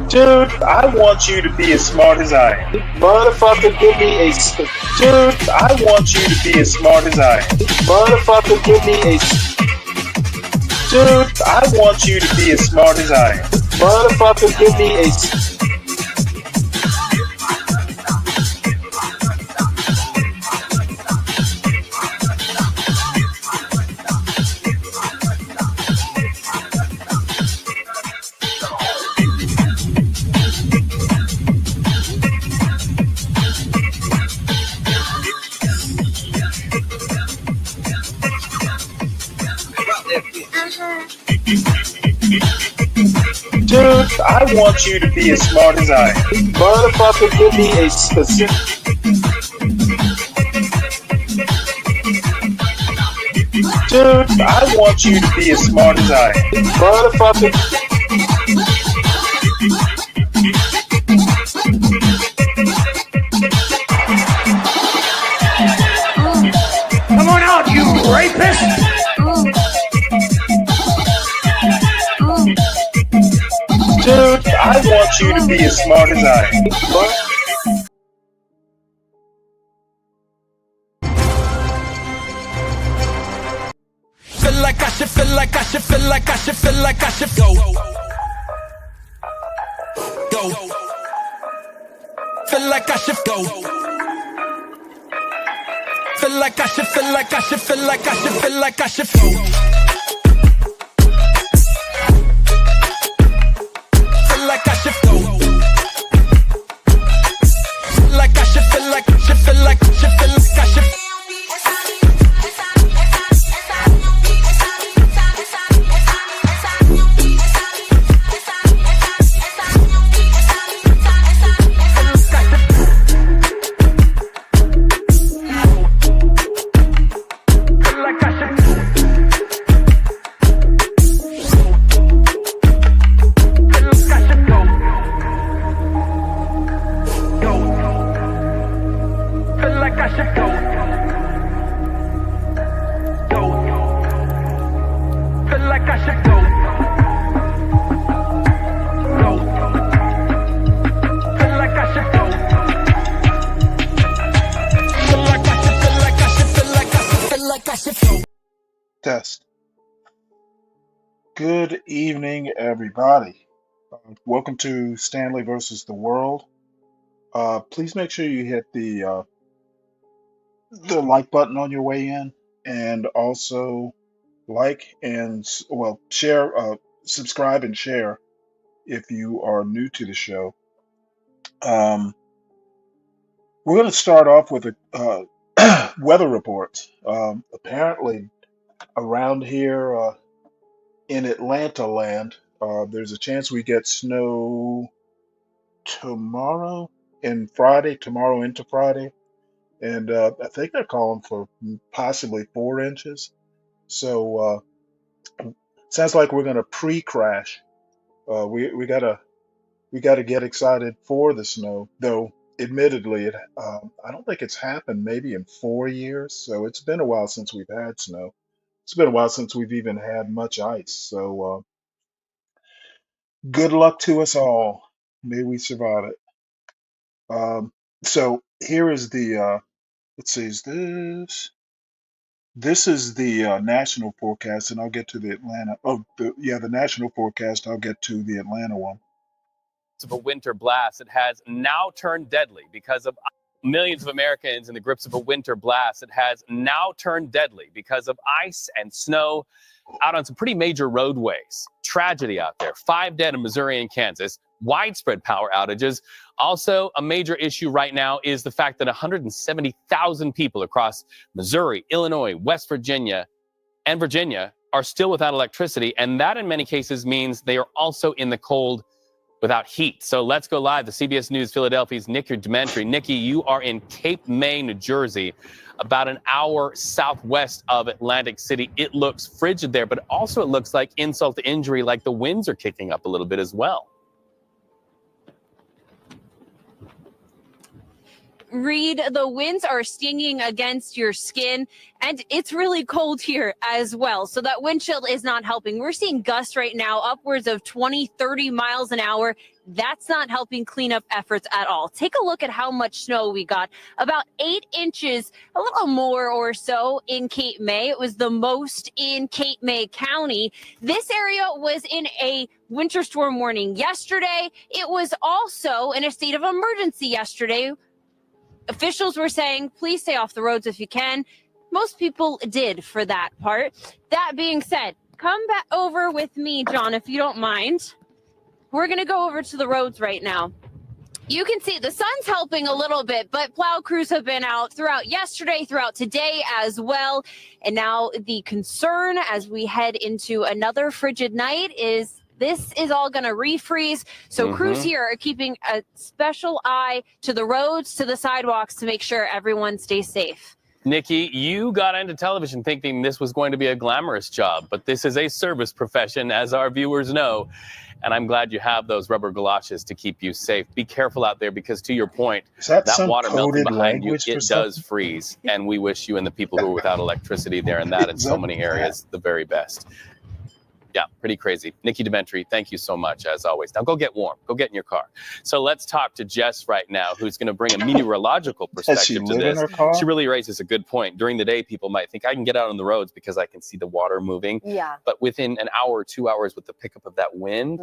Dude, I want you to be as smart as I am. Motherfucker, give me a... Dude, I want you to be as smart as I am. Motherfucker, give me a... Dude, I want you to be as smart as I am. Motherfucker, give me a... Dude, I want you to be as smart as I am. Motherfucker, give me a specific... Dude, I want you to be as smart as I am. Motherfucker... Come on out, you rapist! Dude, I want you to be as smart as I am. Feel like I should, feel like I should, feel like I should, feel like I should go. Go. Feel like I should go. Feel like I should, feel like I should, feel like I should, feel like I should go. Like I should go. Like I should feel like I should feel like I should feel like I should. Test. Good evening, everybody. Welcome to Stanley versus the World. Please make sure you hit the like button on your way in, and also like and share, subscribe and share if you are new to the show. We're going to start off with a weather report. Apparently, around here in Atlanta land, there's a chance we get snow tomorrow into Friday. And I think they're calling for possibly 4 inches. So sounds like we're going to pre-crash. We gotta get excited for the snow, though. Admittedly, I don't think it's happened maybe in 4 years. So it's been a while since we've had snow. It's been a while since we've even had much ice. So good luck to us all. May we survive it. So here is the let's see, is this? This is the national forecast, and I'll get to the Atlanta. The national forecast. I'll get to the Atlanta one. Of a winter blast. It has now turned deadly because of millions of Americans in the grips of a winter blast. It has now turned deadly because of ice and snow out on some pretty major roadways. Tragedy out there. 5 dead in Missouri and Kansas. Widespread power outages. Also, a major issue right now is the fact that 170,000 people across Missouri, Illinois, West Virginia, and Virginia are still without electricity. And that in many cases means they are also in the cold without heat. So let's go live to CBS News Philadelphia's Nikki Dementri. Nikki, you are in Cape May, New Jersey, about an hour southwest of Atlantic City. It looks frigid there, but also it looks like insult to injury, like the winds are kicking up a little bit as well. Reed, the winds are stinging against your skin, and it's really cold here as well. So that wind chill is not helping. We're seeing gusts right now upwards of 20, 30 miles an hour. That's not helping cleanup efforts at all. Take a look at how much snow we got. About 8 inches, a little more or so in Cape May. It was the most in Cape May County. This area was in a winter storm warning yesterday. It was also in a state of emergency yesterday. Officials were saying, please stay off the roads if you can. Most people did for that part. That being said, come back over with me, John, if you don't mind. We're going to go over to the roads right now. You can see the sun's helping a little bit, but plow crews have been out throughout yesterday, throughout today as well. And now the concern as we head into another frigid night is this is all going to refreeze. So crews here are keeping a special eye to the roads, to the sidewalks to make sure everyone stays safe. Nikki, you got into television thinking this was going to be a glamorous job, but this is a service profession, as our viewers know. And I'm glad you have those rubber galoshes to keep you safe. Be careful out there because, to your point, that water melting behind you, language for it does freeze. And we wish you and the people who are without electricity there and that in so many areas the very best. Yeah, pretty crazy. Nikki Dementri, thank you so much, as always. Now go get warm. Go get in your car. So let's talk to Jess right now, who's going to bring a meteorological perspective to this. She really raises a good point. During the day, people might think, I can get out on the roads because I can see the water moving. Yeah. But within an hour or 2 hours with the pickup of that wind,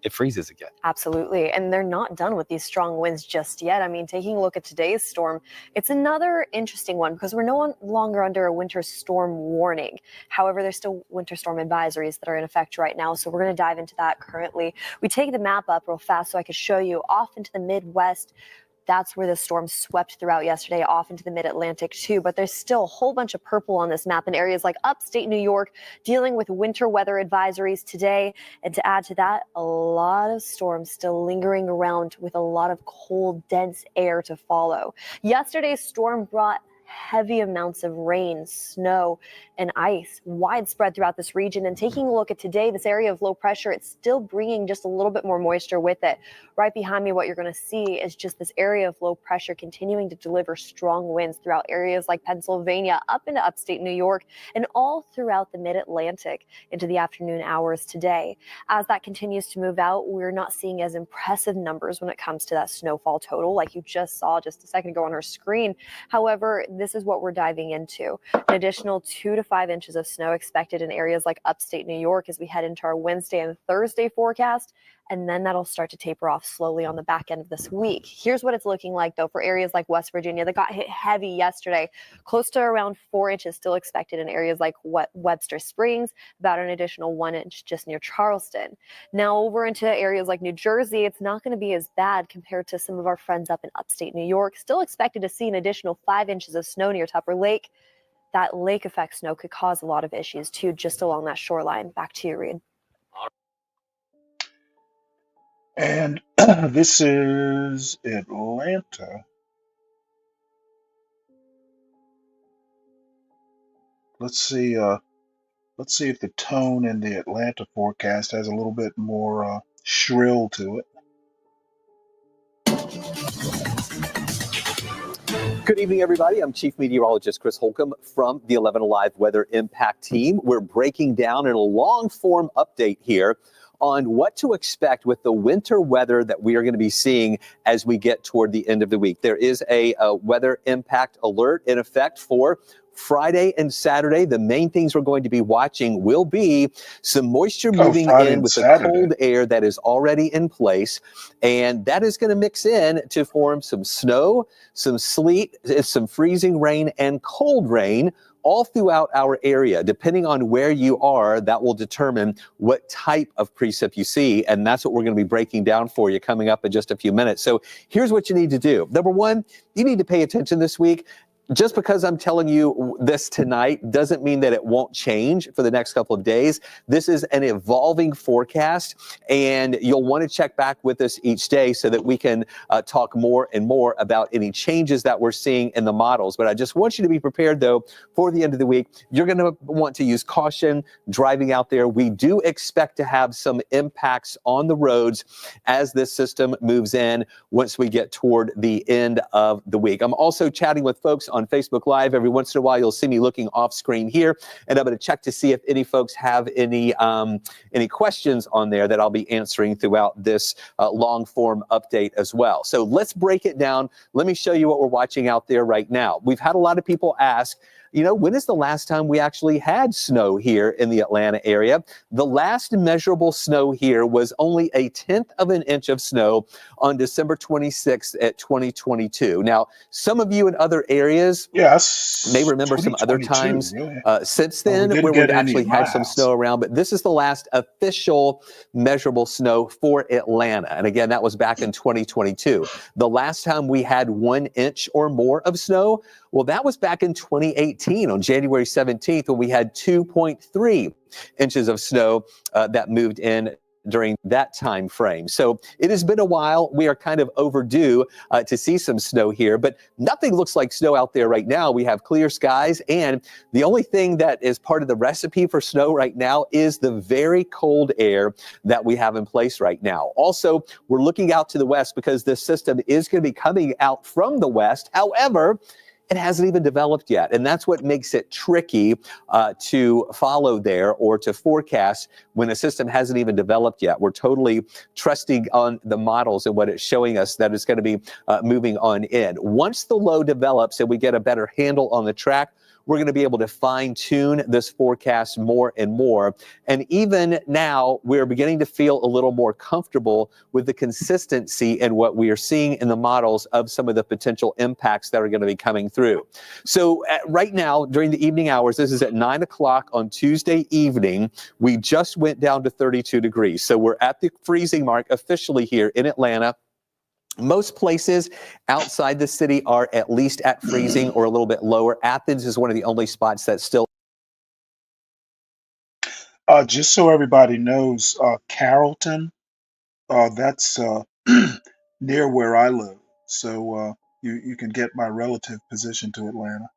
it freezes again. Absolutely. And they're not done with these strong winds just yet. I mean, taking a look at today's storm, it's another interesting one because we're no longer under a winter storm warning. However, there's still winter storm advisories that are in effect right now. So we're going to dive into that currently. We take the map up real fast so I can show you off into the Midwest. That's where the storm swept throughout yesterday, off into the mid-Atlantic too. But there's still a whole bunch of purple on this map in areas like upstate New York, dealing with winter weather advisories today. And to add to that, a lot of storms still lingering around with a lot of cold, dense air to follow. Yesterday's storm brought heavy amounts of rain, snow, and ice widespread throughout this region. And taking a look at today, this area of low pressure, it's still bringing just a little bit more moisture with it. Right behind me, what you're going to see is just this area of low pressure continuing to deliver strong winds throughout areas like Pennsylvania, up into upstate New York, and all throughout the mid-Atlantic into the afternoon hours today. As that continues to move out, we're not seeing as impressive numbers when it comes to that snowfall total like you just saw just a second ago on our screen. However, this is what we're diving into. An additional 2 to 5 inches of snow expected in areas like upstate New York as we head into our Wednesday and Thursday forecast. And then that'll start to taper off slowly on the back end of this week. Here's what it's looking like, though, for areas like West Virginia that got hit heavy yesterday. Close to around 4 inches still expected in areas like Webster Springs, about an additional 1 inch just near Charleston. Now over into areas like New Jersey, it's not going to be as bad compared to some of our friends up in upstate New York. Still expected to see an additional 5 inches of snow near Tupper Lake. That lake effect snow could cause a lot of issues, too, just along that shoreline. Back to you, Reed. And this is Atlanta. Let's see if the tone in the Atlanta forecast has a little bit more shrill to it. Good evening, everybody. I'm Chief Meteorologist Chris Holcomb from the 11 Alive Weather Impact Team. We're breaking down in a long-form update here on what to expect with the winter weather that we are going to be seeing as we get toward the end of the week. There is a weather impact alert in effect for Friday and Saturday. The main things we're going to be watching will be some moisture moving in with the cold air that is already in place. And that is going to mix in to form some snow, some sleet, some freezing rain and cold rain all throughout our area. Depending on where you are, that will determine what type of precip you see. And that's what we're going to be breaking down for you coming up in just a few minutes. So here's what you need to do. Number one, you need to pay attention this week. just because I'm telling you this tonight doesn't mean that it won't change for the next couple of days. This is an evolving forecast, and you'll want to check back with us each day so that we can talk more and more about any changes that we're seeing in the models. But I just want you to be prepared, though, for the end of the week. You're going to want to use caution driving out there. We do expect to have some impacts on the roads as this system moves in once we get toward the end of the week. I'm also chatting with folks on Facebook Live. Every once in a while, you'll see me looking off screen here, and I'm going to check to see if any folks have any questions on there that I'll be answering throughout this long form update as well. So let's break it down. Let me show you what we're watching out there right now. We've had a lot of people ask, when is the last time we actually had snow here in the Atlanta area? The last measurable snow here was only 1/10 of an inch of snow on December 26th at 2022. Now, some of you in other areas may remember some other times since then where we've actually had some snow around, but this is the last official measurable snow for Atlanta. And again, that was back in 2022. The last time we had 1 inch or more of snow, well, that was back in 2018 on January 17th when we had 2.3 inches of snow that moved in during that time frame. So it has been a while. We are kind of overdue to see some snow here, but nothing looks like snow out there right now. We have clear skies, and the only thing that is part of the recipe for snow right now is the very cold air that we have in place right now. Also, we're looking out to the west because this system is going to be coming out from the west. However, it hasn't even developed yet. And that's what makes it tricky to follow there or to forecast when a system hasn't even developed yet. We're totally trusting on the models and what it's showing us that it's going to be moving on in. Once the low develops and we get a better handle on the track, we're going to be able to fine tune this forecast more and more. And even now, we're beginning to feel a little more comfortable with the consistency in what we are seeing in the models of some of the potential impacts that are going to be coming through. So right now, during the evening hours, this is at 9 o'clock on Tuesday evening, we just went down to 32 degrees. So we're at the freezing mark officially here in Atlanta. Most places outside the city are at least at freezing or a little bit lower. Athens is one of the only spots that's still. Just so everybody knows, Carrollton, that's near where I live. So you can get my relative position to Atlanta.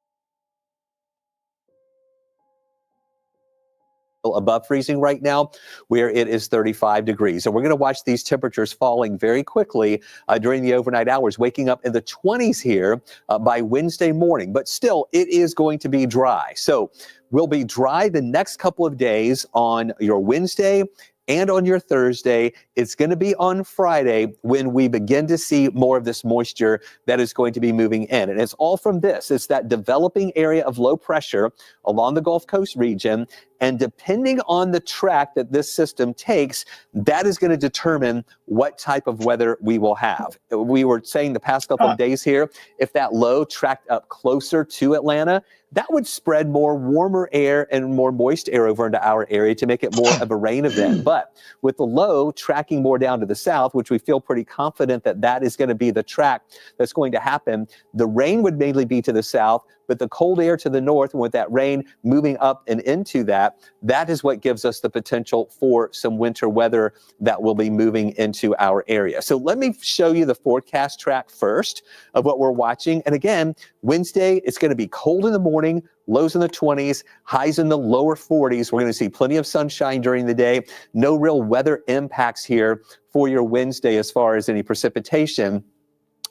Above freezing right now, where it is 35 degrees. And we're going to watch these temperatures falling very quickly during the overnight hours, waking up in the 20s here by Wednesday morning. But still, it is going to be dry. So we'll be dry the next couple of days on your Wednesday and on your Thursday. It's going to be on Friday when we begin to see more of this moisture that is going to be moving in. And it's all from this. It's that developing area of low pressure along the Gulf Coast region. And depending on the track that this system takes, that is going to determine what type of weather we will have. We were saying the past couple of days here, if that low tracked up closer to Atlanta, that would spread more warmer air and more moist air over into our area to make it more of a rain event. But with the low tracking more down to the south, which we feel pretty confident that that is going to be the track that's going to happen, the rain would mainly be to the south, but the cold air to the north, and with that rain moving up and into that, that is what gives us the potential for some winter weather that will be moving into our area. So let me show you the forecast track first of what we're watching. And again, Wednesday, it's going to be cold in the morning, lows in the 20s, highs in the lower 40s. We're going to see plenty of sunshine during the day. No real weather impacts here for your Wednesday as far as any precipitation.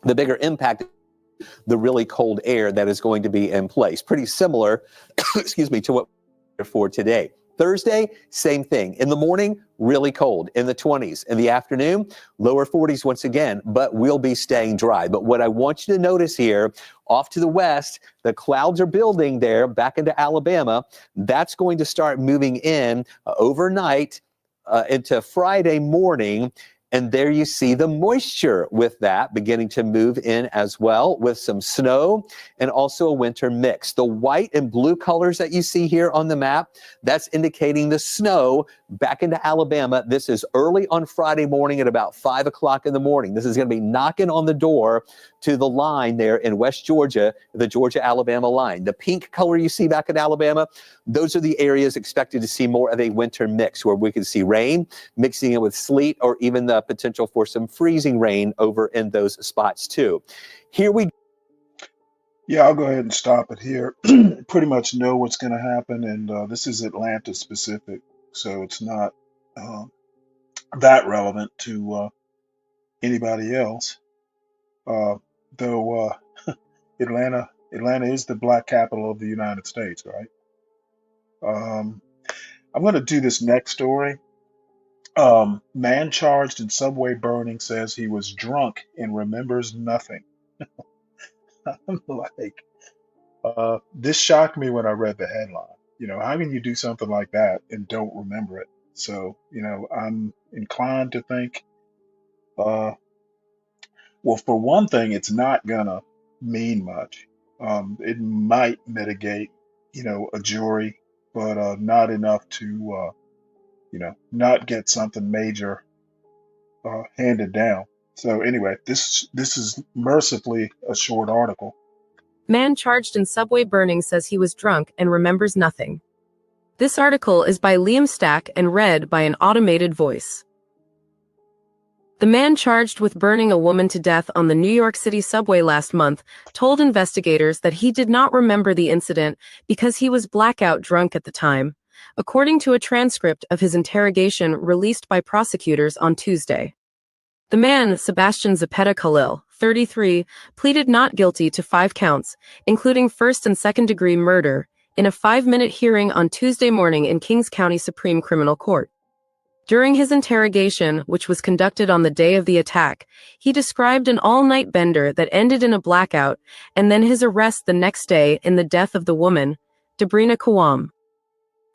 The bigger impact, the really cold air that is going to be in place. Pretty similar, excuse me, to what we're for today. Thursday, same thing. In the morning, really cold in the 20s. In the afternoon, lower 40s once again, but we'll be staying dry. But what I want you to notice here, off to the west, the clouds are building there back into Alabama. That's going to start moving in overnight into Friday morning. And there you see the moisture with that beginning to move in as well, with some snow and also a winter mix. The white and blue colors that you see here on the map, that's indicating the snow back into Alabama. This is early on Friday morning at about 5 o'clock in the morning. This is going to be knocking on the door to the line there in West Georgia, the Georgia-Alabama line. The pink color you see back in Alabama, those are the areas expected to see more of a winter mix, where we can see rain mixing in with sleet, or even the potential for some freezing rain over in those spots too. Here we Yeah, I'll go ahead and stop it here. Pretty much know what's going to happen, and this is Atlanta specific, so it's not uh, that relevant to anybody else. Uh, though Atlanta is the black capital of the United States, right? Um, I'm going to do this next story. Man charged in subway burning says he was drunk and remembers nothing. I'm like, this shocked me when I read the headline. How can you do something like that and don't remember it? So, I'm inclined to think, uh, well, for one thing, it's not gonna mean much. It might mitigate, a jury, but not enough to, not get something major handed down. So anyway, this is mercifully a short article. Man charged in subway burning says he was drunk and remembers nothing. This article is by Liam Stack and read by an automated voice. The man charged with burning a woman to death on the New York City subway last month told investigators that he did not remember the incident because he was blackout drunk at the time, according to a transcript of his interrogation released by prosecutors on Tuesday. The man, Sebastian Zapeta Khalil, 33, pleaded not guilty to 5 counts, including first and second-degree murder, in a 5-minute hearing on Tuesday morning in Kings County Supreme Criminal Court. During his interrogation, which was conducted on the day of the attack, he described an all-night bender that ended in a blackout, and then his arrest the next day in the death of the woman, Debrina Kawam.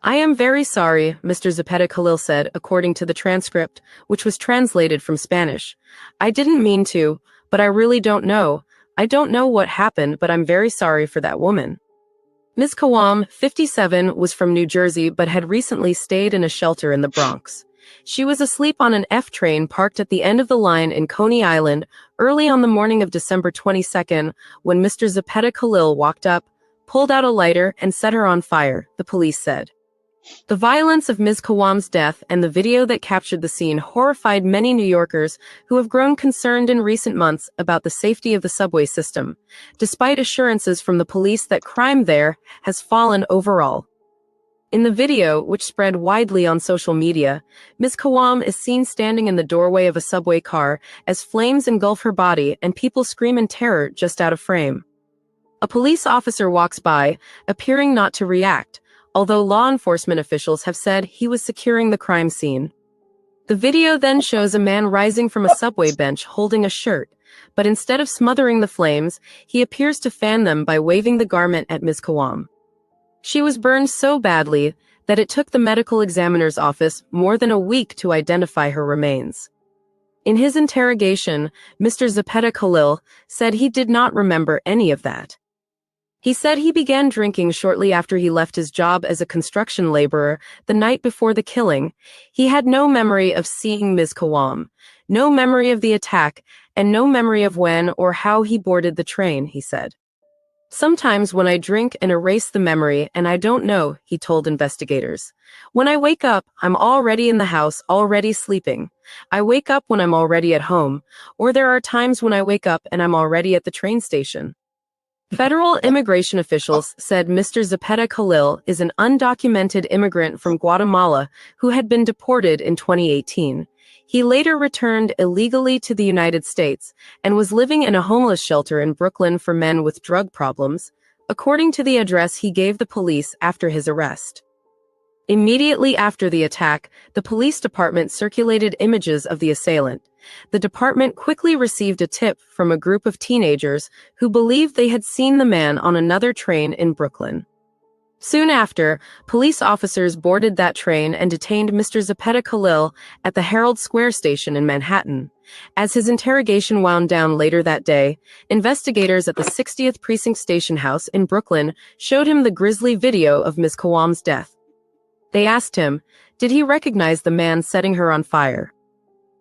"I am very sorry," Mr. Zapeta Khalil said, according to the transcript, which was translated from Spanish. "I didn't mean to, but I really don't know. I don't know what happened, but I'm very sorry for that woman." Ms. Kawam, 57, was from New Jersey but had recently stayed in a shelter in the Bronx. She was asleep on an F train parked at the end of the line in Coney Island early on the morning of December 22 when Mr. Zapeta Khalil walked up, pulled out a lighter, and set her on fire, the police said. The violence of Ms. Kawam's death and the video that captured the scene horrified many New Yorkers who have grown concerned in recent months about the safety of the subway system, despite assurances from the police that crime there has fallen overall. In the video, which spread widely on social media, Ms. Kawam is seen standing in the doorway of a subway car as flames engulf her body and people scream in terror just out of frame. A police officer walks by, appearing not to react, although law enforcement officials have said he was securing the crime scene. The video then shows a man rising from a subway bench holding a shirt, but instead of smothering the flames, he appears to fan them by waving the garment at Ms. Kawam. She was burned so badly that it took the medical examiner's office more than a week to identify her remains. In his interrogation, Mr. Zapeta Khalil said he did not remember any of that. He said he began drinking shortly after he left his job as a construction laborer the night before the killing. He had no memory of seeing Ms. Kawam, no memory of the attack, and no memory of when or how he boarded the train, he said. "Sometimes when I drink and erase the memory and I don't know," he told investigators. "When I wake up, I'm already in the house, already sleeping. I wake up when I'm already at home, or there are times when I wake up and I'm already at the train station." Federal immigration officials said Mr. Zapeta Khalil is an undocumented immigrant from Guatemala who had been deported in 2018. He later returned illegally to the United States and was living in a homeless shelter in Brooklyn for men with drug problems, according to the address he gave the police after his arrest. Immediately after the attack, the police department circulated images of the assailant. The department quickly received a tip from a group of teenagers who believed they had seen the man on another train in Brooklyn. Soon after, police officers boarded that train and detained Mr. Zepeda Khalil at the Herald Square station in Manhattan. As his interrogation wound down later that day, investigators at the 60th Precinct Station House in Brooklyn showed him the grisly video of Ms. Kawam's death. They asked him, did he recognize the man setting her on fire?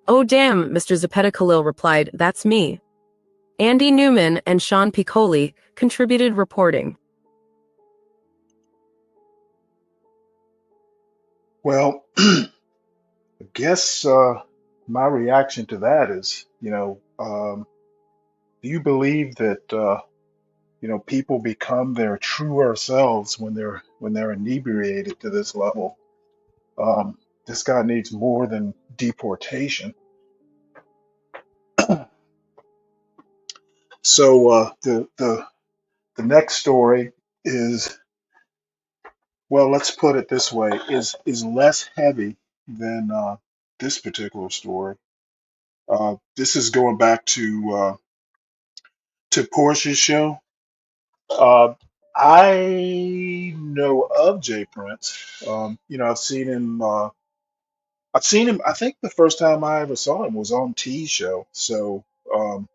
"Oh damn," Mr. Zepeda Khalil replied, "that's me." Andy Newman and Sean Piccoli contributed reporting. Well, I guess my reaction to that is, do you believe that people become their truer selves when they're inebriated to this level? This guy needs more than deportation. So the next story is, well, let's put it this way, is less heavy than this particular story. This is going back to Portia's show. Uh, I know of Jay Prince. I've seen him. I've seen him. I think the first time I ever saw him was on T's show. So um,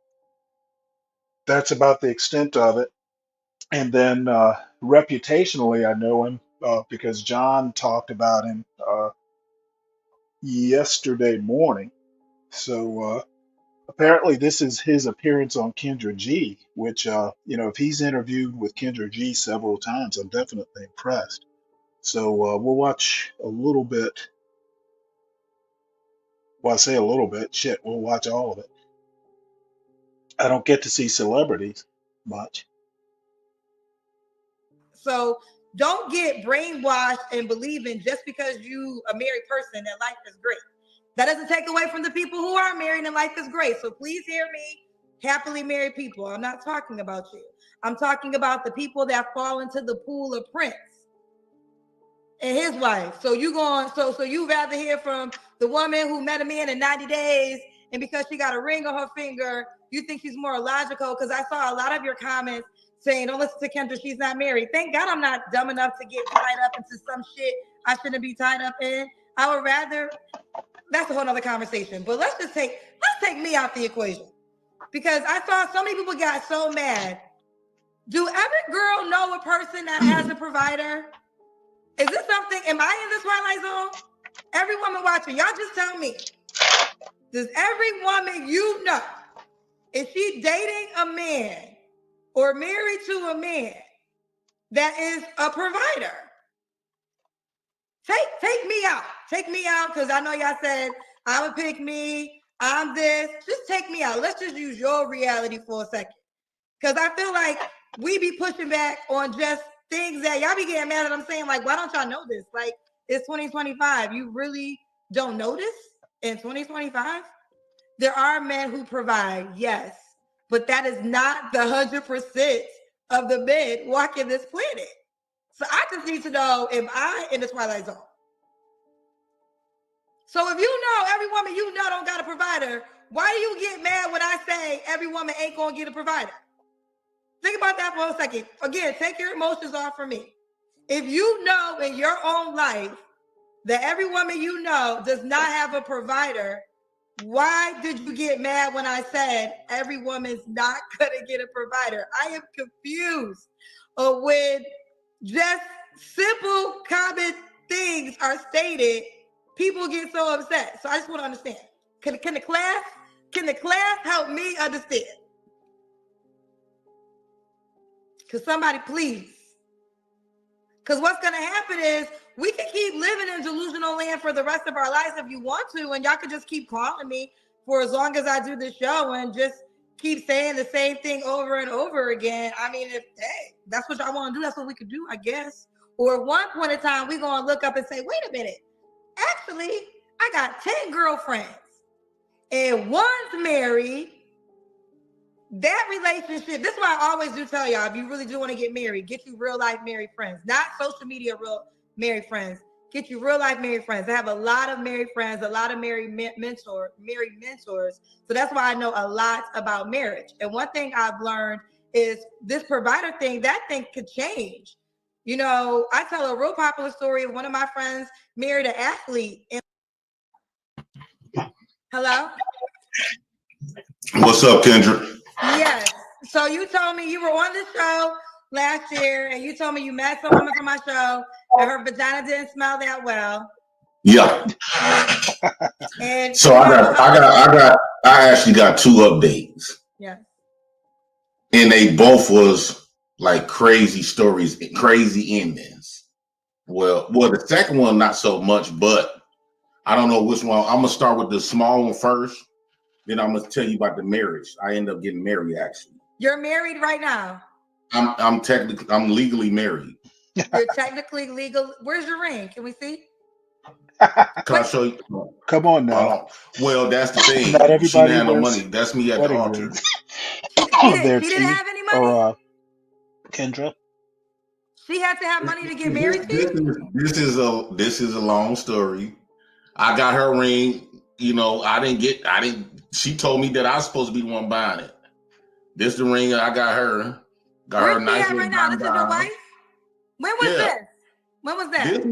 that's about the extent of it. And then reputationally, I know him because John talked about him yesterday morning. So apparently, this is his appearance on Kendra G, which, if he's interviewed with Kendra G several times, I'm definitely impressed. So we'll watch a little bit. Well, I say a little bit. Shit, we'll watch all of it. I don't get to see celebrities much. So don't get brainwashed and believing just because you a married person that life is great. That doesn't take away from the people who are married and life is great. So please hear me, happily married people. I'm not talking about you. I'm talking about the people that fall into the pool of Prince and his wife. So you rather hear from the woman who met a man in 90 days, and because she got a ring on her finger, you think she's more logical? Because I saw a lot of your comments saying, don't listen to Kendra, she's not married. Thank God I'm not dumb enough to get tied up into some shit I shouldn't be tied up in. I would rather, that's a whole nother conversation. But let's take me out the equation. Because I saw so many people got so mad. Do every girl know a person that has a provider? Is this something, am I in the Twilight Zone? Every woman watching, y'all just tell me. Does every woman you know, is she dating a man or married to a man that is a provider? Take me out. Take me out, because I know y'all said, I would pick me, I'm this. Just take me out. Let's just use your reality for a second. Because I feel like we be pushing back on just things that y'all be getting mad at. I'm saying, like, why don't y'all know this? Like, it's 2025. You really don't notice in 2025? There are men who provide, yes, but that is not the 100% of the men walking this planet. So I just need to know if I in the Twilight Zone. So if you know every woman you know don't got a provider, why do you get mad when I say every woman ain't gonna get a provider? Think about that for a second. Again, take your emotions off for me. If you know in your own life that every woman you know does not have a provider, why did you get mad when I said every woman's not gonna get a provider? I am confused when just simple common things are stated, people get so upset. So I just want to understand. Can the class help me understand? Because somebody please. Because what's going to happen is we can keep living in delusional land for the rest of our lives if you want to, and y'all can just keep calling me for as long as I do this show and just keep saying the same thing over and over again. I mean, if that's what y'all want to do, that's what we could do, I guess. Or at one point in time, we're going to look up and say, wait a minute. Actually, I got 10 girlfriends and one's married. That relationship, this is why I always do tell y'all, if you really do want to get married, get you real life married friends, not social media real married friends. Get you real life married friends. I have a lot of married friends, a lot of married mentors. So that's why I know a lot about marriage. And one thing I've learned is this provider thing, that thing could change. You know, I tell a real popular story of one of my friends married an athlete. Hello? What's up, Kendra? Yes. So you told me you were on the show last year, and you told me you met some woman from my show, and her vagina didn't smell that well. Yeah. And so I actually got 2 updates. Yeah. And they both was like crazy stories, crazy endings. Well, the second one not so much, but I don't know which one. I'm gonna start with the small one first. Then I'm gonna tell you about the marriage. I ended up getting married actually. You're married right now. I'm legally married. You're technically legal. Where's your ring? Can we see? Can I show you? Come on now. Well, that's the thing. Not everybody She didn't have no wears money. That's me at the wedding altar. rings. She didn't have any money. Or Kendra. She had to have money to get married to you? This is a long story. I got her ring. You know, she told me that I was supposed to be the one buying it. This the ring I got her. Got Where's her a nice right now? This is your wife? When was this? When was that?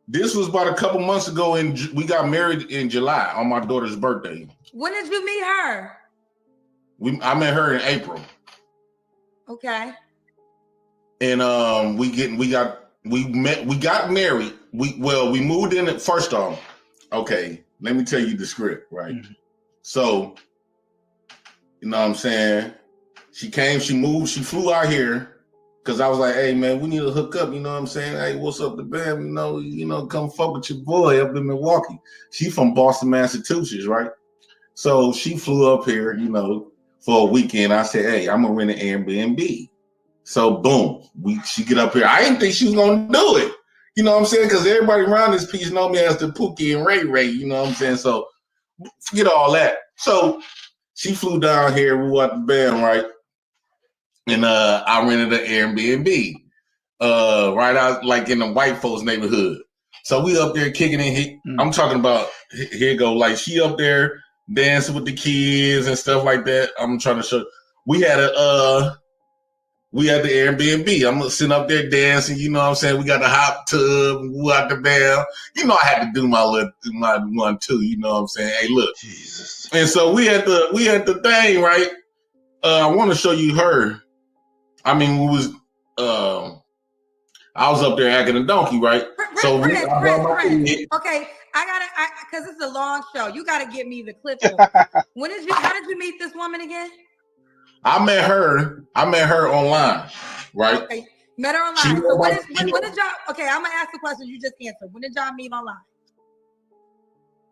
This was about a couple months ago, and we got married in July on my daughter's birthday. When did you meet her? I met her in April. Okay. And we got married. We moved in at first off. Okay, let me tell you the script, right? Mm-hmm. So, you know what I'm saying? She came, she moved, she flew out here because I was like, hey man, we need to hook up, you know what I'm saying? Hey, what's up the band? You know, come fuck with your boy up in Milwaukee. She from Boston, Massachusetts, right? So she flew up here, you know, for a weekend. I said, hey, I'm gonna rent an Airbnb. So boom, she get up here. I didn't think she was gonna do it. You know what I'm saying? Because everybody around this piece know me as the Pookie and Ray Ray, you know what I'm saying? So forget all that. So she flew down here, we went to the band, right? And I rented an Airbnb right out like in the white folks neighborhood. So we up there kicking in. I'm talking about here go like she up there dancing with the kids and stuff like that. I'm trying to show. We had the Airbnb. I'm sitting up there dancing. You know what I'm saying? We got the hot tub. We out the bell. You know I had to do my one too. You know what I'm saying? Hey, look. Jesus. And so we had the thing right. I want to show you her. I mean, we was I was up there acting a donkey, right? So Prince. Okay, because this is a long show. You got to give me the clip. How did you meet this woman again? I met her online, right? Okay, met her online. So when did y'all? Okay, I'm gonna ask the question you just answered. When did y'all meet online?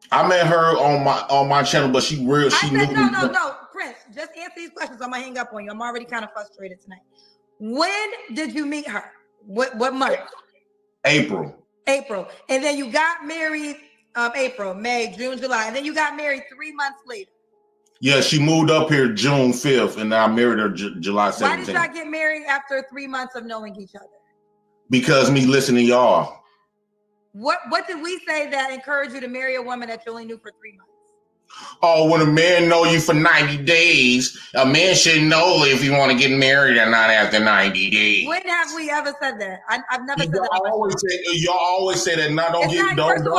I met her on my channel, but she knew. No, Prince. Just answer these questions. I'm gonna hang up on you. I'm already kind of frustrated tonight. When did you meet her? What month? April. And then you got married April, May, June, July. And then you got married 3 months later. Yeah, she moved up here June 5th, and I married her July 17th. Why did y'all get married after 3 months of knowing each other? Because me listening to y'all. What did we say that encouraged you to marry a woman that you only knew for 3 months? Oh, when a man know you for 90 days, a man should know if you want to get married or not after 90 days. When have we ever said that? I've never said that. Y'all always say that. Now don't get don't do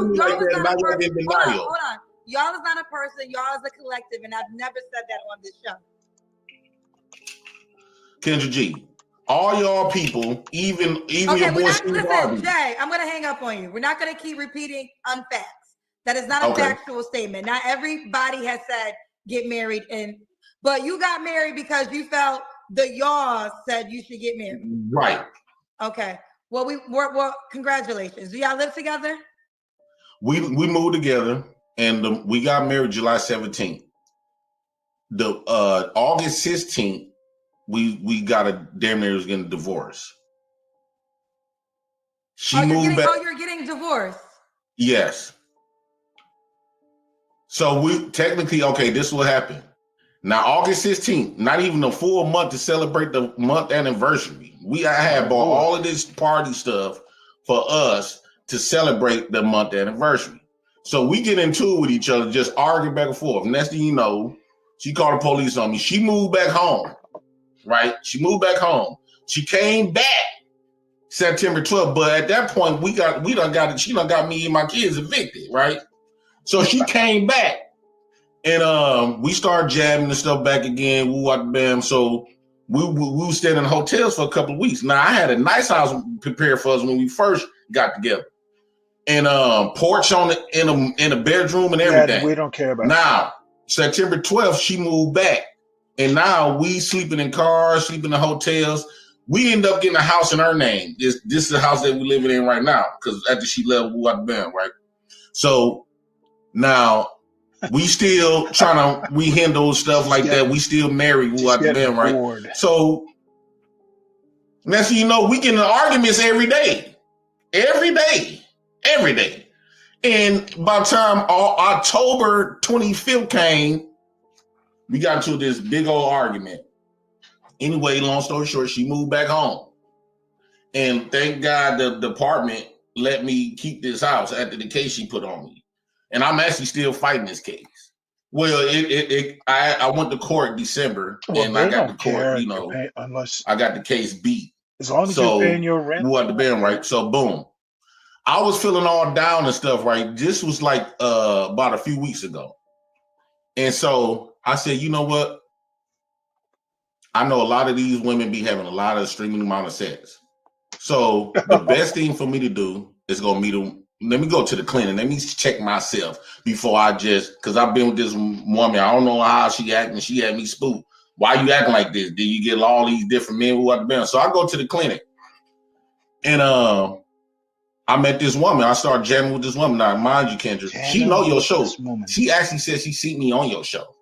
me like that. Not gonna get denial. Hold on. Y'all is not a person. Y'all is a collective, and I've never said that on this show. Kendra G, all y'all people, even your boy Steve Harvey. Jay, I'm gonna hang up on you. We're not gonna keep repeating unfacts. That is not a factual statement. Not everybody has said get married, but you got married because you felt the y'all said you should get married. Right. Okay. Well, congratulations. Do y'all live together? We moved together, and we got married July 17th. The August 16th, we got a damn near was getting a divorce. You're getting divorced. Yes. So we technically, this is what happened. Now, August 16th, not even a full month to celebrate the month anniversary. I had bought all of this party stuff for us to celebrate the month anniversary. So we get into it with each other, just arguing back and forth. Next thing you know, she called the police on me. She moved back home, right? She moved back home. She came back September 12th. But at that point, she done got me and my kids evicted, right? So she came back and we started jamming and stuff back again. Bam. So we were staying in hotels for a couple of weeks. Now I had a nice house prepared for us when we first got together. And porch in a bedroom and everything. Yeah, we don't care about now. September 12th, she moved back. And now we sleeping in cars, sleeping in hotels. We end up getting a house in her name. This is the house that we're living in right now, because after she left Bam, right? So now we still we handle stuff like that. We still married Bam, right? Bored. So next thing you know, we get into arguments every day. Every day. Every day. And by the time October 25th came, we got into this big old argument. Anyway, long story short, she moved back home. And thank God the department let me keep this house after the case she put on me. And I'm actually still fighting this case. Well, I went to court December, and I got the court, unless I got the case beat. As long as you're paying your rent. Bam, right? So boom. I was feeling all down and stuff, right? This was like about a few weeks ago. And so I said, you know what? I know a lot of these women be having a lot of extreme amount of sex. So the best thing for me to do is go meet them. Let me go to the clinic. Let me check myself before because I've been with this woman. I don't know how she acting. She had me spooked. Why you acting like this? Did you get all these different men who have been? So I go to the clinic. And I met this woman. I started jamming with this woman. Now, mind you, Kendra, she know your show. She actually said she seen me on your show.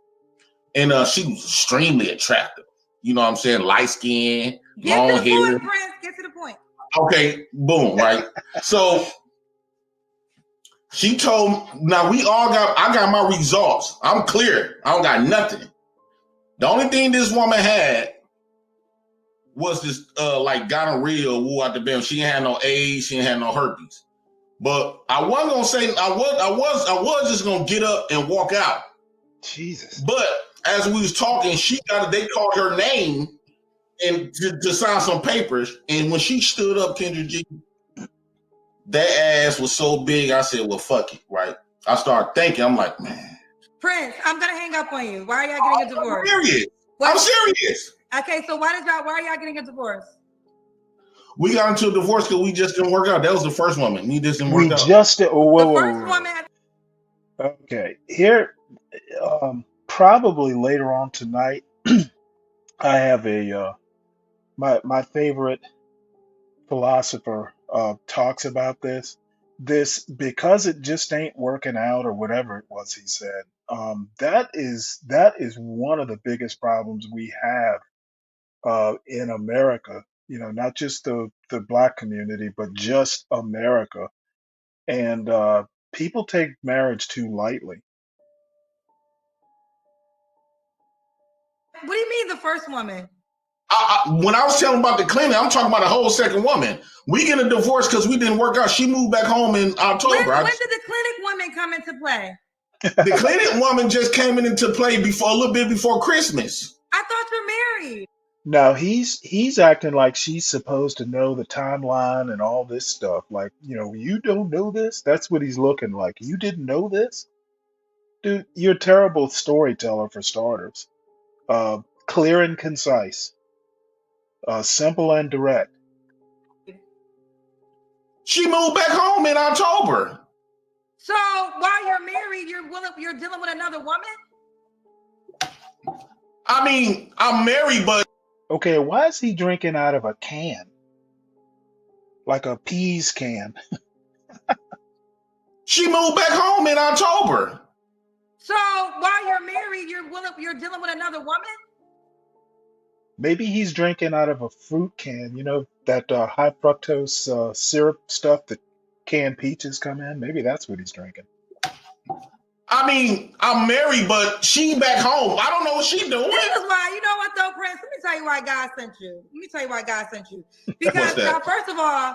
And she was extremely attractive. You know what I'm saying? Light skin, long hair. Get to the point. Okay, boom, right? So she told, now I got my results. I'm clear. I don't got nothing. The only thing this woman had was this like gonorrhea, Bam. She ain't had no AIDS, she ain't had no herpes. But I wasn't gonna say I was just gonna get up and walk out. Jesus. But as we was talking, they called her name and to sign some papers. And when she stood up, Kendra G, that ass was so big, I said, well, fuck it, right? I started thinking, I'm like, man. Prince, I'm gonna hang up on you. Why are y'all getting a divorce? I'm serious. I'm serious. Okay, so why are y'all getting a divorce? We got into a divorce because we just didn't work out. That was the first woman. We just didn't work out. First woman. Okay, here, probably later on tonight, I have my favorite philosopher talks about this because it just ain't working out or whatever it was he said. That is one of the biggest problems we have in America, not just the black community, but just America. And people take marriage too lightly. What do you mean the first woman? When I was telling about the clinic, I'm talking about a whole second woman. We get a divorce because we didn't work out. She moved back home in October. When did the clinic woman come into play? The clinic woman just came into play a little bit before Christmas. I thought you're married. No, he's acting like she's supposed to know the timeline and all this stuff. Like, you don't know this? That's what he's looking like. You didn't know this? Dude, you're a terrible storyteller for starters. Clear and concise. Simple and direct. She moved back home in October. So while you're married, you're dealing with another woman? I mean, I'm married, but okay, why is he drinking out of a can? Like a peas can. She moved back home in October. So while you're married, you're dealing with another woman? Maybe he's drinking out of a fruit can, that high fructose syrup stuff that canned peaches come in. Maybe that's what he's drinking. I mean, I'm married, but she back home. I don't know what she's doing. This is why, you know what though, Prince? Let me tell you why God sent you. Because now, first of all, I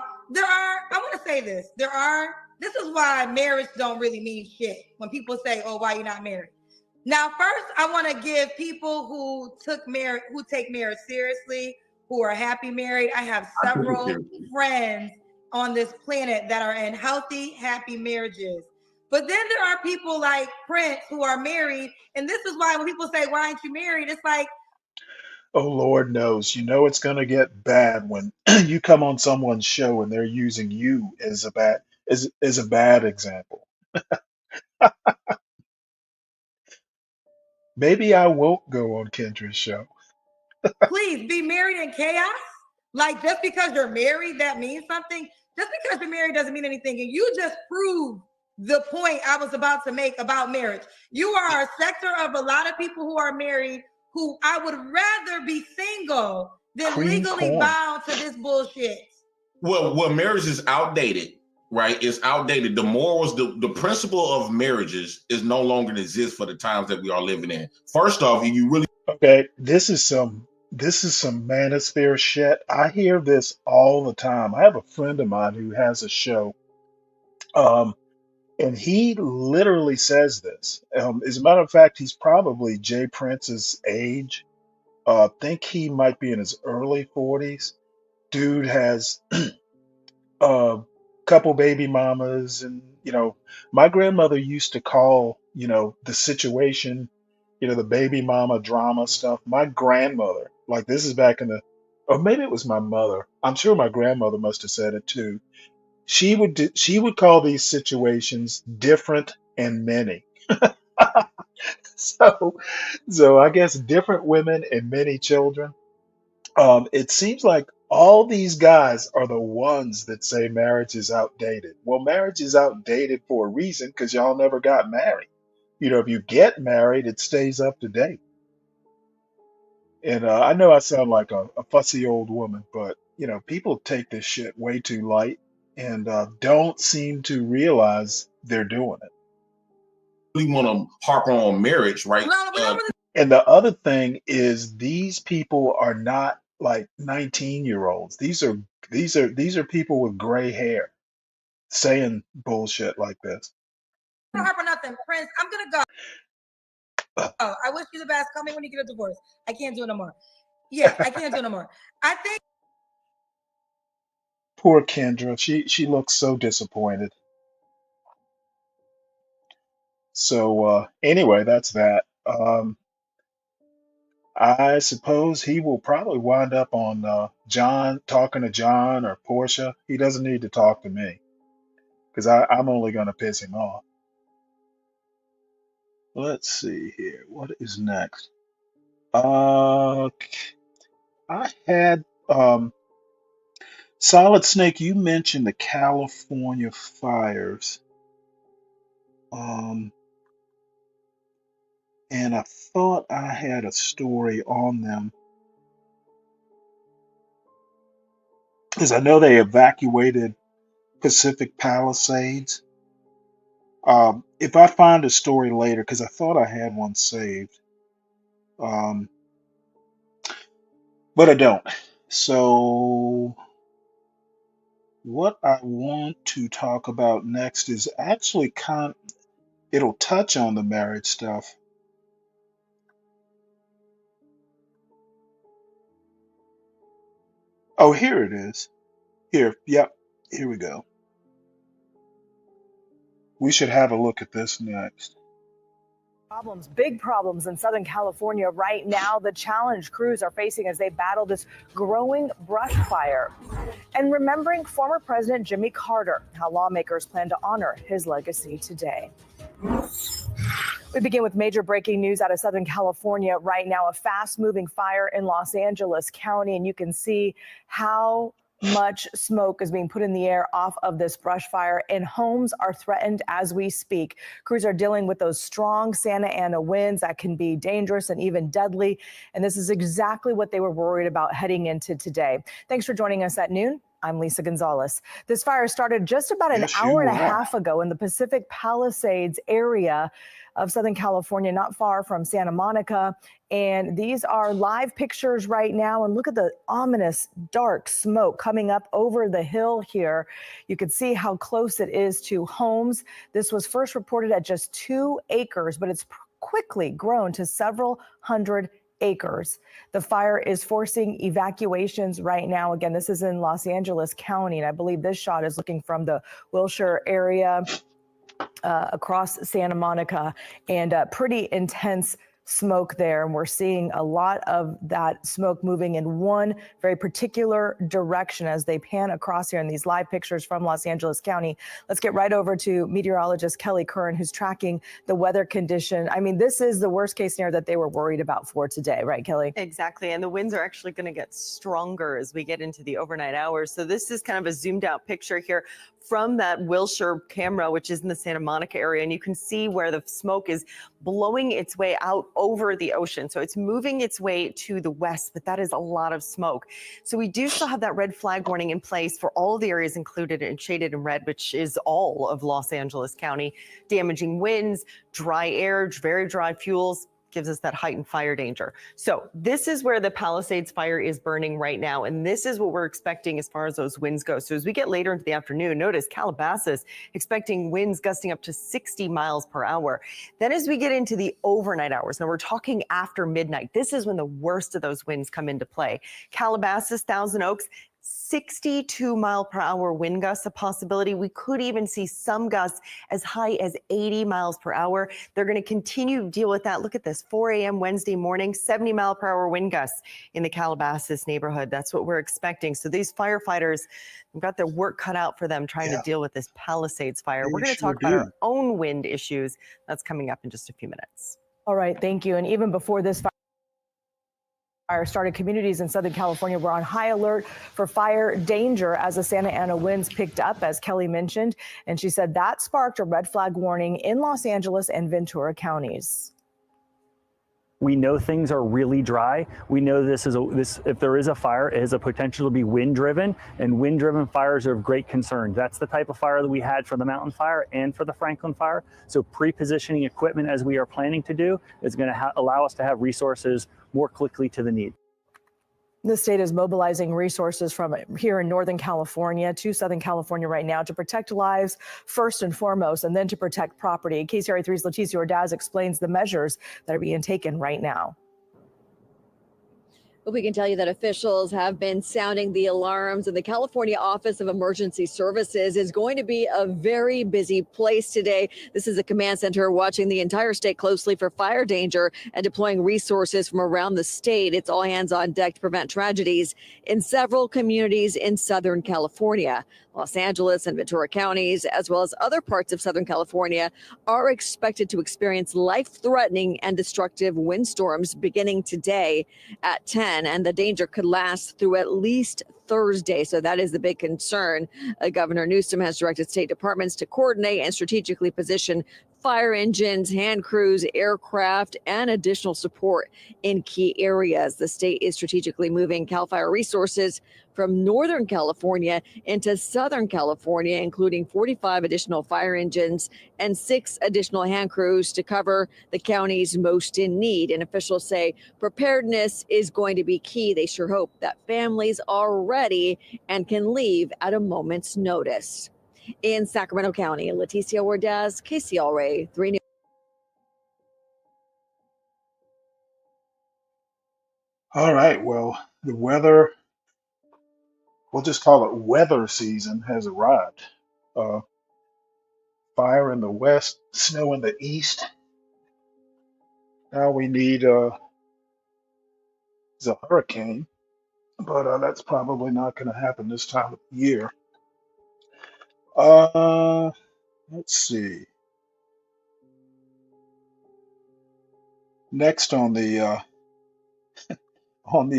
want to say this. This is why marriage don't really mean shit. When people say, oh, why you not married? Now, first, I want to give people who take marriage seriously, who are happy married. I have several friends on this planet that are in healthy, happy marriages. But then there are people like Prince who are married. And this is why when people say, why aren't you married? It's like, Oh, Lord knows. You know it's going to get bad when you come on someone's show and they're using you as a bad example. Maybe I won't go on Kendra's show. please be married in chaos. Like just because you're married, that means something. Just because you're married doesn't mean anything. And you just proved the point I was about to make about marriage. You are a sector of a lot of people who are married who I would rather be single than Cream legally corn. bound to this bullshit. Well, marriage is outdated, right? It's outdated. The morals, the principle of marriages is no longer exist for the times that we are living in. First off, you really Okay, this is some manosphere shit. I hear this all the time. I have a friend of mine who has a show, um, and he literally says this. As a matter of fact, he's probably Jay Prince's age. Think he might be in his early 40s. Dude has a couple baby mamas, and my grandmother used to call, the situation, the baby mama drama stuff. My grandmother, like this is back in the, or maybe it was my mother. I'm sure my grandmother must have said it too. She would call these situations different and many. So, so I guess different women and many children. It seems like all these guys are the ones that say marriage is outdated. Well, marriage is outdated for a reason because y'all never got married. If you get married, it stays up to date. And I know I sound like a fussy old woman, but people take this shit way too light and don't seem to realize they're doing it. really want to harp on marriage, right? And the other thing is these people are not like 19-year-olds. These are people with gray hair saying bullshit like this. Harp on nothing, Prince. I'm gonna go. Oh, I wish you the best. Call me when you get a divorce. I can't do it no more. Yeah, I can't do it no more. I think Poor Kendra. She looks so disappointed. So anyway, that's that. I suppose he will probably wind up on John, talking to John or Portia. He doesn't need to talk to me because I'm only going to piss him off. Let's see here. What is next? Uh, I had Solid Snake. You mentioned the California fires, um, and I thought I had a story on them because I know they evacuated Pacific Palisades. If I find a story later, because I thought I had one saved, um, but I don't. So, what I want to talk about next is actually it'll touch on the marriage stuff. Oh, here it is. Here, yep, here we go. We should have a look at this next. Big problems in Southern California right now. The challenge crews are facing as they battle this growing brush fire. And remembering former President Jimmy Carter, how lawmakers plan to honor his legacy today. We begin with major breaking news out of Southern California right now. A fast moving fire in Los Angeles County, and you can see how much smoke is being put in the air off of this brush fire, and homes are threatened as we speak. Crews are dealing with those strong Santa Ana winds that can be dangerous and even deadly. And this is exactly what they were worried about heading into today. Thanks for joining us at noon. I'm Lisa Gonzalez. This fire started just about an hour and a half ago in the Pacific Palisades area of Southern California, not far from Santa Monica. And these are live pictures right now. And look at the ominous dark smoke coming up over the hill here. You can see how close it is to homes. This was first reported at just 2 acres, but it's quickly grown to several hundred acres. The fire is forcing evacuations right now. Again, this is in Los Angeles County, and I believe this shot is looking from the Wilshire area across Santa Monica, and pretty intense smoke there. And we're seeing a lot of that smoke moving in one very particular direction as they pan across here in these live pictures from Los Angeles County. Let's get right over to meteorologist Kelly Curran, who's tracking the weather condition. I mean, this is the worst case scenario that they were worried about for today, right, Kelly? Exactly. And the winds are actually going to get stronger as we get into the overnight hours. So this is kind of a zoomed out picture here from that Wilshire camera, which is in the Santa Monica area. And you can see where the smoke is blowing its way out over the ocean. So it's moving its way to the west, but that is a lot of smoke. So we do still have that red flag warning in place for all the areas included and shaded in red, which is all of Los Angeles County. Damaging winds, dry air, very dry fuels, gives us that heightened fire danger. So this is where the Palisades fire is burning right now. And this is what we're expecting as far as those winds go. So as we get later into the afternoon, notice Calabasas expecting winds gusting up to 60 miles per hour. Then as we get into the overnight hours, now we're talking after midnight, this is when the worst of those winds come into play. Calabasas, Thousand Oaks, 62 mile per hour wind gusts a possibility. We could even see some gusts as high as 80 miles per hour. They're going to continue to deal with that. Look at this, 4 a.m. Wednesday morning, 70 mile per hour wind gusts in the Calabasas neighborhood. That's what we're expecting. So these firefighters have got their work cut out for them trying to deal with this Palisades fire. We're going to talk about our own wind issues. That's coming up in just a few minutes. All right, thank you. And even before this fire started, communities in Southern California were on high alert for fire danger as the Santa Ana winds picked up, as Kelly mentioned. And she said that sparked a red flag warning in Los Angeles and Ventura counties. We know things are really dry. We know this if there is a fire, it has a potential to be wind driven, and wind driven fires are of great concern. That's the type of fire that we had for the Mountain Fire and for the Franklin Fire. So pre-positioning equipment, as we are planning to do, is going to allow us to have resources more quickly to the need. The state is mobilizing resources from here in Northern California to Southern California right now to protect lives first and foremost, and then to protect property. KCRA3's Leticia Ordaz explains the measures that are being taken right now. But we can tell you that officials have been sounding the alarms, and the California Office of Emergency Services is going to be a very busy place today. This is a command center watching the entire state closely for fire danger and deploying resources from around the state. It's all hands on deck to prevent tragedies in several communities in Southern California. Los Angeles and Ventura counties, as well as other parts of Southern California, are expected to experience life-threatening and destructive windstorms beginning today at 10, and the danger could last through at least Thursday. So that is the big concern. Governor Newsom has directed state departments to coordinate and strategically position fire engines, hand crews, aircraft, and additional support in key areas. The state is strategically moving CAL FIRE resources from Northern California into Southern California, including 45 additional fire engines and 6 additional hand crews to cover the counties most in need. And officials say preparedness is going to be key. They sure hope that families are ready and can leave at a moment's notice. In Sacramento County, Leticia Ordaz, KCRA 3 News. All right, well, the weather, we'll just call it weather season, has arrived. Fire in the west, snow in the east. Now we need is a hurricane, but that's probably not going to happen this time of year. Let's see. Next on the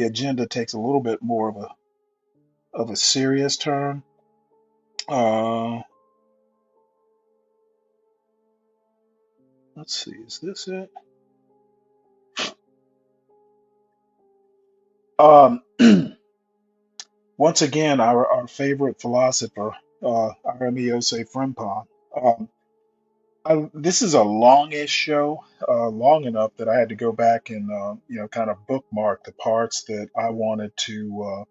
agenda takes a little bit more of a serious turn. Let's see, is this it? Once again, our favorite philosopher, Aramiose Frimpong. This is a longish show, long enough that I had to go back and kind of bookmark the parts that I wanted to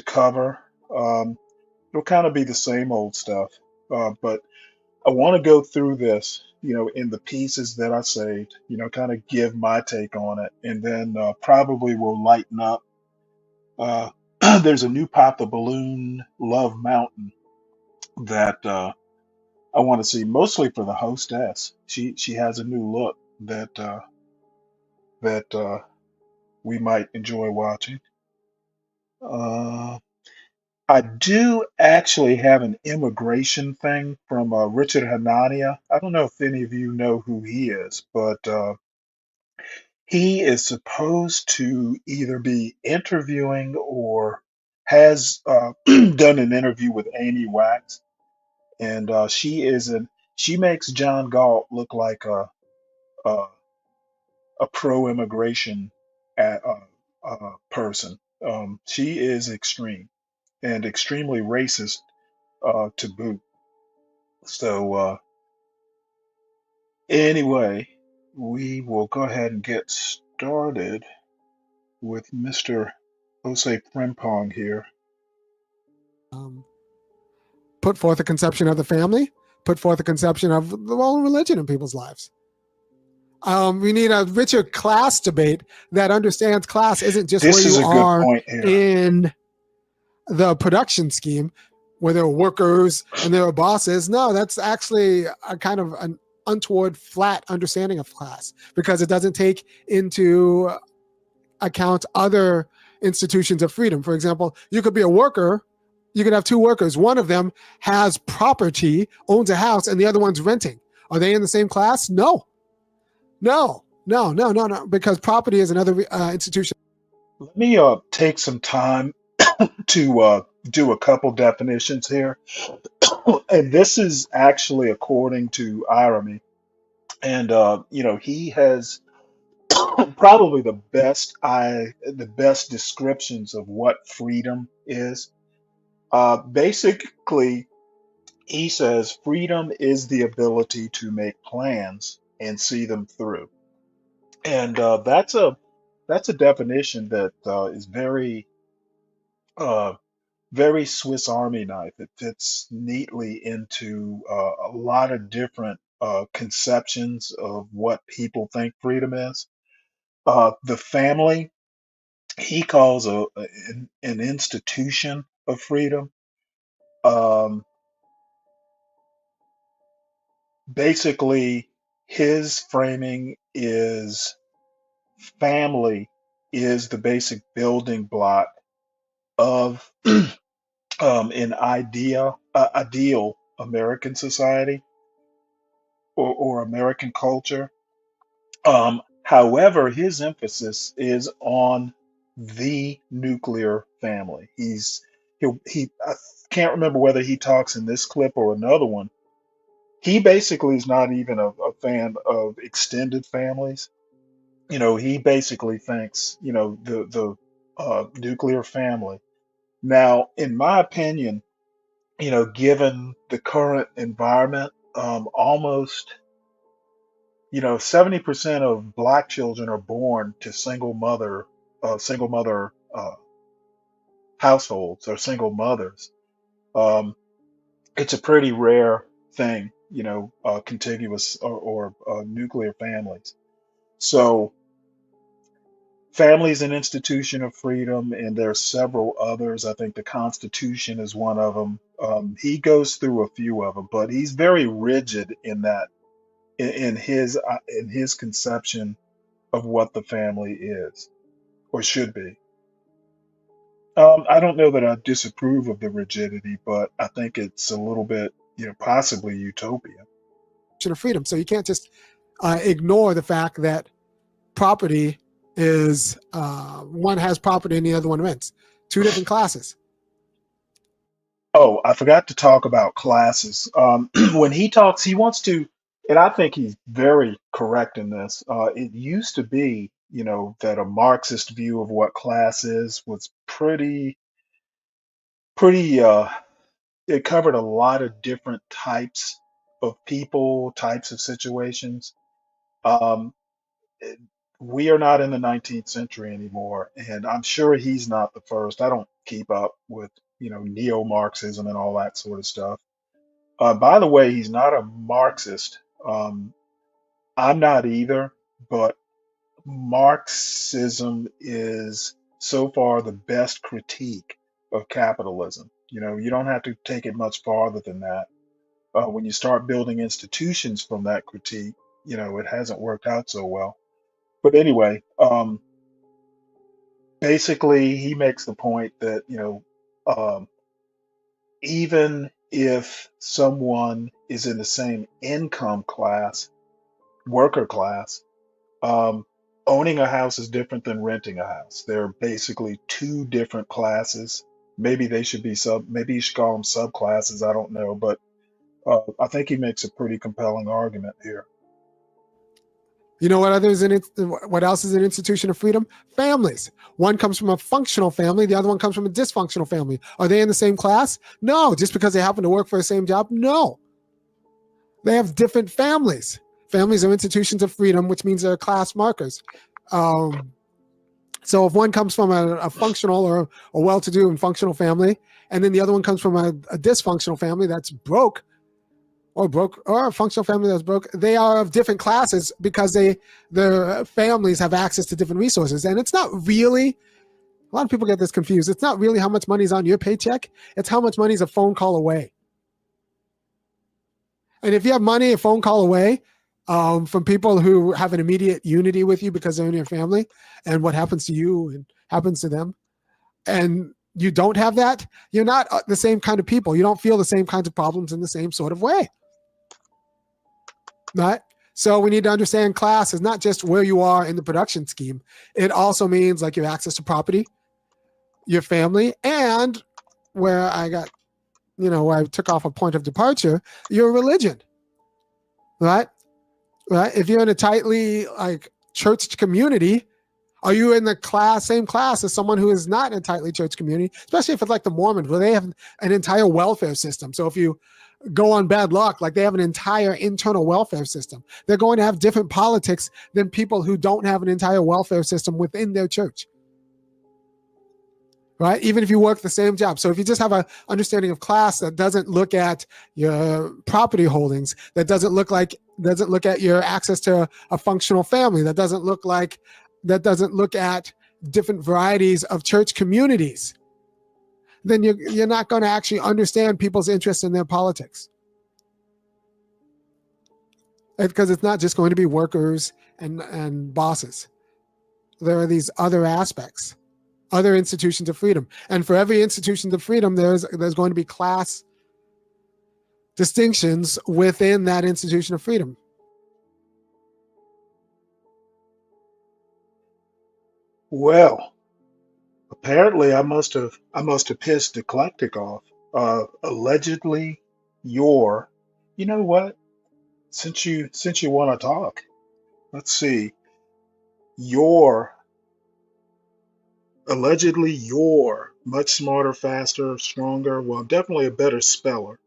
cover. It'll kind of be the same old stuff, but I want to go through this, in the pieces that I saved, kind of give my take on it, and then probably we'll lighten up. Uh, there's a new Pop the Balloon Love Mountain that I want to see, mostly for the hostess. She has a new look that we might enjoy watching. Uh, I do actually have an immigration thing from Richard Hanania. I don't know if any of you know who he is, but he is supposed to either be interviewing or has done an interview with Amy Wax, and she makes John Galt look like a, a pro-immigration person. She is extreme and extremely racist to boot. So anyway, we will go ahead and get started with Mr. Jose Frimpong here. Put forth a conception of the family, put forth a conception of the role of religion in people's lives. We need a richer class debate that understands class isn't just This where is you a good are point here. in the production scheme, where there are workers and there are bosses. No, that's actually a kind of an untoward, flat understanding of class, because it doesn't take into account other institutions of freedom. For example, you could be a worker. You could have two workers. One of them has property, owns a house, and the other one's renting. Are they in the same class? No, because property is another institution. Let me take some time to do a couple definitions here. And this is actually according to Irony. And he has probably the best descriptions of what freedom is. Basically, he says freedom is the ability to make plans and see them through. And that's a definition that is uh, very Swiss Army knife. It fits neatly into a lot of different conceptions of what people think freedom is. The family, he calls an institution of freedom. Um, Basically, his framing is family is the basic building block of an ideal American society or American culture. However, his emphasis is on the nuclear family. I can't remember whether he talks in this clip or another one. He basically is not even a fan of extended families. He basically thinks, the nuclear family. Now, in my opinion, given the current environment, almost 70% of black children are born to single mother households or single mothers. Um, it's a pretty rare thing, contiguous or nuclear families. So, family is an institution of freedom, and there are several others. I think the Constitution is one of them. He goes through a few of them, but he's very rigid in that, in his conception of what the family is or should be. I don't know that I disapprove of the rigidity, but I think it's a little bit, possibly utopian. Of freedom. So you can't just ignore the fact that property is one has property and the other one rents. Two different classes. Oh, I forgot to talk about classes. When he talks, he wants to, and I think he's very correct in this. It used to be, that a Marxist view of what class is was pretty. It covered a lot of different types of people, types of situations. Um, it- we are not in the 19th century anymore, and I'm sure he's not the first. I don't keep up with, neo-Marxism and all that sort of stuff. By the way, he's not a Marxist. Um, I'm not either, but Marxism is so far the best critique of capitalism. You don't have to take it much farther than that. When you start building institutions from that critique, it hasn't worked out so well. But anyway, basically, he makes the point that, um, even if someone is in the same income class, worker class, um, owning a house is different than renting a house. They're basically two different classes. Maybe you should call them subclasses. I don't know, but I think he makes a pretty compelling argument here. You know what else is an institution of freedom? Families. One comes from a functional family, the other one comes from a dysfunctional family. Are they in the same class? No. Just because they happen to work for the same job? No. They have different families. Families are institutions of freedom, which means they're class markers. So if one comes from a functional or a well-to-do and functional family, and then the other one comes from a dysfunctional family that's broke, or a functional family that's broke, they are of different classes because their families have access to different resources. And it's not really, a lot of people get this confused. It's not really how much money is on your paycheck. It's how much money is a phone call away. And if you have money a phone call away from people who have an immediate unity with you because they're in your family, and what happens to you and happens to them, and you don't have that, you're not the same kind of people. You don't feel the same kinds of problems in the same sort of way. Right? So we need to understand class is not just where you are in the production scheme. It also means like your access to property, your family, and where I took off a point of departure, your religion. Right? Right? If you're in a tightly church community, are you in the same class as someone who is not in a tightly church community, especially if it's like the Mormons, where they have an entire welfare system. So if you go on bad luck, like they have an entire internal welfare system, they're going to have different politics than people who don't have an entire welfare system within their church. Right? Even if you work the same job. So if you just have an understanding of class that doesn't look at your property holdings, that doesn't look at your access to a functional family, that doesn't look at different varieties of church communities, then you're not going to actually understand people's interests in their politics. Because it's not just going to be workers and bosses. There are these other aspects, other institutions of freedom. And for every institution of freedom, there's going to be class distinctions within that institution of freedom. Well, apparently I must have pissed Eclectic off. Allegedly, you know what? Since you want to talk, let's see. Your allegedly you're much smarter, faster, stronger, well, definitely a better speller.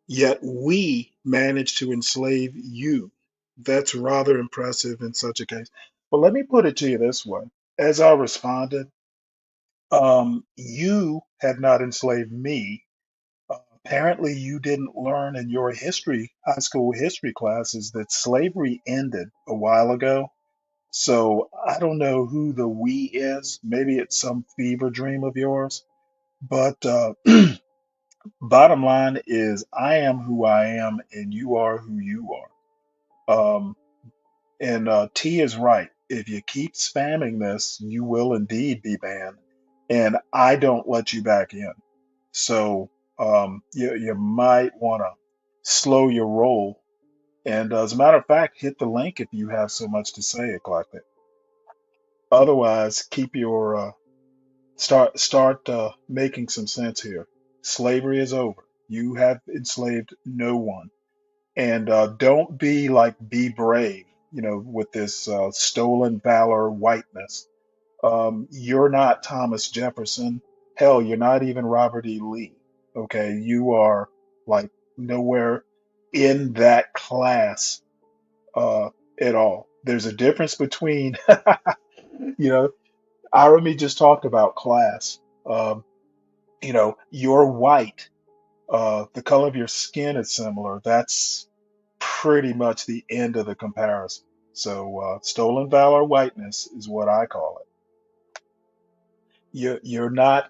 Yet we managed to enslave you. That's rather impressive in such a case. But let me put it to you this way. As I responded, you have not enslaved me. Apparently, you didn't learn in your high school history classes that slavery ended a while ago. So I don't know who the we is. Maybe it's some fever dream of yours. But bottom line is, I am who I am, and you are who you are. And T is right. If you keep spamming this, you will indeed be banned, and I don't let you back in. So you might want to slow your roll. And as a matter of fact, hit the link if you have so much to say, Eclectic. Otherwise, keep your start making some sense here. Slavery is over. You have enslaved no one, and don't be brave. With this stolen valor whiteness. You're not Thomas Jefferson. Hell, you're not even Robert E. Lee. Okay, you are like nowhere in that class at all. There's a difference between, you know, Arami just talked about class. You're white. The color of your skin is similar. That's pretty much the end of the comparison. So stolen valor whiteness is what I call it. You're not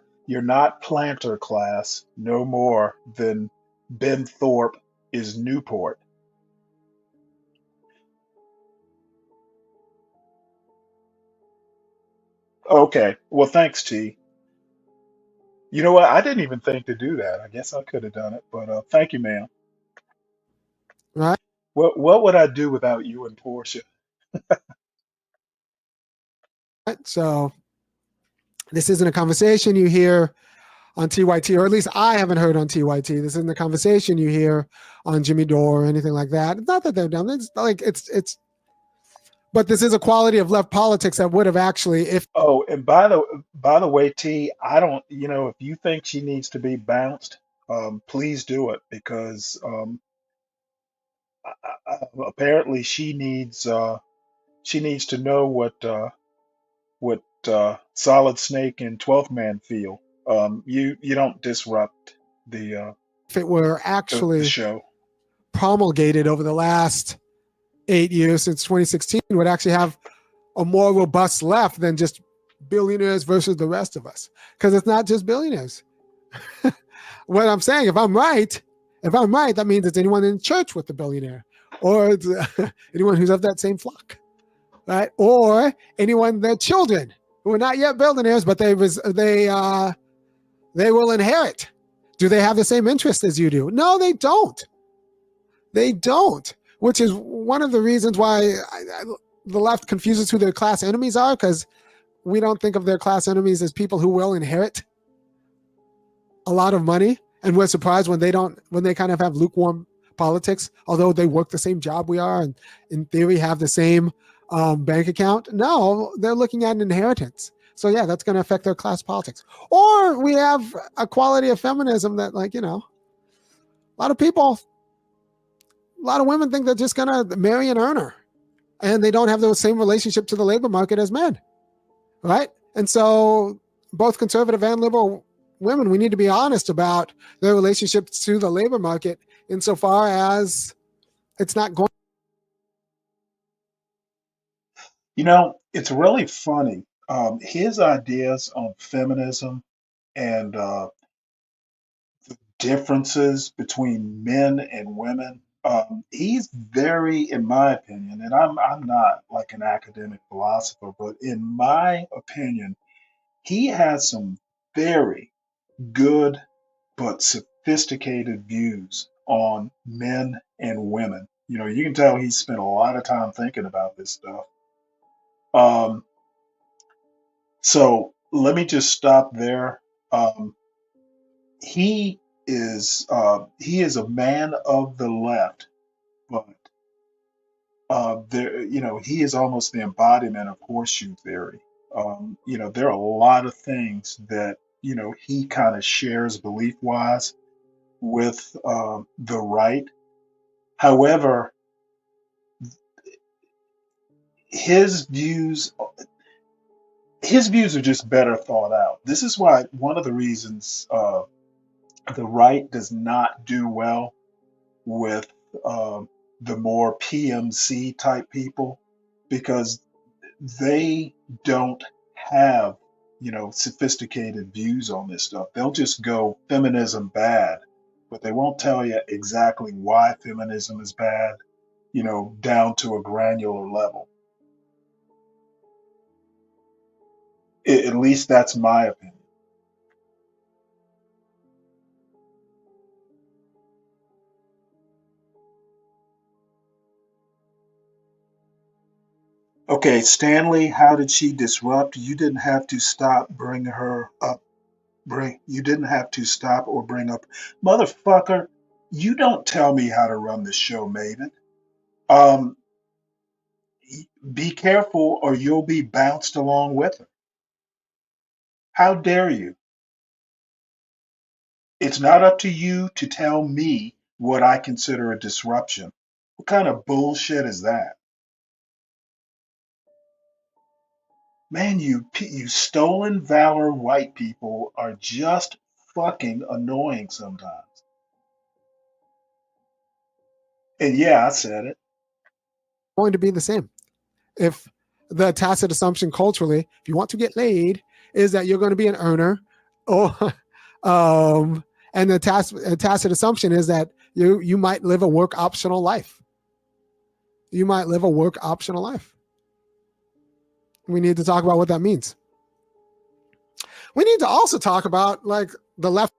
planter class no more than Ben Thorpe is Newport. Okay, well thanks, T. You know what? I didn't even think to do that. I guess I could have done it, but thank you, ma'am. Right. What would I do without you and Portia? So this isn't a conversation you hear on TYT, or at least I haven't heard on TYT. This isn't a conversation you hear on Jimmy Dore or anything like that. It's not that they're dumb. It's like but this is a quality of left politics that would have actually, if Oh, and by the way, T, I don't, if you think she needs to be bounced, please do it because apparently she needs to know what Solid Snake and Twelfth Man feel. You don't disrupt it were the actually show. promulgated over the last 8 years since 2016, would actually have a more robust left than just billionaires versus the rest of us. Because it's not just billionaires. What I'm saying, if I'm right, that means it's anyone in church with a billionaire, or it's, anyone who's of that same flock, right? Or anyone, their children who are not yet billionaires, but they will inherit. Do they have the same interest as you do? No, they don't. They don't. Which is one of the reasons why the left confuses who their class enemies are, because we don't think of their class enemies as people who will inherit a lot of money, and we're surprised when they kind of have lukewarm politics, although they work the same job we are and in theory have the same bank account. No, they're looking at an inheritance. So yeah, that's going to affect their class politics. Or we have a quality of feminism that, like, a lot of people, a lot of women think they're just going to marry an earner, and they don't have the same relationship to the labor market as men, right? And so both conservative and liberal women, we need to be honest about their relationships to the labor market insofar as it's not going. It's really funny. His ideas on feminism and differences between men and women. He's very, in my opinion, and I'm not like an academic philosopher, but in my opinion, he has some very good but sophisticated views on men and women. You can tell he spent a lot of time thinking about this stuff. Um, so let me just stop there. Um, he is a man of the left, but he is almost the embodiment of horseshoe theory. There are a lot of things that he kind of shares belief wise with the right. However, his views his views are just better thought out. This is why one of the reasons the right does not do well with the more PMC type people, because they don't have sophisticated views on this stuff. They'll just go feminism bad, but they won't tell you exactly why feminism is bad, down to a granular level. At least that's my opinion. Okay, Stanley, how did she disrupt? You didn't have to stop, bring her up, you didn't have to stop or bring up, motherfucker. You don't tell me how to run the show, Maven. Um, be careful, or you'll be bounced along with her. How dare you? It's not up to you to tell me what I consider a disruption. What kind of bullshit is that? Man, you stolen valor white people are just fucking annoying sometimes. And yeah, I said it. Going to be the same. If the tacit assumption culturally, if you want to get laid, is that you're going to be an earner, or and the tacit assumption is that you might live a work optional life. You might live a work optional life. We need to talk about what that means. We need to also talk about like the left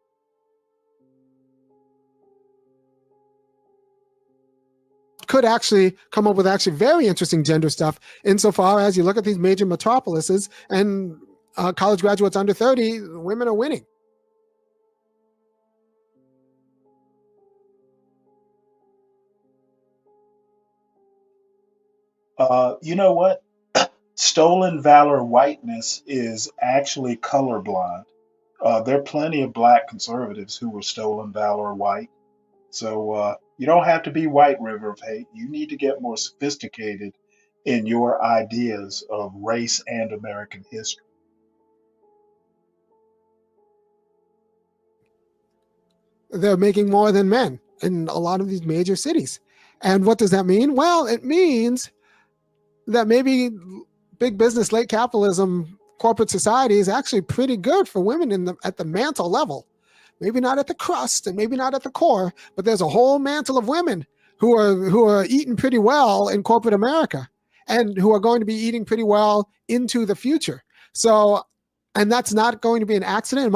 could actually come up with actually very interesting gender stuff insofar as you look at these major metropolises and college graduates under 30, women are winning. You know what? Stolen valor whiteness is actually colorblind. There are plenty of black conservatives who were stolen valor white. So you don't have to be white, River of Hate. You need to get more sophisticated in your ideas of race and American history. They're making more than men in a lot of these major cities. And what does that mean? Well, it means that maybe big business, late capitalism, corporate society is actually pretty good for women at the mantle level. Maybe not at the crust and maybe not at the core, but there's a whole mantle of women who are eating pretty well in corporate America and who are going to be eating pretty well into the future. So, and that's not going to be an accident.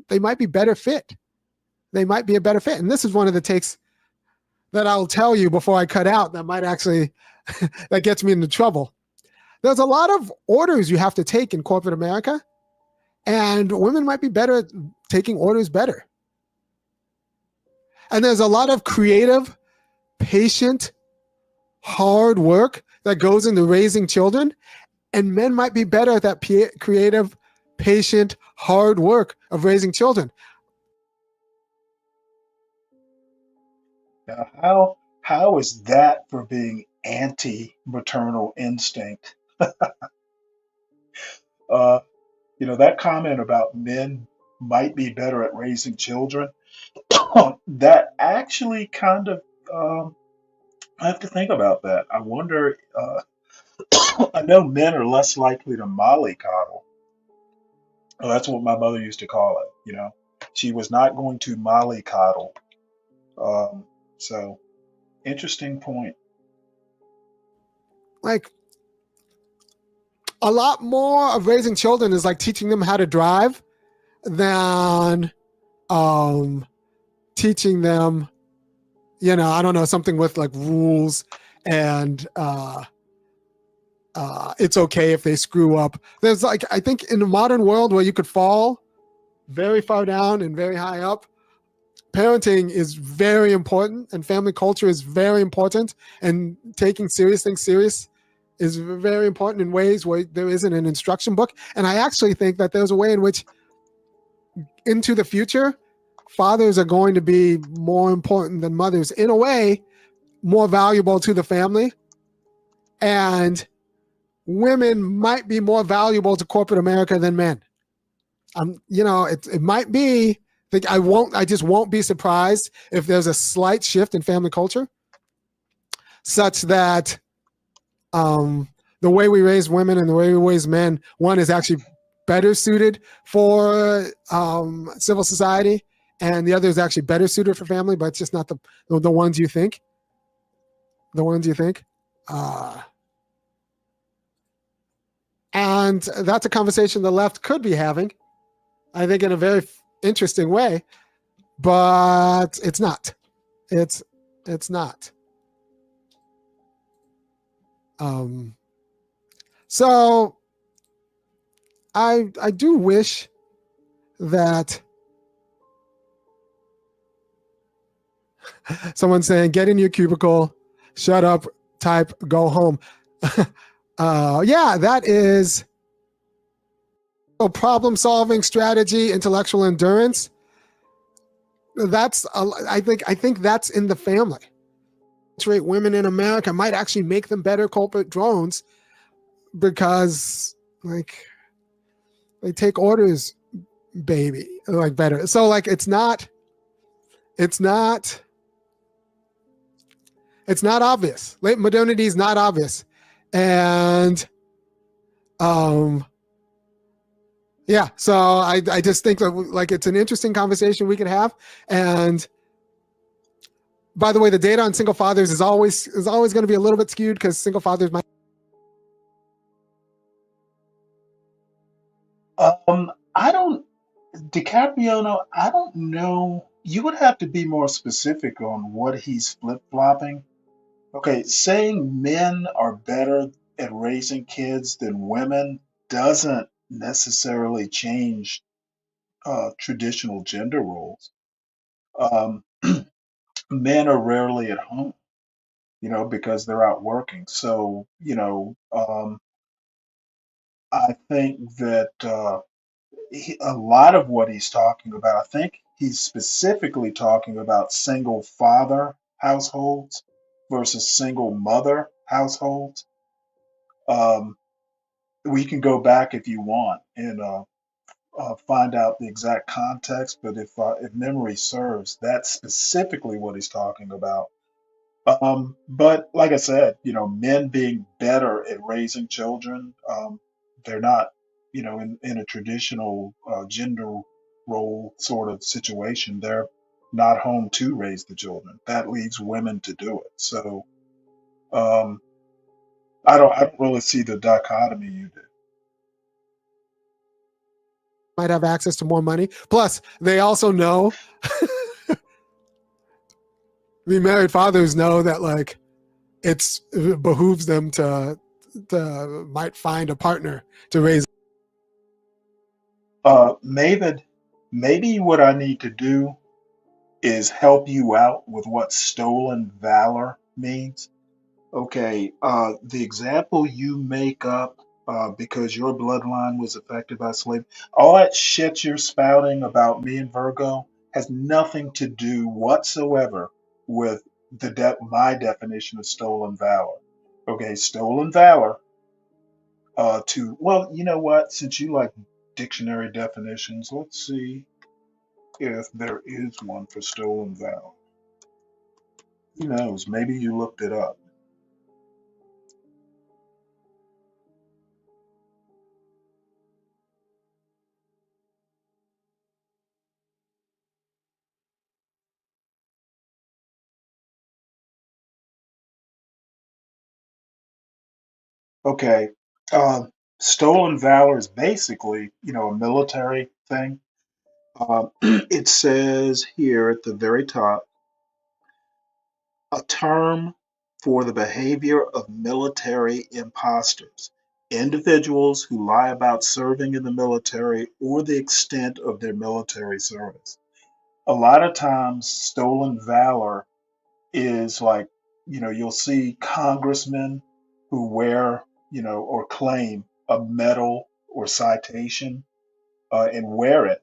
They might be better fit. They might be a better fit. And this is one of the takes that I'll tell you before I cut out that might actually, that gets me into trouble. There's a lot of orders you have to take in corporate America, and women might be better at taking orders better. And there's a lot of creative, patient, hard work that goes into raising children, and men might be better at that creative, patient, hard work of raising children. Now, how is that for being anti-maternal instinct? Uh, that comment about men might be better at raising children, that actually kind of, I have to think about that. I wonder, I know men are less likely to mollycoddle. Oh, that's what my mother used to call it. She was not going to mollycoddle. So, interesting point. Like, a lot more of raising children is like teaching them how to drive than teaching them, I don't know, something with like rules and it's okay if they screw up. There's like, I think in the modern world where you could fall very far down and very high up, parenting is very important and family culture is very important, and taking serious things serious is very important in ways where there isn't an instruction book. And I actually think that there's a way in which into the future, fathers are going to be more important than mothers, in a way, more valuable to the family. And women might be more valuable to corporate America than men. It might be, I just won't be surprised if there's a slight shift in family culture such that the way we raise women and the way we raise men, one is actually better suited for civil society, and the other is actually better suited for family, but it's just not the ones you think. The ones you think. And that's a conversation the left could be having, I think, in a very interesting way, but it's not. It's not. So I do wish that someone's saying, get in your cubicle, shut up, type, go home. Yeah, that is a problem solving strategy, intellectual endurance. I think that's in the family. Women in America might actually make them better corporate drones because like they take orders, baby, like better. So like it's not It's not obvious. Late modernity is not obvious. And yeah, so I just think that like it's an interesting conversation we could have. And by the way, the data on single fathers is always going to be a little bit skewed because single fathers might. I don't, DiCaprio, I don't know. You would have to be more specific on what he's flip-flopping. Okay, saying men are better at raising kids than women doesn't necessarily change traditional gender roles. Um, Men are rarely at home, because they're out working. So, I think that a lot of what he's talking about, I think he's specifically talking about single father households versus single mother households. Um, we can go back if you want and find out the exact context, but if memory serves, that's specifically what he's talking about. But like I said, men being better at raising children, they're not, in a traditional gender role sort of situation. They're not home to raise the children. That leaves women to do it. So um, I don't really see the dichotomy you do. Might have access to more money. Plus, they also know the married fathers know that like it behooves them to might find a partner to raise. Maybe what I need to do is help you out with what stolen valor means. Okay, the example you make up because your bloodline was affected by slavery, all that shit you're spouting about me and Virgo has nothing to do whatsoever with my definition of stolen valor. Okay, stolen valor well, you know what? Since you like dictionary definitions, let's see if there is one for stolen valor. Who knows? Maybe you looked it up. Okay. Stolen valor is basically, a military thing. It says here at the very top, a term for the behavior of military imposters, individuals who lie about serving in the military or the extent of their military service. A lot of times, stolen valor is like, you'll see congressmen who wear, or claim a medal or citation and wear it,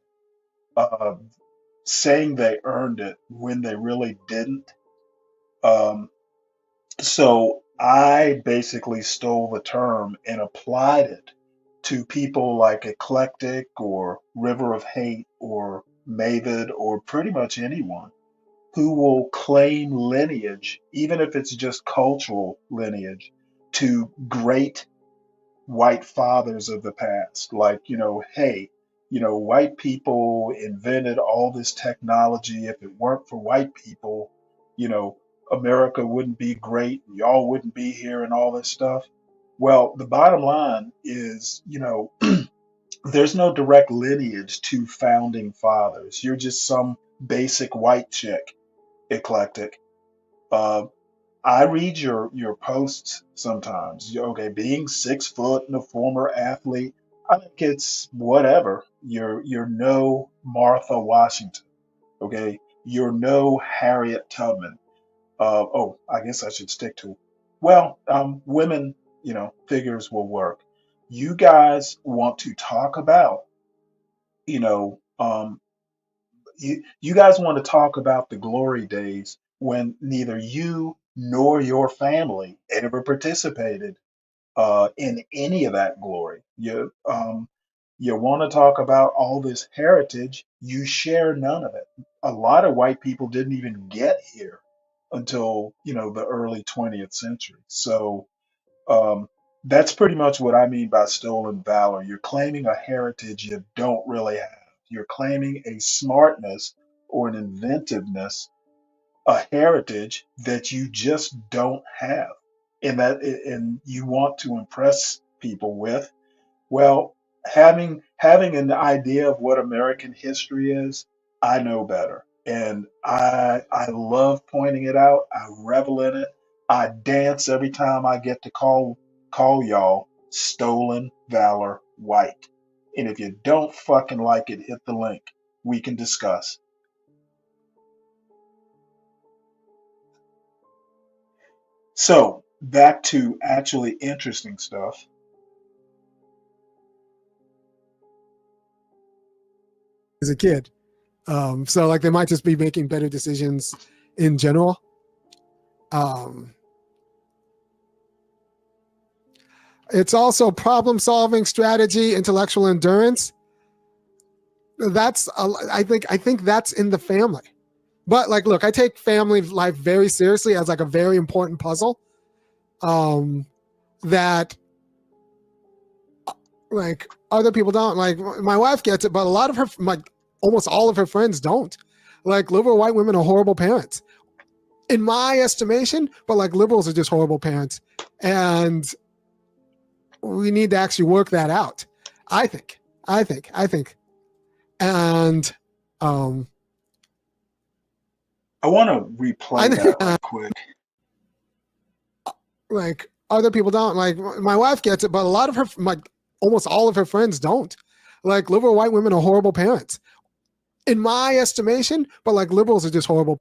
uh, saying they earned it when they really didn't. Um, so I basically stole the term and applied it to people like Eclectic or River of Hate or Mavid or pretty much anyone who will claim lineage, even if it's just cultural lineage, to great white fathers of the past. Like, hey, white people invented all this technology. If it weren't for white people, you know, America wouldn't be great. Y'all wouldn't be here and all this stuff. Well, the bottom line is, there's no direct lineage to founding fathers. You're just some basic white chick, Eclectic. Uh, I read your posts sometimes. Okay, being 6 foot and a former athlete, I think it's whatever. You're no Martha Washington. Okay, you're no Harriet Tubman. I guess I should stick to. Well, women, figures will work. You guys want to talk about, you know, um, you guys want to talk about the glory days when neither you nor your family ever participated in any of that glory. You want to talk about all this heritage, you share none of it. A lot of white people didn't even get here. until the early 20th century. So um, that's pretty much what I mean by stolen valor. You're claiming a heritage you don't really have. You're claiming a smartness or an inventiveness, a heritage that you just don't have, and you want to impress people with. Well, having an idea of what American history is, I know better. And I love pointing it out. I revel in it. I dance every time I get to call y'all stolen valor white. And if you don't fucking like it, hit the link. We can discuss. So back to actually interesting stuff. As a kid. So like they might just be making better decisions in general. It's also problem solving, strategy, intellectual endurance. I think that's in the family. But like, look, I take family life very seriously as like a very important puzzle. That like other people don't. Like my wife gets it, but a lot of her, like almost all of her friends don't. Like liberal white women are horrible parents, in my estimation. But like liberals are just horrible parents, and we need to actually work that out. I think, and I want to replay that right quick. Like other people don't. Like my wife gets it, but a lot of her, like almost all of her friends don't. Like liberal white women are horrible parents, in my estimation. But like liberals are just horrible.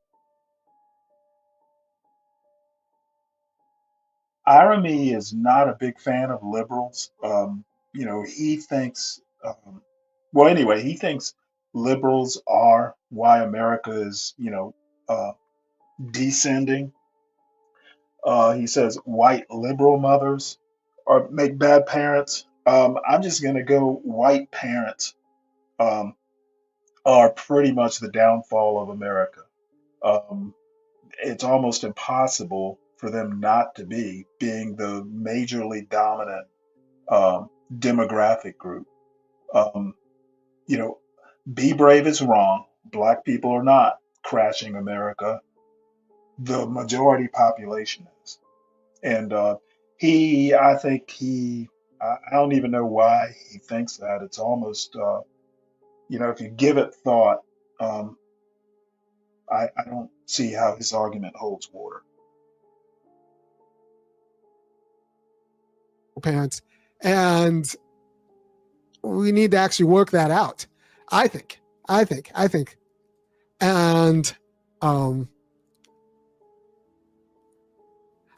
Irony is not a big fan of liberals. He thinks, well, anyway, he thinks liberals are why America is, uh, descending. He says white liberal mothers make bad parents. I'm just going to go white parents um, are pretty much the downfall of America. Um, it's almost impossible for them not to be, being the majorly dominant demographic group. Um, you know, be brave is wrong. Black people are not crashing America. The majority population is. And I think I don't even know why he thinks that. It's almost, if you give it thought, um, I don't see how his argument holds water. Parents, and we need to actually work that out. I think, and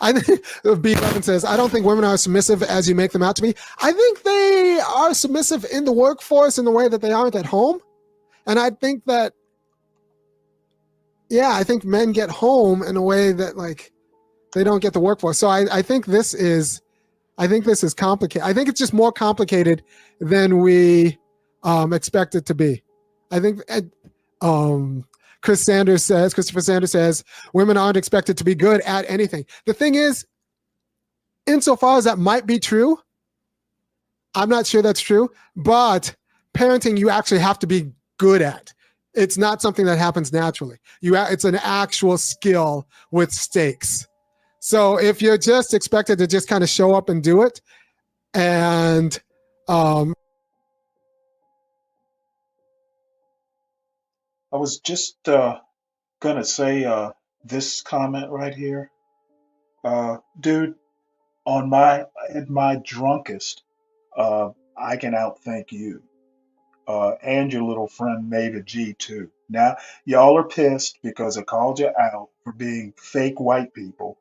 I think B11 says, I don't think women are as submissive as you make them out to be. I think they are submissive in the workforce in the way that they aren't at home. And I think that, I think men get home in a way that like they don't get the workforce. So I think this is complicated. I think it's just more complicated than we expect it to be. I think Christopher Sanders says, women aren't expected to be good at anything. The thing is, insofar as that might be true, I'm not sure that's true, but parenting you actually have to be good at. It's not something that happens naturally. It's an actual skill with stakes. So if you're just expected to just kind of show up and do it, and I was just gonna say this comment right here, dude. At my drunkest, I can outthink you, and your little friend Maida G too. Now y'all are pissed because I called you out for being fake white people.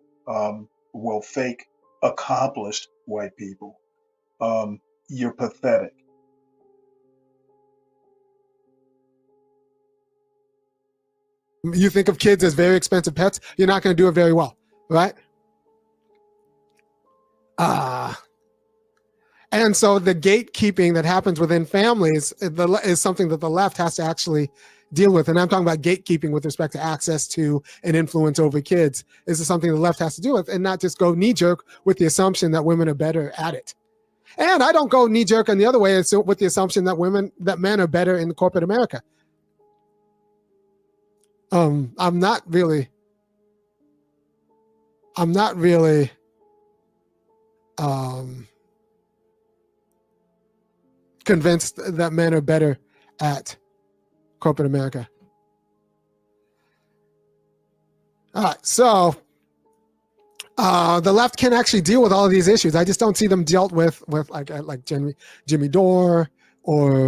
Fake accomplished white people. You're pathetic. you think of kids as very expensive pets, you're not going to do it very well, right? And so the gatekeeping that happens within families is something that the left has to actually deal with. And I'm talking about gatekeeping with respect to access to and influence over kids. This is something the left has to deal with, and not just go knee-jerk with the assumption that women are better at it. And I don't go knee-jerk in the other way with the assumption that men are better in corporate America. I'm not really convinced that men are better at corporate America. All right, so the left can actually deal with all of these issues. I just don't see them dealt with like Jimmy Dore or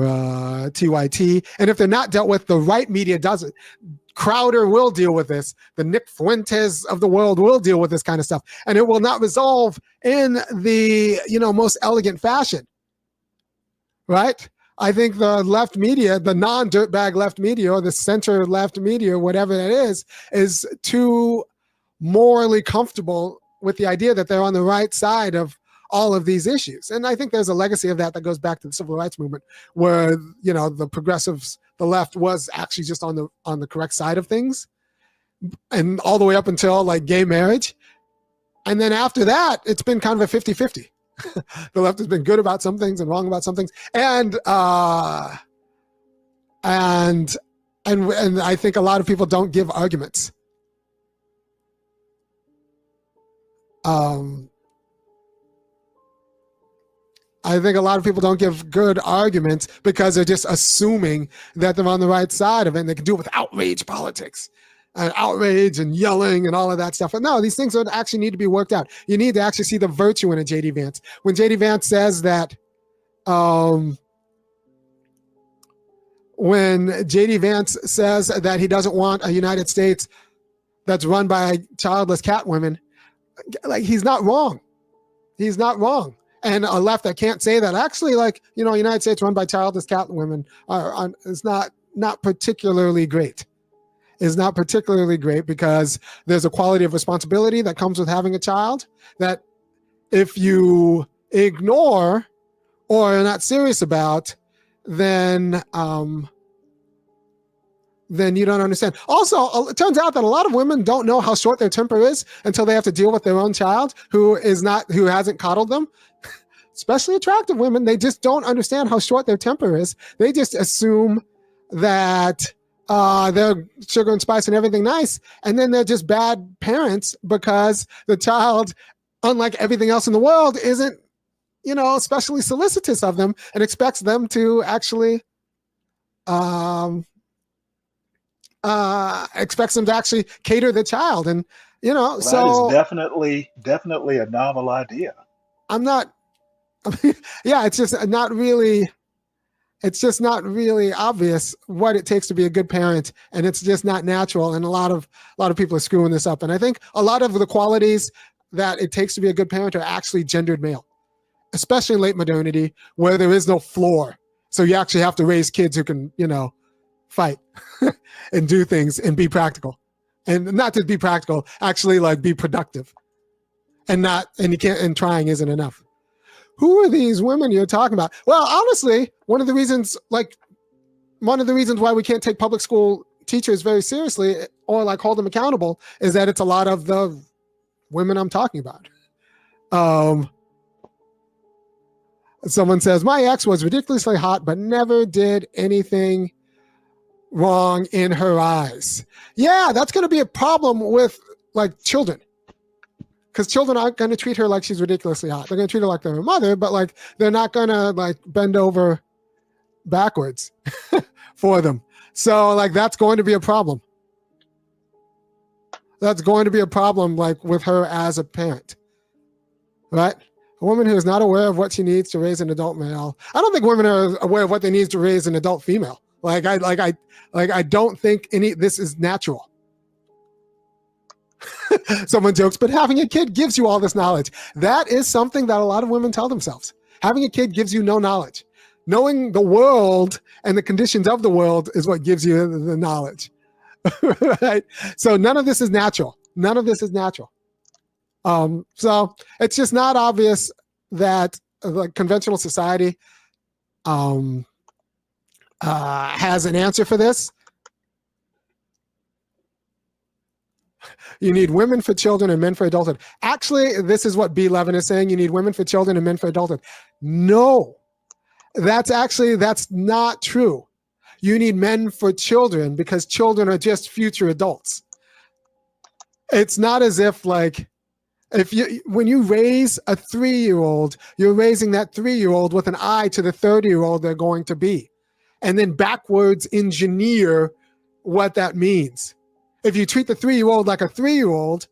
TYT. And if they're not dealt with, the right media does it. Crowder will deal with this. The Nick Fuentes of the world will deal with this kind of stuff, and it will not resolve in the most elegant fashion, right? I think the left media, the non-dirtbag left media, or the center left media, whatever that is too morally comfortable with the idea that they're on the right side of all of these issues. And I think there's a legacy of that goes back to the civil rights movement, where the progressives, the left, was actually just on the correct side of things, and all the way up until like gay marriage. And then after that, it's been kind of a 50-50. The left has been good about some things and wrong about some things. And I think a lot of people don't give arguments. I think a lot of people don't give good arguments because they're just assuming that they're on the right side of it, and they can do it with outrage politics and outrage and yelling and all of that stuff. But no, these things would actually need to be worked out. You need to actually see the virtue in a J.D. Vance. When J.D. Vance says that, he doesn't want a United States that's run by childless cat women, like, he's not wrong. He's not wrong. And a left that can't say that, actually, United States run by childless cat women is not particularly great. Is not particularly great, because there's a quality of responsibility that comes with having a child that if you ignore or are not serious about, then you don't understand. Also, it turns out that a lot of women don't know how short their temper is until they have to deal with their own child who hasn't coddled them. Especially attractive women, they just don't understand how short their temper is. They just assume that they're sugar and spice and everything nice, and then they're just bad parents because the child, unlike everything else in the world, isn't, especially solicitous of them and expects them to actually cater the child. And Well, so that is definitely a novel idea. Yeah, it's just not really obvious what it takes to be a good parent, and it's just not natural. And a lot of people are screwing this up. And I think a lot of the qualities that it takes to be a good parent are actually gendered male, especially in late modernity, where there is no floor. So you actually have to raise kids who can, fight and do things and be practical, and not just be practical, actually be productive, and trying isn't enough. Who are these women you're talking about? Well, honestly, one of the reasons why we can't take public school teachers very seriously or hold them accountable is that it's a lot of the women I'm talking about. Someone says, my ex was ridiculously hot, but never did anything wrong in her eyes. Yeah, that's going to be a problem with children. Because children aren't going to treat her like she's ridiculously hot. They're going to treat her like they're her mother, but they're not going to bend over backwards for them. So that's going to be a problem. That's going to be a problem with her as a parent, right? A woman who is not aware of what she needs to raise an adult male. I don't think women are aware of what they need to raise an adult female. I don't think this is natural. Someone jokes, but having a kid gives you all this knowledge. That is something that a lot of women tell themselves. Having a kid gives you no knowledge. Knowing the world and the conditions of the world is what gives you the knowledge. Right? So none of this is natural. None of this is natural. So it's just not obvious that the conventional society has an answer for this. You need women for children and men for adulthood. Actually, this is what B. Levin is saying. You need women for children and men for adulthood. No, that's not true. You need men for children because children are just future adults. It's not as if like when you raise a 3-year-old, you're raising that 3-year-old with an eye to the 30-year-old they're going to be, and then backwards engineer what that means. If you treat the 3-year-old like a 3-year-old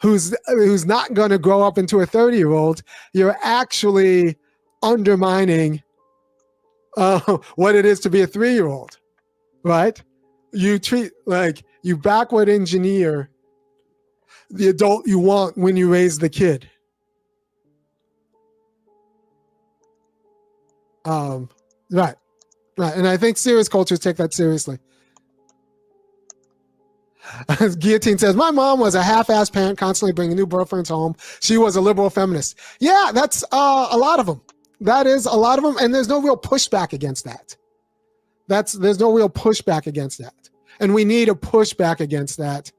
who's not going to grow up into a 30-year-old, you're actually undermining what it is to be a 3-year-old, right? You backward engineer the adult you want when you raise the kid. Right. And I think serious cultures take that seriously. Guillotine says, my mom was a half-assed parent, constantly bringing new boyfriends home. She was a liberal feminist. Yeah, that's a lot of them. That is a lot of them, and there's no real pushback against that. There's no real pushback against that. And we need a pushback against that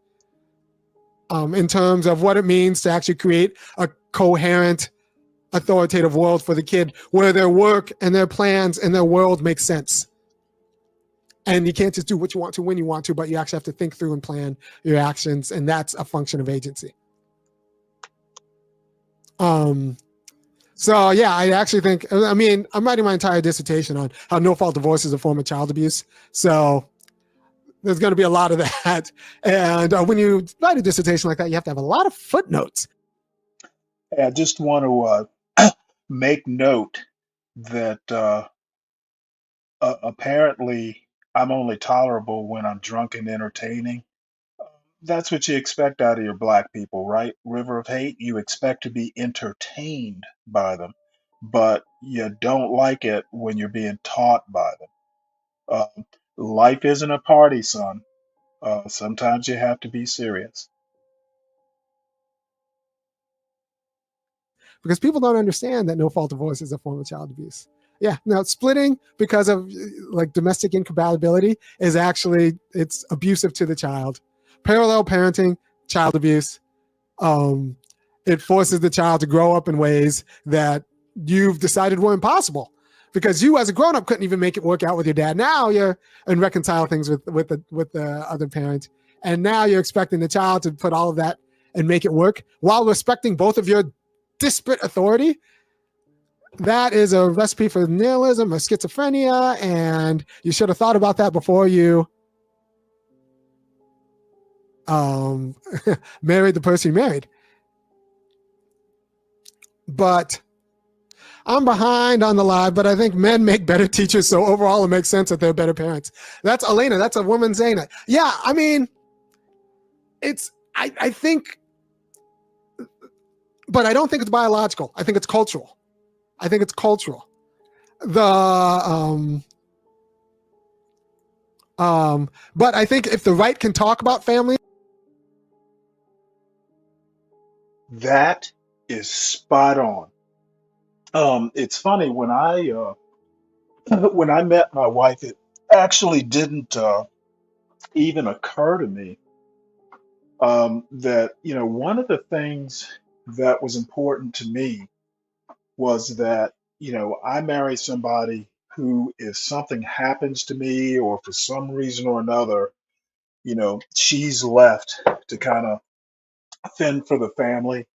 in terms of what it means to actually create a coherent, authoritative world for the kid where their work and their plans and their world make sense. And you can't just do what you want to when you want to, but you actually have to think through and plan your actions, and that's a function of agency. So yeah, I actually think, I'm writing my entire dissertation on how no-fault divorce is a form of child abuse. So there's going to be a lot of that. And when you write a dissertation like that, you have to have a lot of footnotes. I just want to make note that apparently I'm only tolerable when I'm drunk and entertaining. That's what you expect out of your black people, right? River of Hate, you expect to be entertained by them, but you don't like it when you're being taught by them. Life isn't a party, son. Sometimes you have to be serious. Because people don't understand that no-fault divorce is a form of child abuse. Yeah, now splitting because of like domestic incompatibility is actually, it's abusive to the child. Parallel parenting, child abuse. It forces the child to grow up in ways that you've decided were impossible because you as a grown-up couldn't even make it work out with your dad. Now you're and reconcile things with the other parent. And now you're expecting the child to put all of that and make it work while respecting both of your disparate authority. That is a recipe for nihilism or schizophrenia, and you should have thought about that before you married the person you married. But I'm behind on the live, but I think men make better teachers, so overall it makes sense that they're better parents. That's Elena. That's a woman saying that. Yeah, I mean, I think, but I don't think it's biological. I think it's cultural. But I think if the right can talk about family. That is spot on. It's funny when I met my wife, it actually didn't even occur to me that one of the things that was important to me was that I marry somebody who, if something happens to me or for some reason or another, she's left to kind of fend for the family.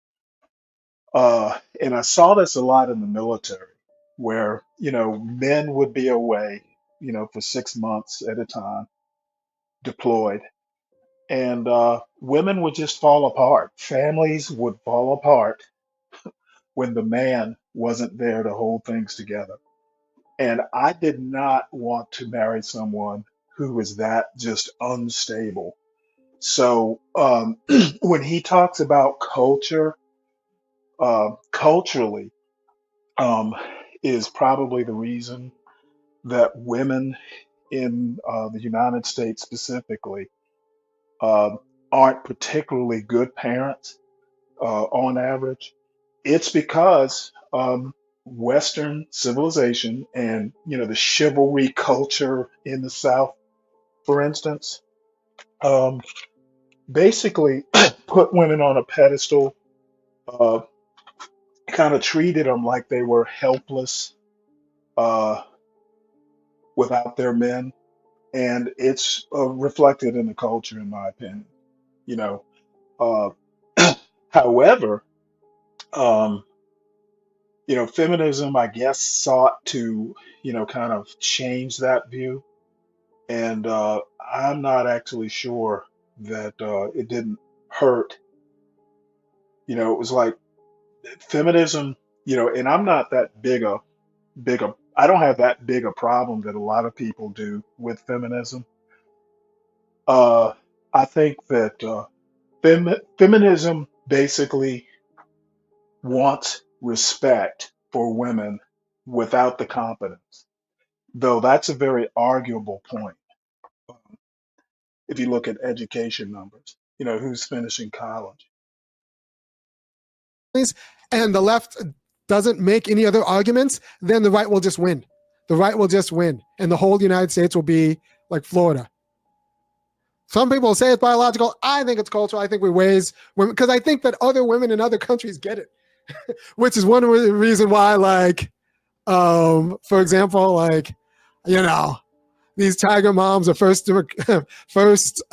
And I saw this a lot in the military where, men would be away, for 6 months at a time, deployed. And women would just fall apart. Families would fall apart when the man wasn't there to hold things together. And I did not want to marry someone who was that just unstable. So when he talks about culturally, um, is probably the reason that women in the United States specifically uh, aren't particularly good parents on average. It's because Western civilization and the chivalry culture in the South, for instance, um, basically put women on a pedestal, uh, kind of treated them like they were helpless uh, without their men, and it's reflected in the culture, in my opinion. You know, uh, however, um, feminism, I guess, sought to, kind of change that view, and I'm not actually sure that it didn't hurt. It was like feminism, and I'm not that I don't have that big a problem that a lot of people do with feminism. Uh, I think that feminism basically wants respect for women without the competence, though that's a very arguable point. If you look at education numbers, who's finishing college. And the left doesn't make any other arguments, then the right will just win. The right will just win. And the whole United States will be like Florida. Some people say it's biological. I think it's cultural. I think we raise women because I think that other women in other countries get it, which is one reason why, like, for example, like, these tiger moms are first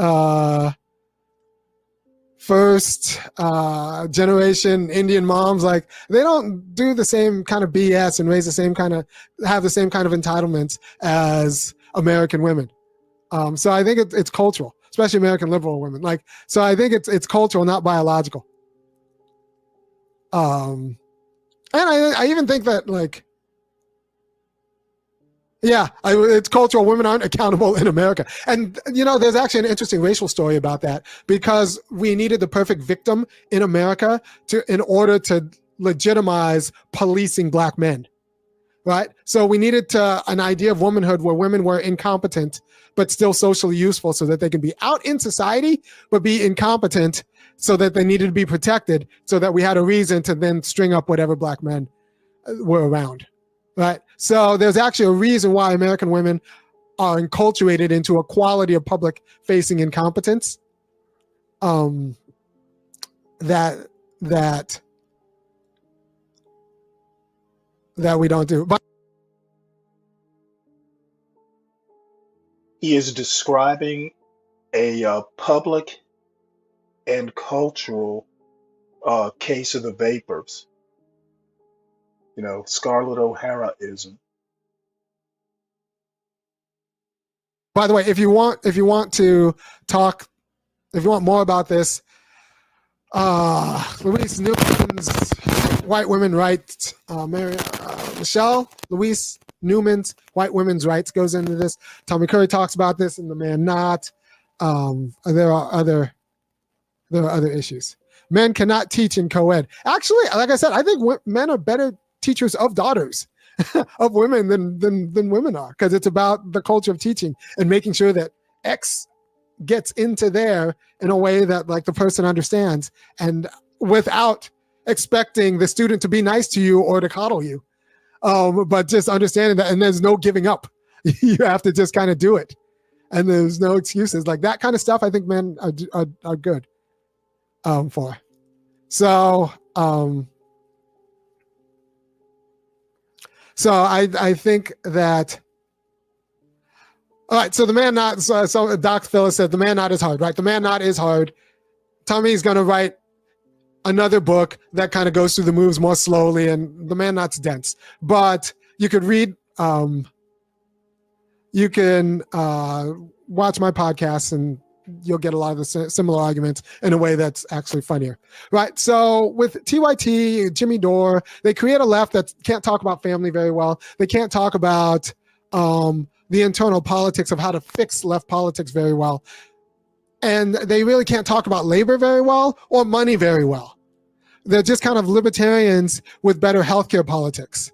generation Indian moms, like they don't do the same kind of BS and have the same kind of entitlements as American women. So I think it's cultural, especially American liberal women. Like, so I think it's cultural, not biological. And I even think that, like, it's cultural. Women aren't accountable in America. And, there's actually an interesting racial story about that because we needed the perfect victim in America in order to legitimize policing black men, right? So we needed an idea of womanhood where women were incompetent but still socially useful so that they can be out in society but be incompetent so that they needed to be protected so that we had a reason to then string up whatever black men were around. Right. So there's actually a reason why American women are enculturated into a quality of public facing incompetence. That we don't do. But he is describing a public and cultural case of the vapors. Scarlett O'Hara-ism. By the way, if you want more about this, Louise Newman's White Women Rights, Michelle Louise Newman's White Women's Rights goes into this. Tommy Curry talks about this in The Man Not. There are other issues. Men cannot teach in co-ed. Actually, like I said, I think men are better teachers of daughters of women than women are, because it's about the culture of teaching and making sure that X gets into there in a way that, like, the person understands, and without expecting the student to be nice to you or to coddle you, but just understanding that, and there's no giving up. You have to just kind of do it, and there's no excuses. Like that kind of stuff I think men are good for. So I think that, all right, so The Man Not, so Doc Phillips said The Man Not is hard, right? The Man Not is hard. Tommy's going to write another book that kind of goes through the moves more slowly, and The Man Not's dense. But you could read, you can watch my podcast, and you'll get a lot of the similar arguments in a way that's actually funnier, right? So with TYT, Jimmy Dore, they create a left that can't talk about family very well. They can't talk about the internal politics of how to fix left politics very well. And they really can't talk about labor very well or money very well. They're just kind of libertarians with better healthcare politics.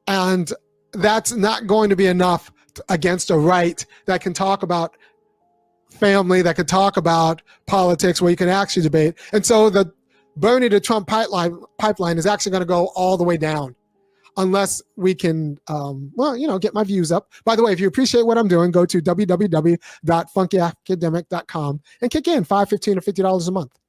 And that's not going to be enough against a right that can talk about family, that could talk about politics, where you can actually debate. And so the Bernie to Trump pipeline is actually going to go all the way down. unless we can, get my views up. By the way, if you appreciate what I'm doing, go to www.funkyacademic.com and kick in $5, $15, or $50 a month.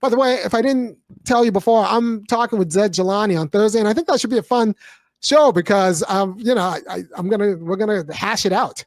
By the way, if I didn't tell you before, I'm talking with Zed Jelani on Thursday, and I think that should be a fun show because, we're gonna hash it out.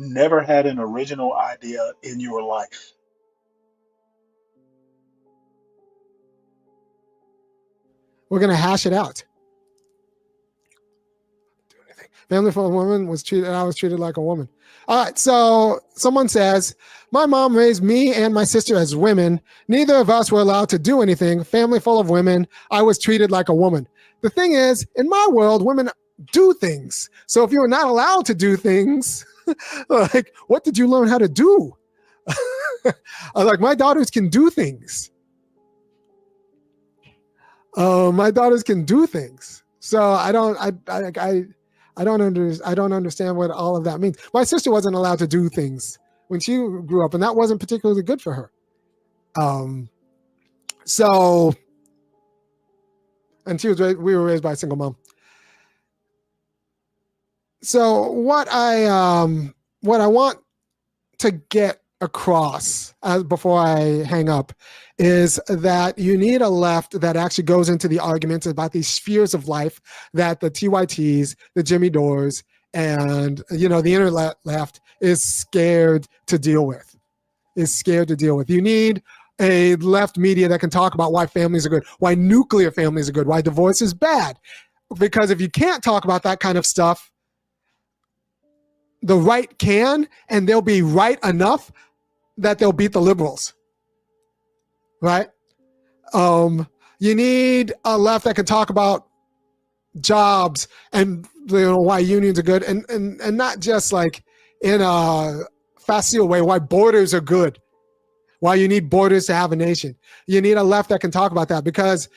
Never had an original idea in your life. We're gonna hash it out. Family for a woman I was treated like a woman. All right, so someone says, my mom raised me and my sister as women. Neither of us were allowed to do anything. Family full of women. I was treated like a woman. The thing is, in my world, women do things. So if you were not allowed to do things, like, what did you learn how to do? Like, my daughters can do things. My daughters can do things. So I don't understand what all of that means. My sister wasn't allowed to do things when she grew up, and that wasn't particularly good for her. And we were raised by a single mom. So what I want to get across before I hang up is that you need a left that actually goes into the arguments about these spheres of life that the TYTs, the Jimmy Dores, and the internet left is scared to deal with. You need a left media that can talk about why families are good, why nuclear families are good, why divorce is bad. Because if you can't talk about that kind of stuff, the right can, and they'll be right enough that they'll beat the liberals, right? You need a left that can talk about jobs and why unions are good, and not just like in a facile way, why borders are good, why you need borders to have a nation. You need a left that can talk about that, because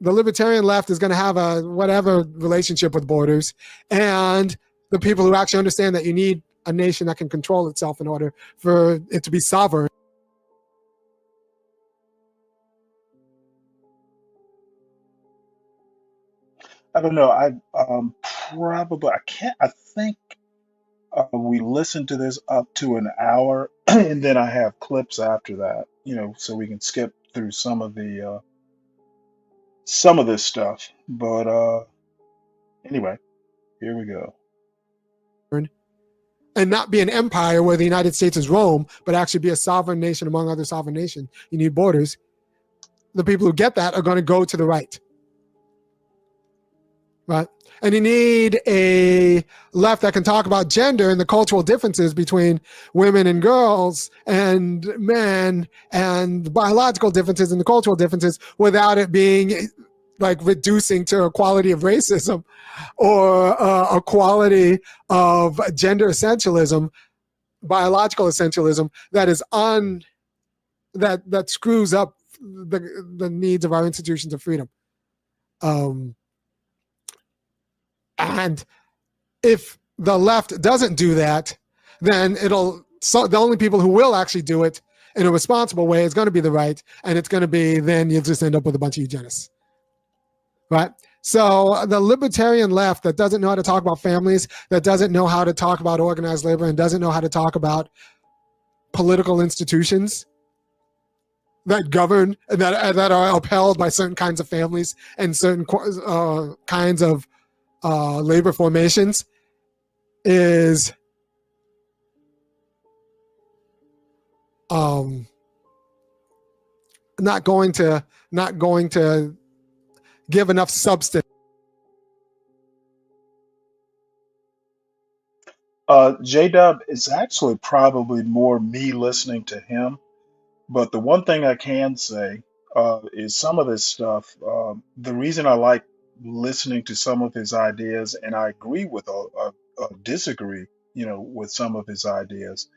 the libertarian left is going to have a whatever relationship with borders, and the people who actually understand that you need a nation that can control itself in order for it to be sovereign. I don't know. I can't. I think we listened to this up to an hour, and then I have clips after that. So we can skip through some of this stuff. But anyway, here we go. And not be an empire where the United States is Rome, but actually be a sovereign nation among other sovereign nations. You need borders. The people who get that are going to go to the right. Right? And you need a left that can talk about gender and the cultural differences between women and girls and men, and the biological differences and the cultural differences, without it being like reducing to a quality of racism or a quality of gender essentialism, biological essentialism that is that screws up the needs of our institutions of freedom. And if the left doesn't do that, then the only people who will actually do it in a responsible way is going to be the right, and it's going to be, then you'll just end up with a bunch of eugenists. Right? So the libertarian left that doesn't know how to talk about families, that doesn't know how to talk about organized labor, and doesn't know how to talk about political institutions that govern, that are upheld by certain kinds of families and certain kinds of labor formations, is not going to give enough substance. J-Dub, it's actually probably more me listening to him. But the one thing I can say is some of this stuff, the reason I like listening to some of his ideas, and I agree with or disagree, with some of his ideas.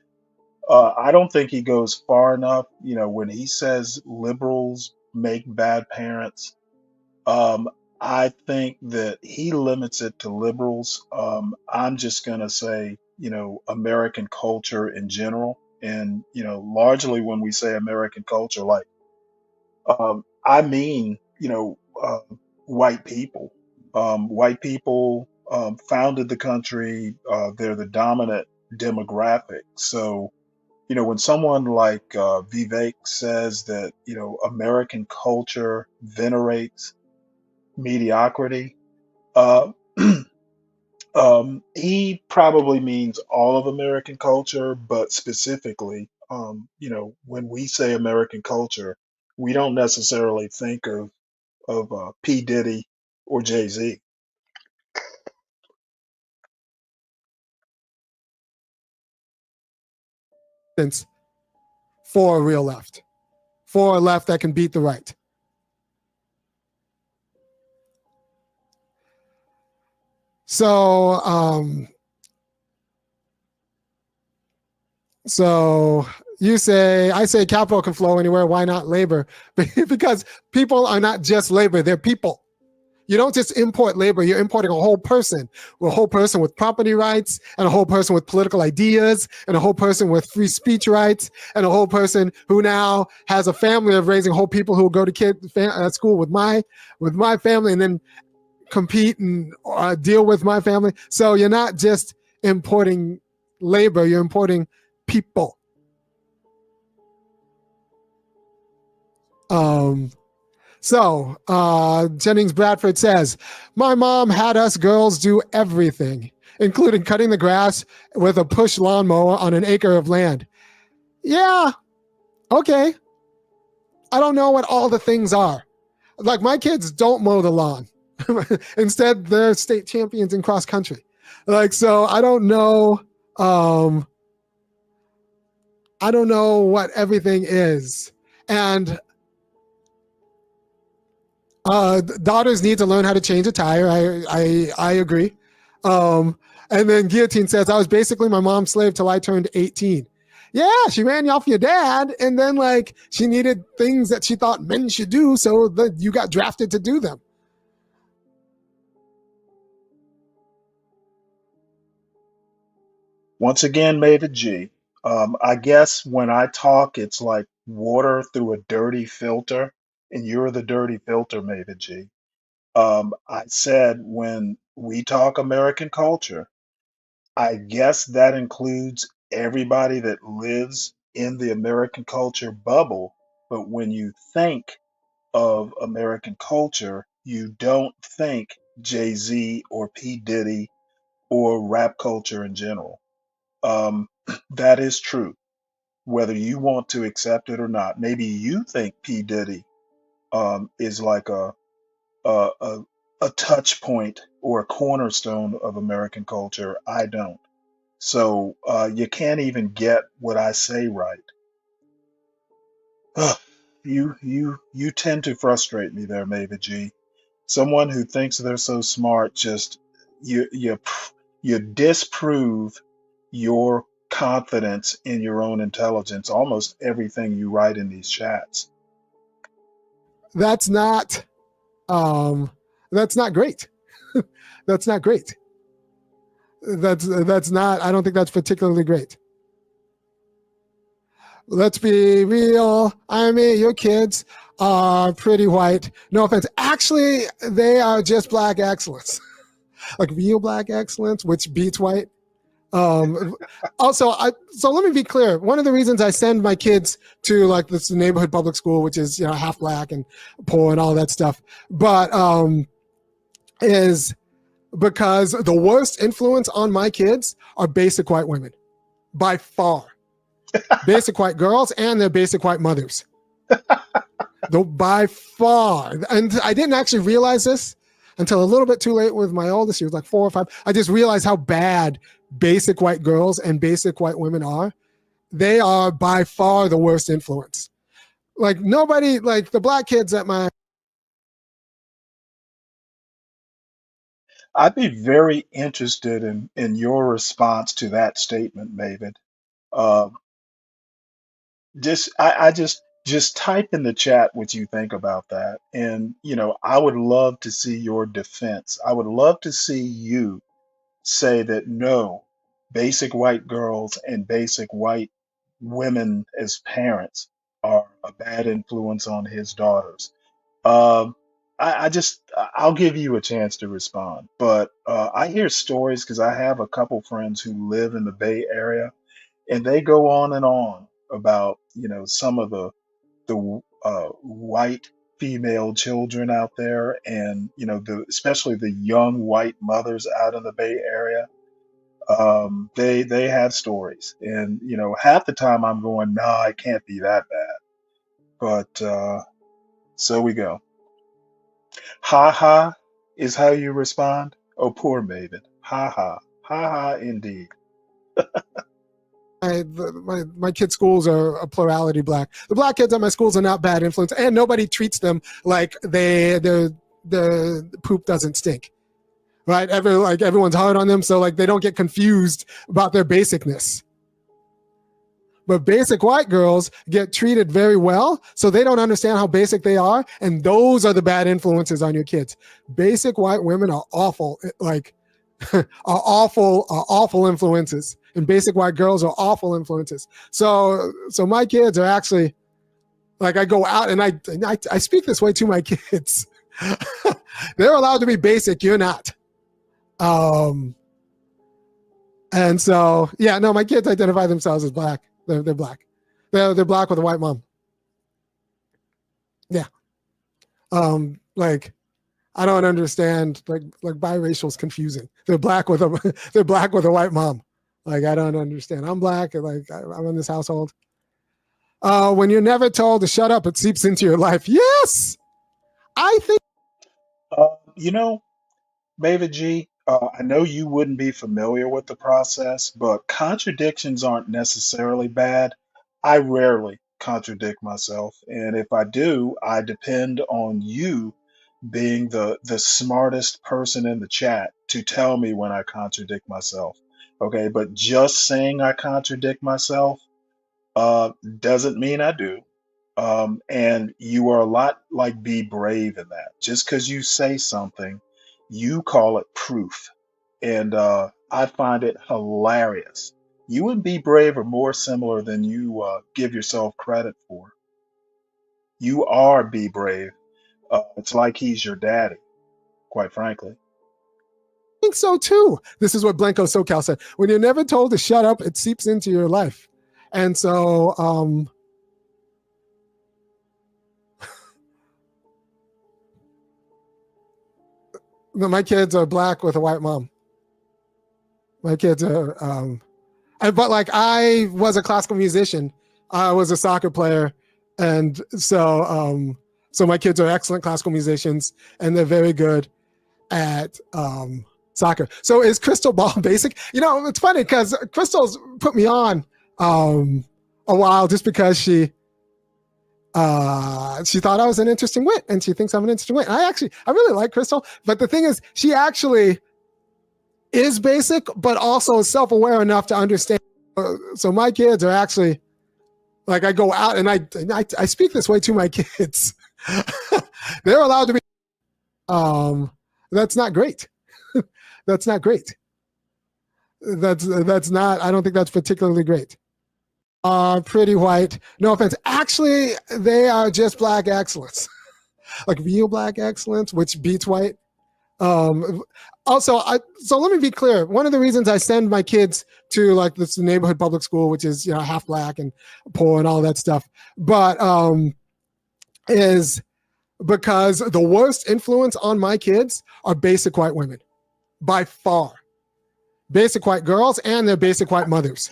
I don't think he goes far enough. When he says liberals make bad parents, um, I think that he limits it to liberals. I'm just going to say, American culture in general. And, largely when we say American culture, like, I mean, white people. White people founded the country. They're the dominant demographic. So, when someone like Vivek says that, American culture venerates mediocrity, uh, he probably means all of American culture, but specifically, when we say American culture, we don't necessarily think of P. Diddy or Jay Z. For a real left, for a left that can beat the right. So you say, I say capital can flow anywhere. Why not labor? Because people are not just labor, they're people. You don't just import labor, you're importing a whole person with property rights, and a whole person with political ideas, and a whole person with free speech rights, and a whole person who now has a family of raising whole people who will go to school with my family and then compete and deal with my family. So you're not just importing labor, you're importing people. Jennings Bradford says, my mom had us girls do everything, including cutting the grass with a push lawnmower on an acre of land. Yeah, okay. I don't know what all the things are. Like, my kids don't mow the lawn. Instead, they're state champions in cross country. So I don't know. I don't know what everything is. And daughters need to learn how to change a tire. I agree. And then Guillotine says, I was basically my mom's slave till I turned 18. Yeah, she ran you off your dad, and then she needed things that she thought men should do, so that you got drafted to do them. Once again, Mavid G. I guess when I talk, it's like water through a dirty filter, and you're the dirty filter, Mavid G. I said when we talk American culture, I guess that includes everybody that lives in the American culture bubble. But when you think of American culture, you don't think Jay-Z or P. Diddy or rap culture in general. That is true, whether you want to accept it or not. Maybe you think P. Diddy is like a, a, a touch point or a cornerstone of American culture. I don't. So you can't even get what I say right. Ugh, you tend to frustrate me there, Mavis G. Someone who thinks they're so smart, just you disprove your confidence in your own intelligence almost everything you write in these chats. That's not great. That's not great. That's not, I don't think that's particularly great. Let's be real. I mean, your kids are pretty white. No offense. Actually, they are just black excellence. Like real black excellence, which beats white. So let me be clear. One of the reasons I send my kids to this neighborhood public school, which is half black and poor and all that stuff, but is because the worst influence on my kids are basic white women, by far. Basic white girls and their basic white mothers. By far. And I didn't actually realize this until a little bit too late with my oldest. She was like 4 or 5. I just realized how bad basic white girls and basic white women are. They are by far the worst influence. Like nobody, like the black kids at my... I'd be very interested in your response to that statement, David. Uh, I just type in the chat what you think about that. And I would love to see your defense. I would love to see you say that no, basic white girls and basic white women as parents are a bad influence on his daughters. Um, I'll give you a chance to respond, but I hear stories because I have a couple friends who live in the Bay Area, and they go on about some of the white female children out there, and especially the young white mothers out in the Bay Area. They have stories, and half the time I'm going, no, it can't be that bad, but so we go. Ha ha is how you respond. Oh, poor Maven. Ha ha. Ha ha indeed. My kids' schools are a plurality black. The black kids at my schools are not bad influence, and nobody treats them like the poop doesn't stink, right? Everyone's hard on them, so like they don't get confused about their basicness. But basic white girls get treated very well, so they don't understand how basic they are, and those are the bad influences on your kids. Basic white women are awful, are awful influences, and basic white girls are awful influences. So my kids are actually, like, I go out and I speak this way to my kids. They're allowed to be basic, you're not. And so yeah, no, my kids identify themselves as black. They're black. They're black with a white mom. Yeah. Like, I don't understand. Like biracial is confusing. They're black with a white mom. Like, I don't understand. I'm black. Like, I'm in this household. When you're never told to shut up, it seeps into your life. Yes, I think. David G, I know you wouldn't be familiar with the process, but contradictions aren't necessarily bad. I rarely contradict myself, and if I do, I depend on you being the smartest person in the chat to tell me when I contradict myself. Okay, but just saying I contradict myself uh, doesn't mean I do. And you are a lot like Be Brave in that. Just because you say something, you call it proof. And I find it hilarious. You and Be Brave are more similar than you give yourself credit for. You are Be Brave. It's like he's your daddy, quite frankly. I think so too. This is what Blanco SoCal said. When you're never told to shut up, it seeps into your life. And so my kids are black with a white mom. My kids are but like, I was a classical musician. I was a soccer player, and so my kids are excellent classical musicians, and they're very good at soccer. So is Crystal Ball basic? It's funny because Crystal's put me on a while just because she thought I was an interesting wit, and she thinks I'm an interesting wit. And I really like Crystal, but the thing is, she actually is basic, but also self-aware enough to understand. So my kids are actually, like, I go out and I speak this way to my kids. They're allowed to be. That's not great. That's not great. That's not. I don't think that's particularly great. Pretty white. No offense. Actually, they are just black excellence, like real black excellence, which beats white. So let me be clear. One of the reasons I send my kids to like this neighborhood public school, which is half black and poor and all that stuff, but is because the worst influence on my kids are basic white women, by far. Basic white girls and their basic white mothers.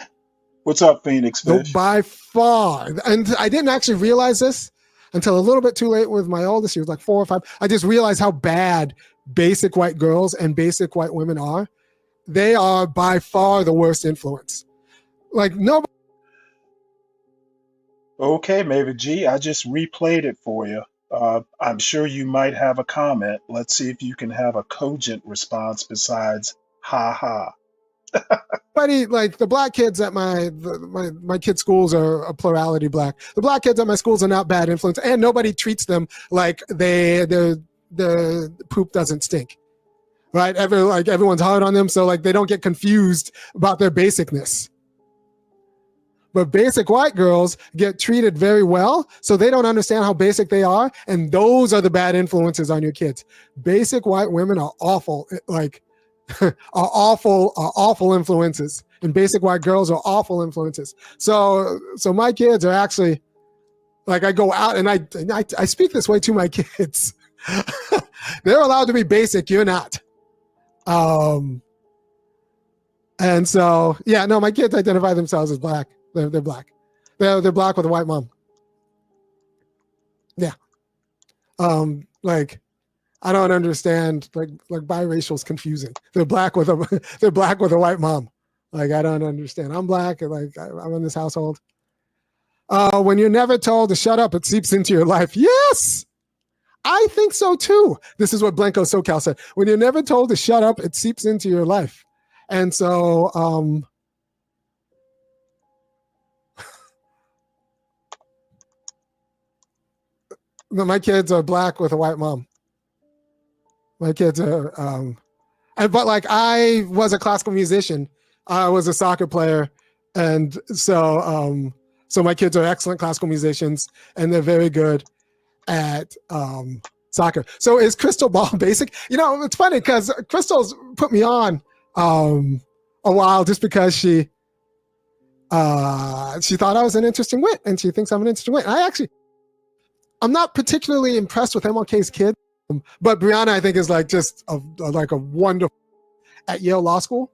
What's up, Phoenix Fish? By far. And I didn't actually realize this until a little bit too late with my oldest. She was like 4 or 5. I just realized how bad basic white girls and basic white women are. They are by far the worst influence. Like nobody. Okay, maybe G, I just replayed it for you. I'm sure you might have a comment. Let's see if you can have a cogent response besides ha ha. Like the black kids at my kids' schools are a plurality black. The black kids at my schools are not bad influence, and nobody treats them like their poop doesn't stink, right? Everyone's hard on them, so like they don't get confused about their basicness. But basic white girls get treated very well, so they don't understand how basic they are, and those are the bad influences on your kids. Basic white women are awful, are awful influences, and basic white girls are awful influences. So my kids are actually, like, I go out and I speak this way to my kids. They're allowed to be basic, you're not. And so, yeah, no, my kids identify themselves as black. They're black. They're black with a white mom. Yeah. Like, I don't understand. Like biracial is confusing. They're black with a white mom. Like, I don't understand. I'm black. Like, I'm in this household. When you're never told to shut up, it seeps into your life. Yes, I think so too. This is what Blanco SoCal said. When you're never told to shut up, it seeps into your life. And so, my kids are black with a white mom. My kids are, but like I was a classical musician. I was a soccer player. And so, so my kids are excellent classical musicians and they're very good at soccer. So is Crystal Ball basic? You know, it's funny because Crystal's put me on a while just because she thought I was an interesting wit and she thinks I'm an interesting wit. And I'm not particularly impressed with MLK's kid, but Brianna I think is like just a wonderful at Yale Law School.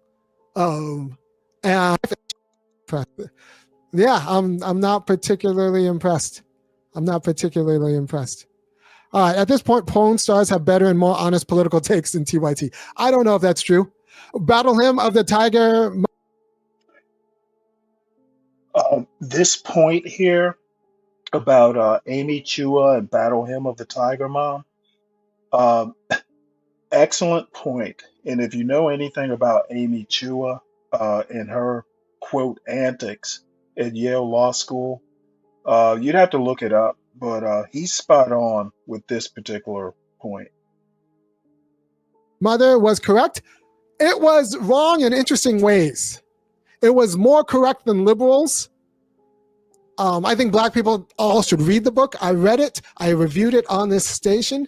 And yeah, I'm not particularly impressed. I'm not particularly impressed. All right, at this point, porn stars have better and more honest political takes than TYT. I don't know if that's true. Battle Hymn of the Tiger. This point here about Amy Chua and Battle Hymn of the Tiger Mom, excellent point. And if you know anything about Amy Chua and her quote antics at Yale Law School, you'd have to look it up. But he's spot on with this particular point. Mother was correct. It was wrong in interesting ways. It was more correct than liberals. I think black people all should read the book. I read it. I reviewed it on this station,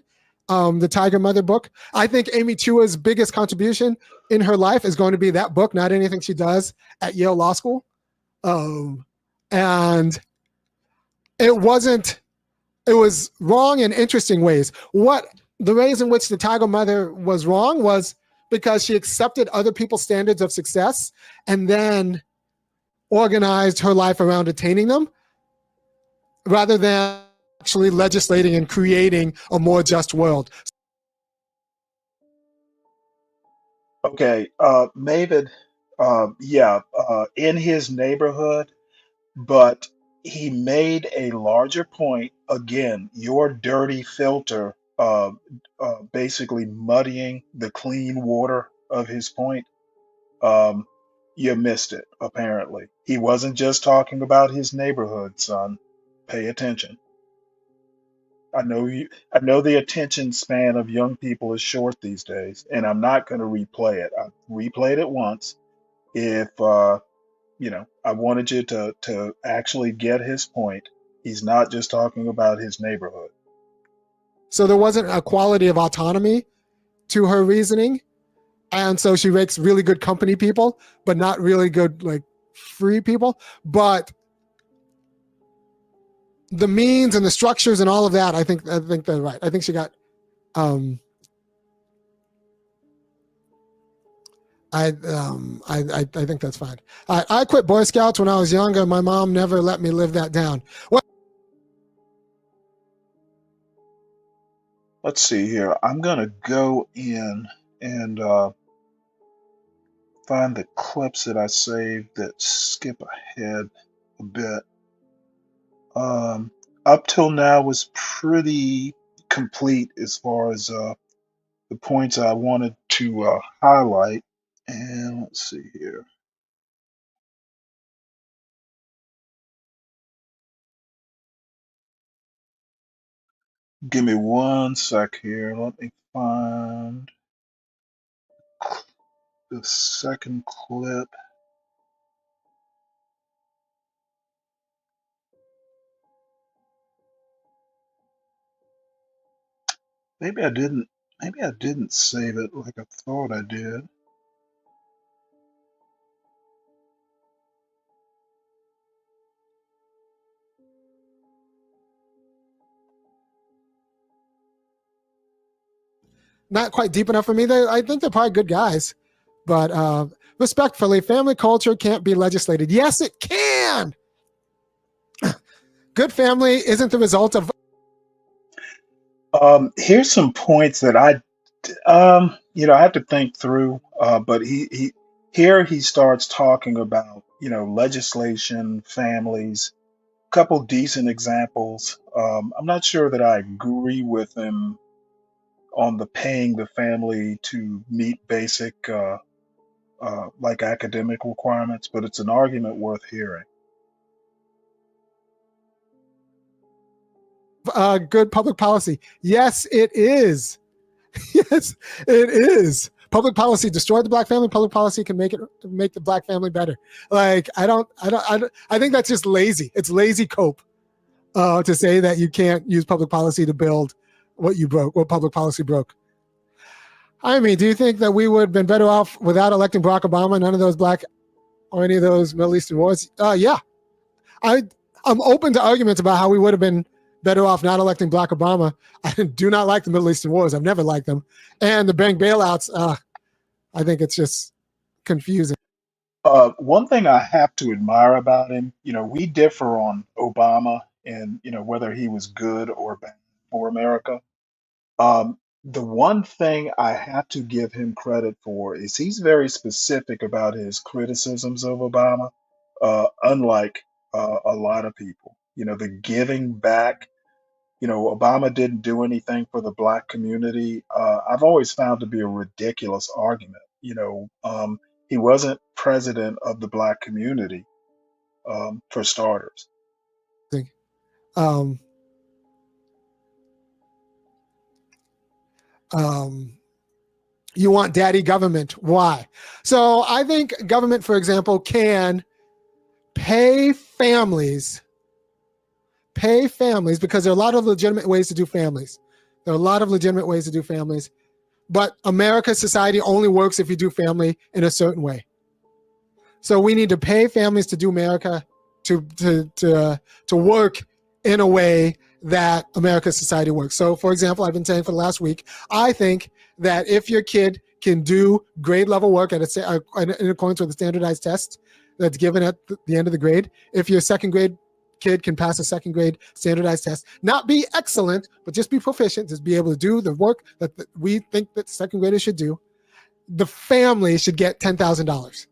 the Tiger Mother book. I think Amy Chua's biggest contribution in her life is going to be that book, not anything she does at Yale Law School. And it was wrong in interesting ways. The ways in which the Tiger Mother was wrong was because she accepted other people's standards of success and then organized her life around attaining them rather than actually legislating and creating a more just world. Okay, Mavid, in his neighborhood, but he made a larger point. Again, your dirty filter, basically muddying the clean water of his point. You missed it, apparently. He wasn't just talking about his neighborhood, son. Pay attention. I know the attention span of young people is short these days, and I'm not going to replay it. I replayed it once. If I wanted you to actually get his point. He's not just talking about his neighborhood. So there wasn't a quality of autonomy to her reasoning. And so she makes really good company people, but not really good, like, free people. But the means and the structures and all of that, I think they're right. I think she got, I think that's fine. I quit Boy Scouts when I was younger. My mom never let me live that down. Let's see here. I'm gonna go in and find the clips that I saved that skip ahead a bit. Um, Up till now was pretty complete as far as the points I wanted to highlight. And let's see here. Give me one sec here. Let me find the second clip. Maybe I didn't. Maybe I didn't save it like I thought I did. Not quite deep enough for me. I think they're probably good guys, but respectfully, family culture can't be legislated. Yes, it can. Good family isn't the result of. Here's some points that I have to think through. But he here he starts talking about legislation, families, couple decent examples. I'm not sure that I agree with him on the paying the family to meet basic like academic requirements, but it's an argument worth hearing. Good public policy. Yes, it is. Yes, it is. Public policy destroyed the black family. Public policy can make the black family better. Like I think that's just lazy. It's lazy cope to say that you can't use public policy to build what you broke, what public policy broke. I mean, do you think that we would have been better off without electing Barack Obama? None of those black or any of those Middle Eastern wars? Yeah, I'm open to arguments about how we would have been better off not electing Barack Obama. I do not like the Middle Eastern wars. I've never liked them. And the bank bailouts, I think it's just confusing. One thing I have to admire about him, we differ on Obama and whether he was good or bad for America. The one thing I have to give him credit for is he's very specific about his criticisms of Obama, unlike a lot of people. The giving back. Obama didn't do anything for the black community. I've always found to be a ridiculous argument. He wasn't president of the black community, for starters. Um, um, you want daddy government. Why? So I think government, for example, can pay families because there are a lot of legitimate ways to do families. There are a lot of legitimate ways to do families, but America's society only works if you do family in a certain way. So we need to pay families to do America to work in a way that America's society works. So, for example, I've been saying for the last week, I think that if your kid can do grade level work in accordance with a standardized test that's given at the end of the grade, if your second grade kid can pass a second grade standardized test, not be excellent, but just be proficient, just be able to do the work that we think that second graders should do, the family should get $10,000.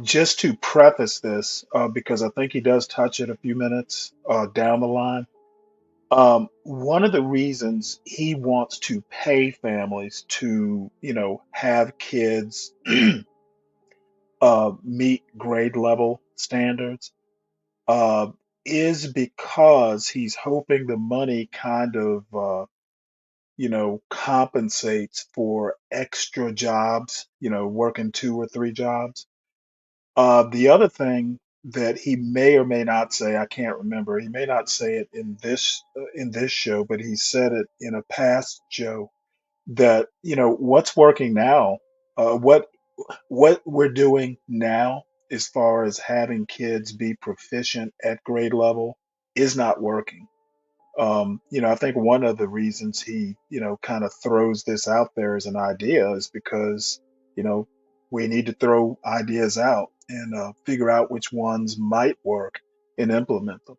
Just to preface this, because I think he does touch it a few minutes down the line. One of the reasons he wants to pay families to, have kids meet grade level standards uh, is because he's hoping the money kind of, compensates for extra jobs, working 2 or 3 jobs. The other thing that he may or may not say, I can't remember. He may not say it in this show, but he said it in a past show that what's working now, what we're doing now as far as having kids be proficient at grade level is not working. I think one of the reasons he kind of throws this out there as an idea is because you know we need to throw ideas out and figure out which ones might work and implement them.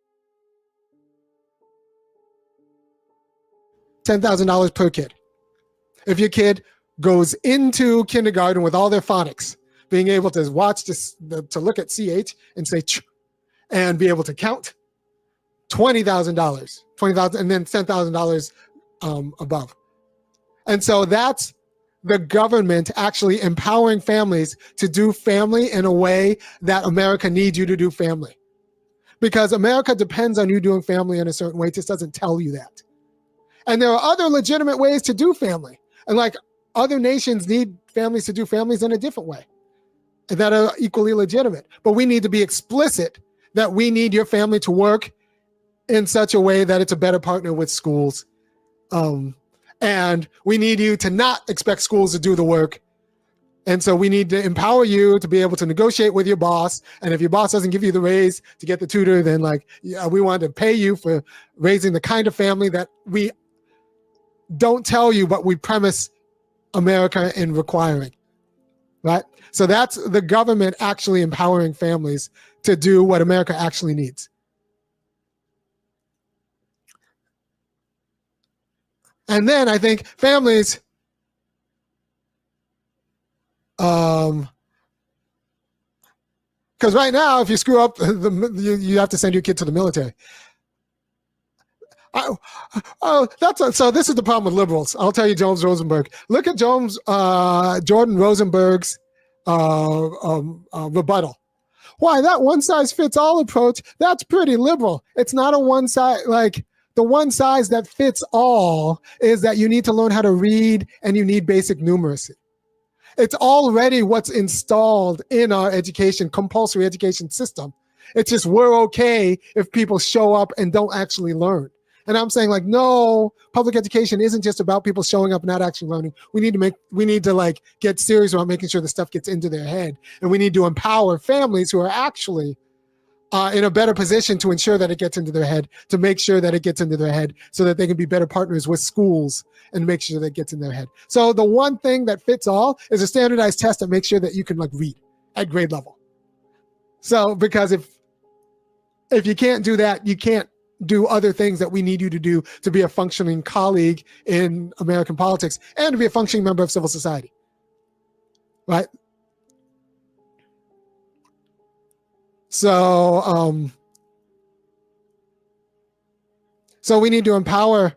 $10,000 per kid. If your kid goes into kindergarten with all their phonics, being able to watch this, to look at CH and say ch, and be able to count, $20,000, and then $10,000 above. And so that's the government actually empowering families to do family in a way that America needs you to do family. Because America depends on you doing family in a certain way, it just doesn't tell you that. And there are other legitimate ways to do family. And like other nations need families to do families in a different way that are equally legitimate. But we need to be explicit that we need your family to work in such a way that it's a better partner with schools. And we need you to not expect schools to do the work. And so we need to empower you to be able to negotiate with your boss. And if your boss doesn't give you the raise to get the tutor, then we want to pay you for raising the kind of family that we don't tell you, but we premise America in requiring, right? So that's the government actually empowering families to do what America actually needs. And then I think families, because right now, if you screw up, you have to send your kid to the military. So this is the problem with liberals. I'll tell you, Jones Rosenberg. Look at Jordan Rosenberg's rebuttal. Why, that one-size-fits-all approach, that's pretty liberal. It's not a one-size, the one size that fits all is that you need to learn how to read and you need basic numeracy. It's already what's installed in our education, compulsory education system. It's just we're okay if people show up and don't actually learn. And I'm saying no, public education isn't just about people showing up and not actually learning. We need to get serious about making sure the stuff gets into their head. And we need to empower families who are actually in a better position to ensure that it gets into their head, to make sure that it gets into their head so that they can be better partners with schools and make sure that it gets in their head. So the one thing that fits all is a standardized test that makes sure that you can read at grade level. So because if you can't do that, you can't do other things that we need you to do to be a functioning colleague in American politics and to be a functioning member of civil society, right? So, so we need to empower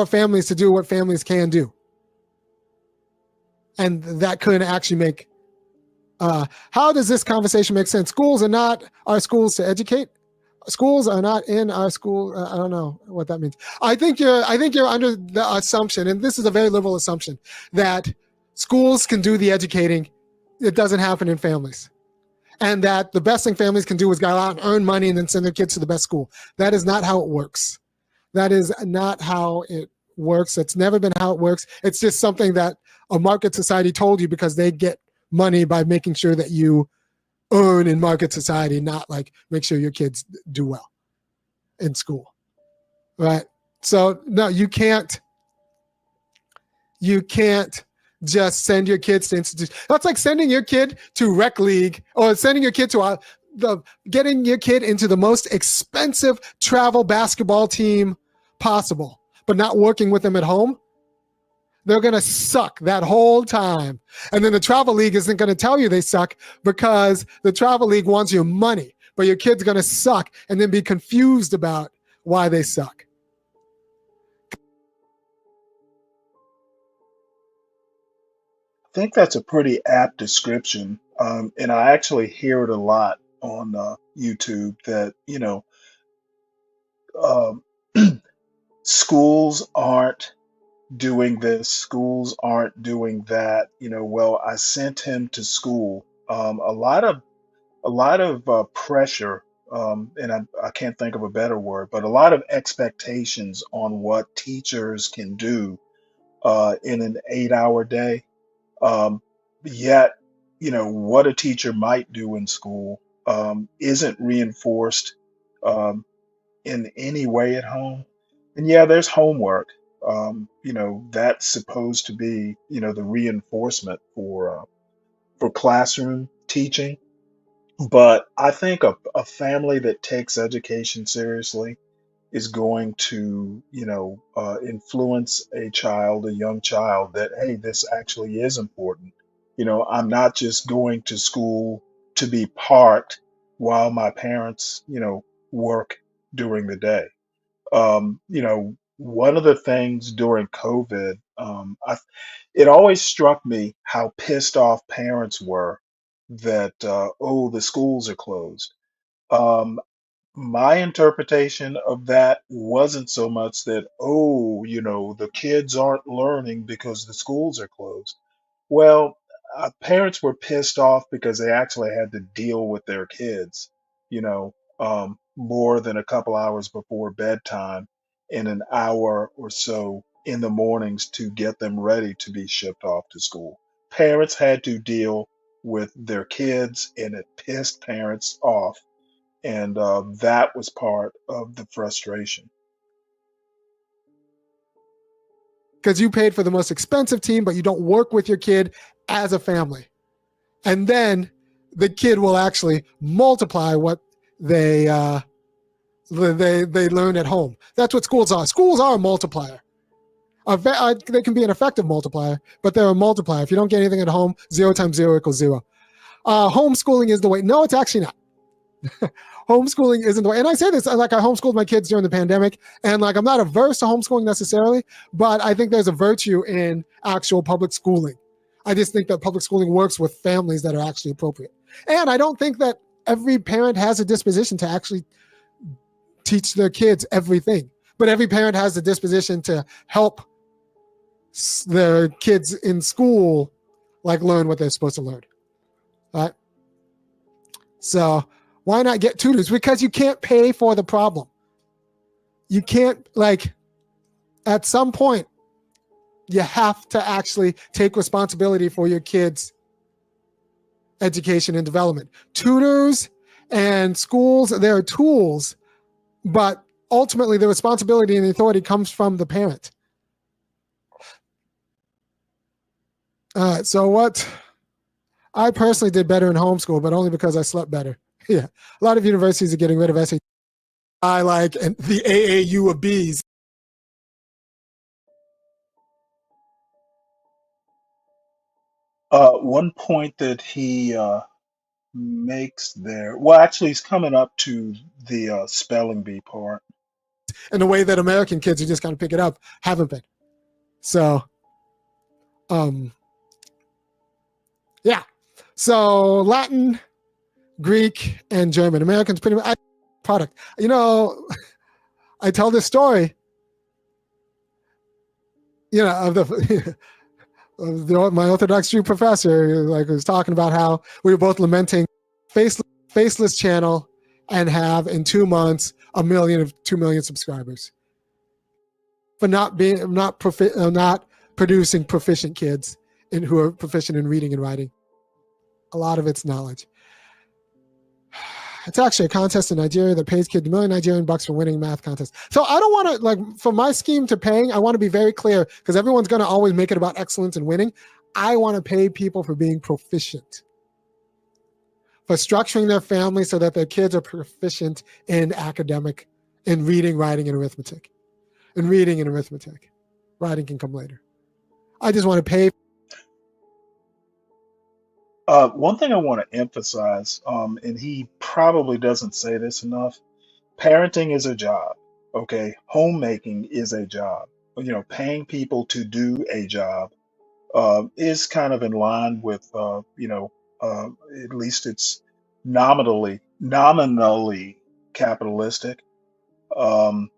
families to do what families can do. And that could actually make, how does this conversation make sense? Schools are not our schools to educate. Schools are not in our school. I don't know what that means. I think you're under the assumption, and this is a very liberal assumption, that schools can do the educating. It doesn't happen in families. And that the best thing families can do is go out and earn money and then send their kids to the best school. That is not how it works. That is not how it works. It's never been how it works. It's just something that a market society told you because they get money by making sure that you earn in market society, not make sure your kids do well in school, right? So no, you can't just send your kids to institutions. That's like sending your kid to rec league or sending your kid to getting your kid into the most expensive travel basketball team possible, but not working with them at home. They're going to suck that whole time. And then the travel league isn't going to tell you they suck because the travel league wants your money, but your kid's going to suck and then be confused about why they suck. I think that's a pretty apt description. And I actually hear it a lot on YouTube that, um, schools aren't doing this, schools aren't doing that. Well, I sent him to school. A lot of pressure, and I can't think of a better word, but a lot of expectations on what teachers can do in an 8-hour day. Um, Yet, what a teacher might do in school isn't reinforced um, in any way at home. And yeah, there's homework, That's supposed to be, the reinforcement for classroom teaching. But I think a family that takes education seriously is going to, influence a young child that, hey, this actually is important. I'm not just going to school to be parked while my parents, work during the day. One of the things during COVID, it always struck me how pissed off parents were that, oh, the schools are closed. Um, my interpretation of that wasn't so much that, oh, the kids aren't learning because the schools are closed. Well, parents were pissed off because they actually had to deal with their kids, more than a couple hours before bedtime and an hour or so in the mornings to get them ready to be shipped off to school. Parents had to deal with their kids, and it pissed parents off. And that was part of the frustration. Because you paid for the most expensive team, but you don't work with your kid as a family. And then the kid will actually multiply what they learn at home. That's what schools are. Schools are a multiplier. They can be an effective multiplier, but they're a multiplier. If you don't get anything at home, 0 times 0 equals 0. Homeschooling is the way. No, it's actually not. Homeschooling isn't the way. And I say this, I homeschooled my kids during the pandemic, and I'm not averse to homeschooling necessarily, but I think there's a virtue in actual public schooling. I just think that public schooling works with families that are actually appropriate. And I don't think that every parent has a disposition to actually teach their kids everything, but every parent has the disposition to help their kids in school learn what they're supposed to learn. Right? So why not get tutors? Because you can't pay for the problem. You can't, at some point, you have to actually take responsibility for your kids' education and development. Tutors and schools, they're tools, but ultimately the responsibility and the authority comes from the parent. All right, so what? I personally did better in homeschool, but only because I slept better. Yeah, a lot of universities are getting rid of SAT. I like the AAU of Bs. One point that he makes there, well, actually, he's coming up to the spelling bee part. And the way that American kids who just kind of pick it up haven't been. So, yeah. So Latin, Greek, and German. Americans pretty much product. I tell this story, of the my Orthodox Jew professor, was talking about how we were both lamenting faceless channel and have in 2 months 2 million subscribers for not producing proficient kids who are proficient in reading and writing. A lot of it's knowledge. It's actually a contest in Nigeria that pays kids $1 million Nigerian bucks for winning math contests. So I don't want to, for my scheme to paying, I want to be very clear because everyone's going to always make it about excellence and winning. I want to pay people for being proficient, for structuring their family so that their kids are proficient in reading, writing, and arithmetic. In reading and arithmetic. Writing can come later. I just want to pay. One thing I want to emphasize, and he probably doesn't say this enough, parenting is a job. Okay, homemaking is a job. Paying people to do a job is kind of in line with, at least it's nominally capitalistic. Um,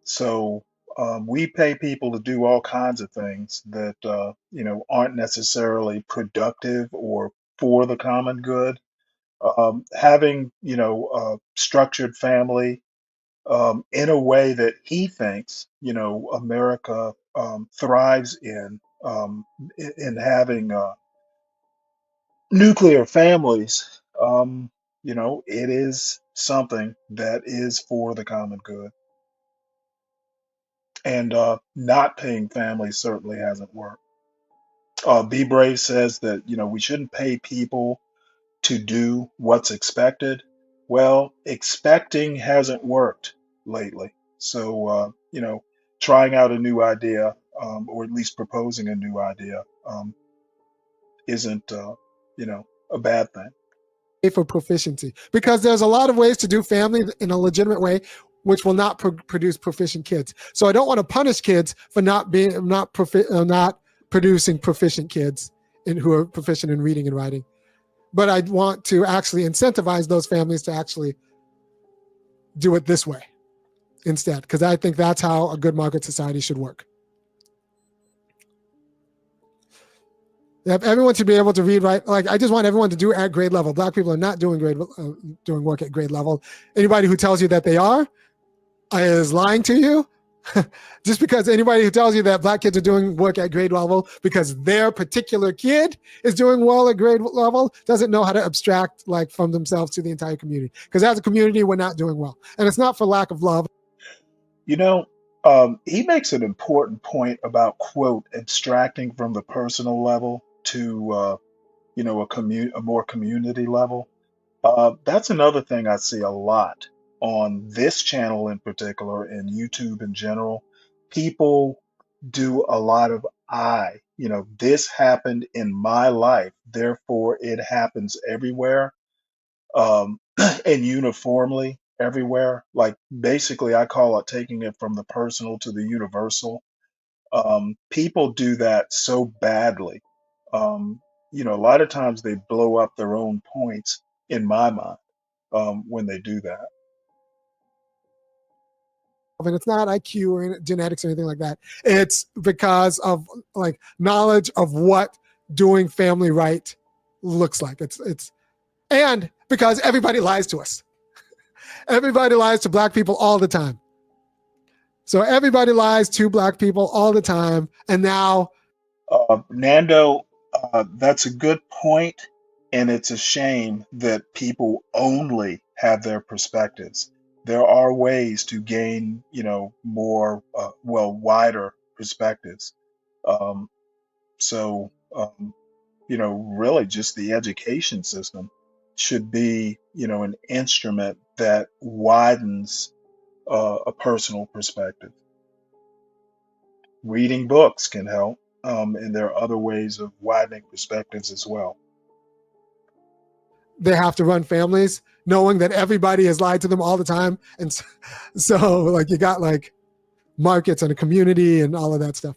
so we pay people to do all kinds of things that aren't necessarily productive or for the common good. Having a structured family in a way that he thinks America thrives in having nuclear families. It is something that is for the common good. And not paying families certainly hasn't worked. Be Brave says that, we shouldn't pay people to do what's expected. Well, expecting hasn't worked lately. So, trying out a new idea, or at least proposing a new idea, isn't, a bad thing. For proficiency, because there's a lot of ways to do family in a legitimate way which will not produce proficient kids. So I don't want to punish kids for not producing proficient kids who are proficient in reading and writing, but I want to actually incentivize those families to actually do it this way instead, because I think that's how a good market society should work. Everyone should be able to read, write. Like, I just want everyone to do at grade level. Black people are not doing work at grade level. Anybody who tells you that they are is lying to you. Just because anybody who tells you that black kids are doing work at grade level because their particular kid is doing well at grade level doesn't know how to abstract from themselves to the entire community. Because as a community, we're not doing well. And it's not for lack of love. He makes an important point about, quote, abstracting from the personal level to, a more community level. That's another thing I see a lot on this channel in particular and YouTube in general. People do a lot of this happened in my life, therefore it happens everywhere, and uniformly everywhere. Like, basically, I call it taking it from the personal to the universal. People do that so badly. A lot of times they blow up their own points in my mind, when they do that. And it's not IQ or genetics or anything like that. It's because of knowledge of what doing family right looks like. It's and because everybody lies to us. Everybody lies to black people all the time. So everybody lies to black people all the time. And now, Nando, that's a good point, and it's a shame that people only have their perspectives. There are ways to gain, more, wider perspectives. Um, so, really just the education system should be, an instrument that widens a personal perspective. Reading books can help, and there are other ways of widening perspectives as well. they have to run families knowing that everybody has lied to them all the time. And so you got markets and a community and all of that stuff.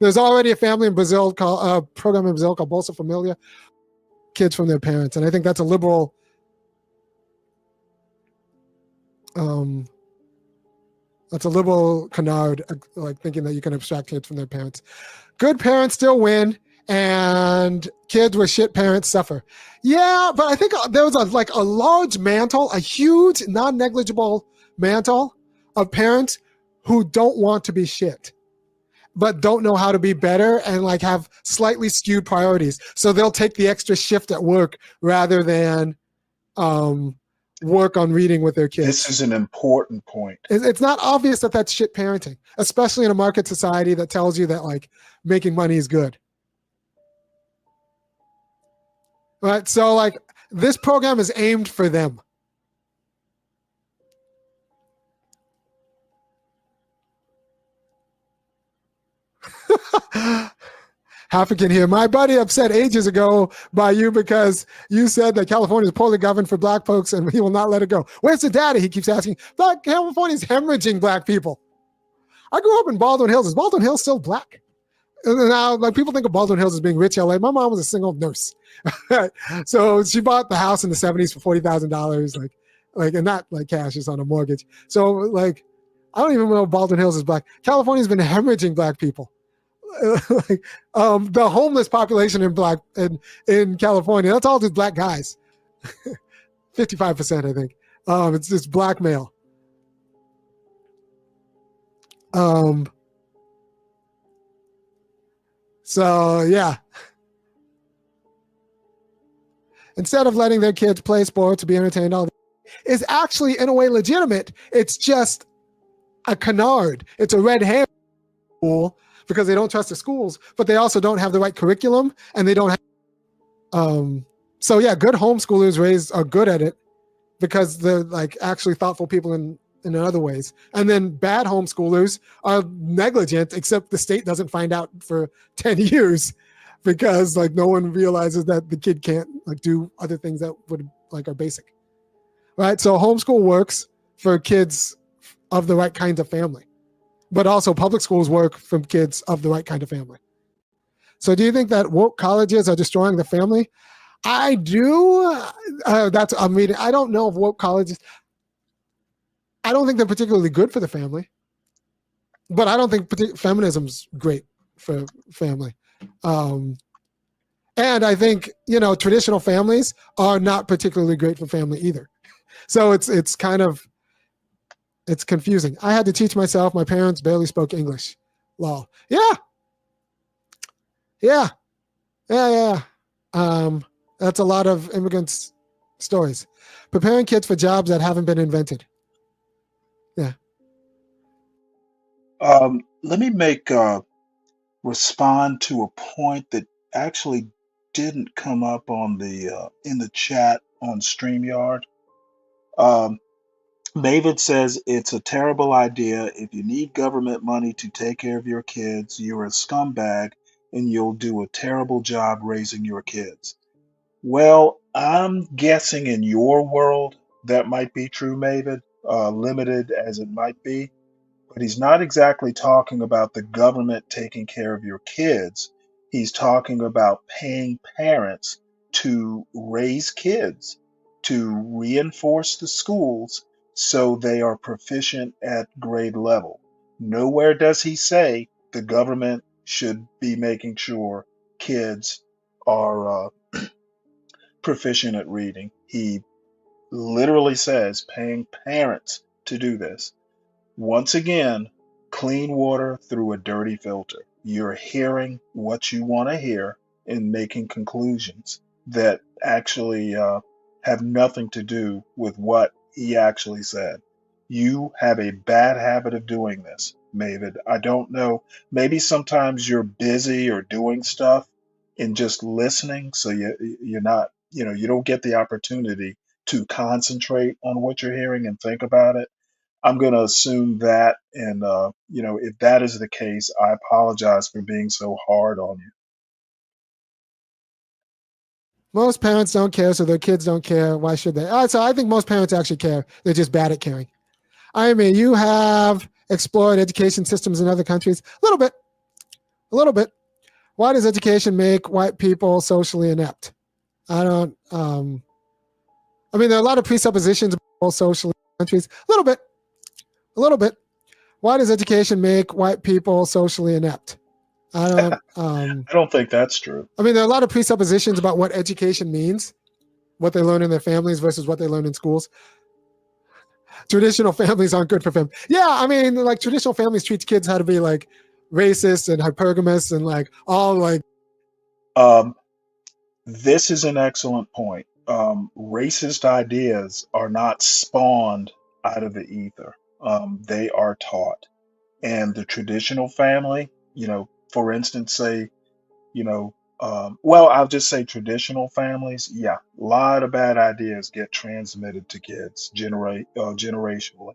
There's already a family in Brazil program in Brazil called Bolsa Familia, kids from their parents. And I think that's a liberal canard, thinking that you can abstract kids from their parents. Good parents still win, and kids with shit parents suffer. Yeah, but I think there was a large mantle, a huge, non-negligible mantle of parents who don't want to be shit, but don't know how to be better and have slightly skewed priorities. So they'll take the extra shift at work rather than work on reading with their kids. This is an important point. It's not obvious that that's shit parenting, especially in a market society that tells you that making money is good. Right? So this program is aimed for them. African here. My buddy upset ages ago by you because you said that California is poorly governed for black folks and he will not let it go. Where's the data? He keeps asking. Black California is hemorrhaging black people. I grew up in Baldwin Hills. Is Baldwin Hills still black? And now, people think of Baldwin Hills as being rich LA. My mom was a single nurse. So she bought the house in the 70s for $40,000, and not cash, it's on a mortgage. So I don't even know if Baldwin Hills is black. California's been hemorrhaging black people. The homeless population in California, that's all just black guys. 55%, I think. It's just black male. So yeah. Instead of letting their kids play sports or be entertained all day, is actually in a way legitimate. It's just a canard. It's a red herring school because they don't trust the schools, but they also don't have the right curriculum and they don't have. So yeah, good homeschoolers are good at it because they're like actually thoughtful people in other ways. And then bad homeschoolers are negligent, except the state doesn't find out for 10 years because like no one realizes that the kid can't like do other things that would like are basic. Right? So homeschool works for kids of the right kinds of family, but also public schools work for kids of the right kind of family. So do you think that woke colleges are destroying the family? I do. I'm reading. I don't know if woke colleges. I don't think they're particularly good for the family, but I don't think feminism's great for family. And I think traditional families are not particularly great for family either. So it's kind of it's confusing. I had to teach myself. My parents barely spoke English. Lol. Yeah. Yeah. Yeah. Yeah. That's a lot of immigrants' stories. Preparing kids for jobs that haven't been invented. Yeah. Let me respond to a point that actually didn't come up on the in the chat on StreamYard. Um, David says it's a terrible idea. If you need government money to take care of your kids, you're a scumbag and you'll do a terrible job raising your kids. Well, I'm guessing in your world that might be true, David, limited as it might be. But he's not exactly talking about the government taking care of your kids. He's talking about paying parents to raise kids, to reinforce the schools so they are proficient at grade level. Nowhere does he say the government should be making sure kids are proficient at reading. He literally says paying parents to do this. Once again, clean water through a dirty filter. You're hearing what you want to hear and making conclusions that actually have nothing to do with what he actually said. You have a bad habit of doing this, David. I don't know. Maybe sometimes you're busy or doing stuff and just listening, so you're not, you don't get the opportunity to concentrate on what you're hearing and think about it. I'm going to assume that. And, if that is the case, I apologize for being so hard on you. Most parents don't care, so their kids don't care. Why should they? So I think most parents actually care. They're just bad at caring. I mean, you have explored education systems in other countries. A little bit. Why does education make white people socially inept? I don't. I mean, there are a lot of presuppositions about social countries. A little bit. Why does education make white people socially inept? I don't. I don't think that's true. I mean, there are a lot of presuppositions about what education means, what they learn in their families versus what they learn in schools. Traditional families aren't good for family. Yeah, I mean, like traditional families treat kids how to be like racist and hypergamous and like all like. This is an excellent point. Racist ideas are not spawned out of the ether. They are taught. And the traditional family, for instance, say, I'll just say traditional families. Yeah, a lot of bad ideas get transmitted to kids generationally.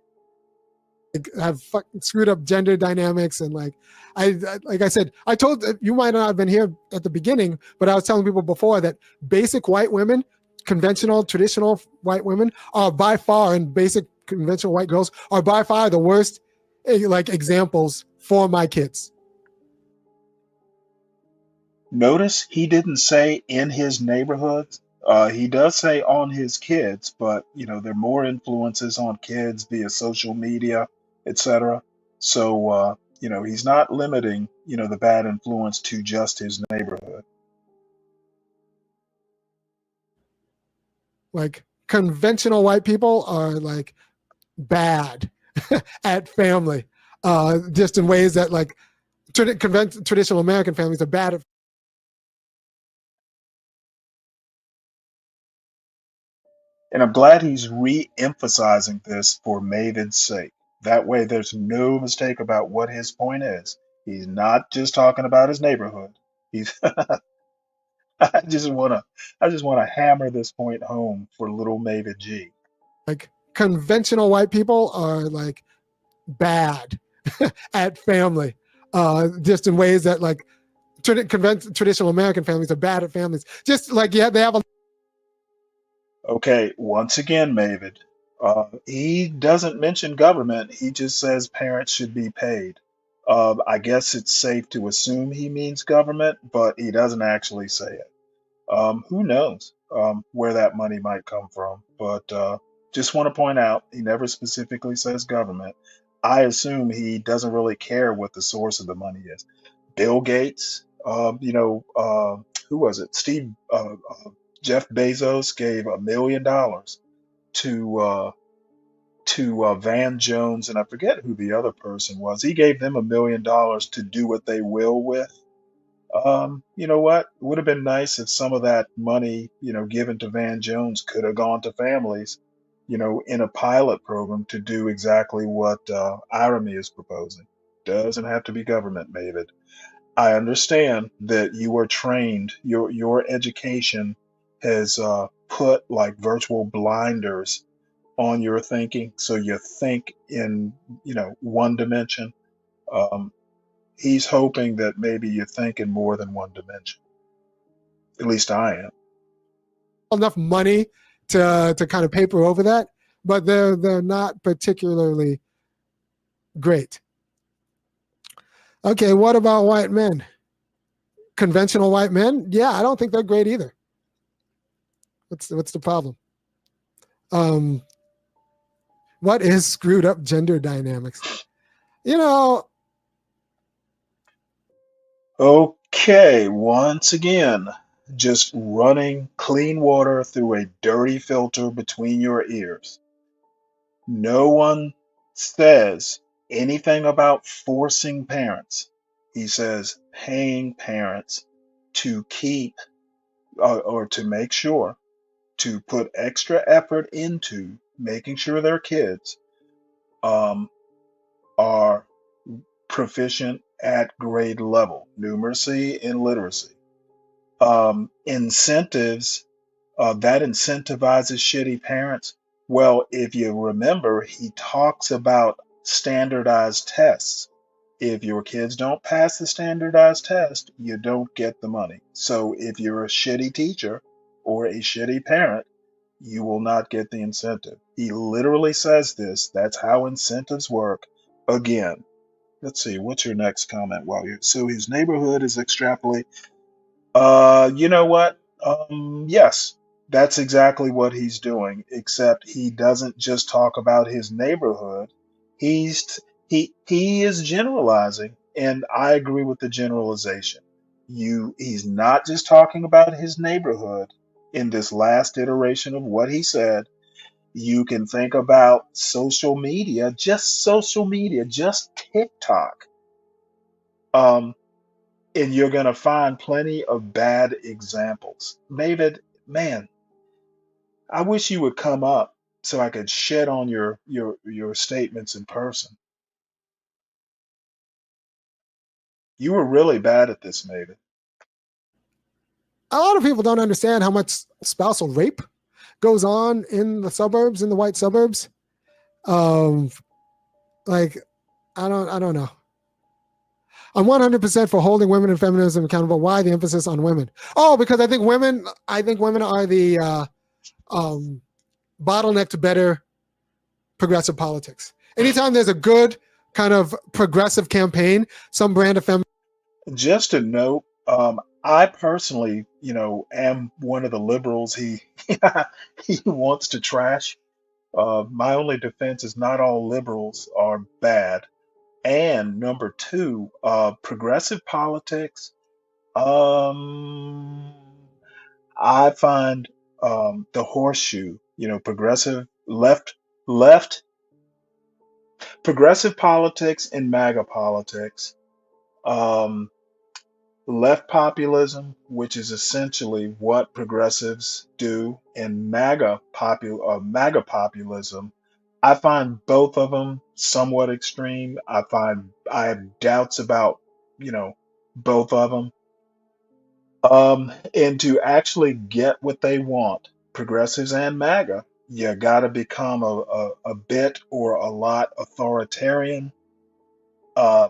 Have fucking screwed up gender dynamics and like I said, I told you might not have been here at the beginning, but I was telling people before that basic white women, conventional traditional white women are by far, and basic conventional white girls are by far the worst like examples for my kids. Notice he didn't say in his neighborhood. He does say on his kids, but there are more influences on kids via social media, etc. So he's not limiting the bad influence to just his neighborhood. Like conventional white people are like bad at family, just in ways that like traditional American families are bad at. And I'm glad he's re-emphasizing this for Maven's sake. That way, there's no mistake about what his point is. He's not just talking about his neighborhood. He's. I just wanna. I just wanna hammer this point home for little Mavid G. Like conventional white people are like bad at family, just in ways that like traditional American families are bad at families. Just like yeah, they have a. Okay, once again, Mavid. He doesn't mention government. He just says parents should be paid. I guess it's safe to assume he means government, but he doesn't actually say it. Who knows where that money might come from? But just want to point out, he never specifically says government. I assume he doesn't really care what the source of the money is. Bill Gates, who was it? Jeff Bezos gave $1 million to Van Jones, and I forget who the other person was. He gave them $1 million to do what they will with. You know what? It would have been nice if some of that money, given to Van Jones could have gone to families, in a pilot program to do exactly what Irony is proposing. Doesn't have to be government, David. I understand that you are trained, your education has put like virtual blinders on your thinking, so you think in, one dimension. Um, he's hoping that maybe you think in more than one dimension. At least I am. Enough money to kind of paper over that, but they're not particularly great. Okay, what about white men? Conventional white men? Yeah, I don't think they're great either. What's the problem? What is screwed up gender dynamics? Okay, once again, just running clean water through a dirty filter between your ears. No one says anything about forcing parents. He says paying parents to keep or to make sure to put extra effort into making sure their kids um, are proficient at grade level, numeracy and literacy. Incentives that incentivizes shitty parents. Well, if you remember, he talks about standardized tests. If your kids don't pass the standardized test, you don't get the money. So if you're a shitty teacher or a shitty parent, you will not get the incentive. He literally says this. That's how incentives work. Again, let's see, what's your next comment while you're so his neighborhood is extrapolate. You know what? Yes, that's exactly what he's doing, except he doesn't just talk about his neighborhood. He is generalizing, and I agree with the generalization. He's not just talking about his neighborhood in this last iteration of what he said. You can think about social media, just TikTok. Um, and you're going to find plenty of bad examples. David, man, I wish you would come up so I could shed on your statements in person. You were really bad at this, David. A lot of people don't understand how much spousal rape goes on in the suburbs, in the white suburbs. Like, I don't know. I'm 100% for holding women and feminism accountable. Why the emphasis on women? Oh, because I think women are the bottleneck to better progressive politics. Anytime there's a good kind of progressive campaign, some brand of feminism. Just to note, I personally, am one of the liberals he he wants to trash. My only defense is not all liberals are bad. And number two, progressive politics. Um, I find the horseshoe, left, progressive politics and MAGA politics, um, left populism, which is essentially what progressives do, and MAGA populism I find both of them somewhat extreme. I have doubts about, you know, both of them. And to actually get what they want, progressives and MAGA, you got to become a bit or a lot authoritarian. Uh,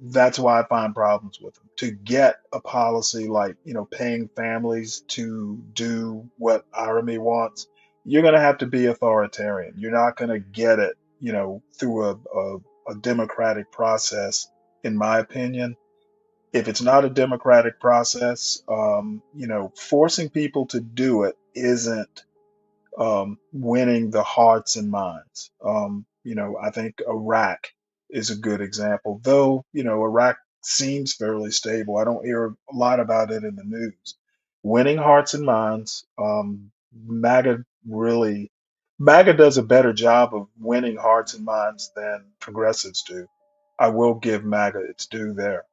that's why I find problems with them. To get a policy like, you know, paying families to do what Army wants, you're going to have to be authoritarian. You're not going to get it, you know, through a democratic process, in my opinion. If it's not a democratic process, you know, forcing people to do it isn't winning the hearts and minds. You know, I think Iraq is a good example, though, you know, Iraq seems fairly stable. I don't hear a lot about it in the news. Winning hearts and minds, MAGA really, MAGA does a better job of winning hearts and minds than progressives do. I will give MAGA its due there.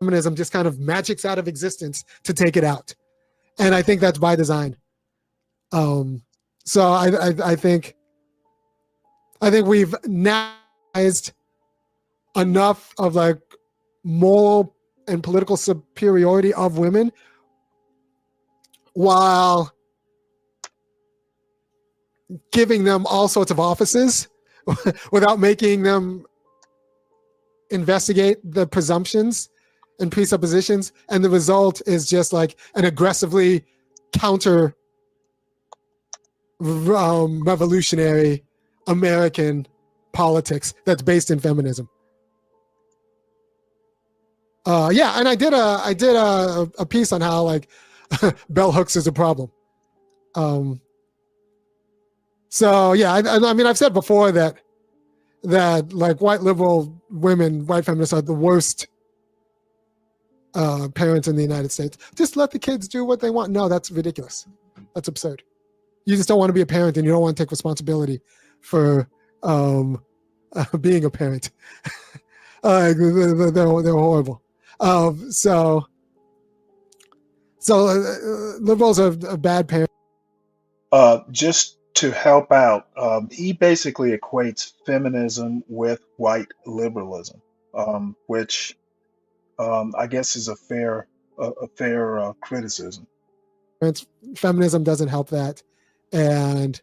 Feminism just kind of magics out of existence to take it out. And I think that's by design. So I think we've nationalized enough of like moral and political superiority of women while giving them all sorts of offices without making them investigate the presumptions and presuppositions. And the result is just like an aggressively counter revolutionary American politics that's based in feminism. Yeah, and I did a piece on how like bell hooks is a problem. So yeah, I mean I've said before that like white liberal women, white feminists are the worst parents in the United States. Just let the kids do what they want. No, that's ridiculous. That's absurd. You just don't want to be a parent and you don't want to take responsibility for being a parent. They're horrible. So liberals are bad parents. Just to help out, he basically equates feminism with white liberalism, which I guess is a fair criticism. Feminism doesn't help that. And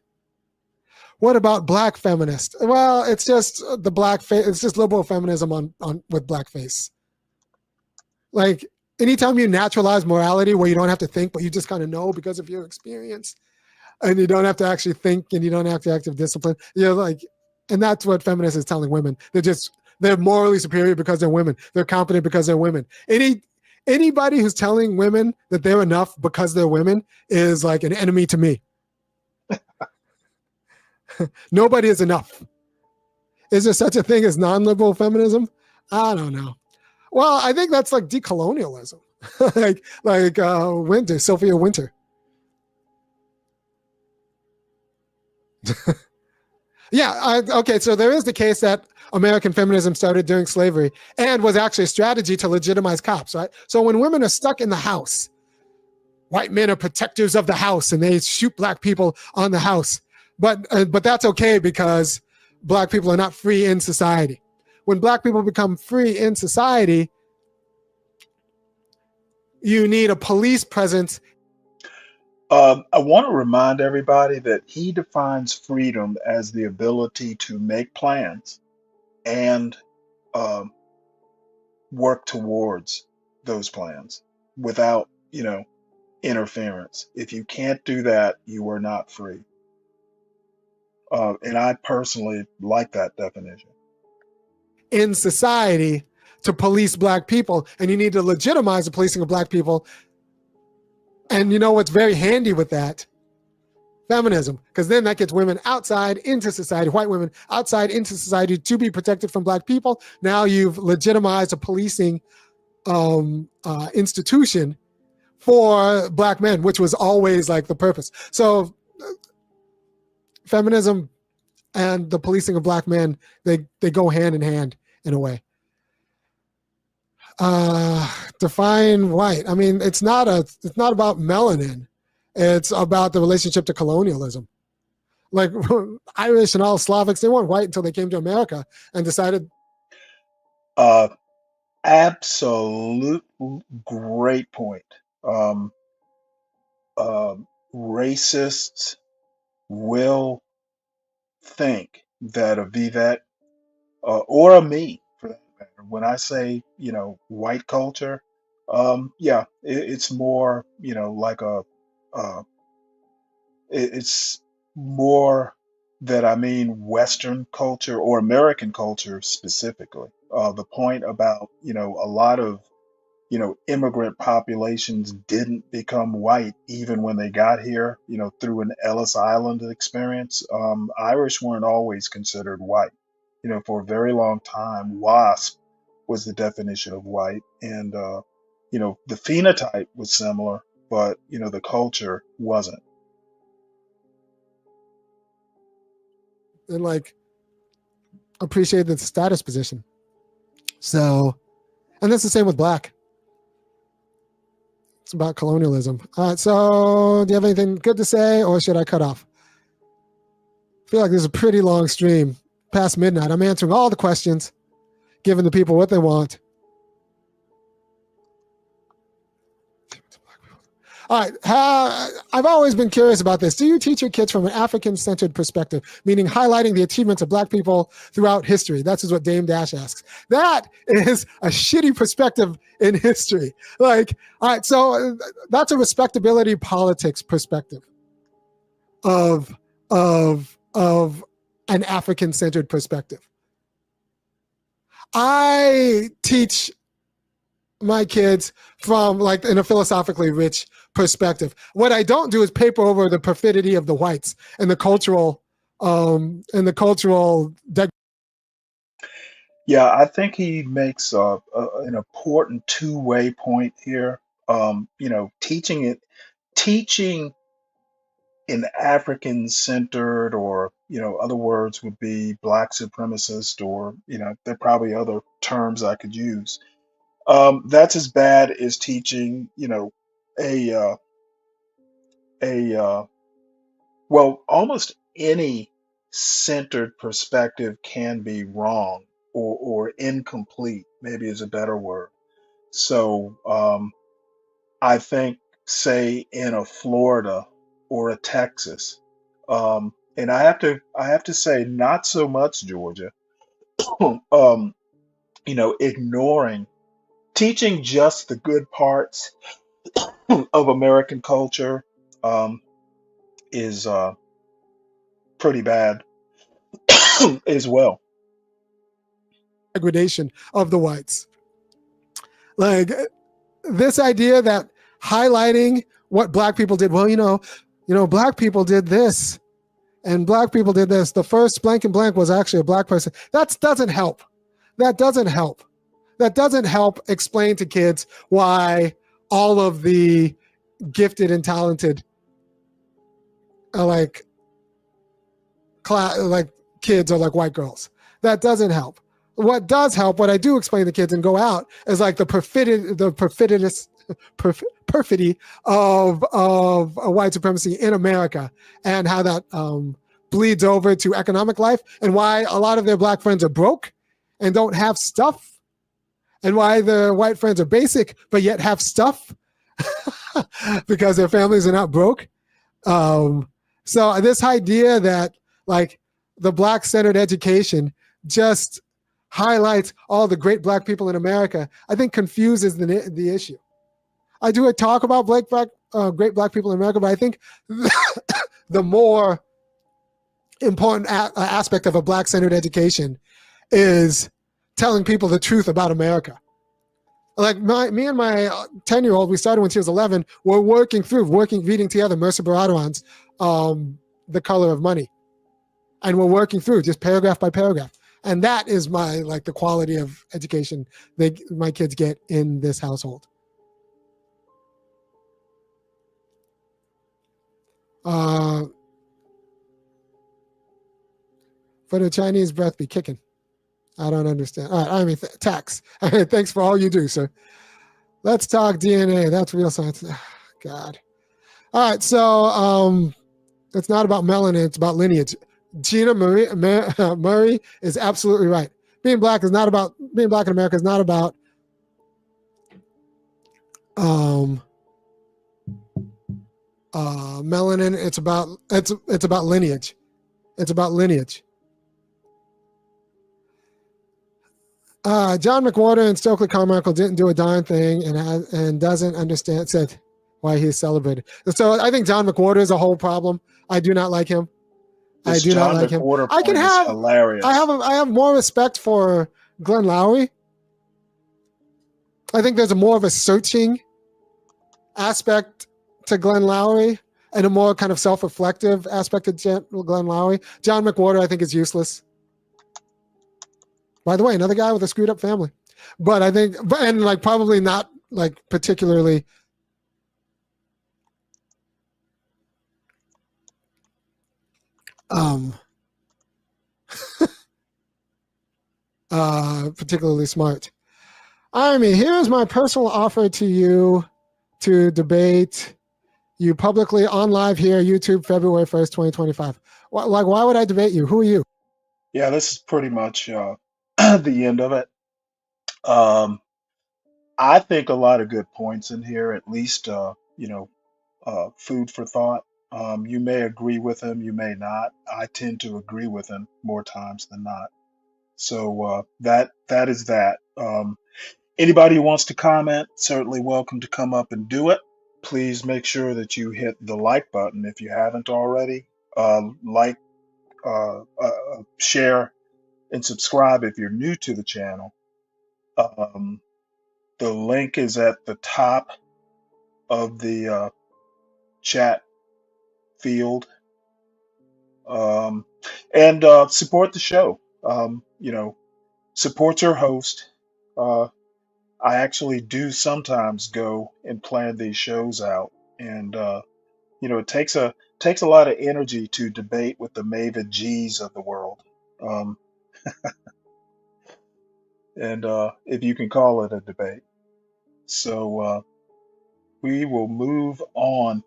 what about black feminists? Well, it's just the blackface. It's just liberal feminism on with blackface. Like anytime you naturalize morality where you don't have to think, but you just kind of know because of your experience, and you don't have to actually think, and you don't have to active discipline. You're like, and that's what feminists is telling women. They're morally superior because they're women. They're competent because they're women. Anybody who's telling women that they're enough because they're women is like an enemy to me. Nobody is enough. Is there such a thing as non-liberal feminism? I don't know. Well, I think that's like decolonialism, like Winter, Sophia Winter. Yeah. Okay. So there is the case that American feminism started during slavery and was actually a strategy to legitimize cops, right? So when women are stuck in the house, white men are protectors of the house and they shoot black people on the house. But that's okay because black people are not free in society. When black people become free in society, you need a police presence. I want to remind everybody that he defines freedom as the ability to make plans and work towards those plans without, you know, interference. If you can't do that, you are not free. And I personally like that definition. In society to police black people, and you need to legitimize the policing of black people. And you know what's very handy with that? Feminism, because then that gets women outside into society, white women outside into society to be protected from black people. Now you've legitimized a policing institution for black men, which was always like the purpose. So feminism and the policing of black men, they go hand in hand in a way. Define white. I mean, it's not about melanin. It's about the relationship to colonialism. Like Irish and all Slavics, they weren't white until they came to America and decided. Absolute great point. Um, Racists will think that a Vivek or a me, for that matter, when I say, white culture, yeah, it's more, like uh, it's more that I mean Western culture or American culture specifically. The point about, a lot of, immigrant populations didn't become white even when they got here, through an Ellis Island experience. Irish weren't always considered white. For a very long time, WASP was the definition of white. And, the phenotype was similar, but, the culture wasn't. And like appreciate the status position. So, and that's the same with black. It's about colonialism. All right. So, do you have anything good to say, or should I cut off? I feel like this is a pretty long stream, past midnight. I'm answering all the questions, giving the people what they want. All right. I've always been curious about this. Do you teach your kids from an African-centered perspective, meaning highlighting the achievements of Black people throughout history? That's what Dame Dash asks. That is a shitty perspective in history. Like, all right, so that's a respectability politics perspective of an African-centered perspective. I teach my kids from like in a philosophically rich perspective. What I don't do is paper over the perfidy of the whites and the cultural Yeah, I think he makes an important two-way point here. Teaching in African-centered, or other words would be Black supremacist, or there are probably other terms I could use. That's as bad as teaching, a well, almost any centered perspective can be wrong or incomplete, maybe is a better word. So I think, say, in a Florida or a Texas, and I have to say, not so much Georgia, um, ignoring teaching just the good parts of American culture um, is pretty bad as well. degradation of the whites. Like this idea that highlighting what Black people did. Well, Black people did this and Black people did this. The first blank and blank was actually a Black person. That doesn't help. That doesn't help. That doesn't help explain to kids why all of the gifted and talented like kids are like white girls. That doesn't help. What does help, what I do explain to kids and go out, is like the perfidy of white supremacy in America, and how that bleeds over to economic life, and why a lot of their Black friends are broke and don't have stuff, and why the white friends are basic but yet have stuff because their families are not broke. So this idea that like the Black-centered education just highlights all the great Black people in America, I think confuses the issue. I do talk about great Black people in America, but I think the more important aspect of a Black-centered education is telling people the truth about America. Like me and my 10-year-old, we started when she was 11. We're reading together Mercer Baradowan's The Color of Money. And we're working through just paragraph by paragraph. And that is the quality of education my kids get in this household. For the Chinese breath be kicking. I don't understand. All right, tax. Thanks for all you do, sir. Let's talk DNA. That's real science. God. All right, so it's not about melanin; it's about lineage. Gina Murray is absolutely right. Being black is not about being black in America is not about melanin. It's about lineage. It's about lineage. John McWhorter and Stokely Carmichael didn't do a darn thing and doesn't understand said why he's celebrated. So I think John McWhorter is a whole problem. I do not like him. This I do not John like him. McWhorter I can point is have hilarious. I have more respect for Glenn Lowry. I think there's more of a searching aspect to Glenn Lowry and a more kind of self-reflective aspect of Glenn Lowry. John McWhorter, I think, is useless. By the way, another guy with a screwed up family. But I think, and like probably not like particularly particularly smart. Army, here's my personal offer to you to debate you publicly on live here, YouTube, February 1st, 2025. Why would I debate you? Who are you? Yeah, this is pretty much the end of it. I think a lot of good points in here, at least, food for thought. You may agree with him, you may not. I tend to agree with him more times than not. So that is that. Anybody who wants to comment, certainly welcome to come up and do it. Please make sure that you hit the like button if you haven't already. Like, share, and subscribe if you're new to the channel. The link is at the top of the chat field. And support the show. Support your host. I actually do sometimes go and plan these shows out, and it takes a lot of energy to debate with the Maven G's of the world, um, and if you can call it a debate. So we will move on.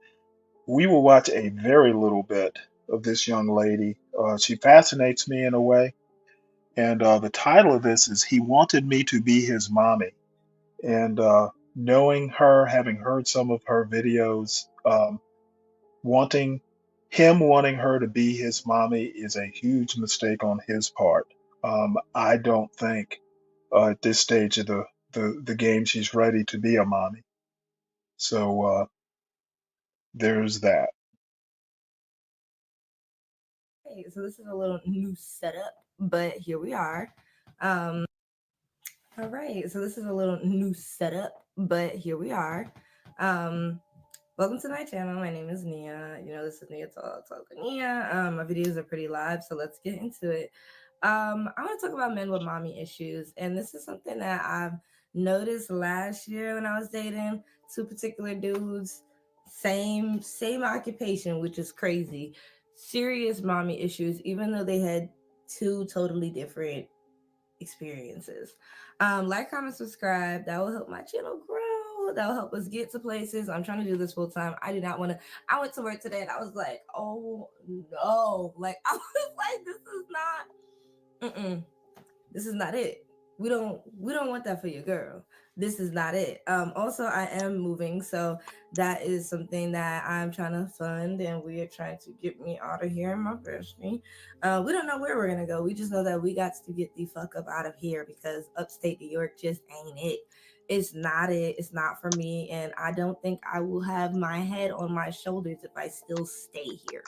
We will watch a very little bit of this young lady. She fascinates me in a way, and the title of this is "He Wanted Me to Be His Mommy." And knowing her, having heard some of her videos, wanting her to be his mommy is a huge mistake on his part. I don't think at this stage of the game she's ready to be a mommy. So there's that. Hey, so this is a little new setup, but here we are. All right, so this is a little new setup, but here we are. Welcome to my channel. My name is Nia. This is Nia Talk Nia. My videos are pretty live, so let's get into it. I want to talk about men with mommy issues, and this is something that I've noticed last year when I was dating two particular dudes, same occupation, which is crazy. Serious mommy issues, even though they had two totally different experiences. Like, comment, subscribe. That will help my channel grow. That will help us get to places. I'm trying to do this full time. I do not want to. I went to work today and I was like, oh no. Like, I was like, this is not it. We don't want that for your girl. This is not it. Also, I am moving, so that is something that I'm trying to fund, and we are trying to get me out of here, my bestie. We don't know where we're gonna go. We just know that we got to get the fuck up out of here because upstate New York just ain't it. It's not it. It's not for me, and I don't think I will have my head on my shoulders if I still stay here.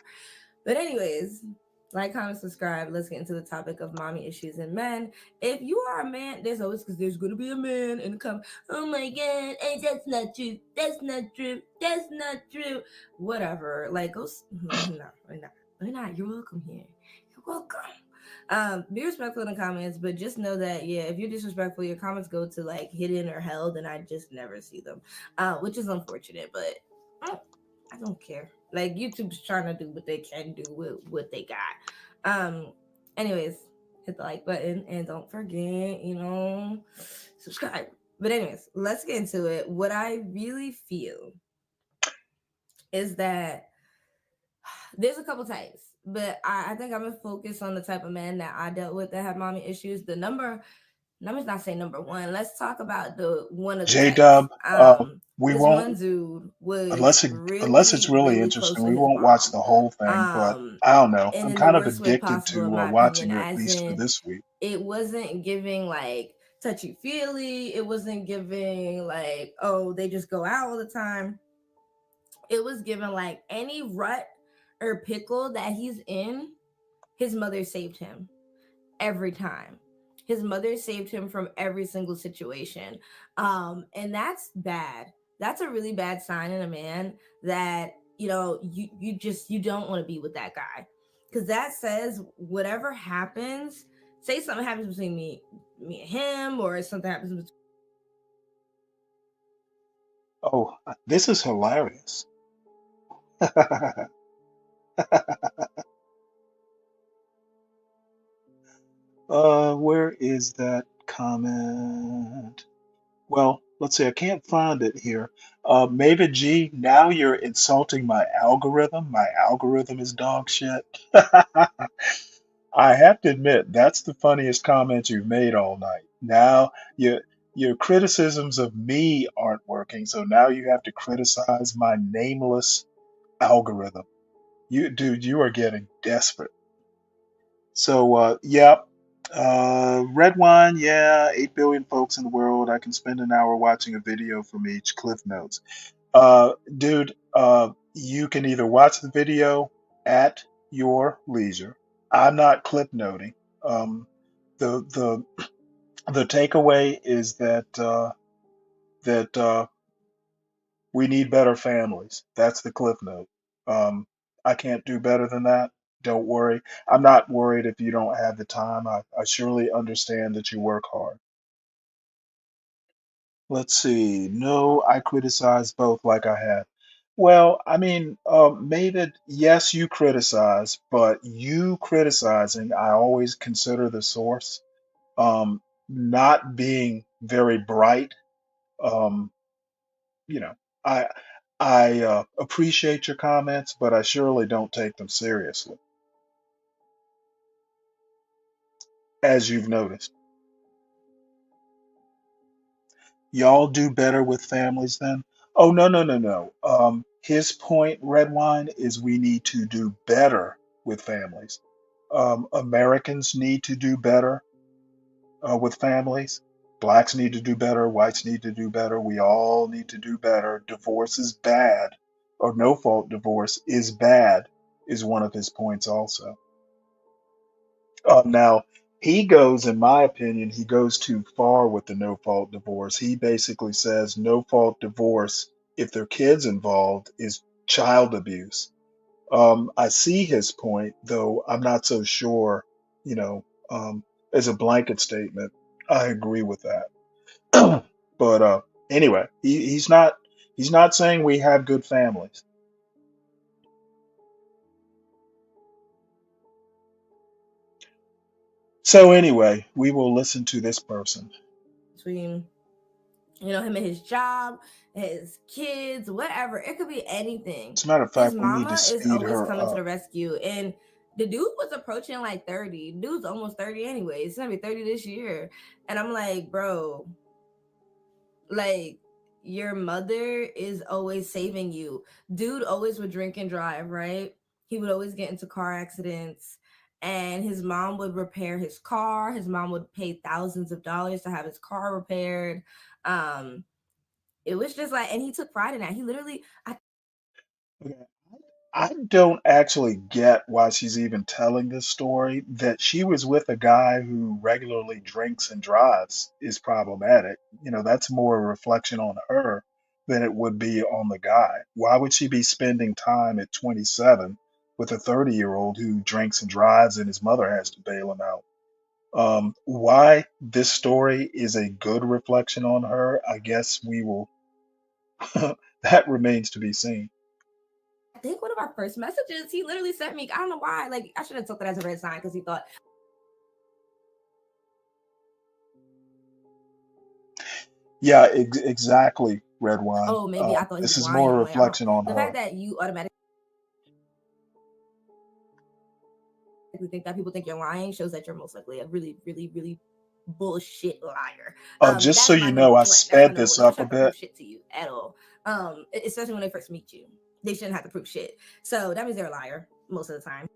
But anyways, like, comment, subscribe. Let's get into the topic of mommy issues in men. If you are a man, there's always, because there's going to be a man in the comment. Oh my God, hey, that's not true. That's not true. That's not true. Whatever. Like, go. No, we're not. You're welcome here. You're welcome. Be respectful in the comments, but just know that, yeah, if you're disrespectful, your comments go to like hidden or held, and I just never see them, which is unfortunate, but I don't care. Like, YouTube's trying to do what they can do with what they got. Anyways, hit the like button and don't forget, subscribe. But anyways, let's get into it. What I really feel is that there's a couple types, but I think I'm gonna focus on the type of men that I dealt with that have mommy issues. Let me not say number one. Let's talk about the one of the J types. Dub, we This won't one dude was unless it's really, really really close interesting. with We his won't watch mom. the whole thing, but I don't know. And I'm in the kind of worst way addicted possible, in to my watching opinion, it at as least for in this week. it wasn't giving like touchy feely. It wasn't giving like, oh, they just go out all the time. It was given like any rut or pickle that he's in, his mother saved him every time. His mother saved him from every single situation. And that's bad. That's a really bad sign in a man that, you don't want to be with that guy. Cause that says whatever happens, say something happens between me and him, or something happens between Oh, this is hilarious. Where is that comment? Well, let's see. I can't find it here. Maven G, now you're insulting my algorithm. My algorithm is dog shit. I have to admit, that's the funniest comment you've made all night. Now your criticisms of me aren't working, so now you have to criticize my nameless algorithm. Dude, you are getting desperate. So, yeah, red wine, yeah, 8 billion folks in the world. I can spend an hour watching a video from each. Cliff notes. Dude, you can either watch the video at your leisure. I'm not clip noting. The the takeaway is that we need better families. That's the cliff note. Um, I can't do better than that. Don't worry. I'm not worried if you don't have the time. I surely understand that you work hard. Let's see. No, I criticize both like I have. Well, I mean, Mavid, yes, you criticize, but you criticizing, I always consider the source. Not being very bright. Um, you know, I I appreciate your comments, but I surely don't take them seriously, as you've noticed. Y'all do better with families then? Oh, no, no, no, no. His point, Red Wine, is we need to do better with families. Americans need to do better with families. Blacks need to do better. Whites need to do better. We all need to do better. Divorce is bad, or no fault divorce is bad, is one of his points also. Now, he goes, in my opinion, he goes too far with the no fault divorce. He basically says no fault divorce, if there are kids involved, is child abuse. I see his point, though I'm not so sure, you know, as a blanket statement, I agree with that. But anyway, he's not saying we have good families. So anyway, we will listen to this person. between him and his job, his kids, whatever. It could be anything. As a matter of His fact, we need to mama is speed always her coming to up. the rescue. And the dude was approaching like 30. Dude's almost 30 anyway. He's gonna be 30 this year. And I'm like, bro, like your mother is always saving you. Dude always would drink and drive, right? He would always get into car accidents. And his mom would repair his car. His mom would pay thousands of dollars to have his car repaired. Um, it was just like, and he took pride in that. He literally, I don't actually get why she's even telling this story. That she was with a guy who regularly drinks and drives is problematic. That's more a reflection on her than it would be on the guy. Why would she be spending time at 27 with a 30-year-old who drinks and drives and his mother has to bail him out? Why this story is a good reflection on her, I guess we will, that remains to be seen. I think one of our first messages, he literally sent me, I don't know why, like I should have took that as a red sign because he thought. Yeah, exactly, Red Wine. oh, maybe I thought he This was is more lying. a I'm like, oh, reflection on the her. fact that you automatically think that people think you're lying shows that you're most likely a really, really, really bullshit liar. Just so That's my you know, number I one. That's my sped number this one. They up a shouldn't have to prove bit. shit to you at all. Especially when they first meet you. They shouldn't have to prove shit. So that means they're a liar most of the time.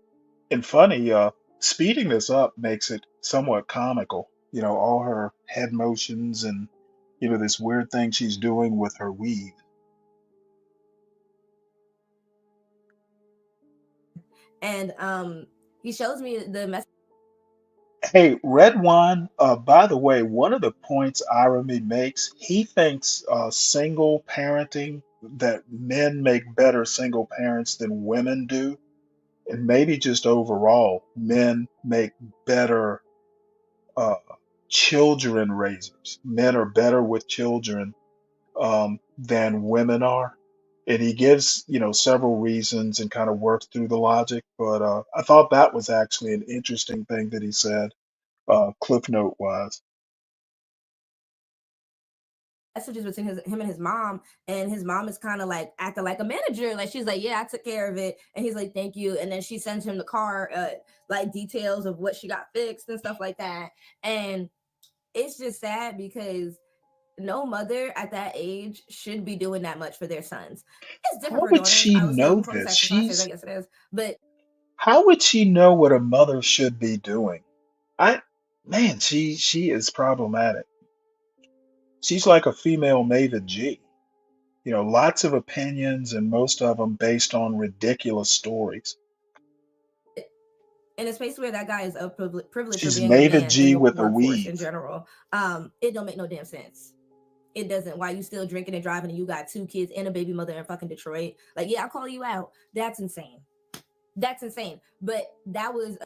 And funny, speeding this up makes it somewhat comical. All her head motions and, this weird thing she's doing with her weave. And he shows me the message. Hey, Red Wine, by the way, one of the points Irami makes, he thinks single parenting, that men make better single parents than women do. And maybe just overall, men make better uh, children raisers. Men are better with children than women are. And he gives, several reasons and kind of works through the logic. But I thought that was actually an interesting thing that he said, cliff note wise. Messages between him and his mom is kind of like acting like a manager. Like she's like, yeah, I took care of it, and he's like, thank you. And then she sends him the car, like details of what she got fixed and stuff like that. And it's just sad because no mother at that age should be doing that much for their sons. It's different How for would daughters. she I was telling know before the this? session, so I say that yes it is. But How would she know what a mother should be doing? I, man, she is problematic. She's like a female Maven G. Lots of opinions and most of them based on ridiculous stories. in a space where that guy is privileged for She's being a Maven man in G the with a workforce in weave. general, it don't make no damn sense. It doesn't. Why you still drinking and driving and you got 2 kids and a baby mother in fucking Detroit? Like, yeah, I'll call you out. That's insane. That's insane. But that was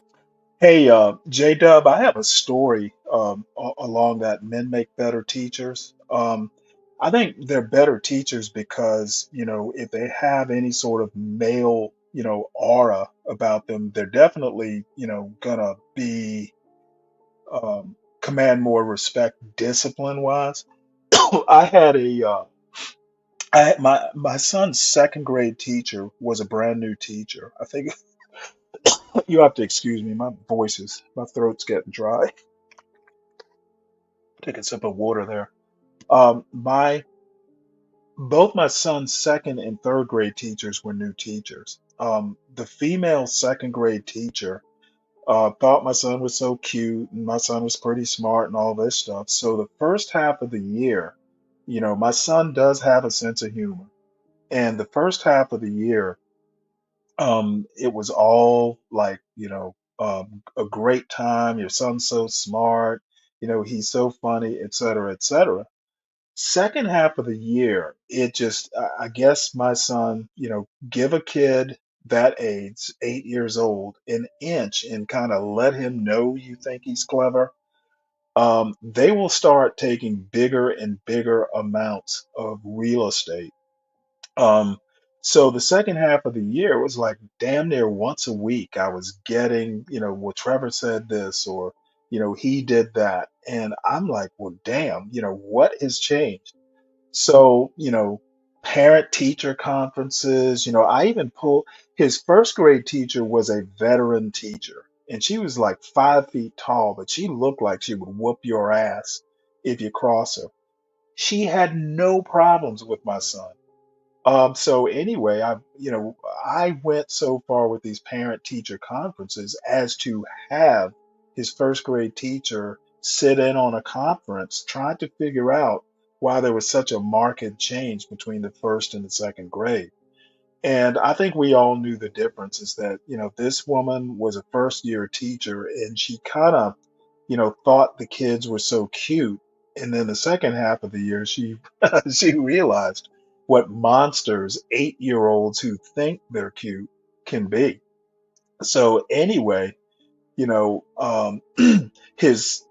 Hey, J Dub, I have a story along that men make better teachers. I think they're better teachers because, if they have any sort of male, aura about them, they're definitely, gonna be command more respect discipline wise. I had my son's second grade teacher was a brand new teacher. I think you have to excuse me, my throat's getting dry. Take a sip of water there. My Both my son's second and third grade teachers were new teachers. The female second grade teacher thought my son was so cute and my son was pretty smart and all this stuff. So the first half of the year, my son does have a sense of humor. And the first half of the year, it was all like, a great time. Your son's so smart, he's so funny, et cetera, et cetera. Second half of the year, it just, I guess my son, give a kid that age, 8 years old, an inch and kind of let him know you think he's clever. They will start taking bigger and bigger amounts of real estate. Um, so the second half of the year was like damn near once a week. I was getting, well, Trevor said this or, he did that. And I'm like, well, damn, what has changed? So, parent teacher conferences, I even pulled his first grade teacher was a veteran teacher and she was like 5 feet tall, but she looked like she would whoop your ass if you cross her. She had no problems with my son. So anyway, I went so far with these parent teacher conferences as to have his first grade teacher sit in on a conference trying to figure out why there was such a marked change between the first and the second grade. And I think we all knew the difference is that, this woman was a first year teacher and she kind of, thought the kids were so cute. And then the second half of the year, she she realized what monsters 8 year olds who think they're cute can be. So anyway, his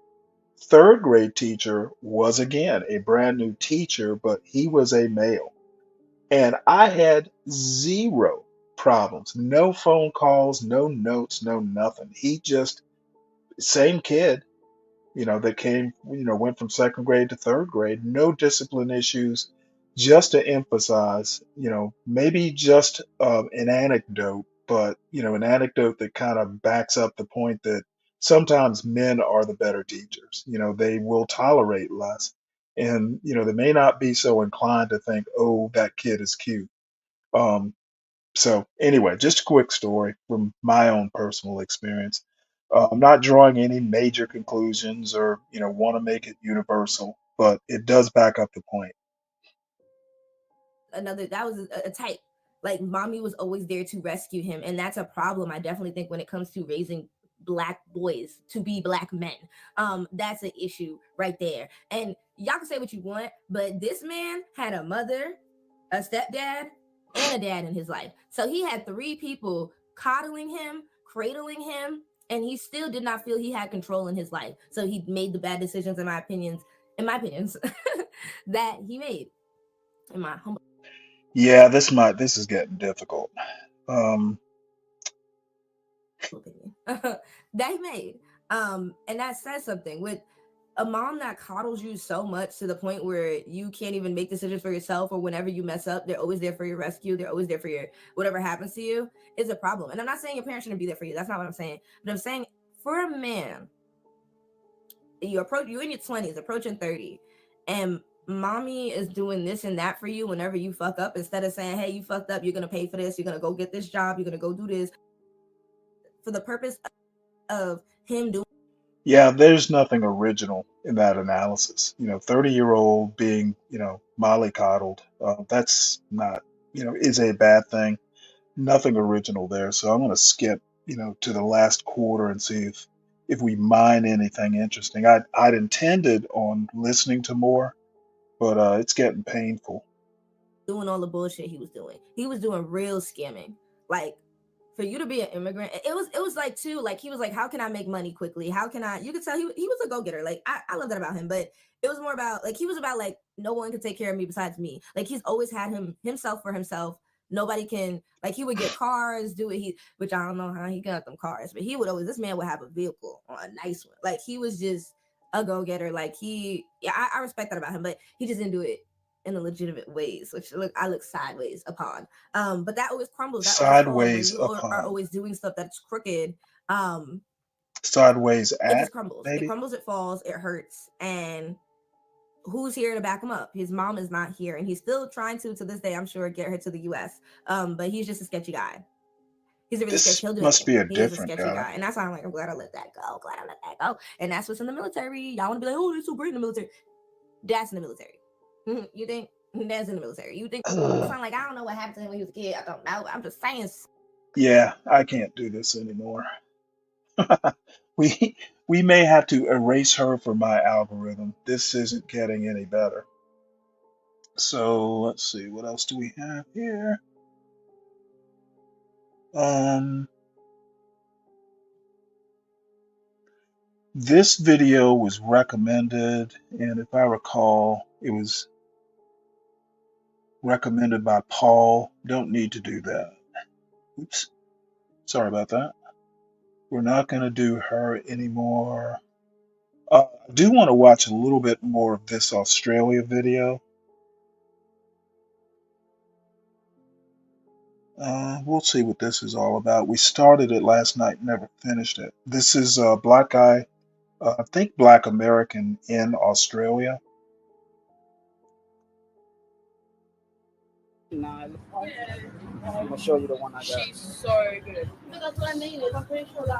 third grade teacher was again a brand new teacher, but he was a male. And I had zero problems. No phone calls, no notes, no nothing. He just, same kid, that came, went from second grade to third grade, no discipline issues. just to emphasize, maybe just an anecdote, but an anecdote that kind of backs up the point that sometimes men are the better teachers. They will tolerate less, and they may not be so inclined to think, "Oh, that kid is cute." Um, so anyway, just a quick story from my own personal experience. I'm not drawing any major conclusions or want to make it universal, but it does back up the point. Another that was a type. Like mommy was always there to rescue him, and that's a problem. I definitely think when it comes to raising black boys to be black men, that's an issue right there. And y'all can say what you want, but this man had a mother, a stepdad, and a dad in his life. So he had 3 people coddling him, cradling him, and he still did not feel he had control in his life. So he made the bad decisions, in my opinions, that he made. In my humble Yeah, this is getting difficult. opinion, that he made. And that says something. With a mom that coddles you so much to the point where you can't even make decisions for yourself, or whenever you mess up, they're always there for your rescue. They're always there for your whatever happens to you is a problem. And I'm not saying your parents shouldn't be there for you. That's not what I'm saying. But I'm saying for a man, you in your 20s, approaching 30, and mommy is doing this and that for you whenever you fuck up, instead of saying, hey, you fucked up, you're gonna pay for this, you're gonna go get this job, you're gonna go do this, for the purpose of him doing. Yeah, there's nothing original in that analysis. 30-year-old being, mollycoddled, that's not, is a bad thing. Nothing original there. So I'm going to skip, to the last quarter and see if we mine anything interesting. I'd intended on listening to more, but it's getting painful. Doing all the bullshit he was doing. He was doing real scamming. Like, for you to be an immigrant, it was like too, like he was like, how can I make money quickly? How can I, you could tell he was a go-getter. Like I love that about him, but it was more about like, he was about like, no one can take care of me besides me. Like he's always had himself for himself. Nobody can, like he would get cars, do it, which I don't know how he got them cars, but he would always, this man would have a vehicle or a nice one. Like he was just a go-getter. Like I respect that about him, but he just didn't do it in a legitimate ways, which I look sideways upon. But that always crumbles. That always falls when Sideways you are upon. always doing stuff that's crooked. Sideways It at, just crumbles. It maybe? crumbles, it falls, it hurts. And who's here to back him up? His mom is not here, and he's still trying to this day, I'm sure, get her to the US. But he's just a sketchy guy. He's a really sketchy. This He'll do must be anything. a He is a different sketchy guy. guy. And that's why I'm like, I'm glad I let that go. And that's what's in the military. Y'all want to be like, oh, they're so great in the military. That's in the military. You think? That's in the military. You think? Ugh. I'm like, I don't know what happened to him when he was a kid. I don't know. I'm just saying. Yeah, I can't do this anymore. We we may have to erase her from my algorithm. This isn't getting any better. So let's see, what else do we have here? This video was recommended, and if I recall, it was recommended by Paul. Don't need to do that. Oops, sorry about that. We're not going to do her anymore. I do want to watch a little bit more of this Australia video. We'll see what this is all about. We started it last night, never finished it. This is a black guy, I think black American in Australia. Nah, I'm gonna show you the one I got. She's so good. But that's what I mean. I'm pretty sure that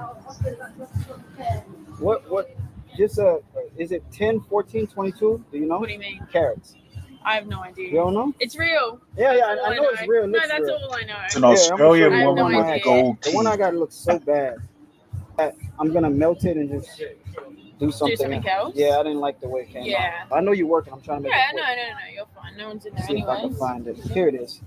What? Just is it 10, 14, 22? Do you know? What do you mean? Carrots. I have no idea. You don't know? It's real. Yeah, That's I all know it's real. It No, looks that's real. all I know. It's an I'm gonna show Australian you the woman one I with got. gold The one I teeth. got looks so bad. I'm gonna melt it and just do something else? Yeah, I didn't like the way it came Yeah. out. I know you're working. I'm trying to make Yeah, it no, quick. you're fine. No one's in there See if I can anyways. find it. Here it is.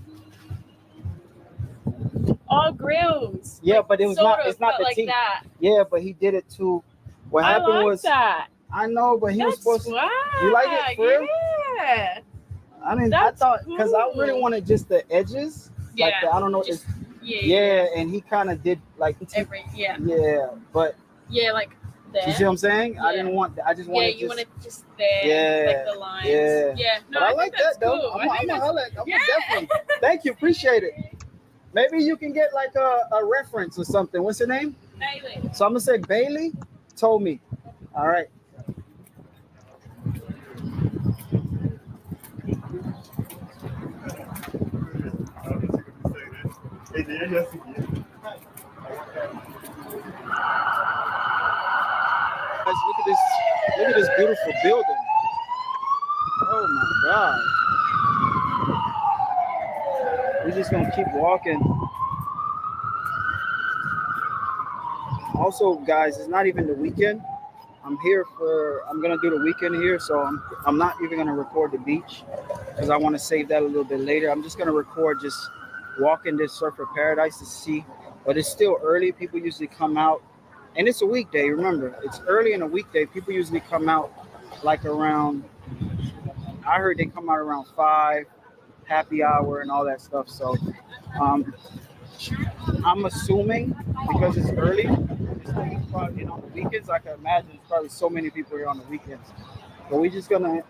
Oh, grills. Yeah, but it was Sort not. of, It's not but the like teeth. that. Yeah, but he did it too. What I happened like was that. I know, but he was That's supposed to. swag. You like it for real? Yeah. I thought because I really cool. wanted just the edges. Like Yeah. I don't know. Just, yeah, and he kind of did like every yeah, but yeah, like You see what I'm saying? I didn't want. I just wanted. Yeah, you want just it just there, yeah, like the lines. yeah. Yeah, no, But I I like think that's that though. cool. I'm I think gonna that's definitely. Thank you, appreciate it. Maybe you can get like a reference or something. What's her name? Bailey. So I'm gonna say Bailey told me. All right. Guys, look at this. Look at this beautiful building. Oh my God. We're just gonna keep walking. Also, guys, it's not even the weekend. I'm gonna do the weekend here, so I'm not even gonna record the beach because I want to save that a little bit later. I'm just gonna record just walking this surfer paradise to see, but it's still early. People usually come out, and it's a weekday. Remember, it's early in a weekday. People usually come out like around. I heard they come out around 5, happy hour and all that stuff. So um, I'm assuming because it's early, it's probably on the weekends. I can imagine there's probably so many people here on the weekends. But we're just gonna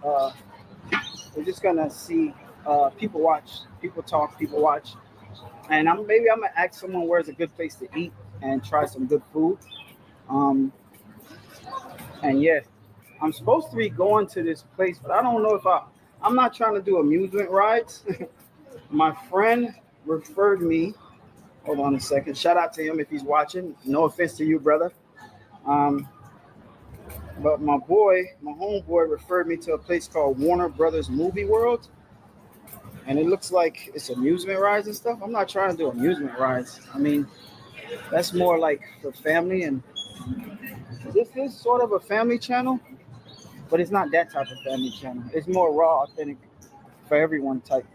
see people watch, people talk, people watch, and maybe I'm gonna ask someone where's a good place to eat and try some good food. Um, and yeah, I'm supposed to be going to this place, but I don't know if I'm not trying to do amusement rides. My friend referred me. Hold on a second. Shout out to him if he's watching. No offense to you, brother. Um, but my homeboy, referred me to a place called Warner Brothers Movie World, and it looks like it's amusement rides and stuff. I'm not trying to do amusement rides. I mean, that's more like for family, and this is sort of a family channel, but it's not that type of family channel. It's more raw, authentic, for everyone type.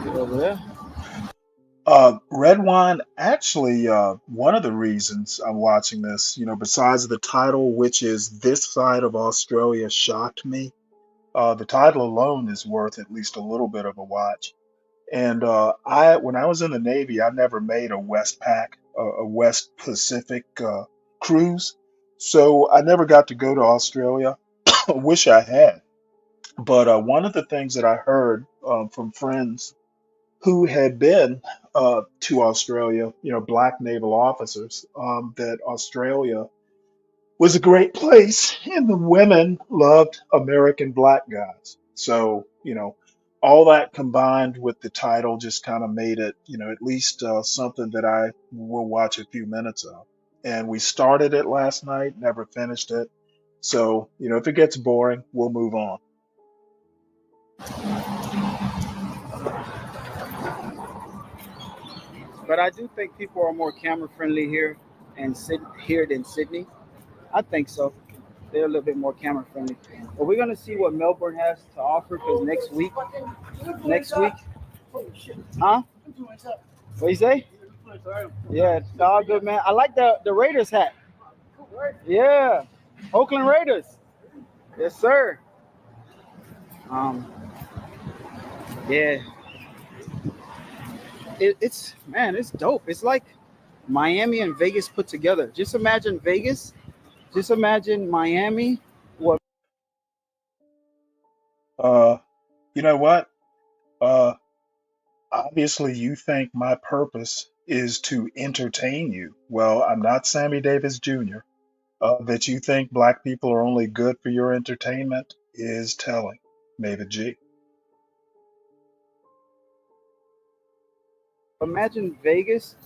Over there. Red wine, actually, one of the reasons I'm watching this, besides the title, which is This Side of Australia Shocked Me, the title alone is worth at least a little bit of a watch. And when I was in the Navy, I never made a a West Pacific cruise. So I never got to go to Australia. I wish I had. But one of the things that I heard from friends who had been to Australia, black naval officers, that Australia was a great place and the women loved American black guys. So, all that combined with the title just kind of made it, at least something that I will watch a few minutes of. And we started it last night, never finished it. So, if it gets boring, we'll move on. But I do think people are more camera friendly here than Sydney. I think so. They're a little bit more camera friendly. But we're gonna see what Melbourne has to offer because next week, huh? What you say? Yeah, it's all good, man. I like the Raiders hat. Yeah, Oakland Raiders. Yes, sir. Um, yeah, it's dope. It's like Miami and Vegas put together. Just imagine Vegas. Just imagine Miami. What? Uh, you know what? Uh, Obviously, you think my purpose is to entertain you. Well, I'm not Sammy Davis Jr. That you think black people are only good for your entertainment is telling. Mavid G. Imagine Vegas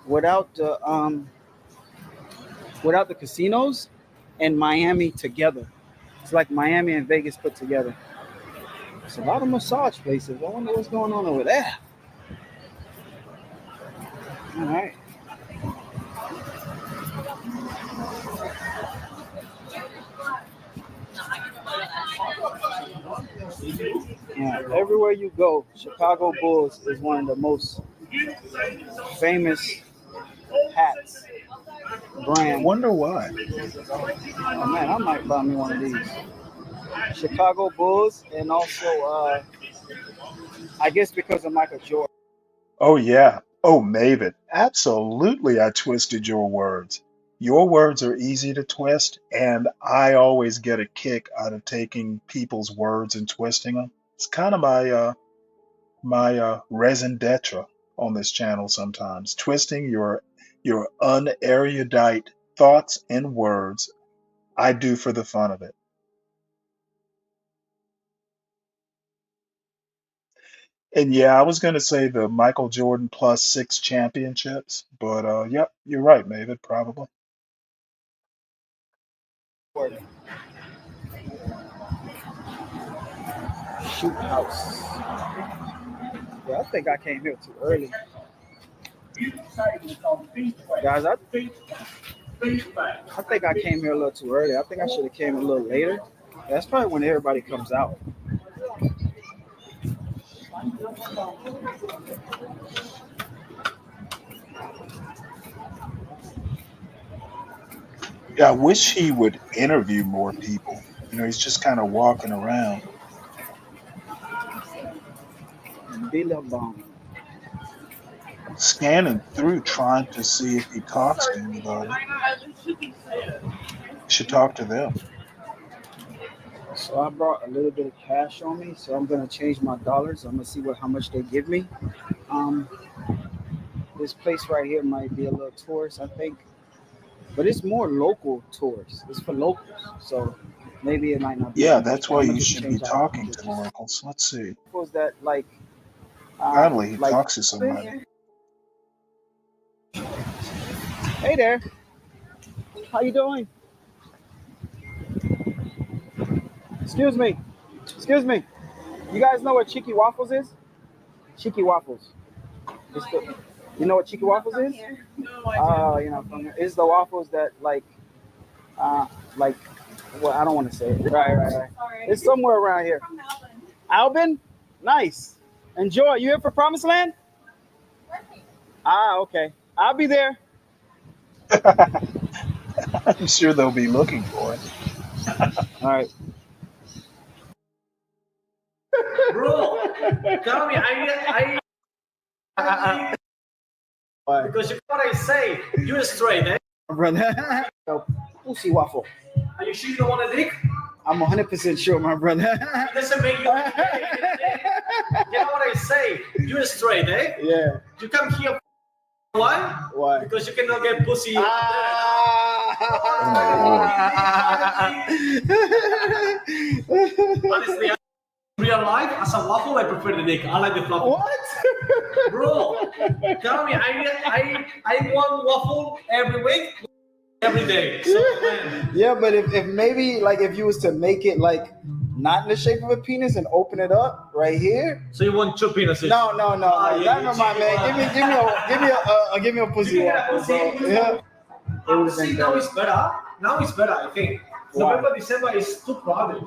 without the casinos and Miami together. It's like Miami and Vegas put together. It's a lot of massage places. I wonder what's going on over there. All right. Yeah, everywhere you go, Chicago Bulls is one of the most famous hats I brand. wonder why. Oh man, I might buy me one of these. Chicago Bulls, and also I guess because of Michael Jordan. Oh, yeah. Oh, Mavid. Absolutely, I twisted your words. Your words are easy to twist, and I always get a kick out of taking people's words and twisting them. It's kind of my raison d'etre on this channel sometimes, twisting your unerudite thoughts and words. I do for the fun of it. And yeah, I was gonna say the Michael Jordan plus 6 championships, but yep, you're right, Mavid, probably. Shoot house. Yeah, I think I came here too early. Guys, I think I came here a little too early. I think I should have came a little later. That's probably when everybody comes out. Yeah, I wish he would interview more people. He's just kind of walking around. Billabong. Scanning through trying to see if he talks to anybody. Should talk to them. So I brought a little bit of cash on me, so I'm gonna change my dollars. I'm gonna see how much they give me. This place right here might be a little tourist, I think, but it's more local tourists. It's for locals, so maybe it might not be. Yeah, that's why you should be talking to locals. Let's see. Was that like? Finally, he talks to somebody. Hey there. How you doing? Excuse me. Excuse me. You guys know what Cheeky Waffles is? Cheeky Waffles. You know what Cheeky Waffles is? Oh, from here. It's the waffles that well, I don't want to say it. Right. It's somewhere around here. Albin? Nice. Enjoy. You here for Promised Land? Okay. I'll be there. I'm sure they'll be looking for it. All right. Bro, tell me, because you know what I say, you're straight, eh? Brother. Pussy waffle. Are you sure you don't want a dick? I'm 100% sure, my brother. It doesn't make you gay. You know what I say, you're straight, eh? Yeah. You come here. Why? Why? Because you cannot get pussy. Honestly, real life, as a waffle, I prefer the dick. I like the fluffy. What? Bro, tell me, I want waffle every week, every day. So, man. Yeah, but if maybe if you was to make it not in the shape of a penis and open it up right here. So you want 2 penises? No. Never mind, man. Give me a pussy waffle, bro. Yeah. See, now it's better. Now it's better, I think. Why? November, December is too crowded.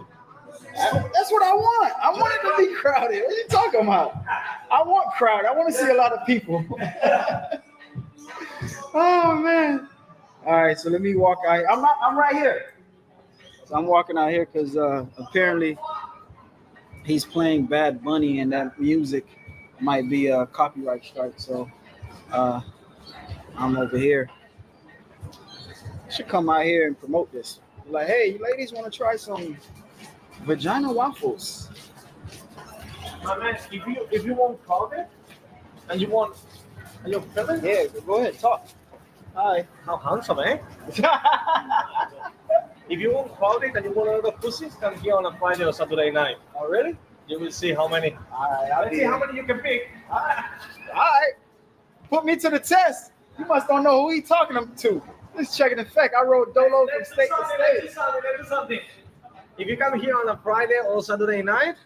That's what I want. I want it to be crowded. What are you talking about? I want crowd. I want to see a lot of people. Oh man. All right, so let me walk out. I'm right here. So I'm walking out here because apparently he's playing Bad Bunny and that music might be a copyright strike. So I'm over here. Should come out here and promote this. Like, hey, you ladies want to try some vagina waffles? My man, if you want crowded and you're feeling? Yeah, go ahead, talk. Hi. How handsome, eh? If you want crowded and you want a lot of pussies, come here on a Friday or Saturday night. Oh, really? You will see how many. All right, Let's see how many you can pick. All right. Put me to the test. You must don't know who he talking to. Let's check an effect. I wrote Dolo from state to state. Let's do something. If you come here on a Friday or Saturday night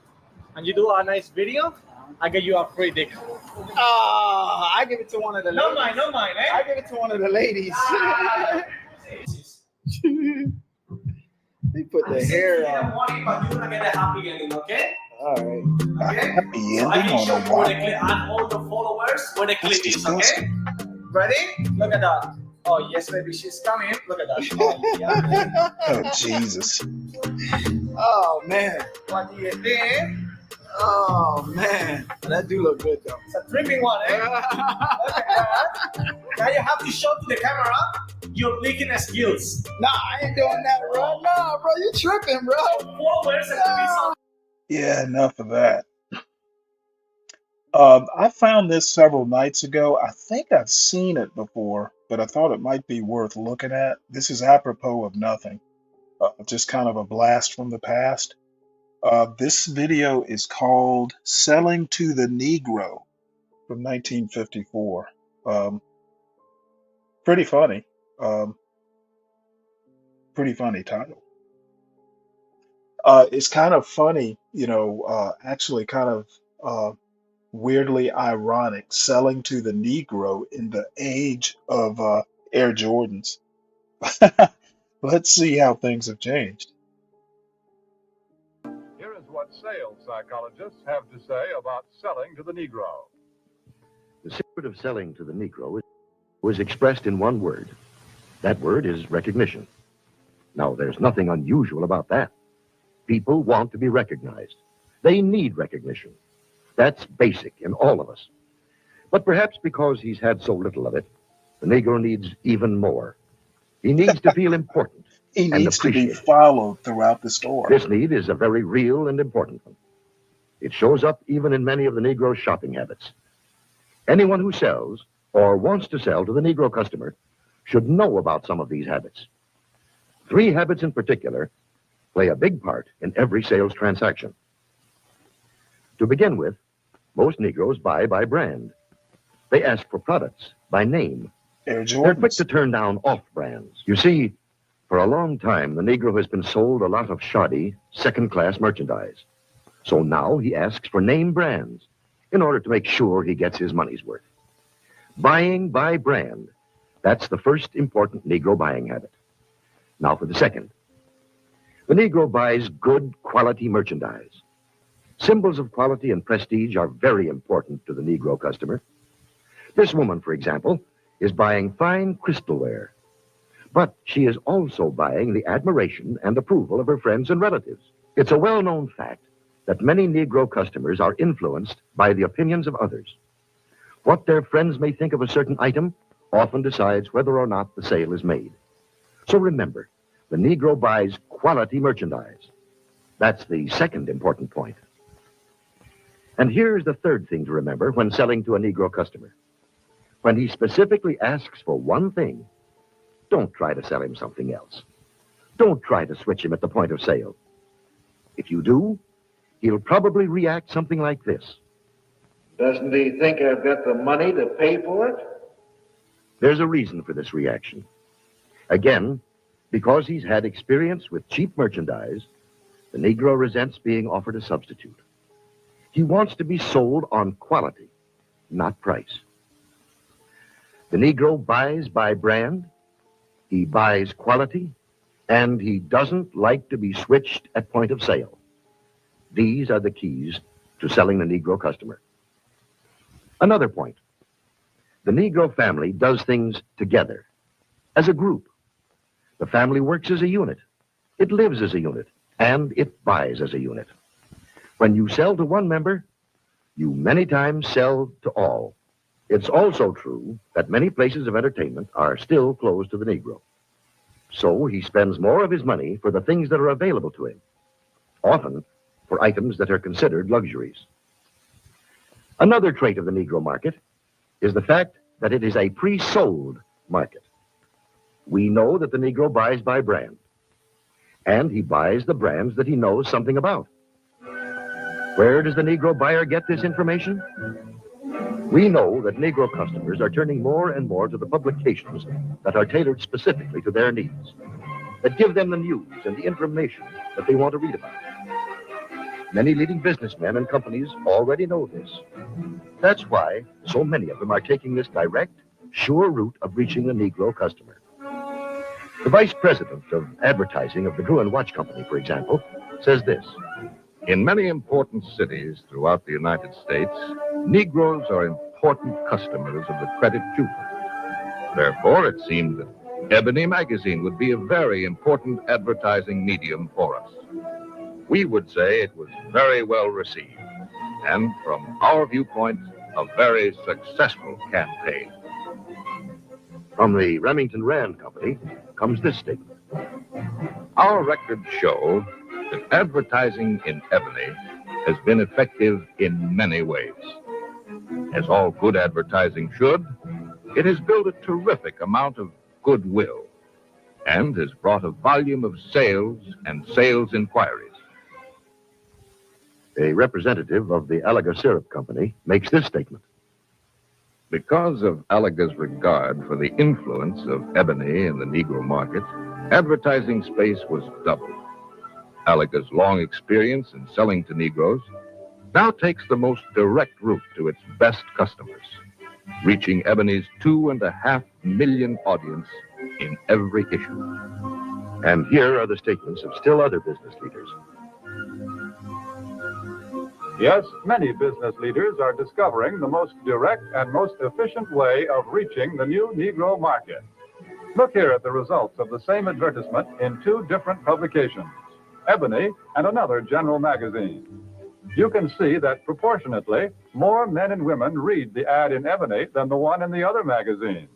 and you do a nice video, I get you a free dick. Oh, I give it to one of the ladies. Not mine, eh? I give it to one of the ladies. They put the hair on. But you're gonna get a happy ending, okay? All right. Okay. Happy So I ending make on sure a when they click on all the followers when they click this, okay? disgusting. Ready? Look at that. Oh yes, baby, she's coming. Look at that. Oh, yeah. Oh, Jesus. Oh man. What do you think? Oh man. That do look good though. It's a tripping one, eh? Look at that. Now you have to show to the camera your licking skills. Nah, I ain't doing that, bro. Nah, bro, you tripping, bro. 4 words and Nah. Yeah, enough of that. I found this several nights ago. I think I've seen it before, but I thought it might be worth looking at. This is apropos of nothing, just kind of a blast from the past. This video is called Selling to the Negro from 1954. Pretty funny. Um, Pretty funny title. It's kind of funny, actually kind of weirdly ironic, selling to the Negro in the age of Air Jordans. Let's see how things have changed. Here is what sales psychologists have to say about selling to the Negro. The secret of selling to the Negro was expressed in one word. That word is recognition. Now, there's nothing unusual about that. People want to be recognized. They need recognition. That's basic in all of us. But perhaps because he's had so little of it, the Negro needs even more. He needs to feel important. He and needs to be appreciated. followed throughout the store. This need is a very real and important one. It shows up even in many of the Negro's shopping habits. Anyone who sells or wants to sell to the Negro customer should know about some of these habits. 3 habits in particular play a big part in every sales transaction. To begin with, most Negroes buy by brand. They ask for products by name. Air They're quick Jordans. to turn down off brands. You see, for a long time, the Negro has been sold a lot of shoddy, second-class merchandise. So now he asks for name brands in order to make sure he gets his money's worth. Buying by brand, that's the first important Negro buying habit. Now for the second. The Negro buys good quality merchandise. Symbols of quality and prestige are very important to the Negro customer. This woman, for example, is buying fine crystalware. But she is also buying the admiration and approval of her friends and relatives. It's a well-known fact that many Negro customers are influenced by the opinions of others. What their friends may think of a certain item often decides whether or not the sale is made. So remember, the Negro buys quality merchandise. That's the second important point. And here's the third thing to remember when selling to a Negro customer. When he specifically asks for one thing, don't try to sell him something else. Don't try to switch him at the point of sale. If you do, he'll probably react something like this. Doesn't he think I've got the money to pay for it? There's a reason for this reaction. Again, because he's had experience with cheap merchandise, the Negro resents being offered a substitute. He wants to be sold on quality, not price. The Negro buys by brand, he buys quality, and he doesn't like to be switched at point of sale. These are the keys to selling the Negro customer. Another point. The Negro family does things together, as a group. The family works as a unit. It lives as a unit, and it buys as a unit. When you sell to one member, you many times sell to all. It's also true that many places of entertainment are still closed to the Negro. So he spends more of his money for the things that are available to him, often for items that are considered luxuries. Another trait of the Negro market is the fact that it is a pre-sold market. We know that the Negro buys by brand, and he buys the brands that he knows something about. Where does the Negro buyer get this information? We know that Negro customers are turning more and more to the publications that are tailored specifically to their needs, that give them the news and the information that they want to read about. Many leading businessmen and companies already know this. That's why so many of them are taking this direct, sure route of reaching the Negro customer. The vice president of advertising of the Gruen Watch Company, for example, says this. In many important cities throughout the United States, Negroes are important customers of the credit jeweler. Therefore, it seemed that Ebony magazine would be a very important advertising medium for us. We would say it was very well received, and from our viewpoint, a very successful campaign. From the Remington Rand Company comes this statement. Our records show that advertising in ebony has been effective in many ways. As all good advertising should, it has built a terrific amount of goodwill and has brought a volume of sales and sales inquiries. A representative of the Alaga Syrup Company makes this statement. Because of Alaga's regard for the influence of ebony in the Negro market, advertising space was doubled. Alaga's long experience in selling to Negroes now takes the most direct route to its best customers, reaching ebony's 2.5 million audience in every issue. And here are the statements of still other business leaders. Yes, many business leaders are discovering the most direct and most efficient way of reaching the new Negro market. Look here at the results of the same advertisement in two different publications, Ebony and another general magazine. You can see that proportionately, more men and women read the ad in Ebony than the one in the other magazine.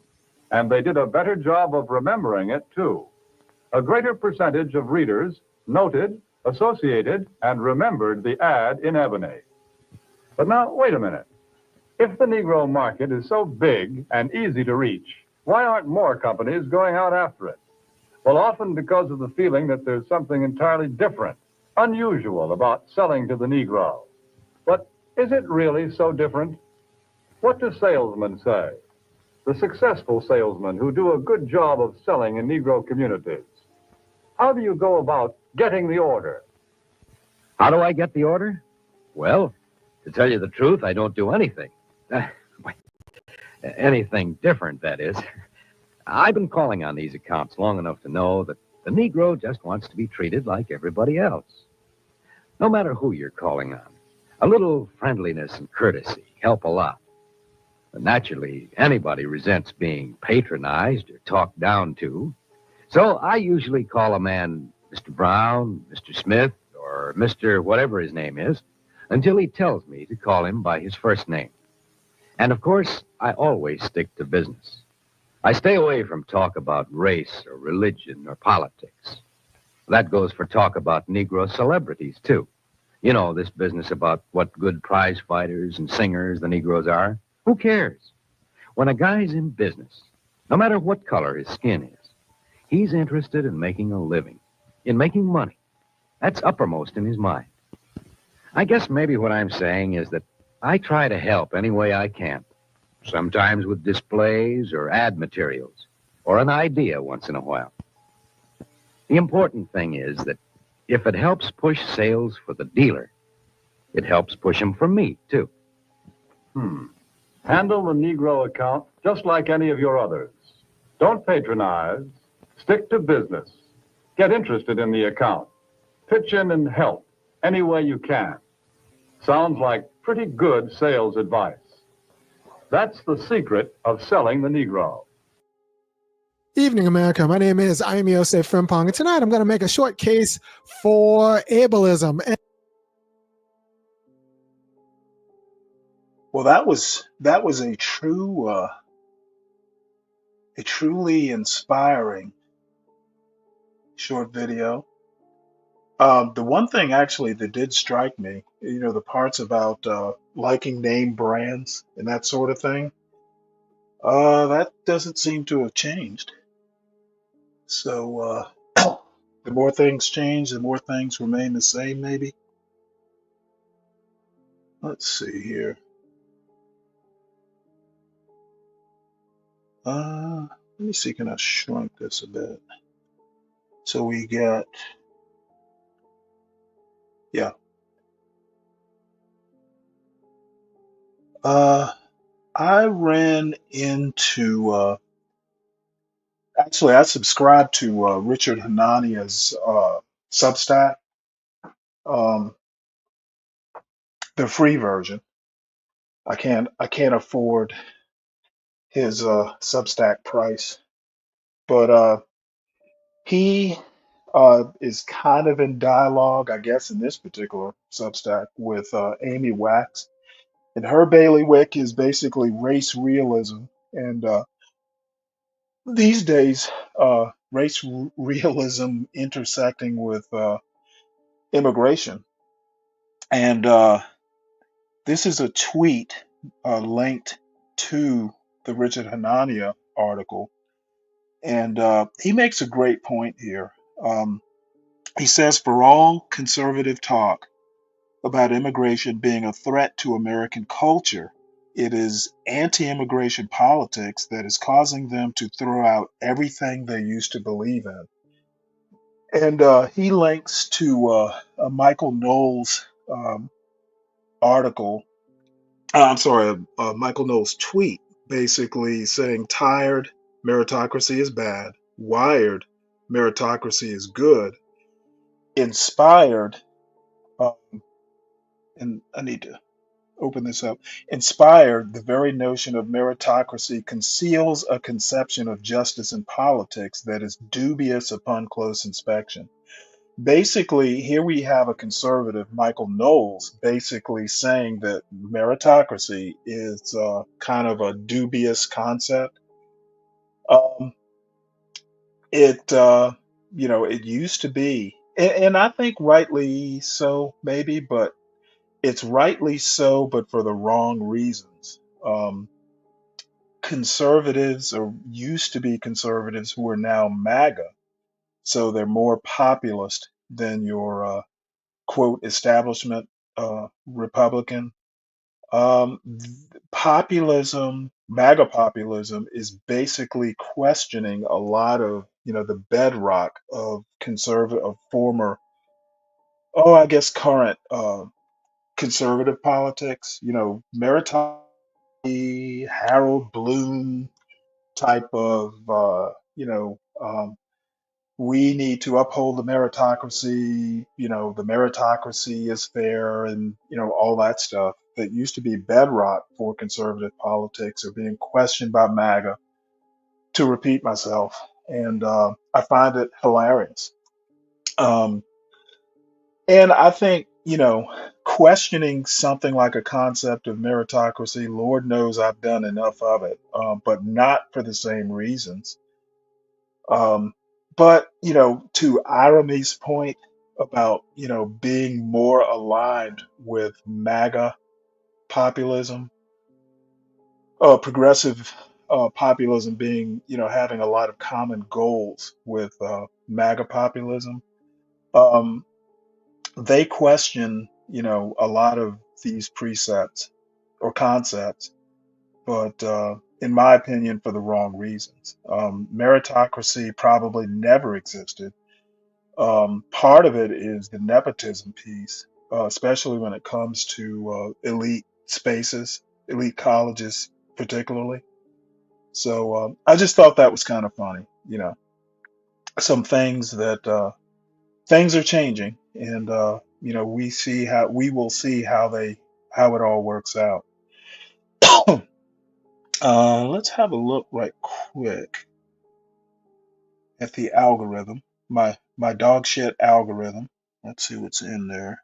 And they did a better job of remembering it, too. A greater percentage of readers noted, associated, and remembered the ad in Ebony. But now, wait a minute. If the Negro market is so big and easy to reach, why aren't more companies going out after it? Well, often because of the feeling that there's something entirely different, unusual about selling to the Negro. But is it really so different? What do salesmen say? The successful salesmen who do a good job of selling in Negro communities. How do you go about getting the order? How do I get the order? Well, to tell you the truth, I don't do anything. Anything different, that is. I've been calling on these accounts long enough to know that the Negro just wants to be treated like everybody else. No matter who you're calling on, a little friendliness and courtesy help a lot. But naturally, anybody resents being patronized or talked down to. So I usually call a man Mr. Brown, Mr. Smith, or Mr. whatever his name is, until he tells me to call him by his first name. And of course, I always stick to business. I stay away from talk about race or religion or politics. That goes for talk about Negro celebrities, too. You know, this business about what good prize fighters and singers the Negroes are. Who cares? When a guy's in business, no matter what color his skin is, he's interested in making a living, in making money. That's uppermost in his mind. I guess maybe what I'm saying is that I try to help any way I can, sometimes with displays or ad materials, or an idea once in a while. The important thing is that if it helps push sales for the dealer, it helps push them for me, too. Handle the Negro account just like any of your others. Don't patronize. Stick to business. Get interested in the account. Pitch in and help any way you can. Sounds like pretty good sales advice. That's the secret of selling the Negro. Evening, America. My name is Aimi Yosef Frimpong, and tonight I'm going to make a short case for ableism. Well, that was a truly inspiring short video. The one thing actually that did strike me, you know, the parts about liking name brands and that sort of thing, that doesn't seem to have changed. So the more things change, the more things remain the same, maybe. Let's see here. Let me see, can I shrink this a bit? So we got, yeah. I ran into, actually, I subscribed to Richard Hanania's Substack, the free version. I can't afford his Substack price, but he is kind of in dialogue, I guess, in this particular Substack with Amy Wax, and her bailiwick is basically race realism, and these days, race realism intersecting with immigration. And this is a tweet linked to the Richard Hanania article. And he makes a great point here. Um, he says, for all conservative talk about immigration being a threat to American culture, it is anti immigration politics that is causing them to throw out everything they used to believe in. And he links to a Michael Knowles article. I'm sorry, Michael Knowles tweet basically saying, tired, meritocracy is bad. Wired, meritocracy is good. Inspired, uh, and I need to open this up. Inspired, the very notion of meritocracy conceals a conception of justice in politics that is dubious upon close inspection. Basically, here we have a conservative, Michael Knowles, basically saying that meritocracy is kind of a dubious concept. Um, it used to be, and I think rightly so, maybe, but it's rightly so, but for the wrong reasons. Conservatives, or used to be conservatives, who are now MAGA, so they're more populist than your quote establishment Republican. Populism, MAGA populism, is basically questioning a lot of the bedrock of conservative, of former, I guess current conservative politics. Meritocracy, Harold Bloom type of we need to uphold the meritocracy, the meritocracy is fair, and all that stuff that used to be bedrock for conservative politics are being questioned by MAGA, to repeat myself. And I find it hilarious. Um, and I think, questioning something like a concept of meritocracy, Lord knows I've done enough of it, but not for the same reasons. But to Irony's point about being more aligned with MAGA populism, progressive populism being having a lot of common goals with MAGA populism. Um, they question a lot of these precepts or concepts, but in my opinion, for the wrong reasons. Meritocracy probably never existed. Part of it is the nepotism piece, especially when it comes to elite spaces, elite colleges, particularly. So I just thought that was kind of funny. Some things that things are changing, and we will see how it all works out. Let's have a look right quick at the algorithm, my dog shit algorithm. Let's see what's in there.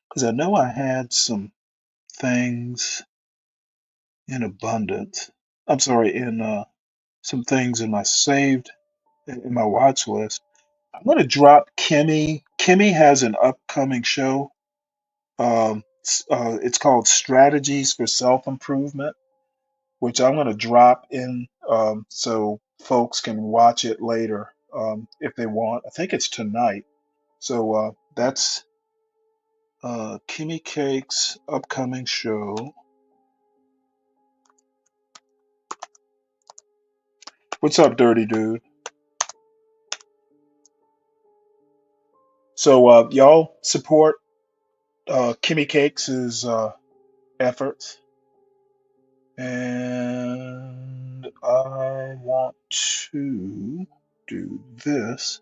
Because I know I had some things in abundance. I'm sorry, in some things in my saved in my watch list. I'm gonna drop Kimmy. Kimmy has an upcoming show. It's called Strategies for Self Improvement, which I'm gonna drop in so folks can watch it later if they want. I think it's tonight. So that's Kimmy Cake's upcoming show. What's up, Dirty Dude? So y'all support Kimmy Cakes' efforts, and I want to do this.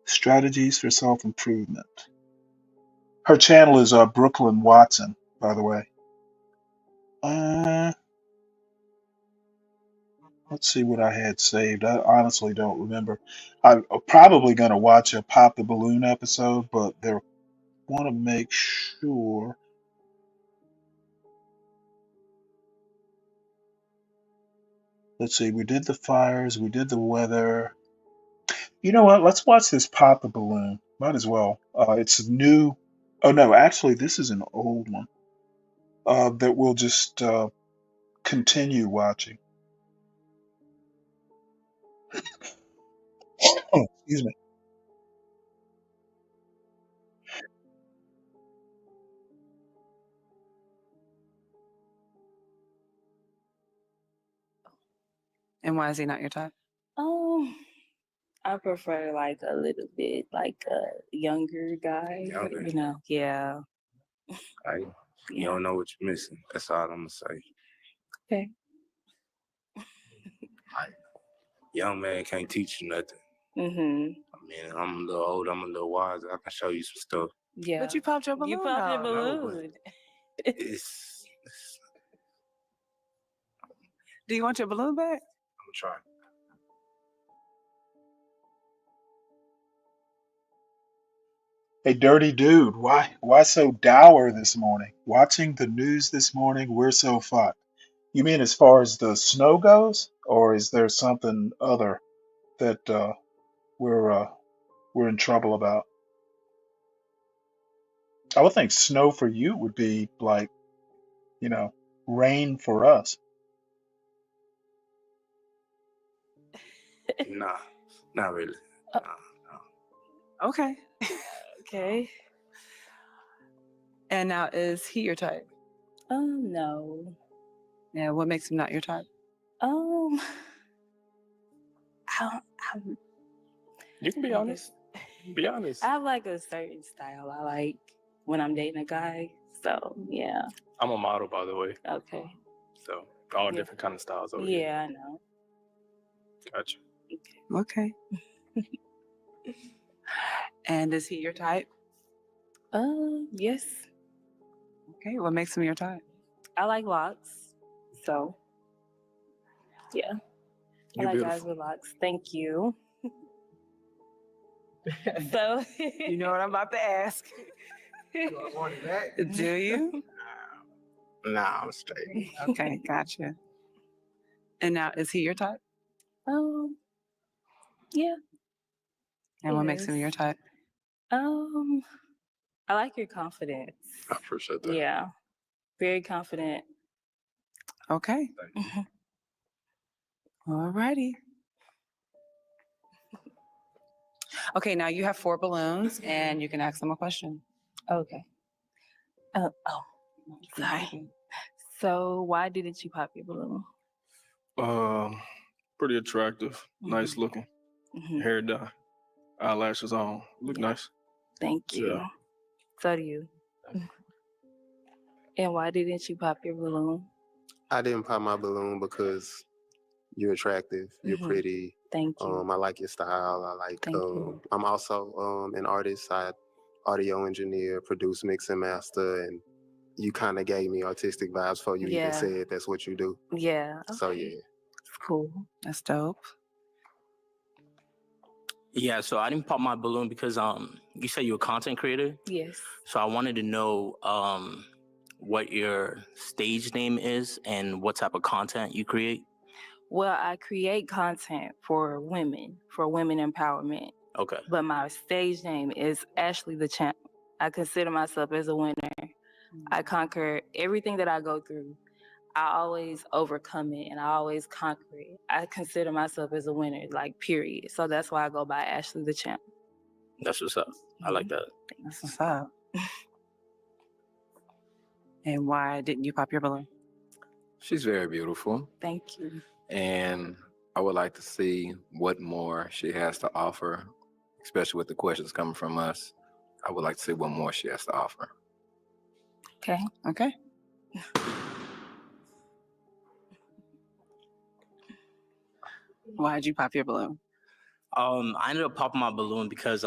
Strategies for Self Improvement. Her channel is Brooklyn Watson, by the way. Uh, let's see what I had saved. I honestly don't remember. I'm probably going to watch a Pop the Balloon episode, but they want to make sure. Let's see. We did the fires. We did the weather. You know what? Let's watch this pop a balloon. Might as well. It's new. Oh no, actually, this is an old one. That we'll just continue watching. Oh, excuse me. And why is he not your type? Oh, I prefer like a little bit like a younger guy. Younger. You know, yeah. Like, you don't know what you're missing. That's all I'm gonna say. Okay. Like, young man can't teach you nothing. Mhm. I mean, I'm a little old, I'm a little wiser. I can show you some stuff. Yeah. But you popped your balloon. You popped your out. No, balloon. It's Do you want your balloon back? I'm trying. Hey, dirty dude, why so dour this morning? Watching the news this morning, we're so fucked. You mean as far as the snow goes, or is there something other that we're uh, we're in trouble about? I would think snow for you would be like, you know, rain for us. Nah, not really. Okay. Okay. And now, is he your type? No. Yeah. What makes him not your type? Um, I You can be I honest. Be honest. I have like a certain style I like when I'm dating a guy. So yeah. I'm a model, by the way. Okay. So all Yeah. different kind of styles over here. Yeah, I know. Gotcha. Okay. And is he your type? Yes. Okay. What makes him your type? I like locks. So yeah. I You're like guys beautiful. with locks. Thank you. So You know what I'm about to ask. Do you? Nah, I'm straight. Okay. Gotcha. And now, is he your type? Yeah. And what makes him Yes. your type? I like your confidence. I appreciate that. Yeah. Very confident. Okay. All righty. Okay, now you have 4 balloons and you can ask them a question. Okay. Oh, sorry. So why didn't you pop your balloon? Pretty attractive, nice looking, Mhm. hair done, eyelashes on, look nice. Thank you. Yeah. So do you. And why didn't you pop your balloon? I didn't pop my balloon because you're attractive, you're Mhm. pretty. Thank you. I like your style. I like. Thank you. I'm also an artist. I audio engineer, produce, mix, and master, and you kind of gave me artistic vibes before you even Yeah. said that's what you do. Yeah. So Okay. yeah. It's cool. That's dope. Yeah, so I didn't pop my balloon because you said you're a content creator. Yes. So I wanted to know what your stage name is and what type of content you create. Well, I create content for women empowerment. Okay. But my stage name is Ashley the Champ. I consider myself as a winner. I conquer everything that I go through. I always overcome it and I always conquer it. I consider myself as a winner, like period. So that's why I go by Ashley the Champ. That's what's up. I like that. That's what's up. And why didn't you pop your balloon? She's very beautiful, Thank you. and I would like to see what more she has to offer, especially with the questions coming from us. I would like to see what more she has to offer. Okay. Okay. Why'd you pop your balloon? I ended up popping my balloon because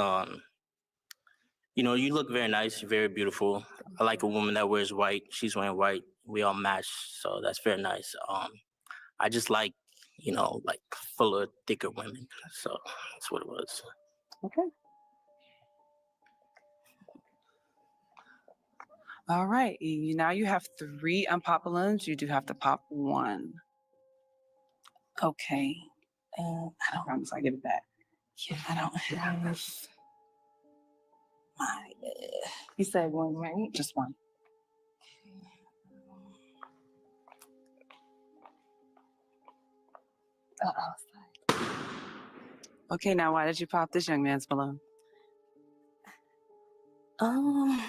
you look very nice, you're very beautiful. I like a woman that wears white. She's wearing white. We all match, so that's very nice. I just like, like fuller, thicker women. So that's what it was. Okay. All right. Now you have 3 unpop balloons. You do have to pop 1. Okay. I promise I'll give it back. Yeah, I don't have my. You said one, right? Just one. Okay, now why did you pop this young man's balloon? I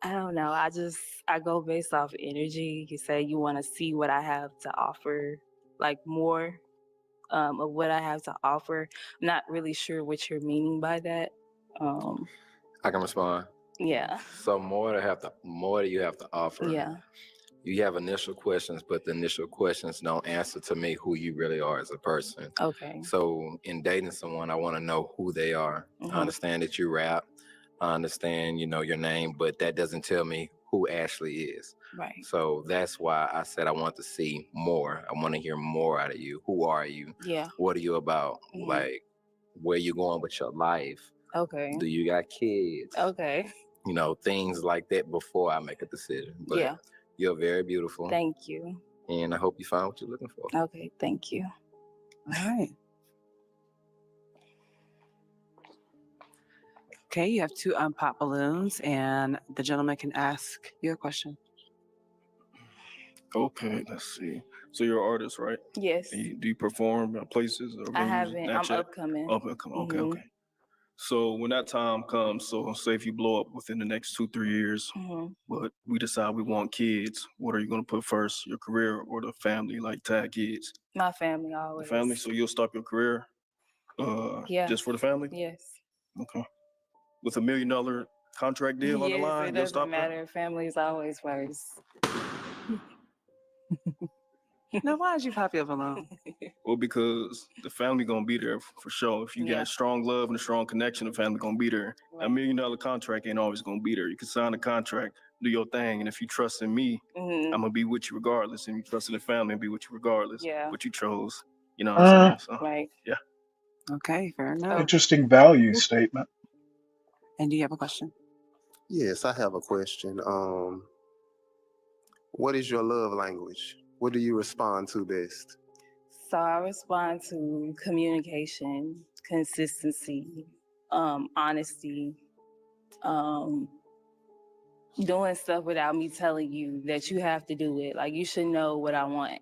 don't know. I go based off energy. You say you want to see what I have to offer, like more of what I have to offer. I'm not really sure what you're meaning by that. I can respond. Yeah. So more do you have to offer. Yeah. You have initial questions, but the initial questions don't answer to me who you really are as a person. Okay. So in dating someone, I want to know who they are. I understand that you rap. I understand, your name, but that doesn't tell me who Ashley is. Right. So that's why I said I want to see more. I want to hear more out of you. Who are you? Yeah. What are you about? Like, where you going with your life? Okay. Do you got kids? Okay. Things like that before I make a decision. But Yeah. you're very beautiful. Thank you. And I hope you find what you're looking for. Okay, thank you. All right. Okay, you have 2 unpopped balloons, and the gentleman can ask you a question. Okay, let's see. So you're an artist, right? Yes. Do you perform at places or venues? I haven't. Not I'm yet? upcoming. Upcoming. Okay. So when that time comes, so say if you blow up within the next 2-3 years, but we decide we want kids, what are you going to put first, your career or the family, like to have kids? My family always. The family, so you'll stop your career Yeah. just for the family? Yes. Okay. With $1 million contract deal on the Yes, line, it you'll stop doesn't matter. Family is always first. Now, why did you pop your balloon? Well, because the family gonna be there for sure. If you got strong love and a strong connection, the family gonna be there. A $1 million contract ain't always gonna be there. You can sign a contract, do your thing, and if you trust in me, I'm gonna be with you regardless. And you trust in the family and be with you regardless. Yeah. But you chose, you know what I'm saying? So, Right. yeah. Okay, fair enough. Interesting value statement. And do you have a question? Yes, I have a question. What is your love language? What do you respond to best? So I respond to communication, consistency, honesty, doing stuff without me telling you that you have to do it. Like you should know what I want,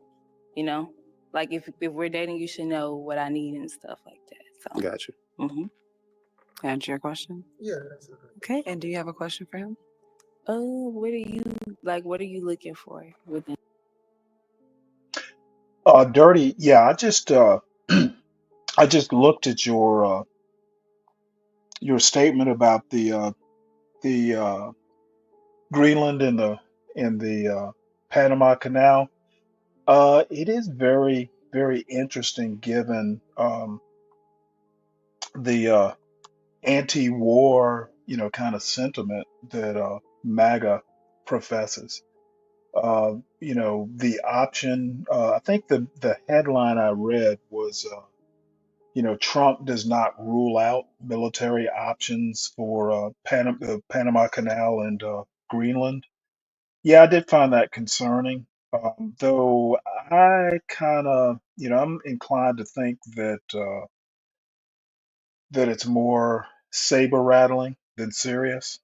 Like if we're dating, you should know what I need and stuff like that. So. Gotcha. Answer your question? Yeah. Okay, and do you have a question for him? What are you looking for within? Dirty. Yeah, I just I just looked at your statement about the Greenland and the Panama Canal. It is very, very interesting given the anti-war, kind of sentiment that MAGA professes. The option. I think the headline I read was, Trump does not rule out military options for the Panama Canal and Greenland. Yeah, I did find that concerning. Though I kind of, I'm inclined to think that it's more saber rattling than serious.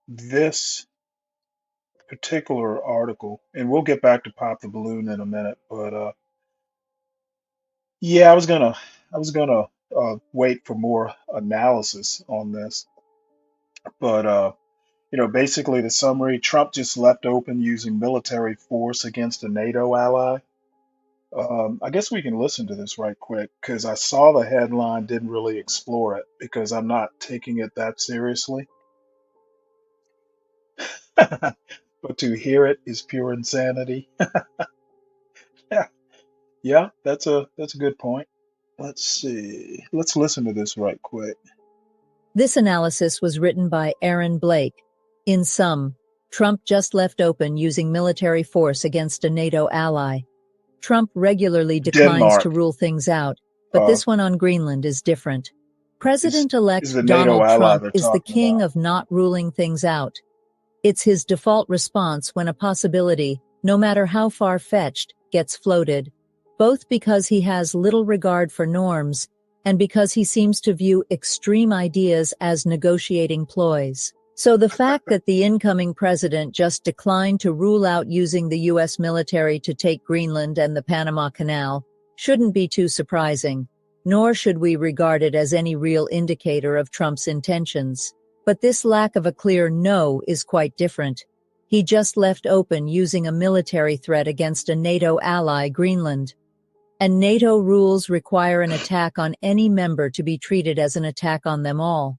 This particular article, and we'll get back to Pop the Balloon in a minute, but yeah, I was gonna wait for more analysis on this, but basically the summary: Trump just left open using military force against a NATO ally. I guess we can listen to this right quick because I saw the headline, didn't really explore it because I'm not taking it that seriously. But to hear it is pure insanity. Yeah, yeah, that's a good point. Let's see. Let's listen to this right quick. This analysis was written by Aaron Blake. In sum, Trump just left open using military force against a NATO ally. Trump regularly declines Denmark to rule things out, but this one on Greenland is different. is President-elect the NATO Donald ally Trump they're is the talking king about. of not ruling things out. It's his default response when a possibility, no matter how far-fetched, gets floated, both because he has little regard for norms and because he seems to view extreme ideas as negotiating ploys. So the fact that the incoming president just declined to rule out using the U.S. military to take Greenland and the Panama Canal shouldn't be too surprising, nor should we regard it as any real indicator of Trump's intentions. But this lack of a clear no is quite different. He just left open using a military threat against a NATO ally, Greenland. And NATO rules require an attack on any member to be treated as an attack on them all.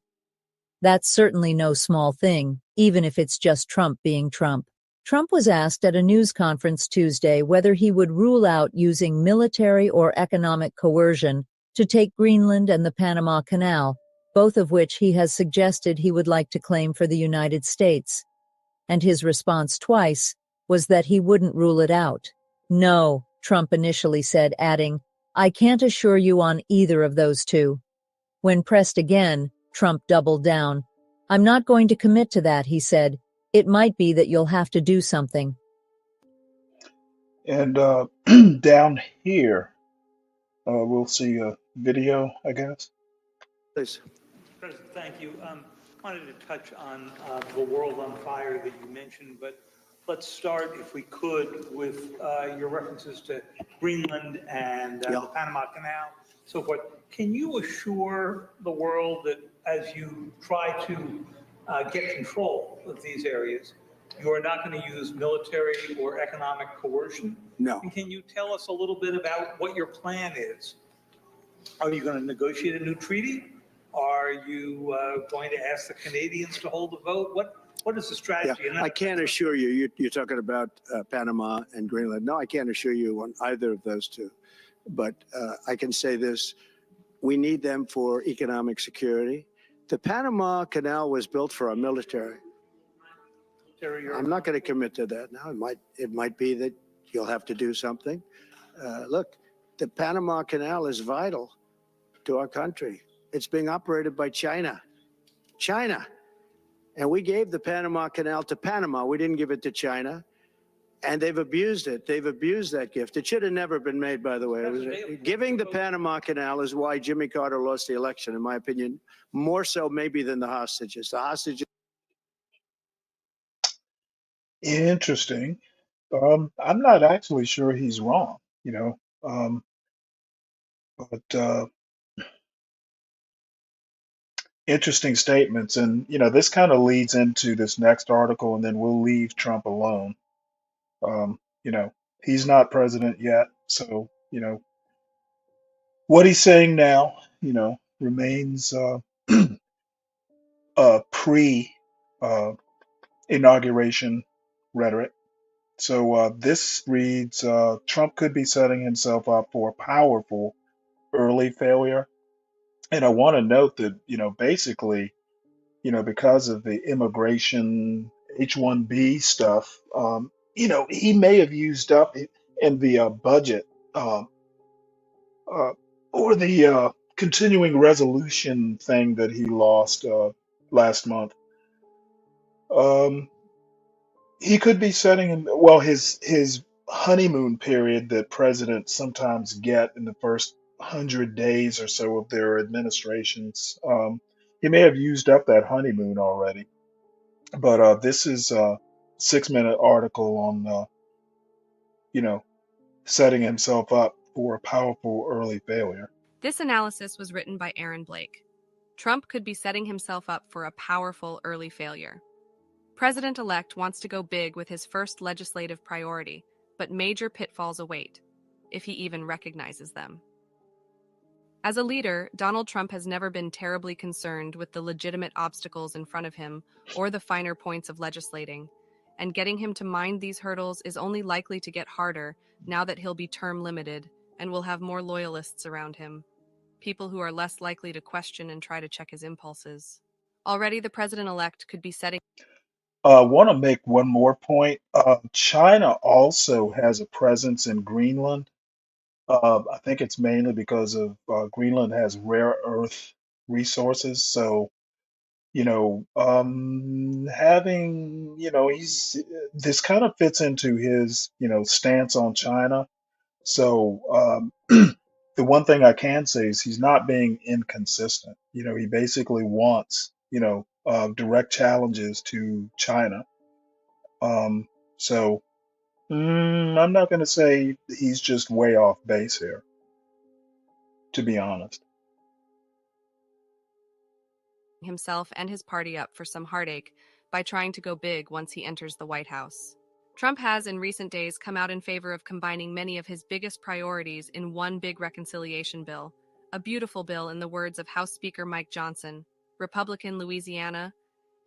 That's certainly no small thing, even if it's just Trump being Trump. Trump was asked at a news conference Tuesday whether he would rule out using military or economic coercion to take Greenland and the Panama Canal, both of which he has suggested he would like to claim for the United States. And his response twice was that he wouldn't rule it out. No, Trump initially said, adding, "I can't assure you on either of those two." When pressed again, Trump doubled down. "I'm not going to commit to that," he said. "It might be that you'll have to do something." And down here, we'll see a video, I guess. Please. President, thank you. Wanted to touch on the world on fire that you mentioned, but let's start, if we could, with your references to Greenland and the Panama Canal, so forth. Can you assure the world that as you try to get control of these areas, you are not going to use military or economic coercion? No. And can you tell us a little bit about what your plan is? Are you going to negotiate a new treaty? Are you going to ask the Canadians to hold a vote? What is the strategy? I can't assure you, you're talking about Panama and Greenland. No, I can't assure you on either of those two. But I can say this, we need them for economic security. The Panama Canal was built for our military. I'm not going to commit to that now. It might be that you'll have to do something. Look, the Panama Canal is vital to our country. It's being operated by China. And we gave the Panama Canal to Panama. We didn't give it to China. And they've abused it. They've abused that gift. It should have never been made, by the way. Giving the Panama Canal is why Jimmy Carter lost the election, in my opinion, more so maybe than the hostages. The hostages. Interesting. I'm not actually sure he's wrong, but interesting statements. And, this kind of leads into this next article, and then we'll leave Trump alone. Um, you know, he's not president yet. So, what he's saying now, remains pre inauguration rhetoric. So this reads Trump could be setting himself up for a powerful early failure. And I want to note that, basically, because of the immigration H-1B stuff, he may have used up in the budget uh, or the continuing resolution thing that he lost last month. Um, he could be setting his honeymoon period that presidents sometimes get in the first 100 days or so of their administrations. He may have used up that honeymoon already. But this is a 6-minute article on, you know, setting himself up for a powerful early failure. This analysis was written by Aaron Blake. Trump could be setting himself up for a powerful early failure. President-elect wants to go big with his first legislative priority, but major pitfalls await, if he even recognizes them. As a leader, Donald Trump has never been terribly concerned with the legitimate obstacles in front of him or the finer points of legislating, and getting him to mind these hurdles is only likely to get harder now that he'll be term limited and will have more loyalists around him, people who are less likely to question and try to check his impulses. Already the president-elect could be setting... I want to make one more point. China also has a presence in Greenland. I think it's mainly because of Greenland has rare earth resources. So having, this kind of fits into his, stance on China. So, the one thing I can say is he's not being inconsistent. He basically wants, direct challenges to China. Um, so, I'm not going to say he's just way off base here, to be honest. Himself and his party up for some heartache by trying to go big once he enters the White House. Trump has, in recent days, come out in favor of combining many of his biggest priorities in one big reconciliation bill, a beautiful bill in the words of House Speaker Mike Johnson, Republican Louisiana,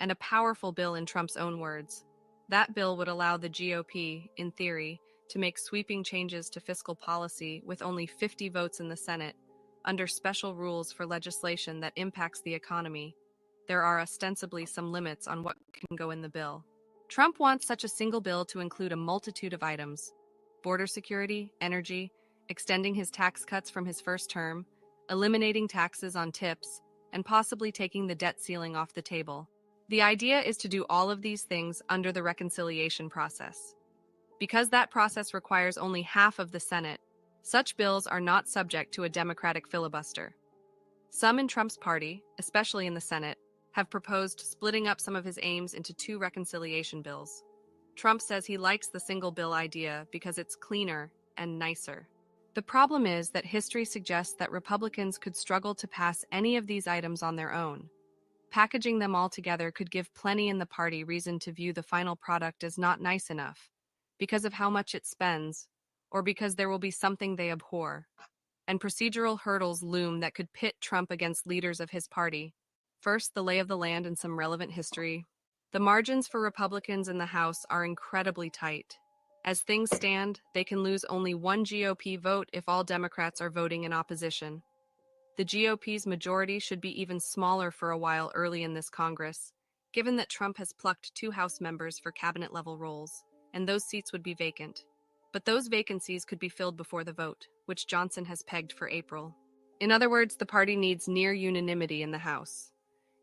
and a powerful bill in Trump's own words. That bill would allow the GOP, in theory, to make sweeping changes to fiscal policy with only 50 votes in the Senate, under special rules for legislation that impacts the economy. There are ostensibly some limits on what can go in the bill. Trump wants such a single bill to include a multitude of items: border security, energy, extending his tax cuts from his first term, eliminating taxes on tips, and possibly taking the debt ceiling off the table. The idea is to do all of these things under the reconciliation process. Because that process requires only half of the Senate, such bills are not subject to a Democratic filibuster. Some in Trump's party, especially in the Senate, have proposed splitting up some of his aims into two reconciliation bills. Trump says he likes the single bill idea because it's cleaner and nicer. The problem is that history suggests that Republicans could struggle to pass any of these items on their own. Packaging them all together could give plenty in the party reason to view the final product as not nice enough, because of how much it spends, or because there will be something they abhor. And procedural hurdles loom that could pit Trump against leaders of his party. First, the lay of the land and some relevant history. The margins for Republicans in the House are incredibly tight. As things stand, they can lose only one GOP vote if all Democrats are voting in opposition. The GOP's majority should be even smaller for a while early in this Congress, given that Trump has plucked 2 House members for cabinet-level roles, and those seats would be vacant. But those vacancies could be filled before the vote, which Johnson has pegged for April. In other words, the party needs near unanimity in the House.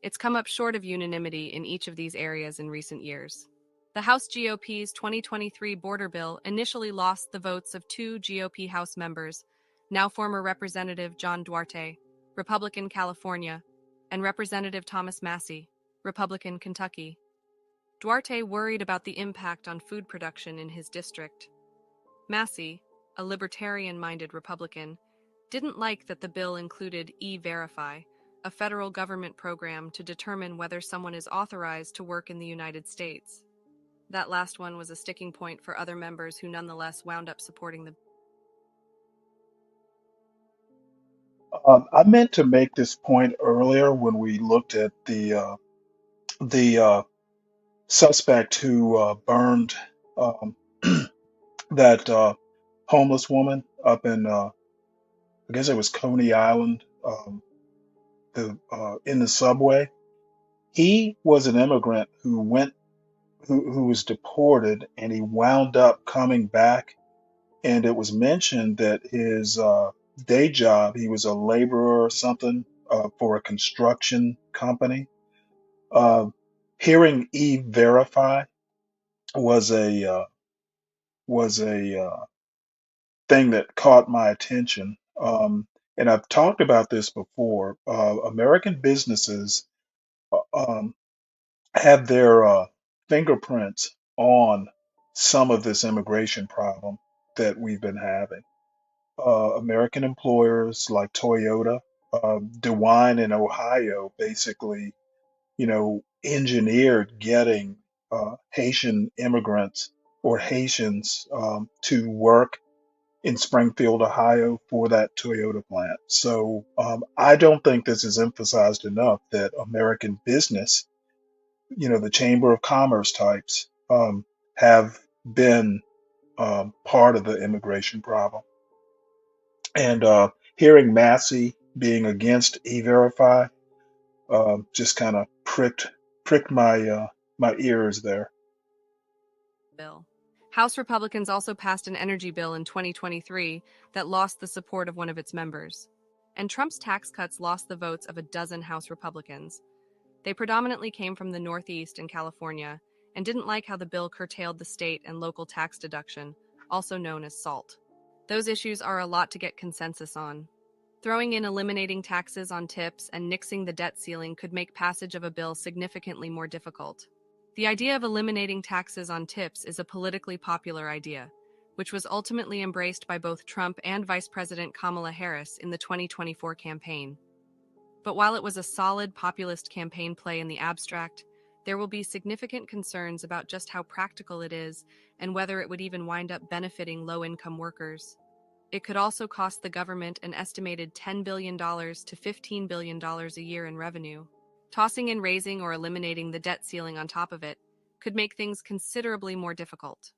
It's come up short of unanimity in each of these areas in recent years. The House GOP's 2023 border bill initially lost the votes of 2 GOP House members, now former Representative John Duarte, Republican California, and Representative Thomas Massey, Republican Kentucky. Duarte worried about the impact on food production in his district. Massey, a libertarian-minded Republican, didn't like that the bill included E-Verify, a federal government program to determine whether someone is authorized to work in the United States. That last one was a sticking point for other members who nonetheless wound up supporting the. I meant to make this point earlier when we looked at the suspect who burned um, that homeless woman up in I guess it was Coney Island, in the subway. He was an immigrant who was deported, and he wound up coming back. And it was mentioned that his day job, he was a laborer or something for a construction company. Uh, Hearing E-Verify was a thing that caught my attention. And I've talked about this before. American businesses um, have their fingerprints on some of this immigration problem that we've been having. American employers like Toyota, DeWine in Ohio, basically, engineered getting Haitian immigrants or Haitians to work in Springfield, Ohio for that Toyota plant. So I don't think this is emphasized enough that American business, the Chamber of Commerce types, have been part of the immigration problem. And hearing Massey being against E-Verify just kind of pricked my ears there. Bill. House Republicans also passed an energy bill in 2023 that lost the support of one of its members. And Trump's tax cuts lost the votes of a dozen House Republicans. They predominantly came from the Northeast and California and didn't like how the bill curtailed the state and local tax deduction, also known as SALT. Those issues are a lot to get consensus on. Throwing in eliminating taxes on tips and nixing the debt ceiling could make passage of a bill significantly more difficult. The idea of eliminating taxes on tips is a politically popular idea, which was ultimately embraced by both Trump and Vice President Kamala Harris in the 2024 campaign. But while it was a solid populist campaign play in the abstract, there will be significant concerns about just how practical it is and whether it would even wind up benefiting low-income workers. It could also cost the government an estimated $10 billion to $15 billion a year in revenue. Tossing in raising or eliminating the debt ceiling on top of it could make things considerably more difficult.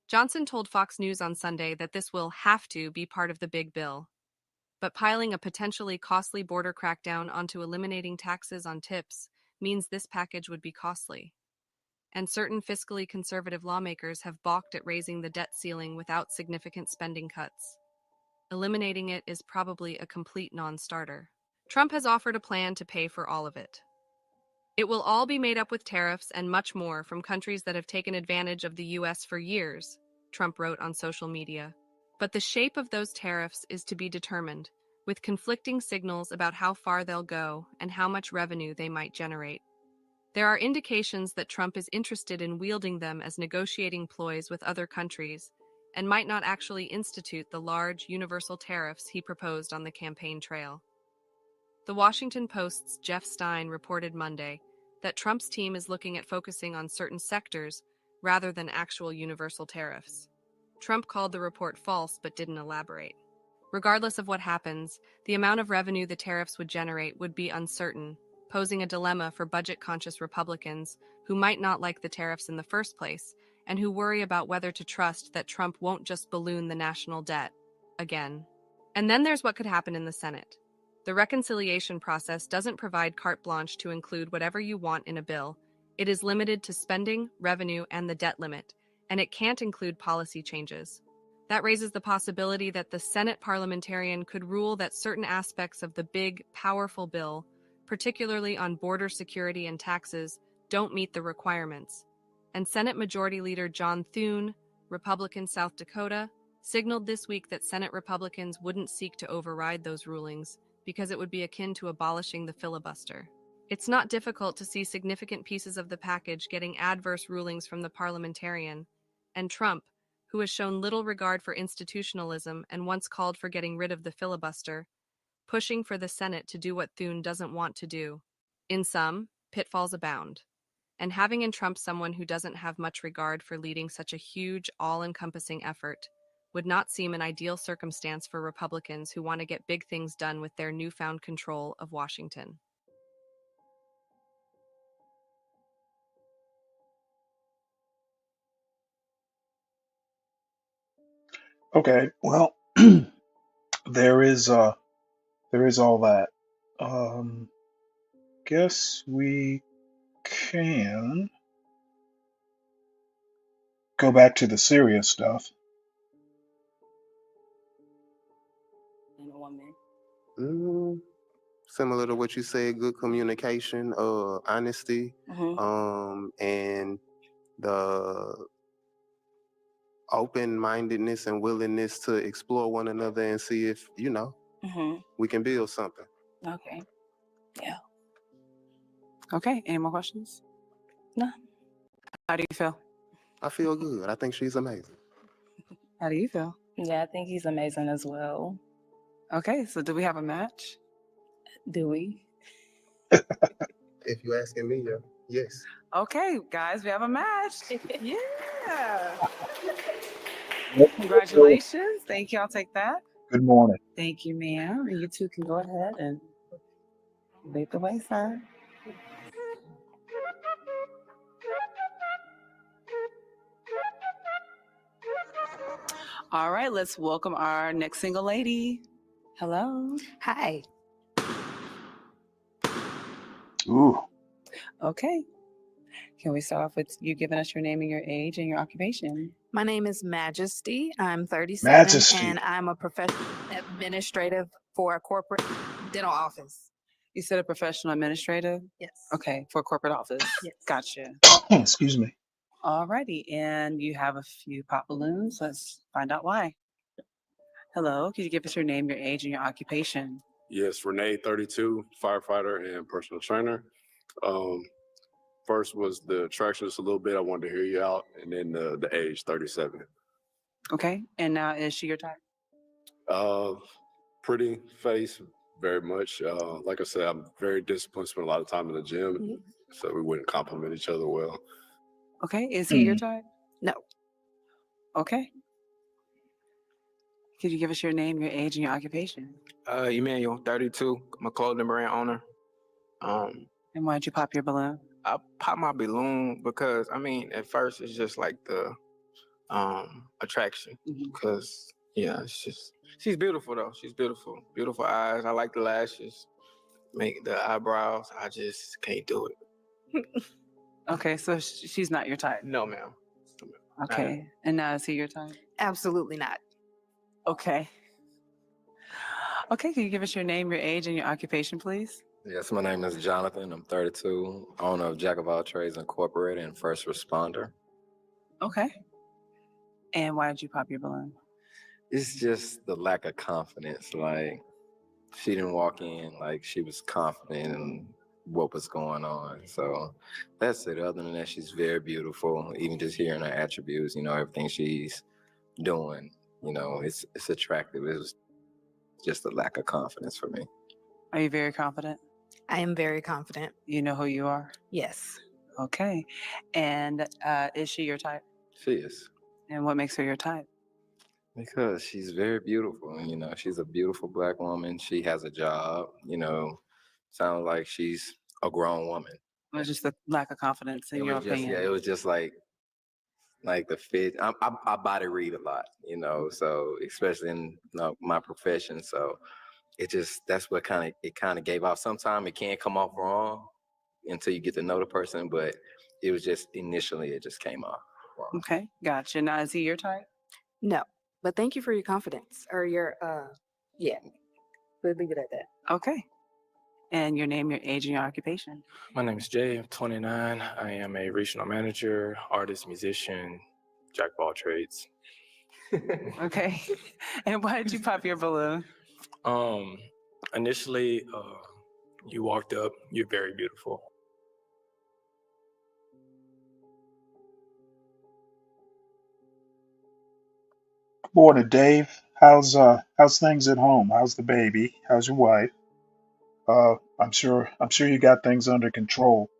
Johnson told Fox News on Sunday that this will have to be part of the big bill. But piling a potentially costly border crackdown onto eliminating taxes on tips means this package would be costly. And certain fiscally conservative lawmakers have balked at raising the debt ceiling without significant spending cuts. Eliminating it is probably a complete non-starter. Trump has offered a plan to pay for all of it. It will all be made up with tariffs and much more from countries that have taken advantage of the U.S. for years, Trump wrote on social media. But the shape of those tariffs is to be determined, with conflicting signals about how far they'll go and how much revenue they might generate. There are indications that Trump is interested in wielding them as negotiating ploys with other countries and might not actually institute the large, universal tariffs he proposed on the campaign trail. The Washington Post's Jeff Stein reported Monday that Trump's team is looking at focusing on certain sectors rather than actual universal tariffs. Trump called the report false but didn't elaborate. Regardless of what happens, the amount of revenue the tariffs would generate would be uncertain, posing a dilemma for budget-conscious Republicans who might not like the tariffs in the first place and who worry about whether to trust that Trump won't just balloon the national debt again. And then there's what could happen in the Senate. The reconciliation process doesn't provide carte blanche to include whatever you want in a bill. It is limited to spending, revenue, and the debt limit, and it can't include policy changes. That raises the possibility that the Senate parliamentarian could rule that certain aspects of the big, powerful bill, particularly on border security and taxes, don't meet the requirements. And Senate Majority Leader John Thune, Republican South Dakota, signaled this week that Senate Republicans wouldn't seek to override those rulings because it would be akin to abolishing the filibuster. It's not difficult to see significant pieces of the package getting adverse rulings from the parliamentarian, and Trump, who has shown little regard for institutionalism and once called for getting rid of the filibuster, pushing for the Senate to do what Thune doesn't want to do. In sum, pitfalls abound. And having in Trump someone who doesn't have much regard for leading such a huge, all-encompassing effort would not seem an ideal circumstance for Republicans who want to get big things done with their newfound control of Washington. Okay, well, there is all that. Guess we can go back to the serious stuff. Similar to what you said, good communication, honesty, and the open-mindedness and willingness to explore one another and see if, we can build something. Okay. Yeah. Okay. Any more questions? No. How do you feel? I feel good. I think she's amazing. How do you feel? Yeah, I think he's amazing as well. Okay. So do we have a match? Do we? If you're asking me, yes. Okay, guys, we have a match. Yeah. Congratulations. Thank you. I'll take that. Good morning. Thank you, ma'am. And you two can go ahead and lead the way, sir. All right, let's welcome our next single lady. Hello. Hi. Ooh. Okay. Can we start off with you giving us your name and your age and your occupation? My name is Majesty. I'm 37 Majesty. and I'm a professional administrative for a corporate dental office. You said a professional administrator? Yes. Okay, for corporate office. Yes. Gotcha. Excuse me. Alrighty, and you have a few pop balloons. Let's find out why. Hello, could you give us your name, your age, and your occupation? Yes, Renee, 32, firefighter and personal trainer. Um, First was the attraction just a little bit. I wanted to hear you out, and then the age, 37. Okay, and now is she your type? Uh, Pretty face, very much. Like I said, I'm very disciplined. Spend a lot of time in the gym, so we wouldn't complement each other well. Okay, is he your type? No. Okay. Could you give us your name, your age, and your occupation? Emmanuel, 32. I'm a clothing brand owner. And why'd you pop your balloon? I popped my balloon because at first it's just like the attraction. Because it's just she's beautiful though. She's beautiful. Beautiful eyes. I like the lashes. Make the eyebrows. I just can't do it. Okay, so she's not your type. No, ma'am. Okay, and now is he your type? Absolutely not. Okay. Okay, can you give us your name, your age, and your occupation, please? Yes, my name is Jonathan. I'm 32, owner of Jack of All Trades Incorporated and first responder. Okay. And why did you pop your balloon? It's just the lack of confidence. Like, she didn't walk in like she was confident in what was going on. So that's it. Other than that, she's very beautiful. Even just hearing her attributes, everything she's doing, it's attractive. It was just a lack of confidence for me. Are you very confident? I am very confident. You know who you are? Yes. Okay. And is she your type? She is. And what makes her your type? Because she's very beautiful. She's a beautiful Black woman. She has a job, sounds like she's a grown woman. It was just the lack of confidence in your opinion. Yeah, it was just like the fit. I body read a lot, so especially in my profession. So that's what kind of gave off. Sometimes it can come off wrong until you get to know the person, but it was just initially it just came off wrong. Okay, gotcha. Now is he your type? No. But thank you for your confidence or your yeah. We'll leave it at that. Okay. And your name, your age, and your occupation. My name is Jay. I'm 29. I am a regional manager, artist, musician, jack of all trades. Okay. And why did you pop your balloon? Initially, you walked up. You're very beautiful. Morning, Dave. How's things at home? How's the baby? How's your wife? I'm sure you got things under control.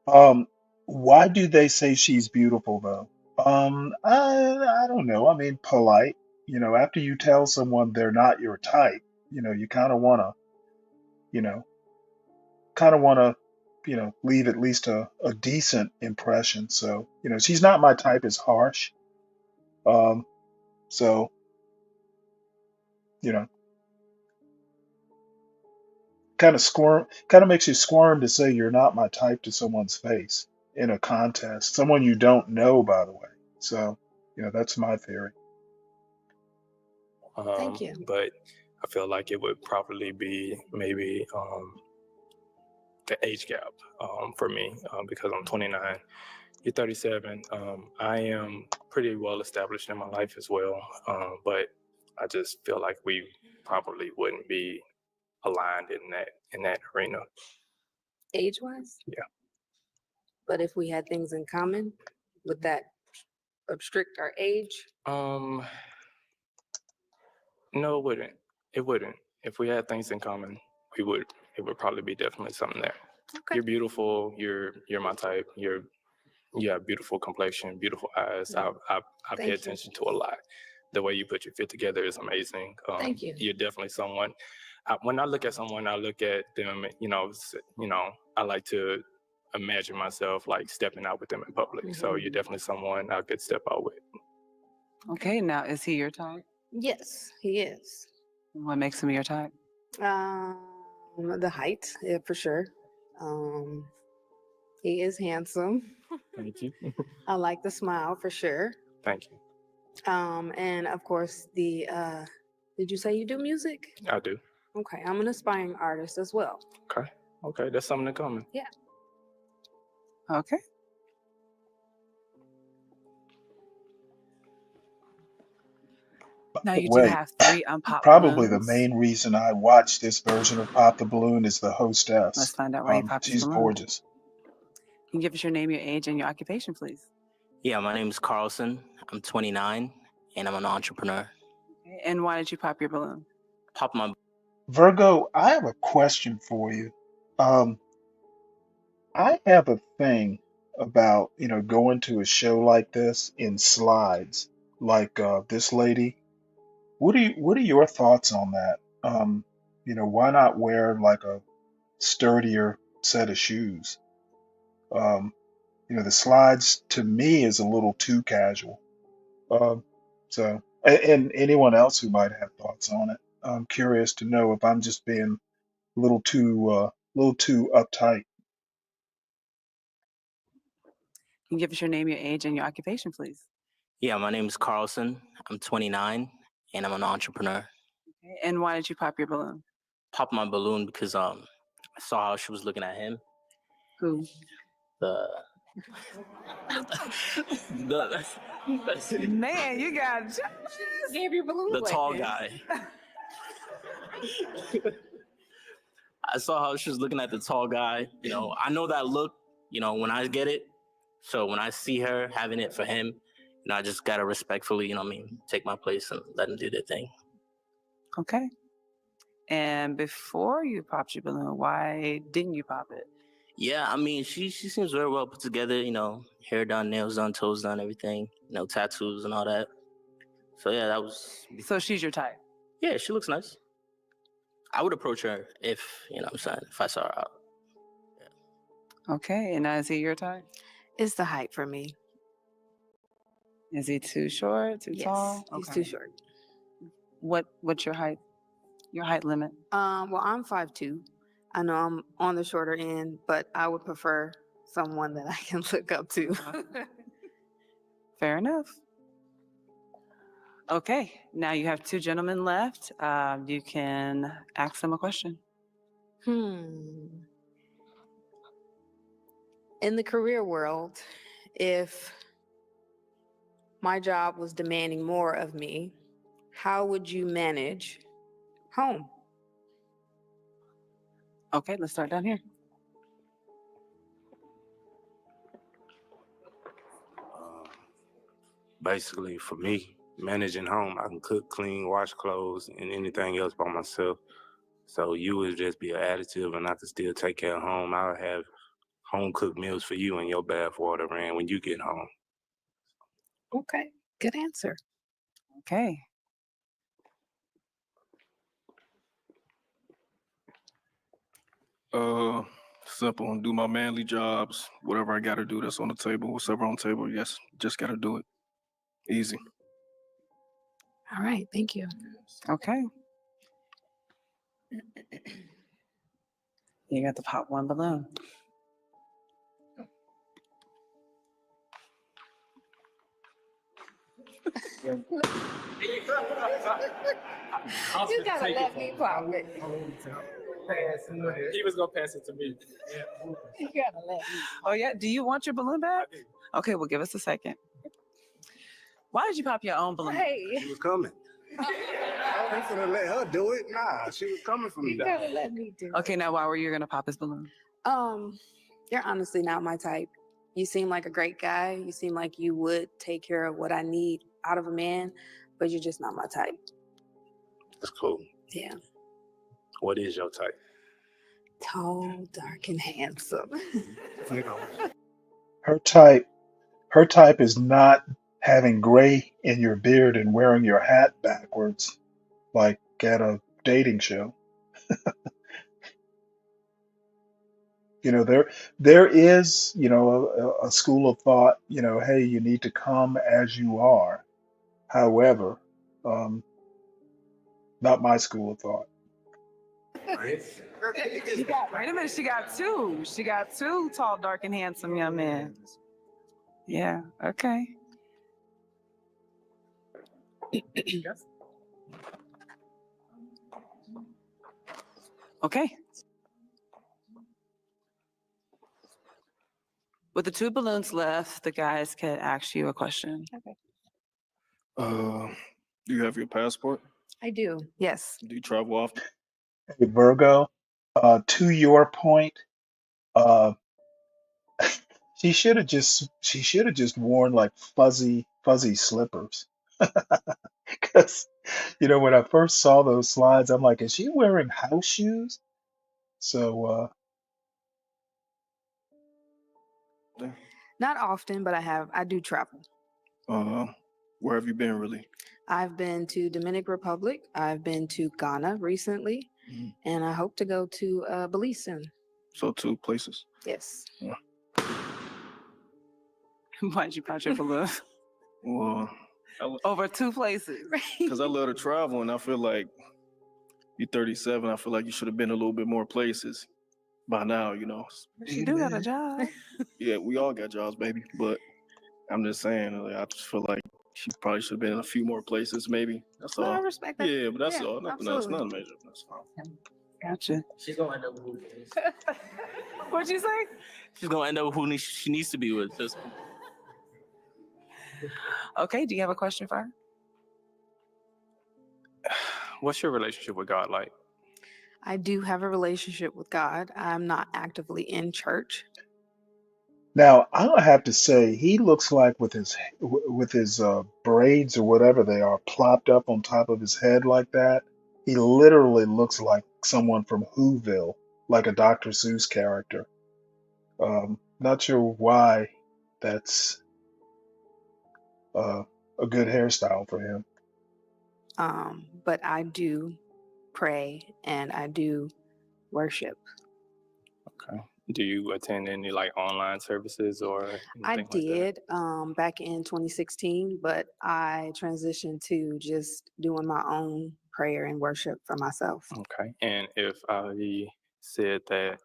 Why do they say she's beautiful though? I don't know. I mean, polite. After you tell someone they're not your type, you you know, kind of wanna, leave at least a decent impression. So, she's not my type is harsh. Um, so, you know, kind of makes you squirm to say you're not my type to someone's face in a contest, someone you don't know, by the way. So, that's my theory. Thank you. But I feel like it would probably be maybe the age gap for me because I'm 29. You're 37. I am pretty well established in my life as well, but I just feel like we probably wouldn't be aligned in that arena. Age-wise? Yeah. But if we had things in common, would that obstruct our age? No, it wouldn't. It wouldn't. If we had things in common, we would. It would probably be definitely something there. Okay. You're beautiful. You're my type. You have beautiful complexion, beautiful eyes. I pay Thank you. attention to a lot. The way you put your fit together is amazing. Thank you. You're definitely someone. When I look at someone, I look at them. I like to imagine myself like stepping out with them in public. So you're definitely someone I could step out with. Okay, now is he your type? Yes, he is. What makes him your type? The height, yeah, for sure. He is handsome. Thank you. I like the smile for sure. Thank you. And of course the did you say you do music? I do. Okay, I'm an aspiring artist as well. Okay. Okay, that's something in common. Yeah. Okay. Now you do Wait, have 3 unpopped probably the balloons. main reason I watch this version of Pop the Balloon is the Let's hostess. find out why you popped your She's balloon. gorgeous. Can you give us your name, your age, and your occupation, please? Yeah, my name is Carlson. I'm 29, and I'm an entrepreneur. Okay. And why did you pop your balloon? Pop my Virgo, I have a question for you. Um, I have a thing about, going to a show like this in slides, like this lady. What are your thoughts on that? Why not wear like a sturdier set of shoes? Um, the slides to me is a little too casual. Um, and anyone else who might have thoughts on it, I'm curious to know if I'm just being a little too uptight. Can you give us your name, your age, and your occupation, please? Yeah, my name is Carlson. I'm 29, and I'm an entrepreneur. Okay. And why did you pop your balloon? Pop my balloon because I saw how she was looking at him. Who? The the Man, you got just gave your balloon the like tall this. guy. I saw how she was looking at the tall guy. I know that look, when I get it. So when I see her having it for him, I just gotta respectfully, take my place and let him do their thing. Okay. And before you popped your balloon, why didn't you pop it? Yeah, she seems very well put together, hair done, nails done, toes done, everything, tattoos and all that. So yeah, that was. So she's your type? Yeah, she looks nice. I would approach her if, if I saw her out. Okay, and is he your type? It's the height for me. Is he too short, too tall? He's too short. What's your height? Your height limit? Well, I'm 5'2". I know I'm on the shorter end, but I would prefer someone that I can look up to. Fair enough. Okay, now you have 2 gentlemen left. You can ask them a question. In the career world, if my job was demanding more of me, how would you manage home? Okay, let's start down here. Basically, for me, managing home, I can cook, clean, wash clothes, and anything else by myself. So you would just be an additive, and I could still take care of home. I'll have home cooked meals for you and your bath water ran when you get home. Okay, good answer. Okay. Simple. Do my manly jobs. Whatever I gotta do that's on the table. Whatever on the table, yes, just gotta do it. Easy. All right, thank you. Okay. You got to pop 1 balloon. You gotta let me pop it. He was gonna pass it to me. You gotta let me. Oh yeah, do you want your balloon back? Okay, well give us a second. Why did you pop your own balloon? Hey. She was coming. I wasn't gonna let her do it. Nah, she was coming from You me. gotta let me do it. Okay, now why were you gonna pop his balloon? You're honestly not my type. You seem like a great guy. You seem like you would take care of what I need out of a man, but you're just not my type. That's cool. Yeah. What is your type? Tall, dark, and handsome. Her type is not having gray in your beard and wearing your hat backwards, like at a dating show. There is, a school of thought, hey, you need to come as you are. However, not my school of thought. Wait a minute, she got 2. She got 2 tall, dark, and handsome young men. Yeah, okay. Okay. With the 2 balloons left, the guys can ask you a question. Okay. Do you have your passport? I do. Yes. Do you travel often? Hey, Virgo, to your point, uh, she should have just worn like fuzzy slippers. Because when I first saw those slides, I'm like, is she wearing house shoes? So Not often, but I do travel. Uh, where have you been really? I've been to Dominican Republic. I've been to Ghana recently, and I hope to go to Belize soon. So 2 places. Yes. Yeah. Why'd you pop your balloon? Well, Over 2 places. because I love to travel, and I feel like you're 37. I feel like you should have been a little bit more places by now. She do got a job. Yeah, we all got jobs, baby. But I'm just saying, like, I just feel like she probably should have been in a few more places, maybe. That's No, all. I respect that. Yeah, but that's Yeah, all. Nothing else. absolutely. Nothing major. That's fine. Gotcha. She's gonna end up who What'd you say? she's gonna end up who she needs to be with. Just Okay, do you have a question for her? What's your relationship with God like? I do have a relationship with God. I'm not actively in church. now I have to say he looks like with his braids or whatever they are plopped up on top of his head like that. He literally looks like someone from Whoville, like a Dr. Seuss character. Not sure why that's uh, a good hairstyle for him. But I do pray and I do worship. Okay. Do you attend any like online services or I anything like that? did back in 2016, but I transitioned to just doing my own prayer and worship for myself. Okay. And if I said that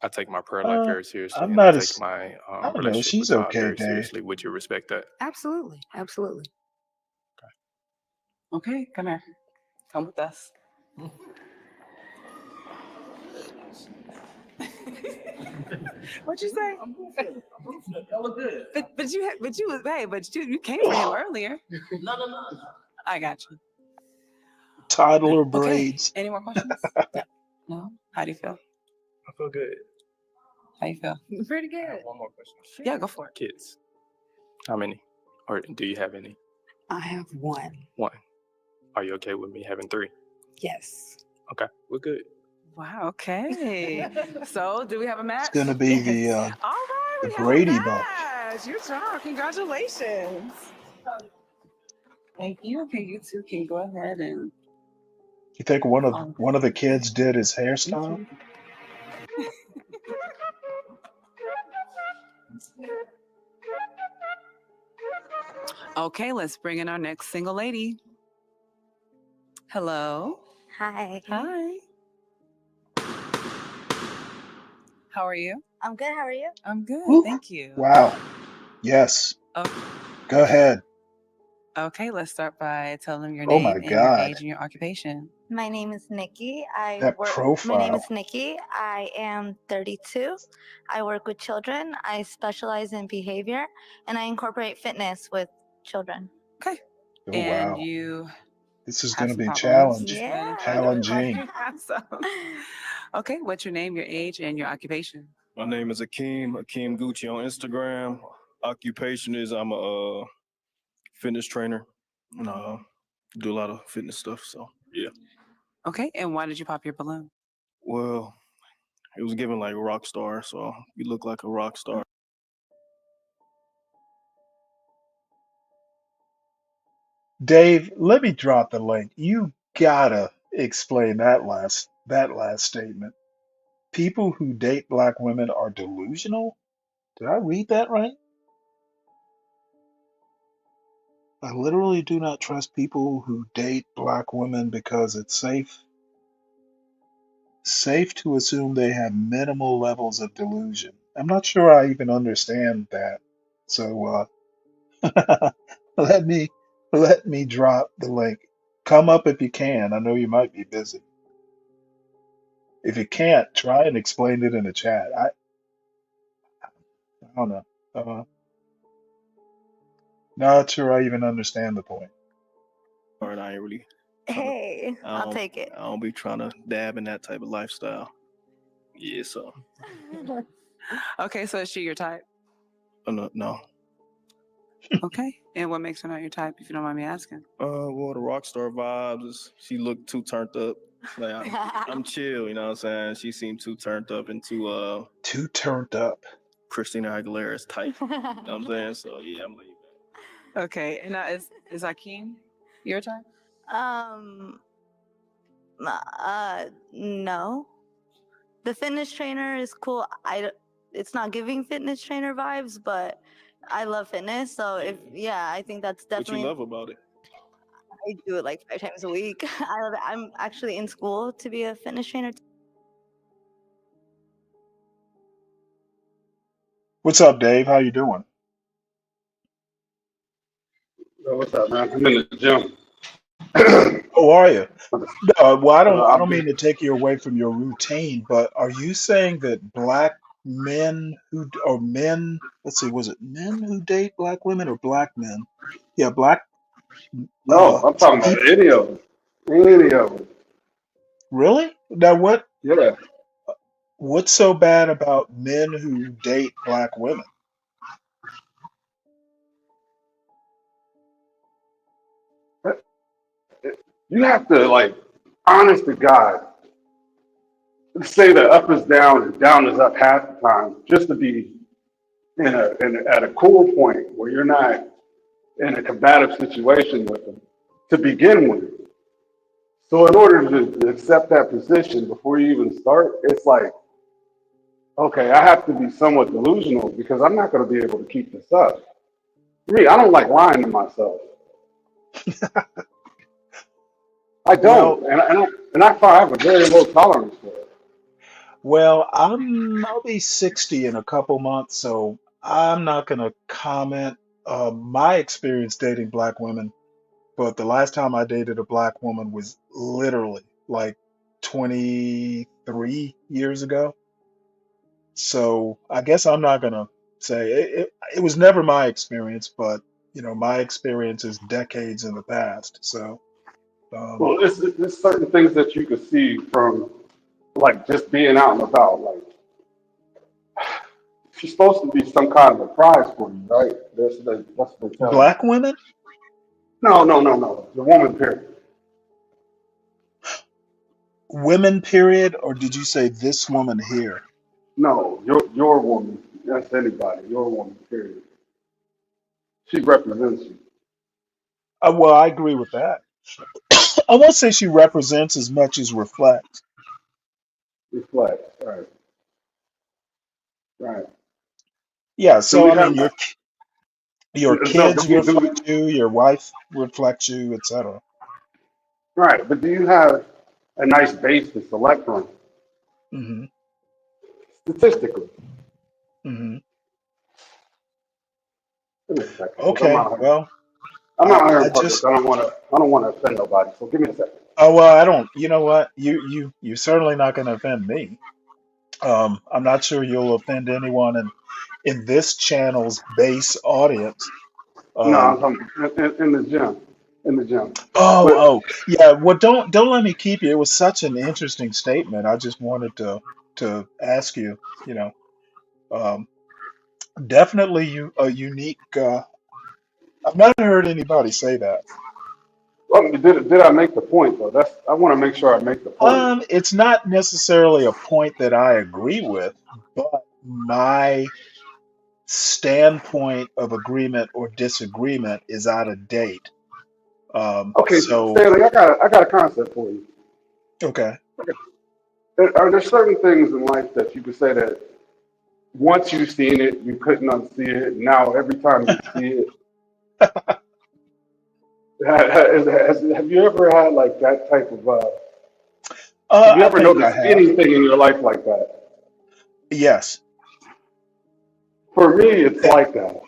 I take my prayer life Uh, very seriously I'm and I not take as my I don't know. relationship with She's God okay, very Dave. seriously, would you respect that? Absolutely. Absolutely. Okay, come here. Come with us. What'd you say? that look good. You came for him earlier. No. I got you. Toddler Okay. braids. Any more questions? No. How do you feel? I feel good. How you feel? Pretty I have good. one more question. Yeah, go for it. Kids. How many? Or do you have any? I have one. One. Are you okay with me having 3? Yes. Okay, we're good. Wow. Okay. So, do we have a match? It's gonna be Yes. All right, the we have a Brady Bunch. match. You're strong. Congratulations. Thank you. Okay, you two can go ahead and. You think one of the kids did his hairstyle? Okay, let's bring in our next single lady. Hello. Hi. Hi. How are you? I'm good. How are you? I'm good. Woo. Thank you. Wow. Yes. Oh, Go ahead. okay, let's start by telling them your Oh name my and your God. age and your occupation. My name is Nikki. That My name profile. is Nikki. I am 32. I work with children. I specialize in behavior and I incorporate fitness with children. Okay. Oh And wow. you This is have gonna some be pop balloons. Just challenge. go ahead and Yeah. Challenging. have some. Okay, what's your name, your age, and your occupation? My name is Akeem Gucci on Instagram. Occupation is I'm a fitness trainer and do a lot of fitness stuff. So yeah. Okay, and why did you pop your balloon? Well, it was given like rock star, so you look like a rock star. Dave, let me drop the link. You gotta explain that last statement. People who date black women are delusional? Did I read that right? I literally do not trust people who date black women because it's safe to assume they have minimal levels of delusion. I'm not sure I even understand that. So let me drop the link. Come up if you can. I know you might be busy. If you can't, try and explain it in the chat. I don't know. Not sure I even understand the point. All right, I ain't really. Hey, I'll take it. I don't be trying to dab in that type of lifestyle. Yeah, so Okay, so is she your type? no. Okay. And what makes her not your type, if you don't mind me asking? Well, the rock star vibes. She looked too turned up. Like I'm chill, you know what I'm saying? She seemed too turned up and Too turned up. Christina Aguilera's type. You know what I'm saying? So yeah, I'm leaving. Okay. And now is Akeem your type? Um, no. The fitness trainer is cool. It's not giving fitness trainer vibes, but I love fitness. So I think that's What definitely. you love about it? I do it like 5 times a week. I love it. I'm actually in school to be a fitness trainer. What's up, Dave? How you doing? What's up, man? I'm in the gym. How are you? Well, I I'm don't good. mean to take you away from your routine, but are you saying that black men or men, let's see, was it men who date black women or black men? Yeah, black No, I'm talking about people. any of them. Any of them. Really? Now, Yeah. what's so bad about men who date black women? You have to, like, honest to God, say that up is down and down is up half the time just to be at a cool point where you're not in a combative situation with them to begin with. So in order to accept that position before you even start, it's like, okay, I have to be somewhat delusional because I'm not going to be able to keep this up. Me, I don't like lying to myself. I Well, don't, and I find I have a very low tolerance for it. well, I'll be 60 in a couple months, so I'm not gonna comment. My experience dating black women, but the last time I dated a black woman was literally like 23 years ago. So I guess I'm not gonna say it was never my experience, but my experience is decades in the past. So um, Well, it's certain things that you can see from like just being out and about. Like she's supposed to be some kind of a prize for you, right? That's what they tell you. black women, No, no, no, no. The woman period. women, period, or did you say this woman here? No, your woman. That's anybody. Your woman period. She represents you. Well, I agree with that. I won't say she represents as much as reflects. Reflect. Right. Right. Yeah, Do so we I mean, have your no? kids reflect you, your wife reflects you, etc. Right, but do you have a nice base to select from Hmm. statistically? Hmm. Give me a second, because Okay, well, I'm out here I in public. just, I don't want to offend nobody. So give me a second. oh well, I don't. You know what? You're certainly not going to offend me. I'm not sure you'll offend anyone in this channel's base audience. No, Um, I'm talking in the gym, in the gym. oh, But oh, yeah. Well, don't let me keep you. It was such an interesting statement. I just wanted to ask you. You know, um, definitely you a unique. I've not heard anybody say that. did I make the point though? I want to make sure I make the point. It's not necessarily a point that I agree with, but my standpoint of agreement or disagreement is out of date. Okay, So Stanley, I got a concept for you. okay. Are there certain things in life that you could say that once you've seen it, you couldn't unsee it? Now every time you see it, have you ever had like that type of? Have you I ever think I noticed have. anything in your life like that? Yes. For me, it's like that.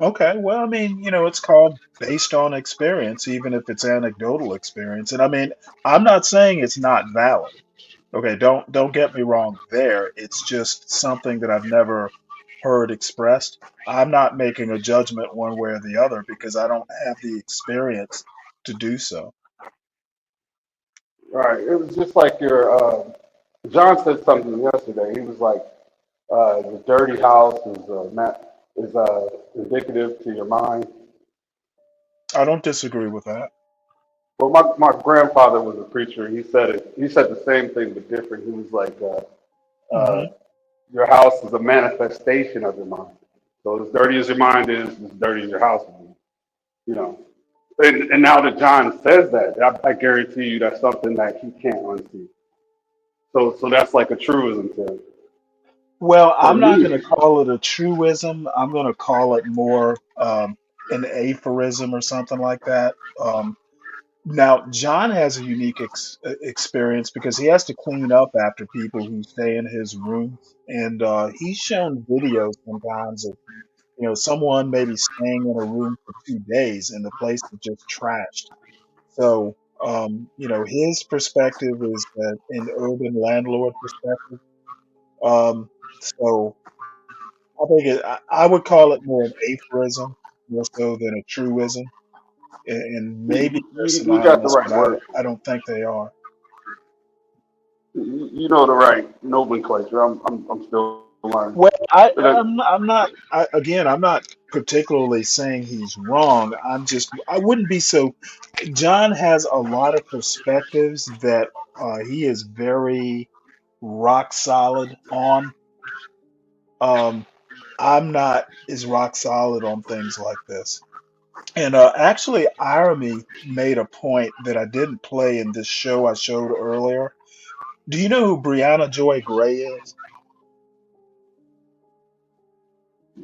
Okay. Well, I mean, it's called based on experience, even if it's anecdotal experience. And I mean, I'm not saying it's not valid. Okay, don't get me wrong there. It's just something that I've never heard expressed. I'm not making a judgment one way or the other because I don't have the experience to do so. Right. It was just like John said something yesterday. He was like, the dirty house is indicative to your mind. I don't disagree with that. Well, my grandfather was a preacher. He said it. He said the same thing but different. He was like, Hmm. your house is a manifestation of your mind. So as dirty as your mind is, as dirty as your house will be. You know. And now that John says that, I guarantee you that's something that he can't unsee. So that's like a truism to Well, for I'm not going to me. call it a truism. I'm going to call it more an aphorism or something like that. Now, John has a unique experience because he has to clean up after people who stay in his rooms, and he's shown videos sometimes of someone maybe staying in a room for 2 days and the place is just trashed. So his perspective is that an urban landlord perspective. So I would call it more an aphorism more so than a truism, and maybe they're You got the synonymous, right but word. I don't think they are. You know the right nomenclature. I'm still learning. Well, But, I'm not particularly saying he's wrong. I wouldn't be so. John has a lot of perspectives that he is very rock solid on. Um, I'm not as rock solid on things like this. And actually, Irony made a point that I didn't play in this show I showed earlier. Do you know who Brianna Joy Gray is?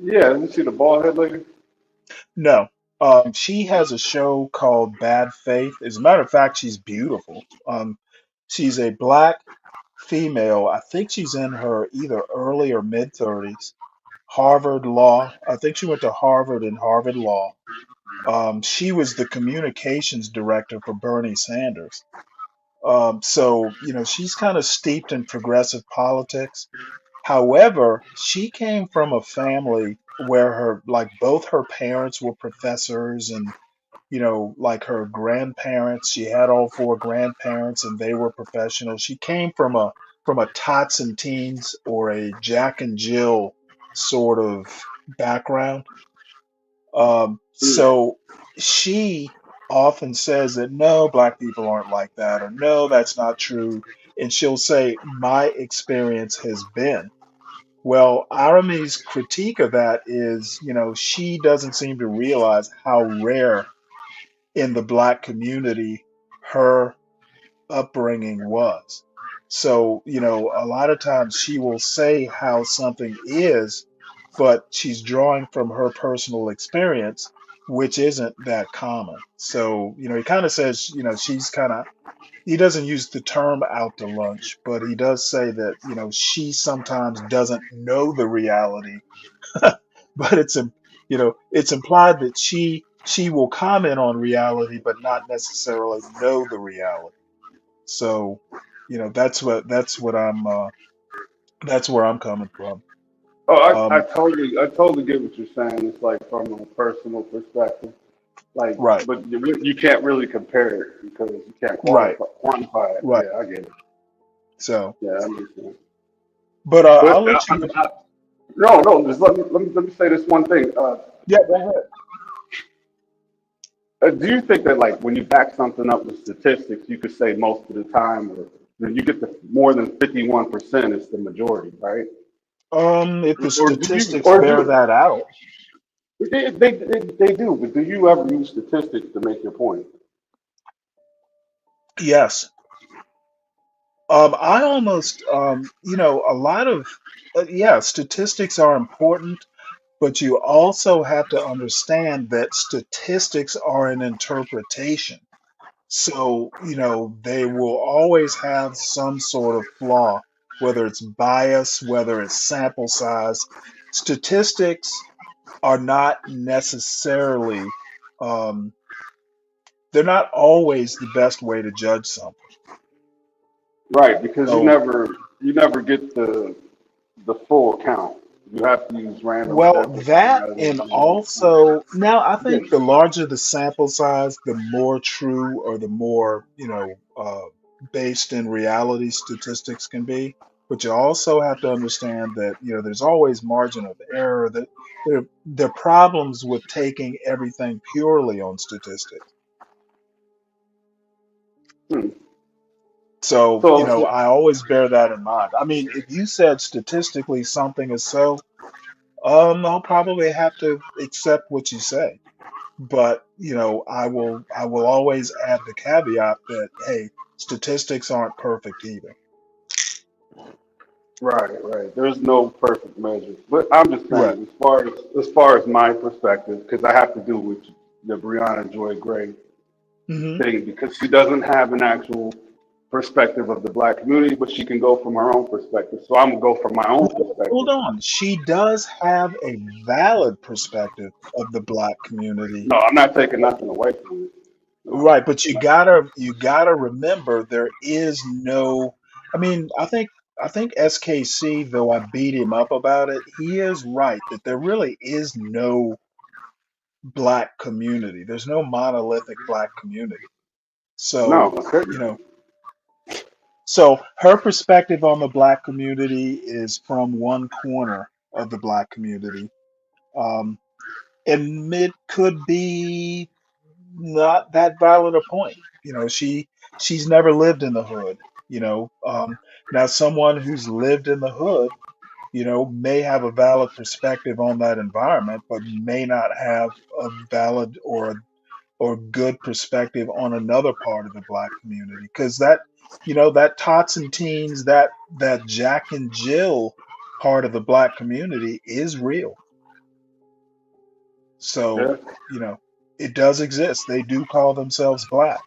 yeah, you see the bald head lady? No. She has a show called Bad Faith. As a matter of fact, she's beautiful. She's a black female. I think she's in her either early or mid 30s. Harvard Law. I think she went to Harvard and Harvard Law. She was the communications director for Bernie Sanders. So, she's kind of steeped in progressive politics. However, she came from a family where like both her parents were professors and, like her grandparents, she had all four grandparents and they were professionals. She came from a Tots and Teens or a Jack and Jill sort of background. Yeah. So she often says that no, black people aren't like that, or no, that's not true. And she'll say, my experience has been. Well, Arami's critique of that is, she doesn't seem to realize how rare in the black community her upbringing was. So, a lot of times she will say how something is, but she's drawing from her personal experience, which isn't that common. So, he kind of says, he doesn't use the term out to lunch, but he does say that, she sometimes doesn't know the reality, but it's implied that she will comment on reality, but not necessarily know the reality. So, that's where I'm coming from. Oh, Um, I totally get what you're saying. It's like from a personal perspective, like, right, but you can't really compare it because you can't right, quantify it. right. Yeah, I get it. So, Yeah, I understand. but But I'll let you. no. Just let me say this one thing. Yeah, go ahead. Do you think that like when you back something up with statistics, you could say most of the time, or when you get to more than 51%, it's the majority, right? If the Or do you, statistics or bear do that out, they do? But do you ever use statistics to make your point? yes. I almost, a lot of, yeah, statistics are important, but you also have to understand that statistics are an interpretation. So, they will always have some sort of flaw, whether it's bias, whether it's sample size. Statistics are not necessarily, um, they're not always the best way to judge something. Right, because So, you never get the full count. You have to use random well, samples that rather and than also now I yeah. think the larger the sample size, the more true or the more, based in reality statistics can be. But you also have to understand that, there's always margin of error, that there are problems with taking everything purely on statistics. Hmm. So, So I always bear that in mind. I mean, if you said statistically something is so, I'll probably have to accept what you say. But, I will always add the caveat that, hey, statistics aren't perfect either. right. There's no perfect measure, but I'm just Right. saying, as far as my perspective, because I have to do with the Brianna Joy Gray Hmm. thing, because she doesn't have an actual perspective of the black community, but she can go from her own perspective. So I'm gonna go from my own Hold perspective. on. She does have a valid perspective of the black community. No, I'm not taking nothing away from it. No. Right, but you gotta remember there is no. I mean, I think SKC, though I beat him up about it, he is right that there really is no black community. There's no monolithic black community. No, So, okay. you know, so her perspective on the black community is from one corner of the black community. Um, and it could be not that valid a point. She's never lived in the hood. Now someone who's lived in the hood, may have a valid perspective on that environment, but may not have a valid or good perspective on another part of the black community. Because that tots and teens, that Jack and Jill part of the black community is real. So, Yeah. you know, it does exist. They do call themselves black.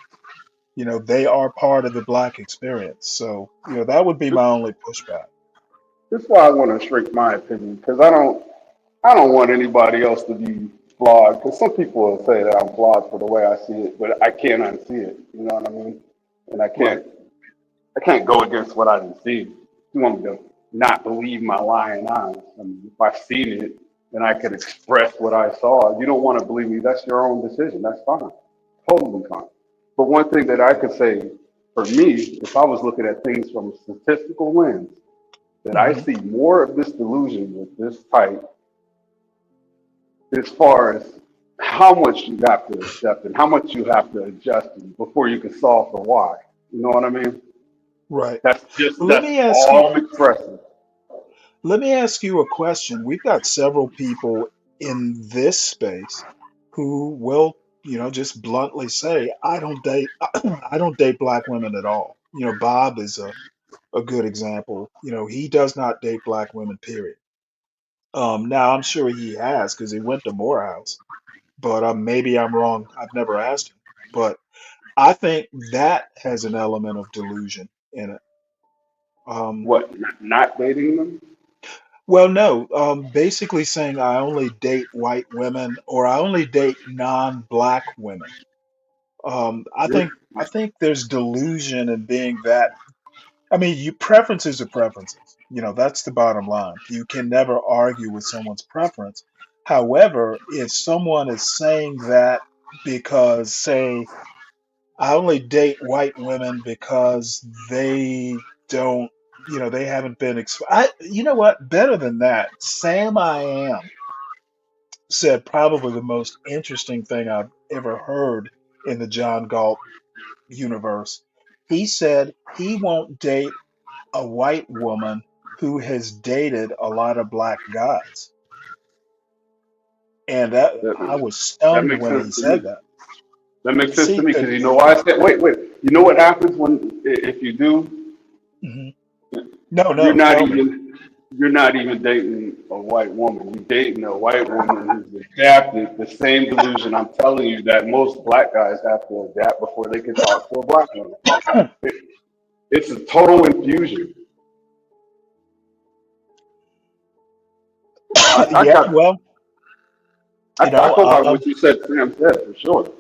They are part of the black experience. So, that would be my only pushback. This is why I want to shrink my opinion, because I don't want anybody else to be flawed. Because some people will say that I'm flawed for the way I see it, but I can't unsee it. You know what I mean? And I Right. can't I can't go against what I didn't see. You want me to not believe my lying eyes? I mean, if I seen it, then I could express what I saw. You don't want to believe me. That's your own decision. That's fine. Totally fine. But one thing that I could say for me, if I was looking at things from a statistical lens, that I Hmm. see more of this delusion with this type as far as how much you have to accept and how much you have to adjust before you can solve for why. You know what I mean? Right. Well, That's all I'm expressing. let me ask you a question. We've got several people in this space who will, just bluntly say, I don't date, I don't date black women at all. Bob is a good example. He does not date black women, period. Now I'm sure he has because he went to Morehouse, but maybe I'm wrong. I've never asked him, but I think that has an element of delusion in it. Um, What, not dating them? well, no, basically saying I only date white women or I only date non-black women. I You're, think I think there's delusion in being that. I mean, you preferences are preferences. That's the bottom line. You can never argue with someone's preference. However, if someone is saying that because, say, I only date white women because they don't, they haven't been you know what? Better than that, Sam I Am said probably the most interesting thing I've ever heard in the John Galt universe. He said he won't date a white woman who has dated a lot of black guys. And that I that, was that stunned makes when sense he to me. said that. That makes sense to See, me because 'cause- you know why I said, wait. You know what happens if you do? mhm. No, You're no, not tell me. even, you're not even dating a white woman. You're dating a white woman who's adapted the same delusion I'm telling you that most black guys have to adapt before they can talk to a black woman. It, it's a total infusion. I Yeah, got well, I, you I know, go by what you said, Sam said for sure.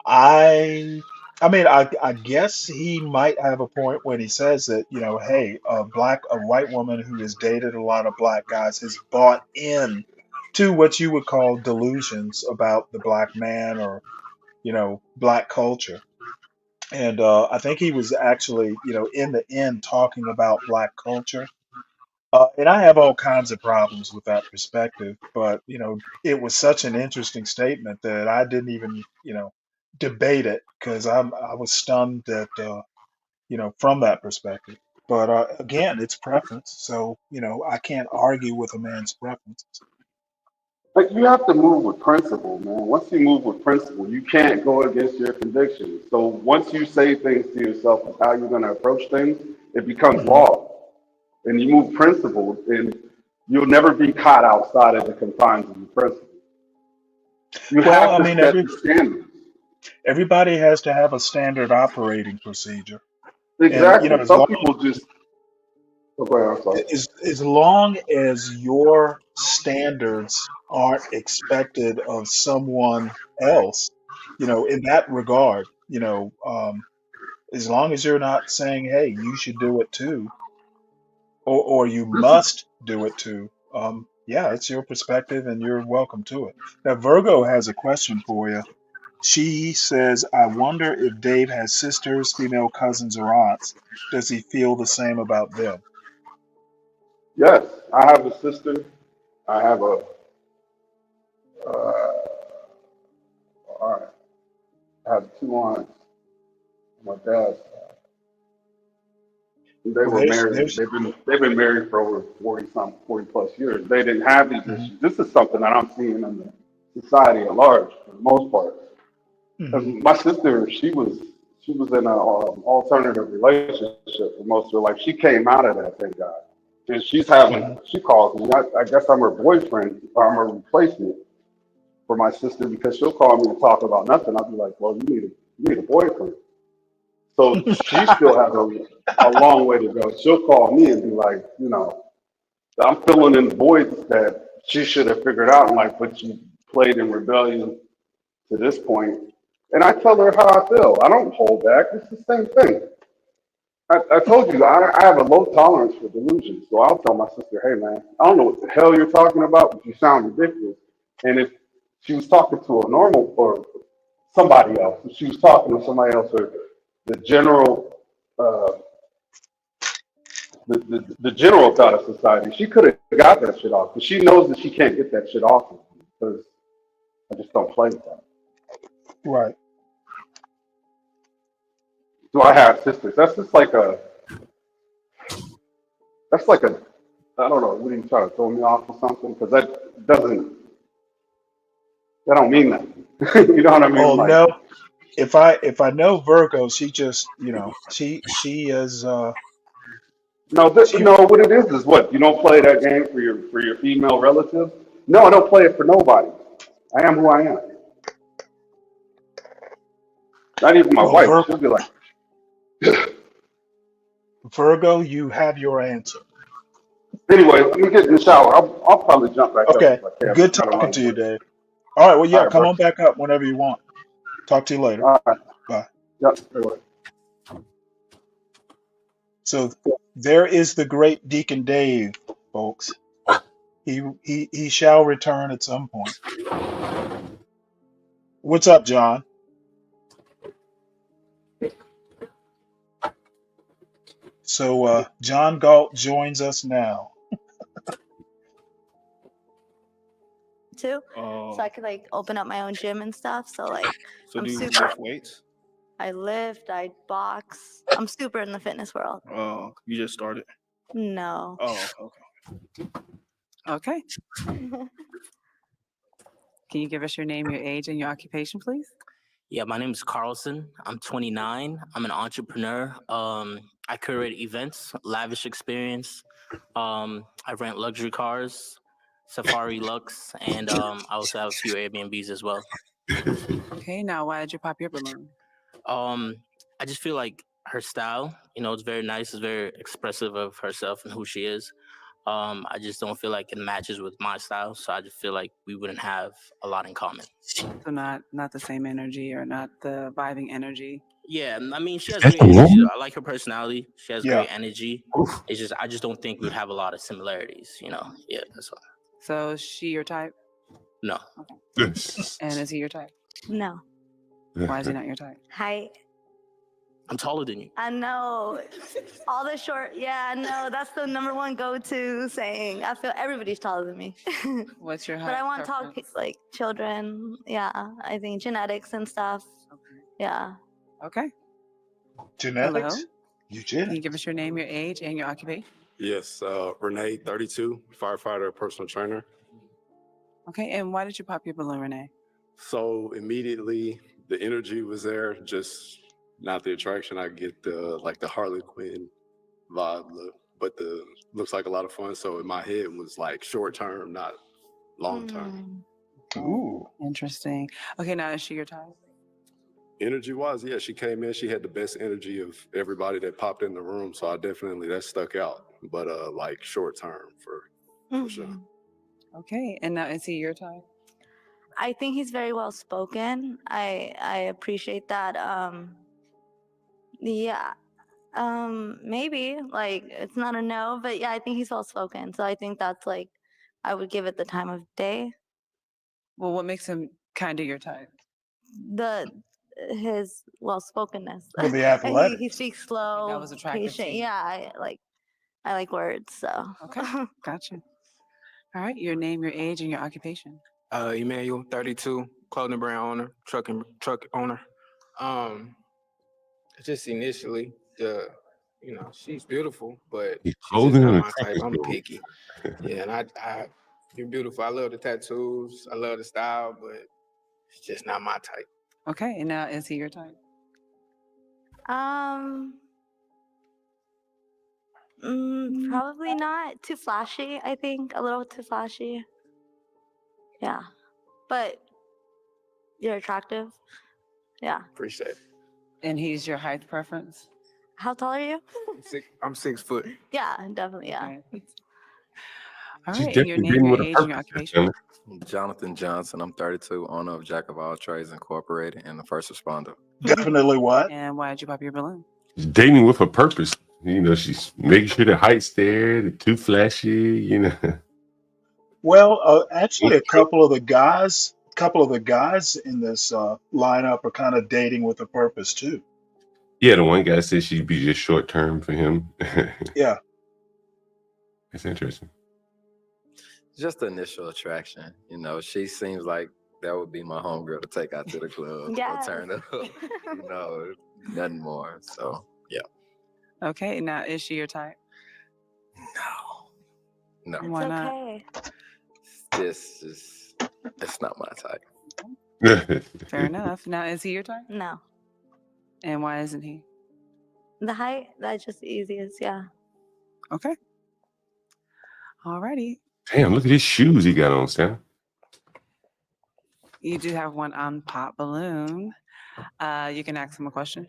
I I mean, I guess he might have a point when he says that, hey, a white woman who has dated a lot of black guys has bought in to what you would call delusions about the black man or, black culture. And I think he was actually, in the end talking about black culture. And I have all kinds of problems with that perspective, but it was such an interesting statement that I didn't even, debate it because I was stunned that from that perspective. But again, it's preference, so I can't argue with a man's preferences. Like you have to move with principle, man. Once you move with principle, you can't go against your convictions. So once you say things to yourself of how you're going to approach things, it becomes Hmm. law. And you move principle, and you'll never be caught outside of the confines of your principle. You Well, have I to mean, set the standards. everybody has to have a standard operating procedure, and Exactly. Some people just, oh, go ahead, I'm sorry. as long as your standards aren't expected of someone else, in that regard, as long as you're not saying, hey, you should do it too, or you This is, must do it too. Yeah, it's your perspective and you're welcome to it. Now, Virgo has a question for you. She says, I wonder if Dave has sisters, female cousins, or aunts. Does he feel the same about them? yes, I have a sister. I have all right, I have two aunts. My dad's they Well, were married. there's, They've been married for over 40 plus years. They didn't have these hmm issues. This is something that I'm seeing in the society at large for the most part. 'Cause hmm my sister, she was in an alternative relationship for most of her life. She came out of that, thank God. And hmm she calls me. I guess I'm her boyfriend or I'm her replacement for my sister because she'll call me and talk about nothing. I'll be like, well, you need a boyfriend. So she still has a long way to go. She'll call me and be like, I'm filling in the voids that she should have figured out in life, but she played in rebellion to this point. And I tell her how I feel. I don't hold back. It's the same thing. I told you I have a low tolerance for delusions. So I'll tell my sister, hey man, I don't know what the hell you're talking about, but you sound ridiculous. And if she was talking to a normal or somebody else, if she was talking to somebody else or the general uh, the general thought of society, she could have got that shit off. But she knows that she can't get that shit off of me because I just don't play with that. right. So I have sisters. That's like a I don't know, what are you trying to throw me off or something? Because that don't mean nothing. You know what I mean? Oh Like, no. If I know Virgo, she just, she is, no, she, no, what it is what? You don't play that game for your female relatives? No, I don't play it for nobody. I am who I am. Not even my well, wife. She'll be like, Virgo, you have your answer. anyway, let me get in the shower. I'll probably jump back up Okay. if I can. Good I got a lot talking of to you, work. Dave. All right. Well, All yeah, right, come bro. on back up whenever you want. Talk to you later. All right. Bye. Yep. Anyway. So there is the great Deacon Dave, folks. He shall return at some point. What's up, John? So John Galt joins us now. too. So Oh, I could like open up my own gym and stuff. So like so I'm do you super lift weights? I lift, I box. I'm super in the fitness world. Oh, you just started. No. Oh, okay. Okay. Can you give us your name, your age, and your occupation, please? Yeah, my name is Carlson. I'm 29. I'm an entrepreneur. I curate events, lavish experience. I rent luxury cars, Safari Lux, and I also have a few Airbnbs as well. Okay, now why did you pop your balloon? Um, I just feel like her style, it's very nice. It's very expressive of herself and who she is. I just don't feel like it matches with my style, so I just feel like we wouldn't have a lot in common. So not the same energy or not the vibing energy. Yeah, I mean, she has That's great a energy. woman? I like her personality. She has Yeah. great energy. It's just I just don't think we'd have a lot of similarities. Yeah, that's all. So is she your type? No. And is he your type? No. Why is he not your type? Height. I'm taller than you. I know. All the short. Yeah, I know. That's the number one go-to saying. I feel everybody's taller than me. What's your height? But I want tall, preference? like children. Yeah, I think genetics and stuff. Yeah. Okay. Genetics? Hello. Can you give us your name, your age, and your occupation? Yes, Renee, 32, firefighter, personal trainer. Okay. And why did you pop your balloon, Renee? So immediately the energy was there, just not the attraction. I get the Harley Quinn vibe look, but the looks like a lot of fun. So in my head was like short term, not long term. Ooh. Interesting. Okay. Now is she your type? Energy wise, yeah, she came in, she had the best energy of everybody that popped in the room. So I definitely that stuck out. But like short term for sure. Okay. And now is he your type? I think he's very well spoken. I appreciate that. Yeah. Maybe like it's not a no, but yeah, I think he's well spoken. So I think that's like I would give it the time of day. Well, what makes him kind of your type? His well spokenness. Well, the he athletics. speaks slow, That was attractive to patient. you. Yeah, I like words. So Okay. Gotcha. All right. Your name, your age, and your occupation. Emmanuel, 32, clothing brand owner, truck owner. Just initially, she's beautiful, but He's she's just clothing not in a my trucker type. I'm store. picky. Yeah, and you're beautiful. I love the tattoos. I love the style, but it's just not my type. Okay. And now is he your type? Probably not too flashy. I think a little too flashy. Yeah, but you're attractive. Yeah. Appreciate it. And he's your height preference? How tall are you? I'm 6 foot. Yeah, definitely. Yeah. All She's right. And your definitely name, reading your with a age, and your purpose, occupation. Stanley. Jonathan Johnson, I'm 32, owner of Jack of All Trades Incorporated and a first responder. Definitely what? And why did you pop your balloon? She's dating with a purpose. She's making sure the height's there, the too flashy, Well, actually, a couple of the guys in this lineup are kind of dating with a purpose too. Yeah, the one guy said she'd be just short term for him. Yeah. It's interesting. Just the initial attraction. She seems like that would be my homegirl to take out to the club Yes. or turn up. Nothing more. So, yeah. Okay. Now is she your type? No. It's Why not? okay. It's not my type. Fair enough. Now is he your type? No. And why isn't he? The height, that's just the easiest. Yeah. Okay. Alrighty. Damn, look at his shoes he got on, Sam. You do have one on pop balloon. You can ask him a question.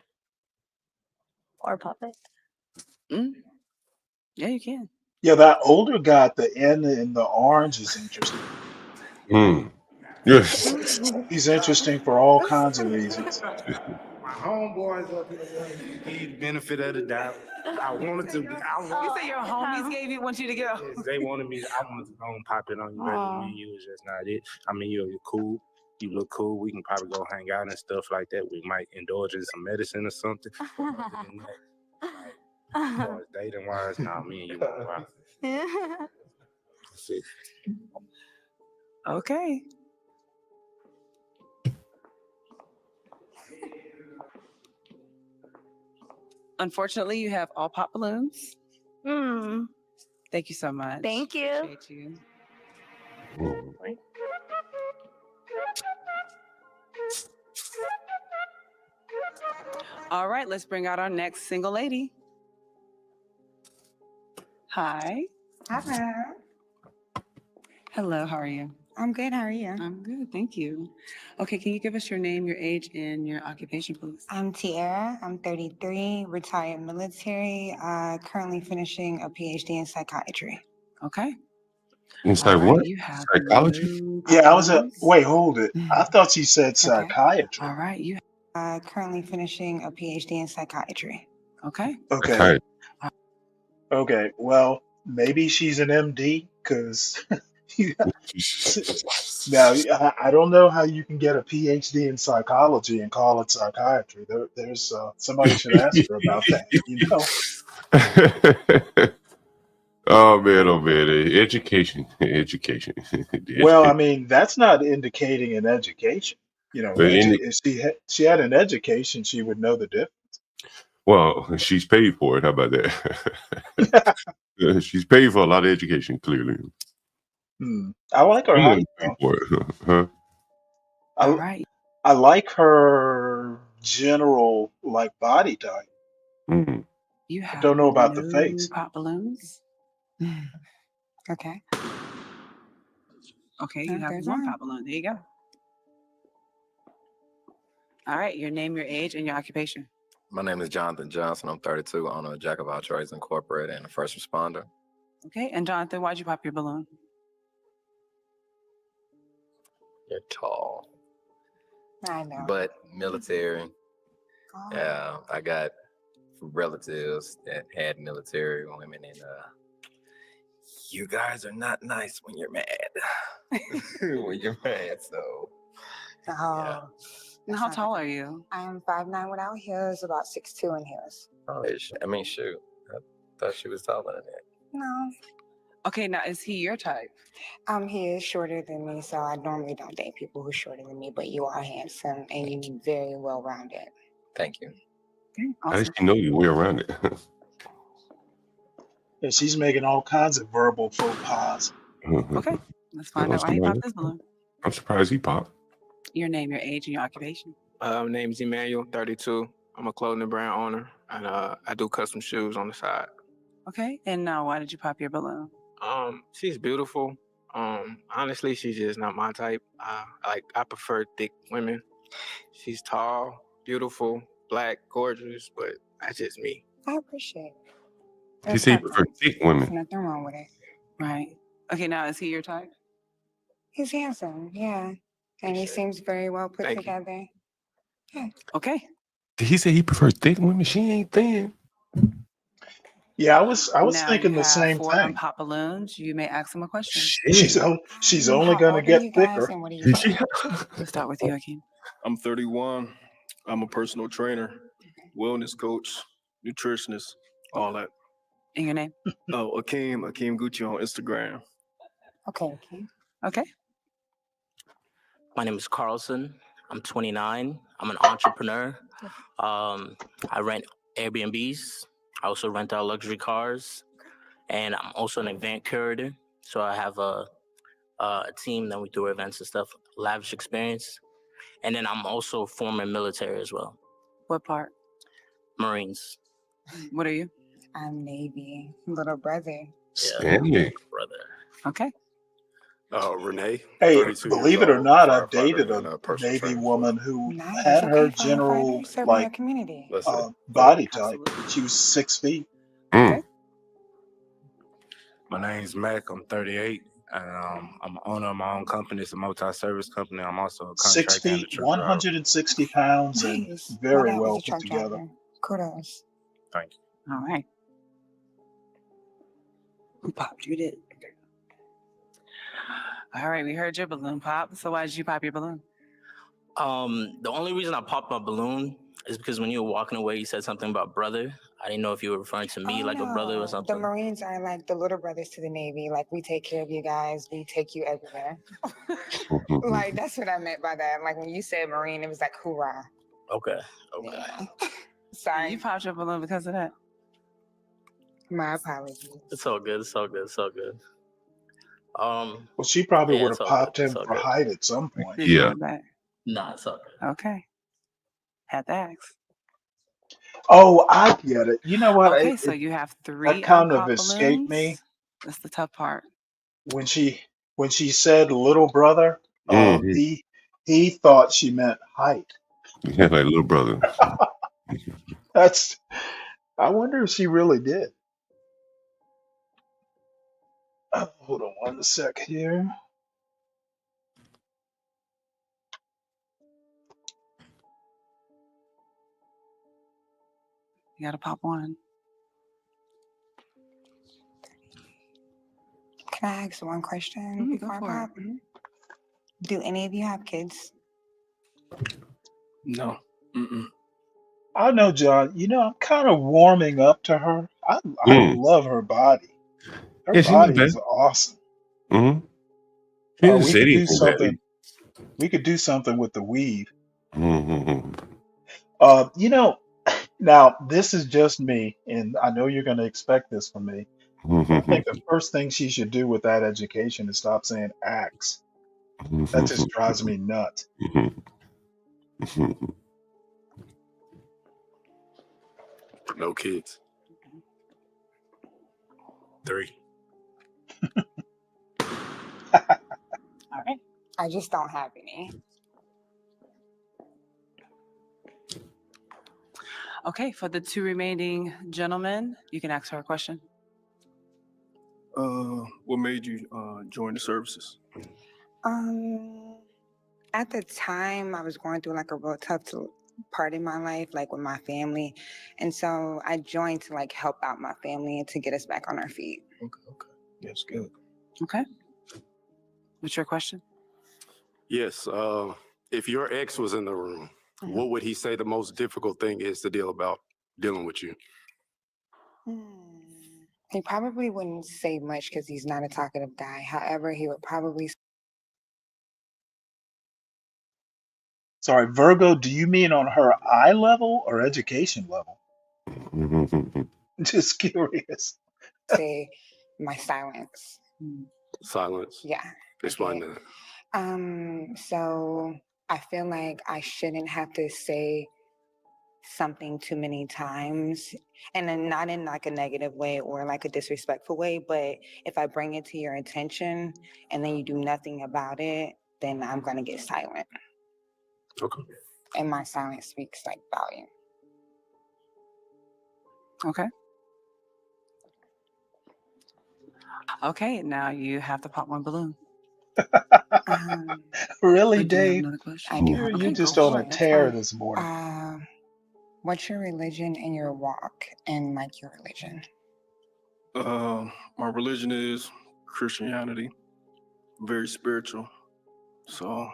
Or puppet. Yeah, you can. Yeah, that older guy at the end in the orange is interesting. Yes. He's interesting for all kinds of reasons. My homeboys up here need the benefit of the doubt. I wanted to. You say your homies want you to go. Yes, they wanted me. I wanted to go and pop it on you. Rather than you was just not it. I mean, you're cool. You look cool. We can probably go hang out and stuff like that. We might indulge in some medicine or something. Other than that, as far as dating wise, nah, me and you won't rock. That's it. Okay. Unfortunately, you have all pop balloons. Thank you so much. Thank you. Appreciate you. All right, let's bring out our next single lady. Hi. Hi. Hello, how are you? I'm good. How are you? I'm good, thank you. Okay, can you give us your name, your age, and your occupation, please? I'm Tiara. I'm 33, retired military, currently finishing a PhD in psychiatry. Okay. Inside All right, what? you have Psychology? blue Yeah, pop balloons. wait, hold it. I thought you said Okay. psychiatry. All right, you Currently finishing a PhD in psychiatry. Okay. Okay. Okay. Well, maybe she's an MD because now I don't know how you can get a PhD in psychology and call it psychiatry. There's somebody should ask her about that. You know. Oh man, education, education, the Well, I education. mean, that's not indicating an education. You know, But in if she had an education, she would know the difference. well, she's paid for it. How about that? She's paid for a lot of education. Clearly, I like her someone height paid though. for it, huh? All I right. I like her general like body type. Mm. You I have don't know about the no face. pop balloons. Okay. Okay, you have There's one one. pop balloon. There you go. All right, your name, your age, and your occupation. My name is Jonathan Johnson. I'm 32, owner of Jack of All Trades Incorporated and a first responder. Okay, and Jonathan, why'd you pop your balloon? You're tall, I know. but military. Oh. Yeah, I got relatives that had military women, and you guys are not nice when you're mad. When you're mad, so yeah. Oh. And how tall are you? I am 5'9" without heels, about 6'2" in heels. Oh, I mean, shoot. I thought she was taller than that. No. Okay, now is he your type? He is shorter than me, so I normally don't date people who are shorter than me, but you are handsome and you're very well rounded. Thank you. Okay, How awesome. does she know your way around it? And she's making all kinds of verbal faux pas. Okay, let's find out why he popped this balloon. I'm surprised he popped. Your name, your age, and your occupation. My name's Emmanuel, 32. I'm a clothing brand owner, and I do custom shoes on the side. Okay, and now why did you pop your balloon? She's beautiful. Honestly, she's just not my type. I prefer thick women. She's tall, beautiful, black, gorgeous, but that's just me. I appreciate it. She There's said he nothing- prefer thick There's women. nothing wrong with it. Right. Okay, now is he your type? He's handsome, yeah. And he seems very well put Thank you. together. Yeah. Okay. Did he say he prefer thick women? She ain't thin. Yeah, I was Now thinking you the have same 4 thing. unpopped balloons. You may ask him a question. She's only How going to old are get you guys thicker. and what do you do? Let's start with you, Akeem. I'm 31. I'm a personal trainer, wellness coach, nutritionist, all that. And your name? Oh, Akeem Gucci on Instagram. Okay, okay. Okay. My name is Carlson. I'm 29. I'm an entrepreneur. I rent Airbnbs. I also rent out luxury cars, and I'm also an event curator. So I have a team that we do events and stuff, lavish experience. And then I'm also former military as well, What part? Marines. What are you? I'm Navy, little brother. Yeah, Stanley. brother. Okay. Renee, Hey, 32 years believe it or old, not, I firefighter, dated and a a personal Navy trainer as woman well. who Nice. had her Okay, general firefighter, serving like your community. Let's see. body type. Absolutely. She was 6 feet. Okay. My name's Mac. I'm 38. I'm an owner of my own company. It's a multi-service company. I'm also a 6 contractor and a feet, truck driver. 160 pounds, and Nice. My very dad was well a put truck together. driver. Kudos. Thank you. All right. Who popped? You did. All right, we heard your balloon pop. So why did you pop your balloon? The only reason I popped my balloon is because when you were walking away, you said something about brother. I didn't know if you were referring to me like a brother or The something. Marines are like the little brothers to the Navy. Like, we take care of you guys. We take you everywhere. Like, that's what I meant by that. Like, when you said Marine, it was like, hoorah. Okay. Yeah. Sorry. You popped your balloon because of that. My apologies. It's all good. It's all good. It's all good. Well, she probably Yeah, would it's have all good. popped him It's all for good. height at some point. Did you Yeah. want that? Nah, it's all good. Okay. Had to ask. Oh, I get it. You know what? Okay, so you have 3 That kind of unpopped escaped me balloons. That's the tough part. when she said little brother. Mm-hmm. He thought she meant height. Yeah, like little brother. That's. I wonder if she really did. Hold on one sec here. You got to pop one. Can I ask one question Go before I for pop? it. Do any of you have kids? No. Mm-mm. I know, John. I'm kind of warming up to her. I Mm. love her body. Her Yeah, she not body bad. is awesome. Mm-hmm. She didn't We say could do anything bad. something. We could do something with the weave. Mm-hmm. Uh, you know, Now this is just me, and I know you're going to expect this from me. But I think the first thing she should do with that education is stop saying acts. That just drives me nuts. No kids. 3. All right. I just don't have any. Okay, for the 2 remaining gentlemen, you can ask her a question. What made you join the services? At the time, I was going through like a real tough part in my life, like with my family, and so I joined to like help out my family and to get us back on our feet. Okay. That's good. Okay. What's your question? Yes. If your ex was in the room, what would he say the most difficult thing is to dealing with you? He probably wouldn't say much because he's not a talkative guy. However, he would probably Sorry, Virgo, do you mean on her eye level or education level? Just curious. say my silence. Silence. Yeah. Explain that. So I feel like I shouldn't have to say something too many times, and then not in like a negative way or like a disrespectful way, but if I bring it to your attention and then you do nothing about it, then I'm gonna get silent. Okay. And my silence speaks like volume. Okay. Okay, now you have to pop one balloon. Really, Or do you have Dave? another question? I do You're have you're Okay, just go on for a it. That's tear fine. this morning. What's your religion and your walk and like your religion? My religion is Christianity. Very spiritual. So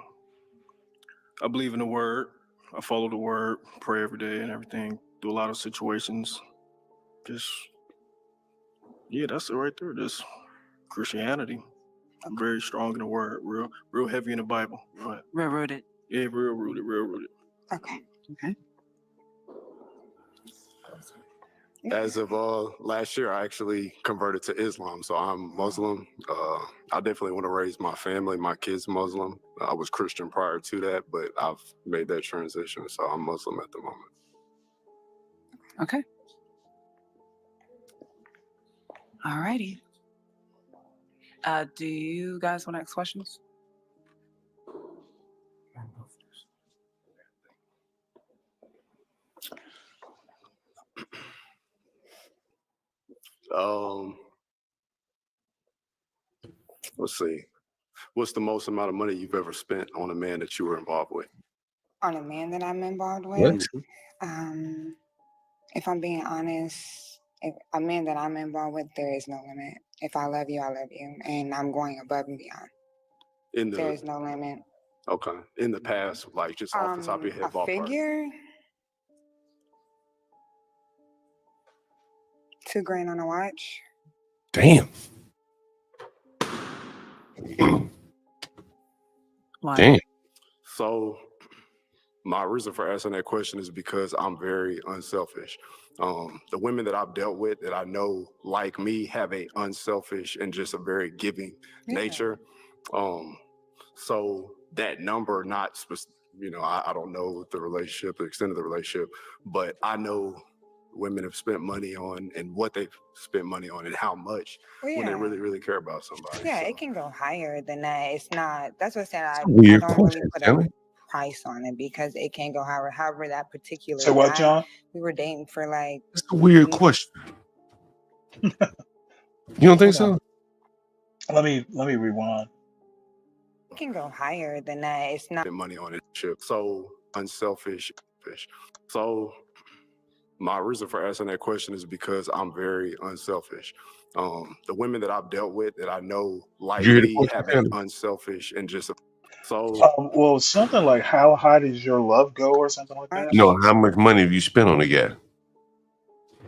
I believe in the word. I follow the word, pray every day and everything. Do a lot of situations. That's it right there. Just Christianity. I'm very strong in the word. Real heavy in the Bible. Right. Real rooted. Yeah, real rooted. Okay. Okay. As of last year, I actually converted to Islam, so I'm Muslim. I definitely want to raise my family, my kids Muslim. I was Christian prior to that, but I've made that transition, so I'm Muslim at the moment. Okay. All righty. Do you guys want to ask questions? Let's see. What's the most amount of money you've ever spent on a man that you were involved with? On a man that I'm involved What? with, if I'm being honest, if a man that I'm involved with, there is no limit. If I love you, I love you, and I'm going above and beyond. There is no limit. Okay. In the past, like just off the top of your head, A ballpark. figure, $2,000 on a watch. Damn. Why? Damn. So my reason for asking that question is because I'm very unselfish. The women that I've dealt with that I know like me have a unselfish and just a very giving nature. So that number, I don't know the relationship, the extent of the relationship, but I know women have spent money on and what they've spent money on and how much when they really, really care about somebody. Yeah, it can go higher than that. It's not. That's what I said. I Weird don't really question, put a Stanley. price on it because it can go higher. However, that particular So what, guy, John? we were dating for like. It's a weird question. You don't think so? Let me rewind. It can go higher than that. It's not. Money on it. So unselfish. So My reason for asking that question is because I'm very unselfish. The women that I've dealt with that I know Did like you hear the me question, have a Stanley? unselfish and just so Well, something like how high does your love go, or something like that. No, how much money have you spent on the guy?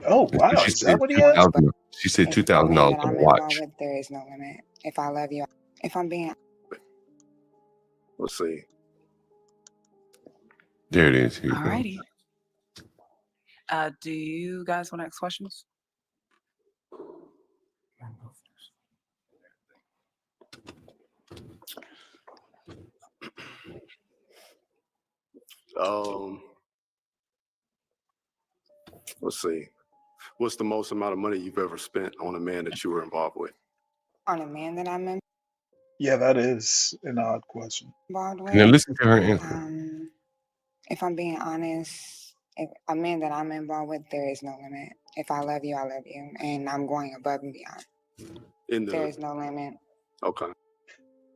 Oh wow, She is that said what he two asked? thousand. She said If a man $2,000 that on a I'm involved watch. with, there is no limit. If I love you, if I'm being let's see. There it is. Here you go. Alrighty. Do you guys want to ask questions? Let's see. What's the most amount of money you've ever spent on a man that you were involved with? on a man that I'm Yeah, that is an odd question. involved Now with, listen to her answer. if I'm being honest, if a man that I'm involved with, there is no limit. If I love you, I love you, and I'm going above and beyond. There is no limit. Okay.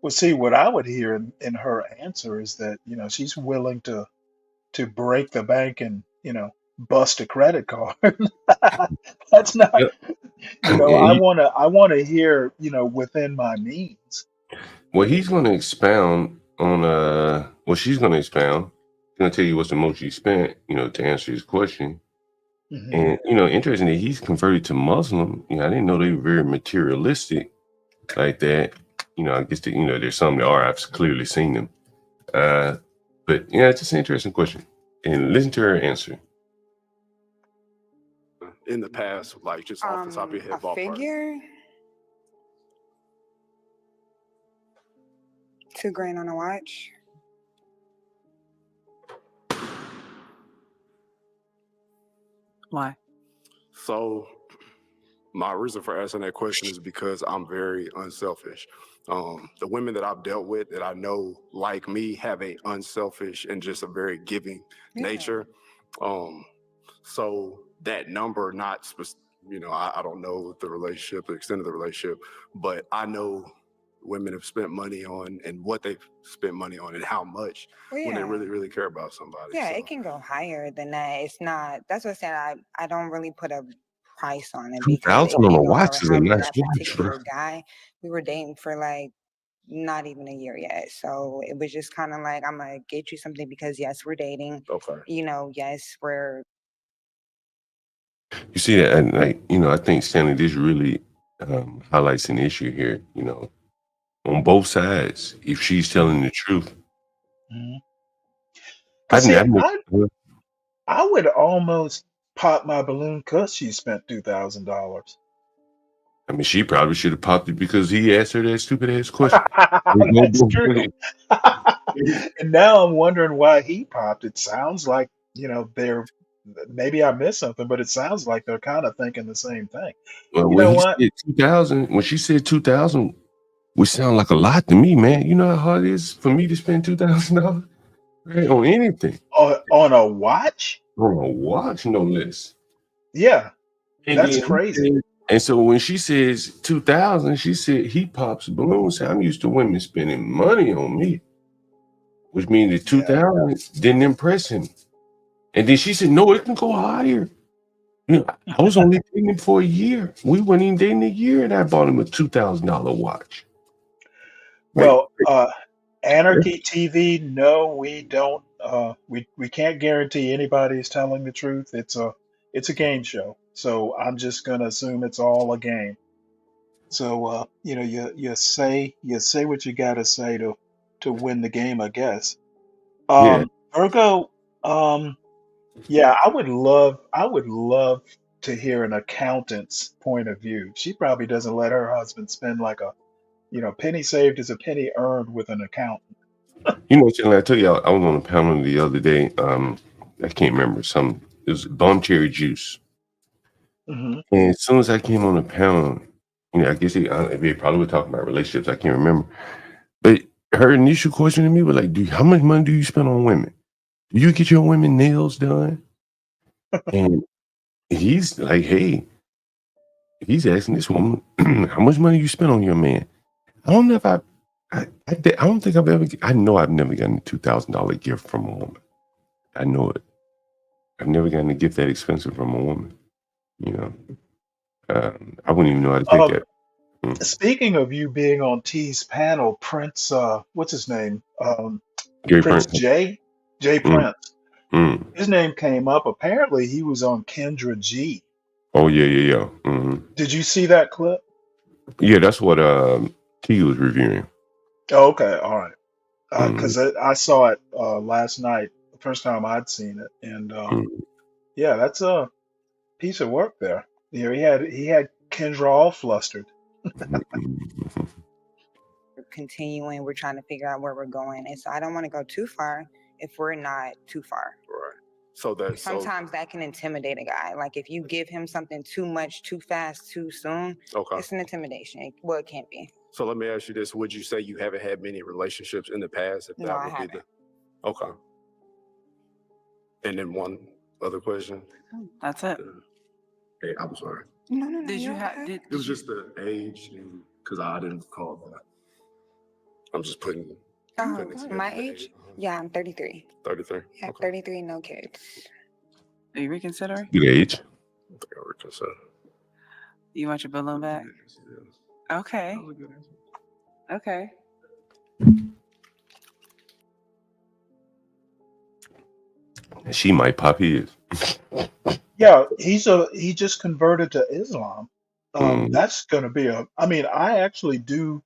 Well, see, what I would hear in her answer is that, she's willing to break the bank and, bust a credit card. That's not, Yep. I want to hear, within my means. Well, he's going to expound on well, she's going to expound. She's going to tell you what's the most you spent, to answer his question. Mhm. And interestingly, he's converted to Muslim. I didn't know they were very materialistic like that. I guess that there's some that are. I've clearly seen them. But yeah, it's just an interesting question. And listen to her answer. In the past, like just off the top of your head, A ballpark. figure, $2,000 on a watch. Why? So my reason for asking that question is because I'm very unselfish. The women that I've dealt with that I know like me have a unselfish and just a very giving nature. So that number, not I don't know the relationship, the extent of the relationship, but I know women have spent money on and what they've spent money on and how much when they Yeah. really, really care about somebody. Yeah, So, it can go higher than that. It's not. That's what I said. I don't really put a price on it because it 2,000 on a can go watch is a however nice that watch, bro. particular guy. We were dating for like not even a year yet, so it was just kind of like I'm gonna get you something because yes, we're dating. Okay. Yes, we're. You see that, and I think Stanley, this really highlights an issue here. On both sides, if she's telling the truth, Mhm. I've 'Cause see, never. I would almost pop my balloon because she spent $2,000. I mean, she probably should have popped it because he asked her that stupid ass question. There's no That's both true. ways. And now I'm wondering why he popped. It sounds like, they're maybe I missed something, but it sounds like they're kind of thinking the same thing. Well, You when know he what? said 2,000, when she said 2,000, which sound like a lot to me, man. You know how hard it is for me to spend $2,000 right, on anything, On a watch? on a watch, no less. Yeah, And that's then crazy. and so when she says 2,000, she said he pops balloons. I'm used to women spending money on me, which means that 2,000 didn't impress him. And then she said, "No, it can go higher." I was only dating him for a year. We weren't even dating a year, and I bought him a $2,000 watch. Right? Well, Anarchy TV, no, we don't. We can't guarantee anybody's telling the truth. It's a game show, so I'm just gonna assume it's all a game. So you say what you gotta say to win the game, I guess. Yeah. Virgo, yeah, I would love to hear an accountant's point of view. She probably doesn't let her husband spend like penny saved is a penny earned with an accountant. Chandler, I tell you, I was on a panel the other day. I can't remember it was bomb cherry juice. Hmm. And as soon as I came on the panel, I guess they probably were talking about relationships. I can't remember. But her initial question to me was like, how much money do you spend on women? Do you get your women nails done? And he's like, hey, he's asking this woman, how much money you spend on your man? I don't know if I don't think I know I've never gotten a $2,000 gift from a woman. I know it. I've never gotten a gift that expensive from a woman. You know, I wouldn't even know how to take Um, that. Mm. Speaking of you being on T's panel, Prince, what's his name? Gary Prince Prince. Jay Mm. Prince. Mm. His name came up. Apparently, he was on Kendra G. Oh yeah, yeah, yeah. Did you see that clip? Yeah, that's what T was reviewing. Oh, okay, all right. Mm. Because I saw it last night, the first time I'd seen it, and Mm. yeah, that's a piece of work there. You know, he had Kendra all flustered. Mm. Continuing, we're trying to figure out where we're going. And so I don't want to go too far if we're not too far. Right. So Sometimes that can intimidate a guy. Like if you give him something too much, too fast, too soon, okay. it's an intimidation. Well, it can't be. So let me ask you this: would you say you haven't had many relationships in the past? If No, that I would be haven't. okay. And then one other question. That's it. Hey, I'm sorry. No. Did you have? It was just the age, because I didn't call that. I'm just putting it together. My age? Yeah, I'm 33. 33. Yeah, 33, no kids. Are you reconsidering? Good age. I think I reconsider. You want your balloon back? Okay. Okay. And she might pop his. Yeah, he just converted to Islam. Mm. That's going to be I mean, I actually do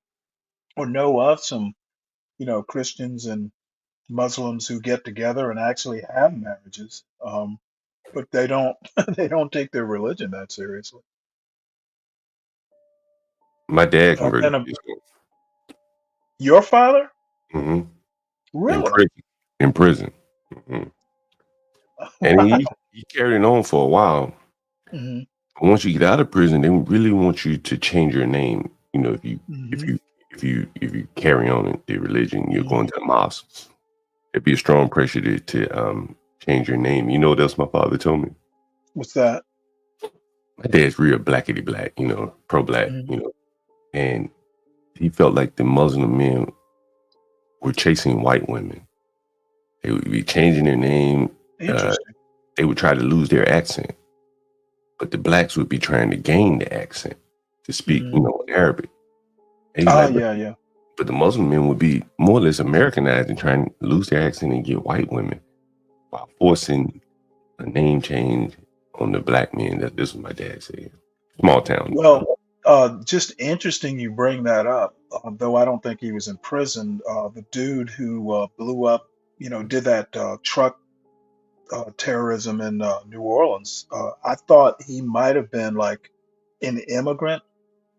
or know of some, Christians and Muslims who get together and actually have marriages. But they don't they don't take their religion that seriously. My dad So I converted kind of to Islam. your father? Hmm. In Really? prison. In prison. Hmm. And Wow. he carried on for a while. Hmm. But once you get out of prison, they really want you to change your name. You know, if Hmm. you if you carry on in the religion, you're Hmm. going to the mosque. It'd be a strong pressure to change your name. You know what else my father told me? What's that? My dad's real blackety black, pro black, Hmm. and he felt like the Muslim men were chasing white women. They would be changing their name. Interesting. They would try to lose their accent, but the blacks would be trying to gain the accent to speak, Hmm. Arabic. And he's Ah, like, yeah, yeah. but the Muslim men would be more or less Americanized and trying to lose their accent and get white women while forcing a name change on the black men. That this is my dad said. Small town. Well, just interesting you bring that up. Though I don't think he was in prison. The dude who blew up, did that truck terrorism in New Orleans. I thought he might have been like an immigrant,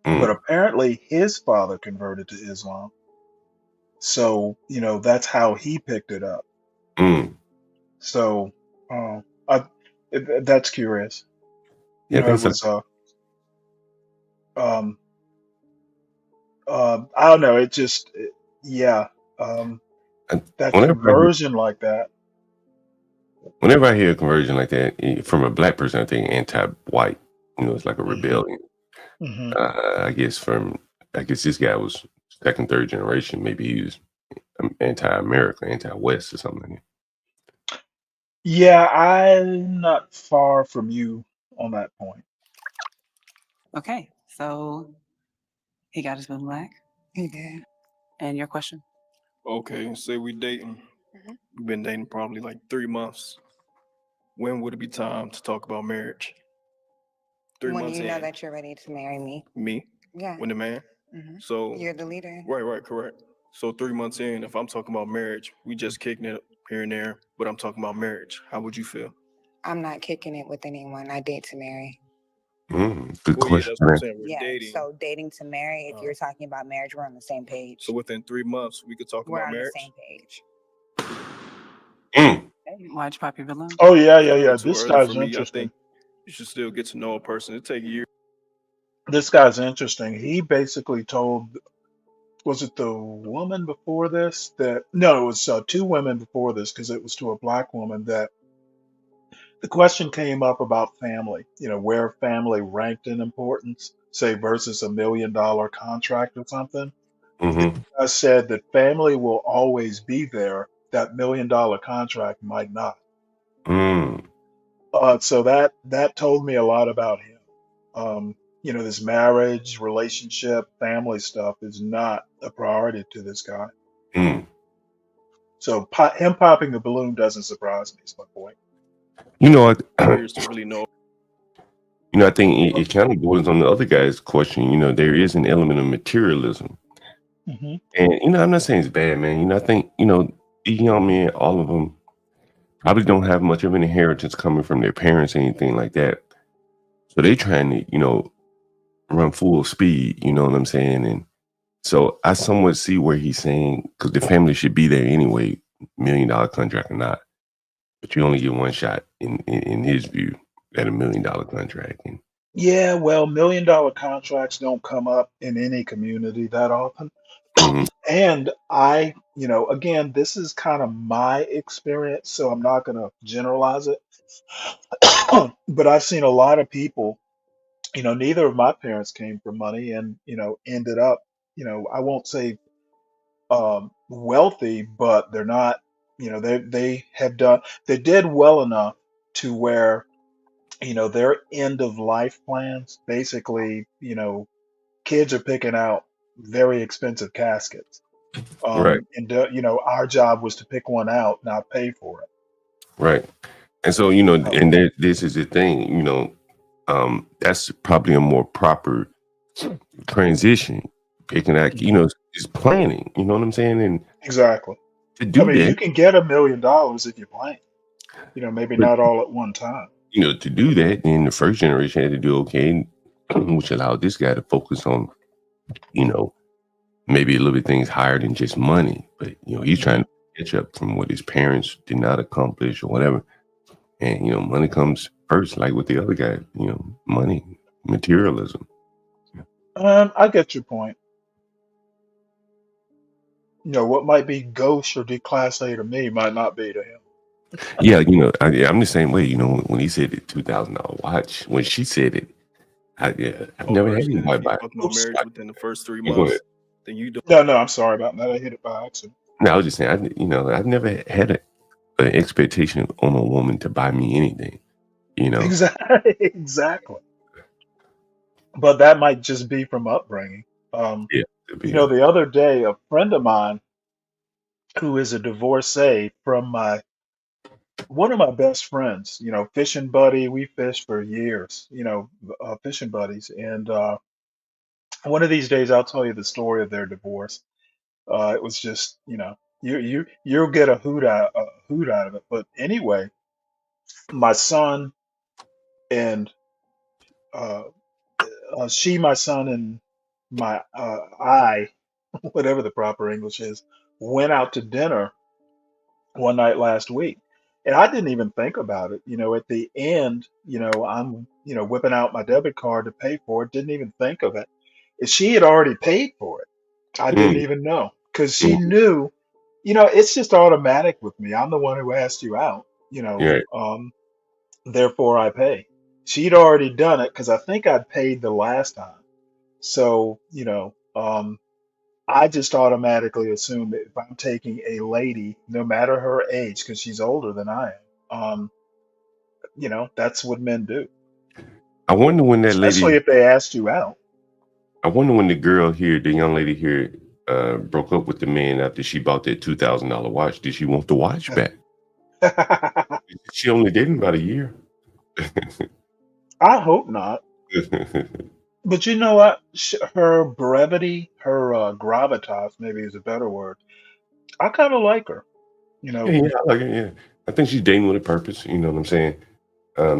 but Mm. apparently his father converted to Islam. So, that's how he picked it up. Mm. So, I, that's curious. Yeah, It that's a, was, um, I don't know. Yeah, um, and that whenever conversion like that. whenever I hear a conversion like that from a black person, I think anti-white. It's like a Hmm. rebellion. Hmm. I guess this guy was second, third generation. Maybe he was anti-America, anti-West, or something like Yeah, I'm not far from you on that point. Okay. So he got his balloon back. He did. And your question? Okay, say we dating. We've been dating probably like 3 months. When would it be time to talk about marriage? 3 When months you know in. that you're ready to marry me. Me? Yeah. When the man? So You're the leader. right, correct. So 3 months in, if I'm talking about marriage, we just kicking it here and there, but I'm talking about marriage. How would you feel? I'm not kicking it with anyone. I date to marry. that. Good Well, yeah, question. that's what I'm saying. We're Yeah. dating. So dating to marry, if you're talking about marriage, we're on the same page. So within 3 months, we could talk We're about on marriage. the same page. Mm. Why'd you pop your balloon? Oh yeah, It's yeah, still yeah. too This early for guy's me. I interesting. think you should still get to know a person. It take years. This guy's interesting. He basically told, was it the woman before this that, no, it was two women before this because it was to a black woman that the question came up about family, where family ranked in importance, say versus $1 million contract or something. This Mm-hmm. guy said that family will always be there. That $1 million contract might not. Mm. So that told me a lot about him. This marriage, relationship, family stuff is not a priority to this guy. Mm. So him popping the balloon doesn't surprise me. Is my point. You know, Curious to really know. I think it kind of goes on the other guy's question. There is an element of materialism, Hmm. and I'm not saying it's bad, man. I think these young men, all of them, probably don't have much of an inheritance coming from their parents, or anything like that. So they trying to, run full speed. You know what I'm saying? And so I somewhat see where he's saying, because the family should be there anyway, $1 million contract or not, but you only get one shot in his view at $1 million contract. And Yeah, well, $1 million contracts don't come up in any community that often. mhm, And again, this is kind of my experience, so I'm not going to generalize it. But I've seen a lot of people, neither of my parents came from money and, ended up, I won't say wealthy, but they're not, they did well enough to where, their end of life plans, basically, kids are picking out very expensive caskets. right, And our job was to pick one out, not pay for it. right. And so, So, and this is the thing, that's probably a more proper transition. Picking out, mhm, is planning. You know what I'm saying? And exactly. to I do mean, that, you can get $1 million if you plan, maybe but not all at one time. to do that, then the first generation had to do okay, which allowed this guy to focus on, you know, maybe a little bit things higher than just money. But he's trying Hmm. to catch up from what his parents did not accomplish or whatever. And money comes first, like with the other guy. Money, materialism. I get your point. What might be gauche or Class A to me might not be to him. Yeah, I'm the same way. When he said the $2,000 watch, when she said it, I've Oh, never had person, anybody if you buy. talking about Oops. marriage within the first three Yeah, go ahead. months, then you don't. No, I'm sorry about that. I hit it by accident. No, I was just saying, I've never had an expectation on a woman to buy me anything. Exactly. Exactly. But that might just be from upbringing. Um, Yeah, it'd be, the other day, a friend of mine who is a divorcee from one of my best friends, fishing buddy. We fished for years, fishing buddies. And one of these days, I'll tell you the story of their divorce. It was just, you'll get a hoot out of it. But anyway, my son and uh, my son and I, whatever the proper English is, went out to dinner one night last week. And I didn't even think about it. At the end, I'm, whipping out my debit card to pay for it. Didn't even think of it. And she had already paid for it. I didn't mm, even know because she mm, knew, it's just automatic with me. I'm the one who asked you out, yeah. therefore I pay. She'd already done it because I think I'd paid the last time. So, I just automatically assume that if I'm taking a lady, no matter her age, because she's older than I am, that's what men do, I wonder when that especially lady. if they asked you out. I wonder when the girl here, the young lady here, broke up with the man after she bought that $2,000 watch. Did she want the watch back? She only dated him about a year. I hope not. But you know what? Her brevity, her gravitas, maybe is a better word. I kind of like her. You Yeah, know, yeah, I like it. Yeah, I think she's dating with a purpose. You know what I'm saying?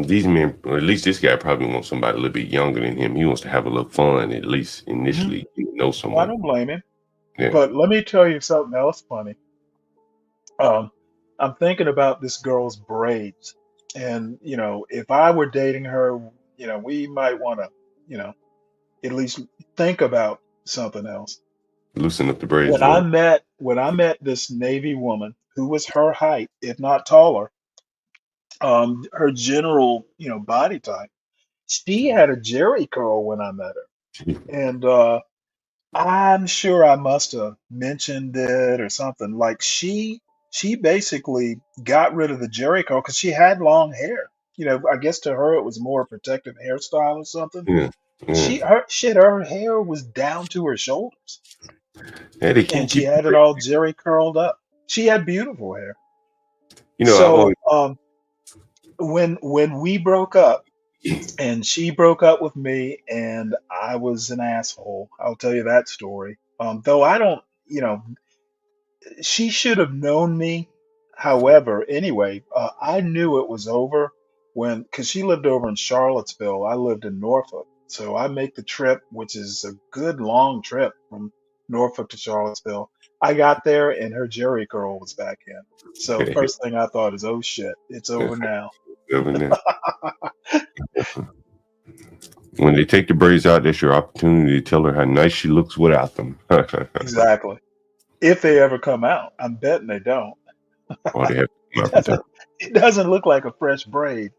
These men, or at least this guy, probably wants somebody a little bit younger than him. He wants to have a little fun, at least hmm initially. Know I someone. don't blame him. Yeah. But let me tell you something else funny. Um, I'm thinking about this girl's braids, and if I were dating her, we might want to, you know, at least think about something else. Loosen up the braids, When Lord. I met this Navy woman who was her height, if not taller, her general, body type, she had a Jerry curl when I met her, and I'm sure I must have mentioned it or something. Like she basically got rid of the Jerry curl because she had long hair. I guess to her it was more a protective hairstyle or something. Yeah. Yeah. Her hair was down to her shoulders, Hey, they and can't she keep had it all jerry curled up. She had beautiful hair. I've So always when we broke up, and she broke up with me, and I was an asshole. I'll tell you that story. Though I don't, she should have known me. However, anyway, I knew it was over because she lived over in Charlottesville. I lived in Norfolk. So I make the trip, which is a good long trip from Norfolk to Charlottesville. I got there and her jerry curl was back in. So first thing I thought is, oh shit, it's over now. living there. When they take the braids out, that's your opportunity to tell her how nice she looks without them. Exactly. If they ever come out, I'm betting they don't. Or they have to come It out from doesn't. time. It doesn't look like a fresh braid.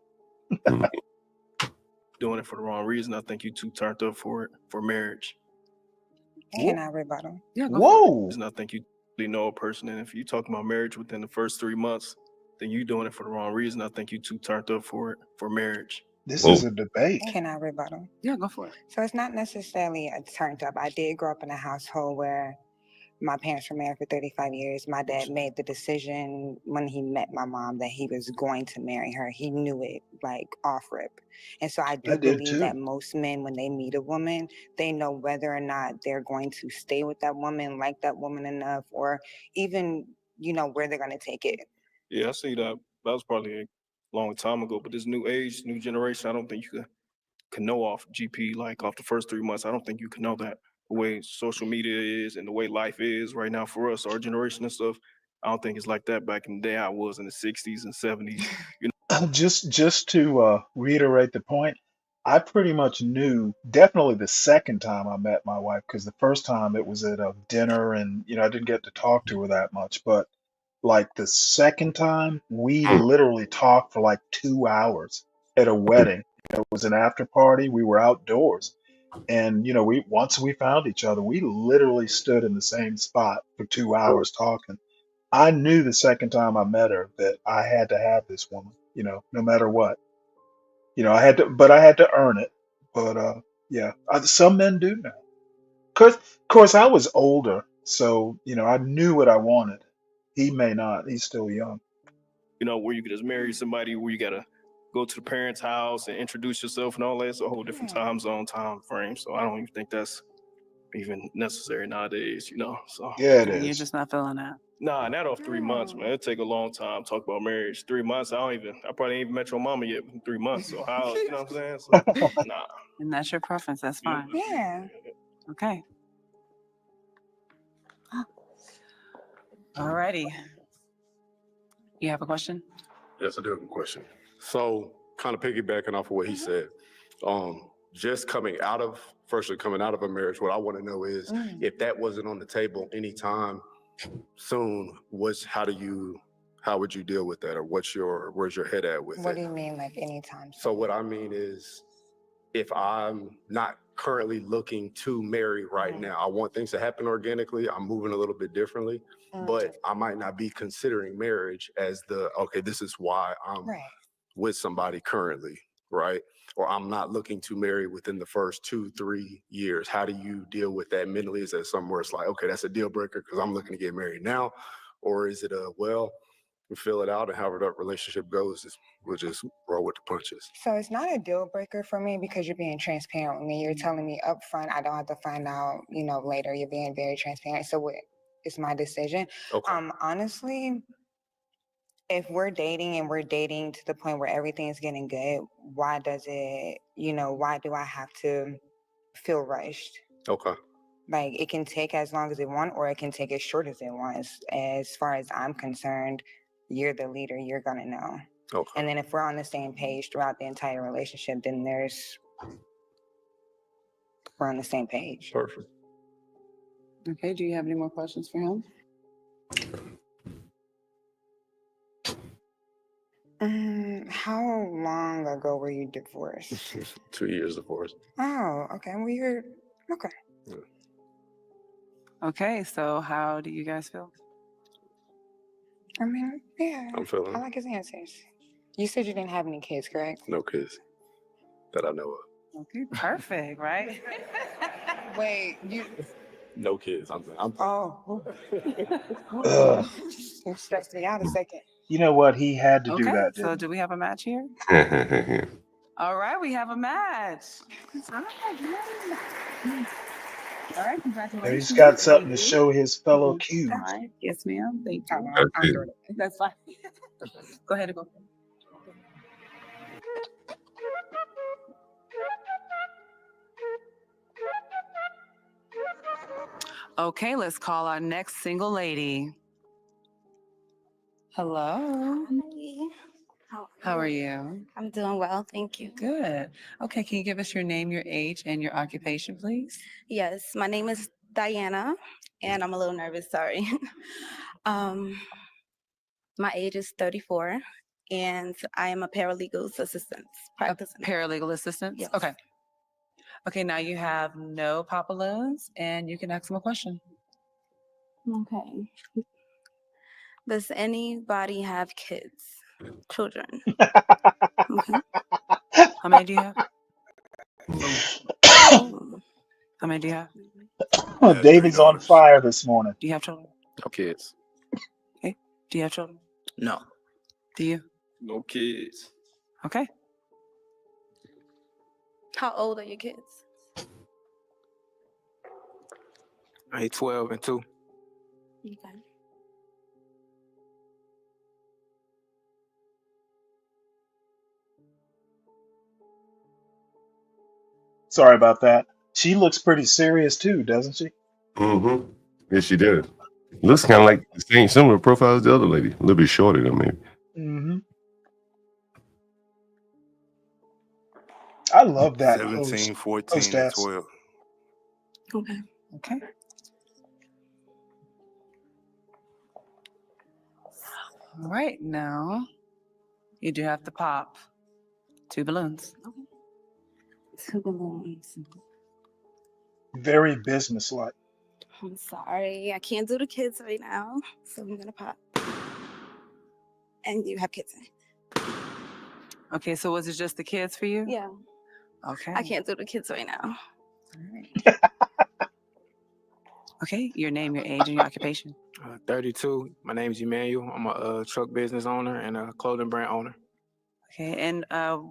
Doing it for the wrong reason. I think you too turned up for it for marriage. Can I rebuttal? Yeah, go for it. Whoa. And I think you really know a person, and if you talking about marriage within the first 3 months, then you doing it for the wrong reason. I think you too turned up for it for marriage. This Whoa. is a debate. Can I rebuttal? Yeah, go for it. So it's not necessarily a turned up. I did grow up in a household where my parents were married for 35 years. My dad made the decision when he met my mom that he was going to marry her. He knew it like off rip. And so I I do did believe too. that most men, when they meet a woman, they know whether or not they're going to stay with that woman, like that woman enough, or even, where they're going to take it. Yeah, I see that. That was probably a long time ago, but this new age, new generation, I don't think you can know off GP like off the first 3 months. I don't think you can know that the way social media is and the way life is right now for us, our generation and stuff. I don't think it's like that back in the day. I was in the 60s and 70s. Just to reiterate the point, I pretty much knew definitely the second time I met my wife, because the first time it was at a dinner and I didn't get to talk to her that much. But like the second time, we literally talked for like 2 hours at a wedding. It was an after party. We were outdoors. And we once we found each other, we literally stood in the same spot for 2 hours talking. I knew the second time I met her that I had to have this woman, no matter what. I had to earn it. But yeah, some men do now. Course, I was older, so I knew what I wanted. He may not. He's still young. Where you could just marry somebody where you gotta go to the parents' house and introduce yourself and all that. It's a whole different time zone, time frame. So I don't even think that's even necessary nowadays, So Yeah, it And you're is. just not feeling that. nah, not off 3 months, man. It'd take a long time to talk about marriage. 3 months, I probably ain't even met your mama yet in 3 months. So how you know what I'm saying? So nah. And that's your preference. That's fine. Yeah. Okay. Alrighty. You have a question? Yes, I do have a question. So, kind of piggybacking off of what he said, just coming out of a marriage, what I want to know is if that wasn't on the table anytime soon, how would you deal with that, or where's your head at with What it? do you mean, like anytime? So what I mean is, if I'm not currently looking to marry right now, I want things to happen organically. I'm moving a little bit differently, but I might not be considering marriage as this is why I'm with somebody currently, right? Or I'm not looking to marry within the first 2-3 years. How do you deal with that mentally? Is that something where it's like, okay, that's a deal breaker because I'm looking to get married now? Or is it we fill it out and however that relationship goes, we'll just roll with the punches? So it's not a deal breaker for me because you're being transparent with me. You're telling me up front. I don't have to find out, later. You're being very transparent. So it's my decision. Okay. Honestly, if we're dating and we're dating to the point where everything is getting good, why do I have to feel rushed? Okay. Like, it can take as long as it wants, or it can take as short as it wants. As far as I'm concerned, you're the leader, you're gonna know. Okay. And then if we're on the same page throughout the entire relationship, then we're on the same page. Perfect. Okay, do you have any more questions for him? How long ago were you divorced? 2 years divorced. Oh, okay. Well, you're okay. Yeah. Okay, so how do you guys feel? I mean, yeah. I'm feeling I like his answers. You said you didn't have any kids, correct? No kids that I know of. Okay, perfect, right? Wait, you. No kids. Oh. Ugh. You stressed me out a second. You know what? He had to do Okay, that, so didn't do we have a match here? Yeah. All right, we have a match. All right, he? Now he's congratulations. got something Thank to you. show his fellow All Qs. right, yes, ma'am. Thank Oh, you. I'm it. doing it. That's fine. Go ahead and go. Okay, let's call our next single lady. Hello. Hi. How are you? I'm doing well, thank you. Good. Okay, can you give us your name, your age, and your occupation, please? Yes, my name is Diana, and I'm a little nervous, sorry. um, my age is 34, and I am a paralegal assistant practicing. Paralegal assistant? Yes. Okay. Okay, now you have no pop balloons, and you can ask them a question. Okay. Does anybody have kids? Children? Okay. How many do you have? Oh, How many do you have? Yeah, 3 David's on daughters. fire this morning. Do you have children? No kids. Okay. Do you have children? No. Do you? No kids. Okay. how old are your kids? 12 and 2. Okay. Sorry about that. She looks pretty serious too, doesn't she? Mm-hmm. Yes, she did. Looks kind of like the same, similar profile as the other lady. A little bit shorter than maybe. Mm-hmm. I love that 17, 14, and hostess. 12. Okay. Okay. All right, now you do have to pop 2 balloons. 2 balloons. Very businesslike. I'm sorry, I can't do the kids right now, so I'm gonna pop. And you have kids in it. Okay, so was it just the kids for you? Yeah. Okay. I can't do the kids right now. All right. Okay, your name, your age, and your occupation. 32. My name is Emmanuel. I'm a truck business owner and a clothing brand owner. Okay, and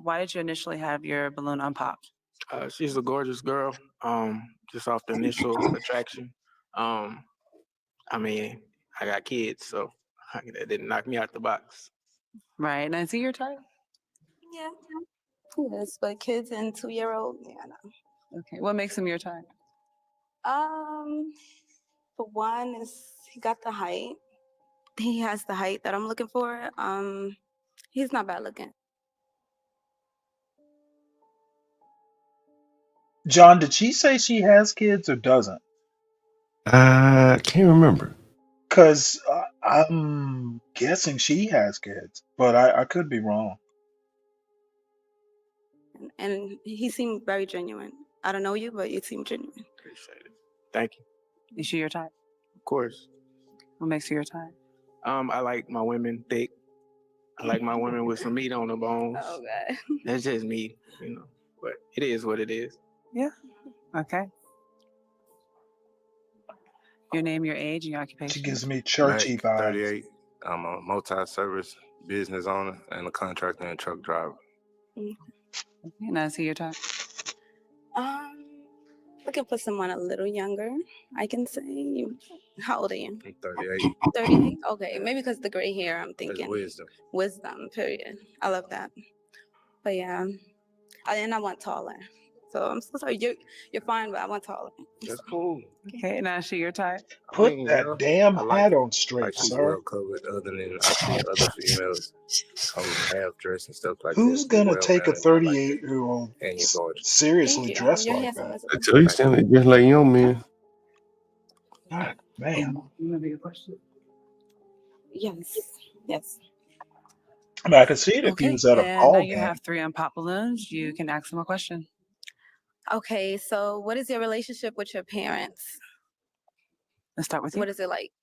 why did you initially have your balloon unpopped? She's a gorgeous girl. Just off the initial attraction. I mean, I got kids, so that didn't knock me out the box. Right, now is he your type? Yeah. Yes, but kids and 2-year-old, yeah, no. Okay, what makes him your type? For one is he got the height. He has the height that I'm looking for. He's not bad looking. John, did she say she has kids or doesn't? I can't remember. Because I'm guessing she has kids, but I could be wrong. And he seemed very genuine. I don't know you, but you seem genuine. Appreciate it. Thank you. Is she your type? Of course. What makes her your type? I like my women thick. I like my women with some meat on the bones. Oh God. That's just me, but it is what it is. Yeah. Okay. Your name, your age, and your occupation. She gives me Mac, churchy vibes. 38. I'm a multi-service business owner and a contractor and truck driver. Okay, now is he your type? Looking for someone a little younger. I can say. How old are you? I'm 38. 38. Okay, maybe because the gray hair. I'm That's thinking. wisdom. Wisdom. Period. I love that. But yeah, and I want taller. So I'm so sorry. You're fine, but I want taller. That's cool. Okay, now is she your type? Put that damn I like hat it. on straight, Like she's sir. well covered. Other than I see other females half dressed and stuff like Who's that. You're gonna well take a mannered. I like that. 38-year-old And you're gorgeous. seriously Thank you. dressed You're like handsome that? as I well. tell you, Stanley, just like young man. God, man. Remember your question? Yes. Yes. I mean, I could see it if he Okay, was at a and now ball you game. have 3 unpopped balloons. You can ask them a question. Okay, so what is your relationship with your parents? Let's start with you. What is it like?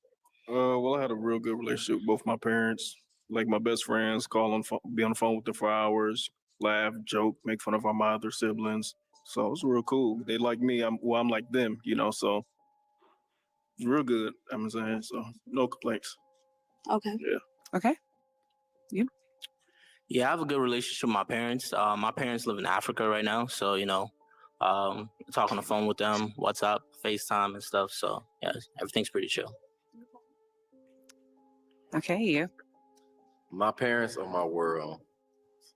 Well, I had a real good relationship with both my parents. like my best friends, be on the phone with them for hours, laugh, joke, make fun of my other siblings. So it's real cool. They like me. I'm like them, so it's real good. I'm saying, so no complaints. Okay. Yeah. Okay. You? Yeah, I have a good relationship with my parents. My parents live in Africa right now, so talk on the phone with them, WhatsApp, FaceTime, and stuff. So yeah, everything's pretty chill. Okay, you. My parents are my world.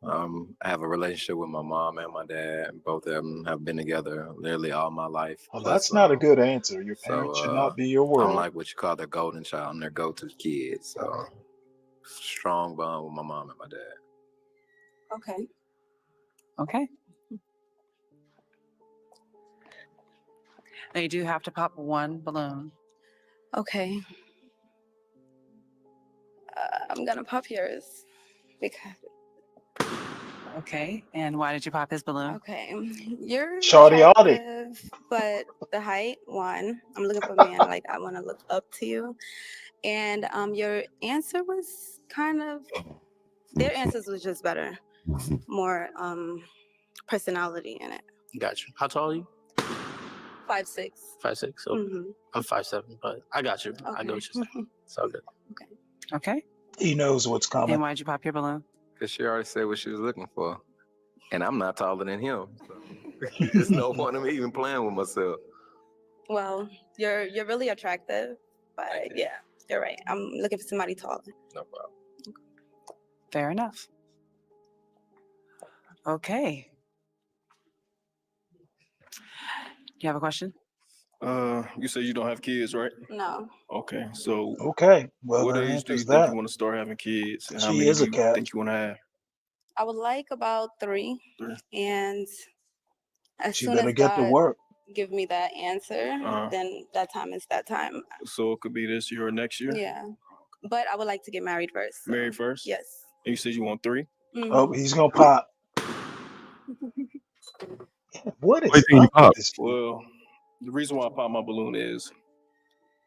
I have a relationship with my mom and my dad. Both of them have been together literally all my life. Well, Plus, that's not a good answer. Your so parents should not be your I'm world. like what you call their golden child. I'm their go-to kid. So strong bond with my mom and my dad. Okay. Okay. Now you do have to pop one balloon. Okay. I'm gonna pop yours because. Okay. And why did you pop his balloon? Okay. You're Shawty Audie. attractive, but the height, one. I'm looking for a man like I want to look up to you. And your answer was kind of. Their answers was just better, more personality in it. Got you. How tall are you? 5'6". 5'6". So I'm 5'7", but I got you. I know what you're saying. It's all good. Okay. He knows what's coming. And why'd you pop your balloon? Because she already said what she was looking for. And I'm not taller than him. So there's no point in me even playing with myself. Well, you're really attractive, but yeah, you're right. I'm looking for somebody taller. No problem. Fair enough. Okay. You have a question? You said you don't have kids, right? No. Okay, so Okay. Well, what that age do you answers think that. you want to start having kids, and how She many is do a you cat. think you want to have? I would like about 3, and as She soon better as get to God work. give me that answer, then that time is that time. So it could be this year or next year. Yeah, but I would like to get married first. So. Married first. Yes. And you said you want 3. Oh, he's gonna pop. What Why you is think you up with pop? this? Well, the reason why I pop my balloon is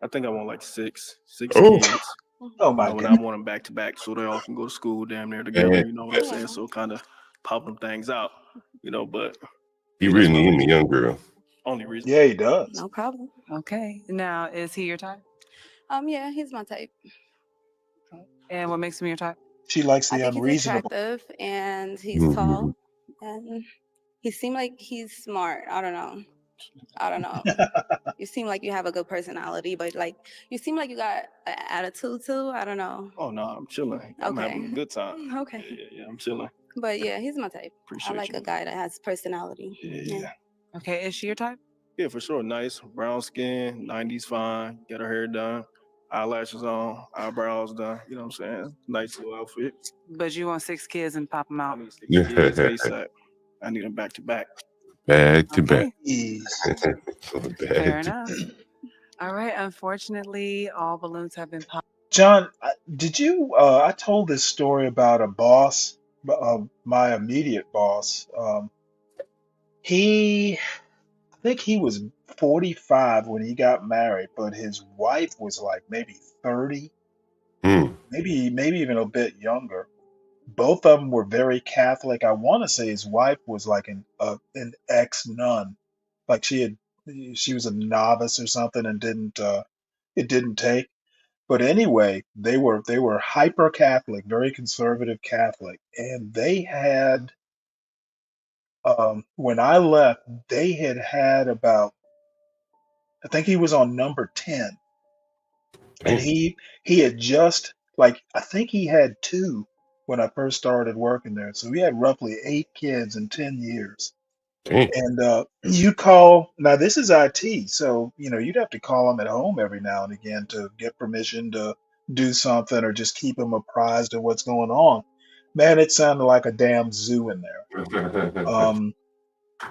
I think I want like six Oh. kids. Oh my And I God. want them back to back so they all can go to school damn near together. Man, You know what I'm saying? So kind of pop them things out. But he that's really my need him a reason. young girl. Only reason. Yeah, he does. No problem. Okay. Now, is he your type? Yeah, he's my type. And what makes him your type? She likes I the think he's unreasonable. attractive and he's tall, and he seemed like he's smart. I don't know. You seem like you have a good personality, but like you seem like you got an attitude too. I don't know. Oh no, I'm chilling. I'm having a good time. Okay. Yeah, I'm chilling. But yeah, he's my type. Appreciate I like you. a guy that has personality. Yeah. Okay. Is she your type? Yeah, for sure. Nice brown skin, 90s fine. Get her hair done, eyelashes on, eyebrows done. You know what I'm saying? Nice little outfit. But you want 6 kids and pop them out? 6 kids ASAP. I need them back to back. Back to back. Fair enough. All right. Unfortunately, all balloons have been popped. John, did you? I told this story about a boss, my immediate boss. I think he was 45 when he got married, but his wife was like maybe 30, maybe even a bit younger. Both of them were very Catholic. I want to say his wife was like an ex-nun, like she was a novice or something and it didn't take. But anyway, they were hyper Catholic, very conservative Catholic, and they had when I left, they had about, I think he was on number 10, and he had just, like, I think he had 2 when I first started working there. So he had roughly 8 kids in 10 years. And you call, now this is IT, so you'd have to call them at home every now and again to get permission to do something or just keep them apprised of what's going on. Man, it sounded like a damn zoo in there.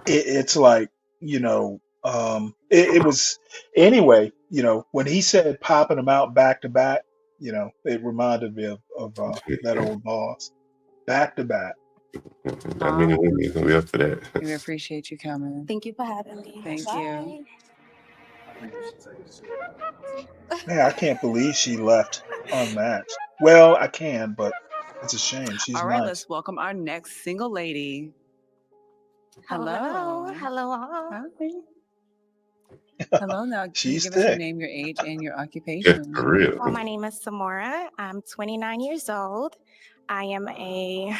It's like, it was, anyway, when he said popping them out back to back, it reminded me of that old boss. Back to back. Not many women gonna be up for that. We appreciate you coming. Thank you for having me. Thank Bye. you. Man, I can't believe she left unmatched. Well, I can, but it's a shame. She's All right, nice. let's welcome our next single lady. Hello, Hello. hello all. Hi. Hello. Now, can you She's give us your thick. name, your age, and your Yeah, occupation? for real. Well, my name is Samora. I'm 29 years old. I am a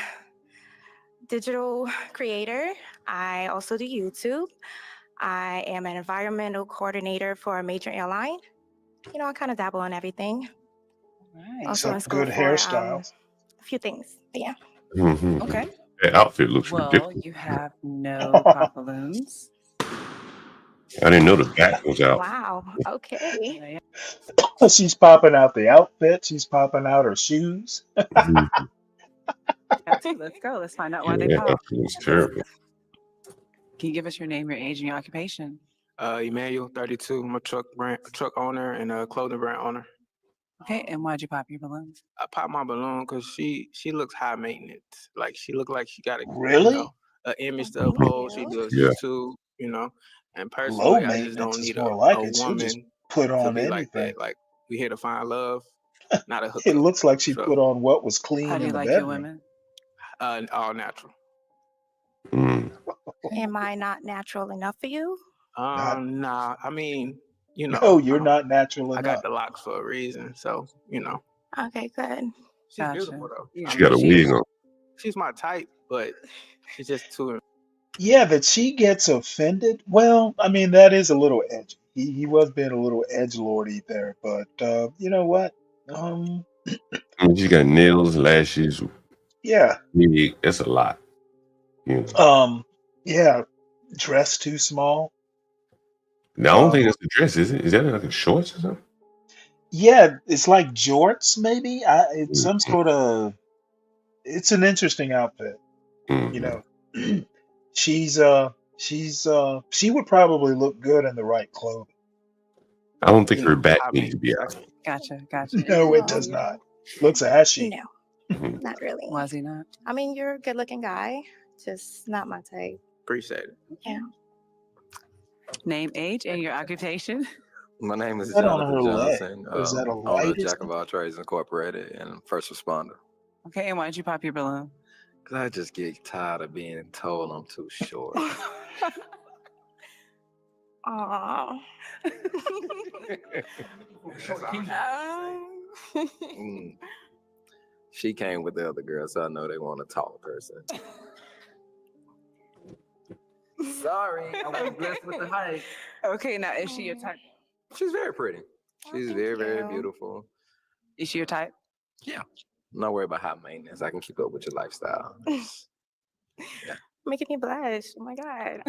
digital creator. I also do YouTube. I am an environmental coordinator for a major airline. You know, I kind of dabble in everything. Right. Also in Except school good for hairstyles. a few things. But yeah. Mm-hmm. Okay. That outfit looks Well, ridiculous. you have no pop balloons. I didn't know the back was out. Wow. Okay. She's popping out the outfit. She's popping out her shoes. Mhm. Let's go. Let's find out why Yeah, they that pop. outfit looks terrible. Can you give us your name, your age, and your occupation? Emmanuel, 32. I'm a truck owner and a clothing brand owner. Okay, and why'd you pop your balloons? I popped my balloon because she looks high maintenance. Like she look like she got Really? an image to Thank uphold. She you. does Yeah. too. And Low personally, I just maintenance don't is need more a like it. She'll just woman put to on be like anything. that. Like we here to find love, not a It hookup. looks like she So put on what was How clean do in you the like your bedroom. women? All natural. Mm. Am I not natural enough for you? Not, Nah. I mean, no, you're not natural I got enough. the locks for a reason. So Okay, good. she's Gotcha. beautiful though. Yeah. I She mean, got a wig on. she's my type, but she's just too. Yeah, that she gets offended. Well, I mean, that is a little edgy. He was being a little edgelordy there, but you know what? Um, I mean, she got nails, lashes, yeah, wig. That's a lot. You know. um, yeah, dress too small. Now, I don't think Um, that's a dress, is it? Is that like a shorts or something? yeah, it's like jorts, maybe. It's some Mm-hmm. sort of. It's an interesting outfit. You Mm-hmm. know, she would probably look good in the right clothing. I don't think her back High needs to be maintenance. out. Gotcha. And No, it then does No, not. Looks ashy. no, Mhm. not really. why is he not? I mean, you're a good looking guy, just not my type. Appreciate it. Yeah. Name, age, and your occupation? My name Is is that on Jonathan her leg? Johnson, Or is that a owner light of or Jack of something? All Trades Incorporated and first responder. Okay, and why'd you pop your balloon? Cause I just get tired of being told I'm too short. Aw. Mm. She came with the other girl, so I know they want a tall person. Sorry, I wasn't blessed with the height. Okay, now is she your type? She's very pretty. She's thank very, very you. beautiful. Is she your type? Yeah. I'm not worried about high maintenance. I can keep up with your lifestyle. Making me blush. Oh my God.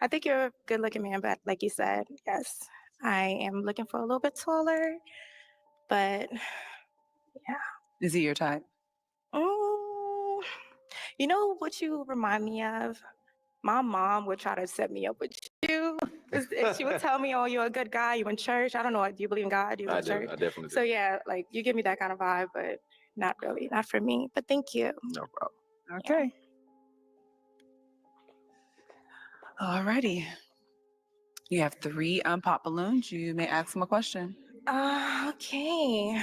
I think you're a good looking man, but like you said, yes, I am looking for a little bit taller, but yeah. Is he your type? Mm, you know what you remind me of? My mom would try to set me up with you. She would tell me, "Oh, you're a good guy. You in church. I don't know. Do you believe in God? Do you go I to do. church?" I definitely do. So yeah, like you give me that kind of vibe, but not really, not for me. But thank you. No problem. Okay. Alrighty. You have 3 unpopped balloons. You may ask them a question. Okay.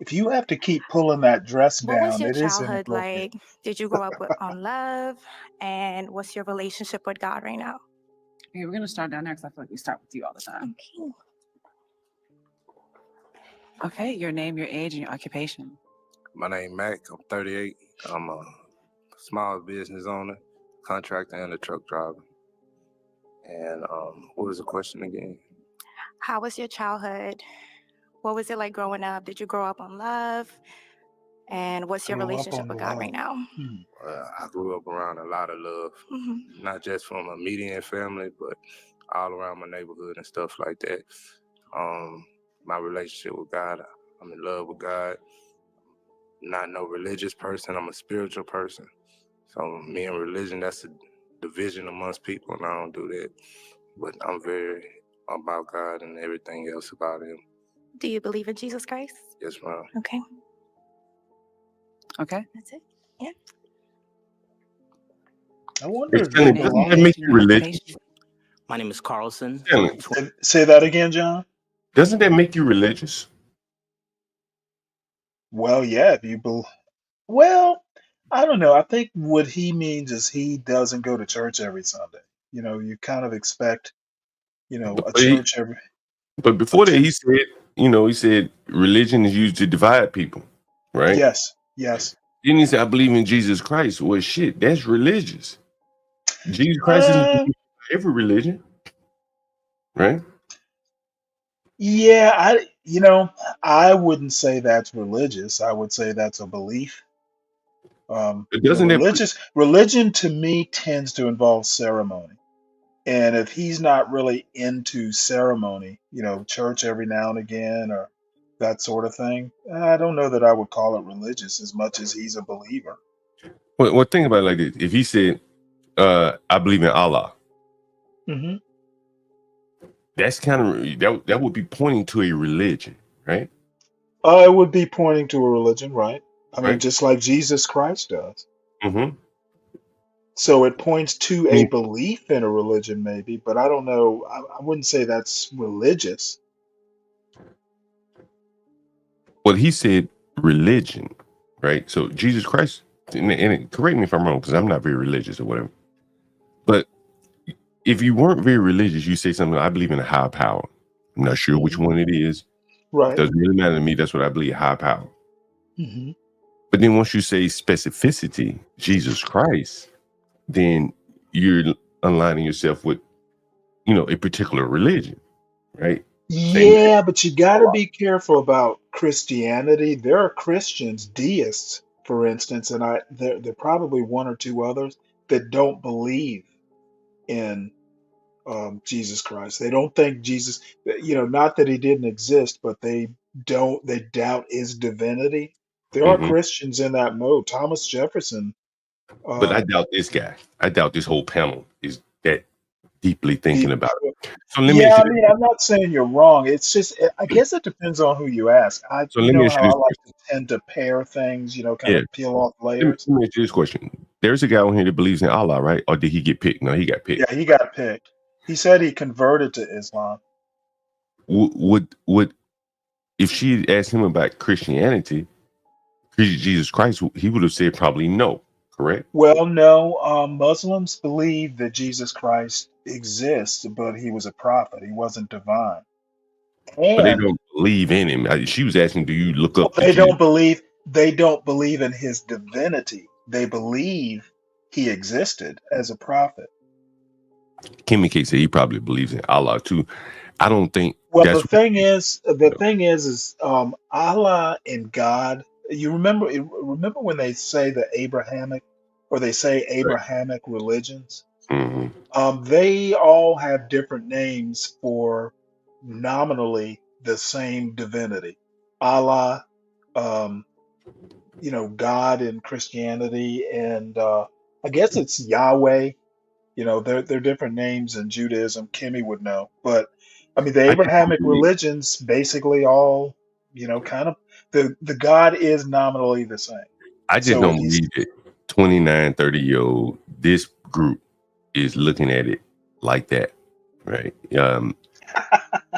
If you have to keep pulling that dress What was down, your it is childhood inappropriate. like? Did you grow up on love? And what's your relationship with God right now? Okay, we're gonna start down there because I feel like we start with you all the time. Okay. Okay, your name, your age, and your occupation. My name Mac. I'm 38. I'm a small business owner, contractor, and a truck driver. And what was the question again? How was your childhood? What was it like growing up? Did you grow up on love? And what's your Grew up relationship on with God right love. now? I grew up around a lot of love, not just from a immediate family, but all around my neighborhood and stuff like that. My relationship with God, I'm in love with God. Not no religious person, I'm a spiritual person. So me and religion, that's a division amongst people, and I don't do that. But I'm very about God and everything else about Him. Do you believe in Jesus Christ? Yes, ma'am. Okay. Okay. That's it. Yeah. I wonder Hey, if Stanley, they doesn't belong. that make you religious? My name is Carlson. Stanley, Say that again, John. doesn't that make you religious? Well, yeah, if you bel well, I don't know. I think what he means is he doesn't go to church every Sunday. You kind of expect, a But he, church every but a before that, ch- he said religion is used to divide people, right? yes, yes. Then he said, I believe in Jesus Christ. Well, shit, that's religious. Jesus Christ isn't Uh, every religion, right? yeah, I wouldn't say that's religious. I would say that's a belief. But doesn't that put, Religion to me tends to involve ceremony. And if he's not really into ceremony, church every now and again or that sort of thing, I don't know that I would call it religious as much as he's a believer. well, think about it like this. If he said, I believe in Allah, Hmm. that's kind of, that would be pointing to a religion, right? It would be pointing to a religion, right? I mean, Right? just like Jesus Christ does. Mm-hmm. So it points to I a mean, belief in a religion, maybe, but I don't know. I wouldn't say that's religious. well, he said religion, right? So Jesus Christ, and correct me if I'm wrong, because I'm not very religious or whatever. But if you weren't very religious, you say something, I believe in a higher power. I'm not sure which Hmm. one it is. It Right. doesn't really matter to me. That's what I believe, high power. Hmm. But then once you say specificity, Jesus Christ, then you're aligning yourself with, a particular religion, right? Same thing. Yeah, but you got to be careful about Christianity. There are Christians, deists, for instance, and there are probably one or two others that don't believe in Jesus Christ. They don't think Jesus, not that he didn't exist, but they doubt his divinity. There are Hmm. Christians in that mode. Thomas Jefferson, But I um, doubt this guy. I doubt this whole panel is that deeply thinking deep. about it. So let me Yeah, ask I you mean, I'm not saying you're wrong. It's just, I guess it depends on who you ask. So You let me know ask you how I this like question. to tend to pair things, kind Yeah. of peel off Let me, layers. let me ask you this question. There's a guy on here that believes in Allah, right? Or did he get picked? No, he got picked. Yeah, he got picked. He said he converted to Islam. Would if she had asked him about Christianity, Jesus Christ, he would have said probably no, correct? Well, no, Muslims believe that Jesus Christ exists, but he was a prophet. He wasn't divine. But they And don't believe in him. She was asking, do you look well, up to Jesus? they don't believe in his divinity. They believe he existed as a prophet. Kimmy K said he probably believes in Allah too. I don't think Well, that's the thing is, Allah and God. You remember when they say the Abrahamic, or they say right. Abrahamic religions? Hmm. They all have different names for nominally the same divinity. Allah, um, God in Christianity, and I guess it's Yahweh. They're different names in Judaism. Kimmy would know, but I mean, the I just don't Abrahamic believe. religions basically all, kind of the God is nominally the same. I just So if don't he's, believe that 29, 30-year-old, this group is looking at it like that, right?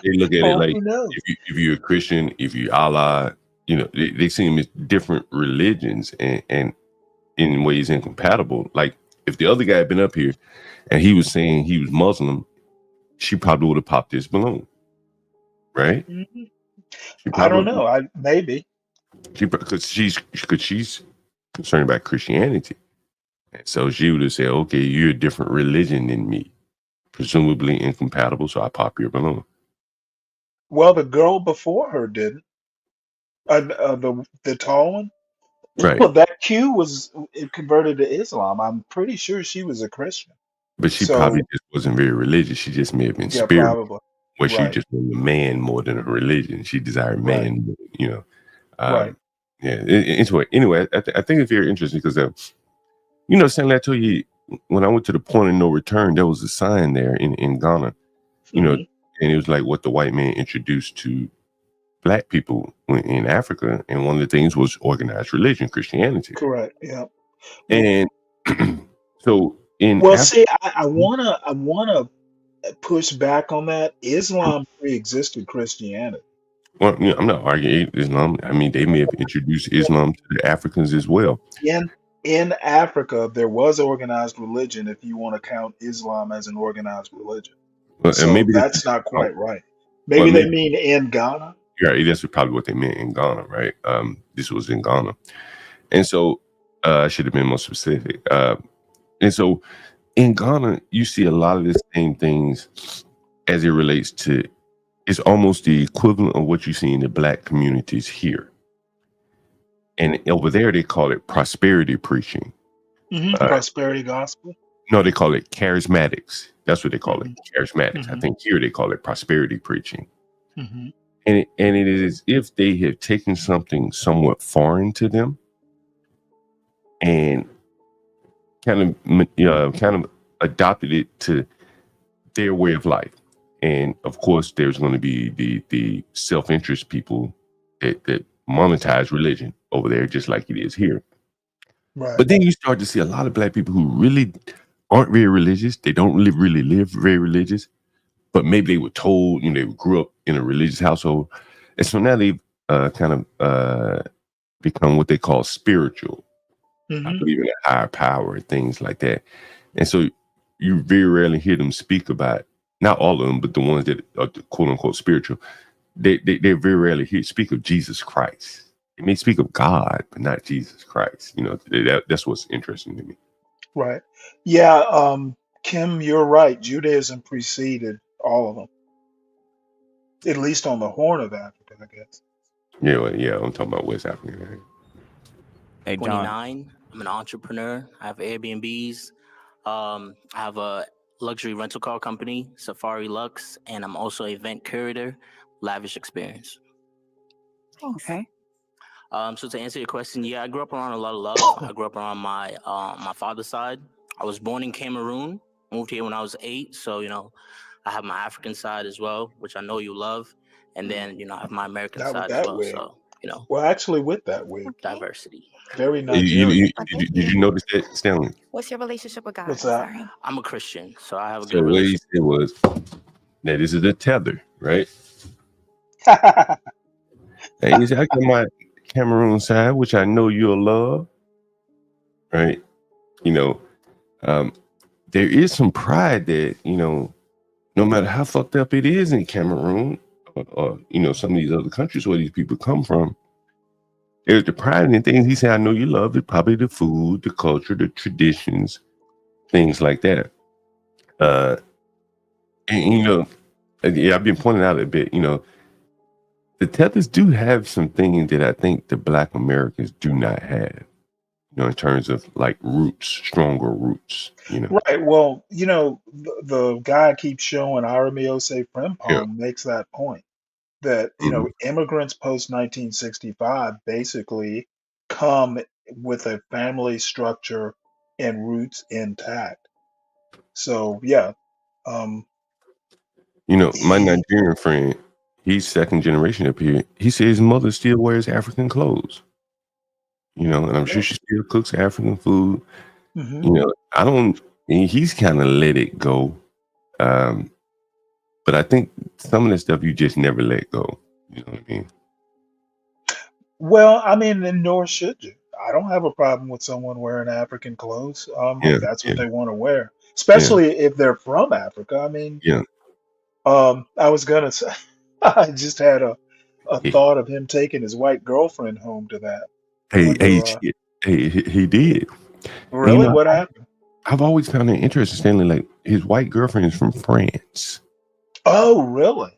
They look at it oh, like who knows? if you're a Christian, if you Allah, they see them as different religions and in ways incompatible. Like if the other guy had been up here and he was saying he was Muslim, she probably would have popped this balloon, right? Mhm. She I don't probably know. Maybe. because she's concerned about Christianity, and so she would have said, "Okay, you're a different religion than me, presumably incompatible." So I pop your balloon, Well, the girl before her didn't. The tall one. right? Well, that Q was converted to Islam. I'm pretty sure she was a Christian. But she probably So just wasn't very religious. She just may have been yeah, spiritual, probably. where she Right. just wanted a man more than a religion. She desired Right. man, Right. Yeah. Anyway, I think it's very interesting because, Stanley, I told you when I went to the point of no return, there was a sign there in Ghana, Hmm. and it was like what the white man introduced to black people in Africa, and one of the things was organized religion, Christianity, Correct. Yeah. and so in Well, Africa. see, I wanna push back on that. Islam pre-existed Christianity. Well, I'm not arguing Islam. I mean, they may have introduced Islam to the Africans as well. In Africa, there was organized religion, if you want to count Islam as an organized religion. And So maybe that's not quite right. well, Maybe they mean in Ghana. Yeah, that's probably what they meant in Ghana, right? This was in Ghana, and so I should have been more specific. And so in Ghana, you see a lot of the same things as it relates to. It's almost the equivalent of what you see in the Black communities here, and over there they call it prosperity preaching. Prosperity gospel. No, they call it charismatics. That's what they call it, charismatics. I think here they call it prosperity preaching. Mm-hmm. And it is as if they have taken something somewhat foreign to them and kind of adopted it to their way of life. And of course, there's going to be the self-interest people that monetize religion over there, just like it is here. Right. But then you start to see a lot of Black people who really aren't very religious. They don't really live very religious, but maybe they were told, they grew up in a religious household. And so now they've kind of become what they call spiritual. I believe in a higher power and things like that. And so you very rarely hear them speak about, not all of them, but the ones that are quote unquote spiritual, they very rarely speak of Jesus Christ. They may speak of God, but not Jesus Christ. That's what's interesting to me. Right. Yeah. Kim, you're right. Judaism preceded all of them, at least on the Horn of Africa, I guess. Yeah, I'm talking about West Africa. Right? Hey, John. 29. I'm an entrepreneur. I have Airbnbs. I have a luxury rental car company, Safari Lux, and I'm also an event curator, Lavish Experience. Okay. So to answer your question, yeah, I grew up around a lot of love. I grew up around my father's side. I was born in Cameroon, moved here when I was 8. So, I have my African side as well, which I know you love. And then, I have my American Not with side as that well. wig. So, Well, actually, with that wig. diversity. Very Nigerian. Did you notice that, Stanley? What's your relationship with God? What's that? Sorry. I'm a Christian, so I have a So good what he relationship. said was that this is a tether, right? And he said, I got my Cameroon side, which I know you'll love, right? There is some pride that, no matter how fucked up it is in Cameroon or some of these other countries where these people come from, there's the pride in things. He said, I know you love it, probably the food, the culture, the traditions, things like that. And I've been pointing out a bit, the tethers do have some things that I think the Black Americans do not have, in terms of like roots, stronger roots, Right. Well, the guy I keep showing, Aramiose Frimpong, makes that point that, immigrants post 1965 basically come with a family structure and roots intact. So, yeah. My Nigerian friend, he's second generation up here. He says his mother still wears African clothes, and I'm sure she still cooks African food. He's kind of let it go. But I think some of the stuff you just never let go. You know what I mean? Well, I mean, and nor should you. I don't have a problem with someone wearing African clothes, Yeah, if that's what yeah, they want to wear, yeah, especially if they're from Africa. I mean, yeah. I was gonna say, I just had a Hey, thought of him taking his white girlfriend home to that. I hey, wonder, he did. And, really, what happened? I've always found it interesting, Stanley. Like his white girlfriend is from France, Oh, really?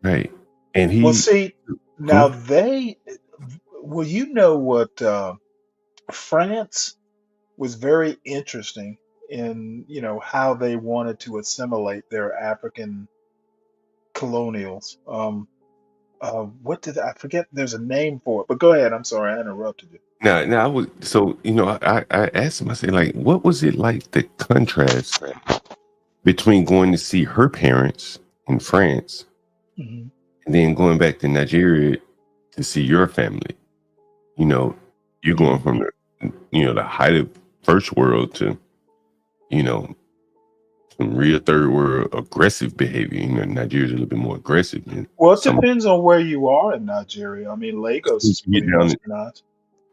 right? And Well, he, see, now well, what France was very interesting in, how they wanted to assimilate their African colonials. I forget? There's a name for it, but go ahead. I'm sorry, I interrupted you. now I was so I asked him. I said, like, what was it like the contrast between going to see her parents in France hmm and then going back to Nigeria to see your family? You're going from the height of first world to some real third world aggressive behavior. You know, Nigeria's a little bit more aggressive than Well, it some. depends on where you are in Nigeria. I mean, Lagos is You pretty get down, westernized.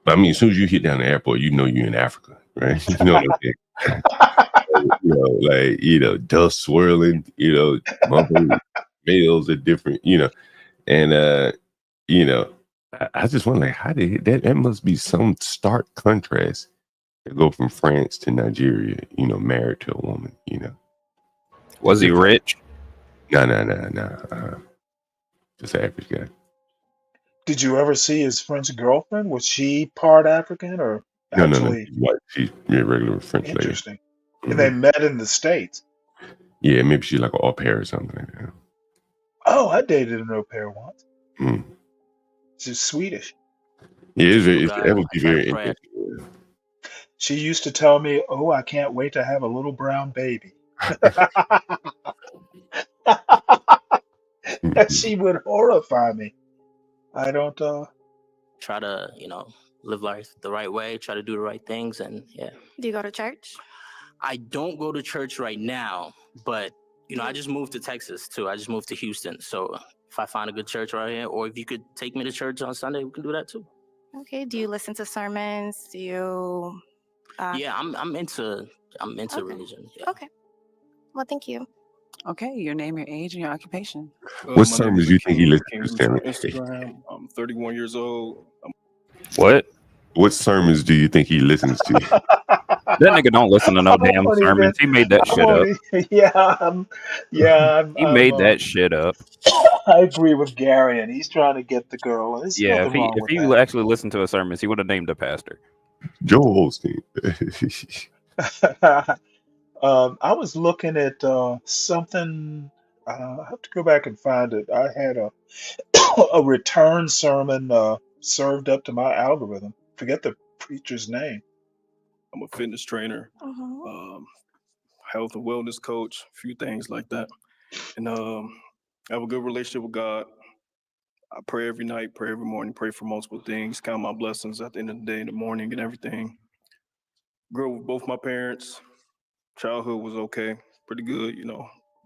I mean, as soon as you hit down the airport, you know you're in Africa, right? You know what I'm saying? You know, like, you know, dust swirling, you know, motherfucking males are different, you know, and you know, I just wonder, like, how did that must be some stark contrast to go from France to Nigeria, you know, married to a woman, you know. Was he rich? No. Just an average guy. Did you ever see his French girlfriend? Was she part African or No. actually She's white. She's a regular French lady. interesting? And they met in the States. Yeah, maybe she's like an au pair or something like that. Oh, I dated an au pair once. Mm. She's Swedish. Yeah, Beautiful that guy. would I be try very to pray. interesting. She used to tell me, "Oh, I can't wait to have a little brown baby." She would horrify me. I don't. Try to, live life the right way. Try to do the right things, and yeah. Do you go to church? I don't go to church right now, but I just moved to Texas too. I just moved to Houston, so if I find a good church right here, or if you could take me to church on Sunday, we can do that too. Okay. Do you listen to sermons? Do you? Yeah, I'm into religion. Yeah. Okay. Well, thank you. Okay, your name, your age, and your occupation. What My name sermons is do you think he Akeem. listens Akeem to, Roots Stanley? on Instagram. I'm 31 years old. What sermons do you think he listens to? That nigga don't listen to no damn sermons. He made that shit up. He made that shit up. I agree with Gary, and he's trying to get the girl. There's Yeah, nothing wrong if with he that. actually listened to a sermon, he would have named a pastor. Joel Osteen. I was looking at something. I have to go back and find it. I had a return sermon served up to my algorithm. Forget the preacher's name. I'm a fitness trainer, health and wellness coach, a few things like that. And I have a good relationship with God. I pray every night, pray every morning, pray for multiple things, count my blessings at the end of the day in the morning and everything. Grew up with both my parents. Childhood was okay, pretty good,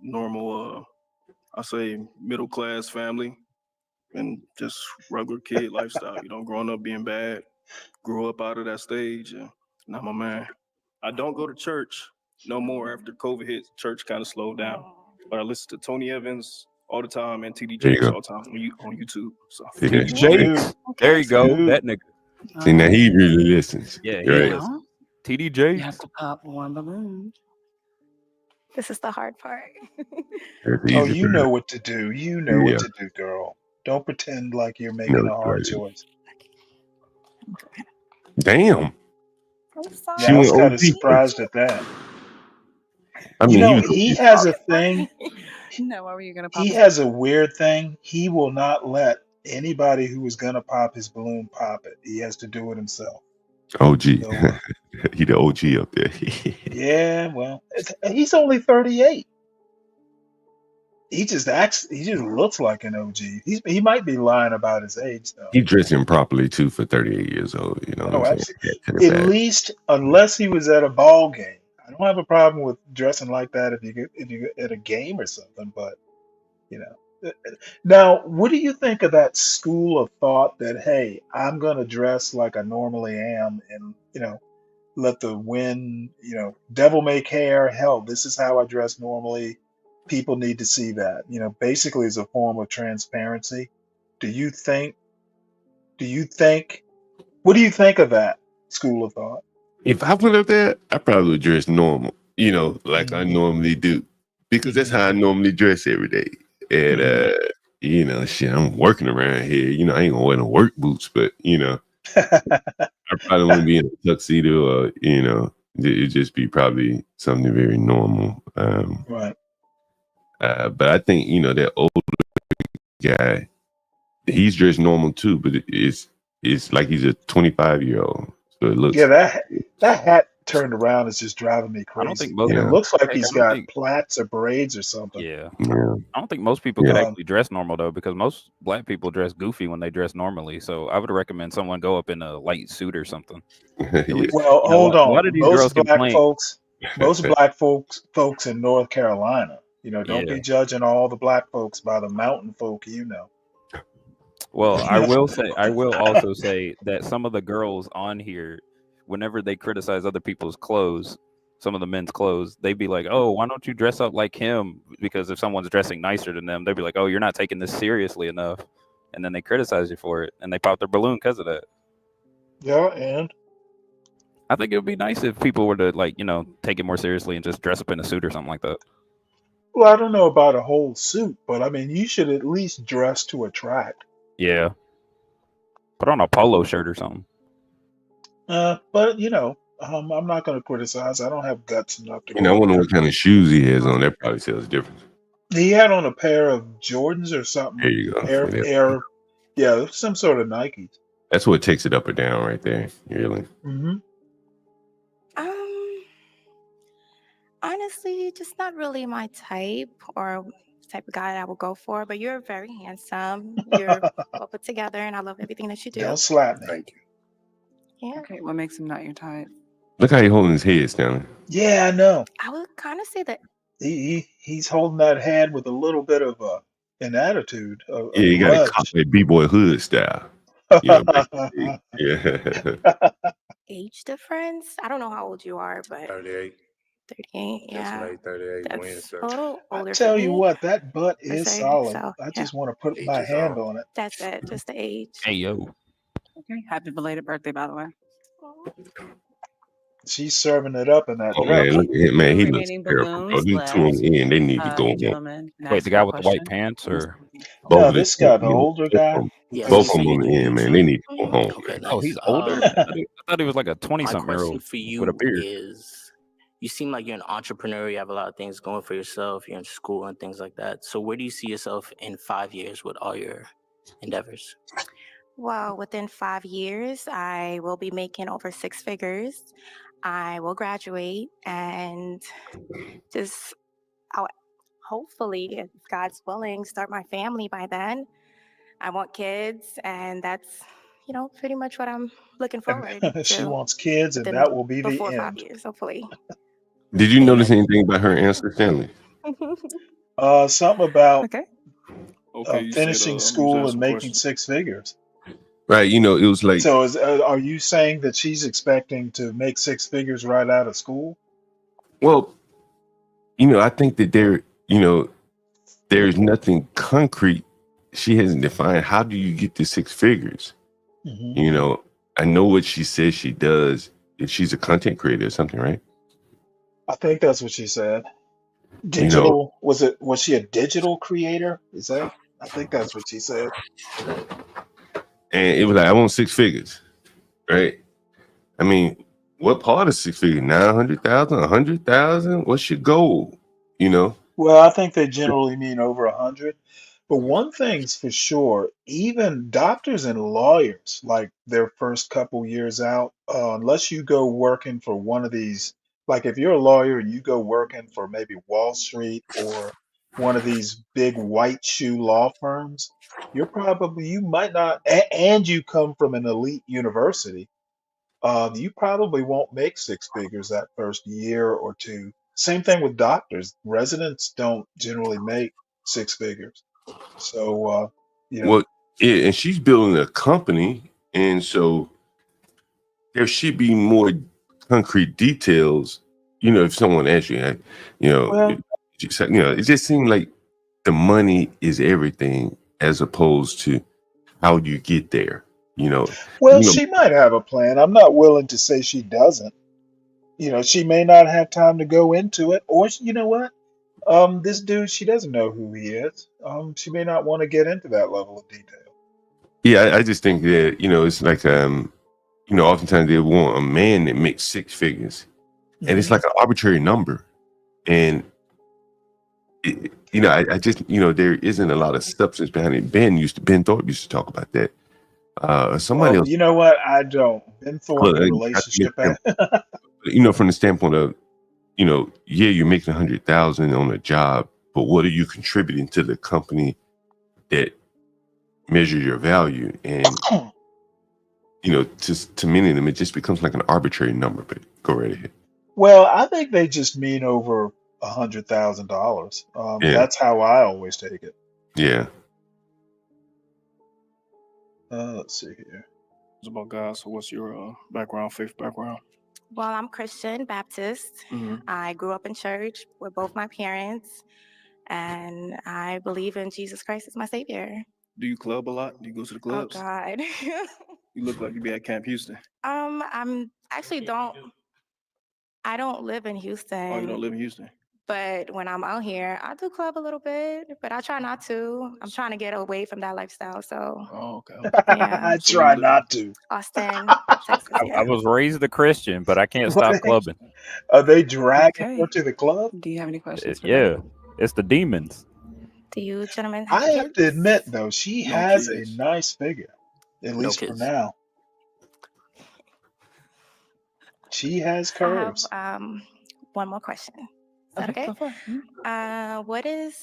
normal, I say middle class family and just regular kid lifestyle, growing up being bad, grew up out of that stage, and now I'm a man. I don't go to church no more after COVID hit. Church kind of slowed down, but I listen to Tony Evans all the time and TD There you Jakes go. all the time on YouTube. So See, TD that- Jakes. There you go. Dude. That nigga. See, now he really listens. Yeah, he Right. listens. TD You Jakes. have to pop one balloon. This is the hard part. That's Oh, easy you for know him. what to do. You know Yeah. what to do, girl. Don't pretend like you're You making know a what you hard gotta do. choice. Damn. I'm She Yeah, I was went kind of OG. surprised at that. I You mean, he know, was he OG has pop. a thing. No, what were you gonna pop? He has a weird thing. He will not let anybody who is gonna pop his balloon pop it. He has to do it himself. OG. So, He the OG up there. yeah, well, he's only 38. He just acts. He just looks like an OG. He might be lying about his age though. He dressing properly too for 38 years old. You know what Oh, I'm saying? absolutely. Haircut and At bag. least, unless he was at a ball game, I don't have a problem with dressing like that if you at a game or something. But you know, now, what do you think of that school of thought that hey, I'm gonna dress like I normally am, and let the wind, devil make hair. Hell, this is how I dress normally. People need to see that. Basically, as a form of transparency. Do you think? Do you think? What do you think of that school of thought? If I went up there, I probably would dress normal, like I Mhm. normally do, because that's how I normally dress every day. And shit, I'm working around here. I ain't gonna wear no work boots, but I probably wouldn't be in a tuxedo, or it'd just be probably something very normal. Right. But I think that older guy, he's dressed normal too, but it's like he's a 25-year-old. So it looks. Yeah, that hat turned around is just driving me I don't think crazy. most. It looks like he's I don't got think. plaits or braids or something. Yeah. Yeah. I don't think most people could Yeah. actually dress normal though, because most black people dress goofy when they dress normally. So I would recommend someone go up in a light suit or something. At Yeah. least, Well, a hold lot on. of these girls Most can black play. folks, Most black folks in North Carolina. Don't Yeah. be judging all the black folks by the mountain folk, you know. Well, I will also say that some of the girls on here, whenever they criticize other people's clothes, some of the men's clothes, they'd be like, "Oh, why don't you dress up like him?" Because if someone's dressing nicer than them, they'd be like, "Oh, you're not taking this seriously enough," and then they criticize you for it, and they pop their balloon because of that. Yeah, and I think it would be nice if people were to take it more seriously and just dress up in a suit or something like that. well, I don't know about a whole suit, but I mean, you should at least dress to attract. Yeah, put on a polo shirt or something. But I'm not going to criticize. I don't have guts enough to I go up wonder there. what kind of shoes he has on. That probably tells the difference. He had on a pair of Jordans or There something. you go. Yeah, some sort of Nikes. That's what takes it up or down right there. Really. Hmm. Um, Honestly, just not really my type or type of guy that I would go for. But you're very handsome. You're well put together, and I love everything that you do. Don't slap me. Thank you. Yeah, Okay, what makes him not your type? Look how he holding his head, Stanley. Yeah, I know. I would kind of say that. He's holding that hand with a little bit of an attitude, a Yeah, you got to cop grudge. that B-boy hood style. Back in the day. Yeah. Age difference. I don't know how old you are, but 38. 38. Just Yeah, made 38 that's Wednesday. a little I older for tell you me. what, that butt Per is se. solid. So I yeah, just want to put Age my is hand all. on it. that's it. Just the age. Hey yo. Okay, happy belated birthday, by the way. She's serving it up in that Oh man, dress. look at him, man. He looks Remaining terrible, bro. balloons These two on left. the end, they need to go on. Gentlemen, can I Wait, ask the you guy a with the white question? pants, or Both No, of them. this guy, the older guy. Yeah, Both so of them you on do the end, man. YouTube? They need to go home, Okay, man. nice. oh, he's older? I thought he was like a My 20-something-year-old question for with a you beard. is, you seem like you're an entrepreneur. You have a lot of things going for yourself. You're in school and things like that. So where do you see yourself in 5 years with all your endeavors? Well, within 5 years, I will be making over six figures. I will graduate and just, I'll hopefully, if God's willing, start my family by then. I want kids, and that's, pretty much what I'm looking forward She to wants kids, and within that will be the before 5 end. years, hopefully. Did you notice Amen. anything about her answer, Stanley? Something about Okay. Okay, you said finishing you was school and asking making questions. six figures. Right, it was like, So, are you saying that she's expecting to make six figures right out of school? well, I think that there's nothing concrete. She hasn't defined how do you get to six figures. Hmm. I know what she says she does. She's a content creator or something, right? I think that's what she said. You know, Digital, was she a digital creator? Is that? I think that's what she said. and it was like, I want six figures, right? I mean, what part of six figures? 900,000, 100,000? What's your goal? Well, I think they generally mean over 100. But one thing's for sure, even doctors and lawyers, like their first couple years out, unless you go working for one of these, like if you're a lawyer and you go working for maybe Wall Street or one of these big white shoe law firms, you might not, and you come from an elite university, you probably won't make six figures that first year or two. Same thing with doctors. Residents don't generally make six figures. So, Well, yeah, and she's building a company, and so there should be more concrete details. If someone asks you, well, it just seemed like the money is everything, as opposed to how you get there. You know, well, you know, she might have a plan. I'm not willing to say she doesn't. She may not have time to go into it, or you know what? This dude, she doesn't know who he is. She may not want to get into that level of detail. yeah, I just think that it's like oftentimes they want a man that makes six figures, and it's Hmm. like an arbitrary number, and I just there isn't a lot of substance behind it. Ben Thorpe used to talk about that. Somebody Well, else, you know what? I don't. Ben Thorpe well, and not to relationship. mention him, from the standpoint of yeah, you're making 100,000 on a job, but what are you contributing to the company that measures your value? And to many of them, it just becomes like an arbitrary number. But go right ahead. Well, I think they just mean over $100,000. Yeah, That's how I always take it. yeah. Let's see here. It's about God. So what's your background, faith background? Well, I'm Christian Baptist. I grew up in church with both my parents, and I believe in Jesus Christ as my savior. Do you club a lot? Do you go to the Oh clubs? God. You look like you be at Camp Houston. I'm actually I don't live in Oh, you don't Houston, live in Houston? but when I'm out here, I do club a little bit, but I try not to. I'm trying to get away from that lifestyle. So Oh, okay. yeah, I try not to. Austin, Texas. I Yeah. was raised a Christian, but I can't What stop clubbing. are they dragging her Okay. to the club? Do you have any questions for Yeah, them? it's the demons. Do you gentlemen have I have kids? to admit, though, she No has a kids. nice figure, at No least for kids. now. She has I have curves. one more question. Is that Okay, okay? go for it. What is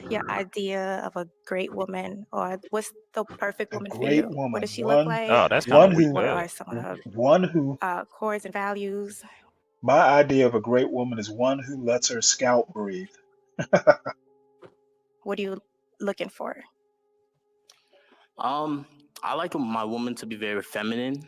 your idea of a great woman, or what's the perfect A woman for great you? What woman, does she look like? Oh, that's kind one of weak. who, What are some of one who. her cores and values? My idea of a great woman is one who lets her scalp breathe. What are you looking for? I like my woman to be very feminine,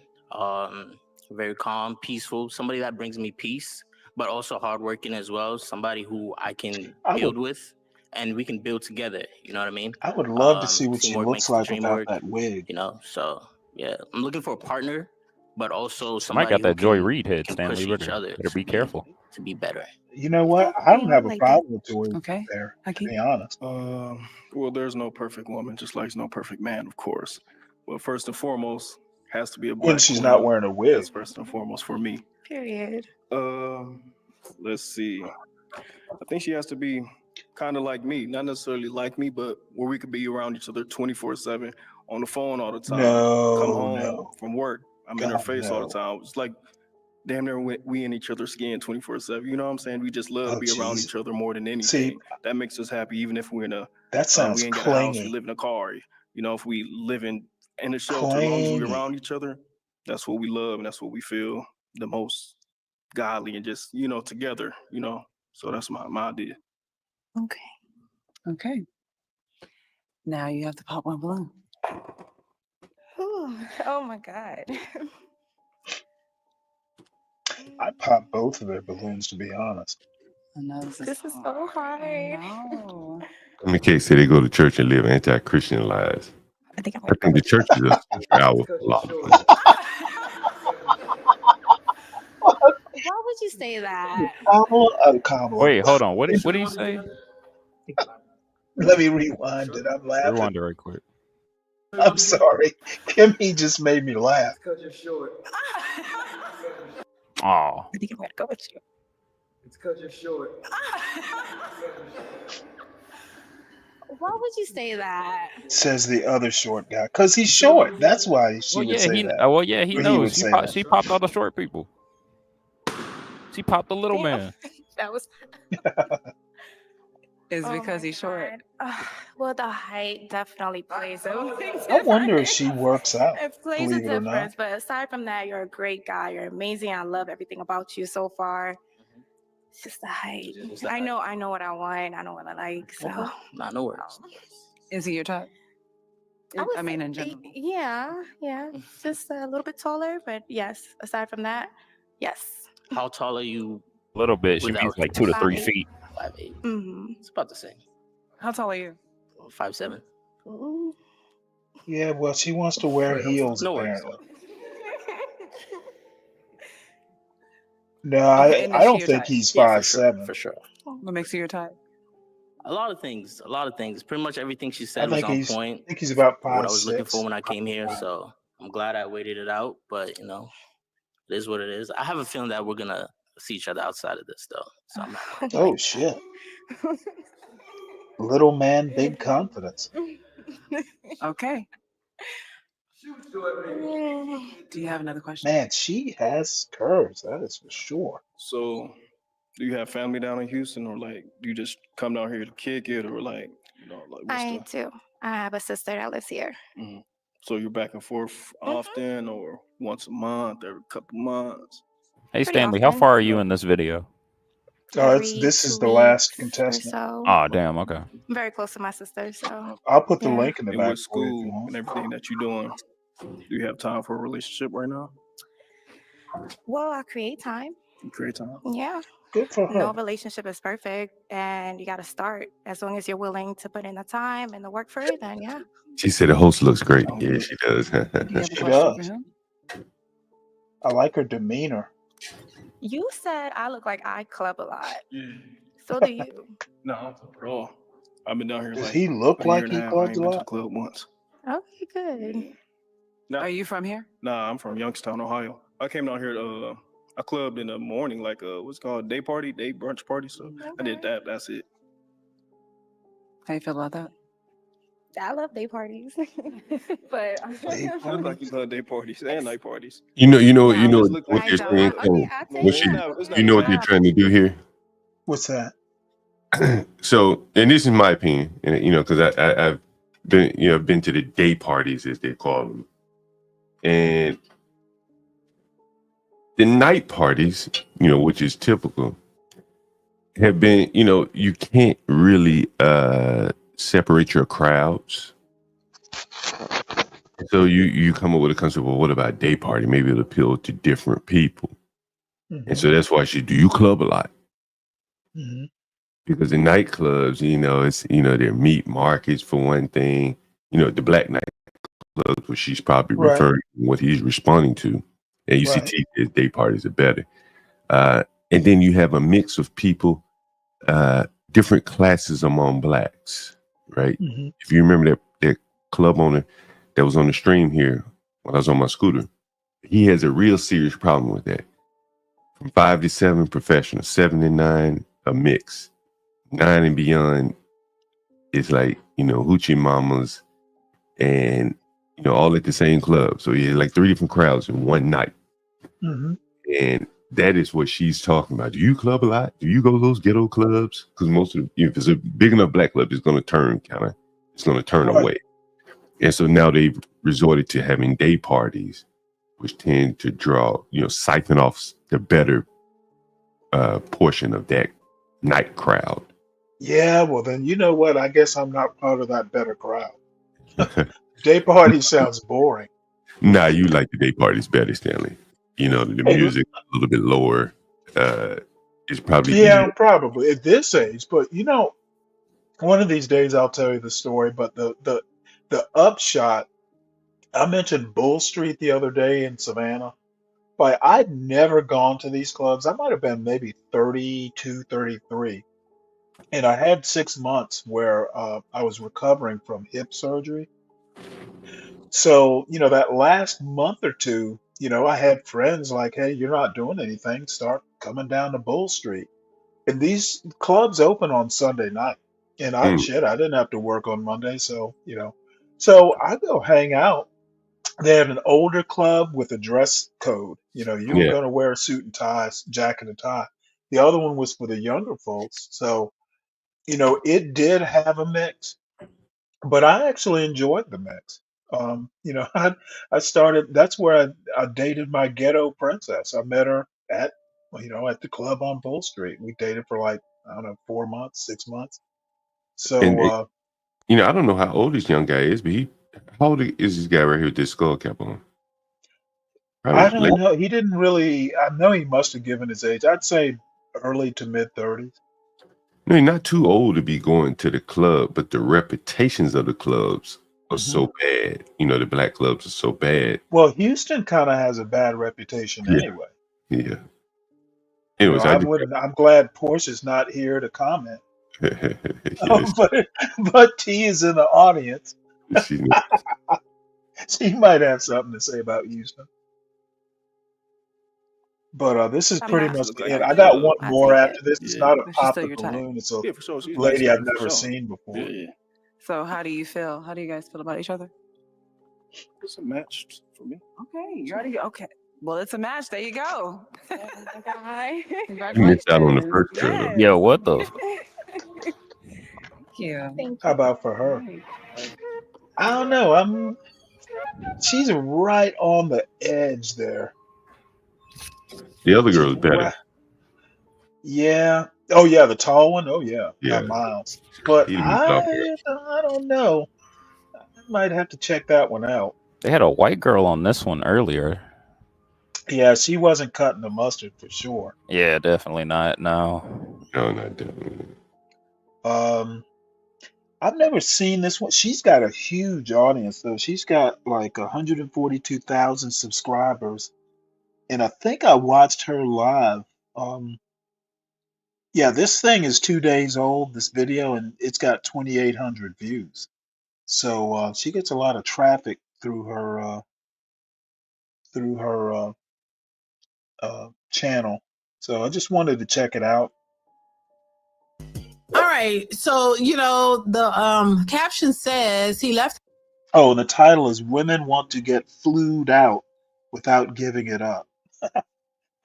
very calm, peaceful, somebody that brings me peace, but also hardworking as well, somebody who I can I would, build with and we can build together. You know what I mean? I would love to see what she Teamwork looks makes the like dream without work, that wig. you know? So, yeah, I'm looking for a partner, but also Somebody somebody got who that Joy can, Reid head, push Stanley. each Better other be careful. to be better. You know what? I Okay, don't I have a like that. problem with Joy Okay. there, to Hakeem? be honest. Well, there's no perfect woman, just like there's no perfect man, of course. But first and foremost, has to be a When black she's not queen. wearing a wig. That's first and foremost for me. Period. Let's see. I think she has to be kind of like me, not necessarily like me, but where we could be around each other 24/7, on the phone all the time. Come No, home no. from work, I'm in her God, face all the no. time. It's like damn near we in each other's skin 24/7. You know what I'm saying? We just love to Oh, be around jeez. each other more than See, anything. That makes us happy, even if we're in a that we sounds ain't got a house, we clingy. live in a car. You know, if we live in a shelter, as long as we're Clingy. around each other, that's what we love and that's what we feel the most godly and just together. So that's my idea. Okay. Okay. Now you have to pop one balloon. Ooh, oh my God. I popped both of their balloons, to be honest. I know This is so hard. No. I mean, can't say they go to church and live anti-Christian lives. I think I'm I gonna go think the with church is a social hour for a lot of folks. Why would you say that? Kamala. Wait, hold on. What did he say? Let me rewind it. I'm laughing. Rewind it right quick. I'm sorry. Kimmy just made me laugh. Because you're short. Oh, I think I'm gonna go with you. It's because you're short. Why would you say that? Says the other short guy. Because he's short. That's why she well, would yeah, say he. that. Well, yeah, he Or he knows. would say that. She popped all the short people. She popped the little Damn. man. That was. It's Oh because my he's short. God. Well, the height definitely plays a big I wonder if difference. she works out, It plays a believe it or not. difference. But aside from that, you're a great guy. You're amazing. I love everything about you so far. It's just the height. I know what I want. I know what I like. So Okay. Nah, no worries. Is he your type? I mean, in general. yeah. Just a little bit taller, but yes. Aside from that, yes. How tall are you? A little bit. She means Without like 2 to 3 5'8". feet. 5'8". Mm-hmm. It's about the same. How tall are you? 5'7". Yeah, well, she wants to wear heels, No worries. apparently. No, Okay, and I is she don't your think type? he's Yeah, 5'7". for sure. What makes you your type? A lot of things. Pretty much everything she I said was think on he's point. I think he's about For what I was looking for 5'6". when I came here. So I'm glad I waited it out. But it is what it is. I have a feeling that we're gonna see each other outside of this, though. So I'm not. Oh shit. Little man, big confidence. Okay. Do you have another question? Man, she has curves, that is for sure. So, do you have family down in Houston, or like do you just come down here to kick it, or like what's I do. I have a sister that lives here. So you're back and forth often, or once a month, every couple months? Hey, pretty Stanley, how often, far are you in this video? every This is 2 the last weeks or contestant. so. Oh, damn. Okay. I'm very close to my sister, so I'll put the yeah. link in the And back with for you if you school want. and everything that you're doing, do you have time for a relationship right now? Well, I create time. You create time. Yeah. Good for No her. relationship is perfect, and you got to start. As long as you're willing to put in the time and the work for it, then yeah. She said the host looks great. Yeah, she does. Do you have a She question for does. him? I like her demeanor. You said I look like I club a lot. Yeah. So do you. No, not at all. I've been down here Does like he look a year like and a he half. I clubs ain't a been to the lot? club once. Okay, good. Are you from here? Nah, I'm from Youngstown, Ohio. I came down here I clubbed in the morning, like what's it called, day brunch party. So I did that. That's it. How you feel about that? I love day parties, but Day You look like you love day parties and night parties. You know, You no, just look what like I they're don't. saying. Okay, I'll take What, that. it's you not know a what they're bad. trying to do here. What's that? So, and this is my opinion, and because I've been to the day parties as they call them, and the night parties, which is typical, have been, you can't really separate your crowds. So you come up with a concept. Well, what about day party? Maybe it'll appeal to different people, and so that's why do you club a lot. Mm-hmm. Because in nightclubs, it's their meat markets for one thing. The black nightclubs, where she's probably Right. referring to what he's responding to, and you Right. see day parties are better. And then you have a mix of people, different classes among blacks, right? Mm-hmm. If you remember that club owner that was on the stream here when I was on my scooter, he has a real serious problem with that. From 5 to 7 professional, 7 to 9 a mix. 9 and beyond is like, hoochie mamas and, all at the same club. So you had like 3 different crowds in one night. Mm-hmm. And that is what she's talking about. Do you club a lot? Do you go to those ghetto clubs? Because most of if it's a big enough black club, it's going to turn Right. away. And so now they've resorted to having day parties, which tend to draw, siphon off the better portion of that night crowd. Yeah, well then you know what? I guess I'm not part of that better crowd. Day party sounds boring. Nah, you like the day parties better, Stanley. The Hey, music a little bit lower. It's probably yeah, easier. probably at this age, but one of these days I'll tell you the story. But the upshot, I mentioned Bull Street the other day in Savannah. Like I'd never gone to these clubs. I might have been maybe 32, 33. And I had 6 months where I was recovering from hip surgery. So, that last month or two, I had friends like, hey, you're not doing anything. Start coming down to Bull Street. And these clubs open on Sunday night. And I didn't have to work on Monday. So I go hang out. They had an older club with a dress code. You were Yeah. going to wear a suit and tie, jacket and tie. The other one was for the younger folks. So, it did have a mix, but I actually enjoyed the mix. I started, that's where I dated my ghetto princess. I met her at the club on Bull Street. We dated for like, I don't know, 4 months, 6 months. And, So, I don't know how old this young guy is, but how old is this guy right here with this skull cap on? I Probably late. don't know. He didn't really, I know he must have given his age. I'd say early to mid 30s. No, he's not too old to be going to the club, but the reputations of the clubs are so bad. The black clubs are so bad. Well, Houston kind of has a bad reputation Yeah. anyway. Yeah. Anyways, I just I'm glad Portia's not here to comment. yes, But T is in the audience. she knows. She might have something to say about Houston. But this is I'm pretty not much Look the like end. a I got club. one I more take after it. this. It's Yeah. not a But she's pop still the your type. balloon. It's a Yeah, for sure. She's a nice lady I've lady, for never sure. seen before. Yeah. So how do you feel? How do you guys feel about each other? It's a match for me. Okay, you already okay. Well, it's a match. There you go. Hi. You missed out on the Congratulations. first trailer. Yes. Yo, what the? Thank you. Thank How you. about for her? Right. I don't know. She's right on the edge there. The other girl's better. Yeah. Oh yeah, the tall one. Oh yeah, Yeah, Miles. But he moved off her. I don't know. I might have to check that one out. They had a white girl on this one earlier. Yeah, she wasn't cutting the mustard for sure. Yeah, definitely not. No. No, not definitely. I've never seen this one. She's got a huge audience though. She's got like 142,000 subscribers, and I think I watched her live. Um, yeah, this thing is 2 days old, this video, and it's got 2,800 views. So she gets a lot of traffic through her channel. So I just wanted to check it out. All right. So, the caption says he left. Oh, and the title is "Women Want to Get Flued Out Without Giving It Up."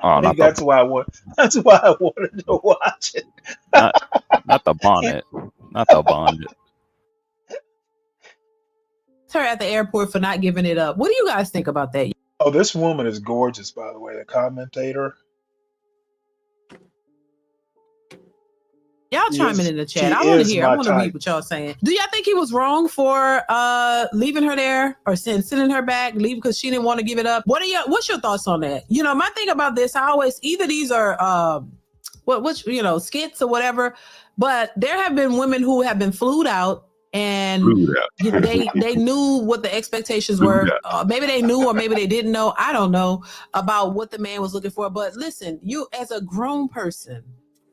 Oh, I think that's why I want. That's why I wanted to watch it. not the bonnet. Not the bonnet. Her at the airport for not giving it up. What do you guys think about that? Oh, this woman is gorgeous, by the way. The commentator. Y'all chiming in the chat. I want to hear. I want to read what y'all saying. Do y'all think he was wrong for leaving her there or sending her back, leave because she didn't want to give it up? What's your thoughts on that? My thing about this, I always either these are skits or whatever, but there have been women who have been flued out and they knew what the expectations were. Maybe they knew or maybe they didn't know. I don't know about what the man was looking for. But listen, you as a grown person,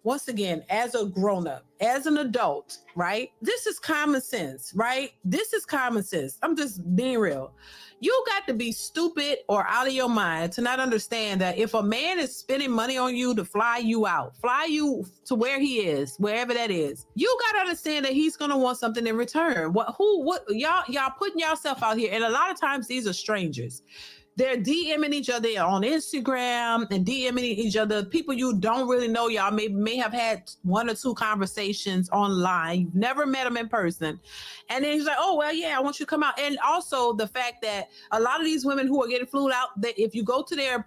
once again, as a grown-up, as an adult, right? This is common sense, right? This is common sense. I'm just being real. You got to be stupid or out of your mind to not understand that if a man is spending money on you to fly you out, fly you to where he is, wherever that is, you got to understand that he's going to want something in return. What y'all putting yourself out here. And a lot of times these are strangers. They're DMing each other on Instagram and DMing each other. People you don't really know. Y'all may have had 1 or 2 conversations online. You've never met them in person. And then he's like, oh, well, yeah, I want you to come out. And also the fact that a lot of these women who are getting flued out, that if you go to their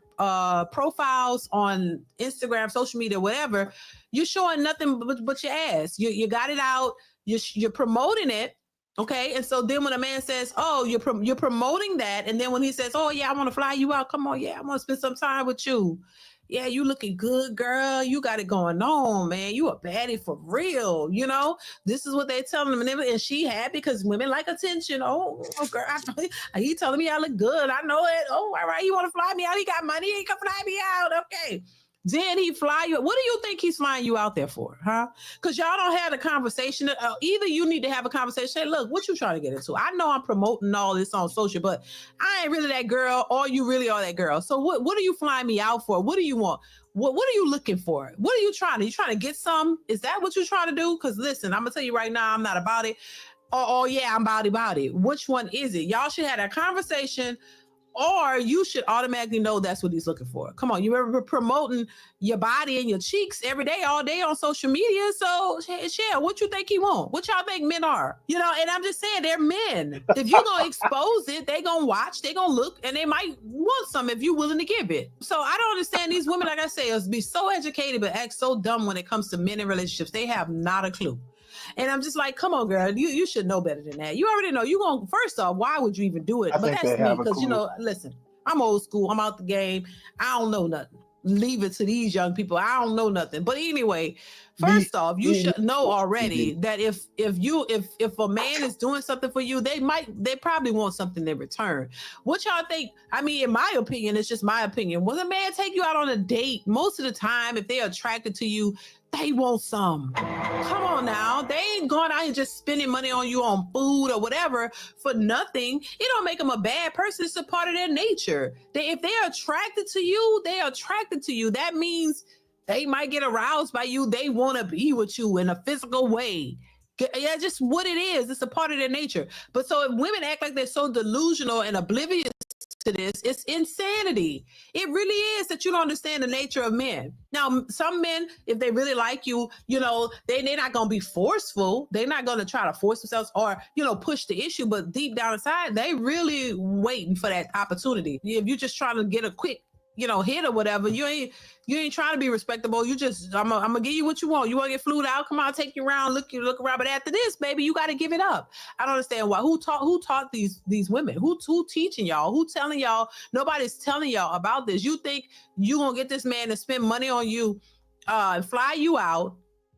profiles on Instagram, social media, whatever, you're showing nothing but your ass. You got it out. You're promoting it. Okay, and so then when a man says, "Oh, you're promoting that," and then when he says, "Oh yeah, I want to fly you out. Come on, yeah, I want to spend some time with you. Yeah, you looking good, girl. You got it going on, man. You a baddie for real. This is what they telling him, and she happy because women like attention. Oh girl, he telling me I look good. I know it. Oh, all right, you want to fly me out? He got money. He can fly me out. Okay." Then he fly you. What do you think he's flying you out there for, huh? Because y'all don't have a conversation. Either you need to have a conversation. Say, look, what you trying to get into? I know I'm promoting all this on social, but I ain't really that girl, or you really are that girl. So what are you flying me out for? What do you want? What are you looking for? What are you trying to? You trying to get some? Is that what you're trying to do? Because listen, I'm gonna tell you right now, I'm not about it. Oh yeah, I'm about it. Which one is it? Y'all should have that conversation. Or you should automatically know that's what he's looking for. Come on, you ever promoting your body and your cheeks every day, all day on social media? So, share what you think he want. What y'all think men are? And I'm just saying they're men. If you're going to expose it, they going to watch, they going to look, and they might want some if you're willing to give it. So I don't understand these women, like I say, be so educated but act so dumb when it comes to men in relationships. They have not a clue. And I'm just like, come on, girl, you should know better than that. You already know. You going first off, why would you even do it? But that's me, because listen, I'm old school. I'm out the game. I don't know nothing. Leave it to these young people. I don't know nothing. But anyway, first off, you should know already that if a man is doing something for you, they probably want something in return. What y'all think? I mean, in my opinion, it's just my opinion. When a man take you out on a date, most of the time, if they're attracted to you, they want some. Come on now. They ain't going out here just spending money on you on food or whatever for nothing. It don't make them a bad person. It's a part of their nature. If they're attracted to you, they are attracted to you. That means they might get aroused by you. They want to be with you in a physical way. Yeah, just what it is. It's a part of their nature. But so if women act like they're so delusional and oblivious to this, it's insanity. It really is that you don't understand the nature of men. Now, some men, if they really like you, they're not going to be forceful. They're not going to try to force themselves or, push the issue. But deep down inside, they really waiting for that opportunity. If you're just trying to get a quick, hit or whatever. You ain't trying to be respectable. You just, I'm gonna give you what you want. You want to get flued out? Come on, I'll take you around, look around. But after this, baby, you got to give it up. I don't understand why. Who taught these women? Who teaching y'all? Who telling y'all? Nobody's telling y'all about this. You think you gonna get this man to spend money on you, fly you out?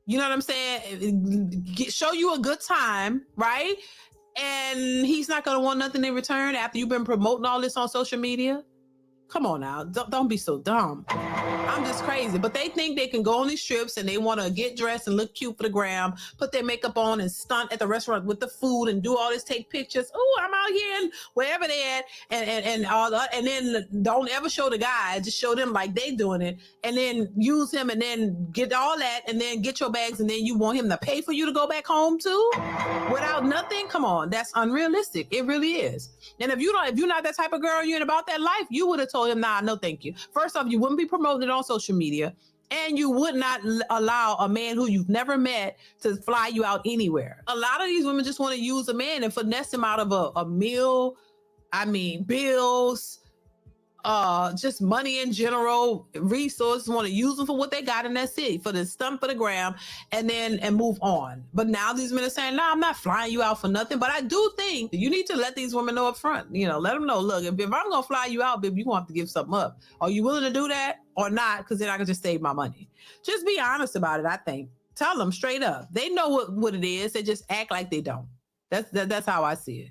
You know what I'm saying? Show you a good time, right? And he's not gonna want nothing in return after you've been promoting all this on social media. Come on now, don't be so dumb. I'm just crazy. But they think they can go on these trips and they want to get dressed and look cute for the gram, put their makeup on and stunt at the restaurant with the food and do all this, take pictures. Oh, I'm out here and wherever they're at, and all that. And then don't ever show the guy, just show them like they doing it, and then use him and then get all that and then get your bags and then you want him to pay for you to go back home too without nothing? Come on, that's unrealistic. It really is. And if you're not that type of girl, you ain't about that life, you would have told him, nah, no thank you. First off, you wouldn't be promoting it on social media, and you would not allow a man who you've never met to fly you out anywhere. A lot of these women just want to use a man and finesse him out of a meal, bills, just money in general, resources, want to use them for what they got in that city, for the stump, for the gram, and move on. But now these men are saying, nah, I'm not flying you out for nothing. But I do think you need to let these women know up front, let them know, look, if I'm going to fly you out, baby, you're going to have to give something up. Are you willing to do that or not? Because then I can just save my money. Just be honest about it, I think. Tell them straight up. They know what it is. They just act like they don't. That's how I see it.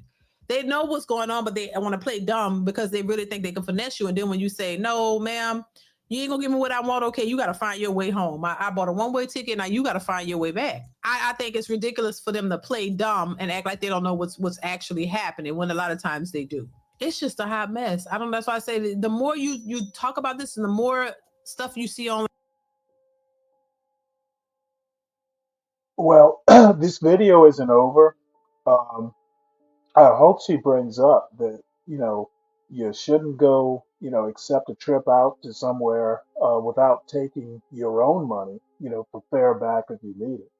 They know what's going on, but they want to play dumb because they really think they can finesse you. And then when you say, no, ma'am, you ain't gonna give me what I want. Okay, you got to find your way home. I bought a one-way ticket. Now you got to find your way back. I think it's ridiculous for them to play dumb and act like they don't know what's actually happening when a lot of times they do. It's just a hot mess. I don't know. That's why I say the more you talk about this and the more stuff you see on. Well, this video isn't over. Um, I hope she brings up that, you shouldn't go, accept a trip out to somewhere without taking your own money, for fare back if you need it.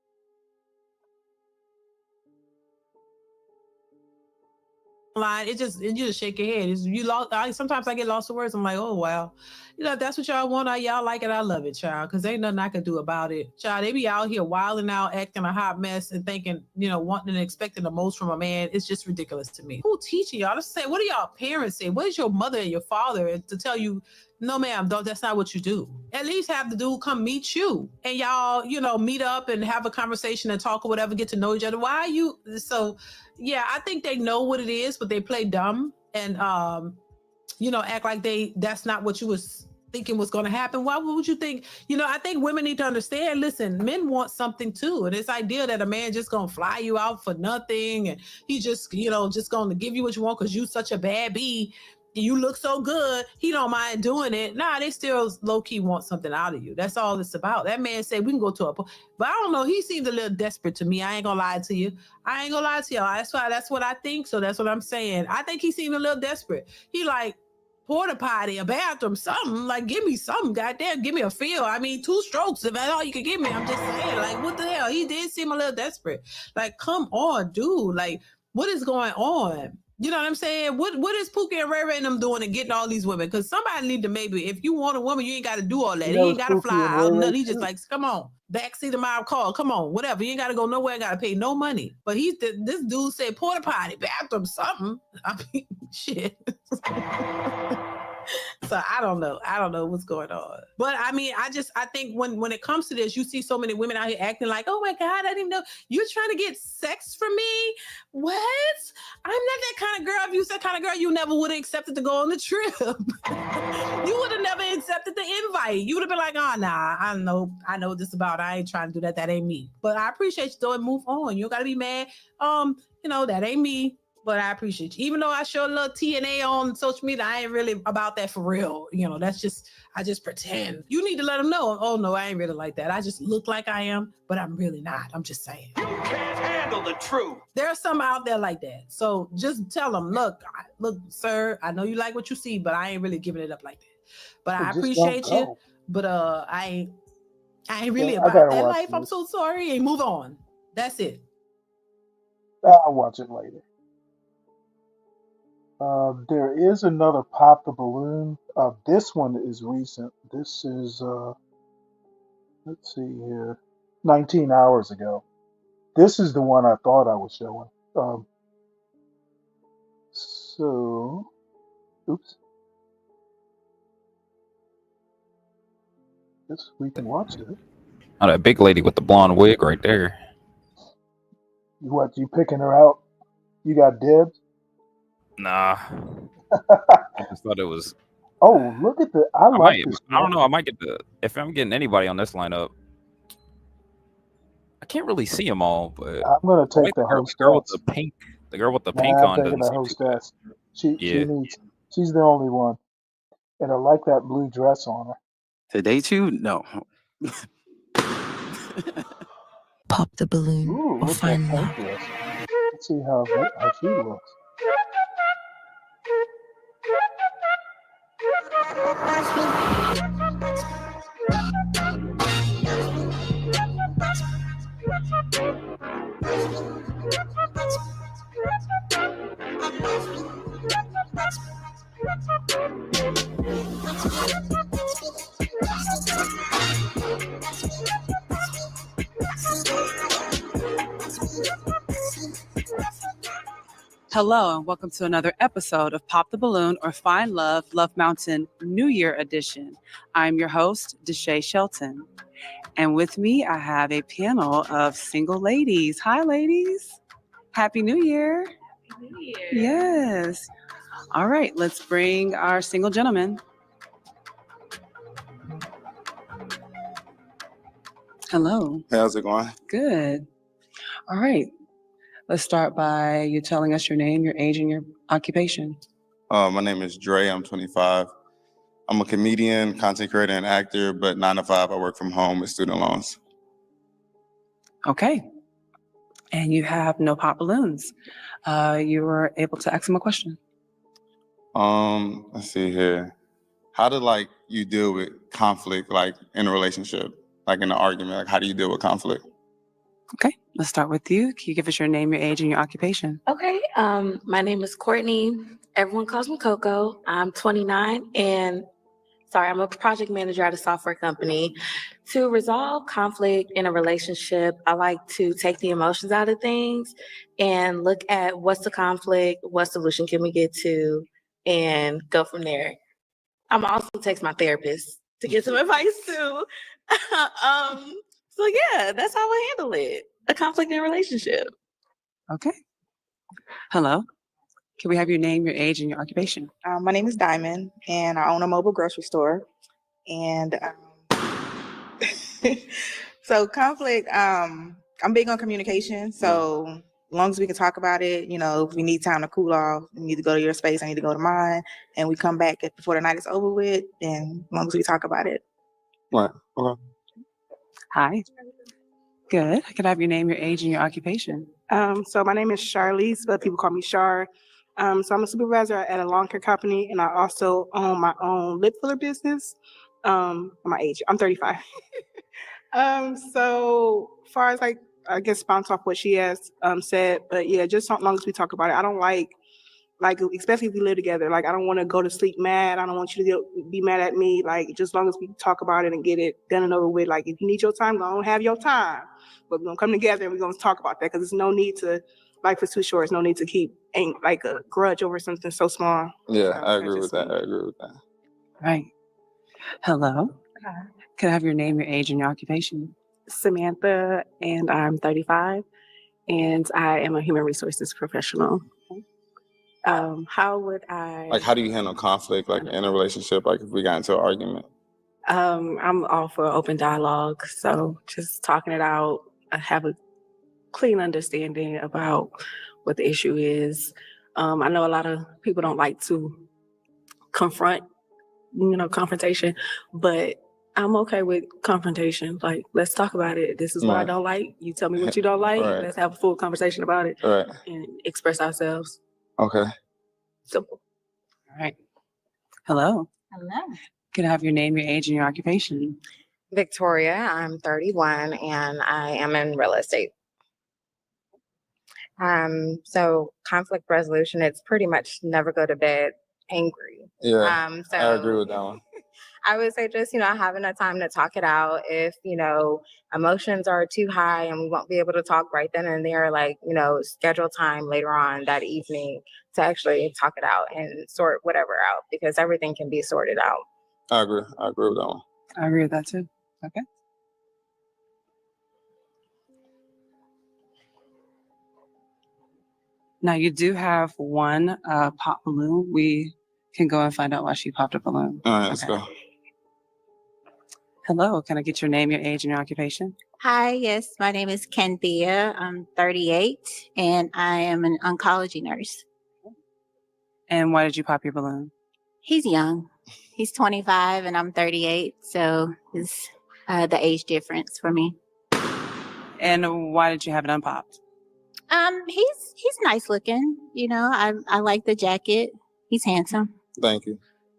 Line, you just shake your head. You lost. Sometimes I get lost for words. I'm like, oh wow, if that's what y'all want, y'all like it, I love it, child. Because ain't nothing I can do about it, child. They be out here wilding out, acting a hot mess, and thinking, wanting and expecting the most from a man. It's just ridiculous to me. Who teaching y'all? Let's say, what do y'all parents say? What is your mother and your father to tell you? No, ma'am, that's not what you do. At least have the dude come meet you and y'all, meet up and have a conversation and talk or whatever, get to know each other. Why are you so? Yeah, I think they know what it is, but they play dumb and act like that's not what you was thinking was going to happen. Why would you think? I think women need to understand, listen, men want something too. And this idea that a man just going to fly you out for nothing and he just, just going to give you what you want because you such a bad bee. You look so good, he don't mind doing it. Nah, they still low-key want something out of you. That's all it's about. That man said we can go to a, but I don't know, he seemed a little desperate to me. I ain't gonna lie to you. I ain't gonna lie to y'all. That's what I think. So that's what I'm saying. I think he seemed a little desperate. He like, porta potty, a bathroom, something. Like, give me something, goddamn, give me a feel. 2 strokes, if that's all you can give me. I'm just saying, like, what the hell? He did seem a little desperate. Like, come on, dude. Like, what is going on? You know what I'm saying? What is Pookie and Ray Ray and them doing and getting all these women? Because somebody need to maybe, if you want a woman, you ain't got to do all that. He ain't got to fly out. Nothing. He just like, come on, backseat of my car. Come on, whatever. You ain't got to go nowhere. Got to pay no money. But this dude said porta potty, bathroom, something. Shit. So I don't know what's going on. But I think when it comes to this, you see so many women out here acting like, oh my God, I didn't know you're trying to get sex from me. What? I'm not that kind of girl. If you was that kind of girl, you never would have accepted to go on the trip. You would have never accepted the invite. You would have been like, oh nah, I know what this is about. I ain't trying to do that. That ain't me. But I appreciate you though and move on. You don't gotta be mad. That ain't me. But I appreciate you. Even though I show a little TNA on social media, I ain't really about that for real. I just pretend. You need to let them know, oh no, I ain't really like that. I just look like I am, but I'm really not. I'm just saying. You can't handle the truth. There are some out there like that. So just tell them, look, sir, I know you like what you see, but I ain't really giving it up like that. But I appreciate you. But I ain't really about that life. I'm so sorry. And move on. That's it. I'll watch it later. There is another Pop the Balloon. This one is recent. This is, let's see here, 19 hours ago. This is the one I thought I was showing. So, oops, guess we can watch it. Oh, that big lady with the blonde wig right there. What, you picking her out? You got dibs? Nah, I just thought it was. Oh, look at I I like might. this I don't one. know. I might get the. If I'm getting anybody on this lineup, I can't really see them all. But I'm gonna take wait, the the girl with the hostess. pink. The girl with the pink Nah, I'm on taking doesn't the seem too bad. hostess. She Yeah. needs. She's the only one, and I like that blue dress on her. To date you? No. Pop the balloon Ooh, or look at that find pink love. dress. Let's see how she looks. Hello, and welcome to another episode of Pop the Balloon or Find Love, Love Mountain New Year Edition. I'm your host, Deshae Shelton. And with me, I have a panel of single ladies. Hi, ladies. Happy New Year. Happy New Year. Yes. All right, let's bring our single gentlemen. Hello. How's it going? Good. All right. Let's start by you telling us your name, your age, and your occupation. My name is Dre. I'm 25. I'm a comedian, content creator, and actor, but 9 to 5, I work from home with student loans. Okay. And you have no pop balloons. You were able to ask him a question. Let's see here. How do you deal with conflict in a relationship, in an argument? How do you deal with conflict? Okay, let's start with you. Can you give us your name, your age, and your occupation? Okay. My name is Courtney. Everyone calls me Coco. I'm 29 and I'm a project manager at a software company. To resolve conflict in a relationship, I like to take the emotions out of things and look at what's the conflict, what solution can we get to, and go from there. I'm also text my therapist to get some advice too. So yeah, that's how I handle it. A conflict in a relationship. Okay. Hello. Can we have your name, your age, and your occupation? My name is Diamond, and I own a mobile grocery store. And so conflict, I'm big on communication. So as long as we can talk about it, if we need time to cool off, you need to go to your space, I need to go to mine, and we come back before the night is over with, and as long as we talk about it. Right. Okay. Hi. Good. Can I have your name, your age, and your occupation? So my name is Charlize, but people call me Char. So I'm a supervisor at a lawn care company, and I also own my own lip filler business. My age, I'm 35. So far as I guess bounce off what she has said, but yeah, just as long as we talk about it. I don't like especially if we live together. I don't want to go to sleep mad. I don't want you to be mad at me. Just as long as we talk about it and get it done and over with. If you need your time, go on, have your time. But we're gonna come together and we're gonna talk about that because there's no need to life is too short. There's no need to keep a grudge over something so small. Yeah, I agree with that. Right. Hello. Hi. Can I have your name, your age, and your occupation? Samantha, and I'm 35, and I am a human resources professional. How would I? How do you handle conflict in a relationship? If we got into an argument? I'm all for open dialogue. So just talking it out, I have a clean understanding about what the issue is. I know a lot of people don't like to confrontation, but I'm okay with confrontation. Let's talk about it. This is what I don't like. You tell me what you don't like. Right. Let's have a full conversation about it Right. and express ourselves. Okay. Simple. All right. Hello. Hello. Can I have your name, your age, and your occupation? Victoria, I'm 31 and I am in real estate. So conflict resolution, it's pretty much never go to bed angry. Yeah, So I agree with that one. I would say just, having a time to talk it out. If, emotions are too high and we won't be able to talk right then and there, like, schedule time later on that evening to actually talk it out and sort whatever out, because everything can be sorted out. I agree with that one. I agree with that too. Okay. Now you do have one pop balloon. We can go and find out why she popped a balloon. All right, let's go. Hello, can I get your name, your age, and your occupation? Hi, yes, my name is Kenthea. I'm 38 and I am an oncology nurse. And why did you pop your balloon? He's young. He's 25 and I'm 38, so it's the age difference for me. And why did you have it unpopped? He's nice looking. I like the jacket. He's handsome. Thank you.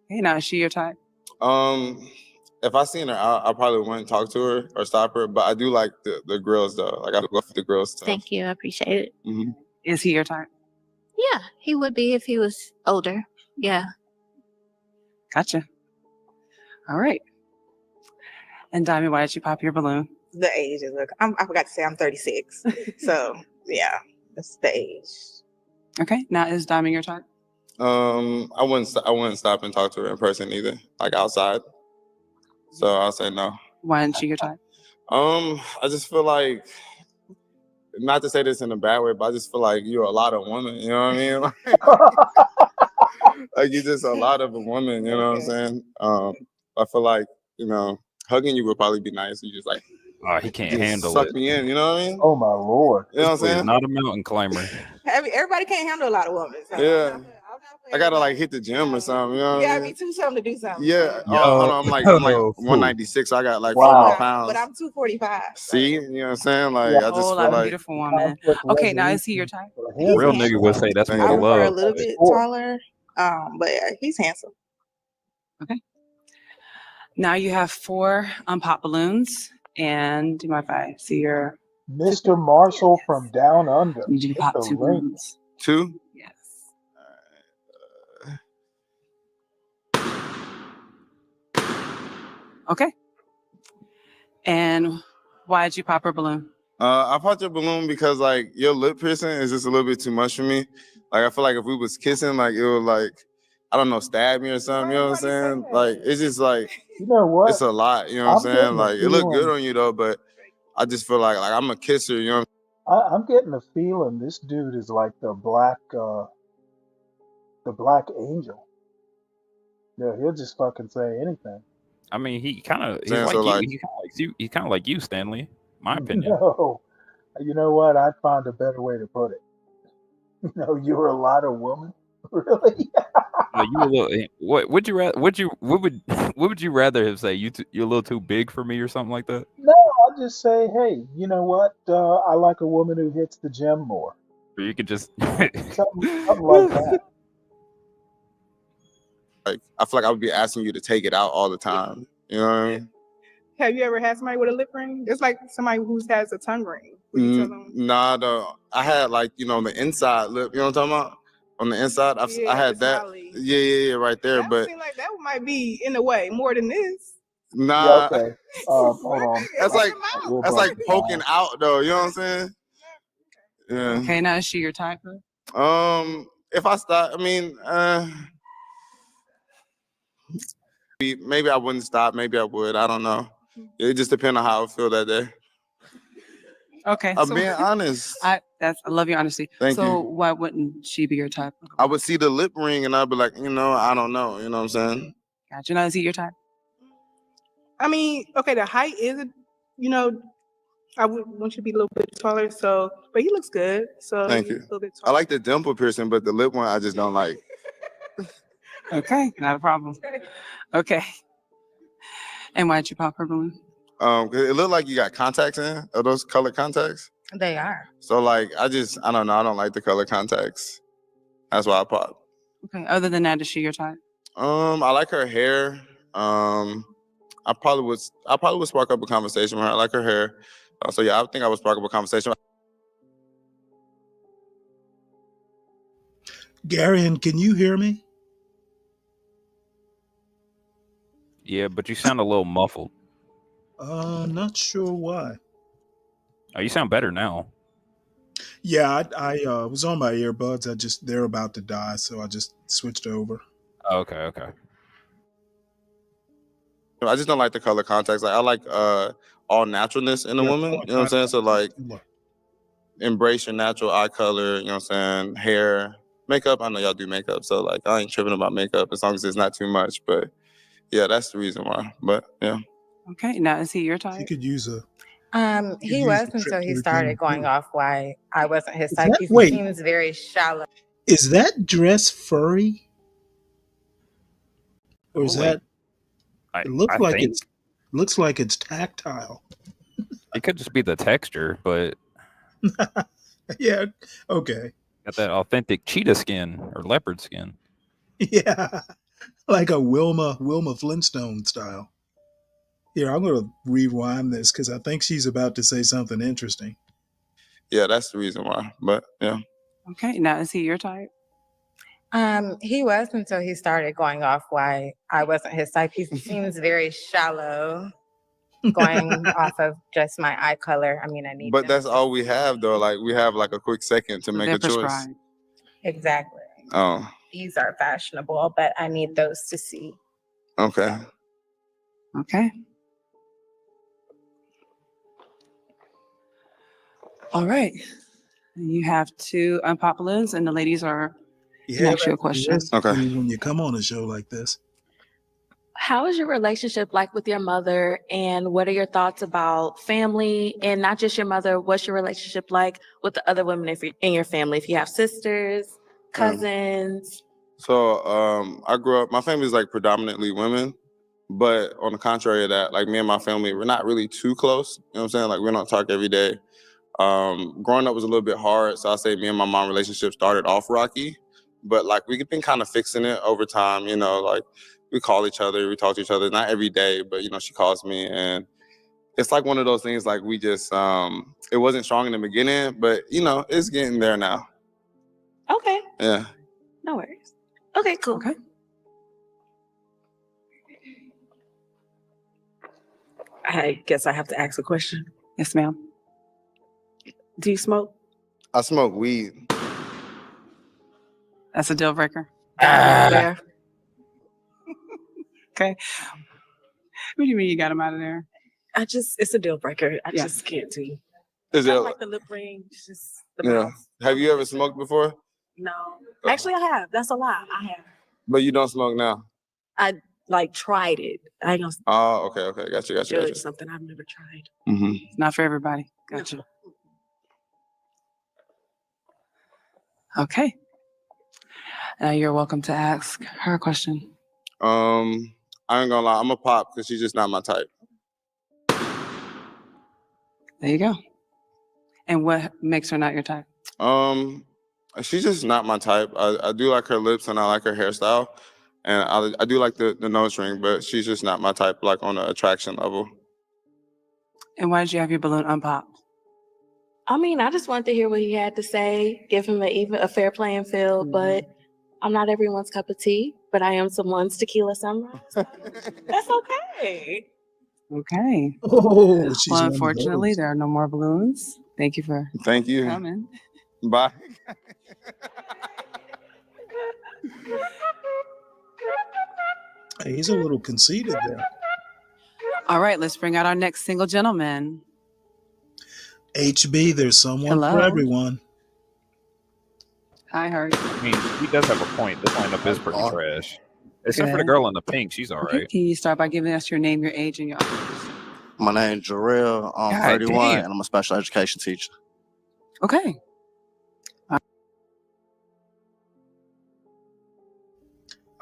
Hey, now is she your type? If I seen her, I probably wouldn't talk to her or stop her. But I do like the girls though. Like I go for the girls stuff. Thank you. I appreciate it. Mm-hmm. Is he your type? Yeah, he would be if he was older. Yeah. Gotcha. All right. And Diamond, why did you pop your balloon? The age is I forgot to say I'm 36. So yeah, that's the age. Okay. Now is Diamond your type? I wouldn't stop and talk to her in person either, like outside. So I'll say no. Why isn't she your type? I just feel like, not to say this in a bad way, but I just feel like you're a lot of women. You know what I mean? Like you're just a lot of a woman. You know what I'm saying? I feel like hugging you would probably be nice. You just like. Oh, he can't just handle suck it. me in. You know what I mean? Oh my Lord! You know what I'm He's saying? not a mountain climber. Everybody can't handle a lot of women. So Yeah. I gotta like hit the gym or something. You know what you I gotta mean? be 2something to do something. Yeah. Yo. Oh, hold on. I'm like 196. So I got like 4 more pounds. But I'm 245. See, you know what I'm saying? Like Yeah. I A just whole feel lot of like beautiful woman. Conflict Okay, now is he your resolution type? for He's him. Real nigga would say that's more I prefer a love. little bit Sure. taller, but he's handsome. Okay. Now you have 4 unpopped balloons. And do you mind if I see your Mr. Marshall from Down Under. Need you to Hit pop the 2 ring. balloons? 2. Yes. Okay. And why did you pop her balloon? I popped your balloon because like your lip piercing is just a little bit too much for me. Like I feel like if we was kissing, like it would like, I don't know, stab me or something. You know what I'm saying? Like it's just like You know what? it's a lot. You know what I'm I'm saying? getting a Like it looked good feeling. on you though, but I just feel like I'm a kisser. You know? I'm getting a feeling this dude is like the black angel. Yeah, he'll just fucking say anything. I mean, he's Saying like so you. like He's kind of like you, Stanley. My opinion. No, you know what? I'd find a better way to put it. You're a lot of woman. Really? Like you a little. What would you rather? What would you rather have say? You're a little too big for me or something like that. No, I'll just say, hey, you know what? I like a woman who hits the gym more. Or you could just. Something like that. I feel like I would be asking you to take it out all the time. You know what I mean? Have you ever had somebody with a lip ring? It's like somebody who has a tongue ring. Would you tell them? Nah, I had like the inside lip. You know what I'm talking about? On the inside, I had that. Smiley. Yeah, right there. That But seems like that might be in a way more than this. nah, Yeah, okay. Hold on. that's like We'll that's break like it poking down. out though. You know what I'm saying? Yeah. Okay, now is she your type? Huh? If I stop, I mean, maybe I wouldn't stop. Maybe I would. I don't know. It just depends on how I feel that day. Okay. I'm being honest. I love your honesty. Thank so you. why wouldn't she be your type? I would see the lip ring and I'd be like, I don't know. You know what I'm saying? Gotcha. Now is he your type? I mean, okay, the height is, I would want you to be a little bit taller. So, but he looks good. So Thank he's you. a little bit I taller. like the dimple piercing, but the lip one I just don't like. Okay, not a problem. Okay. And why'd you pop her balloon? 'Cause it looked like you got contacts in. Are those colored contacts? They are. So like, I don't know. I don't like the color contacts. That's why I popped. Okay. Other than that, is she your type? I like her hair. I probably would spark up a conversation with her. I like her hair. So yeah, I think I would spark up a conversation. Garion, can you hear me? Yeah, but you sound a little muffled. Not sure why. Oh, you sound better now. Yeah, I was on my earbuds. They're about to die, so I just switched over. Oh, okay. I just don't like the color contacts. Like I like all naturalness in a Yeah, woman. color You know what I'm saying? So like contact. embrace your natural eye color, you know what I'm saying? Hair, makeup. I know y'all do makeup, so like I ain't tripping about makeup as long as it's not too much. But yeah, that's the reason why. But yeah. Okay, now is he your You type? could use a. He use was the until trip he to the started king. going off why I wasn't his Is type. that He wait? seems very shallow. Is that dress furry, or is Oh, wait. that? It looks I like think it's tactile. it could just be the texture, but Yeah. Okay. got that authentic cheetah skin or leopard skin. Yeah. Like a Wilma Flintstone style. Here, I'm gonna rewind this because I think she's about to say something interesting. Yeah, that's the reason why. But yeah. Okay, now is he your type? He was until he started going off why I wasn't his type. He seems very shallow, going off of just my eye color. I mean, I need But them that's to all we have though. Like we have like a quick second to make They're a choice. prescribed. exactly. Oh, These are fashionable, but I need those to see. okay. Okay. All right. You have 2 unpopulars, and the ladies are can Yeah, ask you a that's question. dress when you come on a show like this. How is your relationship like with your mother, and what are your thoughts about family, and not just your mother? What's your relationship like with the other women in your family? If you have sisters, cousins. So I grew up, my family's like predominantly women, but on the contrary of that, like me and my family, we're not really too close. You know what I'm saying? Like we don't talk every day. Growing up was a little bit hard, so I say me and my mom relationship started off rocky, but like we've been kind of fixing it over time. You know, like we call each other, we talk to each other, not every day, but you know, she calls me, and it's like one of those things. Like we just, it wasn't strong in the beginning, but you know, it's getting there now. Okay, Yeah. no worries. Okay, cool. Okay. I guess I have to ask a question. Yes, ma'am. Do you smoke? I smoke weed. That's a deal breaker. There. Okay. What do you mean you got him out of there? It's a deal breaker. I Yeah. just can't do. Is I it? like the lip ring, just the Yeah. mouth. Have you ever smoked before? No. Actually, I have. That's a lie. I have. But you don't smoke now. I like tried it. I ain't gonna Oh, okay. Gotcha. judge something I've never tried. Mm-hmm. It's not for everybody. Gotcha. Okay. You're welcome to ask her a question. I ain't gonna lie, I'm a pop because she's just not my type. There you go. And what makes her not your type? She's just not my type. I do like her lips and I like her hairstyle, and I do like the nose ring, but she's just not my type, like on an attraction level. And why did you have your balloon unpopped? I mean, I just wanted to hear what he had to say, give him a fair playing field, but I'm not everyone's cup of tea, but I am someone's tequila sunrise. That's okay. Okay. Oh, she's well, one of unfortunately, those. there are no more balloons. Thank you for Thank you. coming. Bye. Hey, he's a little conceited there. All right, let's bring out our next single gentleman. HB, there's someone for Hello. everyone. Hi, Harry. I mean, he does have a point. This lineup is pretty trash. Except for the Good. girl in the pink, she's all Okay, right. can you start by giving us your name, your age, and your occupation? My name's Jarrell. I'm God 31 damn. and I'm a special education teacher. Okay.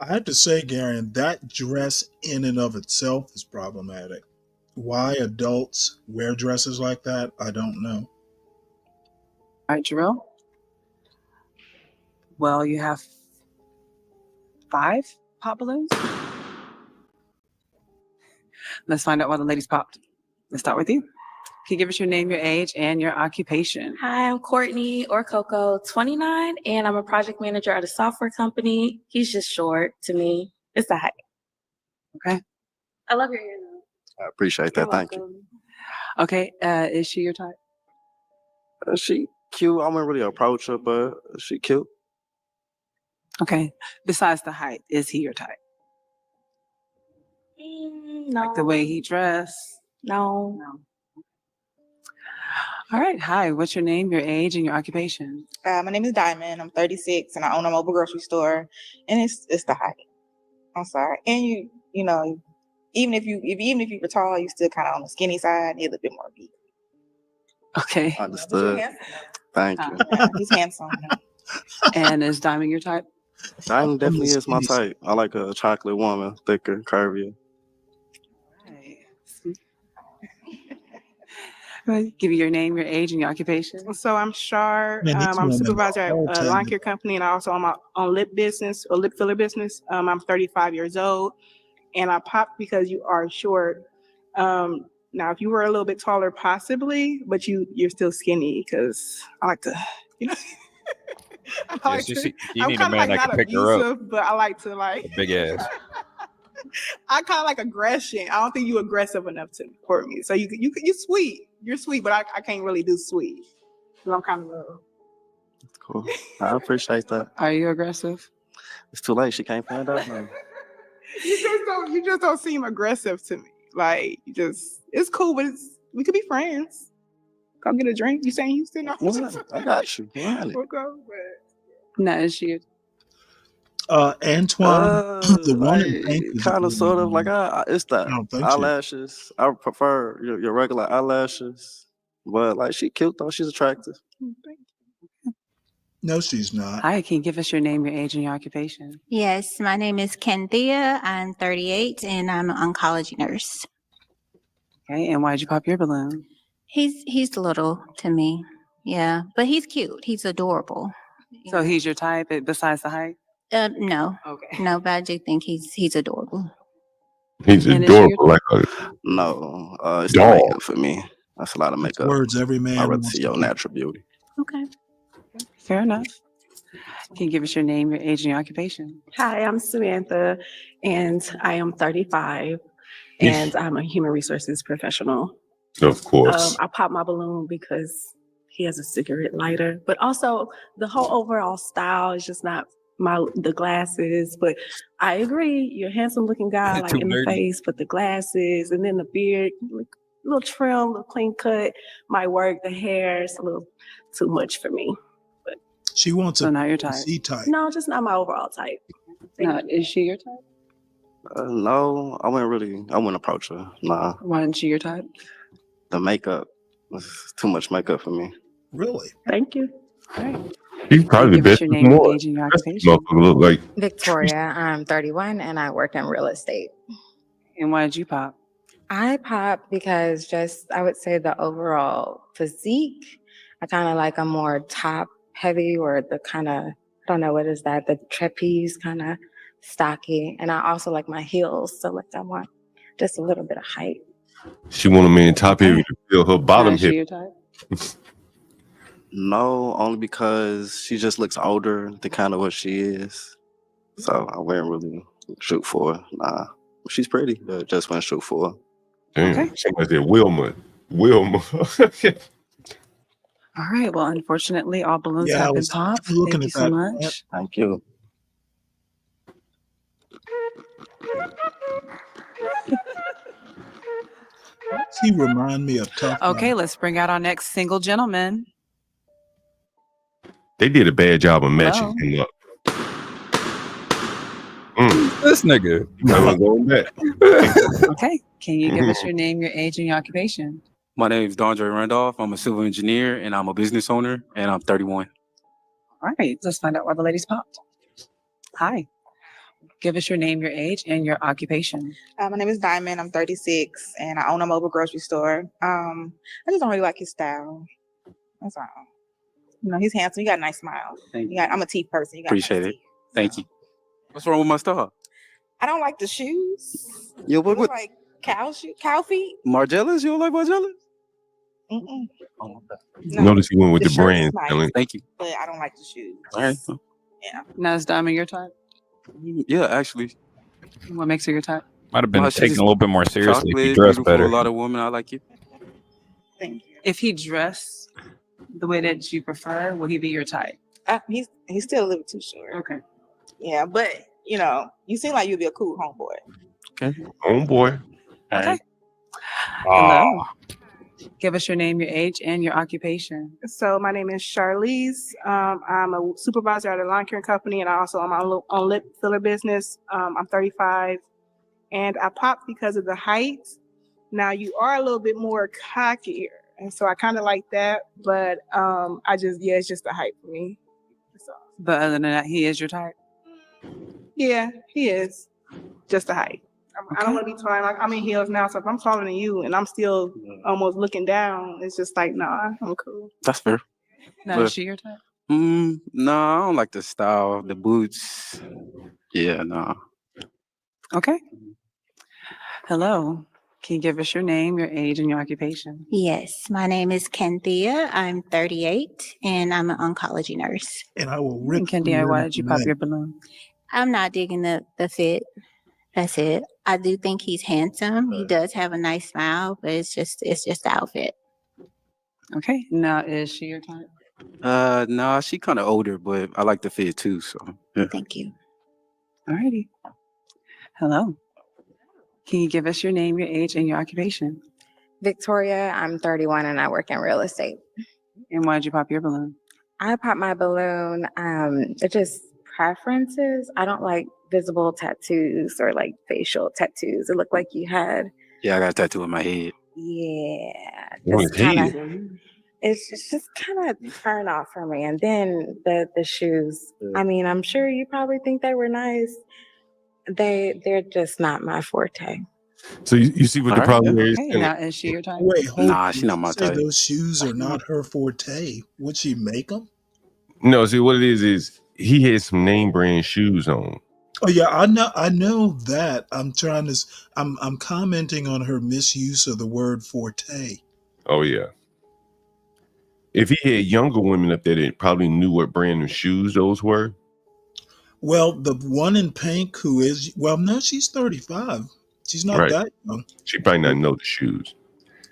I have to say, Garen, that dress in and of itself is problematic. Why adults wear dresses like that, I don't know. All right, Jarrell. Well, you have 5 pop balloons. Let's find out why the ladies popped. Let's start with you. Can you give us your name, your age, and your occupation? Hi, I'm Courtney or Coco, 29, and I'm a project manager at a software company. He's just short to me. It's the height. Okay. I love your hair though. I appreciate that. You're Thank you. welcome. Okay. Is she your type? She cute. I wouldn't really approach her, but she cute. Okay. Besides the height, is he your type? No. Like the way he dressed? No. All right. Hi. What's your name, your age, and your occupation? My name is Diamond. I'm 36 and I own a mobile grocery store. And it's the height. I'm sorry. And you know, even if you were tall, you still kind of on the skinny side, need a little bit more beef. Okay. Understood. Thank you. Yeah, he's handsome. And is Diamond your type? Diamond definitely is my type. I like a chocolate woman, thicker, curvier. Give you your name, your age, and your occupation. So I'm Shar. Man, these I'm a women supervisor at are a so lawn talented. care company, and I also own my own lip business or lip filler business. I'm 35 years old, and I popped because you are short. Now, if you were a little bit taller, possibly, but you're still skinny because I like to, you know. I like to, You I'm need a kind of man like that not can pick her up. abusive, but I like to like. Big ass. I kind of like aggression. I don't think you aggressive enough for me. So you sweet. You're sweet, but I can't really do sweet. So I'm kind of low. Cool. I appreciate that. Are you aggressive? It's too late. She can't find out now. You just don't seem aggressive to me. Like it's cool, but we could be friends. Come get a drink. You saying Houston? No. I got you. Right. We'll go, but No, is she? Antoine, the one in pink is Kind of, sort of like it's the I don't think so. eyelashes. I prefer your regular eyelashes, but like she cute though. She's attractive. No, she's not. Hi, can you give us your name, your age, and your occupation? Yes, my name is Kenthea. I'm 38 and I'm an oncology nurse. Okay, and why did you pop your balloon? He's little to me. Yeah, but he's cute. He's adorable. So he's your type besides the height? No. Okay. No, but I do think he's adorable. He's And is she adorable, like a No, it's the dog. makeup for me. That's a lot of makeup. Words every man I'd rather wants see to your hear. natural beauty. Okay. Fair enough. Can you give us your name, your age, and your occupation? Hi, I'm Samantha, and I am 35, Yes. and I'm a human resources professional. Of course. I popped my balloon because he has a cigarette lighter, but also the whole overall style is just not the glasses. But I agree, you're a handsome looking guy, like Too in the nerdy. face, but the glasses and then the beard, like, little trim, little clean cut might work. The hair is a little too much for me. She wants So a not your type. C type. No, just not my overall type. No, is she your type? No, I wouldn't approach her. Nah, Why isn't she your type? the makeup was too much makeup for me. Really? Thank you. He's probably the Give us best your with name, your more. age, and your That's what occupation. motherfucker look like. Victoria, I'm 31 and I work in real estate. And why did you pop? I pop because I would say the overall physique, I kind of like a more top heavy or the kind of, I don't know, what is that? The trapeze kind of stocky. And I also like my heels. So like I want just a little bit of height. She want a man top heavy to feel her bottom Is she hip. your type? No, only because she just looks older than kind of what she is. So I wouldn't really shoot for her. Nah, she's pretty, but just wouldn't shoot for her. Damn, somebody said Wilma. Wilma. All right. Well, unfortunately, all balloons Yeah, I have been was popped. looking Thank you at so that. much. Thank you. He remind me of Tough Okay, Guy. let's bring out our next single gentleman. They did a bad job of matching Hello. him up. This nigga. Never going back. Okay. Can you give us your name, your age, and your occupation? My name is Dondre Randolph. I'm a civil engineer and I'm a business owner and I'm 31. All right. Let's find out why the ladies popped. Hi. Give us your name, your age, and your occupation. My name is Diamond. I'm 36 and I own a mobile grocery store. I just don't really like his style. That's all. You know, he's handsome. You got a nice smile. Thank I'm a teeth person. You got Appreciate it. Thank you. What's wrong with my style? I don't like the shoes. Yo, They look like cow feet. Margellas? You don't like Margellas? Mm-mm. Oh, okay. No. Notice he went with The the shirt is brand. nice, Stanley. Thank you. but I don't like the shoes. All right. Yeah. Now is Diamond your type? Yeah, actually. What makes her your type? Might have been Well, she's taken just a little bit more seriously if you chocolate, dress beautiful, better. a lot of women. I like you. Thank you. If he dressed the way that you prefer, will he be your type? He's still a little too short. Okay. Yeah, but you seem like you'd be a cool homeboy. Okay. Homeboy. All right. Hello. Give us your name, your age, and your occupation. So my name is Charlize. I'm a supervisor at a lawn care company, and I also own my own lip filler business. I'm 35, and I popped because of the height. Now you are a little bit more cockier, and so I kind of like that. But it's just the height for me. So, But other than that, he is your type. yeah, he is just the height. I don't want to be tall. Like I'm in heels now, so if I'm taller than you and I'm still almost looking down, it's just like, nah, I'm cool. That's fair. Now, is she your type? No, I don't like the style, the boots. Yeah, no. Okay. Hello. Can you give us your name, your age, and your occupation? Yes, my name is Kenthea. I'm 38 and I'm an oncology nurse. And I will And rip Kendia, why did you pop your balloon? I'm not digging the fit. That's it. I do think he's handsome. He does have a nice smile, but it's just the outfit. Okay. Now, is she your type? No, she kind of older, but I like the fit too. So yeah. Thank you. Alrighty. Hello. Can you give us your name, your age, and your occupation? Victoria, I'm 31 and I work in real estate. And why did you pop your balloon? I popped my balloon. It's just preferences. I don't like visible tattoos or like facial tattoos. It looked like you had. Yeah, I got a tattoo in my head. Yeah, On just his head. kind of. It's just kind of turn off for me. And then the shoes. I mean, I'm sure you probably think they were nice. They're just not my forte. So you see what the problem is? Okay. Now, is she your type? Wait, hold Nah, on. she not You my say type. those shoes are not her forte. Would she make them? No, see what it is he had some name brand shoes on. Oh yeah, I know that. I'm commenting on her misuse of the word forte. Oh yeah. If he had younger women up there that probably knew what brand of shoes those were. Well, the one in pink no, she's 35. She's not Right. that young. She probably not know the shoes.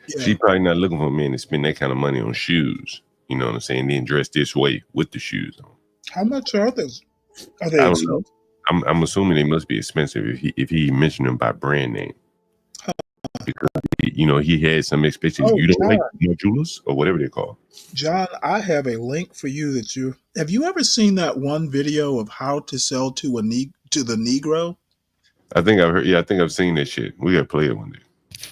Yeah. She probably not looking for a man to spend that kind of money on shoes. You know what I'm saying? Then dress this way with the shoes on. How much are those? Are I they don't expensive? know. I'm assuming they must be expensive if he mentioned them by brand name. Because he had some expectations. Oh, You don't like John. jewelers or whatever they call. John, I have a link for you have you ever seen that one video of how to sell to the Negro? I think I've heard. Yeah, I think I've seen that shit. We gotta play it one day.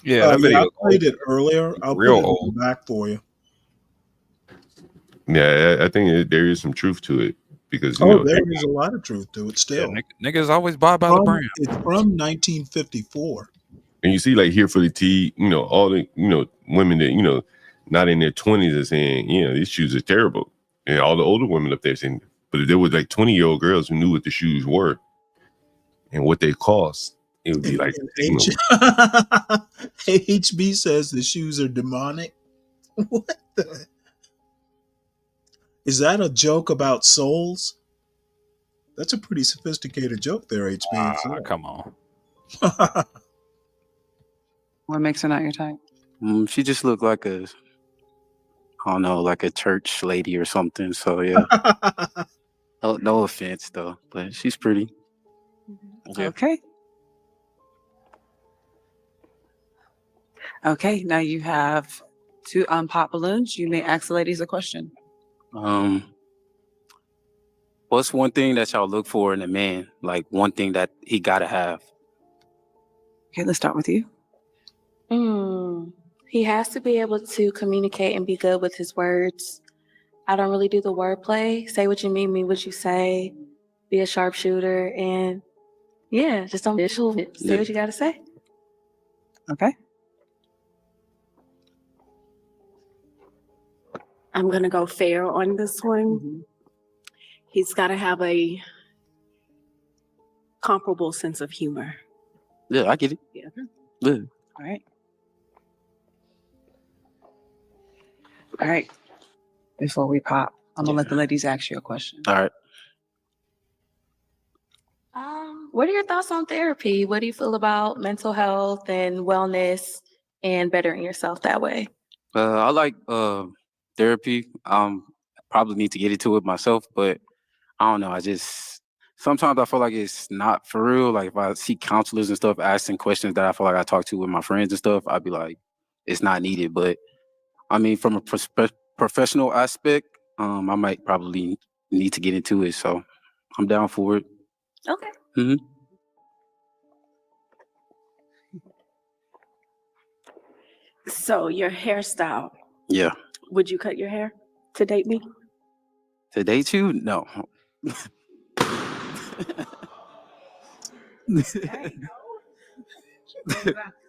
Yeah, that Yeah, video I is played old. it earlier. I'll Real put it in old. the back for you. Yeah, I think there is some truth to it because There is a lot of truth to it Yeah, still. niggas always buy by the brand. It's from 1954. and you see like here for the tea, all the women that not in their 20s are saying these shoes are terrible, and all the older women up there saying, but if there was like 20-year-old girls who knew what the shoes were and what they cost, it would be like HB says the shoes are demonic. What the? Is that a joke about souls? That's a pretty sophisticated joke there, HB. Come on. What makes her not your type? She just looked like I don't know, like a church lady or something. So yeah. No offense though, but she's pretty. Yeah. Okay. Okay. Now you have 2 unpop balloons. You may ask the ladies a question. What's one thing that y'all look for in a man? Like one thing that he gotta have. Okay, let's start with you. He has to be able to communicate and be good with his words. I don't really do the wordplay. Say what you mean what you say. Be a sharpshooter, and just don't say what you gotta say. Okay. I'm gonna go fair on this one. He's got to have a comparable sense of humor. Yeah, I get it. Yeah. Yeah. All right. All right. Before we pop, I'm gonna let the ladies ask you a question. All right. What are your thoughts on therapy? What do you feel about mental health and wellness and bettering yourself that way? I like therapy. Probably need to get into it myself, but I don't know. I just sometimes I feel like it's not for real. Like if I see counselors and stuff asking questions that I feel like I talk to with my friends and stuff, I'd be like, it's not needed. But I mean, from a professional aspect, I might probably need to get into it. So I'm down for it. Okay. hmm So your hairstyle, Yeah. would you cut your hair to date me? To date you? No.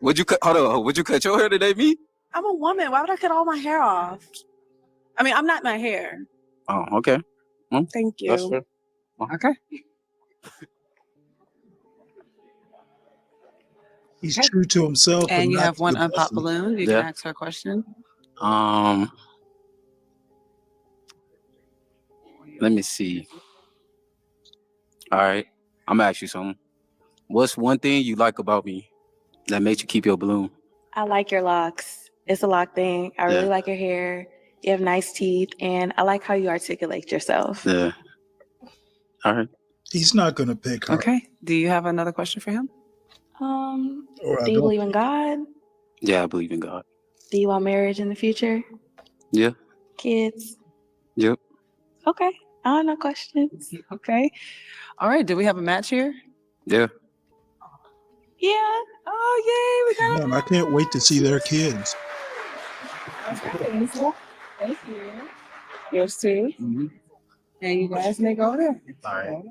Would you cut? Hold on. Would you cut your hair to date me? I'm a woman. Why would I cut all my hair off? I mean, I'm not my hair. Oh, okay. Well, Thank you. that's fair. Okay. He's true to himself. And but you not have to one the unpopped person. balloon. You Yeah. can ask her a question. Let me see. All right. I'm gonna ask you something. What's one thing you like about me that makes you keep your balloon? I like your locks. It's a lock thing. I really Yeah. like your hair. You have nice teeth, and I like how you articulate yourself. Yeah. All right. He's not going to pick her. Okay. Do you have another question for him? Or I Do you don't believe in God? Yeah, I believe in God. Do you want marriage in the future? Yeah. Kids? Yep. Okay. I have no questions. Okay. All right. Do we have a match here? Yeah. Yeah. Oh, yay. We got Man, I can't wait to see their kids. Thank you. Yours too. And you guys may go there. All right.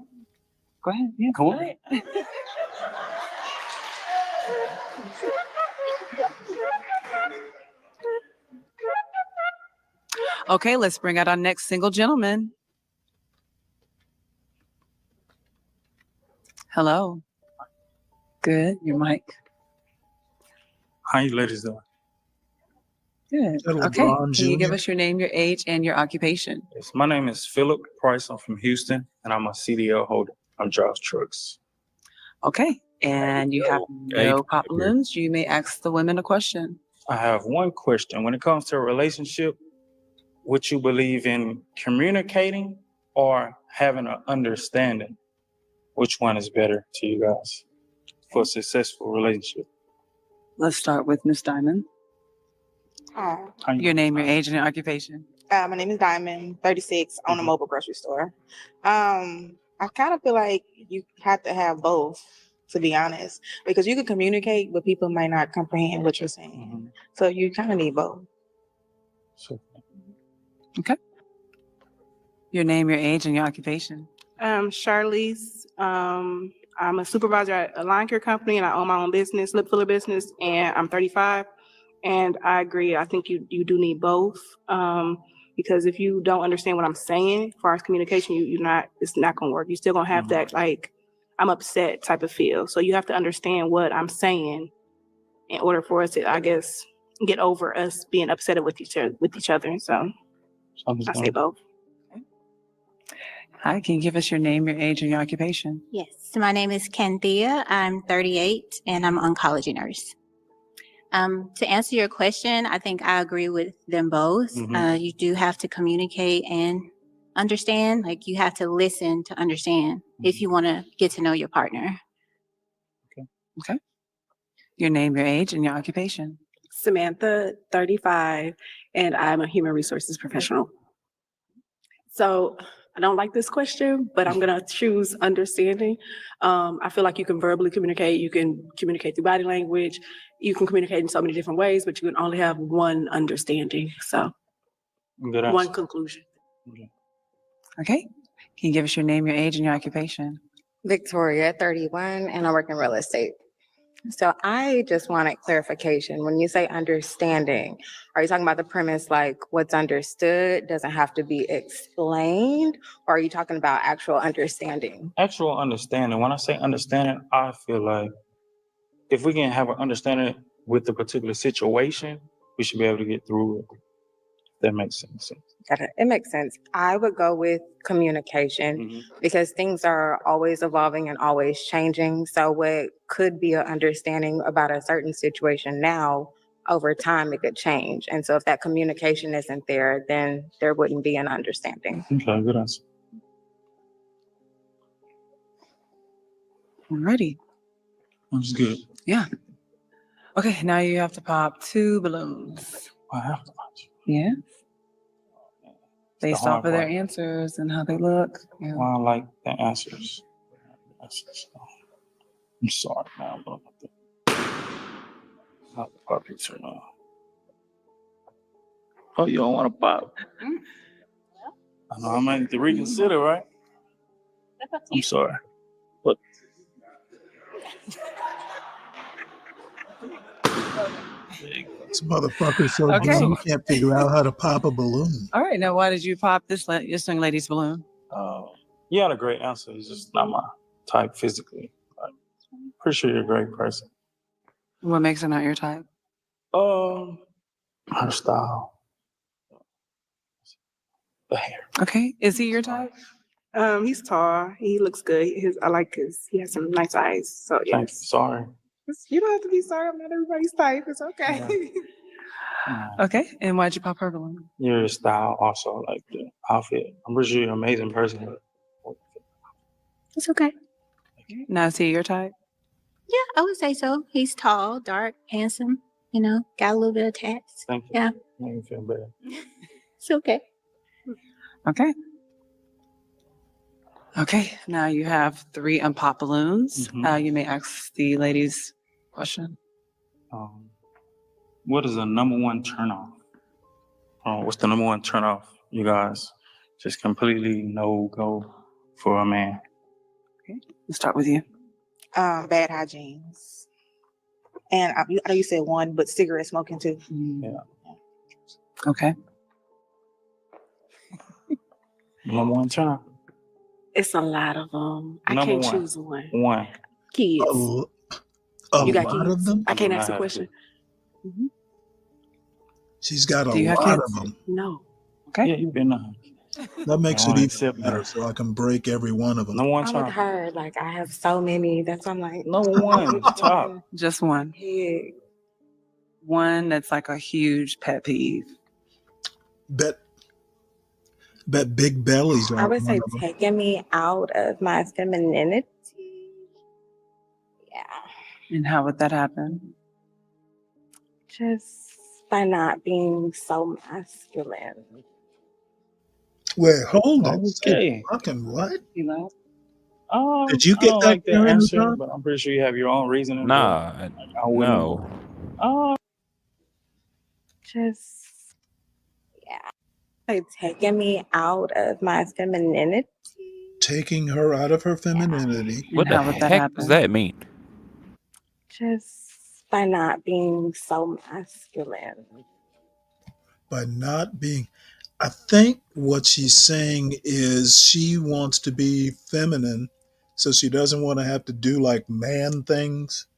Go ahead. Yeah. Come on. Okay, let's bring out our next single gentleman. Hello. Good. Your mic. How you ladies doing? Good. That Okay. LeBron Can you give Jr.? us your name, your age, and your occupation? Yes, my name is Philip Price. I'm from Houston, and I'm a CDL holder. I drive trucks. Okay. And you have no pop balloons. You may ask the women a question. I have one question. When it comes to a relationship, would you believe in communicating or having an understanding? Which one is better to you guys for a successful relationship? Let's start with Miss Diamond. Your name, your age, and your occupation. My name is Diamond, 36, own a mobile grocery store. I kind of feel like you have to have both, to be honest, because you can communicate, but people might not comprehend what you're saying. So you kind of need both. Okay. Your name, your age, and your occupation. Charlize. I'm a supervisor at a lawn care company, and I own my own business, lip filler business, and I'm 35. And I agree. I think you do need both, because if you don't understand what I'm saying, as far as communication, it's not gonna work. You're still gonna have that like I'm upset type of feel. So you have to understand what I'm saying in order for us to, I guess, get over us being upset with each other. So I say both. Hi, can you give us your name, your age, and your occupation? Yes, my name is Canthea. I'm 38 and I'm an oncology nurse. To answer your question, I think I agree with them both. You do have to communicate and understand. Like you have to listen to understand if you want to get to know your partner. Okay. Your name, your age, and your occupation. Samantha, 35, and I'm a human resources professional. So I don't like this question, but I'm gonna choose understanding. I feel like you can verbally communicate, you can communicate through body language, you can communicate in so many different ways, but you can only have one understanding. So Good answer. one conclusion. Okay. Can you give us your name, your age, and your occupation? Victoria, 31, and I work in real estate. So I just wanted clarification. When you say understanding, are you talking about the premise like what's understood doesn't have to be explained, or are you talking about actual understanding? Actual understanding. When I say understanding, I feel like if we can have an understanding with the particular situation, we should be able to get through it. That makes sense. Got it. It makes sense. I would go with communication because things are always evolving and always changing. So what could be an understanding about a certain situation now, over time it could change. And so if that communication isn't there, then there wouldn't be an understanding. Okay, good answer. Alrighty. That's good. Yeah. Okay, now you have to pop 2 balloons. I have to. Yeah. the Based hard off of their part. answers and how they look. Yeah. Well, I like the answers. I'm sorry, man. But not the puppies or no. Oh, you don't want to pop? I know I might need to reconsider, right? I'm sorry. But This motherfucker's so Okay. dumb, you can't figure out how to pop a balloon. All right, now why did you pop this young lady's balloon? you had a great answer. It's just not my type physically. Like, pretty sure you're a great person. What makes her not your type? Her style. The hair. Okay, is he your type? He's tall. He looks good. He has some nice eyes. So Thank yes. you. Sorry. You don't have to be sorry. I'm not everybody's type. It's okay. Okay, and why'd you pop her balloon? Your style also, like the outfit. I'm pretty sure you're an amazing person. It's okay. Now is he your type? Yeah, I would say so. He's tall, dark, handsome, got a little bit of tats. Thank you. Yeah, Make me feel better. it's okay. Okay. Okay, now you have 3 unpop balloons. You may ask the ladies question. What is the number one turnoff? What's the number one turnoff, you guys? Just completely no go for a man. Okay, let's start with you. Bad hygiene. And I know you said 1, but cigarette smoking too. Yeah. Okay. Number one turnoff. It's a lot of them. I Number can't one. choose one. One. Kids. A You got lot kids? of them? I can't I ask the have question. She's got a Do you have lot kids? of them. No. Okay. Yeah, you've been That makes I it wanna even accept better, that. so I can break every one of them. Number one I'm with turnoff. her. Like I have so many. That's why I'm like Number one, top. Just one. Yeah. One that's like a huge pet peeve. Bet big bellies I are would one say of them. taking me out of my femininity. Yeah. And how would that happen? Just by not being so masculine. Wait, hold it. Say Okay. fucking what? You know? Did you I get don't that like that clear in the answer, time? but I'm pretty sure you have your own reasoning. Nah, but I wouldn't. no. Just like taking me out of my femininity. Taking her out of her femininity. What the heck does that mean? Just by not being so masculine. By not being, I think what she's saying is she wants to be feminine, so she doesn't want to have to do like man things,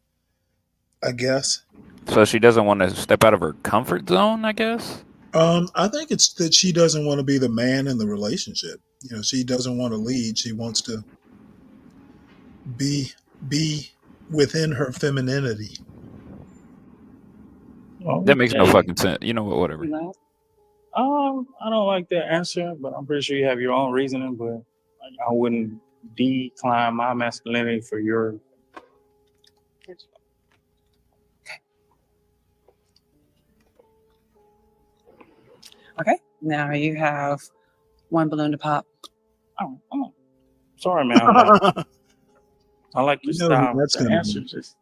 I guess. So she doesn't want to step out of her comfort zone, I guess? I think it's that she doesn't want to be the man in the relationship. She doesn't want to lead. She wants to be within her femininity. That makes no Okay. fucking sense. You know what? Whatever. I don't like that answer, but I'm pretty sure you have your own reasoning. But like, I wouldn't decline my masculinity for your. Okay. Now you have 1 balloon to pop. Oh, sorry, man. Like, I like your You know who style. that's The gonna answer be. just.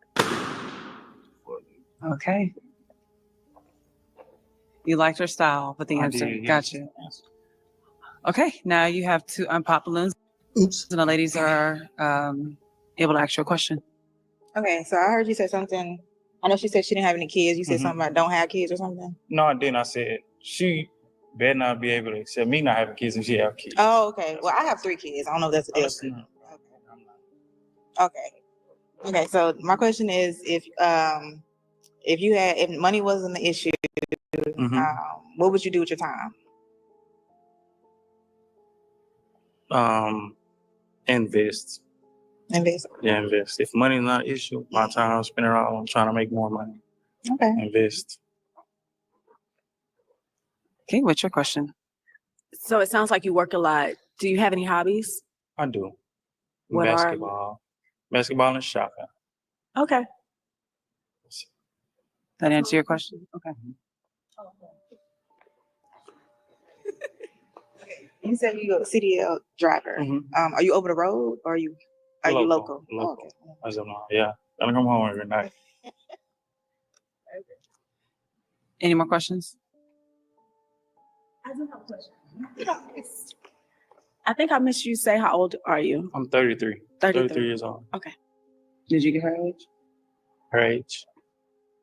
Okay. You liked her style, but the I answer. did, yes. Gotcha. Okay. Now you have 2 unpop balloons. Oops. And the ladies are able to ask you a question. Okay, so I heard you say something. I know she said she didn't have any kids. You said something about don't have kids or something. No, I didn't. I said she better not be able to accept me not having kids if she have kids. Oh, okay. Well, I have 3 kids. I don't know if that's a deal. Okay. So my question is, if money wasn't the issue, what would you do with your time? Invest. Invest. Yeah, invest. If money is not an issue, my time spent it all on trying to make more money. Okay. Invest. Okay, what's your question? So it sounds like you work a lot. Do you have any hobbies? I do. What are- Basketball and shopping. Okay. That answer your question? Okay. You said you're a CDL driver. Are you over the road or are you local? Oh, okay. As of now, yeah. I come home every night. Any more questions? I do have a question. I think I missed you say how old are you? I'm 33. 33 years old. Okay. Did you get her age? Her age.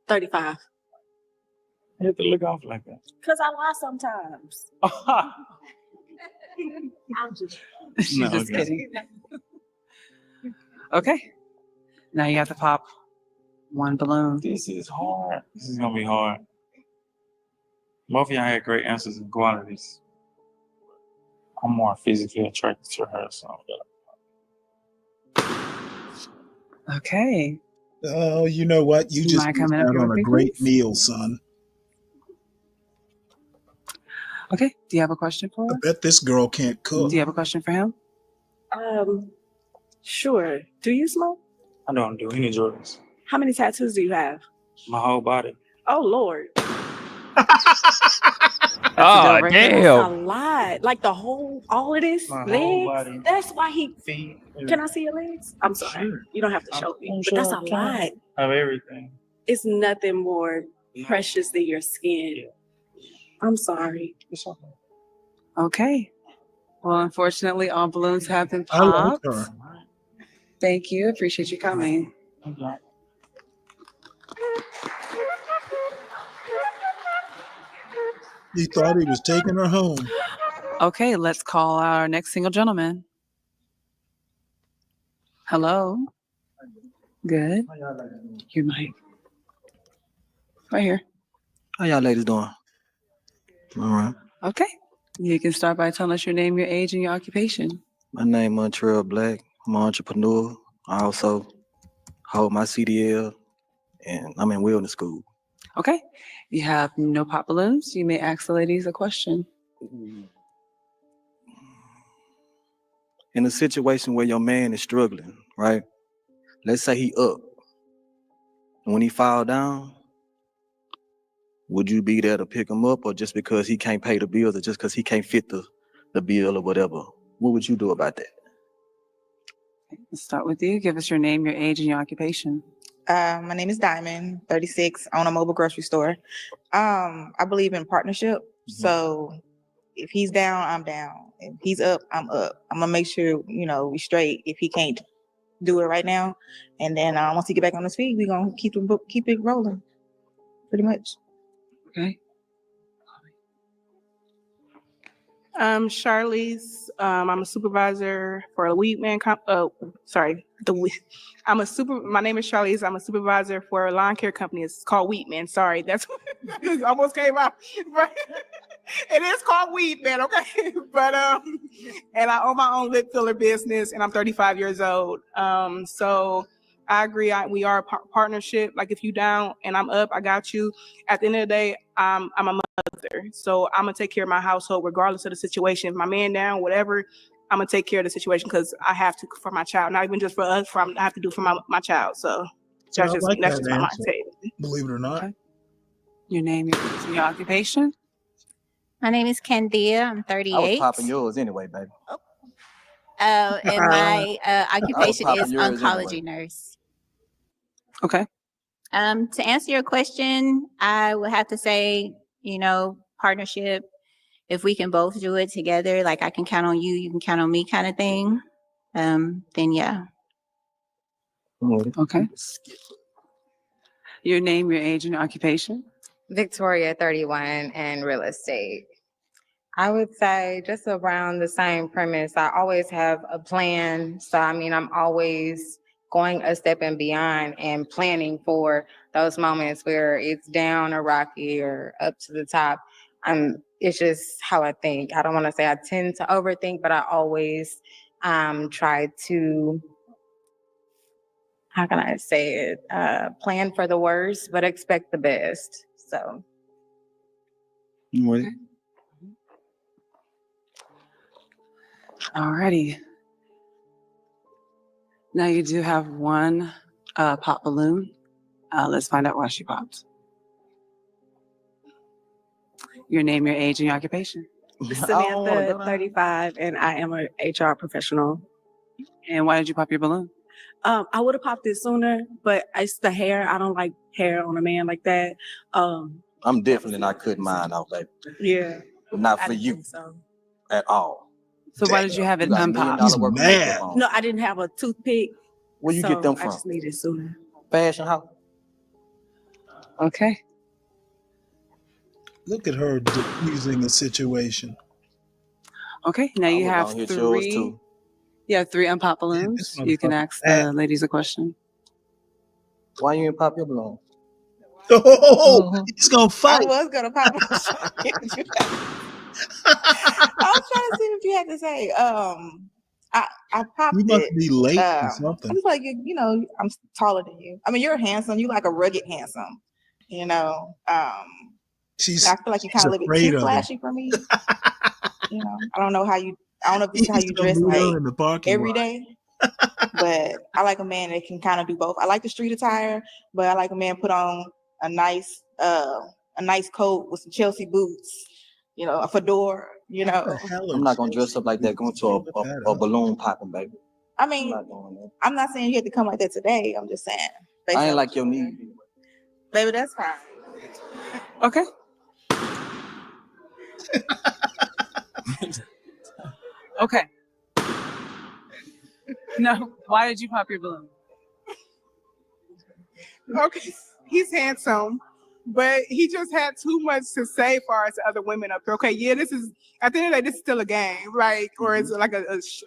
35. You have to look off like that. Because I lie sometimes. I'm just She's No, just okay. kidding. Okay. Now you have to pop one balloon. This is hard. This is gonna be hard. Both of y'all had great answers and qualities. I'm more physically attracted to her, so Okay. Oh, you know what? You just Mind missed coming up out here on with a me, great please? meal, son. Okay. Do you have a question for I us? bet this girl can't cook. Do you have a question for him? Sure. Do you smoke? I don't do any drugs. How many tattoos do you have? My whole body. Oh Lord. Oh, That's a damn. lot. Like all of this My whole legs. body. That's why he. Feet. Can I see your legs? I'm sorry. Sure. You don't have to show me. I'm But sure that's I a can. lot. I have everything. It's nothing more precious than your skin. I'm sorry. It's okay. Okay. Well, unfortunately, all balloons have been I like popped. her. Thank you. Appreciate you coming. Okay. He thought he was taking her home. Okay, let's call our next single gentleman. Hello. Good. Your mic. Right here. How y'all ladies doing? All right. Okay. You can start by telling us your name, your age, and your occupation. My name Montreal Black. I'm an entrepreneur. I also hold my CDL and I'm in wellness school. Okay. You have no pop balloons. You may ask the ladies a question. In a situation where your man is struggling, right? Let's say he up. And when he fall down, would you be there to pick him up, or just because he can't pay the bills, or just because he can't fit the bill or whatever? What would you do about that? Let's start with you. Give us your name, your age, and your occupation. My name is Diamond, 36, own a mobile grocery store. I believe in partnership. So if he's down, I'm down. If he's up, I'm up. I'm gonna make sure, we straight if he can't do it right now. And then once he get back on his feet, we gonna keep it rolling. Pretty much. Okay. Charlize. I'm a supervisor for a weed man. My name is Charlize. I'm a supervisor for a lawn care company. It's called Weedman. Sorry, that's almost came out. But it is called Weedman, okay? But and I own my own lip filler business, and I'm 35 years old. So I agree. We are a partnership. Like if you down and I'm up, I got you. At the end of the day, I'm a mother, so I'm gonna take care of my household regardless of the situation. If my man down, whatever, I'm gonna take care of the situation because I have to for my child, not even just for us. I have to do for my child. So So I That's like just that my answer, mindset. believe it or not. Okay. Your name, your age, and your occupation. My name is Candida. I'm I was 38. popping yours anyway, baby. And my occupation popping is yours oncology anyway. nurse. Okay. To answer your question, I would have to say, partnership. If we can both do it together, like I can count on you, you can count on me kind of thing, then yeah. Okay. Your name, your age, and your occupation. Victoria, 31, and real estate. I would say just around the same premise. I always have a plan. So, I'm always going a step and beyond and planning for those moments where it's down or rocky or up to the top. It's just how I think. I don't want to say I tend to overthink, but I always try to, how can I say it? Plan for the worst, but expect the best. So. Alrighty. Now you do have one pop balloon. Let's find out why she popped. Your name, your age, and your occupation. Samantha, 35, and I am a HR professional. And why did you pop your balloon? I would have popped it sooner, but it's the hair. I don't like hair on a man like that. I'm definitely not cutting mine off, baby. Yeah. Not I for didn't you think so. at all. So why did you have it You got $1 million unpopped? worth of makeup on. No, I didn't have a toothpick. Where you get them I from? just needed it sooner. Fashion house. Okay. Look at her diffusing the situation. Okay, now you have gonna hit yours, 3. too. You have 3 unpopped balloons. You can ask the ladies a question. Why you ain't pop your balloon? Oh, he's gonna fight. I was gonna pop. I was trying to see what you had to say. I popped You must it. be late or I something. was like, you know, I'm taller than you. I mean, you're handsome. You like a rugged handsome. You know, I feel like you kind of a little bit afraid too of him. flashy for me. You know, I don't know if this is how He's you gonna dress meet like her in the parking every lot. day. But I like a man that can kind of do both. I like the street attire, but I like a man put on a nice coat with some Chelsea boots, you know, a fedora, you know. I'm not gonna dress up like that going to a balloon popping, baby. I mean, I'm not saying you have to come like that today. I'm just saying. I ain't like your need. Baby, that's fine. Okay. Okay. No, why did you pop your balloon? Okay, he's handsome, but he just had too much to say far as the other women up there. Okay, yeah, this is at the end of the day, this is still a game, like, or it's like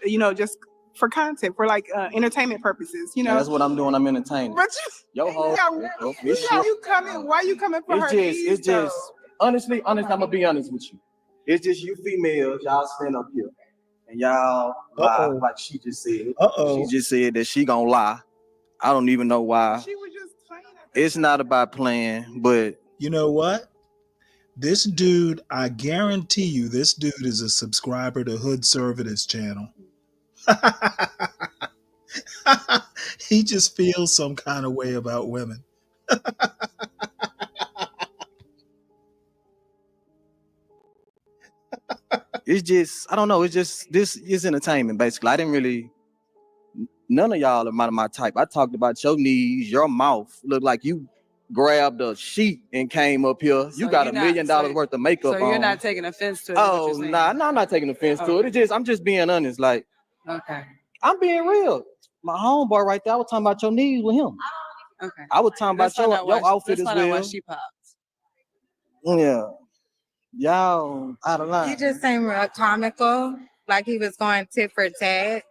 you know, just for content, for like entertainment purposes, you know. That's what I'm doing. I'm entertaining. But Yo, you coming? Why you coming for her? It's just honestly, I'm gonna be honest with you. It's just you females, y'all stand up here and y'all lie like she just said. She just said that she gonna lie. I don't even know why. She was just playing. It's not about playing, but You know what? This dude, I guarantee you, this dude is a subscriber to Hood Servitus channel. He just feels some kind of way about women. it's just, I don't know. It's just, this is entertainment, basically. I didn't really, none of y'all are my type. I talked about your knees, your mouth. Look like you grabbed a sheet and came up here. You got $1 million worth of makeup on. So you're not taking offense to it? Oh, nah, I'm not taking offense to it. It's just, I'm just being honest. Like, Okay. I'm being real. My homeboy right there, I was talking about your knees with him. Okay. I was talking about your outfit as Let's find out why well. she popped. Yeah. Y'all out of line. You just seemed real comical, like he was going tit for tat.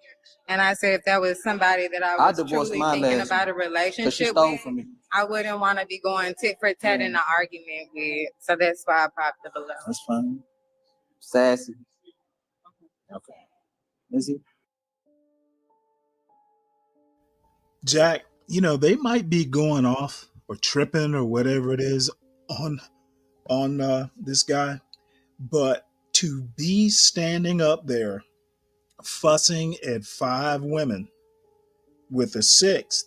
And I said, if that was somebody that I was divorced truly my thinking last about a one, 'cause she relationship stole with, from me. I wouldn't want to be going tit for tat in an argument with. So that's why I popped the balloon. That's fine. Sassy. Okay. Is it? Jack, you know, they might be going off or tripping or whatever it is on this guy, but to be standing up there fussing at 5 women with a 6th,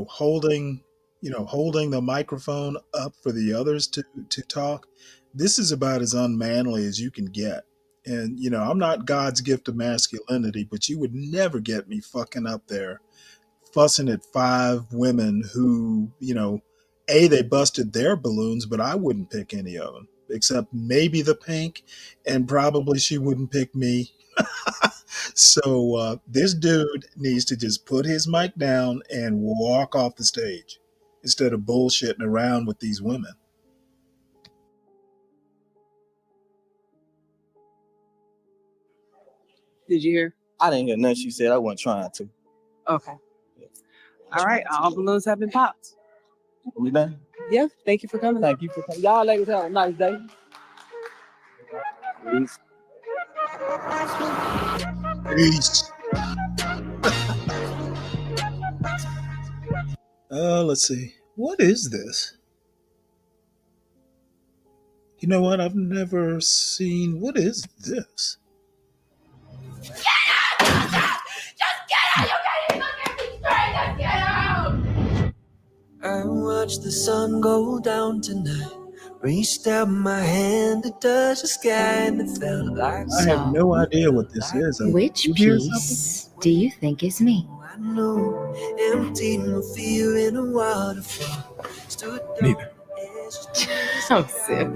holding the microphone up for the others to talk, this is about as unmanly as you can get. And I'm not God's gift of masculinity, but you would never get me fucking up there fussing at 5 women who, they busted their balloons, but I wouldn't pick any of them except maybe the pink, and probably she wouldn't pick me. So this dude needs to just put his mic down and walk off the stage instead of bullshitting around with these women. Did you hear? I didn't hear nothing she said. I wasn't trying to. Okay. All right, all balloons have been popped. We done? Yeah, thank you for coming. Thank you for coming. Y'all ladies have a nice day. Peace. Peace. Let's see. What is this? You know what? I've never seen. What is this? I watched the sun go down tonight. Reached out my hand to touch the sky, and it felt like I have no song. idea what this is. Which You hear something? piece do you think is me? I know, empty my fear in a waterfall. Stood Neither. Oh, Sip.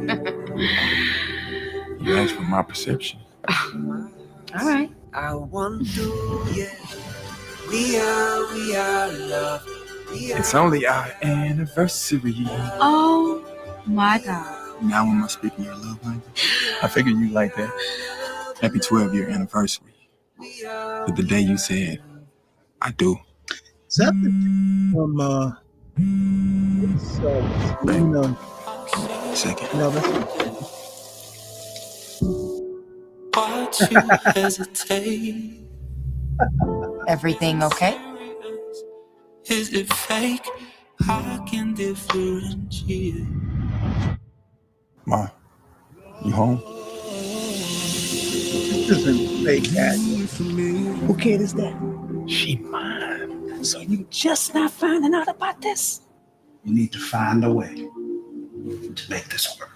You asked for my perception. All right. I want to, yeah. We are love. It's only our anniversary. Oh my God. Now am I speaking your love language? I figured you like that. Happy 12-year anniversary. But the day you said, I do. Is that from Second. No, that's Watch you hesitate. Everything okay? Is it fake? I can differentiate. Ma, you home? This isn't fake acting. Who kid is that? She mine. So you just not finding out about this? You need to find a way to make this work.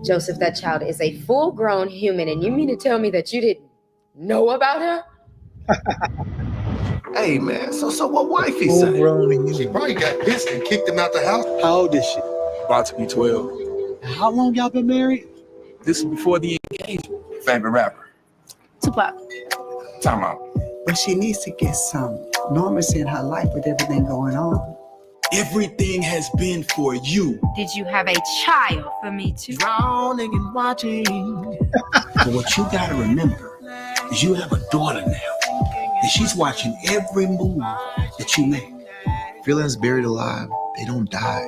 Joseph, that child is a full-grown human, and you mean to tell me that you didn't know about her? Hey man, so what wifey Full say? grown human. She probably got pissed and kicked him out the house. How old is she? About to be 12. How long y'all been married? This is before the engagement. Favorite rapper? Tupac. Time out. But she needs to get some normalcy in her life with everything going on. Everything has been for you. Did you have a child for me too? Drowning and watching. But what you gotta remember is you have a daughter now. And she's watching every move that you make. Feelings buried alive, they don't die.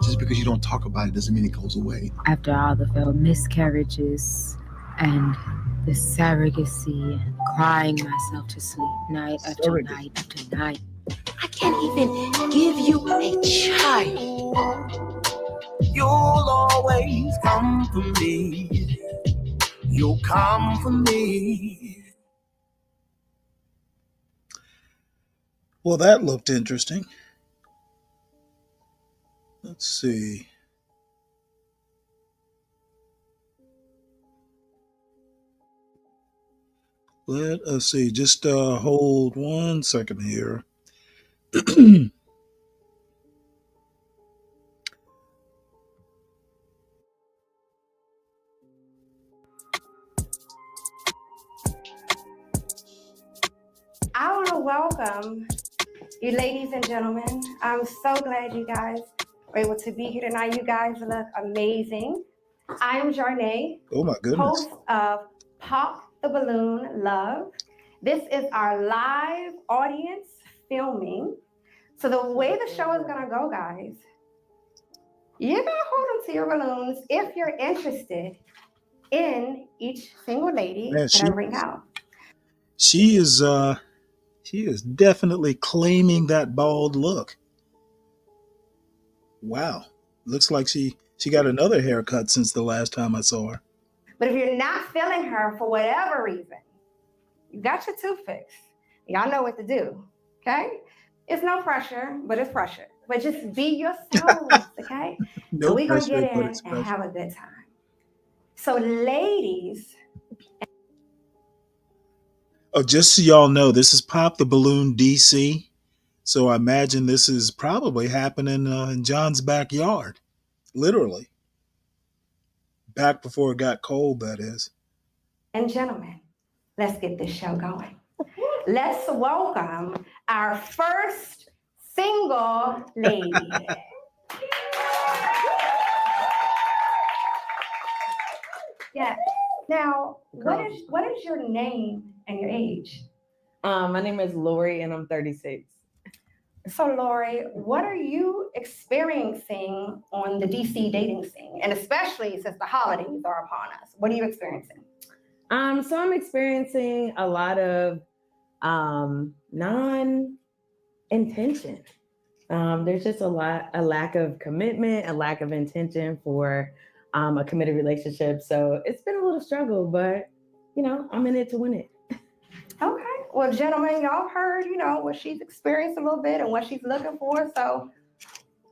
Just because you don't talk about it doesn't mean it goes away. After all the failed miscarriages and the surrogacy and crying myself to sleep night after night after night. I can't even give you a child. You'll always come for me. You'll come for me. Well, that looked interesting. Let's see. Let us see. Just hold 1 second here. I want to welcome you, ladies and gentlemen. I'm so glad you guys were able to be here tonight. You guys look amazing. I am Jarnae, Oh my goodness. host of Pop the Balloon Love. This is our live audience filming. So the way the show is gonna go, guys, you're gonna hold on to your balloons if you're interested in each single lady Man, that I bring out. She is definitely claiming that bald look. Wow. Looks like she got another haircut since the last time I saw her. But if you're not feeling her for whatever reason, you got your tooth fixed. Y'all know what to do, okay? It's no pressure, but it's pressure. But just be yourselves, okay? No and we're gonna pressure, get but in it's and pressure. have a good time. So ladies, Oh, just so y'all know, this is Pop the Balloon DC. So I imagine this is probably happening in John's backyard. Literally. Back before it got cold, that is. and gentlemen, let's get this show going. Let's welcome our first single lady. Yeah. Now, what is your name and your age? My name is Lori and I'm 36. So, Lori, what are you experiencing on the DC dating scene? And especially since the holidays are upon us, what are you experiencing? So I'm experiencing a lot of non-intention. There's just a lack of commitment, a lack of intention for a committed relationship. So it's been a little struggle, but I'm in it to win it. Okay. Well, gentlemen, y'all heard, what she's experienced a little bit and what she's looking for. So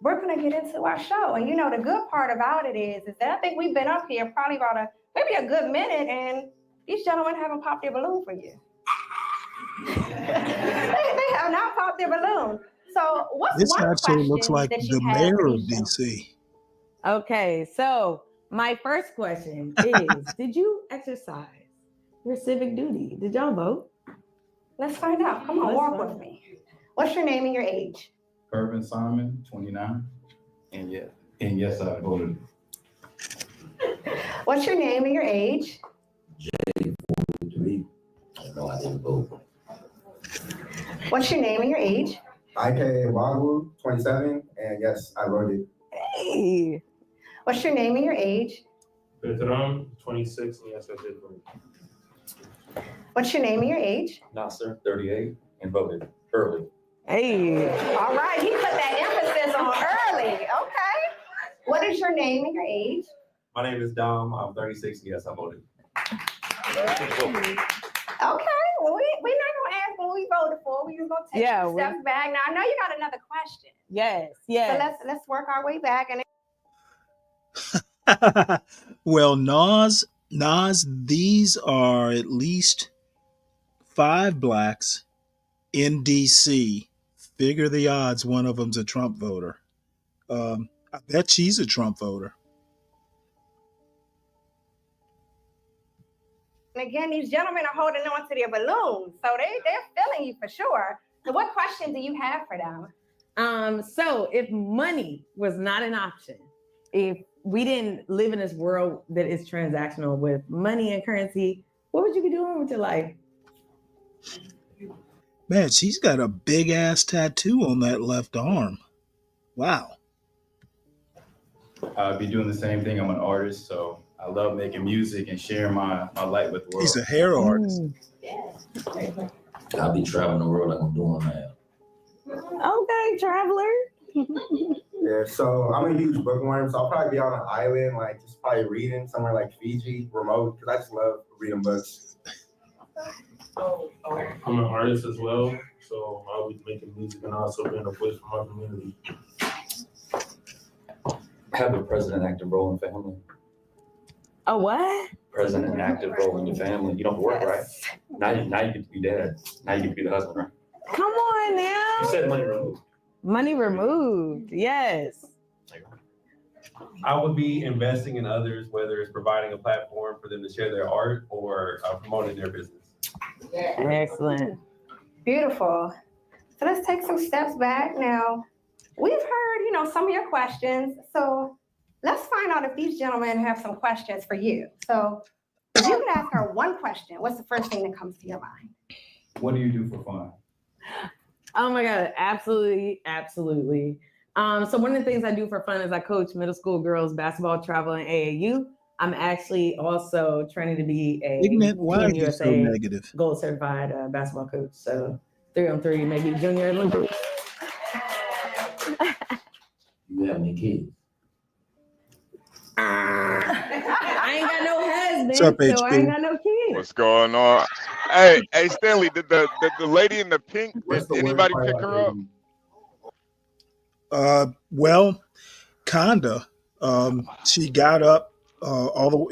we're going to get into our show. And the good part about it is that I think we've been up here probably about maybe a good minute, and these gentlemen haven't popped their balloon for you. they have not popped their balloon. So what's This one actually question looks like that the you have mayor for of these gentlemen? DC. Okay, so my first question is, did you exercise your civic duty? Did y'all vote? Let's find out. Come on, walk with me. What's your name and your age? Irvin Simon, 29. And yes, I voted. What's your name and your age? J43. No, I didn't vote. What's your name and your age? IK Wagu, 27, and yes, I voted. Hey. What's your name and your age? Veteran, 26, and yes, I did vote. What's your name and your age? Nasser, 38, and voted early. Hey. All right, he put that emphasis on early. Okay. What is your name and your age? My name is Dom. I'm 36, and yes, I voted. Okay. Well, we're not going to ask when we voted for. We're just going to take some steps back. Now, I know you got another question. Yes. So let's work our way back. And Well, Nas, these are at least 5 blacks in DC. Figure the odds one of them's a Trump voter. I bet she's a Trump voter. And again, these gentlemen are holding on to their balloons, so they're feeling you for sure. So what question do you have for them? So if money was not an option, if we didn't live in this world that is transactional with money and currency, what would you be doing with your life? Man, she's got a big ass tattoo on that left arm. Wow. I'd be doing the same thing. I'm an artist, so I love making music and sharing my light with the world. He's a hair artist. I'll be traveling the world like I'm doing now. Okay, traveler. Yeah, so I'm a huge bookworm, so I'll probably be on an island, like just probably reading somewhere like Fiji, remote, because I just love reading books. I'm an artist as well, so I'll be making music and also being a voice for my community. Have a president active role in family. A what? President active role in your family. You don't work, right? Now you get to be dad. Now you get to be the husband, right? Come on now. You said money removed. Money removed. Yes. I would be investing in others, whether it's providing a platform for them to share their art or promoting their business. Excellent. Beautiful. So let's take some steps back. Now, we've heard, some of your questions. So let's find out if these gentlemen have some questions for you. So if you could ask her one question, what's the first thing that comes to your mind? What do you do for fun? Oh my God, absolutely. So one of the things I do for fun is I coach middle school girls basketball, travel, and AAU. I'm actually also training to be a Ignorant, why are Team you so USA negative? gold certified basketball coach. So 3-on-3, maybe junior Olympics. You have any kids? I ain't got no husband, What's up, so I ain't HB? got no kids. What's going on? Hey, Stanley, did the lady in the pink, did anybody pick her up? Well, kinda. She got up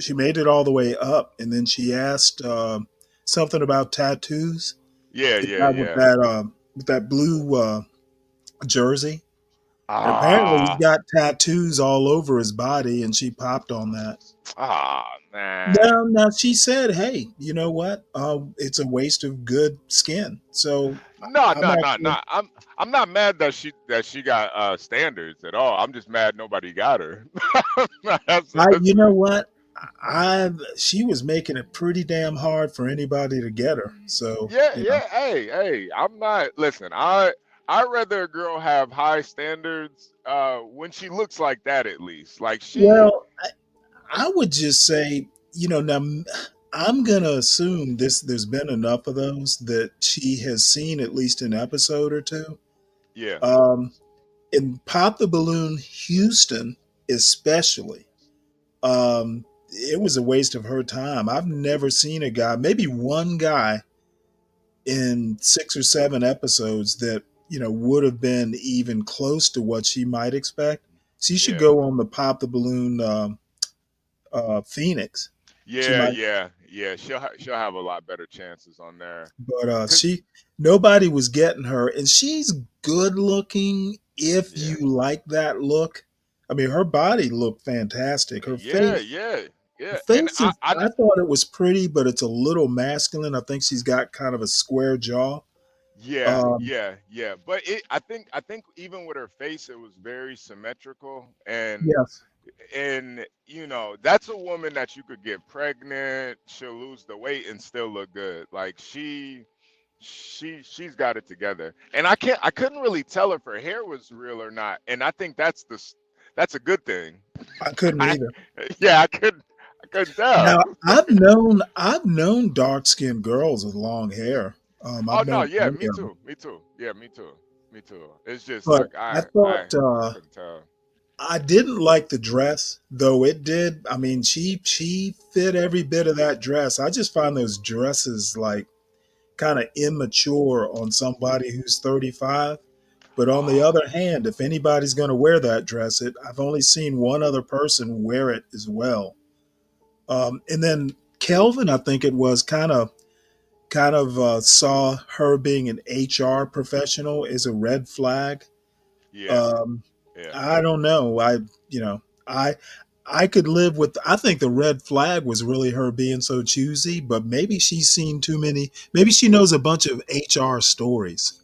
she made it all the way up, and then she asked something about tattoos. Yeah. With that blue jersey. And apparently he's got tattoos all over his body, and she popped on that. Man. No, she said, "Hey, you know what? It's a waste of good skin." So No. actually- I'm not mad that she got standards at all. I'm just mad nobody got her. you know what? She was making it pretty damn hard for anybody to get her. So Yeah. Hey, I'm not. Listen, I'd rather a girl have high standards when she looks like that, at least. Like she, Well, I would just say, now I'm gonna assume there's been enough of those that she has seen at least an episode or two. yeah, Um, in Pop the Balloon Houston, especially, it was a waste of her time. I've never seen a guy, maybe one guy in 6 or 7 episodes that would have been even close to what she might expect. She should yeah, go on the Pop the Balloon Phoenix. She yeah, might, yeah, yeah. She'll have a lot better chances on there. but Cause nobody was getting her, and she's good looking if yeah, you like that look. I mean, her body looked fantastic. Her yeah, face, yeah, her yeah. And face is. I thought it was pretty, but it's a little masculine. I think she's got kind of a square jaw. yeah, Um, yeah, yeah. But I think even with her face, it was very symmetrical, yes, and that's a woman that you could get pregnant. She'll lose the weight and still look good. Like she's got it together. And I couldn't really tell if her hair was real or not. And I think that's a good thing. I couldn't I, either. yeah, I couldn't tell. Now I've known dark skinned girls with long hair. Oh I've no, known yeah, plenty me of them, too, me too, yeah, me too, me too. It's just but like I I thought couldn't tell. I didn't like the dress, though it did. I mean, she fit every bit of that dress. I just find those dresses like kind of immature on somebody who's 35. But on the other hand, if anybody's going to wear that dress, I've only seen one other person wear it as well. And then Kelvin, I think it was kind of saw her being an HR professional as a red flag. Yeah, Um, yeah, I don't know. You know, I I could live with. I think the red flag was really her being so choosy, but maybe she's seen too many. Maybe she knows a bunch of HR stories.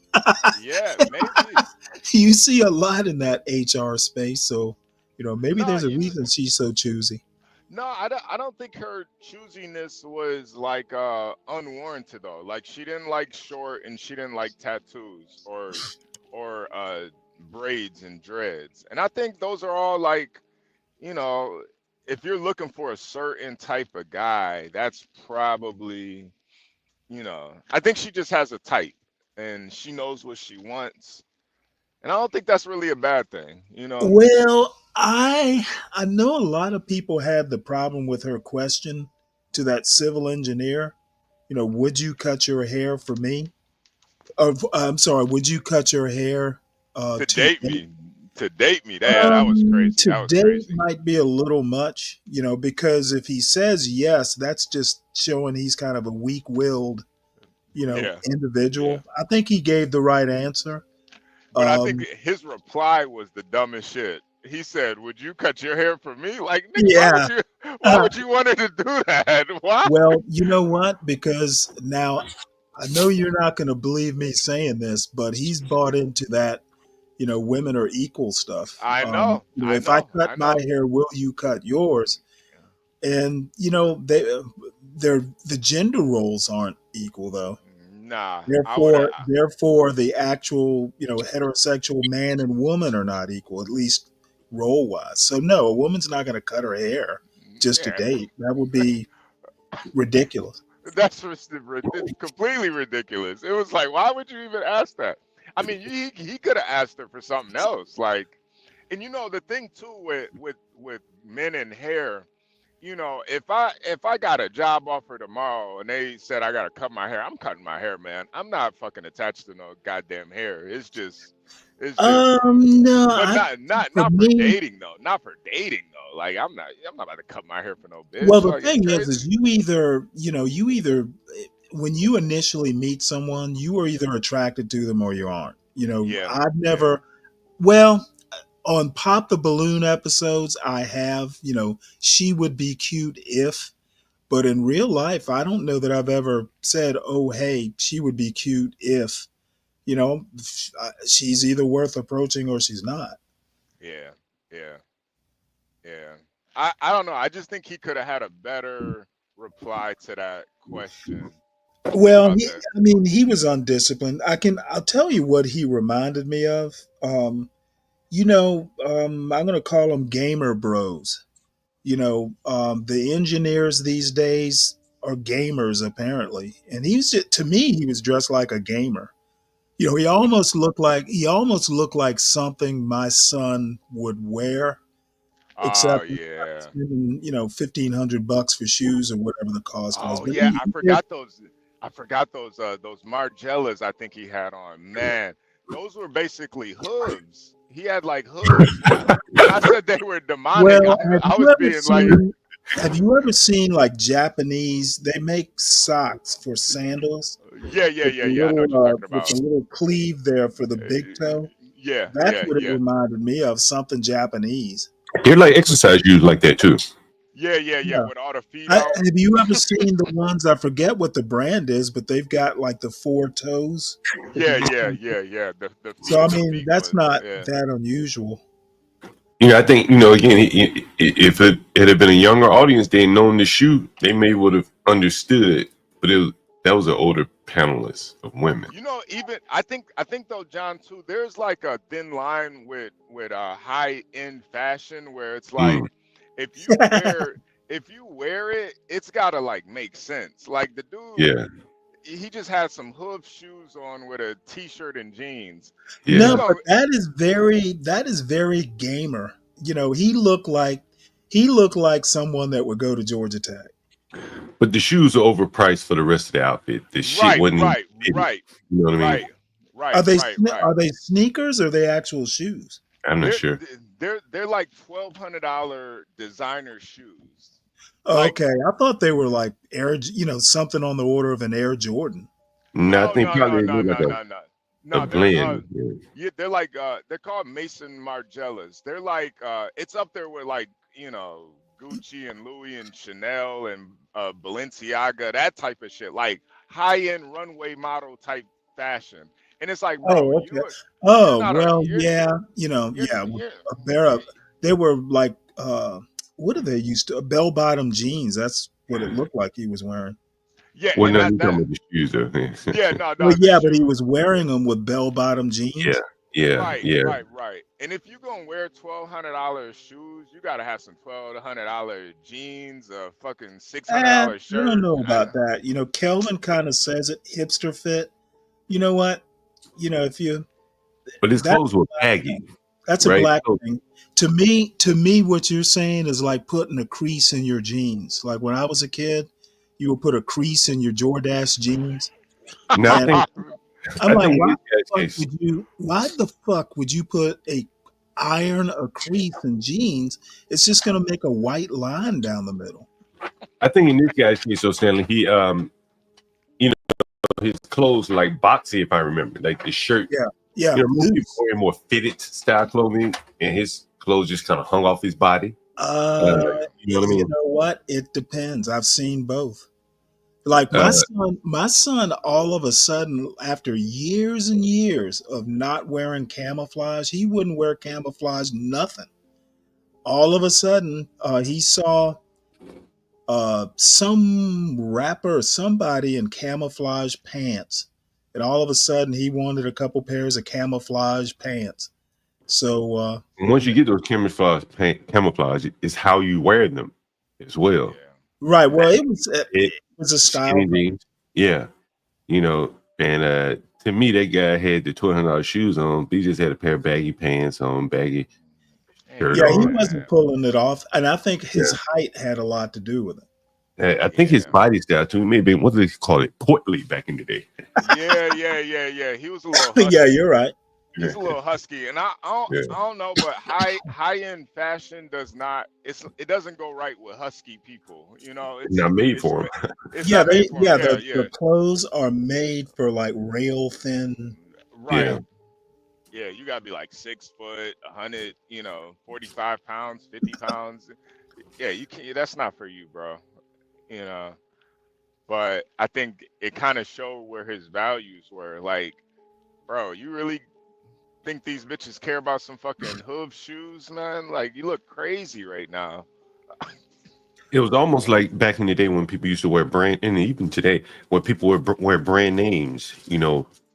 yeah, maybe. You see a lot in that HR space, so maybe No, there's a reason she's so choosy. no, I don't think her choosiness was like unwarranted though. Like she didn't like short and she didn't like tattoos or braids and dreads. And I think those are all like, you know, if you're looking for a certain type of guy, that's probably, I think she just has a type and she knows what she wants. And I don't think that's really a bad thing. Well, I know a lot of people had the problem with her question to that civil engineer. Would you cut your hair for me? Or, I'm sorry, would you cut your hair To to date date? me, to date me, that was crazy. To That was date crazy. might be a little much, because if he says yes, that's just showing he's kind of a weak-willed, Yeah, yeah. individual. I think he gave the right answer. But I think Um, his reply was the dumbest shit. He said, "Would you cut your hair for me?" Like, nigga, why would yeah. you? Why would you want her to do that? Why? Well, you know what? Because now I know you're not going to believe me saying this, but he's bought into that, women are equal stuff. I know, I If I know, cut I my know. hair, will you cut yours? And they're the gender roles aren't equal though. Nah, I would. Therefore, the actual, heterosexual man and woman are not equal, at least role wise. So no, a woman's not going to cut her hair just to Yeah, date. That would be ridiculous. that's just completely ridiculous. It was like, why would you even ask that? I mean, he could have asked her for something else, like, and the thing too with men and hair. If I got a job offer tomorrow and they said I gotta cut my hair, I'm cutting my hair, man. I'm not fucking attached to no goddamn hair. It's just, No, but not for not for me, dating though. Not for dating though. Like I'm not about to cut my hair for no well, bitch. the Like, are you thing crazy? is you either when you initially meet someone, you are either attracted to them or you aren't. Yeah, I've yeah, never, well, on Pop the Balloon episodes, I have, she would be cute if, but in real life, I don't know that I've ever said, oh, hey, she would be cute if, she's either worth approaching or she's not. yeah, yeah, yeah. I don't know. I just think he could have had a better reply to that question. Well, about that. I mean, he was undisciplined. I'll tell you what he reminded me of. I'm going to call them gamer bros. The engineers these days are gamers apparently, and to me, he was dressed like a gamer. He almost looked like something my son would wear, Oh except he's not yeah. spending, $1,500 for shoes or whatever the cost was. Oh But yeah, I forgot those. I forgot those Margellas I think he had on. Man, those were basically hooves. He had like hooves. When I said they were demonic, well, I was being like, have you ever seen like Japanese? They make socks for sandals yeah, yeah, yeah, yeah. I know what you're talking with the about. little sleeve there for the big toe. Yeah, That's yeah, what it yeah, reminded me of, something Japanese. They're like exercise shoes like that too. yeah, yeah, yeah. Yeah. With all the feet out. Have you ever seen the ones? I forget what the brand is, but they've got like the four toes that you Yeah, just yeah, kind yeah, yeah. The So feet, I the mean, feet that's ones. not Yeah. that unusual. I think again, if it had been a younger audience, they known the shoe, they may would have understood. But that was an older panelist of women. Even I think though, John, too, there's like a thin line with high end fashion where it's like Mm, if you wear it, it's gotta like make sense. Like the dude, yeah, he just had some hoof shoes on with a t-shirt and jeans. If you yeah. No, go, but that is very gamer. He looked like someone that would go to Georgia Tech. But the shoes are overpriced for the rest of the outfit. The shit right, wasn't even right, fitted. right, You know what I mean? right, right, Are they right, right. are they sneakers or are they actual shoes? I'm not They're sure. they're like $1,200 designer shoes. Oh, Like okay, I thought they were like something on the order of an Air Jordan. No, I no, think no, no, probably no, look no, like no, no. a No, they're blend. Yeah. yeah, they're like they're called Mason Margellas. They're like it's up there with like, Gucci and Louis and Chanel and Balenciaga, that type of shit. Like high-end runway model type fashion. And it's like, bro, Oh, okay. you're Oh, not a well, yeah, you're yeah. you're They're you, up. They were like, what are they used to? Bell bottom jeans. That's what it looked like he was wearing. yeah, Well, and no, that you talking that about the shoes though. yeah, no, Well, no, the yeah, but he shoe. was wearing them with bell bottom yeah, jeans. yeah, Right, yeah. right, right. And if you're gonna wear $1,200 shoes, you gotta have some $1,200 jeans, a fucking I $600 don't shirt. know about that. Kelvin kind of says it hipster fit. You know what? If you But his that's clothes were baggy, that's a right? black So, thing. To me, what you're saying is like putting a crease in your jeans. Like when I was a kid, you would put a crease in your Jordache jeans, now and I'm I like, think in why this the guy's fuck case, would you? Why the fuck would you put a crease in jeans? It's just gonna make a white line down the middle. I think in this guy's case, so Stanley, you know, his clothes were like boxy, if I remember, like the shirt. Yeah, yeah, Most people loose. wear more fitted style clothing, and his clothes just kind of hung off his body. Uh, You know what I you mean? know what? It depends. I've seen both. Like Uh, my son, all of a sudden, after years and years of not wearing camouflage, he wouldn't wear camouflage, nothing. All of a sudden, he saw some rapper or somebody in camouflage pants, and all of a sudden, he wanted a couple pairs of camouflage pants. So, once you get those camouflage, it's how you wear them as well. Yeah. right. Well, Baggy it fit, was a style skinny thing. jeans. Yeah, and to me, that guy had the $1,200 shoes on, but he just had a pair of baggy pants on, baggy Ain't shirt Yeah, he on. man. wasn't pulling it off, and I think his Yeah. height had a lot to do with it. I think his Yeah. body style too. Maybe what do they call it? Portly back in the day. Yeah, yeah, yeah, yeah. He was a little Yeah, husky. you're right. He's a little husky, and Yeah. I don't know, but high end fashion it doesn't go right with husky people. Not made it's for him. it's Yeah, not made for him. Yeah, the yeah, clothes are made for like rail thin. right. Yeah. Yeah, you gotta be like 6 foot, 100, 45 pounds, 50 pounds. Yeah, you can't. That's not for you, bro. You know. But I think it kind of showed where his values were. Like, bro, you really think these bitches care about some fucking hoof shoes, man? Like, you look crazy right now. It was almost like back in the day when people used to wear brand, and even today, when people wear brand names,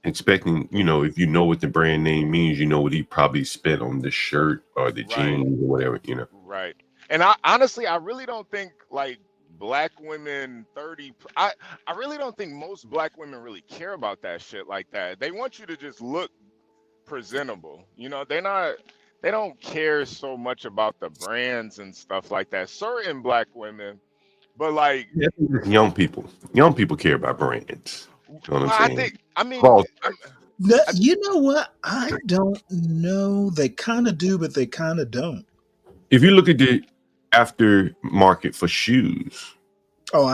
expecting, if you know what the brand name means, you know what he probably spent on the shirt or the Right. jeans or whatever, Right. And I honestly, I really don't think like black women 30 I really don't think most black women really care about that shit like that. They want you to just look presentable. They don't care so much about the brands and stuff like that. Certain black women, but like Yeah, I think it's young people care about brands. You know what I'm well, saying? I mean, Well, You know what? I don't know. They kind of do, but they kind of don't. if you look at the aftermarket for shoes, Oh,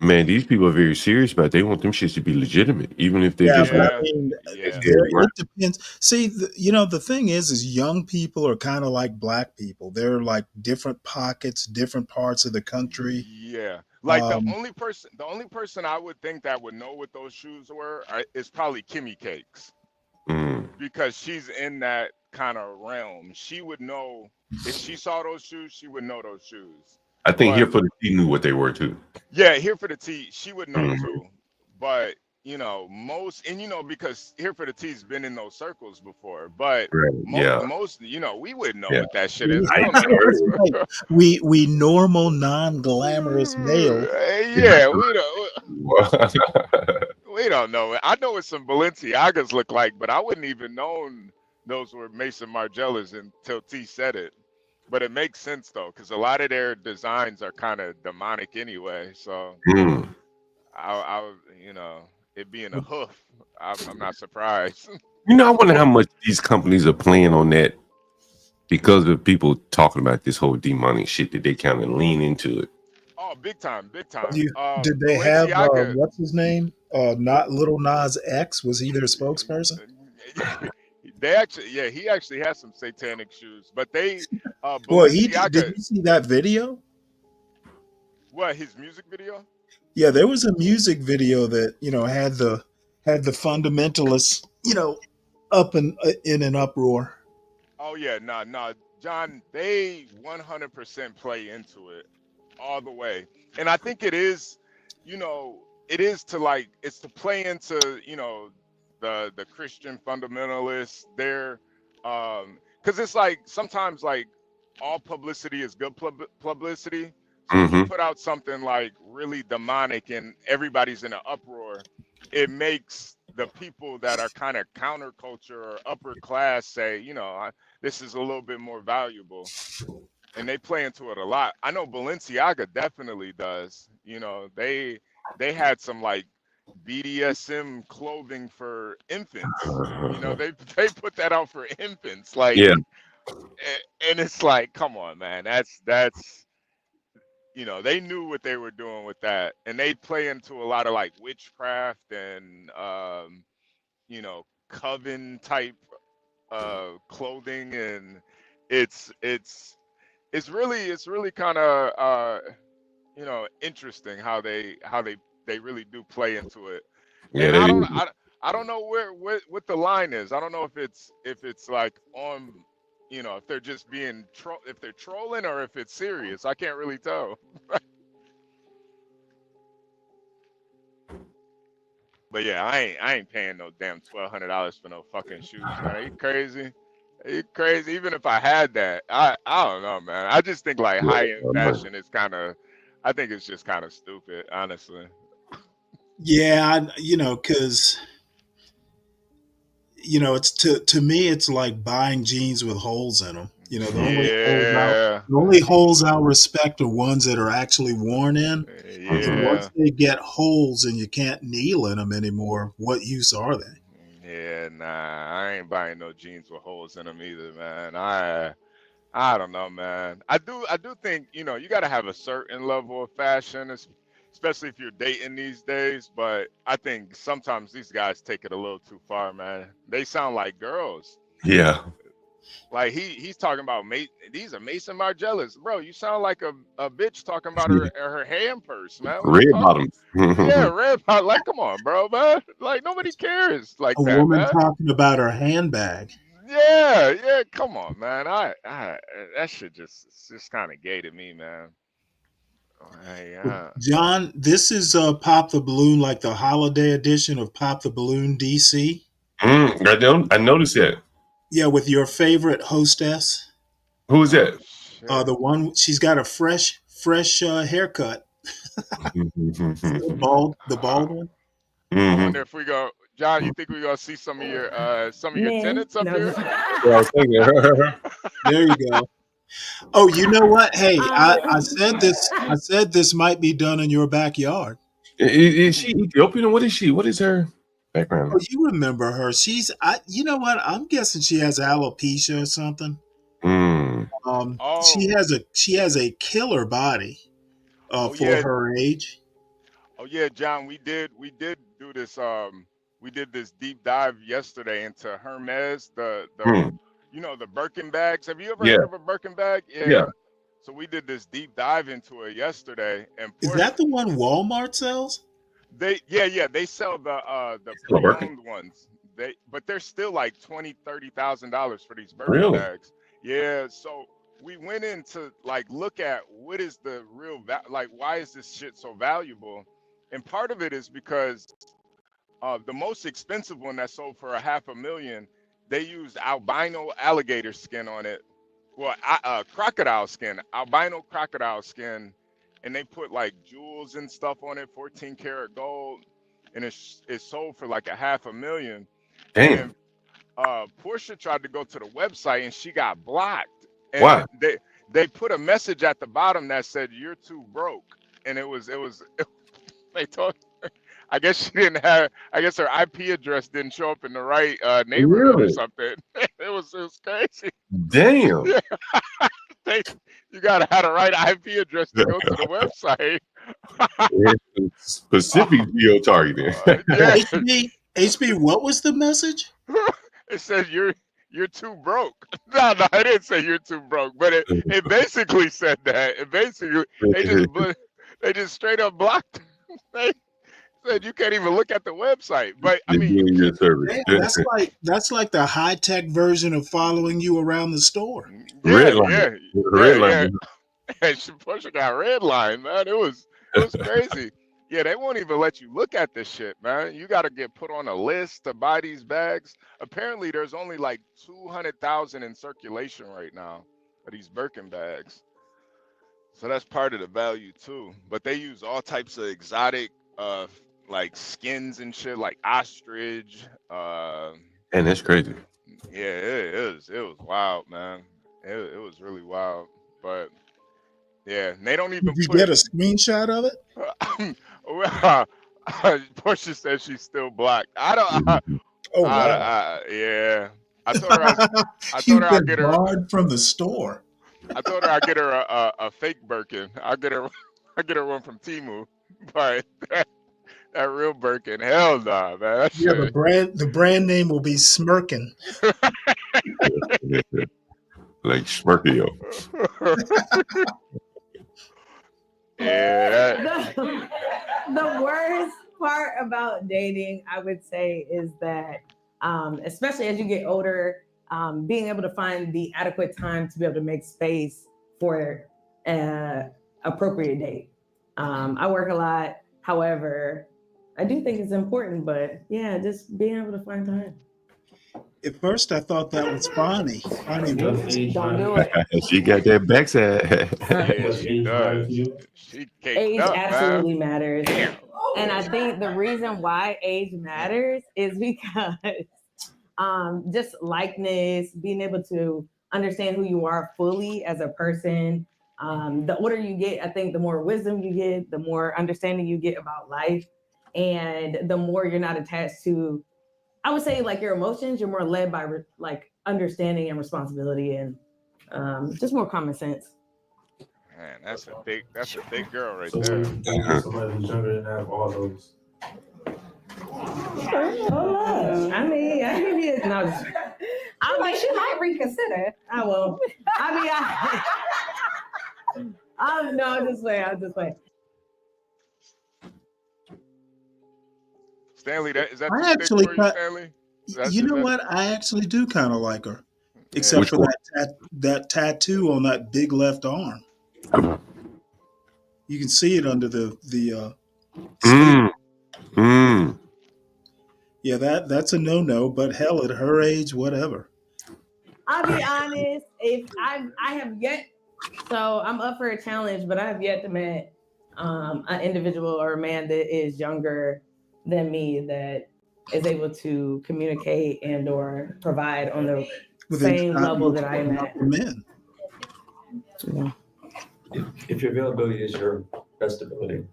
man, these people are very serious about it. They want them shits to be legitimate, even if they're yeah, just but I yeah, mean, yeah. it depends. See, the thing is young people are kind of like black people. They're like different pockets, different parts of the country. Yeah. Like Um, the only person I would think that would know what those shoes were is probably Kimmy Cakes Mm. because she's in that kind of realm. She would know if she saw those shoes, she would know those shoes. I think Here But for the Tea knew what they were too. yeah, Here for the Tea, she would know Mhm. too. But most and because Here for the Tea's been in those circles before. But Right. Yeah. most, we wouldn't know Yeah. what that shit is. I We don't know was those. like, we normal, non-glamorous male. Yeah, we don't know. I know what some Balenciagas look like, but I wouldn't even known those were Mason Margielas until T said it. But it makes sense though, because a lot of their designs are kind of demonic anyway. So Mm. it being a hoof, I'm not surprised. I wonder how much these companies are playing on that because of people talking about this whole demonic shit that they kind of lean into it. Oh, big time, big time. Did they have Balenciaga. what's his name? Not Little Nas X. Was he their spokesperson? He actually has some satanic shoes, but they Well, did Balenciaga. you see that video? What, his music video? Yeah, there was a music video that had the fundamentalists up and in an uproar. Oh yeah, no, John, they 100% play into it all the way, and I think it is, it's to play into, the Christian fundamentalists. They're, because it's like sometimes like all publicity is good publicity. So if you Mm-hmm. put out something like really demonic and everybody's in an uproar, it makes the people that are kind of counterculture or upper class say, this is a little bit more valuable. And they play into it a lot. I know Balenciaga definitely does. They had some like BDSM clothing for infants. They put that out for infants. Like, Yeah. and it's like, come on, man. That's they knew what they were doing with that, and they play into a lot of like witchcraft and coven type clothing, and it's really kind of interesting how they really do play into it. Yeah, And that I is. don't I don't know what the line is. I don't know if it's like on if they're just being if they're trolling or if it's serious. I can't really tell. But yeah, I ain't paying no damn $1,200 for no fucking shoes, man. Are you crazy? Are you crazy? Even if I had that, I don't know, man. I just think like high end fashion is I think it's just kind of stupid, honestly. Yeah, because it's to me, it's like buying jeans with holes in them. Yeah, The only holes I'll respect are ones that are actually worn in. So once yeah, they get holes and you can't kneel in them anymore, what use are they? yeah. Nah, I ain't buying no jeans with holes in them either, man. I don't know, man. I do think, you got to have a certain level of fashion, especially if you're dating these days. But I think sometimes these guys take it a little too far, man. They sound like girls. Yeah. Like he's talking about these are Mason Margielas, bro. You sound like a bitch talking about her hand purse, man. What are you Red talking? bottoms. Yeah, red bottom. Like, come on, bro, man. Like nobody cares like A that, woman man. talking about her handbag. Yeah, come on, man. I that shit it's just kind of gay to me, man. Yeah. John, this is Pop the Balloon, like the holiday edition of Pop the Balloon DC. I noticed that. Yeah, with your favorite hostess. Who is that? Shit. The one she's got a fresh haircut. The bald one. I wonder if we go, John. You think we gonna see some of your Men. tenants up No, here? just- Yeah, I was thinking. There you go. Oh, you know what? Hey, I Um, said this might be done in your backyard. Is she Ethiopian? What is she? What is her background? Oh, you remember her? You know what? I'm guessing she has alopecia or something. Mm. She Oh, has a killer body oh for yeah, her age. oh yeah, John. We did do this. We did this deep dive yesterday into Hermes, Mm. the Birkin bags. Have you ever Yeah, heard of a Birkin bag? Yeah. yeah. So we did this deep dive into it yesterday, and Is Porsche. that the one Walmart sells? They sell the Still working. pre-owned ones. But they're still like $20,000 for these Birkin Really? bags. Yeah, so we went in to like look at what is the real like why is this shit so valuable? And part of it is because the most expensive one that sold for $500,000, they used albino alligator skin on it. Well, crocodile skin, albino crocodile skin, and they put like jewels and stuff on it, 14 karat gold, and it sold for like $500,000. And Damn. then Portia tried to go to the website and she got blocked. And Why? they put a message at the bottom that said you're too broke, and they told. I guess she didn't have. I guess her IP address didn't show up in the right neighborhood or Really? something. It was crazy. Damn. Yeah, you gotta have the right IP address to go to the website. It's specific geo targeting. Yeah, HB, what was the message? it says you're too broke. No, it didn't say you're too broke, but it basically said that. It basically they just straight up blocked. They said you can't even look at the website. But I They're mean, doing you a service. Hey, that's like the high tech version of following you around the store. yeah, Redline. yeah, Redline. And Porsche got red line, man. It was crazy. Yeah, they won't even let you look at this shit, man. You got to get put on a list to buy these bags. Apparently, there's only like 200,000 in circulation right now of these Birkin bags. So that's part of the value too. But they use all types of exotic, like skins and shit, like ostrich. And that's crazy. Yeah, it was wild, man. It was really wild. But yeah, and they don't even Did you put get a screenshot of it? well, Portia says she's still black. I don't. Oh wow! Yeah, I told her. I told You've her I'll been get her. barred from the store. I told her I'll get her a fake Birkin. I'll get her. I'll get her one from Temu. But that real Birkin, hell nah, man. That Yeah, shit. the brand name will be Smirkin. Like Smirkio. Yeah. The worst part about dating, I would say, is that, especially as you get older, being able to find the adequate time to be able to make space for an appropriate date. I work a lot. However, I do think it's important, but yeah, just being able to find time. At first, I thought that was funny. Funny words. Don't do it. She got that backside. Yeah, she does. She caked Age up, absolutely man. matters. And I think the reason why age matters is because just likeness, being able to understand who you are fully as a person. The older you get, I think the more wisdom you get, the more understanding you get about life, and the more you're not attached to, I would say, like your emotions. You're more led by like understanding and responsibility, and just more common sense. Man, that's a big girl right So there. somebody who's younger than that have all those. I mean, I give you no. I'm like, she might reconsider. I won't. I mean, I'm just playing. I'm just playing. Stanley, is that I too actually thick for you, Stanley? You know what? I actually do kind of like her, except Which for one? that tattoo on that big left arm. You can see it under the skin. Mm, mm. Yeah, that's a no-no. But hell, at her age, whatever. I'll be honest. If I have yet, so I'm up for a challenge, but I have yet to meet an individual or a man that is younger than me that is able to communicate and or provide on the Well, then same you're not level that looking I am at. for men. If your availability is your best ability,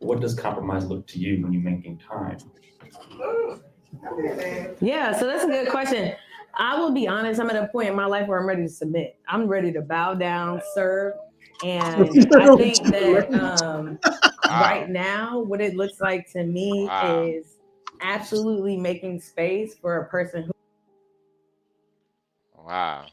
what does compromise look to you when you're making time? Yeah, so that's a good question. I will be honest, I'm at a point in my life where I'm ready to submit. I'm ready to bow down, serve. And I think that right now, what it looks like to me is absolutely making space for a person who. Wow.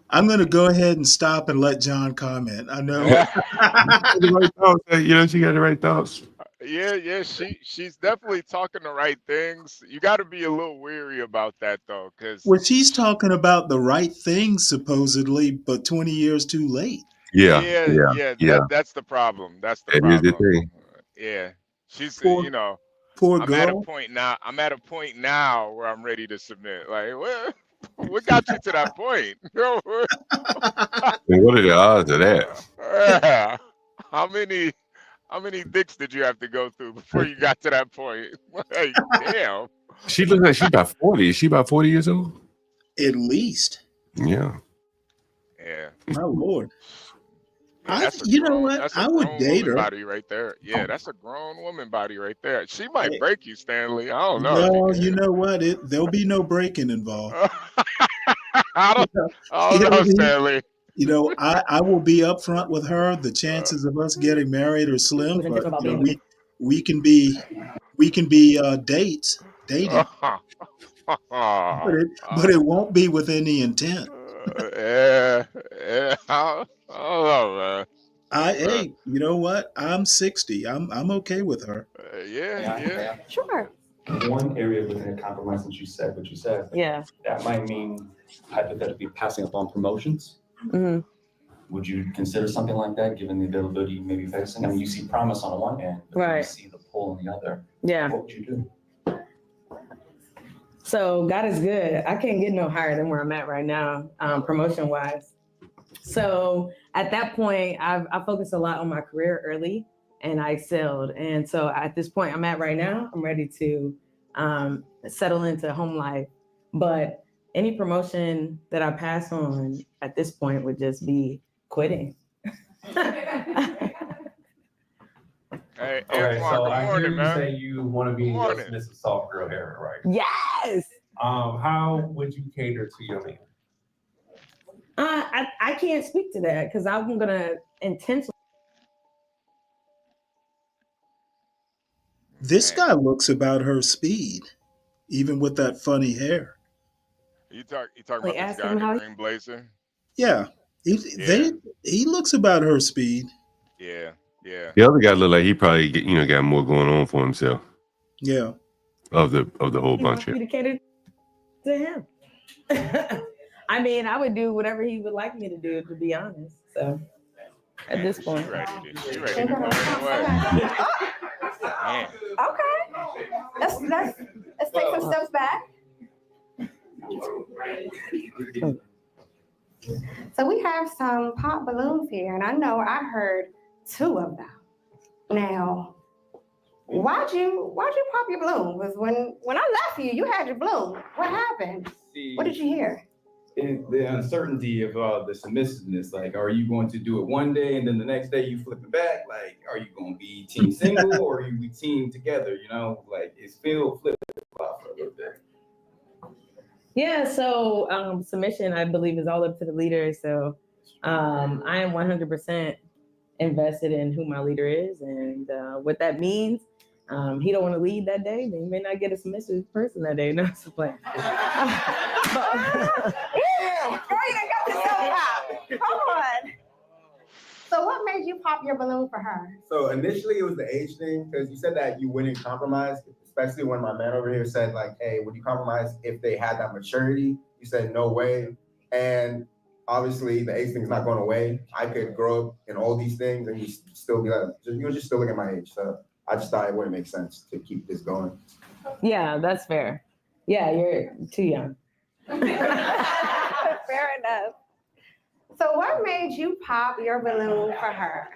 I'm going to go ahead and stop and let John comment. I know. The right thoughts, you know, she got the right thoughts. Yeah, she's definitely talking the right things. You got to be a little weary about that though, because Well, she's talking about the right things supposedly, but 20 years too late. yeah, that's the problem. That's the That is the problem. thing. Yeah, she's Poor, poor I'm at a girl. point now. I'm at a point now where I'm ready to submit. Like, what got you to that point? And what are the odds of that? Yeah. How many dicks did you have to go through before you got to that point? Like, damn. She looks like she's about 40. Is she about 40 years old? At least. Yeah. Yeah. My Lord. Yeah, You know what? that's a I would grown date woman her. body right there. Yeah, that's a grown woman body right there. She might break you, Stanley. I don't know. Well, you know what? There'll be no breaking involved. I don't know, Stanley. You know, I will be upfront with her. The chances of us getting married are slim, but you know, we can be dating, but it won't be with any intent. Yeah, I don't know, man. Hey, you know what? I'm 60. I'm okay with her. Yeah. Sure. One area looking at compromise, since you said what you said, Yeah. that might mean hypothetically passing up on promotions. Mm-hmm. Would you consider something like that, given the availability you may be facing? I mean, you see promise on the one hand, but right. you see the pull on the other. Yeah. What would you do? So God is good. I can't get no higher than where I'm at right now, promotion wise. So at that point, I focused a lot on my career early, and I excelled. And so at this point I'm at right now, I'm ready to settle into home life. But any promotion that I pass on at this point would just be quitting. Hey, All right, Antoine, so good I morning, hear you man. say you want to be in your submissive soft girl era, right? Yes. How would you cater to your man? I can't speak to that because I'm gonna intentionally. This guy looks about her speed, even with that funny hair. You talking about this guy in the green blazer? Yeah, he looks about her speed. Yeah. The other guy look like he probably got more going on for himself. Yeah. Of the whole He bunch. wants me to cater to him. I mean, I would do whatever he would like me to do, to be honest. So at this point. She ready to go away. Man. Okay. Let's take some steps back. So we have some pop balloons here, and I know I heard 2 of them. Now, why'd you pop your balloon? Because when I left you, you had your balloon. What happened? What did you hear? The uncertainty of the submissiveness, like, are you going to do it one day and then the next day you flip it back? Like, are you going to be team single or are you be team together? You know, like, it's still flip-flop for a little bit. Yeah, so submission, I believe, is all up to the leader. So I am 100% invested in who my leader is, and what that means. He don't want to lead that day, then you may not get a submissive person that day. No, it's a plan. Come on. So what made you pop your balloon for her? So initially it was the age thing, because you said that you wouldn't compromise, especially when my man over here said like, hey, would you compromise if they had that maturity? You said no way. And obviously the age thing is not going away. I could grow up in all these things and you still be like, you'll just still look at my age. So I just thought it wouldn't make sense to keep this going. Yeah, that's fair. Yeah, you're too young. Fair enough. So what made you pop your balloon for her?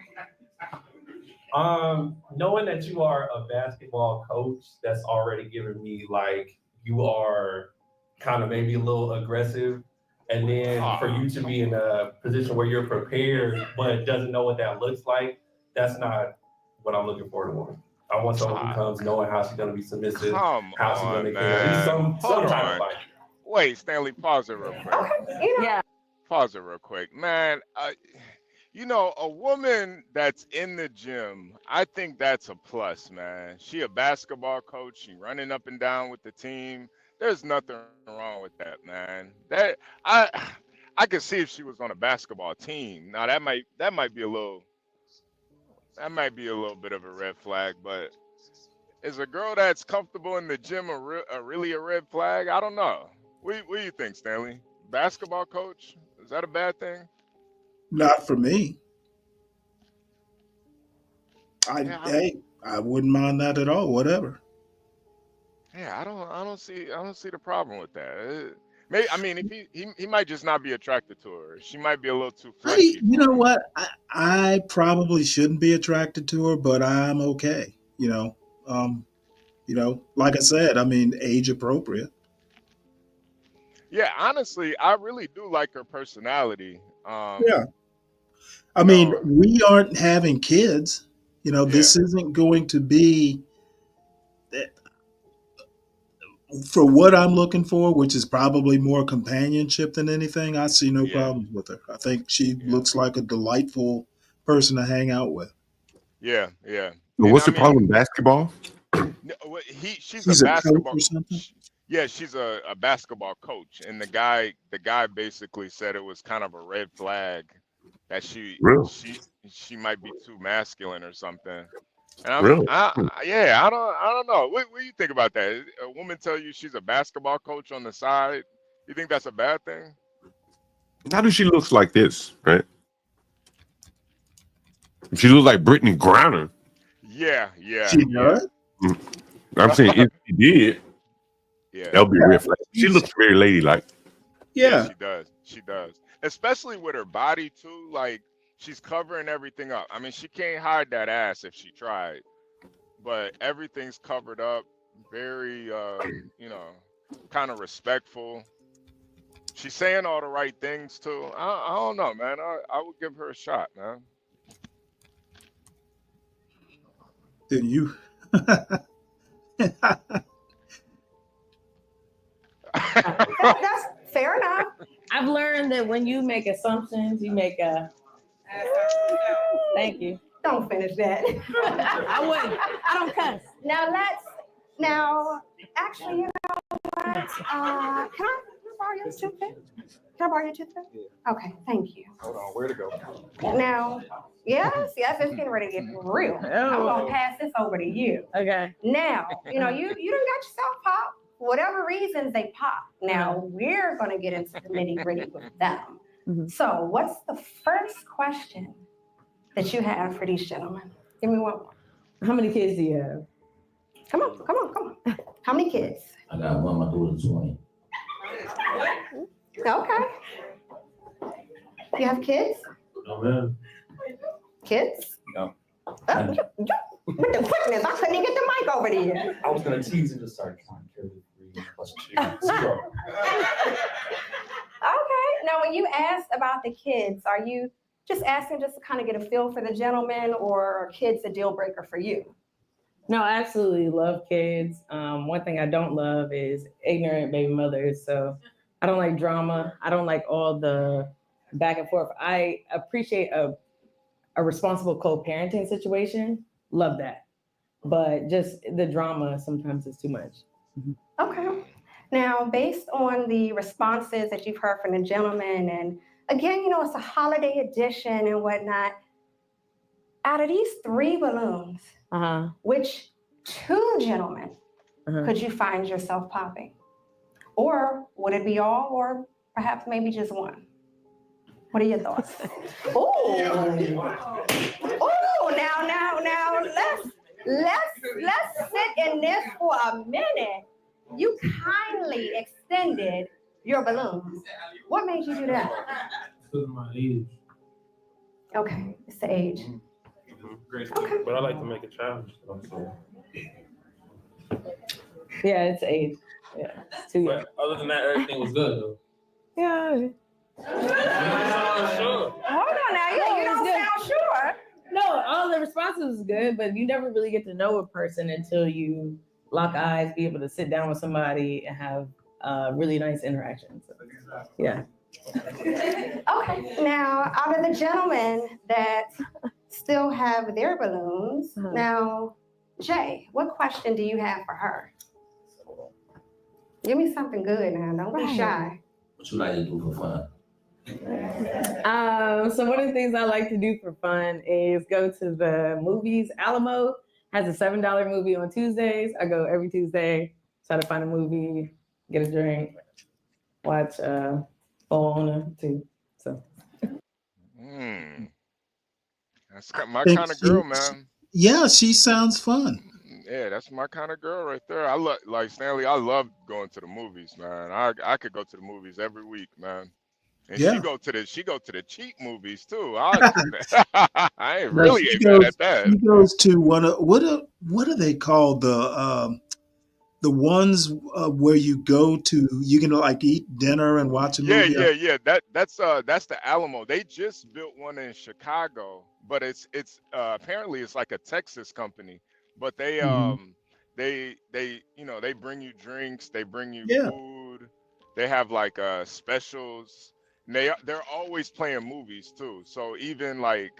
Knowing that you are a basketball coach, that's already given me like you are kind of maybe a little aggressive. And then for you to be in a position where you're prepared but doesn't know what that looks like, that's not what I'm looking for in a woman. I want someone who comes knowing how she's gonna be submissive, Come how she's gonna on, care. At least man. some type of like. Wait, Stanley, pause it real quick. Yeah. Pause it real quick, man. You know, a woman that's in the gym, I think that's a plus, man. She a basketball coach. She running up and down with the team. There's nothing wrong with that, man. I could see if she was on a basketball team. Now that might be a little bit of a red flag, but is a girl that's comfortable in the gym really a red flag? I don't know. What do you think, Stanley? Basketball coach? Is that a bad thing? Not for me. Yeah, I wouldn't mind that at all. Whatever. yeah. I don't see the problem with that. Maybe, I mean, if he might just not be attracted to her. She might be a little too fleshy You for know him. what? I probably shouldn't be attracted to her, but I'm okay. Like I said, I mean, age appropriate. Yeah, honestly, I really do like her personality. Yeah. I You mean, know, we aren't having kids. yeah, This isn't going to be for what I'm looking for, which is probably more companionship than anything. I see no yeah, problems with her. I think she yeah, looks like a delightful person to hang out with. yeah, yeah. But And what's I the mean, problem in basketball? she's a She's a coach or basketball. something. Yeah, she's a basketball coach, and the guy basically said it was kind of a red flag that Real, she might be too masculine or something. And real. yeah, I don't know. What do you think about that? A woman tell you she's a basketball coach on the side, you think that's a bad thing? How does she looks like this, right? If she looks like Brittany Griner, Yeah, She yeah, yeah, does? I'm saying if she did, yeah, that would be a red flag. She She's- looks very ladylike. yeah. Yeah. She does. She does. Especially with her body too. Like she's covering everything up. I mean, she can't hide that ass if she tried, but everything's covered up. Very, kind of respectful. She's saying all the right things too. I don't know, man. I would give her a shot, man. Then you. That's fair enough. I've learned that when you make assumptions, you make a. Thank you. Don't finish that. I wouldn't. I don't cuss. Now, actually, you know what? Can I borrow your toothpick? Can I borrow your toothpick? Okay, thank you. Hold on, where to go? Now, yes, it's getting ready to get real. I'm gonna pass this over to you. Okay. Now, you done got yourself popped. For whatever reasons they pop. Now we're gonna get into the nitty-gritty with them. Mm-hmm. So what's the first question that you have for these gentlemen? Give me one more. How many kids do you have? Come on. How many kids? I got one, my daughter's 20. Okay. You have kids? No, man. Kids? No. With the quickness, I couldn't even get the mic over to you. I was gonna tease and just start trying to carry 3 plus 2. 0. Okay. Now, when you asked about the kids, are you just asking just to kind of get a feel for the gentleman, or are kids a deal breaker for you? No, I absolutely love kids. One thing I don't love is ignorant baby mothers. So I don't like drama. I don't like all the back and forth. I appreciate a responsible co-parenting situation. Love that. But just the drama sometimes is too much. Okay. Now, based on the responses that you've heard from the gentleman, and again, it's a holiday edition and whatnot, out of these 3 balloons, which 2 gentlemen could you find yourself popping? Or would it be all, or perhaps maybe just one? What are your thoughts? Oh, now, let's sit in this for a minute. You kindly extended your balloons. What made you do that? Because of my age. Okay, it's the age. Okay. But I like to make a challenge. So. Yeah, it's age. Yeah, it's too young. But other than that, everything was good though. Yeah. Sure. Hold on now, you don't sound sure. No, all the responses was good, but you never really get to know a person until you lock eyes, be able to sit down with somebody and have really nice interactions. Yeah. Okay, now out of the gentlemen that still have their balloons, now, Jay, what question do you have for her? Give me something good now, don't be shy. What you like to do for fun? So one of the things I like to do for fun is go to the movies. Alamo has a $7 movie on Tuesdays. I go every Tuesday, try to find a movie, get a drink, watch phone too. So. That's my kind of girl, man. Yeah, she sounds fun. Yeah, that's my kind of girl right there. I love, like Stanley. I love going to the movies, man. I could go to the movies every week, man. And Yeah. she go to the cheap movies too. I ain't No, really she ain't mad goes, at that. she goes to one of what are they called, the ones where you go to, you can like eat dinner and watch a movie. Yeah. That's the Alamo. They just built one in Chicago, but it's apparently it's like a Texas company. But they they they bring you drinks, they bring you Yeah. food, they have like specials. And they're always playing movies too. So even like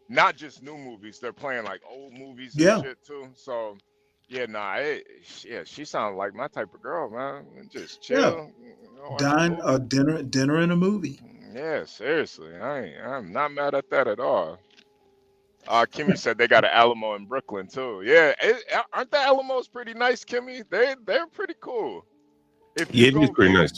not just new movies, they're playing like old movies and Yeah. shit too. So yeah, she sounds like my type of girl, man. And just Yeah. chill, watch a movie. Dinner and a movie. Yeah, seriously, I'm not mad at that at all. Kimmy said they got an Alamo in Brooklyn too. Yeah, aren't the Alamos pretty nice, Kimmy? They're pretty cool. If Yeah, you it is go pretty nice.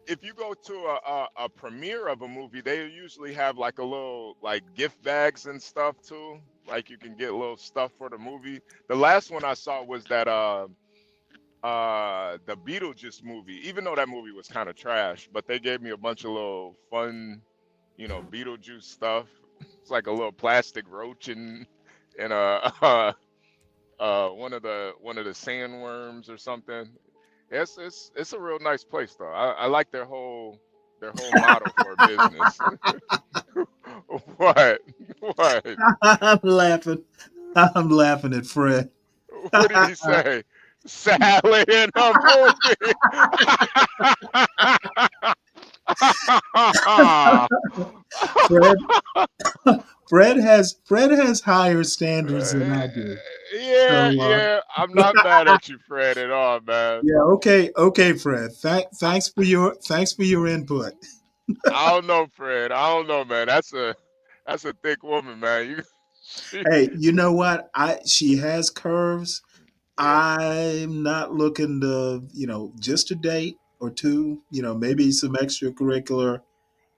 if you go to a premiere of a movie, they usually have like a little like gift bags and stuff too. Like you can get little stuff for the movie. The last one I saw was that the Beetlejuice movie. Even though that movie was kind of trash, but they gave me a bunch of little fun, Beetlejuice stuff. It's like a little plastic roach and one of the sandworms or something. It's a real nice place though. I like their whole motto for business. What? I'm laughing. I'm laughing at Fred. What did he say? Sally in a movie. Fred has higher standards than I do. So, Yeah. I'm not mad at you, Fred, at all, man. yeah, okay, Fred. Thanks for your input. I don't know, Fred. I don't know, man. That's a thick woman, man. Hey, you know what? She has curves. I'm not looking to, just a date or two, maybe some extracurricular.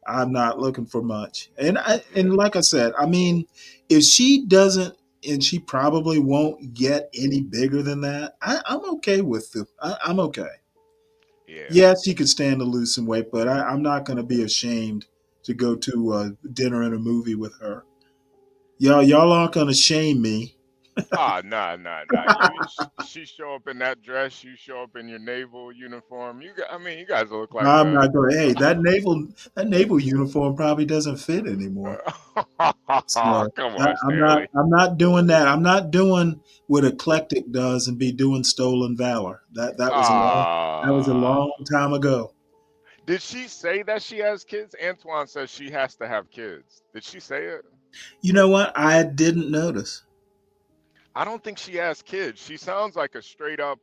I'm not looking for much. And like I said, I mean, if she doesn't, and she probably won't get any bigger than that, I'm okay with I'm okay. Yeah. Yes, she could stand to lose some weight, but I'm not going to be ashamed to go to dinner and a movie with her. Y'all aren't going to shame me. Nah. She show up in that dress. You show up in your naval uniform. You guys look like. I'm not going. Hey, that naval uniform probably doesn't fit anymore. So Come on, I'm not doing that. I'm not doing what Eclectic does and be doing stolen valor. That was a long time ago. Did she say that she has kids? Antoine says she has to have kids. Did she say it? You know what? I didn't notice. I don't think she has kids. She sounds like a straight up.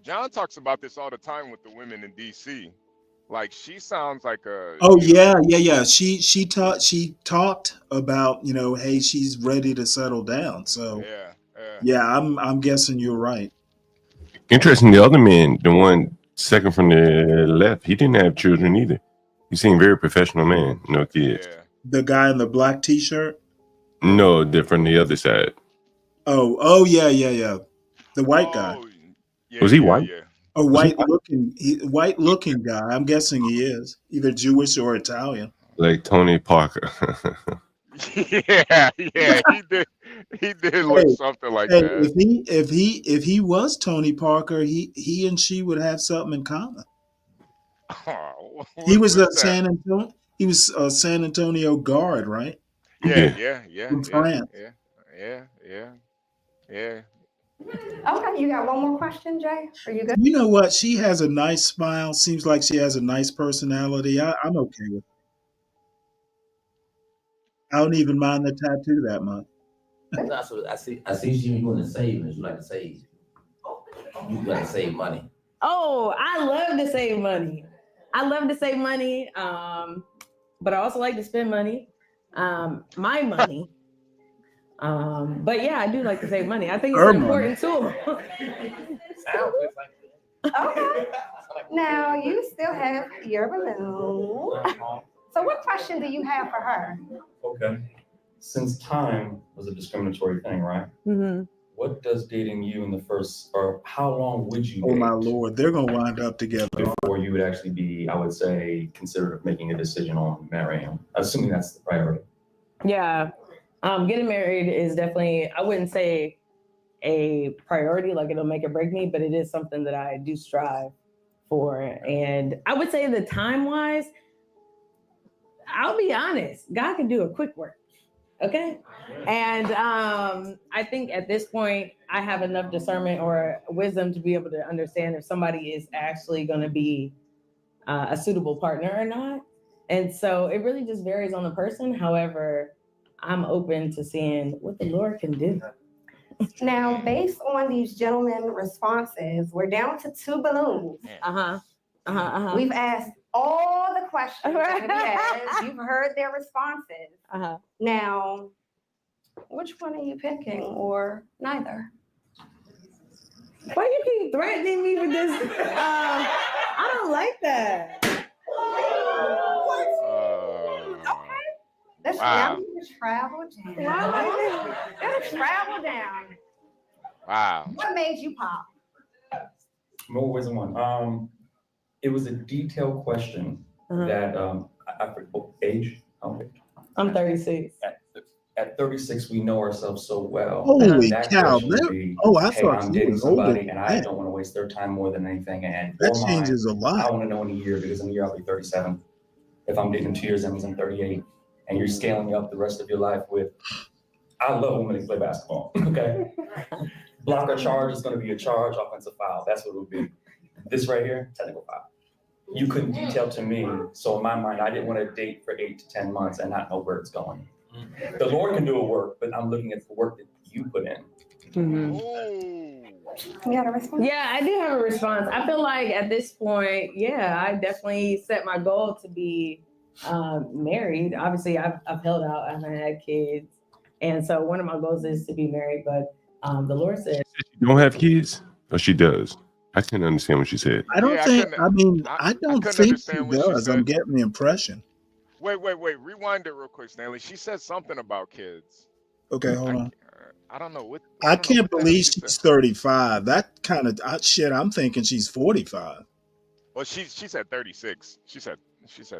John talks about this all the time with the women in DC. Like she sounds like a. Oh yeah. She talked about, hey, she's ready to settle down. So yeah, I'm guessing you're right. Interesting. The other man, the one second from the left, he didn't have children either. You seem very professional man. No kids. Yeah. The guy in the black T-shirt. No, different the other side. Oh, yeah. The white guy. Oh, yeah, Was he yeah, white? yeah. A Was he white looking guy. I'm guessing he is either Jewish or Italian. like Tony Parker? Yeah, yeah, he did look Hey, something like hey, that. if he was Tony Parker, he and she would have something in common. Oh, He was a what's that? He was a San Antonio guard, right? Yeah, Yeah. yeah, yeah, From yeah, France. yeah, yeah, yeah, yeah. Okay, you got one more question, Jay? Are you good? You know what? She has a nice smile. Seems like she has a nice personality. I'm okay with it. I don't even mind the tattoo that much. That's what I see you in the savings. You like to save. You like to save money. Oh, I love to save money. But I also like to spend money. My money. But yeah, I do like to save money. I think it's Her an money. important tool. Okay. Now you still have your balloon. So what question do you have for her? Okay. Since time was a discriminatory thing, right? Mm-hmm. What does dating you in the first, or how long would you Oh date my Lord, they're gonna wind up together. before you would actually be, I would say, consider making a decision on marrying him? Assuming that's the priority. Yeah. Getting married is definitely, I wouldn't say a priority, like it'll make or break me, but it is something that I do strive for. And I would say the time wise, I'll be honest, God can do a quick work. Okay. And I think at this point, I have enough discernment or wisdom to be able to understand if somebody is actually going to be a suitable partner or not. And so it really just varies on the person. However, I'm open to seeing what the Lord can do. Now, based on these gentlemen responses, we're down to 2 balloons. We've asked all the questions that we have. You've heard their responses. Now, which one are you picking, or neither? Why you keep threatening me with this? I don't like that. Let's Wow. now travel down. Let's travel down. Wow. What made you pop? More ways than one. It was a detailed question that I forget age. I'm 36. At 36, we know ourselves so well. Holy That cow! question would be, I hey, thought I'm she dating was older somebody than and I that. don't want to waste their time more than anything. And That for mine, changes a lot. I want to know in a year, because in a year I'll be 37. If I'm dating 2 years, that means I'm 38. And you're scaling up the rest of your life with, I love women who play basketball, okay? Block or charge is going to be a charge, offensive foul. That's what it would be. This right here, technical foul. You couldn't detail to me. So in my mind, I didn't want to date for 8 to 10 months and not know where it's going. The Lord can do a work, but I'm looking at the work that you put in. You got a response? Yeah, I do have a response. I feel like at this point, yeah, I definitely set my goal to be married. Obviously, I've held out. I haven't had kids. And so one of my goals is to be married. But the Lord said, You don't have kids? Or she does? I couldn't understand what she said. I don't think. I don't couldn't think she understand what she does. said. I'm getting the impression. Wait. Rewind it real quick, Stanley. She said something about kids. Okay, hold on. I don't know what. I don't know can't what the hell believe she she's said. 35. That kind of shit. I'm thinking she's 45. Well, she said 36. She said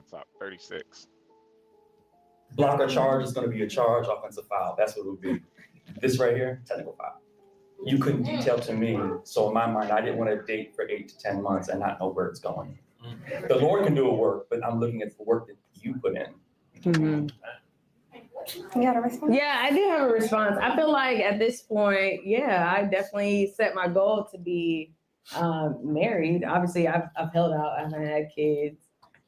top 36. Block or charge is going to be a charge, offensive foul. That's what it would be. This right here, technical foul. You couldn't detail to me. So in my mind, I didn't want to date for 8 to 10 months and not know where it's going. The Lord can do a work, but I'm looking at the work that you put in. You got a response? yeah, I do have a response. I feel like at this point, yeah, I definitely set my goal to be married. Obviously, I've held out. I haven't had kids.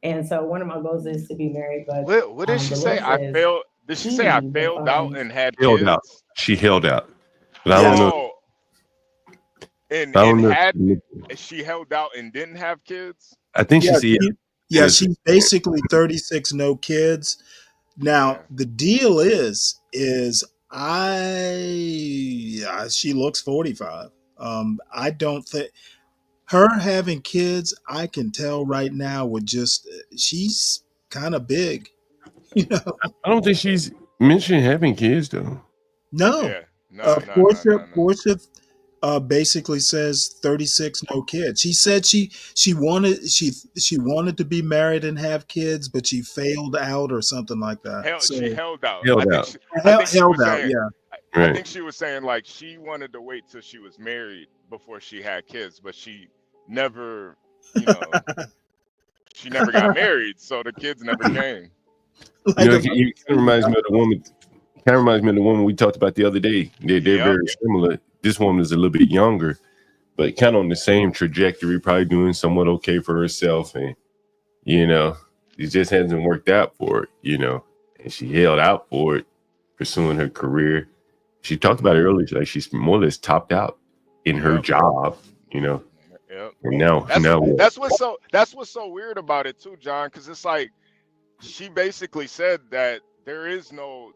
And so one of my goals is to be married. But What did she the say? Lord I says failed. Did she say I failed out and had Held kids? out. She held out. But I don't know. Oh, and I don't know. had she held out and didn't have kids? I think she said, Yeah, she's basically 36, no kids. Now the deal is she looks 45. I don't think her having kids, I can tell right now with just she's kind of big. You know, I don't think she's mentioned having kids though. no. Yeah. No, no, no, Portia no, no. Portia basically says 36, no kids. She said she wanted to be married and have kids, but she failed out or something like that. She So held out. Held out. I think she held was out, saying yeah. I Right. think she was saying like she wanted to wait till she was married before she had kids, but she never, you know, she never got married, so the kids never came. You Like know, a it kind of reminds me of the woman. Kind of reminds me of the woman we talked about the other day. They're Yep. very similar. This woman is a little bit younger, but kind of on the same trajectory, probably doing somewhat okay for herself, and you know, it just hasn't worked out for her. You know, and she held out for it, pursuing her career. She talked about it earlier. She's more or less topped out in her Yep. job. You know, Yep. and now That's what's so weird about it too, John, because it's like she basically said that there is no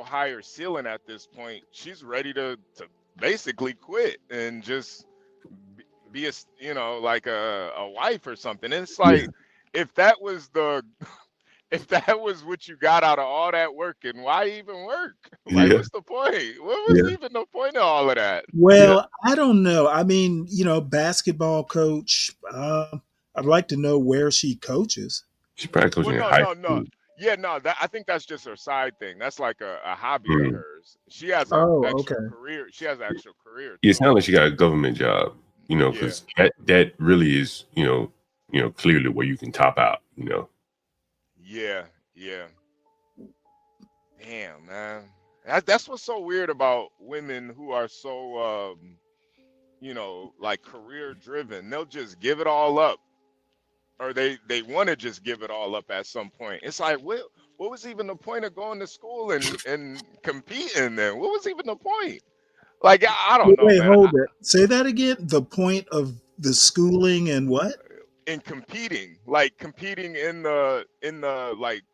higher ceiling at this point. She's ready to basically quit and just be like a wife or something. And it's yeah, like if that was the if that was what you got out of all that working, why even work? Like, yeah, what's the point? What was yeah, even the point of all of that? yeah. Well, I don't know. I mean, basketball coach. I'd like to know where she coaches. She's probably Well, coaching in no, high no, no. school. Yeah, no. I think that's just her side thing. That's like a hobby of Mm. hers. She has a Oh, actual okay. career. She has an actual career It too. sounds like she got a government job, Yeah, because that really is, clearly where you can top out, yeah, yeah. Damn, man. That's what's so weird about women who are so like career driven. They'll just give it all up, or they want to just give it all up at some point. It's like, what was even the point of going to school and competing then? What was even the point? Like, I don't know, Wait, man. hold it. Say that again. The point of the schooling and what? In competing, like competing in the like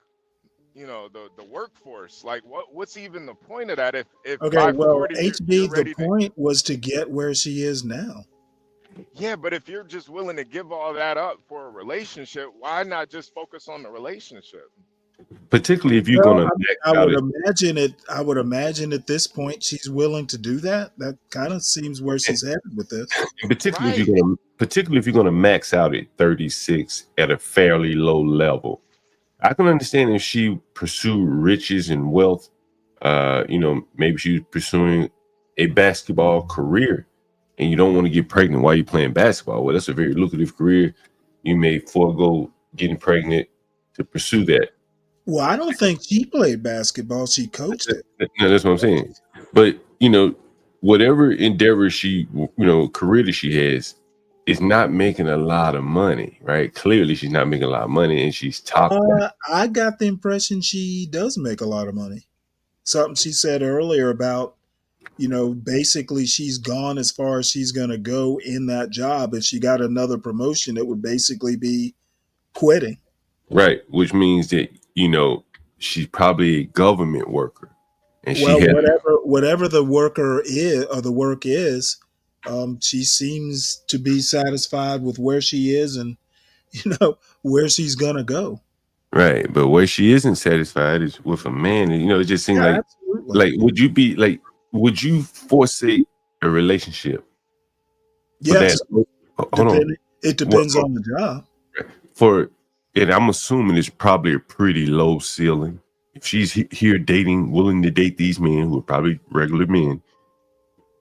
the workforce. Like, what's even the point of that if Okay, by well, 40 you're HB, the ready to. point was to get where she is now. Yeah, but if you're just willing to give all that up for a relationship, why not just focus on the relationship? particularly if you're Well, gonna max I out would it. imagine it. I would imagine at this point she's willing to do that. That kind of seems where she's headed with this. And particularly Right. if you're gonna max out at 36 at a fairly low level. I can understand if she pursued riches and wealth. Maybe she's pursuing a basketball career, and you don't want to get pregnant while you're playing basketball. Well, that's a very lucrative career. You may forego getting pregnant to pursue that. Well, I don't think she played basketball. She coached it. No, that's what I'm saying. But whatever endeavor career that she has, is not making a lot of money, right? Clearly, she's not making a lot of money, and she's topped out. I got the impression she does make a lot of money. Something she said earlier about, basically she's gone as far as she's going to go in that job. If she got another promotion, it would basically be quitting. Right, which means that she's probably a government worker, and she Well, had whatever the worker is or the work is, she seems to be satisfied with where she is and where she's gonna go. right, but where she isn't satisfied is with a man. And, it just seems Yeah, like absolutely. would you forsake a relationship for that? Yes, Hold on, it what depends on the job. for? And I'm assuming it's probably a pretty low ceiling. If she's here dating, willing to date these men who are probably regular men,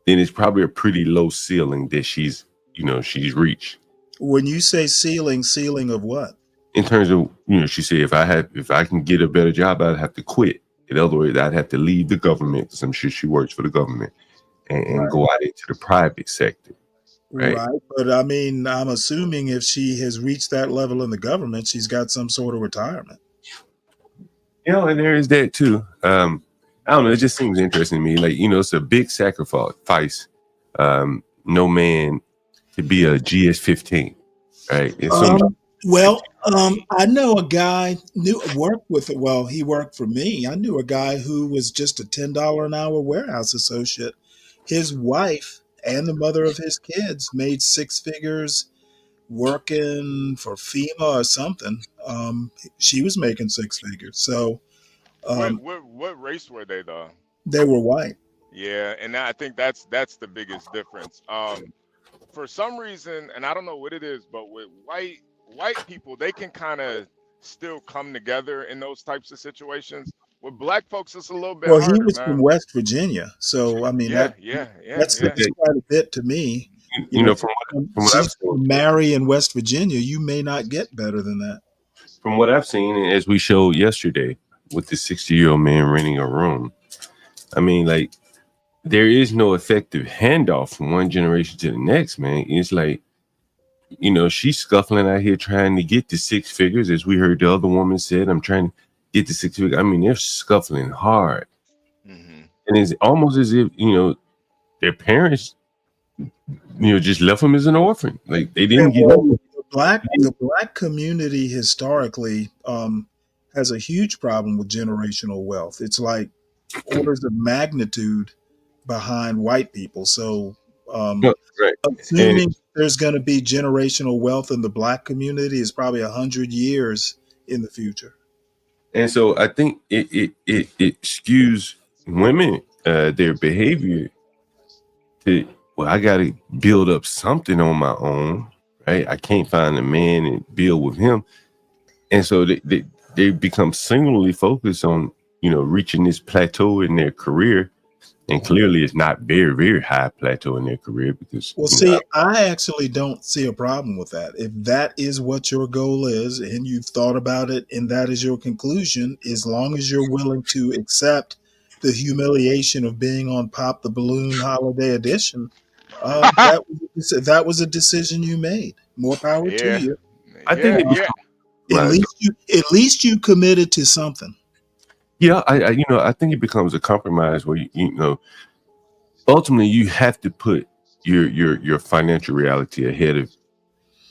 then it's probably a pretty low ceiling that she's reached. When you say ceiling of what? In terms of, she said, if I can get a better job, I'd have to quit. In other words, I'd have to leave the government, because I'm sure she works for the government, and Right. go out into the private sector. Right. Right. But I mean, I'm assuming if she has reached that level in the government, she's got some sort of retirement. And there is that too. I don't know. It just seems interesting to me. Like, it's a big sacrifice. No man to be a GS-15, right? It's I know a guy he worked for me. I knew a guy who was just a $10 an hour warehouse associate. His wife and the mother of his kids made six figures working for FEMA or something. She was making six figures. So What race were they though? they were white. Yeah, and I think that's the biggest difference. For some reason, and I don't know what it is, but with white people, they can kind of still come together in those types of situations. With black folks, it's a little bit Well, he harder, was man. from West Virginia. So, I mean, Yeah, yeah, yeah, that's yeah. quite a bit to me. You know, from what I've She's seen, marry in West Virginia. You may not get better than that. from what I've seen, and as we showed yesterday with the 60-year-old man renting a room, I mean, like, there is no effective handoff from one generation to the next, man. It's like, she's scuffling out here trying to get to six figures, as we heard the other woman said. I'm trying to get to six figures. I mean, they're scuffling hard. Mm-hmm. And it's almost as if, their parents, just left them as an orphan. Like, they didn't get Well, the black community historically has a huge problem with generational wealth. It's like orders of magnitude behind white people. So, right. assuming there's going to be generational wealth in the black community is probably 100 years in the future. And so I think it skews women, their behavior to, well, I got to build up something on my own, right? I can't find a man and build with him. And so they become singularly focused on, reaching this plateau in their career. And clearly it's not very, very high plateau in their career because. Well, see, I actually don't see a problem with that. If that is what your goal is and you've thought about it and that is your conclusion, as long as you're willing to accept the humiliation of being on Pop the Balloon Holiday Edition, that was a decision you made. More power to you. I think At least you committed to something. Yeah, I think it becomes a compromise where ultimately you have to put your financial reality ahead of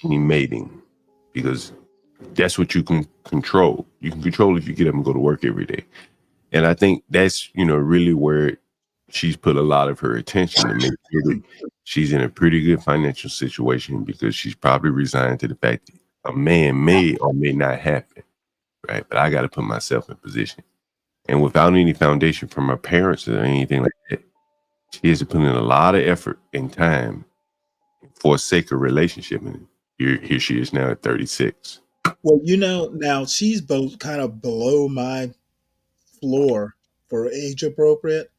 any mating, because that's what you can control. You can control if you get up and go to work every day. And I think that's really where she's put a lot of her attention to make sure that she's in a pretty good financial situation, because she's probably resigned to the fact that a man may or may not happen, right? But I got to put myself in position. And without any foundation from her parents or anything like that, she has to put in a lot of effort and time for a sacred relationship. And here she is now at 36. Well, now she's both kind of below my floor for age appropriate,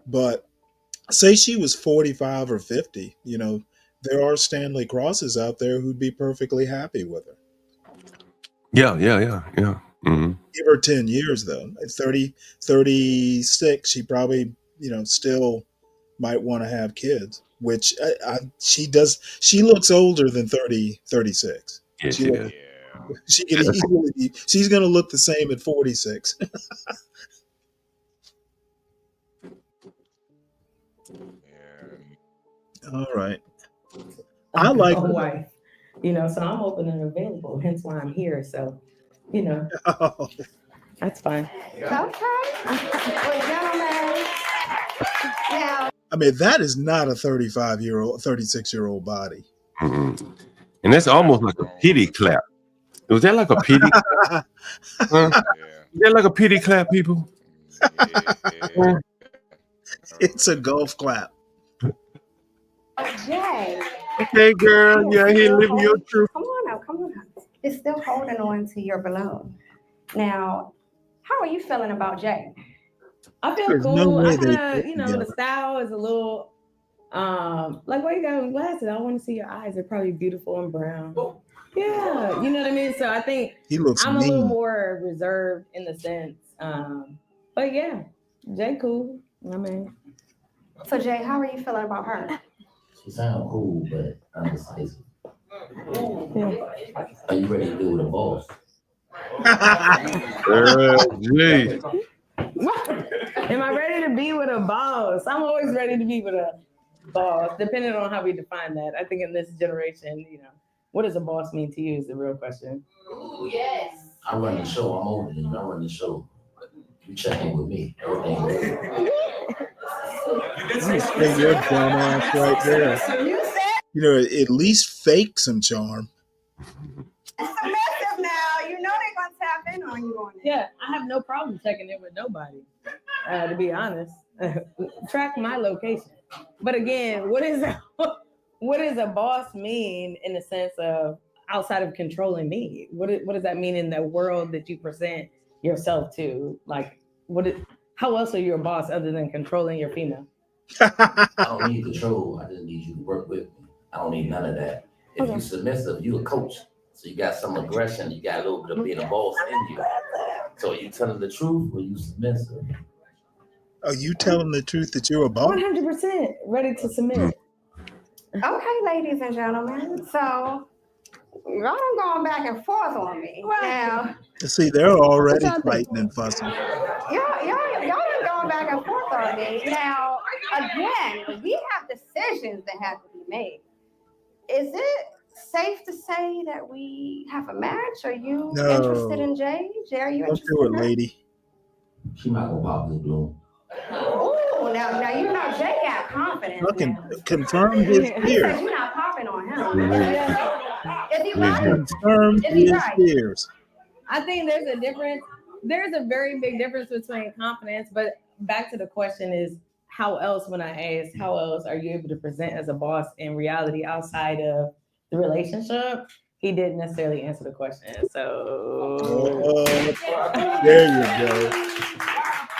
but say she was 45 or 50, there are Stanley Crosses out there who'd be perfectly happy with her. Yeah. Mm-hmm. Give her 10 years though. At 30, 36, she probably, still might want to have kids, which she does. She looks older than 30, 36. Yeah, she does. She could easily be, she's going to look the same at 46. All right. I like a wife, so I'm open and available, hence why I'm here. So, that's fine. Okay. Well, gentlemen, now. I mean, that is not a 36-year-old body. Mm-hmm. And that's almost like a pity clap. Was that like a pity clap? Is that like a pity clap, people? It's a golf clap. Jay. Okay, girl. Yeah, here living your truth. Come on now. It's still holding on to your balloon. Now, how are you feeling about Jay? I feel cool. No I kind of, the style is a little, like, why you got glasses? I want to see your eyes. They're probably beautiful and brown. Yeah, you know what I mean? So I think I'm a little more reserved in the sense. But yeah, Jay cool. I mean. So Jay, how are you feeling about her? She sounds cool, but undecisive. Yeah. Are you ready to deal with a boss? Jay. Am I ready to be with a boss? I'm always ready to be with a boss, depending on how we define that. I think in this generation, what does a boss mean to you is the real question. Ooh, yes. I run the show. I'm older than you. I run the show. You check in with me. Everything good. Your dumb ass right there. At least fake some charm. Submissive now. You know they're gonna tap in on you on it. Yeah, I have no problem checking in with nobody. To be honest, track my location. But again, what does a boss mean in the sense of outside of controlling me? What does that mean in the world that you present yourself to? Like, how else are you a boss other than controlling your female? I don't need control. I just need you to work with me. I don't need none of that. If you submissive, you a coach. So you got some aggression. You got a little bit of being a boss in you. So are you telling the truth or you submissive? Are you telling the truth that you're a boss? 100% ready to submit. Okay, ladies and gentlemen. So y'all done gone back and forth on me. Now, See, they're already fighting and fussing. y'all done gone back and forth on me. Now, again, we have decisions that have to be made. Is it safe to say that we have a match? Are you interested in Jay? Jay, are you Don't interested do it, in her? lady. She might go pop this bloom. Ooh, now you know Jay got confidence. Fucking Now. confirm his He said fears. you're not popping on him. Is he right? Confirm Is he his right? fears. I think there's a difference. There's a very big difference between confidence, but back to the question is how else, when I asked, how else are you able to present as a boss in reality outside of the relationship? He didn't necessarily answer the question. So there you go.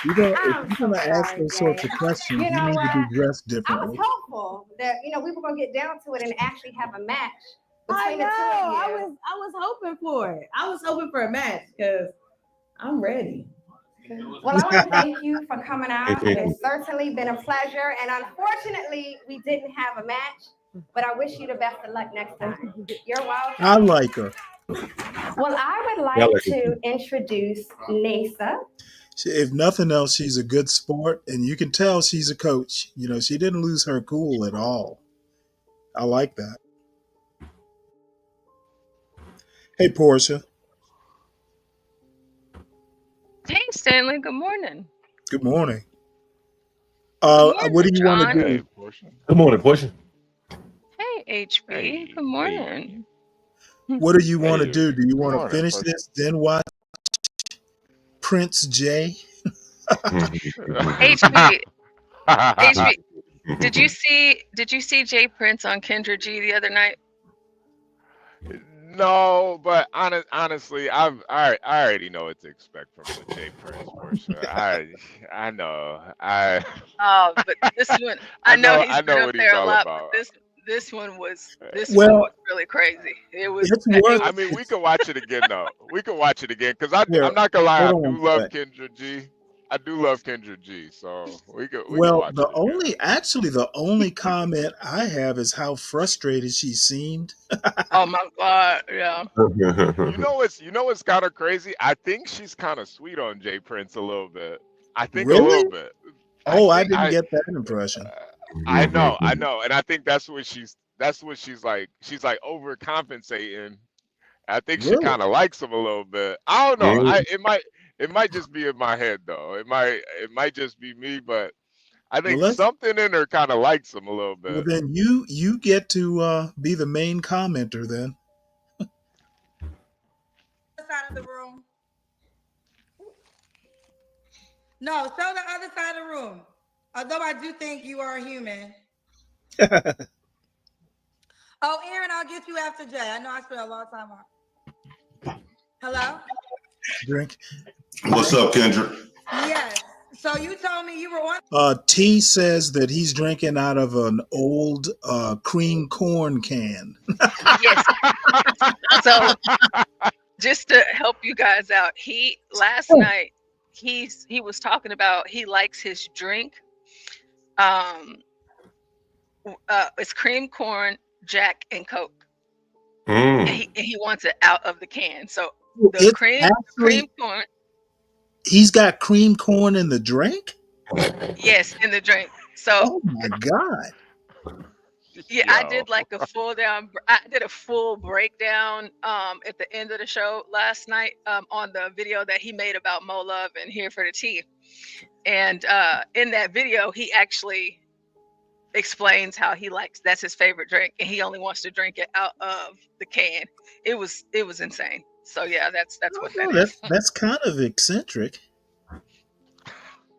If you're gonna ask those sorts of questions, You you know need to what? be dressed I was differently. hopeful that we were gonna get down to it and actually have a match I between know. the two of you. I was hoping for it. I was hoping for a match because I'm ready. Well, I want to thank you for coming out. It's certainly been a pleasure, and unfortunately, we didn't have a match. But I wish you the best of luck next time. You're welcome. I like her. Well, I would Yeah, like like to introduce Nasa. If nothing else, she's a good sport, and you can tell she's a coach. You know, she didn't lose her cool at all. I like that. Hey, Portia. Hey, Stanley. Good morning. Good morning. Good What morning, do you want to John. do? Good morning, Portia. Hey, HB. Good morning. What do you want to Hey, do? Do you good want to morning, finish Portia. this, then watch Prince J? HB. HB. Did you see Jay Prince on Kendra G the other night? No, but honestly, I already know what to expect from the J Prince Portia. I know. But this one, I know he's I been know up what he's there a all lot, about. but this one was Well, really crazy. It was. it's worth. I mean, we could watch it again though. We could watch it again because Here, I'm not gonna lie, I hold on do one love sec. Kendra G. I do love Kendra G. So we could Well, watch it again. the only comment I have is how frustrated she seemed. Oh my God! Yeah. You know what's kind of crazy? I think she's kind of sweet on Jay Prince a little bit. I think a Really? little bit. I Oh, I think didn't get that impression. I know, and I think that's what she's like. She's like overcompensating. I think she Really? kind of likes him a little bit. I don't know. It might just be in my head though. It might just be me, but I Well, think something in her kind of likes him a little bit. then you get to be the main commenter then. Side of the room. No, show the other side of the room. Although I do think you are a human. Oh, Aaron, I'll get you after Jay. I know I spent a lot of time on. Hello? Drink. What's up, Kendra? Yes. So you told me you were on. T says that he's drinking out of an old cream corn can. Yes. So just to help you guys out, last night he was talking about he likes his drink. It's cream corn, Jack, and Coke. And he wants it out of the can. So the It's cream corn. He's got cream corn in the drink? Yes, in the drink. So oh my God. Yeah, I did like a full breakdown at the end of the show last night on the video that he made about Mo Love and Here for the Tea. And in that video, he actually explains how he likes that's his favorite drink, and he only wants to drink it out of the can. It was insane. So yeah, that's what that Oh, is. that's kind of eccentric.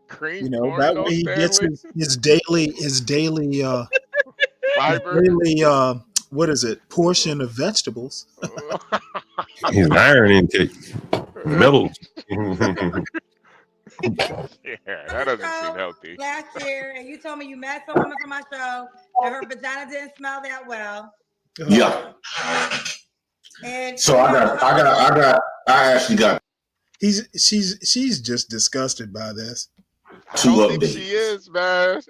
Cream You know, corn that though, way he gets Stanley. his Fiber. daily what is it, portion of vegetables. His iron intake, metals. Yeah, that doesn't seem Show healthy. last year, and you told me you met some woman from my show and her vagina didn't smell that well. Yeah. And So I actually got She's just disgusted by this. I two don't think she updates, is, man.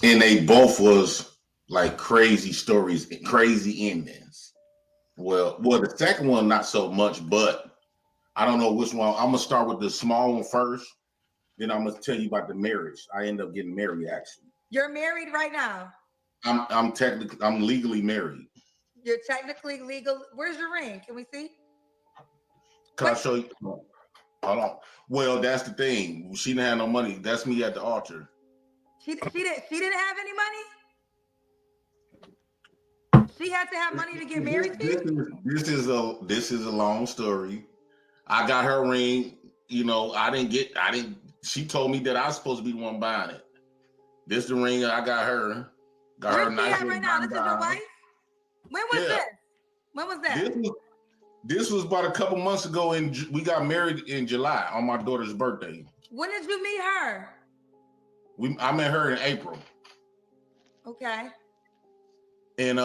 and they both was like crazy stories, crazy endings. Well, the second one not so much, but I don't know which one. I'm gonna start with the small one first. Then I'm gonna tell you about the marriage. I end up getting married. Actually, you're married right now. I'm legally married. You're technically legal. Where's your ring? Can we see? Can I show you? Hold on. Well, that's the thing. She didn't have no money. That's me at the altar. She didn't have any money. She had to have money to get married to you. This is a long story. I got her ring. You know, I didn't. She told me that I was supposed to be the one buying it. This the ring I got her. Got Where's her she nice at right now? This is your wife. When was this? When was that? This was about a couple months ago. We got married in July on my daughter's birthday. When did you meet her? I met her in April. Okay. And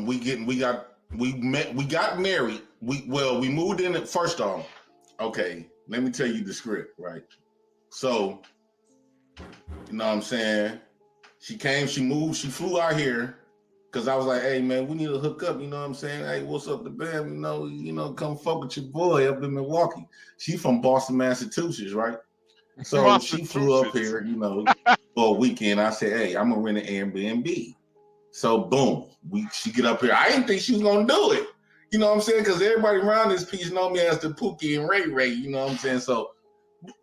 we got married. We moved in at first off. Okay, let me tell you the script, right? So, you know what I'm saying? She came, she moved, she flew out here because I was like, hey man, we need to hook up, you know what I'm saying? Hey, what's up the band? You know, come fuck with your boy up in Milwaukee. She from Boston, Massachusetts, right? So she flew up here, you know, for a weekend. I said, hey, I'm gonna rent an Airbnb. So boom, she get up here. I didn't think she was gonna do it. You know what I'm saying? Because everybody around this piece know me as the Pookie and Ray Ray, you know what I'm saying? So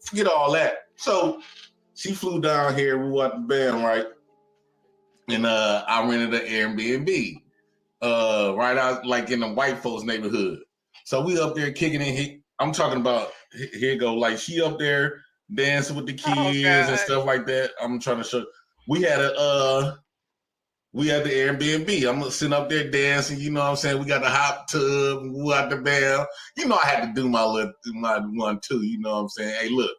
forget all that. So she flew down here, we were at the band, right? And I rented an Airbnb right out like in the white folks neighborhood. So we up there kicking it. I'm talking about here go like she up there dancing with the kids and stuff like that. I'm trying to show. We had the Airbnb. I'm sitting up there dancing. You know what I'm saying? We got the hot tub. We got the bell. You know I had to do my one too. You know what I'm saying? Hey, look.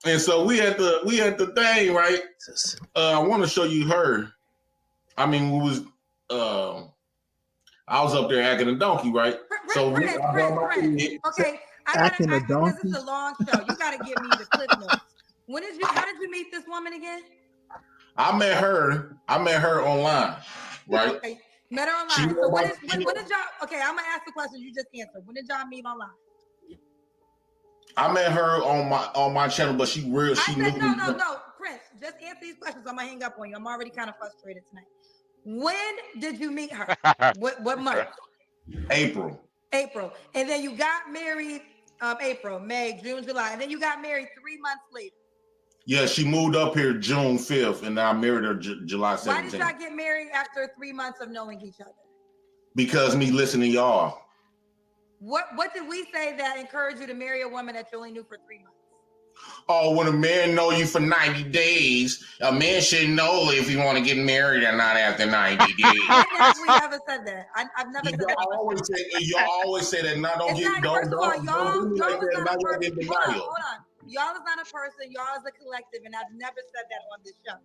And so we had the thing, right? I want to show you her. I mean, I was up there acting a donkey, right? Chris, okay, I gotta ask you because it's a long show. You gotta give me the clip notes. How did you meet this woman again? I met her online, right? Okay, met her online. So when did y'all? Okay, I'm gonna ask the question you just answered. When did y'all meet online? I met her on my channel, but she knew. No, Prince. Just answer these questions. I'm gonna hang up on you. I'm already kind of frustrated tonight. When did you meet her? What month? April. And then you got married April, May, June, July. And then you got married 3 months later. Yeah, she moved up here June 5th, and I married her July 17th. Why did y'all get married after 3 months of knowing each other? Because me listening to y'all. What did we say that encouraged you to marry a woman that you only knew for 3 months? Oh, when a man know you for 90 days, a man should know if you want to get married or not after 90 days. When have we ever said that? I've never said that. Y'all always say that. Now don't get don't do like that. Hold on. Y'all is not a person. Y'all is a collective, and I've never said that on this show.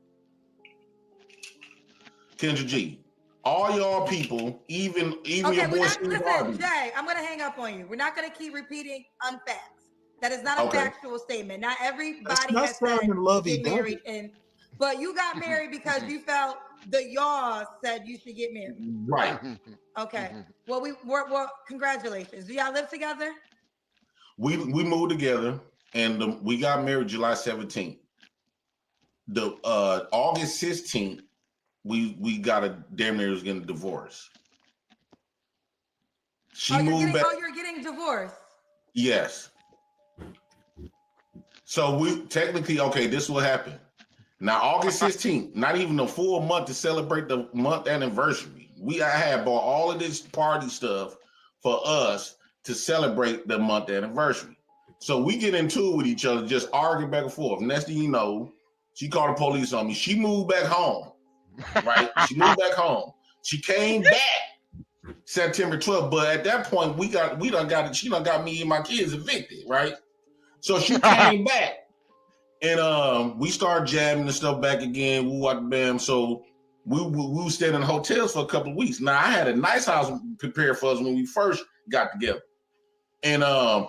Kendra G, all y'all people, even your boy Steve Harvey. Jay, I'm gonna hang up on you. We're not gonna keep repeating unfacts. That is not a factual statement. Not everybody has said get married, but you got married because you felt the y'all said you should get married. Right. Okay. Well, congratulations. Do y'all live together? We moved together, and we got married July 17th. The August 16th, we got a damn near was getting a divorce. She moved back. Oh, you're getting divorced. Yes. So we technically, okay, this is what happened. Now, August 16th, not even a full month to celebrate the month anniversary. I had bought all of this party stuff for us to celebrate the month anniversary. So we get into it with each other, just arguing back and forth. Next thing you know, she called the police on me. She moved back home, right? She moved back home. She came back September 12th, but at that point, she done got me and my kids evicted, right? So she came back. And we started jamming and stuff back again. Bam. So we were staying in hotels for a couple of weeks. Now I had a nice house prepared for us when we first got together, and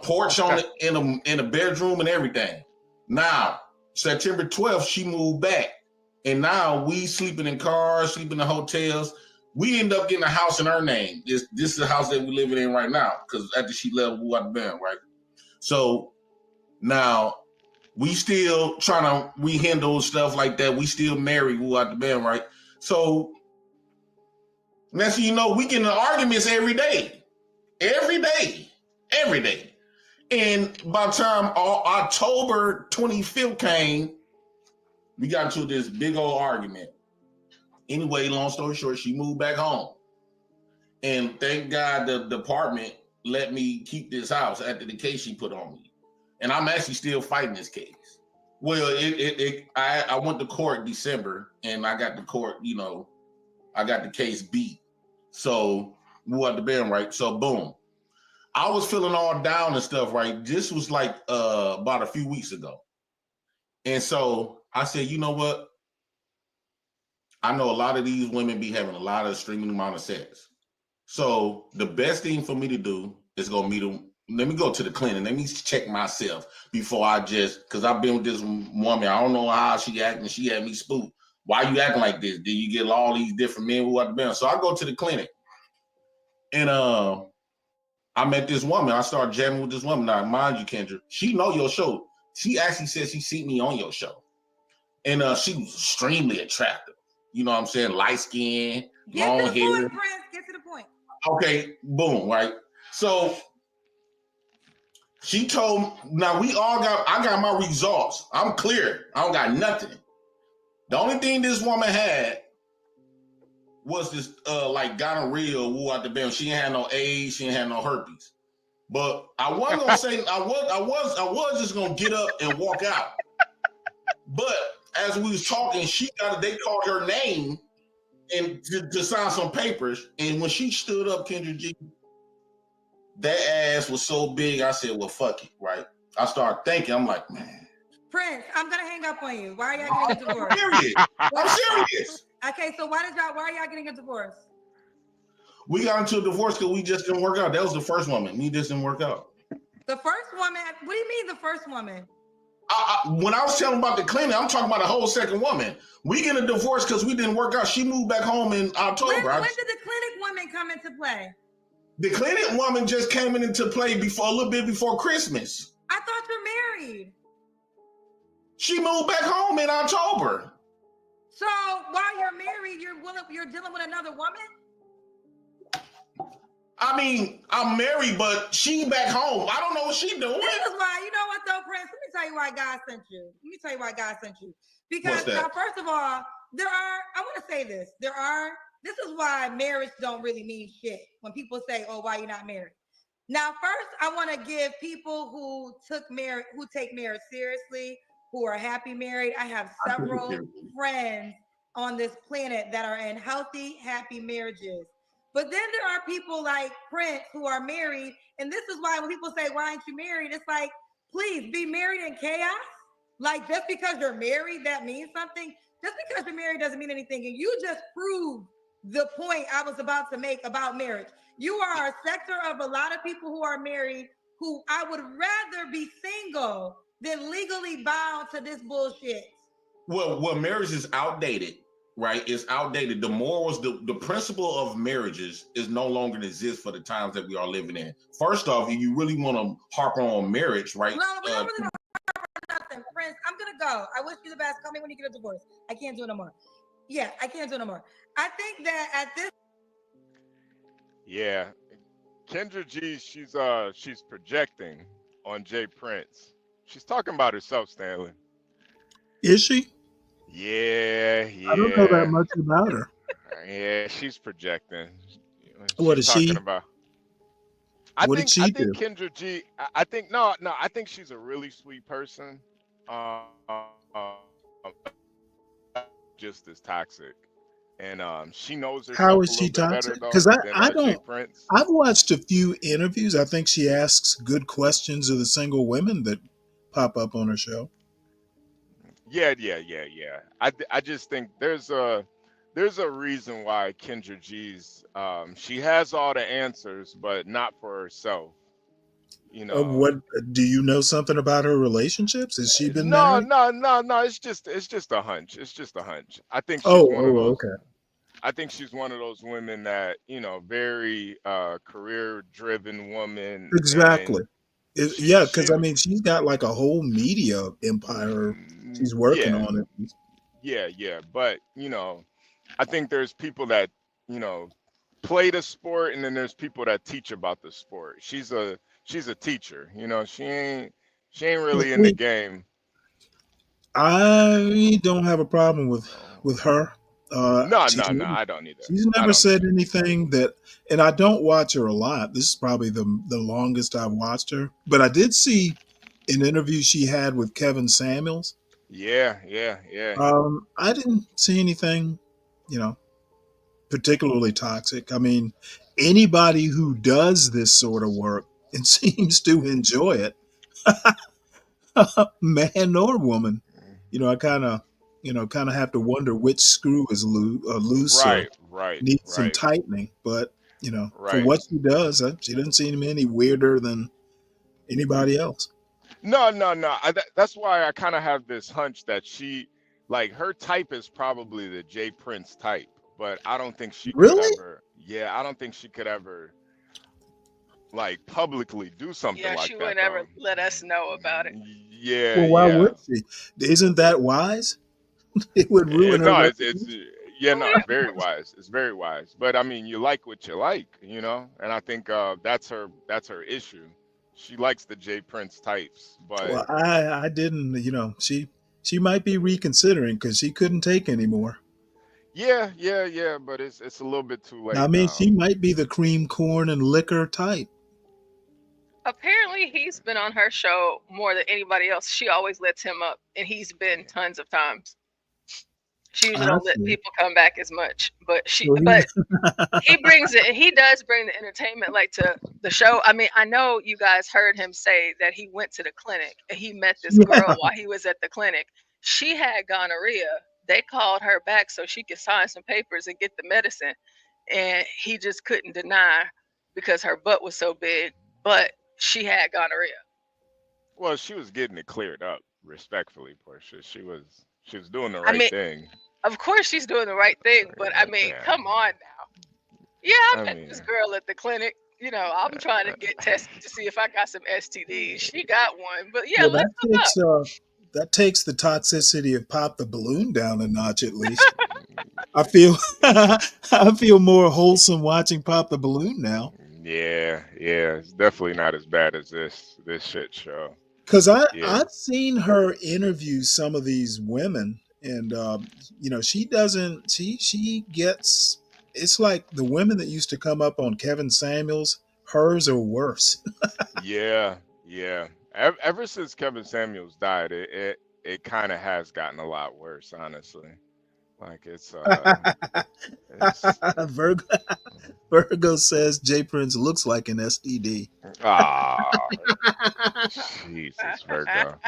porch on it in a bedroom and everything. Now September 12th, she moved back, and now we sleeping in cars, sleeping in hotels. We end up getting a house in her name. This is the house that we're living in right now because after she left, bam, right? So now. We still we handle stuff like that. We still married, out the band, right? So next thing you know, we get into arguments every day. And by the time October 25th came, we got into this big old argument. Anyway, long story short, she moved back home. And thank God the department let me keep this house after the case she put on me. And I'm actually still fighting this case. Well, I went to court December, and I got the court, I got the case beat. So we at the band, right? So boom. I was feeling all down and stuff, right? This was like about a few weeks ago. And so I said, you know what? I know a lot of these women be having a lot of extreme amount of sex. So the best thing for me to do is go meet them. Let me go to the clinic. Let me check myself before because I've been with this woman. I don't know how she acting. She had me spooked. Why you acting like this? Did you get all these different men who have been? So I go to the clinic, and I met this woman. I started jamming with this woman. Now, mind you, Kendra, she know your show. She actually said she seen me on your show, and she was extremely attractive. You know what I'm saying? Light skin, long hair. Point, Prince. Get to the point. Okay, boom, right? So. She told now I got my results. I'm clear. I don't got nothing. The only thing this woman had was this like gonorrhea out the band. She didn't have no AIDS, she didn't have no herpes. But I wasn't gonna say I was just gonna get up and walk out. But as we was talking, they called her name and to sign some papers. And when she stood up, Kendra G, that ass was so big, I said, well, fuck it, right? I started thinking, I'm like, man. Prince, I'm going to hang up on you. Why are y'all getting a divorce? I'm serious. Okay, so why are y'all getting a divorce? We got into a divorce because we just didn't work out. That was the first woman. We just didn't work out. The first woman? What do you mean the first woman? When I was telling about the clinic, I'm talking about a whole second woman. We get a divorce because we didn't work out. She moved back home in October. When did the clinic woman come into play? The clinic woman just came into play a little bit before Christmas. I thought you're married. She moved back home in October. So while you're married, you're dealing with another woman? I mean, I'm married, but she back home. I don't know what she doing. This is why, you know what though, Prince? Let me tell you why God sent you. Because now, first of all, I want to say this. This is why marriage don't really mean shit. When people say, oh, why you not married? Now, first, I want to give people who take marriage seriously, who are happy married. I have several friends on this planet that are in healthy, happy marriages. But then there are people like Prince who are married. And this is why when people say, why aren't you married? It's like, please be married in chaos. Like just because you're married, that means something. Just because you're married doesn't mean anything. And you just proved the point I was about to make about marriage. You are a sector of a lot of people who are married who I would rather be single than legally bound to this bullshit. Well, marriage is outdated, right? It's outdated. The morals, the principle of marriages is no longer exist for the times that we are living in. First off, if you really want to harp on marriage, right? No, we don't really harp on nothing. Prince, I'm going to go. I wish you the best. Call me when you get a divorce. I can't do it no more. Yeah, I can't do it no more. I think that at this. Yeah, Kendra G, she's projecting on Jay Prince. She's talking about herself, Stanley. Is she? Yeah, I don't know that yeah, much about her. yeah. She's projecting. What She's is talking she? about. What did I she think do? Kendra G. I think no, no. I think she's a really sweet person. Just as toxic, and she knows How herself is a she little bit toxic? better Because though than I Jay don't. Prince. I've watched a few interviews. I think she asks good questions of the single women that pop up on her show. Yeah, yeah, yeah, yeah. I just think there's a reason why Kendra G's she has all the answers, but not for herself. You know, What do you know something about her relationships? Has she been no, married? no, no, no. It's just a hunch. It's just a hunch. I think Oh, she's one of oh, those. okay. I think she's one of those women that very career driven woman, and Exactly. Yeah, because I mean, she's got like a whole media empire. She's working yeah, on it. yeah, yeah. But I think there's people that you know play the sport, and then there's people that teach about the sport. She's a teacher. She ain't really in the See, game. I don't have a problem with her. No, She's no, no. never, I don't either. she's I never don't said either. anything that, and I don't watch her a lot. This is probably the longest I've watched her. But I did see an interview she had with Kevin Samuels. Yeah, yeah, yeah. I didn't see anything, you know, particularly toxic. I mean, anybody who does this sort of work and seems to enjoy it, man or woman, I kind of have to wonder which screw is loose or Right, right, needs some right, tightening. But for right. what she does, she doesn't seem any weirder than anybody else. No, no, no. That's why I kind of have this hunch that like, her type is probably the Jay Prince type, but I don't think she could Really? ever. Yeah, I don't think she could ever like publicly do something Yeah, like she would that never though. let us know about it. Yeah, Well, why yeah. would she? Isn't that wise? It would ruin her No, it's reputation. yeah, Oh no, yeah. it's very wise. It's very wise. But I mean, you like what you like, and I think that's her issue. She likes the Jay Prince types, but Well, I didn't. She might be reconsidering because she couldn't take anymore. yeah, yeah, yeah. But it's a little bit too I late mean, now. she might be the cream, corn, and liquor type. Apparently, he's been on her show more than anybody else. She always lets him up, and he's been tons of times. She usually I don't let see. people come back as much, but So he, but he brings it. He does bring the entertainment, like, to the show. I mean, I know you guys heard him say that he went to the clinic and he met this girl yeah. while he was at the clinic. She had gonorrhea. They called her back so she could sign some papers and get the medicine, and he just couldn't deny because her butt was so big. But she had gonorrhea. Well, she was getting it cleared up, respectfully, Portia. She was doing the I right mean, thing. of course she's doing the right thing, but I mean, Yeah, come on now. Yeah, I I met this mean, girl at the clinic. I'm trying to get tested to see if I got some STDs. She got one, but yeah, Well, let's hook up. that takes the toxicity of pop the balloon down a notch at least. I feel I feel more wholesome watching pop the balloon now. yeah, yeah. It's definitely not as bad as this shit show. Because Yeah, I've seen her interview some of these women, and she doesn't. She gets. It's like the women that used to come up on Kevin Samuels. Hers are worse. yeah, yeah. Ever since Kevin Samuels died, it kind of has gotten a lot worse, honestly. Like it's Virgo, Virgo says Jay Prince looks like an STD. ah, Jesus, Virgo.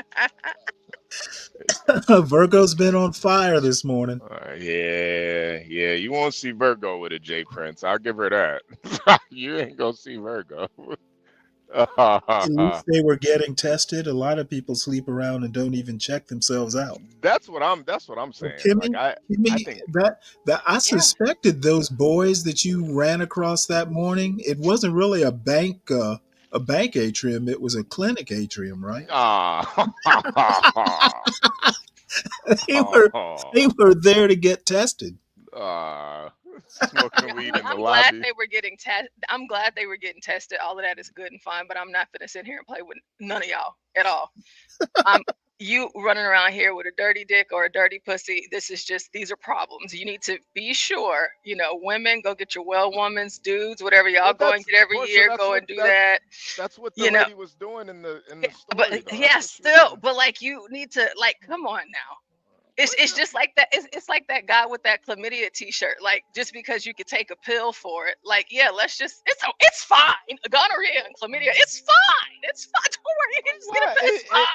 Virgo's been on fire this morning. Yeah, yeah. You won't see Virgo with a J Prince. I'll give her that. You ain't gonna see Virgo. At least they were getting tested. A lot of people sleep around and don't even check themselves out. That's what I'm Well, saying. Like Kimmy, I Kimmy, think that I Yeah. suspected those boys that you ran across that morning. It wasn't really a bank atrium. It was a clinic atrium, right? ah They were they were there to get tested. ah smoking weed in the I'm glad lobby. they were getting tested. I'm glad they were getting tested. All of that is good and fine, but I'm not gonna sit here and play with none of y'all at all. I'm you running around here with a dirty dick or a dirty pussy, these are problems. You need to be sure, women, go get your well woman's, dudes, whatever y'all Well, go and that's get every Portia. year, go and do that. That's what the You know, lady was doing in the but story, though. That's yeah, what she was still, doing. but like you need to come on now. It's just like that. It's like that guy with that chlamydia T-shirt. Like just because you could take a pill for it, like let's just it's fine. Gonorrhea and chlamydia, it's fine. It's fine. Don't worry, you just get a pill. It's fine.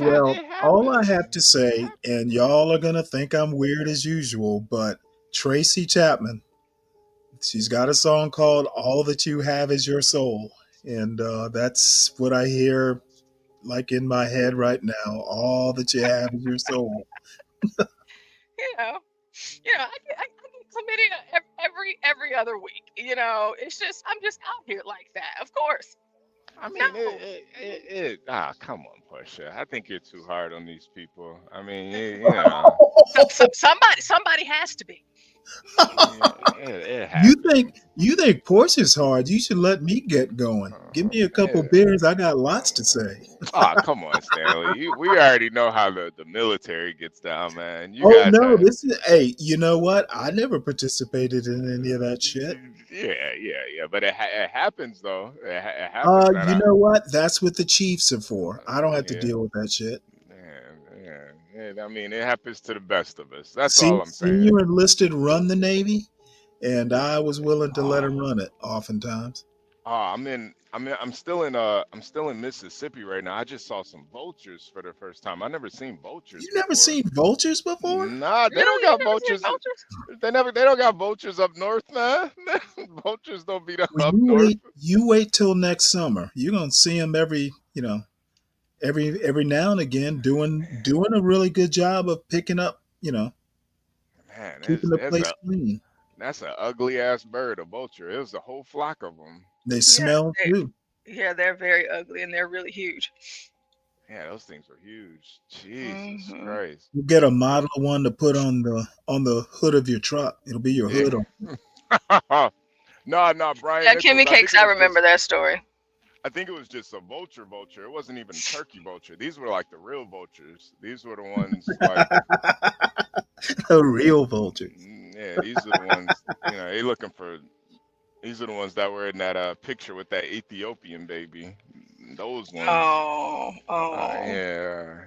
Well, It all I happens. have to say, and y'all are gonna think I'm weird as usual, but Tracy Chapman, she's got a song called "All That You Have Is Your Soul," and that's what I hear like in my head right now. All that you have is your soul. You know, I get chlamydia every other week. It's just I'm just out here like that. Of course. I mean, No. come on, Portia. I think you're too hard on these people. I mean, Somebody has to be. it happens. You think Portia's hard? You should let me get going. Give me a couple beers. I got lots to say. Oh, come on, Stanley. We already know how the military gets down, man. You Oh guys no, have. this is hey. You know what? I never participated in any of that shit. Yeah. But it happens though. It happens, and You know what? That's what the Chiefs are for. I don't have to yeah, deal with that shit. I mean, it happens to the best of us. That's See, all I'm saying. senior enlisted run the Navy, and I was willing to let him run it. Oftentimes, I'm still in Mississippi right now. I just saw some vultures for the first time. I never seen vultures you never before. seen vultures before? Nah, they don't Really? got You never seen vultures. vultures? They don't got vultures up north, man. Vultures don't be Well, up north. you wait till next summer. You're gonna see them every now and again doing a really good job of picking up, Man, keeping the place clean. that's an ugly ass bird, a vulture. It was a whole flock of them. They Yeah, smell too. they're very ugly and they're really huge. Yeah, those things were huge. Jesus Christ. You get a model one to put on the hood of your truck. It'll be your hood on. Yeah. No, Brian Yeah, Nichols. Kimmy Cakes, I remember that story. I think it was just a vulture. It wasn't even turkey vulture. These were like the real vultures. These were the ones like A real vulture. yeah, these are the ones, they looking for. These are the ones that were in that picture with that Ethiopian baby. Those ones. Oh. Yeah.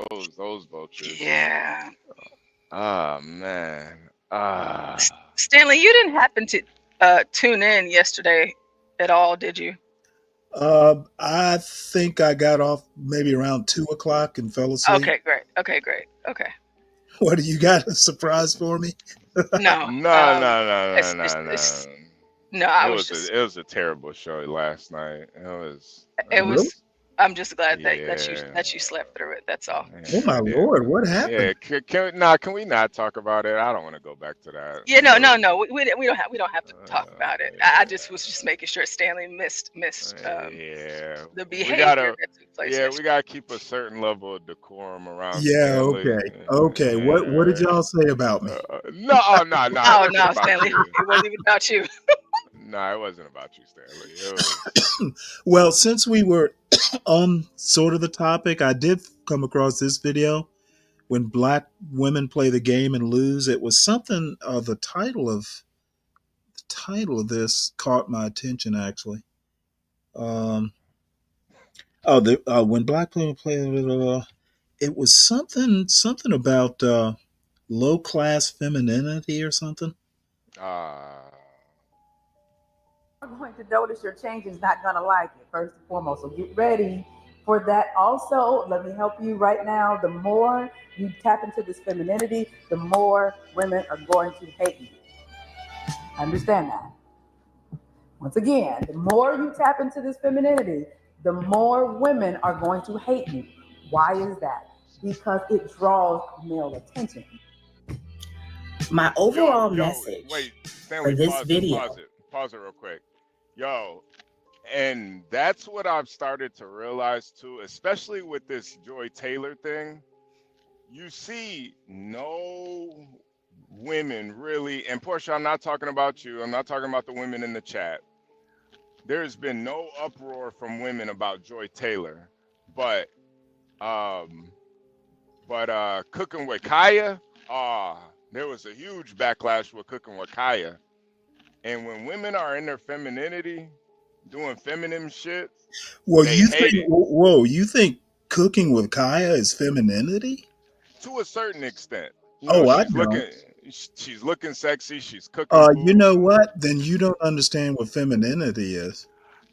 Those vultures. Yeah. Ah, man. Stanley, you didn't happen to tune in yesterday at all, did you? I think I got off maybe around 2 o'clock and fell asleep. Okay, great. Okay. What do you got? A surprise for me? No. No. No, It was a terrible show last night. It was. I'm just glad that Yeah. you slept through it. That's all. Oh my Lord, what happened? Yeah, can we not talk about it? I don't want to go back to that. Yeah, no. We don't have to talk about it. I just was just making sure Stanley missed Yeah. the We behavior gotta that took place. Yeah, we yesterday. gotta keep a certain level of decorum around Yeah, Stanley. okay. What did y'all say about me? No, Oh it wasn't no, about Stanley, you. it wasn't even about you. No, it wasn't about you, Stanley. It was Well, since we were on sort of the topic, I did come across this video when black women play the game and lose. It was something. The title of this caught my attention actually. When black women play, it was something about low class femininity or something. Going to notice your change is not going to like it, first and foremost. So get ready for that. Also, let me help you right now. The more you tap into this femininity, the more women are going to hate you. Understand that. Once again, the more you tap into this femininity, the more women are going to hate you. Why is that? Because it draws male attention. My overall message wait, Stanley, for this video. Pause it real quick. Yo, and that's what I've started to realize too, especially with this Joy Taylor thing. You see no women really, and Portia, I'm not talking about you. I'm not talking about the women in the chat. There's been no uproar from women about Joy Taylor, but Um, but cooking with Kaya, there was a huge backlash with cooking with Kaya. And when women are in their femininity, doing feminine shit, Well, they you hate think, it whoa, you think cooking with Kaya is femininity? to a certain extent. You know, Oh, I don't. she's looking sexy. She's cooking You food. know what? Then you don't understand what femininity is.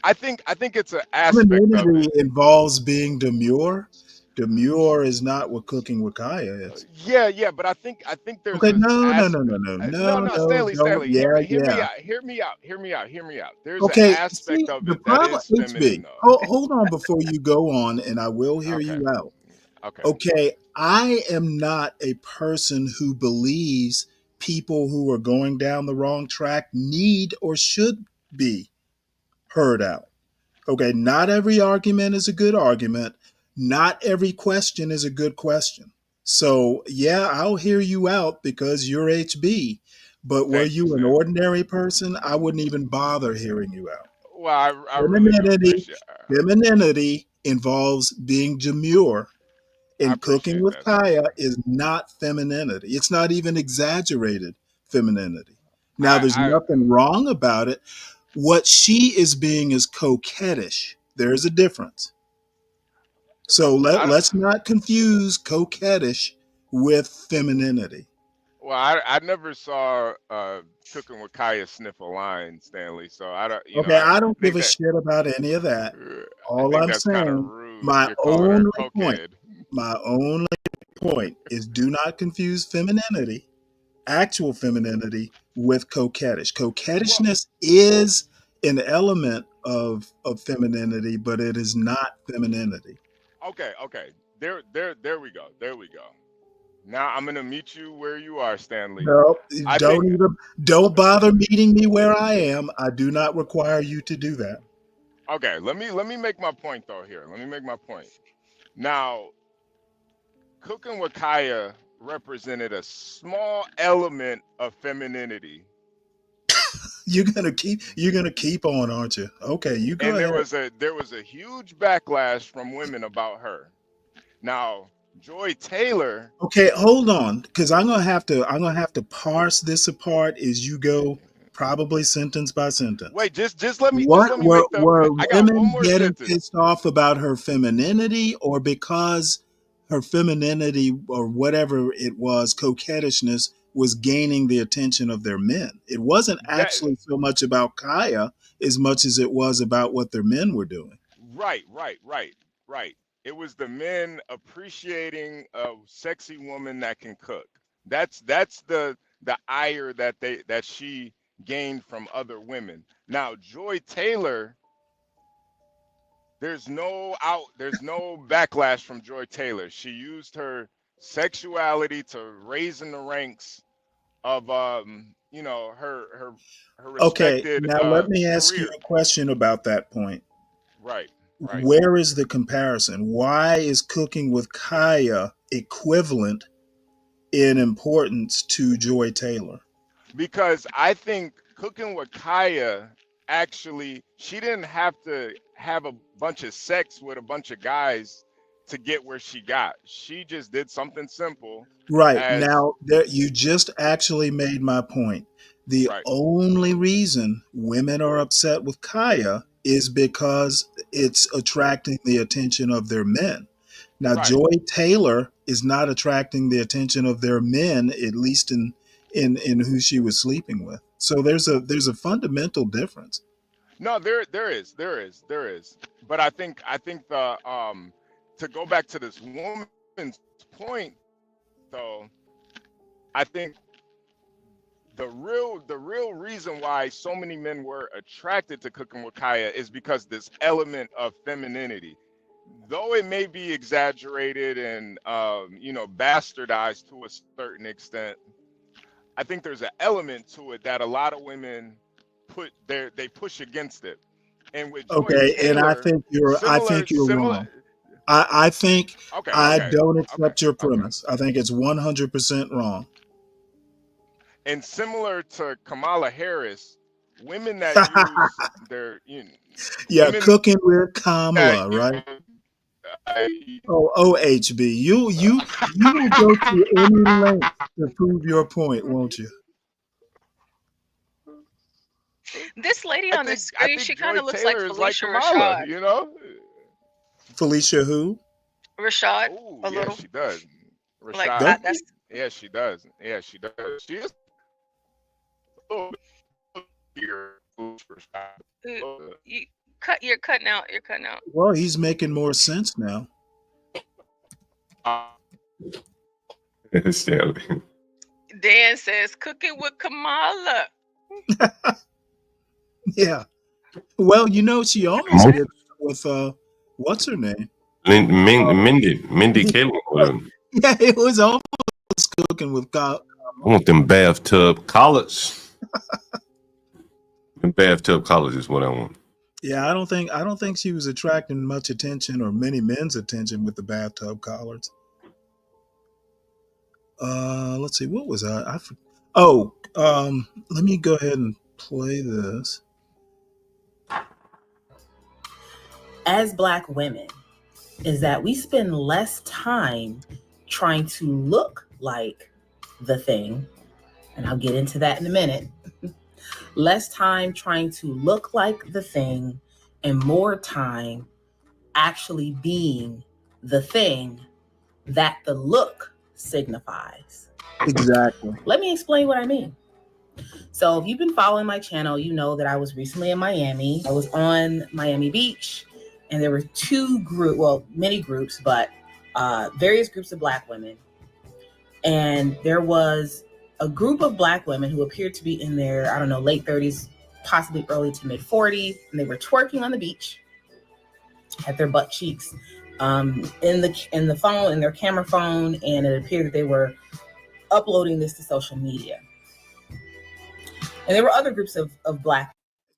I think it's an aspect of Femininity it. involves being demure. Demure is not what cooking with Kaya is. Yeah, yeah, but I think there's Okay, this no, no, no, aspect. no, no, No, no, no, no, Stanley, don't. Stanley, Yeah, hear me yeah. out, hear me out, hear me out, hear me out. There's an Okay, see, aspect of the it that problem, is feminine, HB, though. hold on before you go on, and I will hear Okay, you out. okay. Okay, I am not a person who believes people who are going down the wrong track need or should be heard out. Okay, not every argument is a good argument. Not every question is a good question. So, yeah, I'll hear you out because you're HB. But were Thank you, you an Stanley. ordinary person, I wouldn't even bother hearing you out. Well, I really do Femininity, appreciate. femininity involves being demure, I and cooking appreciate with that, Kaya Stanley. is not femininity. It's not even exaggerated femininity. Now, there's I nothing wrong about it. What she is being is coquettish. There's a difference. So I don't. let's not confuse coquettish with femininity. Well, I never saw cooking with Kaya sniff a line, Stanley. So I don't. Okay, I I don't give think a that shit about any of that. I All think I'm that's kind of saying, rude. my You're calling her only a point, cokehead. my only point is do not confuse femininity, actual femininity, with coquettish. Well, Coquettishness is an element of femininity, but it is not femininity. okay, okay. There we go. There we go. Now I'm gonna meet you where you are, Stanley. No, I think. don't bother meeting me where I am. I do not require you to do that. Okay, let me make my point though here. Let me make my point. Now, cooking with Kaya represented a small element of femininity, You're gonna keep on, aren't you? Okay, you go and there ahead. was a huge backlash from women about her. Now, Joy Taylor. Okay, hold on, because I'm gonna have to parse this apart as you go, probably sentence by sentence. Wait, just let me What were make the. were I got one women more getting sentence. pissed off about her femininity, or because her femininity or whatever it was, coquettishness, was gaining the attention of their men? It wasn't That actually so much about Kaya as much as it was about what their men were doing. right. It was the men appreciating a sexy woman that can cook. That's the ire that she gained from other women. Now, Joy Taylor, there's no backlash from Joy Taylor. She used her sexuality to raise in the ranks of her Okay, respected now let me ask you career. a question about that point. Right, right. Where is the comparison? Why is cooking with Kaya equivalent in importance to Joy Taylor? Because I think cooking with Kaya, actually, she didn't have to have a bunch of sex with a bunch of guys to get where she got. She just did something simple Right. as Now, there, you just actually made my point. The right, only reason women are upset with Kaya is because it's attracting the attention of their men. Now, right. Joy Taylor is not attracting the attention of their men, at least in who she was sleeping with. So there's a fundamental difference. No, there is. But I think to go back to this woman's point though, I think the real reason why so many men were attracted to cooking with Kaya is because this element of femininity, though it may be exaggerated and bastardized to a certain extent, I think there's an element to it that a lot of women they push against it. And with Joy Okay, and I Taylor, think you're I similar think you're similar wrong. I think okay, I okay, don't okay, accept your okay. premise. I think it's 100% wrong. And similar to Kamala Harris, women that use their Yeah, women cooking with that Kamala, right? Oh, OHB. You will go to any length to prove your point, won't you? This lady I on the think I screen, think she kind Joy of looks like Taylor is like Felicia Kamala, Rashad. you know? Felicia who? Rashad, Oh, a yeah, little. she does. Like Rashad. that's Yeah, she does. Yeah, she does. She is a little bit here, Rashad. you're cutting out. You're cutting out. Well, he's making more sense now. Stanley. Dan says cooking with Kamala. Yeah. Well, she almost did with what's her name? Mindy Kaling. Yeah, it was almost cooking with I want them bathtub collars. Them bathtub collars is what I want. Yeah, I don't think she was attracting much attention or many men's attention with the bathtub collars. Let's see, what was I? Let me go ahead and play this. As Black women, is that we spend less time trying to look like the thing, and I'll get into that in a minute. Less time trying to look like the thing and more time actually being the thing that the look signifies. Exactly. Let me explain what I mean. So if you've been following my channel, you know that I was recently in Miami. I was on Miami Beach, and there were many groups, but various groups of Black women. And there was a group of Black women who appeared to be in their, I don't know, late 30s, possibly early to mid 40s, and they were twerking on the beach, had their butt cheeks in the phone, in their camera phone, and it appeared that they were uploading this to social media. And there were other groups of Black.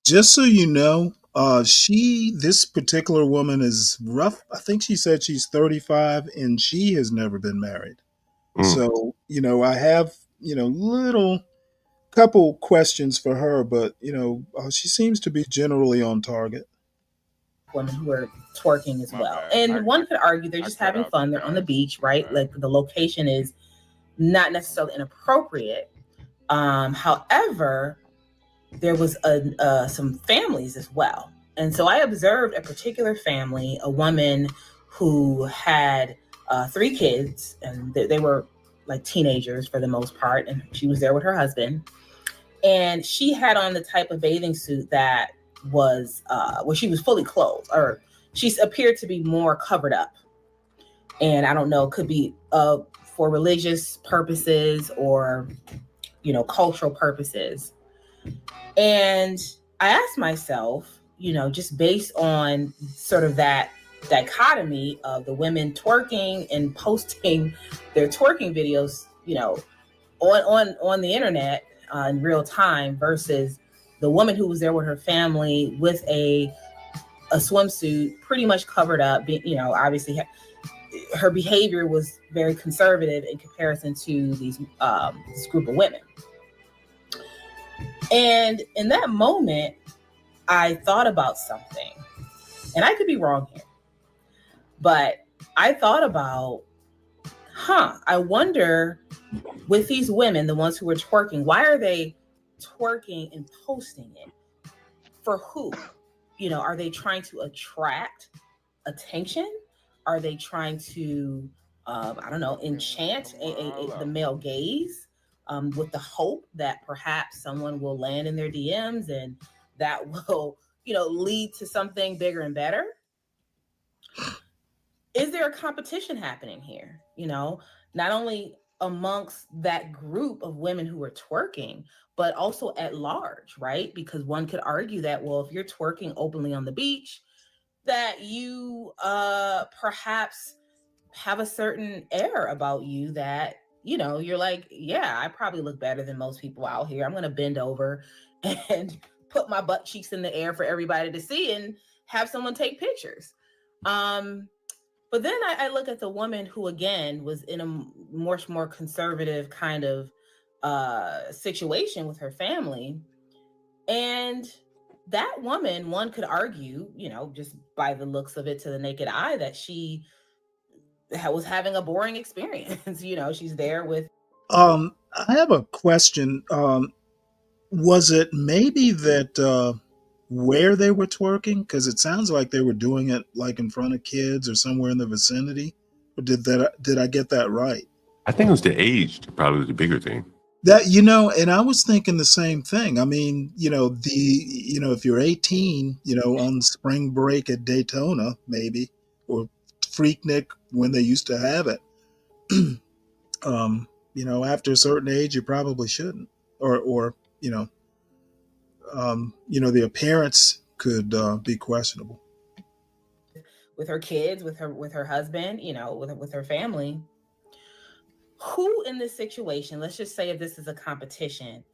Just so you know, this particular woman is rough. I think she said she's 35 and she has never been married. So, I have, little couple questions for her, but, she seems to be generally on target. Women who are twerking as well. And one could argue they're just having fun. They're on the beach, right? Like the location is not necessarily inappropriate. However, there was some families as well. And so I observed a particular family, a woman who had 3 kids, and they were like teenagers for the most part. And she was there with her husband. And she had on the type of bathing suit that was where she was fully clothed, or she appeared to be more covered up. And I don't know, it could be for religious purposes or, cultural purposes. And I asked myself, just based on sort of that dichotomy of the women twerking and posting their twerking videos, on the internet in real time versus the woman who was there with her family with a swimsuit pretty much covered up, obviously her behavior was very conservative in comparison to this group of women. And in that moment, I thought about something, and I could be wrong here, but I thought about, I wonder with these women, the ones who are twerking, why are they twerking and posting it? For who? Are they trying to attract attention? Are they trying to, enchant the male gaze with the hope that perhaps someone will land in their DMs and that will, lead to something bigger and better? Is there a competition happening here? Not only amongst that group of women who are twerking, but also at large, right? Because one could argue that, well, if you're twerking openly on the beach, that you perhaps have a certain air about you that, you're like, yeah, I probably look better than most people out here. I'm going to bend over and put my butt cheeks in the air for everybody to see and have someone take pictures. But then I look at the woman who, again, was in a much more conservative kind of situation with her family. And that woman, one could argue, just by the looks of it to the naked eye, that she was having a boring experience. She's there with. I have a question. Was it maybe that where they were twerking? Because it sounds like they were doing it like in front of kids or somewhere in the vicinity. Or did I get that right? I think it was the age, probably the bigger thing. That and I was thinking the same thing. I mean, if you're 18, on spring break at Daytona, maybe, or Freaknik when they used to have it, after a certain age, you probably shouldn't, or the appearance could be questionable. With her kids, with her husband, with her family. Who in this situation, let's just say if this is a competition,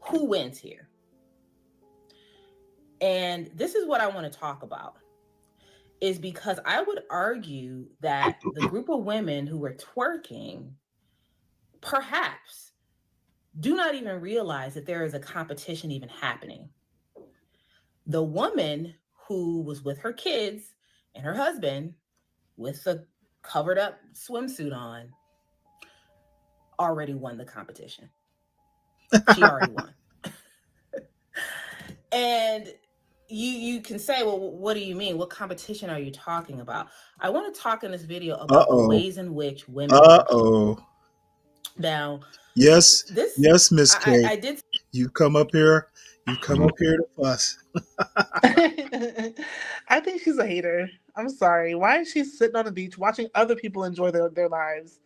who wins here? And this is what I want to talk about, is because I would argue that the group of women who were twerking perhaps do not even realize that there is a competition even happening. The woman who was with her kids and her husband with the covered up swimsuit on already won the competition. She already won. And you can say, well, what do you mean? What competition are you talking about? I want to talk in this video about the ways in which women. Now, yes, Miss K. I did. You come up here to fuss. I think she's a hater. I'm sorry. Why is she sitting on the beach watching other people enjoy their lives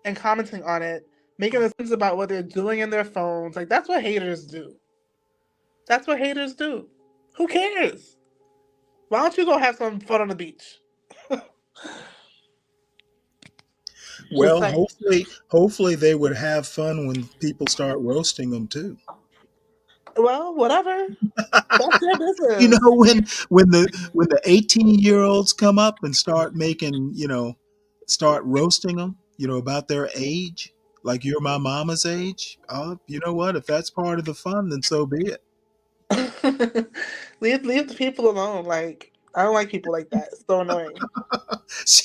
and commenting on it, making decisions about what they're doing in their phones? Like, that's what haters do. That's what haters do. Who cares? Why don't you go have some fun on the beach? Well, hopefully they would have fun when people start roasting them too. Well, whatever. That's their business. when the 18-year-olds come up and start making, start roasting them, about their age, like you're my mama's age. You know what? If that's part of the fun, then so be it. leave the people alone. Like, I don't like people like that. It's so annoying.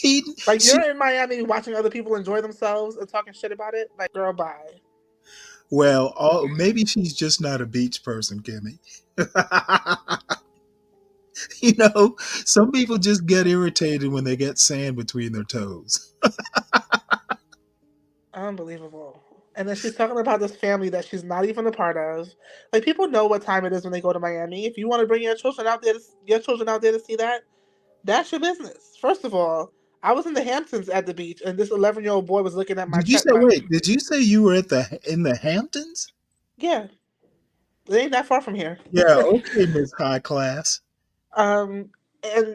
You're in Miami watching other people enjoy themselves and talking shit about it. Like, girl, bye. Well, maybe she's just not a beach person, Kimmy. Some people just get irritated when they get sand between their toes. Unbelievable. And then she's talking about this family that she's not even a part of. Like, people know what time it is when they go to Miami. If you want to bring your children out there to see that, that's your business. First of all, I was in the Hamptons at the beach, and this 11-year-old boy was looking at my. Did you say you were in the Hamptons? Yeah, it ain't that far from here. Yeah, okay, Miss High Class. And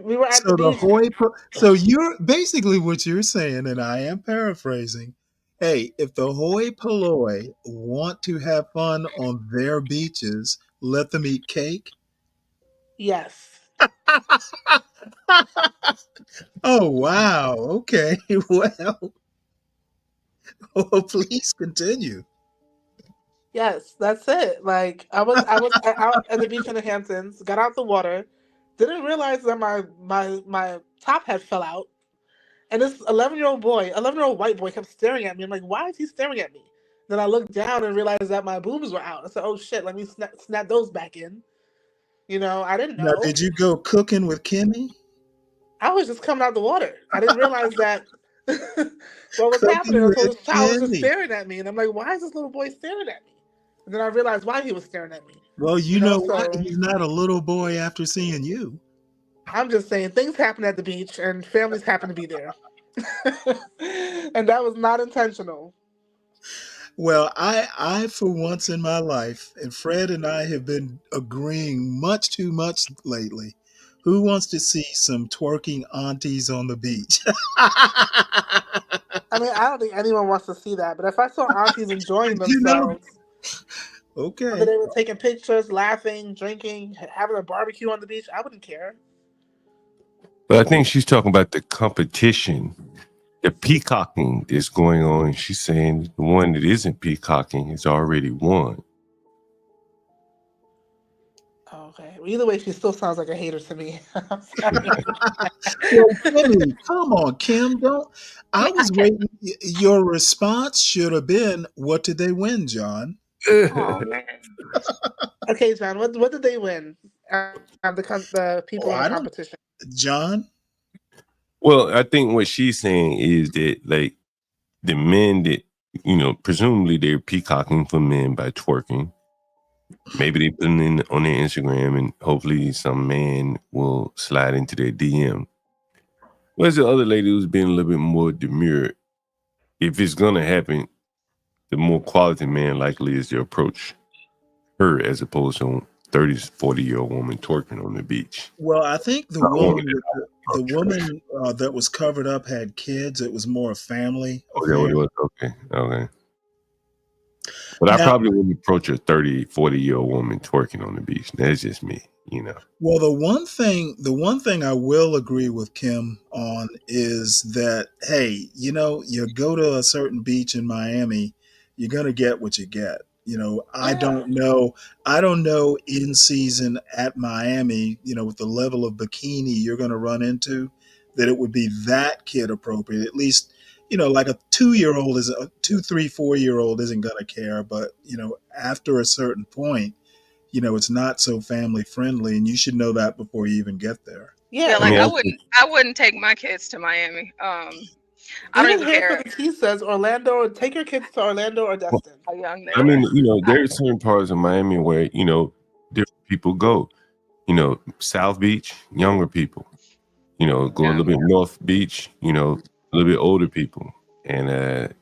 we were at the beach. So you're basically what you're saying, and I am paraphrasing. Hey, if the hoi polloi want to have fun on their beaches, let them eat cake. Yes. Oh wow. Okay. Well, please continue. Yes, that's it. Like, I was out at the beach in the Hamptons, got out the water, didn't realize that my top hat fell out, and this 11-year-old white boy kept staring at me. I'm like, why is he staring at me? Then I looked down and realized that my boobs were out. I said, oh shit, let me snap those back in. I didn't know. Now, did you go cooking with Kimmy? I was just coming out the water. I didn't realize that what was happening until this child was just staring at me, and I'm like, why is this little boy staring at me? And then I realized why he was staring at me. Well, you know what? He's not a little boy after seeing you. I'm just saying, things happen at the beach, and families happen to be there. And that was not intentional. Well, I for once in my life, and Fred and I have been agreeing much too much lately. Who wants to see some twerking aunties on the beach? I mean, I don't think anyone wants to see that, but if I saw aunties enjoying themselves, okay, whether they were taking pictures, laughing, drinking, having a barbecue on the beach, I wouldn't care. But I think she's talking about the competition, the peacocking that's going on. She's saying the one that isn't peacocking has already won. Okay. Well, either way, she still sounds like a hater to me. I'm sorry. Well, Kimmy, come on, Kim. Don't. I Yeah, I was can. waiting. Your response should have been, "What did they win, John?" Oh man. Okay, John. What did they win? The people Oh, in the I don't. competition. John. Well, I think what she's saying is that like the men that presumably they're peacocking for men by twerking. Maybe they put it in on their Instagram, and hopefully some man will slide into their DM. Where's the other lady who's been a little bit more demure? If it's gonna happen, the more quality man likely is to approach her as opposed to 30, 40-year-old woman twerking on the beach. Well, I think the I wanted woman to with the woman that was covered up had kids. It was more a family Oh, yeah, what affair. it was? Okay. But I Now, probably wouldn't approach a 30, 40-year-old woman twerking on the beach. That's just me. well, the one thing I will agree with Kim on is that, hey, you go to a certain beach in Miami, you're gonna get what you get. I Yeah. don't know in season at Miami, with the level of bikini you're gonna run into, that it would be that kid appropriate. At least, like a 2-year-old is a 2, 3, 4-year-old isn't gonna care, but after a certain point, it's not so family friendly, and you should know that before you even get there. Yeah. Yeah, I like mean, I wouldn't take my kids to Miami. I don't Even even here for care the T says Orlando. Take your kids to Orlando or well, Destin. how young they I mean, are. there are certain parts of Miami where, different people go. South Beach, younger people. Go a Yeah. little bit North Beach, a little bit older people. And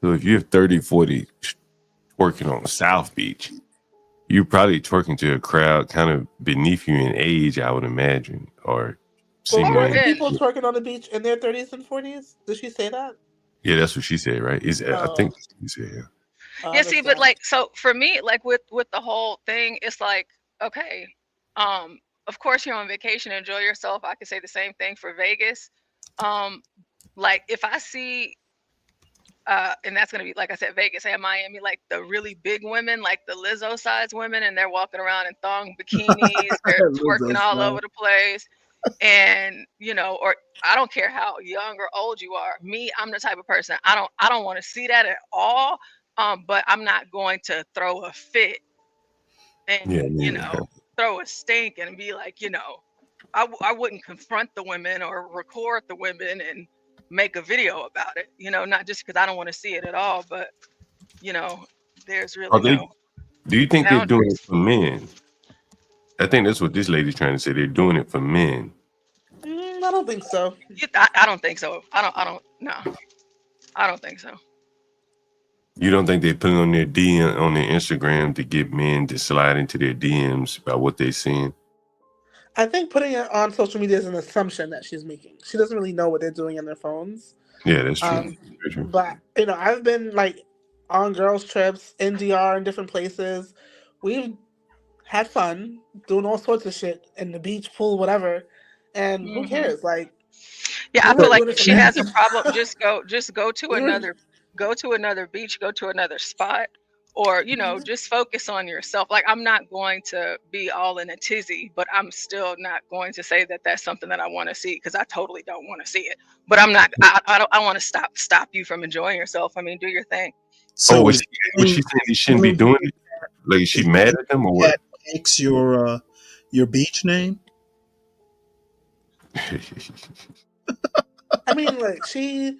so if you're 30, 40 twerking on South Beach, you're probably twerking to a crowd kind of beneath you in age, I would imagine, or Well, Or weren't seemingly. then people twerking on the beach in their 30s and 40s? Did she say that? Yeah, that's what she said, right? I Oh, think that's what she said, yeah. I yeah, see, but understand. like so for me, like with the whole thing, it's like, okay, um, of course you're on vacation, enjoy yourself. I could say the same thing for Vegas. Um, like if I see and that's gonna be like I said, Vegas and Miami, like the really big women, like the Lizzo size women, and they're walking around in thong bikinis, they're twerking Lizzo all style. over the place. And or I don't care how young or old you are. Me, I'm the type of person I don't want to see that at all. But I'm not going to throw a fit and Yeah, you yeah. know throw a stink and be like, I wouldn't confront the women or record the women and make a video about it. Not just because I don't want to see it at all, but you know, there's really Are no do you think they're doing it boundaries. for men? I think that's what this lady's trying to say. They're doing it for men. I don't think so. I don't think so. I don't. No, I don't think so. You don't think they put it on their DM on their Instagram to get men to slide into their DMs about what they're seeing? I think putting it on social media is an assumption that she's making. She doesn't really know what they're doing in their phones. Yeah, that's true. Um, Very true. but I've been like on girls' trips in DR in different places. We've had fun doing all sorts of shit in the beach, pool, whatever. And who Hmm. cares? Like Yeah, we I feel weren't like doing it if for she men. has a problem, just go to We were. another beach, go to another spot, or just focus on yourself. Like I'm not going to be all in a tizzy, but I'm still not going to say that that's something that I want to see because I totally don't want to see it. But I'm not. I don't. I want to stop you from enjoying yourself. I mean, do your thing. Oh, So is was Kim, she saying they shouldn't be Kim doing it? Like, is she is mad Kim at them or what? Cat Cakes your beach name? I mean, like she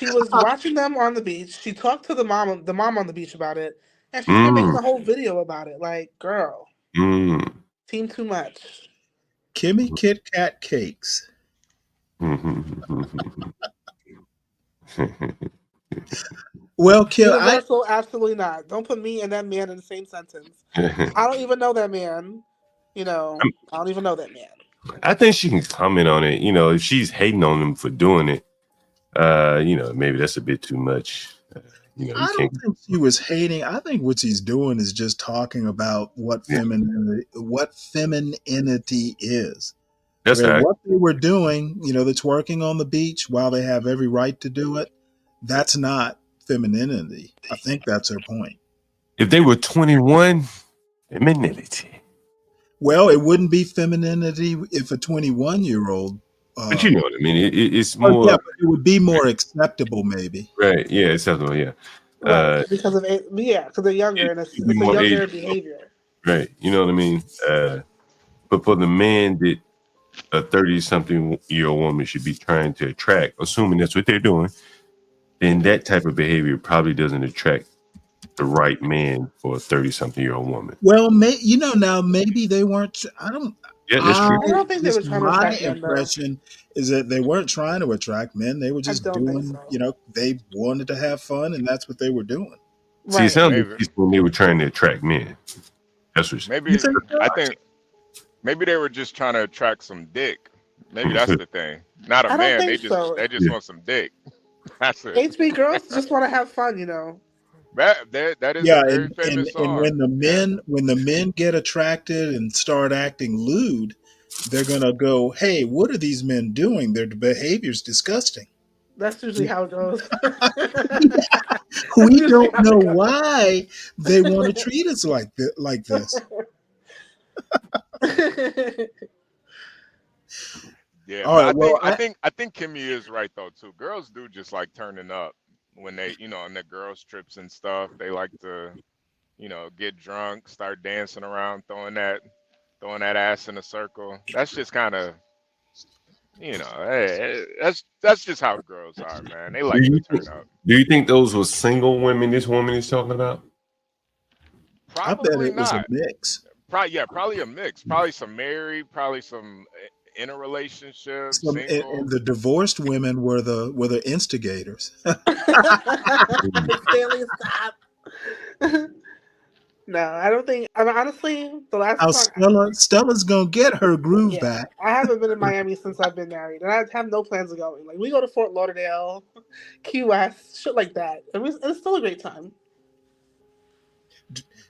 was watching them on the beach. She talked to the mom on the beach about it, and she started making Mm, a whole video about it. Like, girl, mm. seemed too much. Kimmy Kit Kat Cakes. Well, Kim, Universal, absolutely not. Don't put me and that man in the same sentence. I don't even know that man. I don't even know that man. I think she can comment on it. If she's hating on them for doing it, maybe that's a bit too much. You I can't. don't think she was hating. I think what she's doing is just talking about what Yeah, femininity is. that's Okay, all right. what they were doing, that's working on the beach while they have every right to do it, that's not femininity. I think that's her point. If they were 21, femininity. Well, it wouldn't be femininity if a 21-year-old. But you know what I mean. It's Oh yeah, more but it would be more acceptable, maybe. right. Yeah, acceptable. Yeah. Right, because of it, yeah, because they're younger and It'd be it's a more age. younger behavior. Right. You know what I mean. But for the man that a 30-something-year-old woman should be trying to attract, assuming that's what they're doing, then that type of behavior probably doesn't attract the right man for a 30-something-year-old woman. Well, now maybe they weren't. I don't. Yeah, that's true. I don't think they were Just trying to my attract men, though. impression is that they weren't trying to attract men. They were I just don't think doing. so. They wanted to have fun, and that's what they were doing. See, it Right. sounds like Maybe, she's when they were trying to attract men. That's what You maybe think so? I think maybe they were just trying to attract some dick. Maybe that's the thing. Not a I don't man. think so. They just want some dick. That's it. HB girls just want to have fun, you know. That is a Yeah, very and famous song. when the Yeah. men get attracted and start acting lewd, they're gonna go, "Hey, what are these men doing? Their behavior's disgusting." That's usually how it goes. We don't know why they want to treat us like this. Yeah, All but right. Well, I think Kimmy is right though too. Girls do just like turning up when they, on the girls trips and stuff. They like to, get drunk, start dancing around, throwing that ass in a circle. That's just kind of, hey, that's just how girls are, man. They like to turn up. Do you think those were single women this woman is talking about? I bet Probably it was a not. mix. Probably a mix. Probably some married, probably some in a relationship, And single. the divorced women were the instigators. Stanley, stop. No, I don't think. I mean, honestly, the last time Stella's gonna get her groove yeah, back. I haven't been in Miami since I've been married, and I have no plans of going. Like we go to Fort Lauderdale, Key West, shit like that. It's still a great time.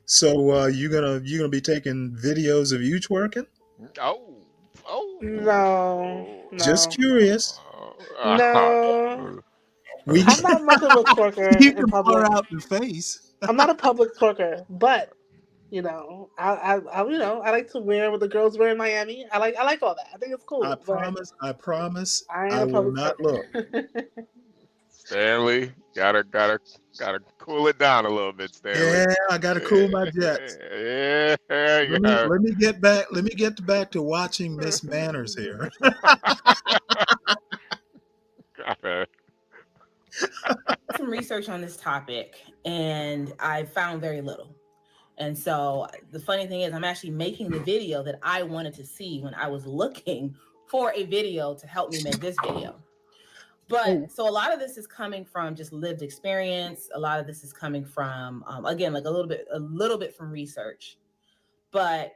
So you gonna be taking videos of you twerking? No. Just curious. No. We I'm not much of a twerker you in can public. pour out the face. I'm not a public twerker, but I I like to wear what the girls wear in Miami. I like all that. I think it's cool. I but promise, I ain't I a will public not twerker. look. Stanley, gotta cool it down a little bit, Stanley. Yeah, I gotta cool my jets. Yeah, Let me get back. Let me get back to watching Miss Manners here. Some research on this topic, and I found very little. And so the funny thing is, I'm actually making the video that I wanted to see when I was looking for a video to help me make this video. But so a lot of this is coming from just lived experience. A lot of this is coming from, again, like a little bit from research. But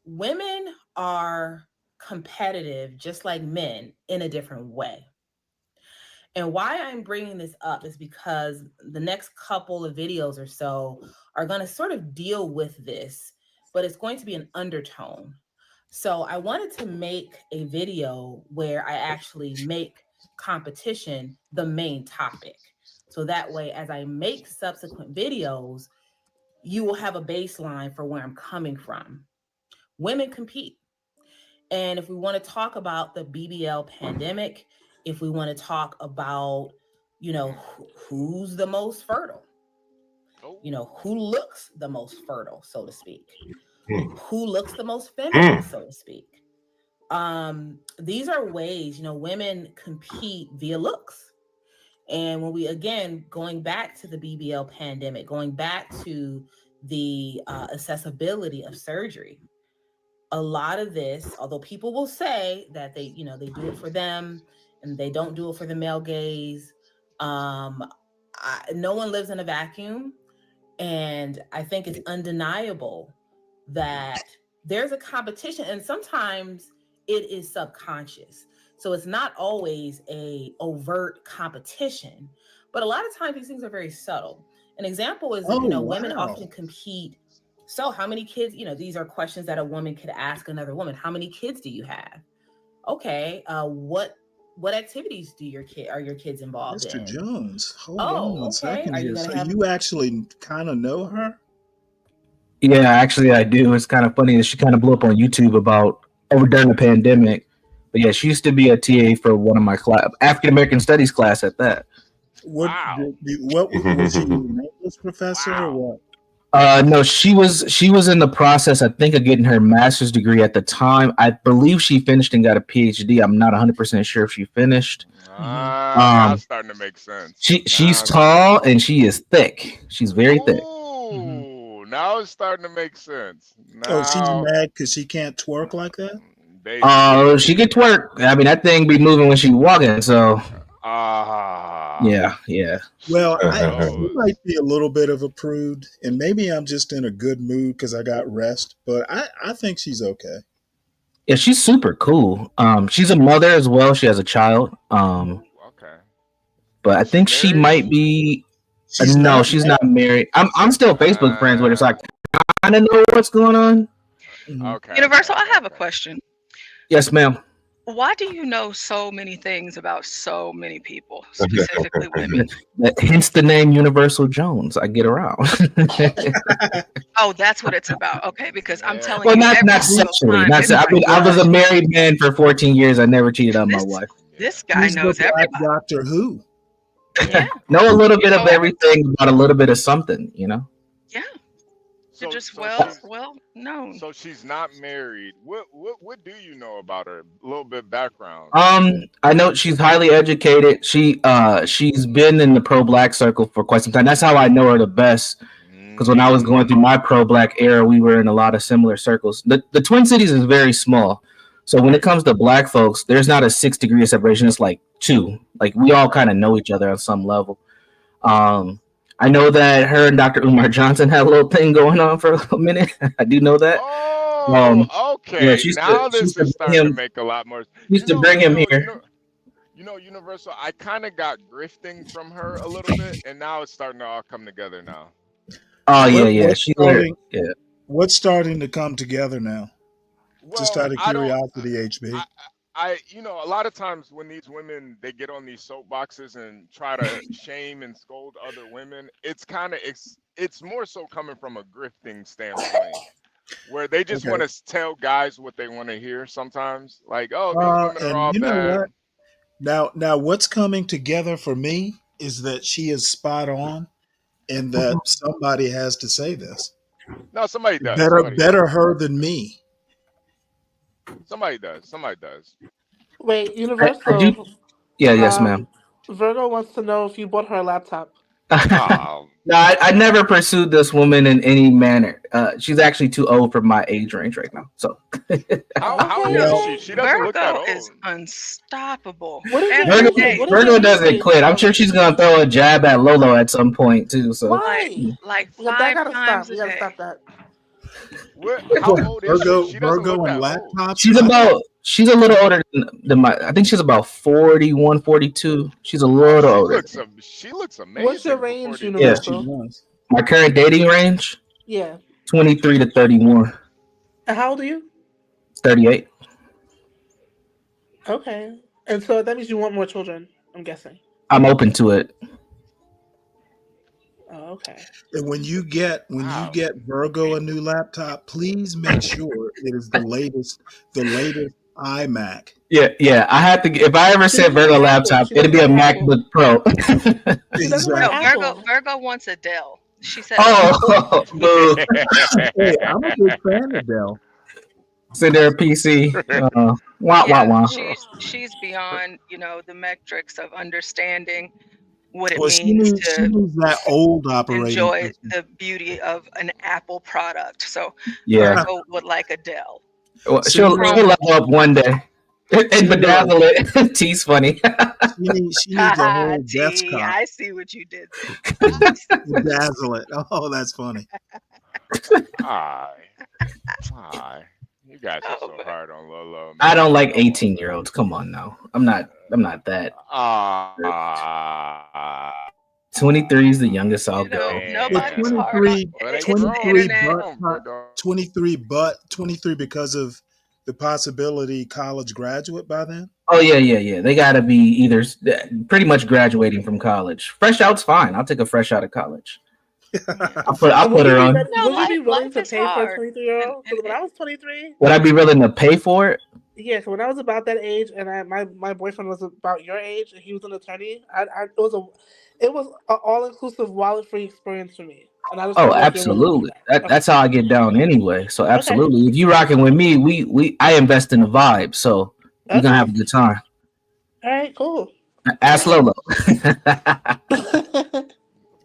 women are competitive just like men in a different way. And why I'm bringing this up is because the next couple of videos or so are going to sort of deal with this, but it's going to be an undertone. So I wanted to make a video where I actually make competition the main topic. So that way, as I make subsequent videos, you will have a baseline for where I'm coming from. Women compete. And if we want to talk about the BBL pandemic, if we want to talk about, who's the most fertile, who looks the most fertile, so to speak, who looks the most feminine, so to speak. These are ways, women compete via looks. And when we, again, going back to the BBL pandemic, going back to the accessibility of surgery, a lot of this, although people will say that they do it for them and they don't do it for the male gaze, no one lives in a vacuum. And I think it's undeniable that there's a competition, and sometimes it is subconscious. So it's not always a overt competition, but a lot of times these things are very subtle. An example is, women often compete. So how many kids, these are questions that a woman could ask another woman. How many kids do you have? Okay. What activities are your kids involved Mr. in? Jones, hold on one okay. second Are you here. gonna So have you actually kind of know her? Yeah, actually, I do. It's kind of funny that she kind of blew up on YouTube about over during the pandemic. But yeah, she used to be a TA for one of my African American Studies class at that. What was she an English professor or what? No, she was in the process, I think, of getting her master's degree at the time. I believe she finished and got a PhD. I'm not 100% sure if she finished. Now it's starting to make sense. She's tall and she is thick. She's very thick. Ooh, now it's starting to make sense. Oh, she's Now, mad because she can't twerk like that? She could twerk. I mean, that thing be moving when she walking. So yeah. Well, she might be a little bit of a prude, and maybe I'm just in a good mood because I got rest, but I think she's okay. Yeah, she's super cool. She's a mother as well. She has a child. But I think she might be. She's No, not she's not married. I'm still Facebook friends with her, so I kind of know what's going on. Mm-hmm. Universal, I have a question. Yes, ma'am. Why do you know so many things about so many people, specifically women? Hence the name Universal Jones. I get around. Oh, that's what it's about. Okay, because I'm telling Well, you, not every single sexually. time it's I mean, like, I was a married man for 14 years. I never cheated on my wife. this guy Who's knows the Black everybody. Doctor Who? Yeah. Know a little bit You of know everything about a little bit of something, you know? Yeah. You're just so well known. So she's not married. What do you know about her? A little bit background. I know she's highly educated. She's been in the pro-black circle for quite some time. That's how I know her the best. Because when I was going through my pro-black era, we were in a lot of similar circles. The Twin Cities is very small. So when it comes to black folks, there's not a 6 degree of separation. It's like 2. Like we all kind of know each other on some level. I know that her and Dr. Umar Johnson had a little thing going on for a little minute. I do know that. Okay. Yeah, she Now used this to is bring starting to him. make a lot more. Used to bring him here. Universal. I kind of got grifting from her a little bit, and now it's starting to all come together now. Oh yeah. What's starting to come together now? Just out of curiosity, HB. A lot of times when these women they get on these soapboxes and try to shame and scold other women, it's more so coming from a grifting standpoint, where they just want to tell guys what they want to hear. Sometimes, like, oh, these women are And all you know bad. what? Now, what's coming together for me is that she is spot on, and that somebody has to say this. No, somebody does. Better her than me. Somebody does. Wait, I Universal. do. Yeah, yes, ma'am. Virgo wants to know if you bought her a laptop. No, I never pursued this woman in any manner. She's actually too old for my age range right now. So how old is she? She doesn't look that Virgo old. is unstoppable. Virgo doesn't quit. I'm sure she's gonna throw a jab at Lolo at some point too. So Like 5 times a day. Stop that. How old is she? She doesn't Virgo look and that old. laptops. She's a little older than my. I think she's about 41, 42. She's a little older. She looks amazing. What's your range, Yeah, Universal? my current dating range, Yeah. 23 to 31. And how old are you? 38. Okay. And so that means you want more children, I'm guessing. I'm open to it. Oh, okay. And when you get Virgo a new laptop, please make sure it is the latest iMac. Yeah. I have to. If I ever said Virgo laptop, it'd be a MacBook Pro. No, Virgo wants a Dell. She said. Oh, boo. Hey, I'm a big fan of Dell. Send her a PC. Wah. She's beyond, the metrics of understanding what it She means needs to that old operating enjoy system. the beauty of an Apple product. So Yeah. Virgo would like a Dell. Well, she'll level up one day and bedazzle it. T's funny. She needs a whole desktop. I see what you did there. Bedazzle it. Oh, that's funny. Hi. You guys are so hard on Lolo. Man. I don't like 18-year-olds. Come on now. I'm not that. 23 is the youngest I'll go. Nobody's hard. 23 because of the possibility college graduate by then? Oh yeah. They got to be either pretty much graduating from college. Fresh out's fine. I'll take a fresh out of college. I'll put her on. Would you be willing life to is pay for a hard. 23-year-old? Because when I was 23, Would I be willing to pay for it? yeah, so when I was about that age, and my boyfriend was about your age, and he was an attorney, it was an all inclusive wallet free experience for me, and I just want Oh, to know if you're willing to do absolutely. that. Okay. That's how I get down anyway. So Okay. absolutely. If you rocking with me, I invest in the vibe. So we're gonna have a good time. All right, cool. Ask Lolo. The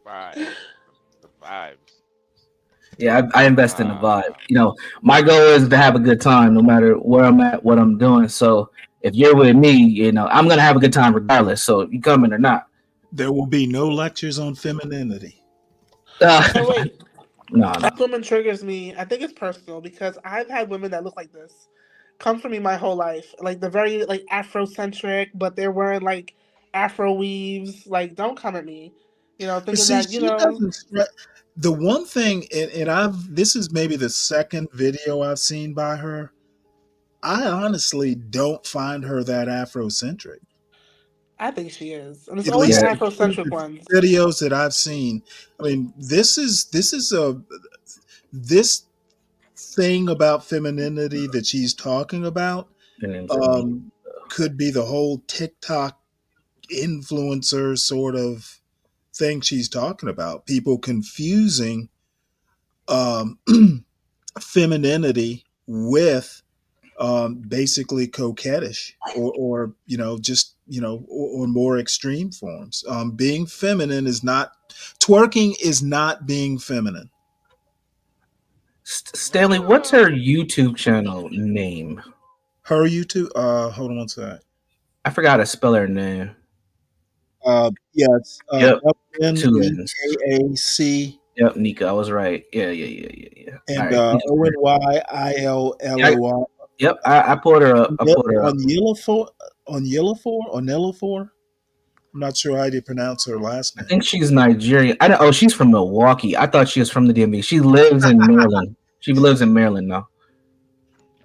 vibes. Yeah, I invest in the vibe. You know, my goal is to have a good time no matter where I'm at, what I'm doing. So if you're with me, you know, I'm gonna have a good time regardless. So you coming or not. There will be no lectures on femininity. Oh wait, No. that woman triggers me. I think it's personal because I've had women that look like this come for me my whole life. Like they're very like Afrocentric, but they're wearing like Afro weaves. Like, don't come at me. You know, But thinking see, that, she doesn't. The one thing, and this is maybe the second video I've seen by her. I honestly don't find her that Afrocentric. I think she is. And it's At always least the the Afrocentric ones. videos that I've seen. I mean, this thing about femininity that she's talking about could be the whole TikTok influencer sort of thing she's talking about. People confusing femininity with basically coquettish or just or more extreme forms. Being feminine is not twerking is not being feminine. Stanley, what's her YouTube channel name? Her YouTube. Hold on one sec. I forgot how to spell her name. Yeah, it's Yep. Two N's. Nekac. Yep, Nika, I was right. Yeah. And Right. Onyilloy. Yep, I pulled her up. Onyillofor. I'm not sure how to pronounce her last I name. think she's Nigerian. I know. Oh, she's from Milwaukee. I thought she was from the DMV. She lives in Maryland. She lives in Maryland now.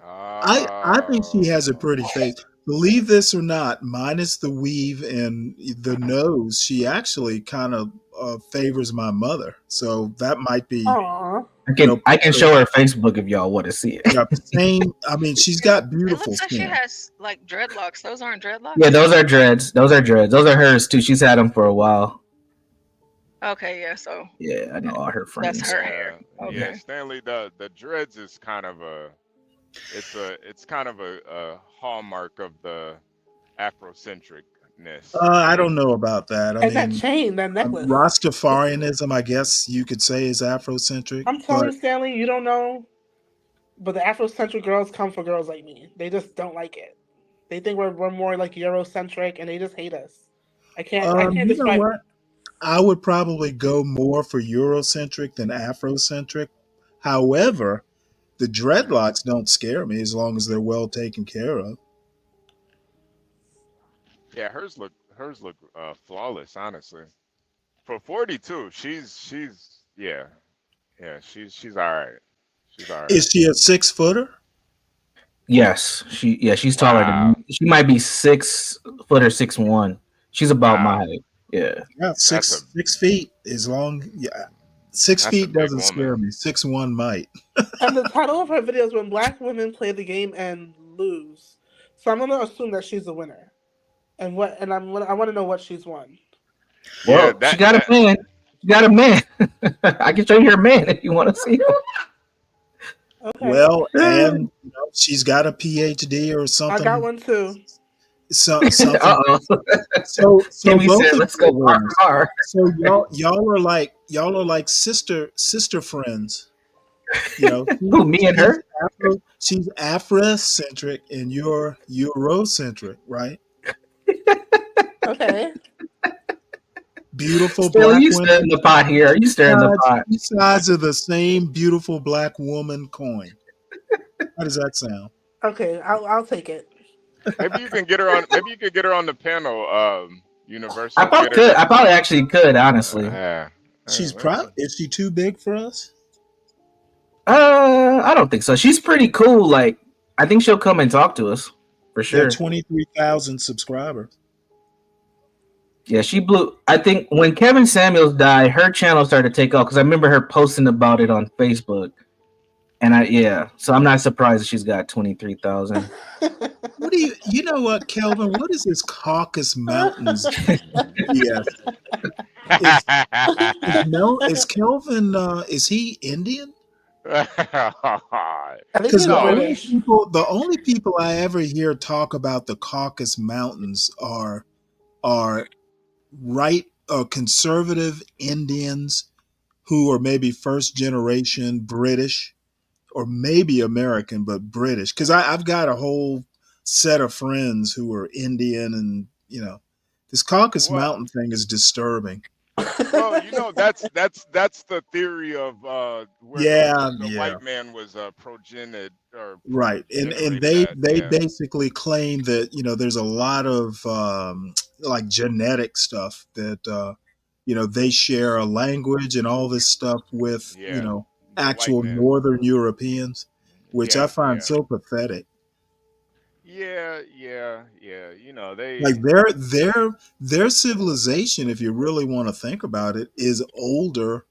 I think she has a pretty face. Believe this or not, minus the weave and the nose, she actually kind of favors my mother. So that might be. Aww. I can show her Facebook if y'all want to see it. Yeah, same. I mean, she's got It beautiful looks like she skin. has like dreadlocks. Those aren't dreadlocks. Yeah, those are dreads. Those are hers too. She's had them for a while. Okay, yeah. So yeah, I know all her friends. That's her hair. Okay. Yeah, Stanley, the dreads is kind of it's kind of a hallmark of the Afrocentricness. I don't know about that. I And that mean, chain, that necklace. Rastafarianism, I guess you could say, is Afrocentric. I'm telling you, Stanley, you don't know, but the Afrocentric girls come for girls like me. They just don't like it. They think we're more like Eurocentric, and they just hate us. I can't you know describe what? I would probably go more for Eurocentric than Afrocentric. However, the dreadlocks don't scare me as long as they're well taken care of. Yeah, hers look flawless, honestly. For 42, she's yeah, she's all right. She's all right. Is she a 6-footer? Yes, she's taller than me. She might be 6 foot or 6'1". She's about my height. Yeah. Yeah, 6 feet is long. Yeah, 6 feet doesn't scare me. 6'1" might. And the title of her video is "When Black Women Play the Game and Lose." So I'm gonna assume that she's the winner. And I want to know what she's won. Well, she got a man. She got a man. I can show you her man if you want to see him. Okay. Well, and she's got a PhD or something. I got one too. Something. Uh-oh. So Kimmy both said, of "Let's you go are car." So y'all are like sister friends. Who, me and her? She's Afrocentric and you're Eurocentric, right? Okay. Beautiful Still, black you women. stirring the pot here. You stirring the pot. Two sides of the same beautiful black woman coin. How does that sound? Okay, I'll take it. Maybe you can get her on. Maybe you could get her on the panel. Universal. I probably actually could, honestly. She's probably. Is she too big for us? I don't think so. She's pretty cool. Like, I think she'll come and talk to us for sure. 23,000 subscribers. Yeah, she blew. I think when Kevin Samuels died, her channel started to take off because I remember her posting about it on Facebook. And so I'm not surprised she's got 23,000. What do you know what, Kelvin? What is this Caucasus Mountains BS? Is is Kelvin is he Indian? I think Because he's British. the only people I ever hear talk about the Caucasus Mountains are right conservative Indians who are maybe first generation British or maybe American, but British. Because I've got a whole set of friends who are Indian, and this Caucasus Well, Mountain thing is disturbing. well, that's the theory of where Yeah, the yeah. white man was Right, and generated they at. they Yeah, basically claim that there's a lot of like genetic stuff that they share a language and all this stuff with yeah, the white actual man. Northern Europeans, which I Yeah, find yeah, so pathetic. yeah. Like They their civilization, if you really want to think about it, is older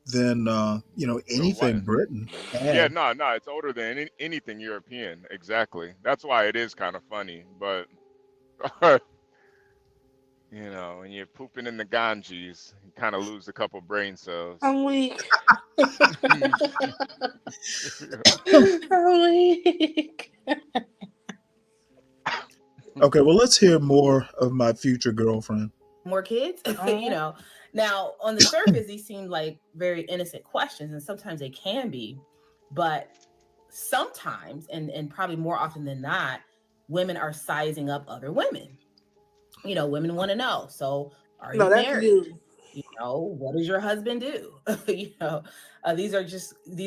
than the white. anything Britain Yeah, had. no, it's older than anything European. Exactly. That's why it is kind of funny. But when you're pooping in the Ganges, you kind of lose a couple brain cells. I'm weak. I'm weak. Okay, well, let's hear more of my future girlfriend. More kids. Now on the surface these seem like very innocent questions, and sometimes they can be, but sometimes and probably more often than not, women are sizing up other women. Women want to know, so are No, you that's married? you. What does your husband do? These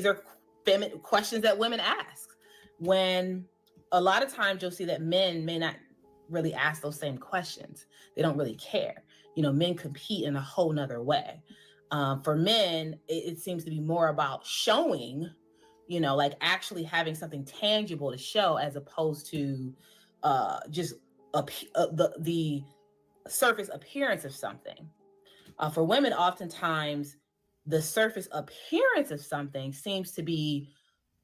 are feminine questions that women ask, when a lot of times you'll see that men may not really ask those same questions. They don't really care. Men compete in a whole nother way. For men, it seems to be more about showing, like actually having something tangible to show, as opposed to just the surface appearance of something. For women, oftentimes the surface appearance of something seems to be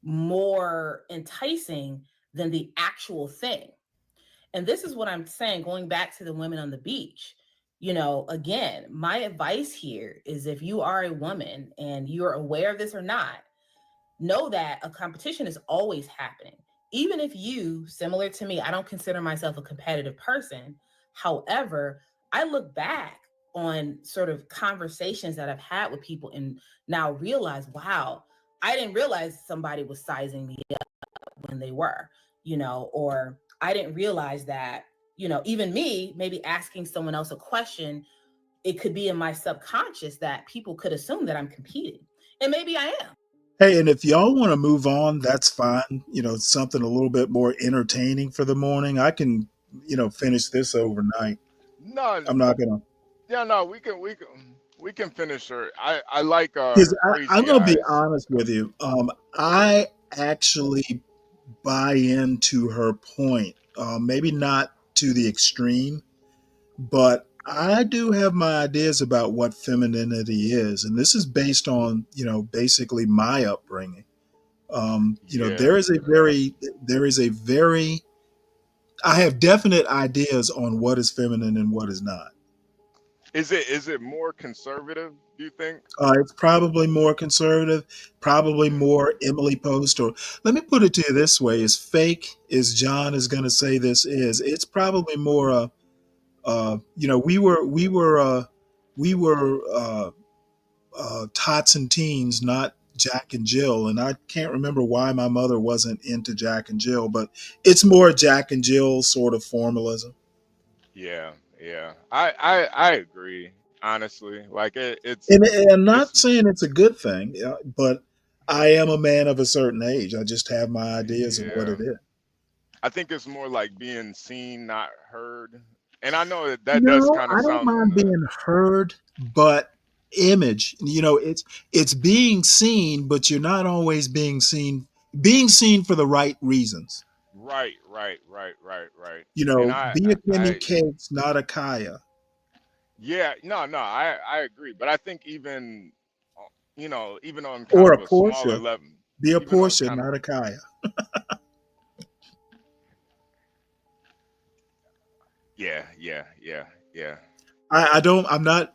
more enticing than the actual thing. And this is what I'm saying, going back to the women on the beach. Again, my advice here is, if you are a woman and you're aware of this or not, know that a competition is always happening. Even if you, similar to me, I don't consider myself a competitive person. However, I look back on sort of conversations that I've had with people and now realize, wow, I didn't realize somebody was sizing me up when they were, or I didn't realize that, even me, maybe asking someone else a question, it could be in my subconscious that people could assume that I'm competing. And maybe I am. Hey, and if y'all want to move on, that's fine. Something a little bit more entertaining for the morning. I can, finish this overnight. No, I'm not gonna. yeah, no, we can finish her. I like Because her I'm crazy gonna be eyes. honest with you. I actually buy into her point. Maybe not to the extreme, but I do have my ideas about what femininity is, and this is based on basically my upbringing. Yeah, There is a very I have definite ideas on what is feminine and what is not. is it more conservative? Do you think? It's probably more conservative, probably Yeah, more Emily Post, or let me put it to you this way: as fake as John is going to say this is, it's probably more. We were tots and teens, not Jack and Jill, and I can't remember why my mother wasn't into Jack and Jill, but it's more Jack and Jill sort of formalism. yeah. I agree. Honestly, like And I'm it's not saying it's a good thing, but I am a man of a certain age. I just have my ideas of what yeah. it is. I think it's more like being seen, not heard. And I know that does No, kind of I don't sound. mind being heard, but image, it's being seen, but you're not always being seen for the right reasons. Right. And Be a Kimmy Cakes, not a Kaya. Yeah, no, I agree, but I think even, even on kind Or of a a smaller Portia. level, Be a even on Portia, kind of, not a Kaya. yeah. I don't. I'm not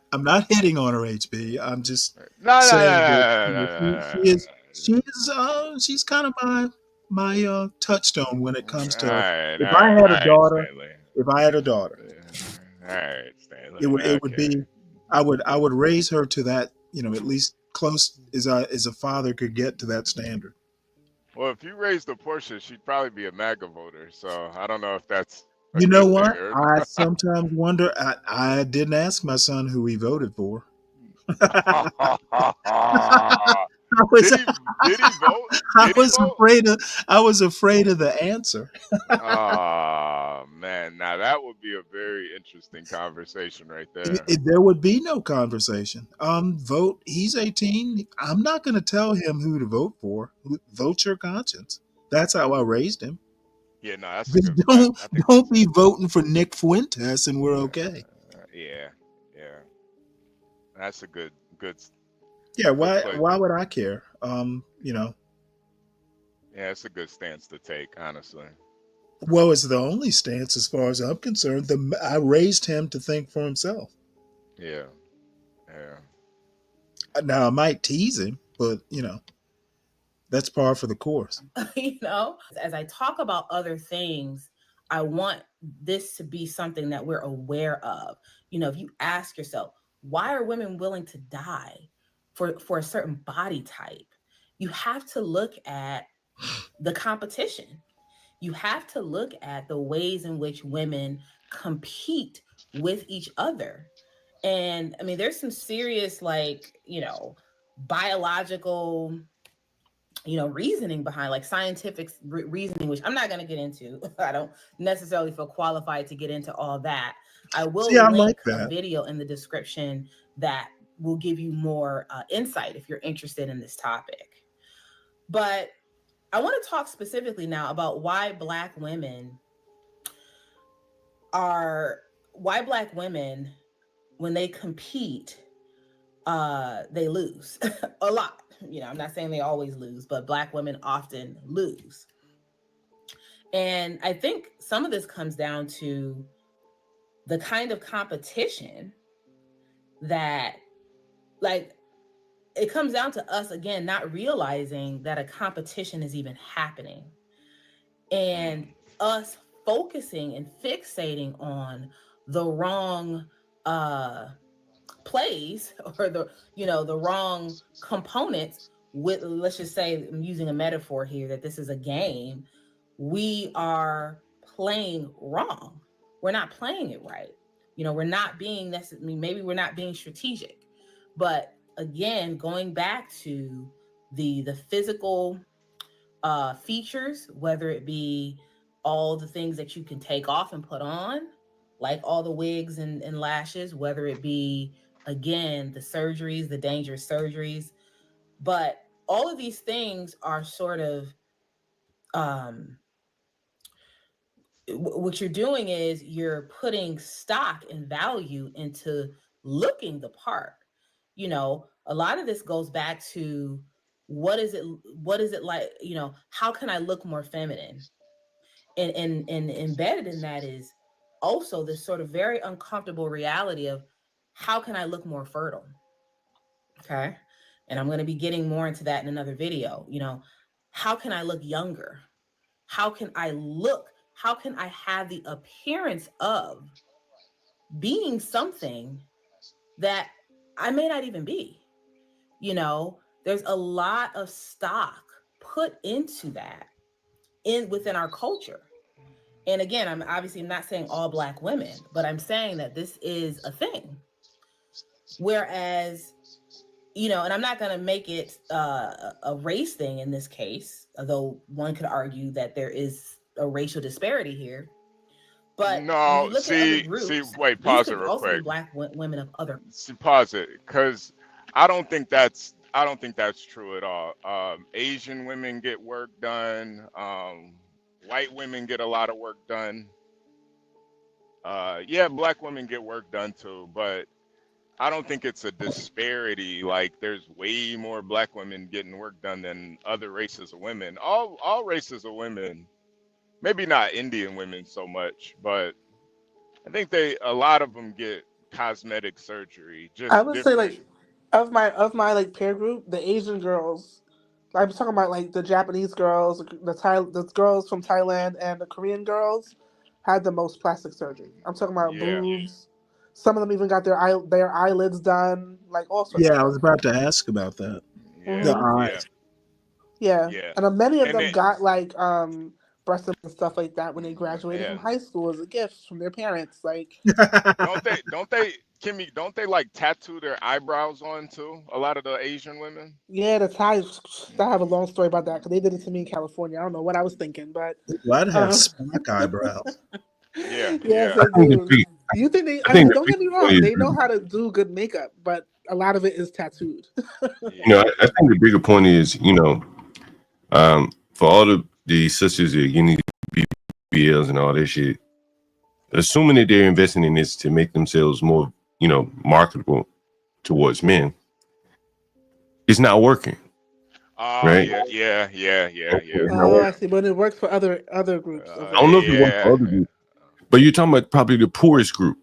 hitting on her, HB. I'm just No, no, no, saying that no, no, she no, is. She's kind of my touchstone when it no, no, comes no. to. If I All had a right, daughter, Stanley. if I had a daughter, All right, Stanley. it would Okay. be. I would raise her to that. At least close as a father could get to that standard. Well, if you raised a Porsche, she'd probably be a MAGA voter. So I don't know if that's a You know good thing what? or I sometimes wonder. I didn't ask my son who he voted for. not. I was Did he vote? I Did he was vote? afraid of the answer. Oh man, now that would be a very interesting conversation right there. There would be no conversation. Vote. He's 18. I'm not going to tell him who to vote for. Vote your conscience. That's how I raised him. Yeah, no, that's a Just good. don't I think don't that's be voting for Nick Fuentes, and we're okay. yeah, yeah. That's a Yeah. good Why? place. Why would I care? Yeah, it's a good stance to take, honestly. Well, it's the only stance as far as I'm concerned. I raised him to think for himself. Yeah, yeah. Now I might tease him, but that's par for the course. As I talk about other things, I want this to be something that we're aware of. If you ask yourself, why are women willing to die for a certain body type? You have to look at the competition. You have to look at the ways in which women compete with each other. And I mean, there's some serious, biological reasoning behind, like scientific reasoning, which I'm not going to get into. I don't necessarily feel qualified to get into all that. I See, will I link like a that. video in the description that will give you more insight if you're interested in this topic. But I want to talk specifically now about why Black women, when they compete, they lose a lot. I'm not saying they always lose, but Black women often lose. And I think some of this comes down to the kind of competition that, it comes down to us, again, not realizing that a competition is even happening, and us focusing and fixating on the wrong plays, or the wrong components. With, let's just say, I'm using a metaphor here, that this is a game. We are playing wrong. We're not playing it right. We're not being necessarily, maybe we're not being strategic. But again, going back to the physical features, whether it be all the things that you can take off and put on, like all the wigs and lashes, whether it be, again, the surgeries, the dangerous surgeries. But all of these things are sort of, what you're doing is you're putting stock and value into looking the part. A lot of this goes back to, what is it like, how can I look more feminine? And embedded in that is also this sort of very uncomfortable reality of, how can I look more fertile? Okay. And I'm going to be getting more into that in another video. How can I look younger? How can I have the appearance of being something that I may not even be? There's a lot of stock put into that within our culture. And again, I'm not saying all Black women, but I'm saying that this is a thing. Whereas, and I'm not going to make it a race thing in this case, although one could argue that there is a racial disparity here. But when you No, look at other see, groups, wait, these pause it could real also be quick. Black women of other. See, pause it, because I don't think that's true at all. Asian women get work done. White women get a lot of work done. Yeah, Black women get work done too, but I don't think it's a disparity. Like there's way more black women getting work done than other races of women. All races of women, maybe not Indian women so much, but I think a lot of them get cosmetic surgery, I just would say different. like of my like peer group, the Asian girls. I'm talking about like the Japanese girls, the girls from Thailand, and the Korean girls had the most plastic surgery. I'm talking about Yeah, boobs. Some of them even got their eyelids done, like all sorts of Yeah, I stuff. was about to ask about that. The yeah, Hmm. yeah, eyes. Yeah, yeah, and many of and them it, got like breast and stuff like that when they graduated from yeah. high school as a gift from their parents. Like, Don't they, Kimmy? Don't they like tattoo their eyebrows on too? A lot of the Asian women. yeah, the Thais. I have a long story about that because they did it to me in California. I don't know what I was thinking, but Ooh, I'd have um, Spock eyebrows. Yeah, yes, yeah, they think the do. big, Do you think they? I I think mean, the don't big get me point wrong. is, They know how to do good makeup, but a lot of it is tattooed. yeah. I think the bigger point is, for all the sisters that are getting these BBLs and all that shit, assuming that they're investing in this to make themselves more, marketable towards men, it's not working, Oh right? yeah, yeah, yeah, yeah, yeah. It's not Oh, I working. see. But it works for other groups of I don't women. know if it works for Yeah. other groups, but you're talking about probably the poorest group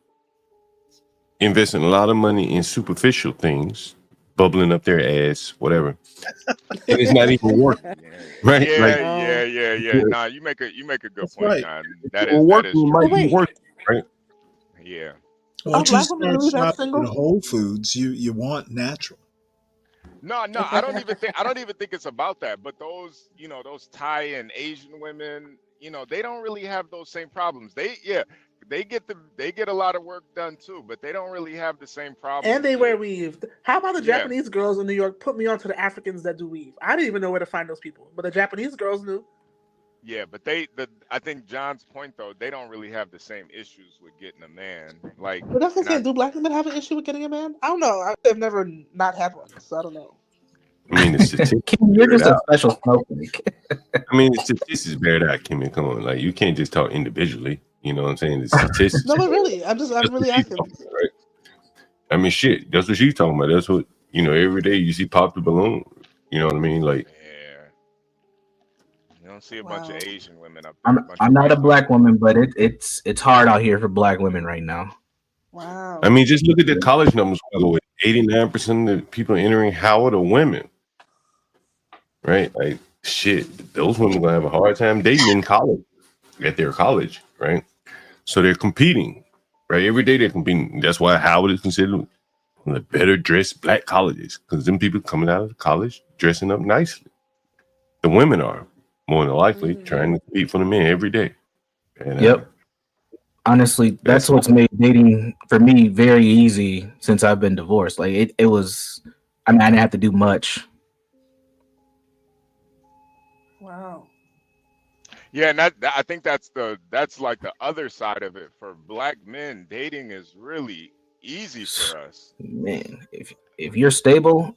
investing a lot of money in superficial things, bubbling up their ass, whatever, and it's not even working, right? Like, Yeah, Oh, yeah, yeah, if yeah. Nah, you make a good That's point, right. John. it That were that is working, it might but true. be wait, working, right? Yeah. are Once you black women start really that shopping at single? Whole Foods, you want natural. No, no, I don't even think it's about that. But those Thai and Asian women, they don't really have those same problems. They get a lot of work done too, but they don't really have the same And problems they with. wear weave. How about the Yeah, Japanese girls in New York put me on to the Africans that do weave? I didn't even know where to find those people, but the Japanese girls knew. yeah, but I think John's point though, they don't really have the same issues with getting a man. Like, But that's what I'm and I saying. Do black women have an issue with getting a man? I don't know. I've never not had one, so I don't know. I mean, the statistics Kim, you're bear it just a out. special snowflake. I mean, the statistics bear it out, Kimmy. Come on, like you can't just talk individually. You know what I'm saying? The statistics. No, but Bear it really, out. I'm That's what really she's asking. talking about, right? I mean, shit. That's what she's talking about. That's what every day you see pop the balloon. You know what I mean? Like, yeah, you don't see a bunch of Wow. Asian women up there, I'm a bunch I'm of not a white women. black woman, but it's hard out here for black women right now. I Wow. mean, just look at the college numbers. By the way, 89% of the people entering Howard are women, right? Like, shit, those women gonna have a hard time dating in college at their college, right? So they're competing, right? Every day they're competing. That's why Howard is considered one of the better dressed black colleges because them people coming out of college dressing up nicely. The women are more than likely trying to compete for the men every day, and Yep. Honestly, that's that's what's made dating for me very easy since I've been divorced. Like it was. I mean, I didn't have to do much. Wow. Yeah, and I think that's like the other side of it. For black men, dating is really easy for us. Man, if you're stable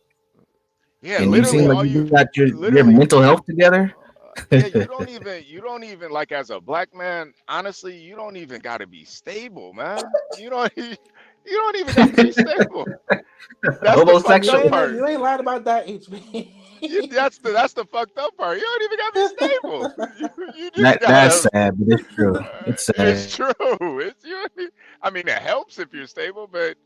Yeah, and you seem literally like all you you got your literally mental health together, yeah, you don't even like as a black man, honestly, you don't even got to be stable, man. You don't even got to be stable. That's the fucked up homosexual. part. You ain't lied about that, HB. That's the fucked up part. You don't even got to be stable. You just That's gotta. sad, but it's true. It's It's sad. true. I mean, it helps if you're stable, but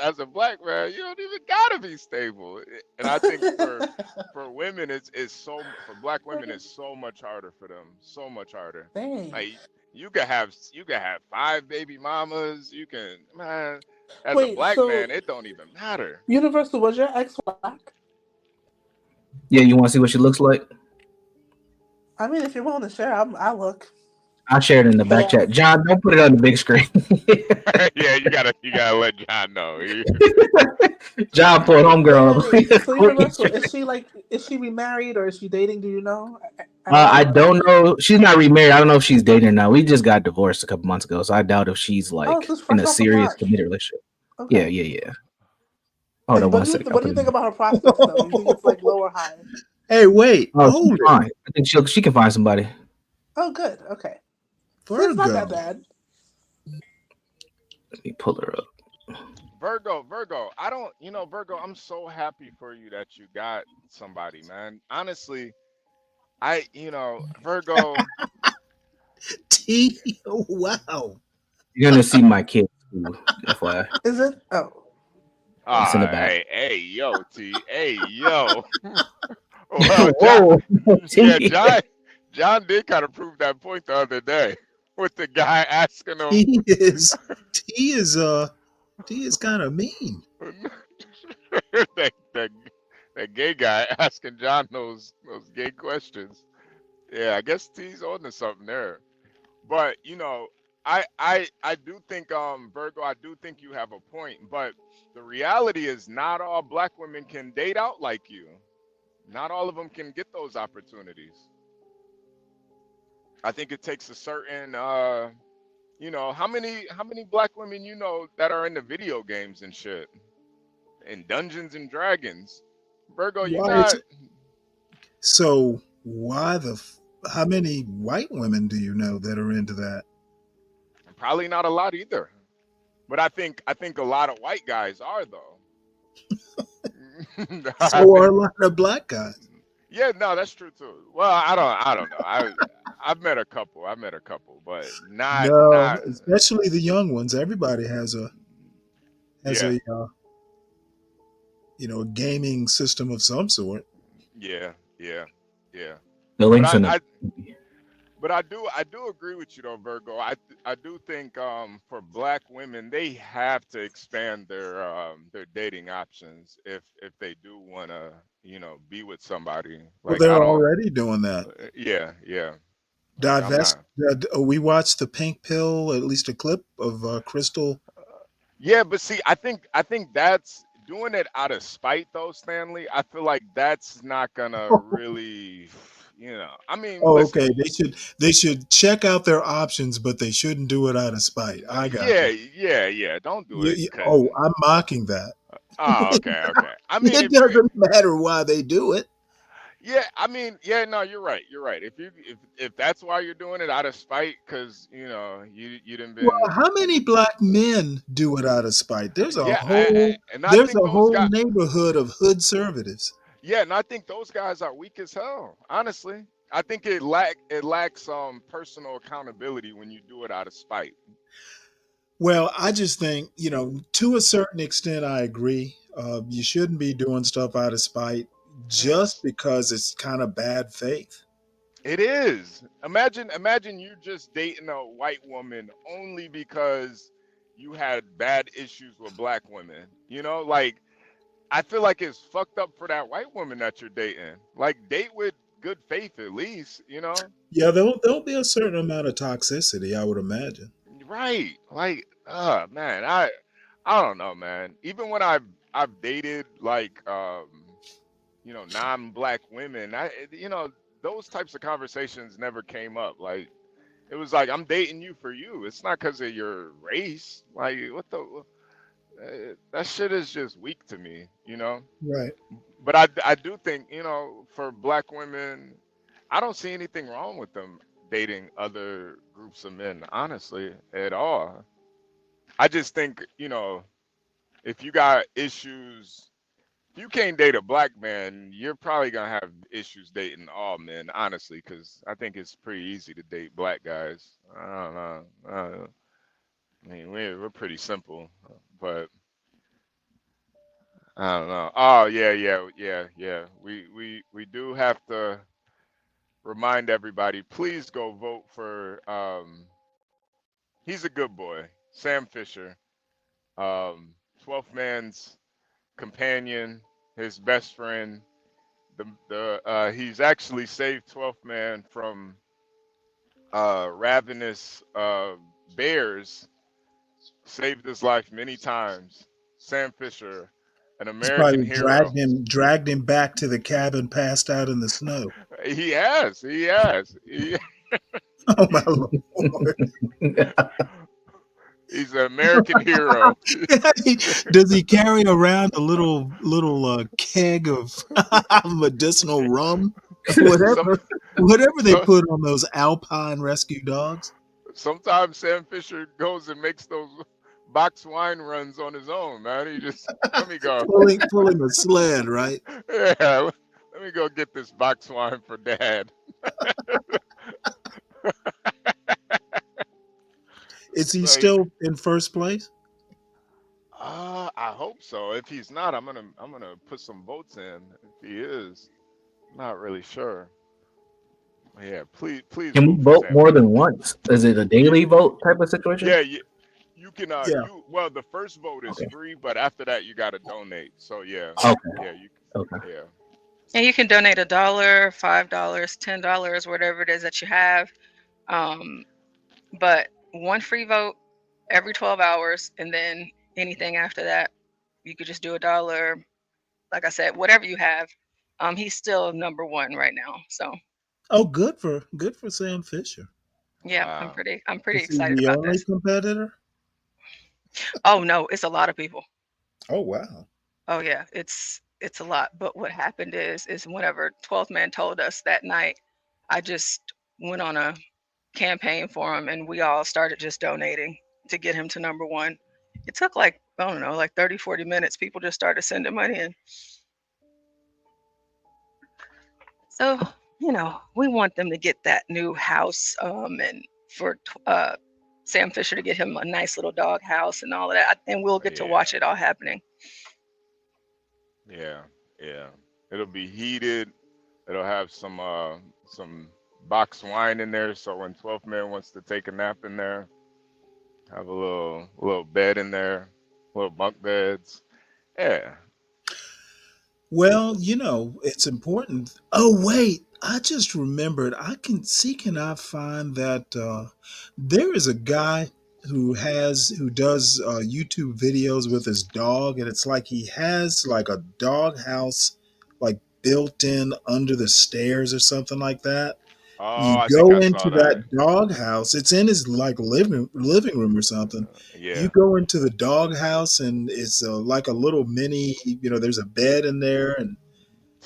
as a black man, you don't even gotta be stable. And I think for women, for black women, it's so much harder for them. So much harder. Dang. Like you can have 5 baby mamas. You can, man. As a Wait, black so man, it don't even matter. Universal, was your ex black? Yeah, you want to see what she looks like? I mean, if you're willing to share, I'll look. I shared it in the back chat. John, don't put it on the big screen. Yeah, you gotta let John know. John put Wait. So homegirl. Universal, is she remarried or is she dating? Do you know at I all? don't know. She's not remarried. I don't know if she's dating now. We just got divorced a couple months ago, so I doubt if she's Oh, like so it's in fresh a off the serious press. committed relationship. Okay. Yeah. Hold And on one sec. I'll what do put you it think in. about her prospects though? You think it's like low or high? Hey, wait, Oh, she's hold it. fine. I think she can find somebody. Oh, good. Okay. So it's not that Virgo. bad. Let me pull her up. Virgo, I don't, Virgo, I'm so happy for you that you got somebody, man. Honestly, Virgo, T. Wow. You're gonna see my kids too, FYI. Is it? Oh. It's in the back. hey, yo, T, hey, yo. Well, Whoa, yeah, T. John did kind of prove that point the other day with the guy asking him. T is kind of mean. that gay guy asking John those gay questions. Yeah, I guess T's on to something there. But I do think Virgo, I do think you have a point. But the reality is not all black women can date out like you. Not all of them can get those opportunities. I think it takes a certain how many black women that are into video games and shit and Dungeons and Dragons. Virgo, you Why is not it? So how many white women do you know that are into that? probably not a lot either. But I think a lot of white guys are though. So are a lot of black guys. Yeah, no, that's true too. Well, I don't know. I've met a couple. But not No, especially the young ones. Everybody has yeah, a a gaming system of some sort. yeah. The But links in the. I do agree with you though, Virgo. I do think for black women they have to expand their dating options if they do want to be with somebody. Well, Like they're I don't. already doing that. Yeah. Like I'm Divest. not. We watched the Pink Pill, at least a clip of Crystal. Yeah, but see, I think that's doing it out of spite though, Stanley. I feel like that's not gonna really, I mean, Oh, listen, okay. They should check out their options, but they shouldn't do it out of spite. I got you. yeah. Don't do it, cause. Oh, I'm mocking that. Oh, okay. I mean, It doesn't matter why they do it. yeah, I mean, yeah, no, you're right. If that's why you're doing it out of spite, cause you didn't Well, been. how many black men do it out of spite? Yeah, and I There's think a those whole guys. neighborhood of hood conservatives. Yeah, and I think those guys are weak as hell. Honestly, I think it lacks personal accountability when you do it out of spite. Well, I just think, to a certain extent, I agree. You shouldn't be doing stuff out of spite just because it's kind of bad faith. It is. Imagine you just dating a white woman only because you had bad issues with black women. Like I feel like it's fucked up for that white woman that you're dating. Like date with good faith at least. Yeah, there'll be a certain amount of toxicity, I would imagine. Right. Like, man, I don't know, man. Even when I've dated like non-black women, those types of conversations never came up. Like it was like I'm dating you for you. It's not because of your race. Like what the that shit is just weak to me. Right. But I do think, for black women, I don't see anything wrong with them dating other groups of men, honestly, at all. I just think, if you got issues, if you can't date a black man, you're probably gonna have issues dating all men, honestly, because I think it's pretty easy to date black guys. I don't know. I mean, we're pretty simple, but I don't know. Oh yeah. We do have to remind everybody, please go vote for he's a good boy, Sam Fisher. 12th man's companion, his best friend. He's actually saved 12th man from ravenous bears, saved his life many times. Sam Fisher, an He's American probably hero. dragged him back to the cabin, passed out in the snow. He has. Oh my Lord. He's an American hero. Does he carry around a little keg of medicinal rum? Whatever they put on those alpine rescue dogs. Sometimes Sam Fisher goes and makes those box wine runs on his own, man. He just let me go. pulling a sled, right? Yeah, let me go get this box wine for Dad. Is he Like, still in first place? I hope so. If he's not, I'm gonna put some votes in. If he is, not really sure. Yeah, please Can we vote for vote Sam more than Fisher. once? Is it a Yeah, daily vote type of situation? yeah, you can Yeah. you well the first vote is Okay. free, but after that you gotta donate. So yeah, Okay. yeah, you Okay. yeah. And you can donate $1, $5, $10, whatever it is that you have. Um, but one free vote every 12 hours, and then anything after that, you could just do $1. Like I said, whatever you have. He's still number one right now. So Oh, good for Sam Fisher. yeah, Wow. I'm pretty Is he excited the about only this. competitor? Oh no, it's a lot of people. Oh, wow. Oh yeah, it's a lot. But what happened is whenever 12th Man told us that night, I just went on a campaign for him, and we all started just donating to get him to number one. It took like, I don't know, like 30, 40 minutes. People just started sending money in. So, we want them to get that new house, and for Sam Fisher to get him a nice little dog house and all of that. And we'll get to Yeah, watch it all happening. yeah, yeah. It'll be heated. It'll have some box wine in there, so when 12th Man wants to take a nap in there, have a little bed in there, little bunk beds. Yeah. Well, it's important. Oh, wait, I just remembered. Can I find that there is a guy who does YouTube videos with his dog, and it's like he has like a dog house like built in under the stairs or something like that. Oh, You I think go I into saw that. that dog house. It's in his like living room or something. You Yeah. go into the dog house and it's like a little mini. There's a bed in there, and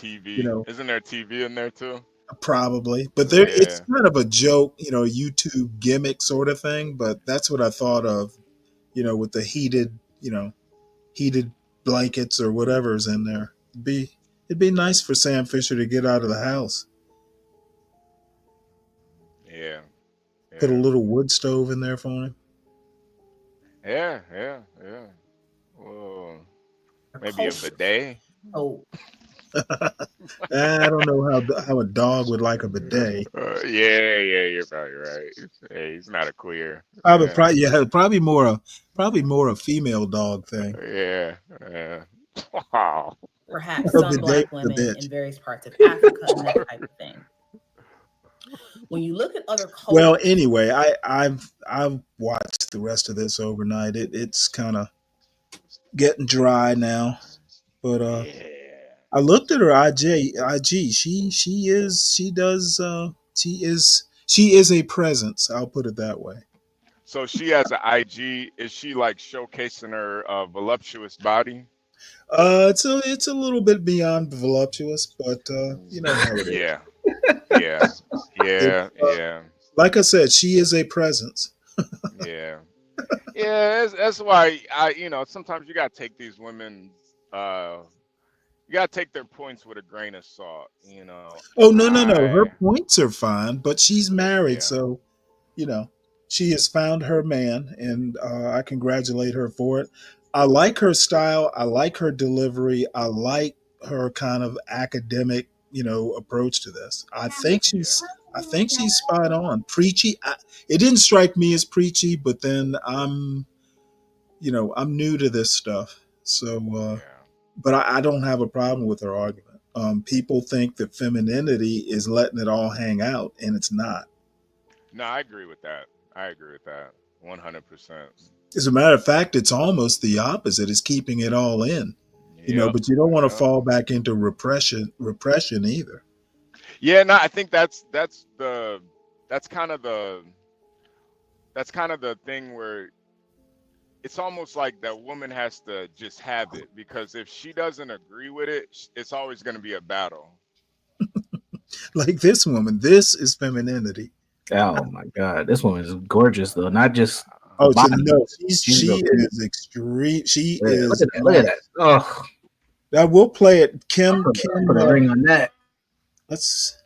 you TV. know Isn't there TV in there too? probably, but there it's Yeah. kind of a joke, YouTube gimmick sort of thing. But that's what I thought of, with the heated blankets or whatever's in there. It'd be nice for Sam Fisher to get out of the house. Yeah. Put a Yeah. little wood stove in there for him. Yeah. Yeah. Yeah. Whoa. A Maybe a kosher. bidet. Oh, I don't know how a dog would like a bidet. Yeah. You're probably right. Hey, he's not a queer. Probably, Yeah. probably, yeah, probably more a female dog thing. Yeah. Yeah. Wow. perhaps A some bidet, Black a women in bitch. various parts of Africa and that type of thing. When you look at other Well, cultures, anyway, I've watched the rest of this overnight. It's kind of getting dry now, but Yeah. I looked at her IG. She is a presence. I'll put it that way. So she has an IG. Is she like showcasing her voluptuous body? It's a little bit beyond voluptuous, but you know how it is. Yeah. Yeah. It's Yeah. Yeah. like I said, she is a presence. Yeah. Yeah. That's why sometimes you gotta take these women. You gotta take their points with a grain of salt. Oh, no, no, no. Her I points are fine, but she's married, Yeah. so you know she has found her man, and I congratulate her for it. I like her style. I like her delivery. I like her kind of academic, approach to this. Yeah. I think she's spot on. Preachy. It didn't strike me as preachy, but then I'm new to this stuff, so. Yeah. But I don't have a problem with her argument. People think that femininity is letting it all hang out, and it's not. No, I agree with that. I agree with that. 100%. As a matter of fact, it's almost the opposite. It's keeping it all in, Yep. but you don't want to Yep. fall back into repression either. Yeah, no, I think that's kind of the that's kind of the thing where it's almost like that woman has to just have it, because if she doesn't agree with it, it's always going to be a battle. Like this woman, this is femininity. Oh my God, this woman is gorgeous though. Not just Oh, so body. no, She's she real cute. is extreme. She Yeah, look is at that. Look at that. Oh, I will play it. Kim. put a ring on that. Let's.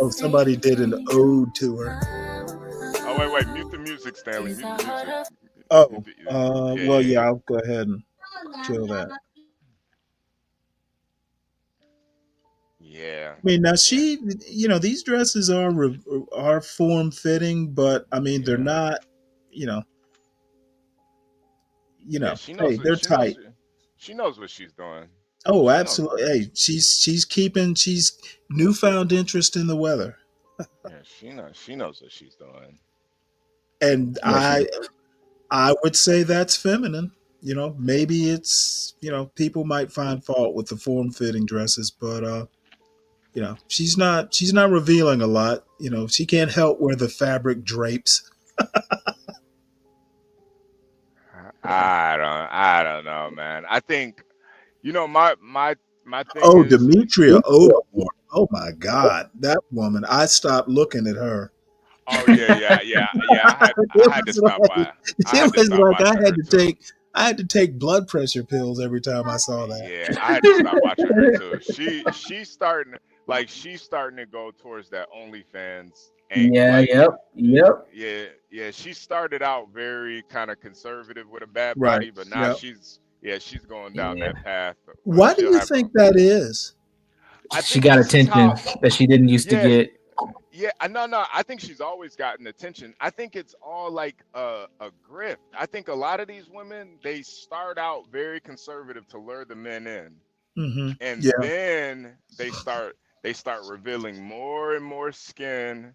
Oh, somebody did an ode to her. Oh wait, mute the music, Stanley. Mute the music. Oh, well, Yeah. yeah. I'll go ahead and kill that. Yeah. I mean, now she, these dresses are form fitting, but I mean, they're not, you know, Yeah, she knows. hey, they're tight. She knows what she's doing. Oh, She knows. absolutely. Hey, she's newfound interest in the weather, Yeah, she knows. She knows what she's doing. and Yeah, I would say that's feminine. Maybe it's people might find fault with the form fitting dresses, but she's not revealing a lot. She can't help where the fabric drapes. I don't know, man. I think my thing Oh, is. Demetria Odor. Oh my God, that woman! I stopped looking at her. Oh yeah. I had to stop by. I It had to was stop like watching her too. I had to take blood pressure pills every time I saw that. Yeah, I had to stop watching her too. She's starting to go towards that OnlyFans. Ain't yeah, like yep. yeah. She started out very kind of conservative with a bad Right. body, but now Yep. she's going down that path. But Why do she'll you have her. think that is? I She think got this is attention how. that she didn't used to Yeah, get. yeah. No. I think she's always gotten attention. I think it's all like a grift. I think a lot of these women they start out very conservative to lure the men in. Mm-hmm. And Yeah. then they start revealing more and more skin.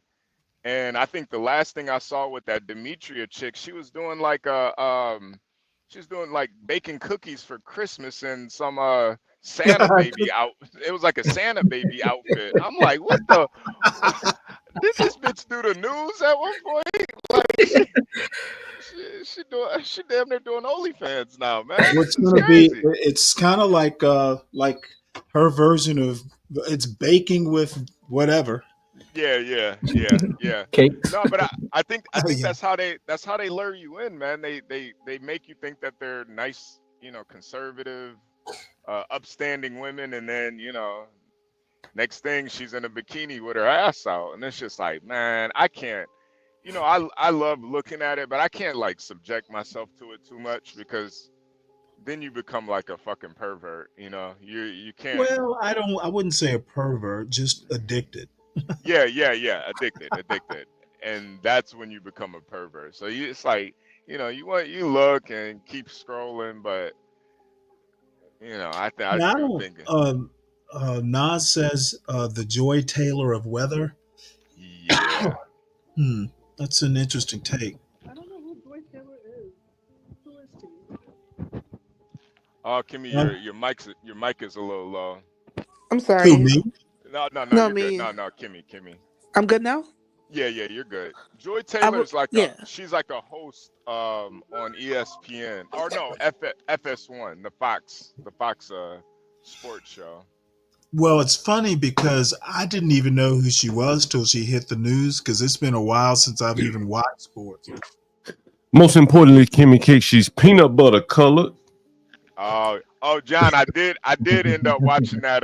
And I think the last thing I saw with that Demetria chick, she was doing like baking cookies for Christmas in some Santa baby out. It was like a Santa baby outfit. I'm like, what the? Did this bitch do the news at one point? Like she damn near doing OnlyFans now, man. What's This is going to be? crazy. It's kind of like her version of it's baking with whatever. Yeah. Cakes. No, but I think Yeah. that's how they lure you in, man. They make you think that they're nice, conservative, upstanding women, and then next thing she's in a bikini with her ass out, and it's just like, man, I can't. I love looking at it, but I can't like subject myself to it too much because then you become like a fucking pervert. You can't. Well, I wouldn't say a pervert, just addicted. Yeah. Addicted, and that's when you become a pervert. So it's like you look and keep scrolling, but Now, I I'm don't. thinking, Nas says the Joy Taylor of weather. yeah. That's an interesting take. I don't know who Joy Taylor is. Who is she? Oh, Kimmy, Huh? your mic is a little low. I'm Who, sorry. me? No, No, you're good. me. No, Kimmy. I'm good now. Yeah, you're good. Joy I will. Taylor's Yeah. she's like a host on ESPN or no FS1, the Fox sports show. Well, it's funny because I didn't even know who she was till she hit the news because it's been a while since I've even watched sports. Most importantly, Kimmy Cake, she's peanut butter colored. Oh, John, I did end up watching that.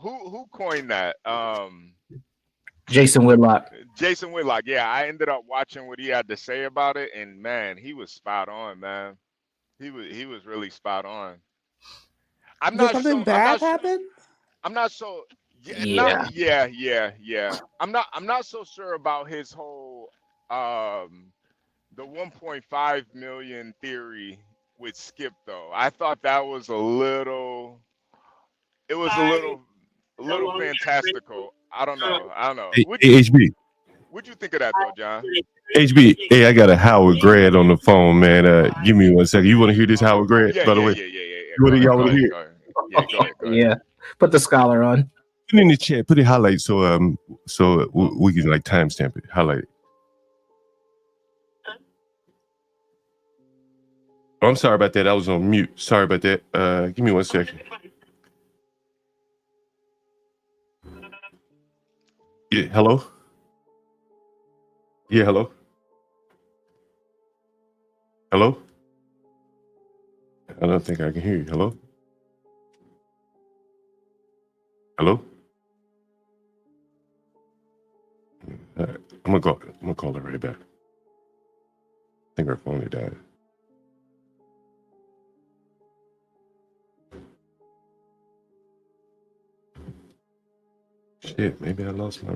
Who coined that? Jason Whitlock. Jason Whitlock. Yeah, I ended up watching what he had to say about it, and man, he was spot on, man. He was really spot on. I'm Did not something so. I'm bad not. happen? I'm not so. Yeah, not. Yeah. Yeah. I'm not so sure about his whole the 1.5 million theory with Skip though. I thought that was a little. It was a little fantastical. I don't know. Hey, HB. What'd you think of that though, John? HB, hey, I got a Howard Grad on the phone, man. Give me 1 second. You want to hear this Howard Grad, Yeah. by the way? What Go do ahead. y'all Go want to ahead. hear? Go ahead. Yeah. Go ahead. Yeah. Put the scholar on. Put it in the chat. Put it highlight so we can like timestamp it. Highlight it. Oh, I'm sorry about that. I was on mute. Sorry about that. Give me 1 second. Yeah. Hello. Yeah, hello? Hello? I don't think I can hear you. Hello? Hello? All right. I'm gonna call her right back. I think her phone had died. Shit, maybe I lost my.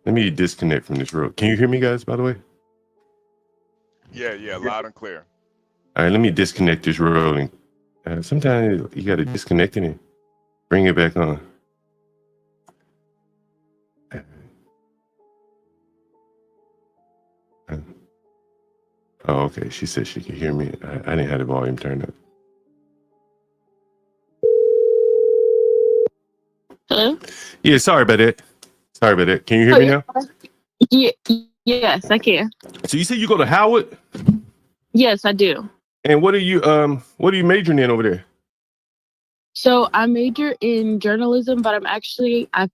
Let me disconnect from this road. Can you hear me, guys, by the way? Yeah, loud and clear. All right, let me disconnect this road. And sometimes you got to disconnect it and bring it back on. Oh, okay. She said she could hear me. I didn't have the volume turned up. Hello? Yeah, sorry about that. Can you hear me now? Yes, I can. So you said you go to Howard? Yes, I do. And what are you majoring in over there? So I major in journalism, but I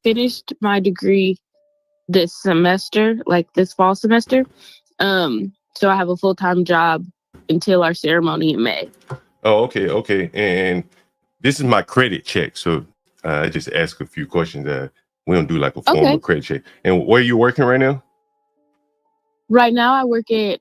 finished my degree this semester, like this fall semester. So I have a full-time job until our ceremony in May. Oh, okay. And this is my credit check. So I just ask a few questions. We don't do like a formal credit check. And where are you working right now? Right now I work at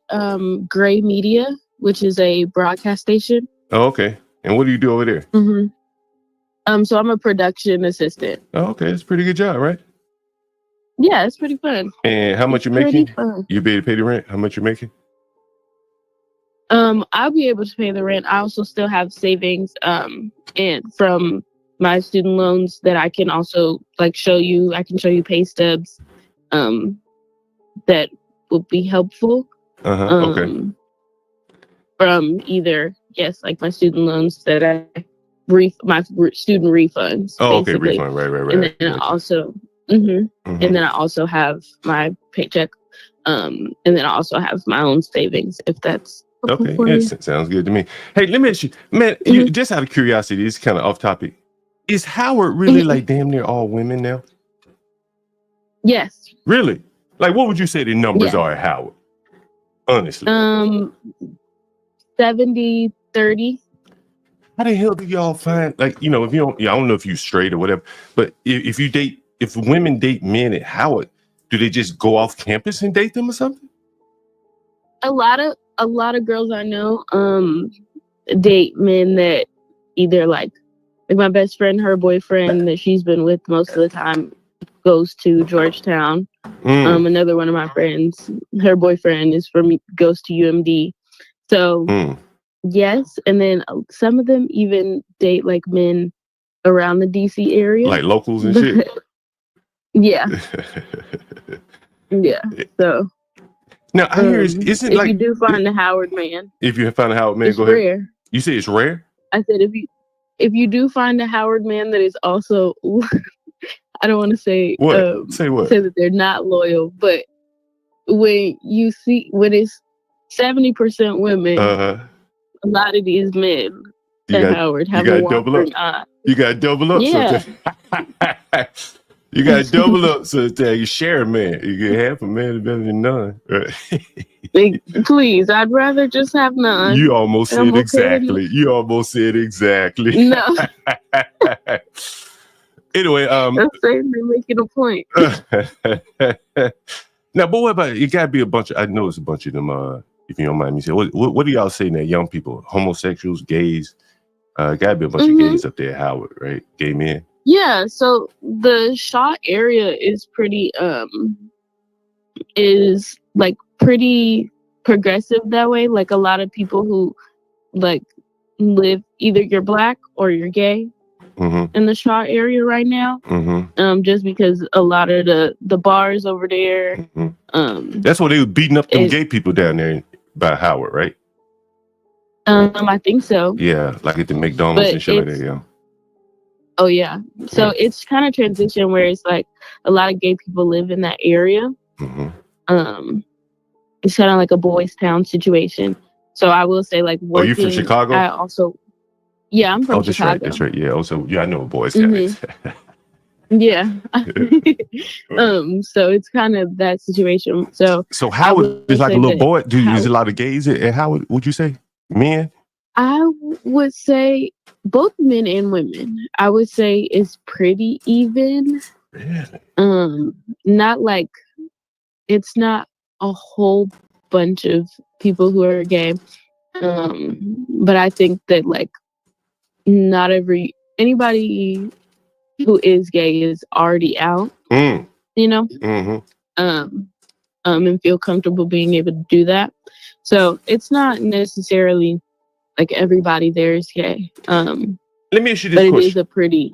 Gray Media, which is a broadcast station. Oh, okay. And what do you do over there? Mm-hmm. So I'm a production assistant. Oh, okay. That's a pretty good job, right? Yeah, it's pretty fun. And how much you making? You be able to pay the rent? How much you making? I'll be able to pay the rent. I also still have savings and from my student loans that I can also show you. I can show you pay stubs that will be helpful. Okay. From either my student loans that my student refunds. Oh, basically. okay, refund, right. And then I also, and then I also have my paycheck, and then I also have my own savings. If that's okay, it sounds good to me. Hey, let me ask you, man. You, just out of curiosity, it's kind of off topic. Is Howard really like damn near all women now? Yes. Really? Like, what would you say the numbers are at Howard? Honestly. 70-30. How the hell do y'all find, if you don't, I don't know if you straight or whatever, but if women date men at Howard, do they just go off campus and date them or something? A lot of girls I know date men that either like my best friend, her boyfriend that she's been with most of the time goes to Georgetown. Another one of my friends, her boyfriend goes to UMD. So yes, and then some of them even date like men around the DC area, like locals and shit. Yeah. Yeah. So now I hear isn't if you do find a Howard man, if you find a Howard man, it's go ahead. rare. You say it's rare? I said if you do find a Howard man that is also I don't want to say what say that they're not loyal, but when it's 70% women, a lot of these men at Howard have a wandering eye. You got to double up. Yeah. You got to double up. So you share a man. You get half a man better than none. Right? Please, I'd rather just have none. You almost said exactly. You almost said exactly. No. Anyway, I'm saying they're making a point. Now, but what about it? Got to be a bunch of. I know it's a bunch of them. If you don't mind me saying, what do y'all say now? Young people, homosexuals, gays. Got to be a bunch of gays up there at Howard, right? Gay men. Yeah. So the Shaw area is pretty pretty progressive that way. Like a lot of people who live either you're black or you're gay. In the Shaw area right now, just because a lot of the bars over there. That's why they were beating up them gay people down there by Howard, right? I think so. Yeah, like at the McDonald's and shit like that. Yeah. Oh yeah. So it's kind of transition where it's like a lot of gay people live in that area. It's kind of like a boys' town situation. So I will say, like, working. Oh, you from Chicago? I also. Yeah, I'm from Chicago. That's right. Yeah. Also, yeah, I know a boys' town. Yeah. So it's kind of that situation. So So I Howard is would like a say little that boy. Is a lot of gays at Howard? Would you say men? I would say both men and women. I would say it's pretty even. Not like it's not a whole bunch of people who are gay. But I think that like not anybody who is gay is already out, you know, and feel comfortable being able to do that. So it's not necessarily like everybody there is gay. Let me ask you But this it is question: a pretty.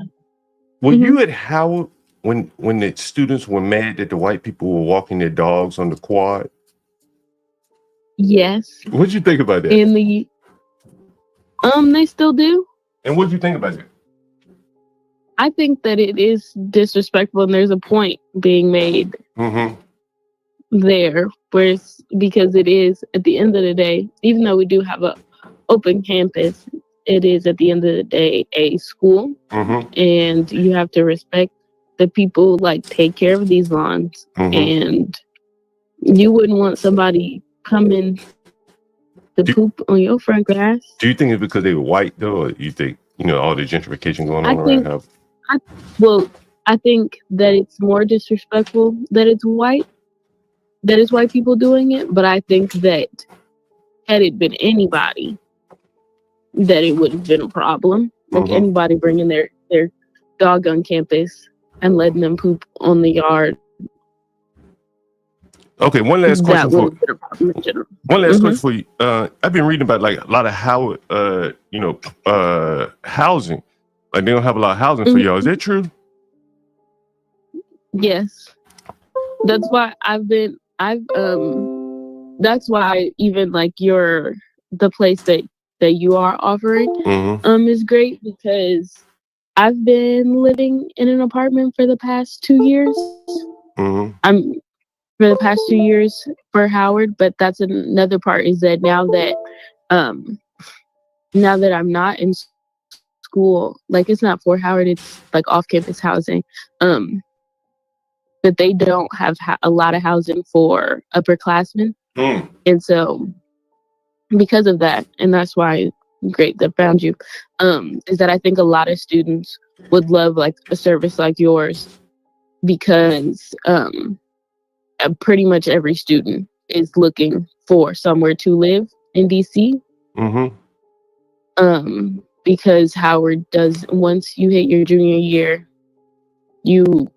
Were you at Howard when the students were mad that the white people were walking their dogs on the quad? Yes. What'd you think about that? In the they still do. And what'd you think about it? I think that it is disrespectful, and there's a point being made there, because it is at the end of the day, even though we do have a open campus, it is at the end of the day a school, and you have to respect the people like take care of these lawns, and you wouldn't want somebody coming to poop on your front grass. Do you think it's because they were white though, or you think all the gentrification going on around Howard? I think that it's more disrespectful that it's white people doing it, but I think that had it been anybody, that it would have been a problem. Like anybody bringing their dog on campus and letting them poop on the yard. Okay, one last question That would have been a problem in general. One last question for you. I've been reading about like a lot of Howard, housing. Like they don't have a lot of housing for y'all. Is that true? Yes. That's why that's why even like the place that you are offering is great, because I've been living in an apartment for the past 2 years. I'm for the past 2 years for Howard, but that's another part, is that now that I'm not in school, like it's not for Howard, it's like off-campus housing. But they don't have a lot of housing for upperclassmen. And so because of that, and that's why great that found you, is that I think a lot of students would love like a service like yours, because pretty much every student is looking for somewhere to live in DC. Because Howard does, once you hit your junior year, you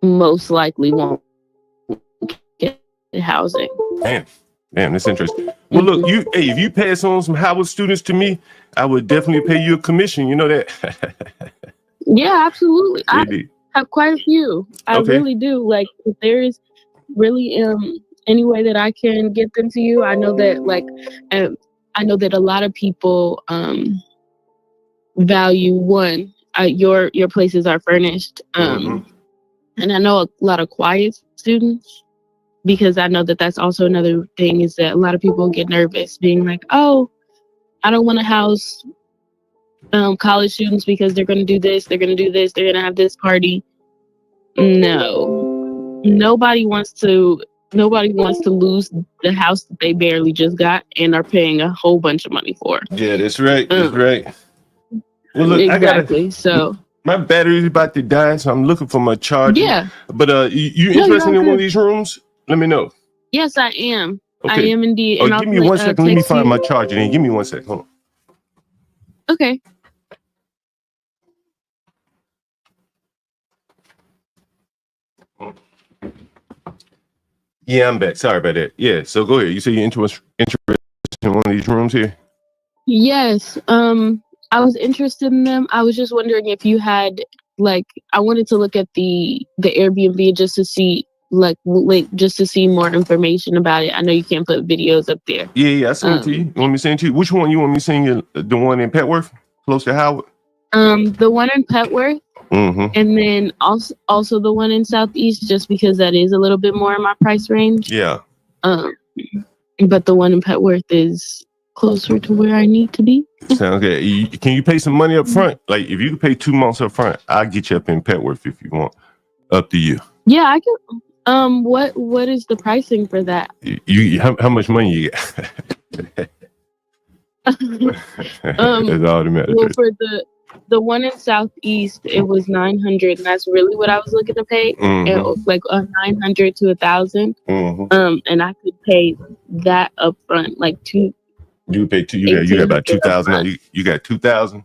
most likely won't get housing. Damn, that's interesting. Well, look, if you pass on some Howard students to me, I would definitely pay you a commission. You know that? Yeah, absolutely. I have quite a few. I really do. Like, if there is really any way that I can get them to you, I know that I know that a lot of people value your places are furnished, and I know a lot of quiet students, because I know that that's also another thing, is that a lot of people get nervous being like, oh, I don't want to house college students because they're going to do this, they're going to have this party. No, nobody wants to lose the house that they barely just got and are paying a whole bunch of money for. Yeah, that's right. That's right. Well, look, exactly. So my battery's about to die, so I'm looking for my charger. Yeah. But you interested in one of these rooms? Let me know. Yes, I am. Okay. I am indeed. Oh, And give me 1 second. Let me find my charger. Then give me 1 second. Hold on. Okay. Yeah, I'm back. Sorry about that. Yeah, so go ahead. You say you're interested in one of these rooms here? Yes. I was interested in them. I was just wondering if you had I wanted to look at the Airbnb just to see just to see more information about it. I know you can't put videos up there. Yeah, I sent it to you. You want me to send it to you? Which one you want me to send you? The one in Petworth, close to Howard? The one in Petworth, and then also the one in Southeast, just because that is a little bit more in my price range. Yeah. But the one in Petworth is closer to where I need to be. Sounds good. Can you pay some money up front? Like if you can pay 2 months up front, I'll get you up in Petworth if you want. Up to you. Yeah, I can. What is the pricing for that? How much money you get? That's all that matters. Well, for the one in Southeast, it was 900, and that's really what I was looking to pay. And, like 900 to 1,000. And I could pay that up front, like two. You pay two. You got about 2,000. You got 2,000.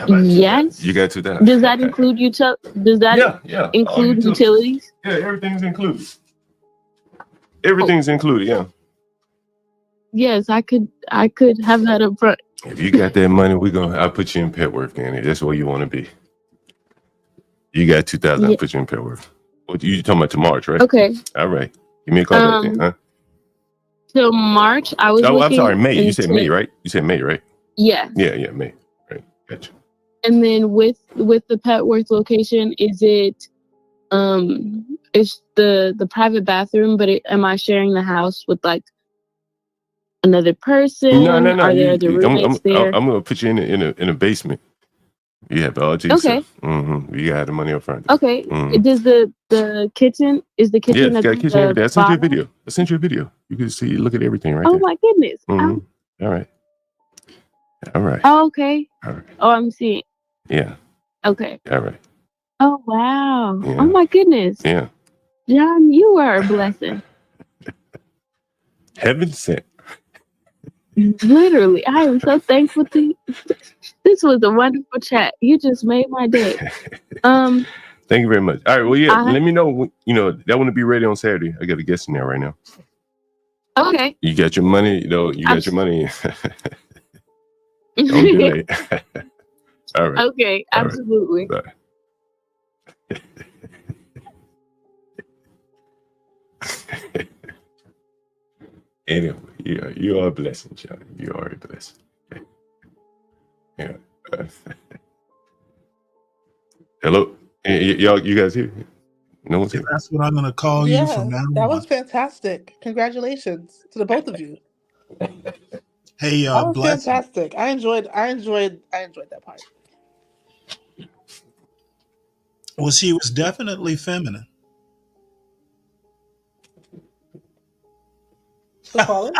Yes. You got 2,000. Does that include Does that include utilities? Yeah, everything's included. Everything's included. Yeah. Yes, I could have that up front. If you got that money, I'll put you in Petworth, Danny. That's where you want to be. You got 2,000. I'll put you in Petworth. What you talking about to March, right? Okay. All right. Give me a call back then, huh? Till March, I was. I'm sorry, May. You said May, right? You said May, right? Yeah. Yeah, May. Right. Gotcha. And then with the Petworth location, is it it's the private bathroom, but am I sharing the house with like another person? No. Are there other roommates there? I'm gonna put you in a basement. You have all to yourself. You got the money up front. Okay. Does the kitchen is the kitchen? Yeah, it's got a kitchen every day. I sent you a video. You can see, look at everything right there. Oh my goodness. All right. Oh, okay. All right. Oh, I'm seeing. Yeah. Okay. All right. Oh wow. Yeah. Oh my goodness. Yeah. John, you are a blessing. Heaven sent. Literally, I am so thankful to you. This was a wonderful chat. You just made my day. Thank you very much. All right. Well, yeah. Let me know. That want to be ready on Saturday. I got a guest in there right now. Okay. You got your money. You got your money. Don't delay. All right. Okay. All absolutely. Right. Bye. Anyway, you are a blessing, John. You are a blessing. Yeah. Hello, you guys here? No one's here. That's what I'm going to call you from now on. That was fantastic. Congratulations to the both of you. Hey, that was bless. Fantastic. I enjoyed that part. Well, she was definitely feminine. John's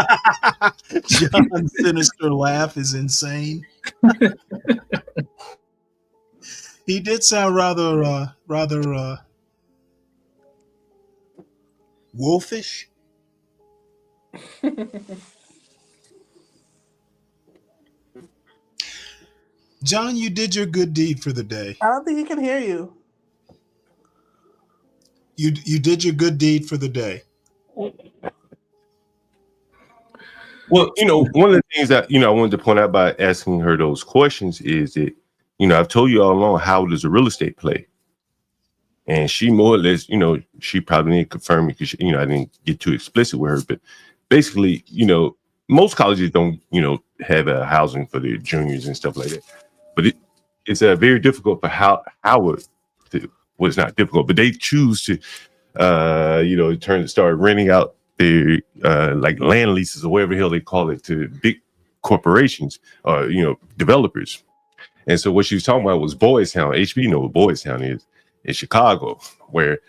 sinister laugh is insane. He did sound rather wolfish. John, you did your good deed for the day. I don't think he can hear you. You did your good deed for the day. Well, one of the things that, I wanted to point out by asking her those questions is that, I've told you all along, how does a real estate play? And she more or less, she probably didn't confirm it because, I didn't get too explicit with her. But basically, most colleges don't, have a housing for their juniors and stuff like that. But it's very difficult for Howard to, well, it's not difficult, but they choose to, start renting out their like land leases or whatever the hell they call it to big corporations or developers. And so what she was talking about was Boys Town. HB know what Boys Town is in Chicago, where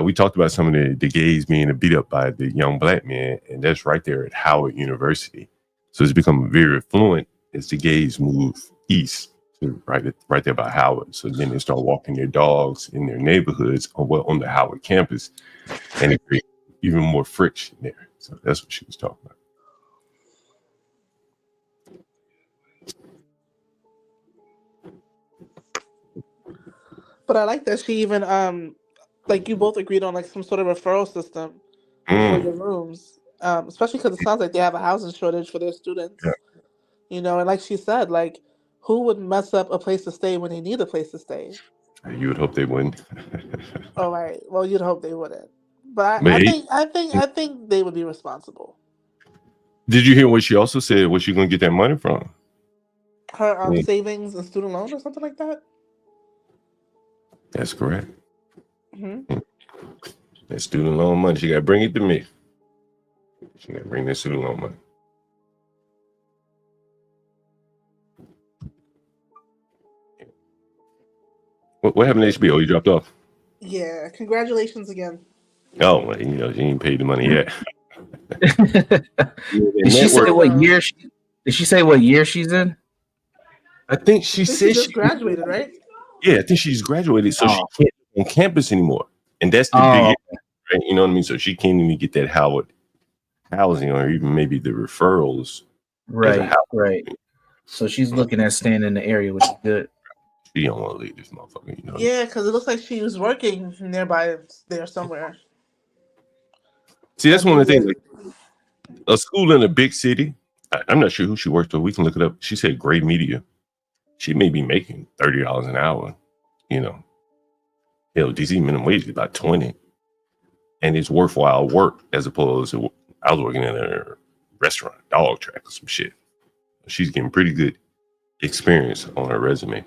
we talked about some of the gays being beat up by the young black men, and that's right there at Howard University. So it's become very affluent as the gays move east to right there by Howard. So then they start walking their dogs in their neighborhoods on the Howard campus, and it creates even more friction there. So that's what she was talking about. But I like that she even like you both agreed on like some sort of referral system for your rooms, especially because it sounds like they have a housing shortage for their students. Yeah. And like she said, like who would mess up a place to stay when they need a place to stay? You would hope they wouldn't. All right. Well, you'd hope they wouldn't. But I think they would be responsible. Did you hear what she also said? Where she gonna get that money from? Her savings and student loan or something like that. That's correct. Mm-hmm. That student loan money, she got to bring it to me. She got to bring that student loan money. What happened to HBO? You dropped off. Yeah, congratulations again. Oh, well, she ain't paid the money yet. Did she say what year? Did she say what year she's in? I think she I think said she just graduated, right? Yeah, I think she's graduated, so she can't be on campus anymore, and that's the big, right? You know what I mean. So she can't even get that Howard housing, or even maybe the referrals. Right. So she's looking at staying in the area, which is good. She don't want to leave this motherfucker, you know. Yeah, because it looks like she was working nearby there somewhere. See, that's one of the things. Like, a school in a big city. I'm not sure who she worked for. We can look it up. She said Gray Media. She may be making $30 an hour. You know, DC minimum wage is about 20, and it's worthwhile work as opposed to I was working in a restaurant, dog track, or some shit. She's getting pretty good experience on her resume.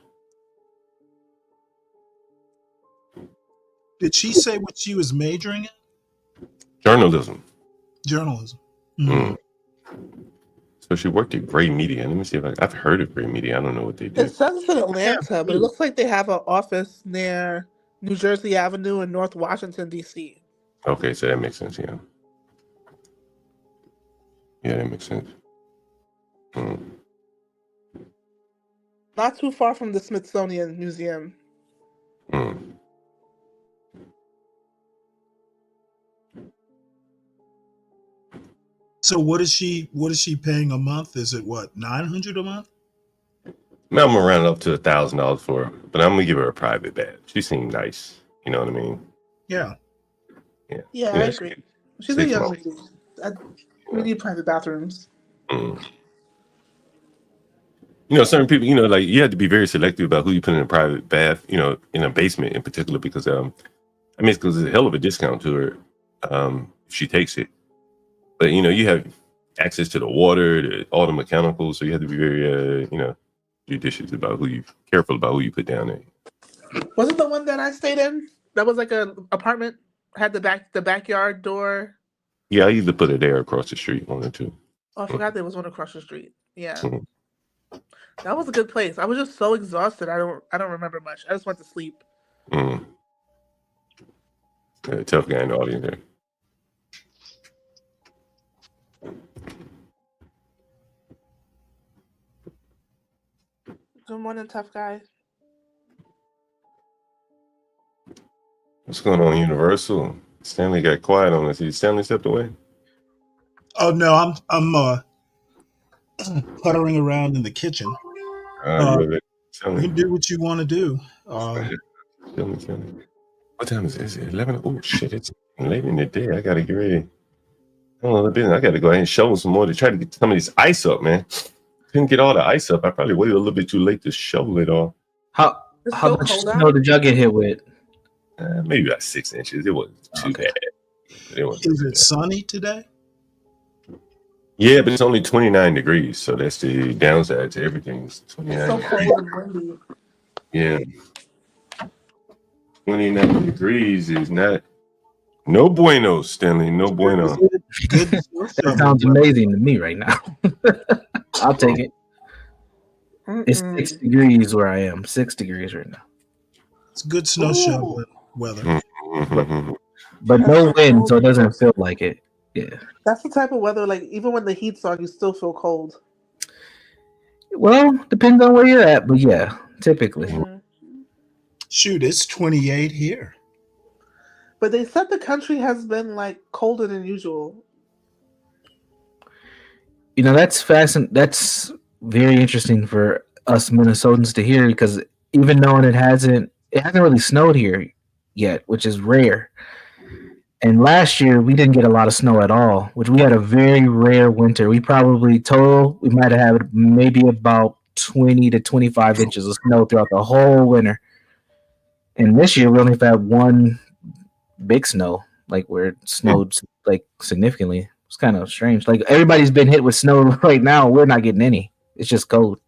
Did she say what she was majoring in? Journalism. Journalism. Mm. So she worked at Gray Media. Let me see if I've heard of Gray Media. I don't know what they do. It says it's in Atlanta, but it looks like they have an office near New Jersey Avenue in North Washington, D.C. Okay, so that makes sense, yeah. Yeah, that makes sense. Mm. Not too far from the Smithsonian Museum. Mm. So what is she paying a month? Is it what, $900 a month? Now I'm gonna round it up to $1,000 for her, but I'm gonna give her a private bath. She seemed nice. You know what I mean? Yeah. Yeah, I agree. She's a young lady. We need private bathrooms. Mm. You know, certain people, you know, like you have to be very selective about who you put in a private bath, you know, in a basement in particular, because I mean, it's because it's a hell of a discount to her if she takes it. But you know, you have access to the water, all the mechanicals, so you have to be very, you know, judicious about careful about who you put down there. Was it the one that I stayed in? That was like an apartment, had the backyard door. Yeah, I either put it there across the street, one or two. Oh, I forgot there was one across the street. Yeah. Mm-hmm. That was a good place. I was just so exhausted. I don't remember much. I just went to sleep. Mm. Yeah, tough guy in the audience there. Good morning, tough guy. What's going on, Universal? Stanley got quiet on us. Stanley stepped away. Oh no, I'm puttering around in the kitchen. You can do what you want to do. What time is it? Is it 11? Oh shit, it's late in the day. I gotta get ready. I gotta go ahead and shovel some more to try to get some of this ice up, man. Couldn't get all the ice up. I probably waited a little bit too late to shovel it all. How much snow did y'all get hit with? Maybe about 6 inches. It wasn't too bad. Is it sunny today? Yeah, but it's only 29 degrees, so that's the downside to everything. It's 29. It's so cold and windy. Yeah. 29 degrees is no bueno, Stanley. No bueno. That sounds amazing to me right now. I'll take it. It's 6 degrees where I am. 6 degrees right now. It's good snow shoveling weather. Mm-hmm. But no wind, so it doesn't feel like it. Yeah. That's the type of weather, like, even when the heat's on, you still feel cold. Well, depends on where you're at, but yeah, typically. Mm-hmm. Shoot, it's 28 here. But they said the country has been, like, colder than usual. You know, that's fascinating. That's very interesting for us Minnesotans to hear, because even knowing it hasn't really snowed here yet, which is rare. And last year we didn't get a lot of snow at all, which we had a very rare winter. We might have had maybe about 20 to 25 inches of snow throughout the whole winter. And this year we only had one big snow, like where it snowed like significantly. It's kind of strange. Like everybody's been hit with snow right now. We're not getting any. It's just cold.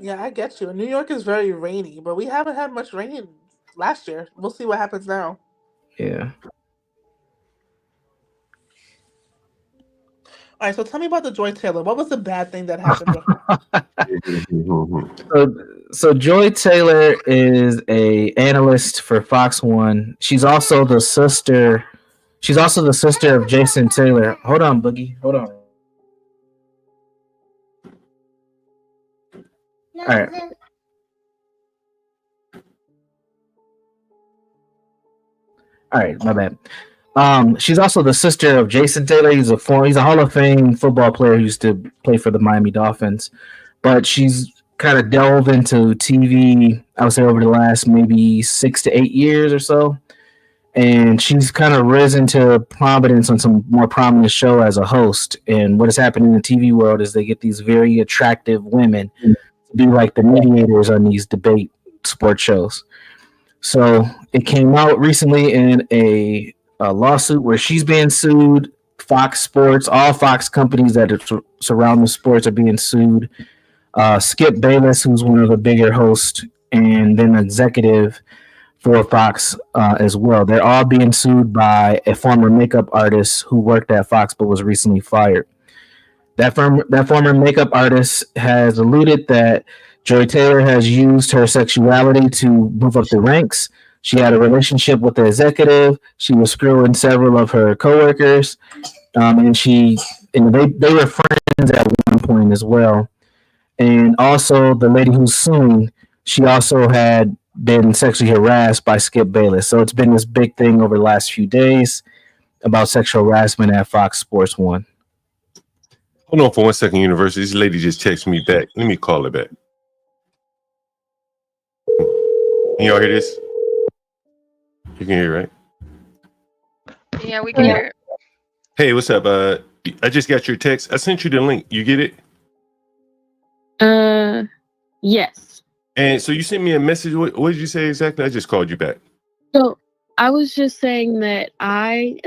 Yeah, I get you. New York is very rainy, but we haven't had much rain last year. We'll see what happens now. Yeah. All right, so tell me about the Joy Taylor. What was the bad thing that happened with her? So So Joy Taylor is a analyst for Fox One. She's also the sister. She's also the sister of Jason Taylor. Hold on, Boogie. Hold on. All right. All right, my bad. She's also the sister of Jason Taylor. He's a Hall of Fame football player who used to play for the Miami Dolphins. But she's kind of delved into TV, I would say, over the last maybe 6 to 8 years or so. And she's kind of risen to prominence on some more prominent show as a host. And what has happened in the TV world is they get these very attractive women to be like the mediators on these debate sports shows. So it came out recently in a lawsuit where she's being sued. Fox Sports, all Fox companies that surround the sports are being sued. Skip Bayless, who's one of the bigger hosts, and then executive for Fox as well. They're all being sued by a former makeup artist who worked at Fox but was recently fired. That former makeup artist has alluded that Joy Taylor has used her sexuality to move up the ranks. She had a relationship with the executive. She was screwing several of her coworkers, and they were friends at one point as well. And also, the lady who's suing, she also had been sexually harassed by Skip Bayless. So it's been this big thing over the last few days about sexual harassment at Fox Sports 1. Hold on for 1 second, University. This lady just texted me back. Let me call her back. Can y'all hear this? You can hear, right? Yeah, we can hear it. Hey, what's up? I just got your text. I sent you the link. You get it? Yes. And so you sent me a message. What did you say exactly? I just called you back. So I was just saying that I'm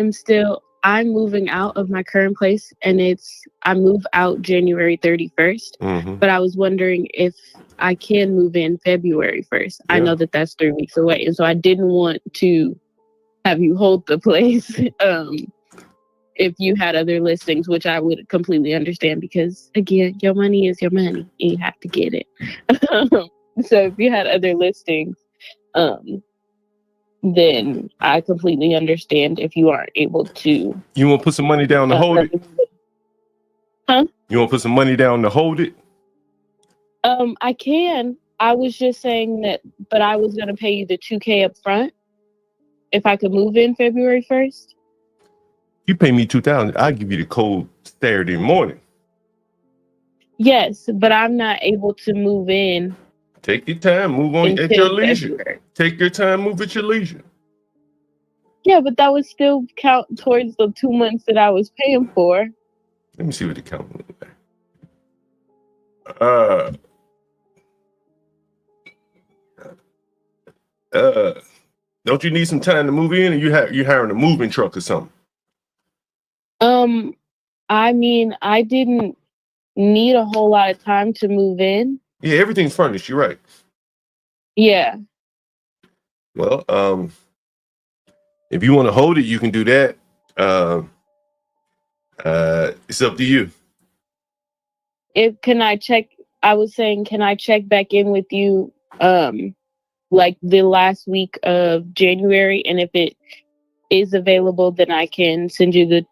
moving out of my current place, and I move out January 31st. Mm-hmm. But I was wondering if I can move in February 1st. I know that that's 3 weeks away, and so I didn't want to have you hold the place if you had other listings, which I would completely understand because, again, your money is your money, and you have to get it. So if you had other listings, then I completely understand if you aren't able to. You want to put some money down to hold it? Huh? You want to put some money down to hold it? I can. I was just saying that, but I was going to pay you the $2,000 up front if I could move in February 1st. You pay me $2,000. I'll give you the code Saturday morning. Yes, but I'm not able to move in. Take your time. Move on at your leisure. February. Take your time. Move at your leisure. Yeah, but that would still count towards the 2 months that I was paying for. Let me see what the count looks like. Don't you need some time to move in, or you hiring a moving truck or something? I mean, I didn't need a whole lot of time to move in. Yeah, everything's furnished. You're right. Yeah. Well, if you want to hold it, you can do that. It's up to you. Can I check back in with you like the last week of January, and if it is available, then I can send you the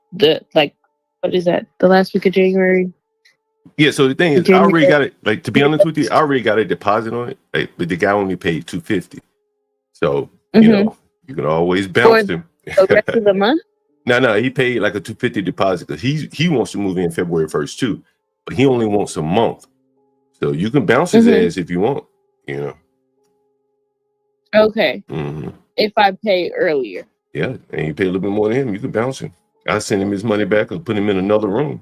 like, what is that? The last week of January? Yeah, so the thing is, I already got it. Like, to be honest with you, I already got a deposit on it, but the guy only paid $250. So you know, you can always bounce him. The rest of the month? No, he paid like a $250 deposit because he wants to move in February 1st too, but he only wants a month. So you can bounce his ass if you want, you know. Okay. Mm-hmm. If I pay earlier. Yeah, and you pay a little bit more than him, you can bounce him. I send him his money back and put him in another room.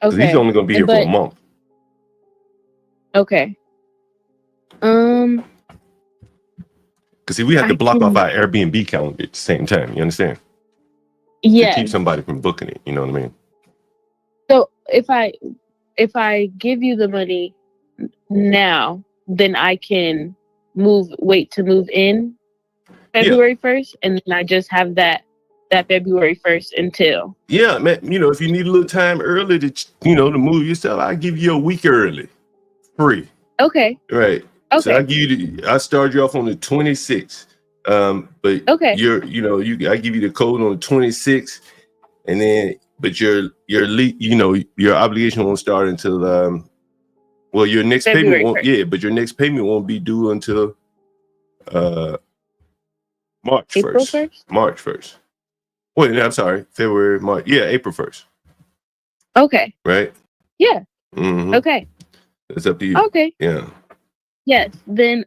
Okay. He's only gonna be here for a month. Okay. Because see, we have to block off our Airbnb calendar at the same time. You understand? Yeah. To keep somebody from booking it. You know what I mean? So if I give you the money now, then I can wait to move in February 1st, and then I just have that February 1st until. Yeah, man. You know, if you need a little time early to move yourself, I'll give you a week early, free. Okay. Right. Okay. So I start you off on the 26th. But okay. I give you the code on the 26th, and then but your obligation won't start until your next February payment won't 1st. but your next payment won't be due until March April 1st. March 1st. Wait, no, I'm sorry. February, March. Yeah, April 1st. Okay. Right? Yeah. Mm-hmm. Okay. It's up to you. Okay. Yeah. Yes. Then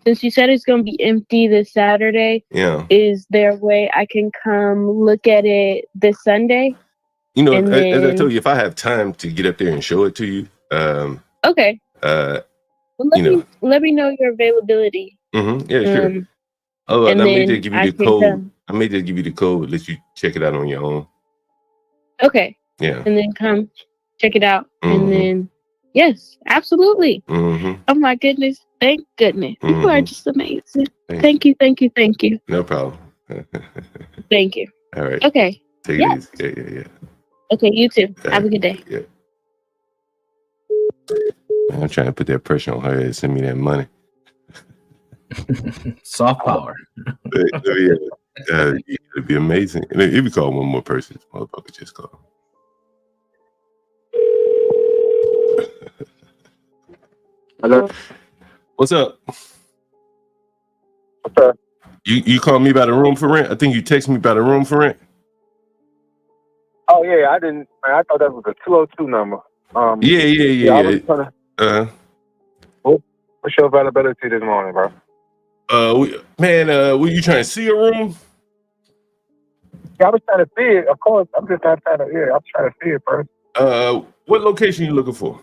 since you said it's gonna be empty this Saturday, Yeah. is there a way I can come look at it this Sunday? As I told you, if I have time to get up there and show it to you, okay. Well, let me know your availability. Yeah, sure. And I may then just give you I the can code. come. I may just give you the code, let you check it out on your own. Okay. Yeah. And then come check it out. Mhm. And then yes, absolutely. Mm-hmm. Oh my goodness. Thank goodness. You are just amazing. Thank you. Thank you. No problem. Thank you. All right. Okay. Take it easy. Yeah. Okay, you too. All Have a right. good day. Yeah. I'm trying to put that pressure on her to send me that money. Soft power. It'd be amazing. If you call one more person, this motherfucker just call. Hello. What's up? What's up? You called me about a room for rent? I think you texted me about a room for rent. Oh yeah, I didn't. Man, I thought that was a 202 number. Yeah. I was trying to. What's your availability this morning, bro? Were you trying to see a room? Yeah, I was trying to see it. Of course, I'm just not trying to. Yeah, I'm trying to see it first. What location you looking for?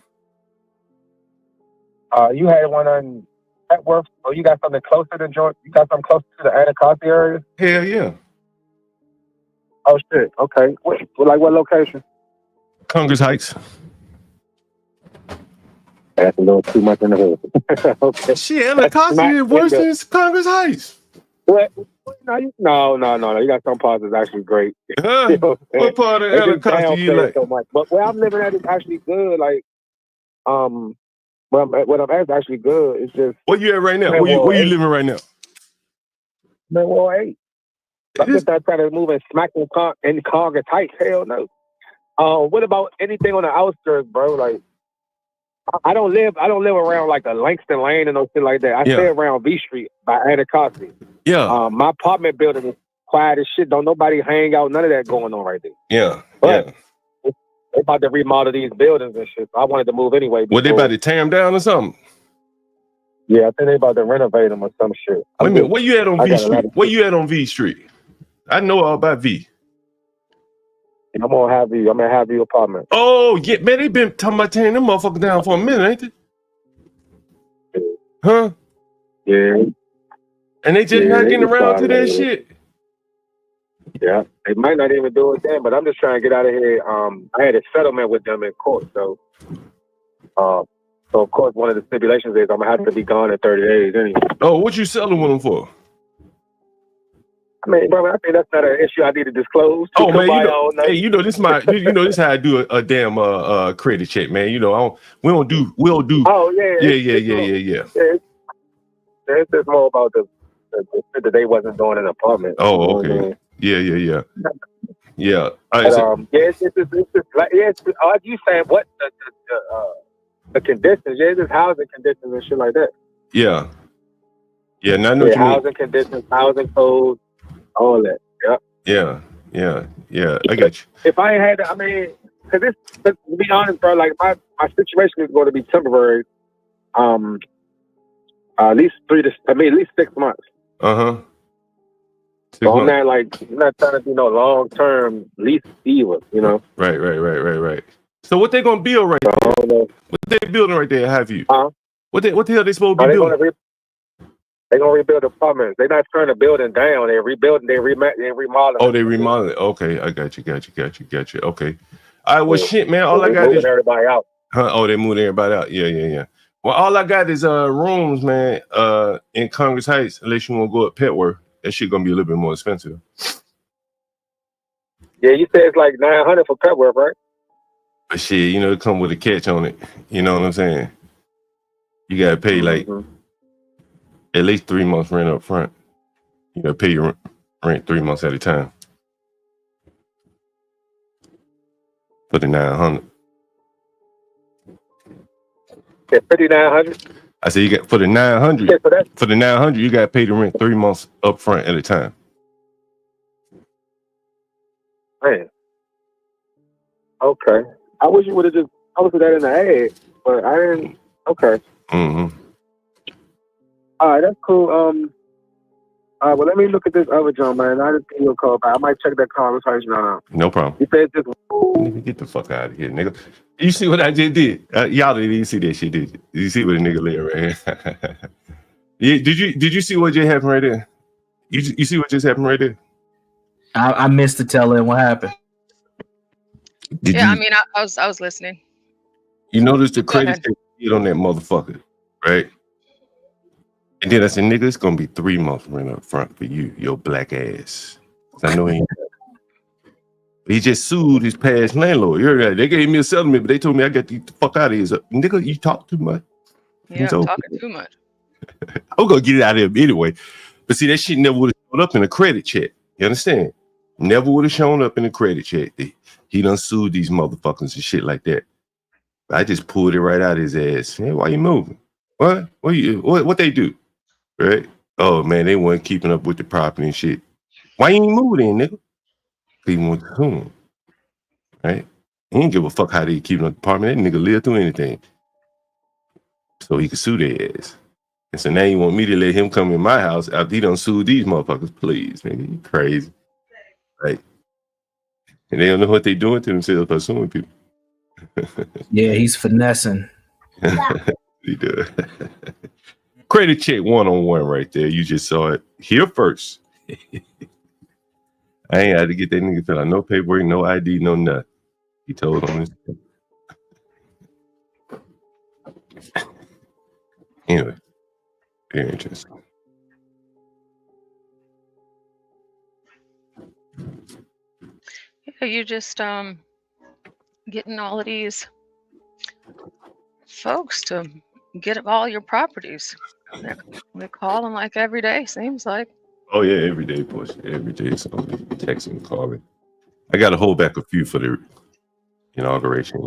You had one on Petworth, or you got something closer than Georgia? You got something closer to the Anacostia area? Hell yeah. Oh shit. Okay. What location? Congress Heights. That's a little too much in the hood. Okay. Shit, Anacostia is worse than Congress Heights. What? No. You got some parts that's actually great. Huh? You know what I'm What part of saying? They just Anacostia you downplay it like? so much. But where I'm living at is actually good. Like, what I'm at is actually good. It's just Where you at right now? Man, Where you living right now? Man, well, hey. I'm just not trying to move and smack in Congress Heights. Hell no. What about anything on the outskirts, bro? Like, I don't live around like a Langston Lane and no shit like that. I stay around V Street by Anacostia. Yeah. My apartment building is quiet as shit. Don't nobody hang out. None of that going on right there. Yeah. But they about to remodel these buildings and shit. So I wanted to move anyway. Were they about to tear them down or something? Yeah, I think they about to renovate them or some shit. Wait a minute. Where you at on V Street? Where you at on V Street? I know all about V. I'm gonna have you apartment. Oh yeah, man, they been talking about tearing them motherfuckers down for a minute, ain't they? Huh? Yeah. And they just not getting around to that shit. Yeah, they might not even do it then, but I'm just trying to get out of here. I had a settlement with them in court, so of course one of the stipulations is I'm gonna have to be gone in 30 days anyway. Oh, what you selling with them for? I mean, bro, I think that's not an issue I need to disclose. Oh man, this my this how I do a damn credit check, man. We'll do. Oh yeah. Yeah. It's just more about the shit that they wasn't doing in the apartment. Oh, okay. Yeah. Yeah. All right, it's just like are you saying what the conditions? Yeah, it's just housing conditions and shit like that. Yeah. Yeah. Now I know what you mean. Housing conditions, housing codes, all that. Yeah. Yeah. I got you. If I ain't had, because to be honest, bro, like my situation is going to be temporary. At least 6 months. Uh-huh. So I'm not trying to be no long-term lease either, you know? Right. So what they gonna build right there? What they building right there? Have you? What the hell they supposed to be building? They're gonna rebuild apartments. They're not turning the building down. They're rebuilding. They're remodeling. Oh, they remodeling. Okay, I got you. Okay. All right. Well, shit, man. All I got moving is everybody out. Huh? Oh, they moving everybody out. Yeah. Well, all I got is rooms, man. In Congress Heights. Unless you want to go at Petworth, that shit gonna be a little bit more expensive. Yeah, you said it's like $900 for Petworth, right? But shit, it come with a catch on it. You know what I'm saying? you gotta pay like at least 3 months rent up front. You gotta pay your rent 3 months at a time for the 900. Yeah, 5,900. I said you got for the 900. Yeah, For the 900, you gotta pay the rent 3 months up front at a time. Man. Okay. I wish you would have just posted that in the ad, but I didn't. Okay. Mm-hmm. All right, that's cool. All right, well, let me look at this other joint, man. I just give you a call back. I might check that conversation out. No problem. You said just. Nigga, get the fuck out of here, nigga. You see what I just did? Y'all didn't even see that shit, did you? You see what a nigga live right here? Yeah, did you see what just happened right there? You see what just happened right there? I missed the tail end. What happened? I mean, I was listening. You notice the Go credit ahead. check on that motherfucker, right? And then I said, nigga, it's gonna be 3 months rent up front for you, your black ass. I know he ain't. He just sued his past landlord. You heard that? They gave me a settlement, but they told me I got to get the fuck out of here. So, nigga, you talk too much. Yeah, So, talking too much. I'm gonna get it out of him anyway. But see, that shit never would have shown up in a credit check. You understand? Never would have shown up in a credit check. He done sued these motherfuckers and shit like that. I just pulled it right out of his ass. Hey, why you moving? What? What they do? Right? Oh man, they weren't keeping up with the property and shit. Why you ain't moving then, nigga? He went to him. Right? He didn't give a fuck how they keep up the apartment. That nigga lived through anything. So he could sue their ass. And so now you want me to let him come in my house after he done sued these motherfuckers? Please, nigga, you crazy. Right? And they don't know what they doing to themselves by suing people. Yeah, he's finessing. He does. Credit check 101 right there. You just saw it here first. I ain't had to get that nigga fill out no paperwork, no ID, no nothing. He told on his. Anyway, very interesting. Yeah, you just getting all of these folks to get all your properties. They call them like every day, seems like. Oh yeah, every day, push. Every day somebody texting and calling. I got to hold back a few for the inauguration,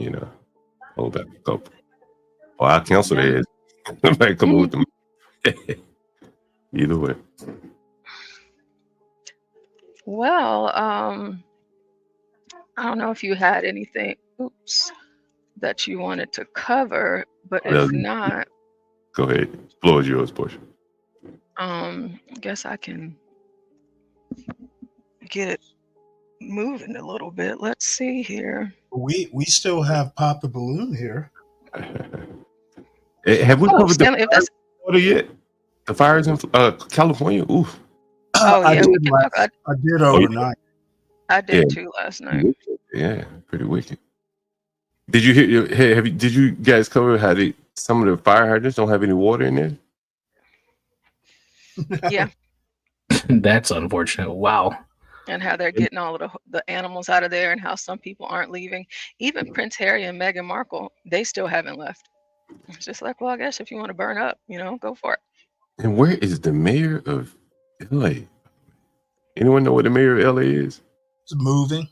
hold back a couple. Or I'll cancel theirs. I might come with them. Either way. Well, I don't know if you had anything, that you wanted to cover, but if not, go ahead. Floor is yours, Portia. I guess I can get it moving a little bit. Let's see here. We still have Pop the Balloon here. Have we covered Stanley, the fires yet? The fires in California? Oof. I did overnight. I did too last night. Yeah, pretty wicked. Did you hear? Did you guys cover how some of the fire hydrants don't have any water in there? Yeah. That's unfortunate. Wow. And how they're getting all of the animals out of there, and how some people aren't leaving. Even Prince Harry and Meghan Markle, they still haven't left. It's just like, well, I guess if you want to burn up, go for it. And where is the mayor of LA? Anyone know where the mayor of LA is? It's moving.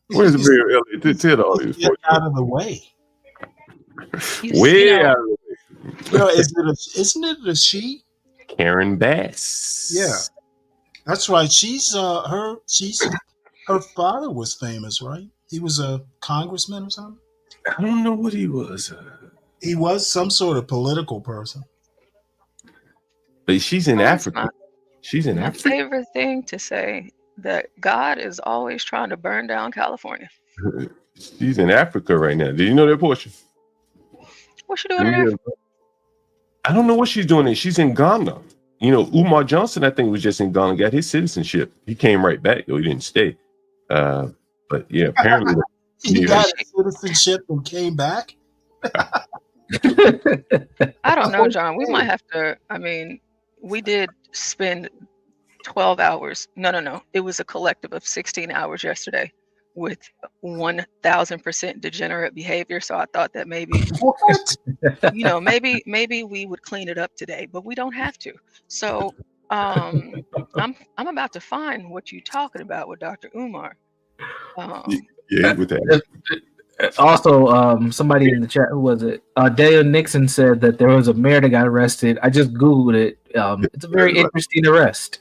Where's the mayor of LA? Tell the audience. Get out of the way. Where? Isn't it a she? Karen Bass. Yeah, that's right. Her father was famous, right? He was a congressman or something. I don't know what he was. He was some sort of political person. But she's in Africa. She's in My Africa. favorite thing to say, that God is always trying to burn down California. She's in Africa right now. Did you know that, Portia? What's she doing in Africa? I don't know what she's doing. She's in Ghana. Umar Johnson, I think, was just in Ghana, got his citizenship. He came right back, though. He didn't stay. But yeah, apparently. He got his citizenship and came back? I don't know, John. We might have to, we did spend 12 hours. No. It was a collective of 16 hours yesterday with 1000% degenerate behavior. So I thought that maybe, What? maybe we would clean it up today, but we don't have to. So I'm about to find what you're talking about with Dr. Umar. Yeah, with that. Also, somebody in the chat, who was it? Dale Nixon said that there was a mayor that got arrested. I just Googled it. It's a very interesting arrest.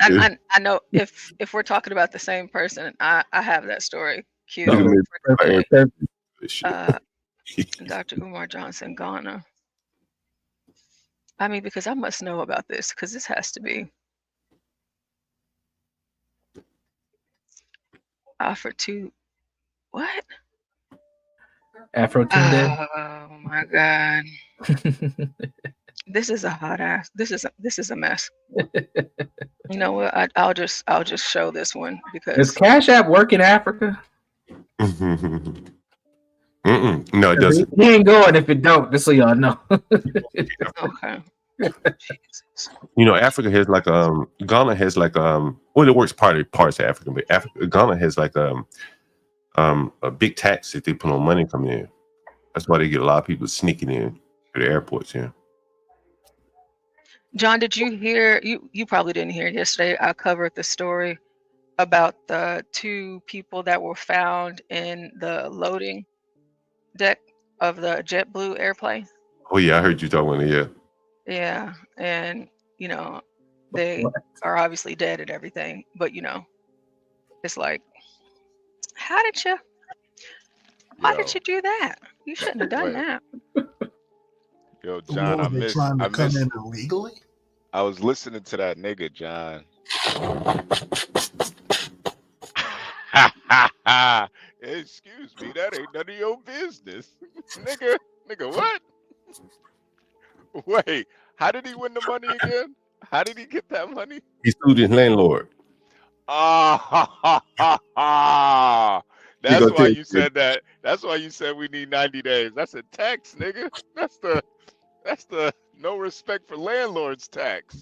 I know if we're talking about the same person, I have that story queued up. Dr. Umar Johnson, Ghana. I mean, because I must know about this, because this has to be Afro 2. What? Afro Tunde. Oh my God. This is a hot ass. This is a mess. You know what? I'll just show this one because Does Cash App work in Africa? No, it doesn't. He ain't going if it don't, just so y'all know. Okay. Africa has like Ghana has like well, it works parts of Africa, but Ghana has like a big tax that they put on money coming in. That's why they get a lot of people sneaking in to the airports. Yeah. John, did you hear? You probably didn't hear yesterday. I covered the story about the 2 people that were found in the loading deck of the JetBlue airplane. Oh yeah, I heard you talking about it. Yeah. Yeah, and they are obviously dead and everything, but it's like, why did you do that? You shouldn't have done that. Yo, John, I missed. Come in illegally? I was listening to that nigga, John. Excuse me, that ain't none of your business. Nigga, what? Wait, how did he win the money again? How did he get that money? He sued his landlord. That's why you said that. That's why you said we need 90 days. That's a tax, nigga. That's the no respect for landlords tax.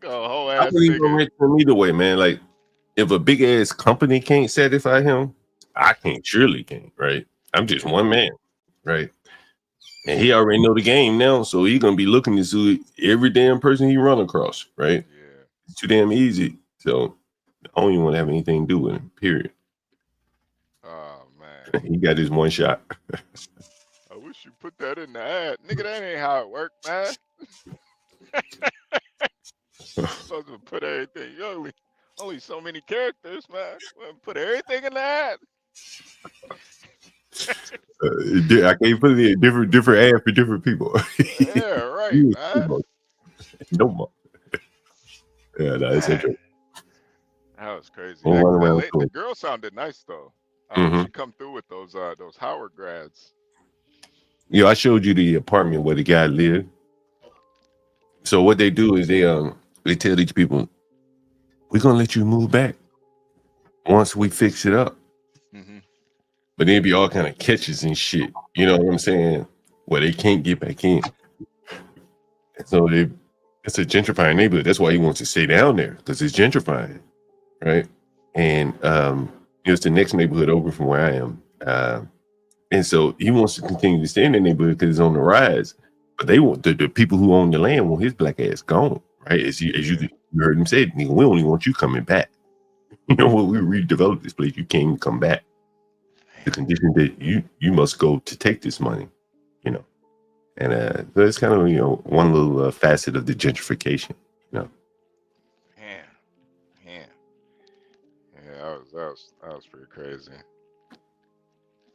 Whole I ass believe nigga. either way, man. Like, if a big ass company can't satisfy him, I surely can't, right? I'm just one man, right? And he already know the game now, so he gonna be looking to sue every damn person he run across, right? Yeah. It's too damn easy. So I don't even want to have anything to do with him, period. Oh man. He got his one shot. I wish you put that in the ad. Nigga, that ain't how it worked, man. Supposed to put everything. Only so many characters, man. Put everything in the ad. I can't put it in different ad for different people. Yeah, right, man. No more. Yeah, no, it's interesting. That was crazy. The The girl sounded nice though. She come through with those Howard grads. I showed you the apartment where the guy lived. So what they do is they tell these people, we're gonna let you move back once we fix it up. Mm-hmm. But then be all kind of catches and shit. You know what I'm saying? Where they can't get back in. So it's a gentrifying neighborhood. That's why he wants to stay down there, because it's gentrifying, right? And it's the next neighborhood over from where I am. And so he wants to continue to stay in the neighborhood because it's on the rise. But they want the people who own the land want his black ass gone, right? As you heard him say, we only want you coming back. When we redevelop this place, you can't even come back. The condition that you must go to take this money, and so it's kind of one little facet of the gentrification, Man, yeah, that was pretty crazy.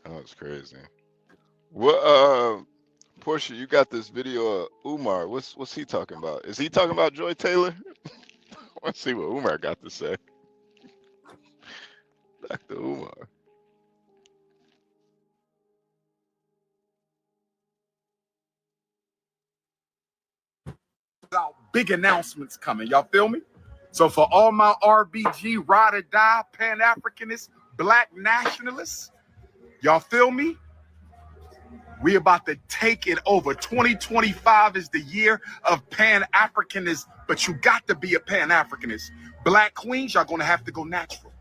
That was crazy. What Portia, you got this video of Umar. What's he talking about? Is he talking about Joy Taylor? Let's see what Umar got to say. Dr. Umar. Big announcements coming. Y'all feel me? So for all my RBG, ride or die, Pan-Africanists, Black nationalists, y'all feel me? We about to take it over. 2025 is the year of Pan-Africanism, but you got to be a Pan-Africanist. Black queens, y'all gonna have to go natural.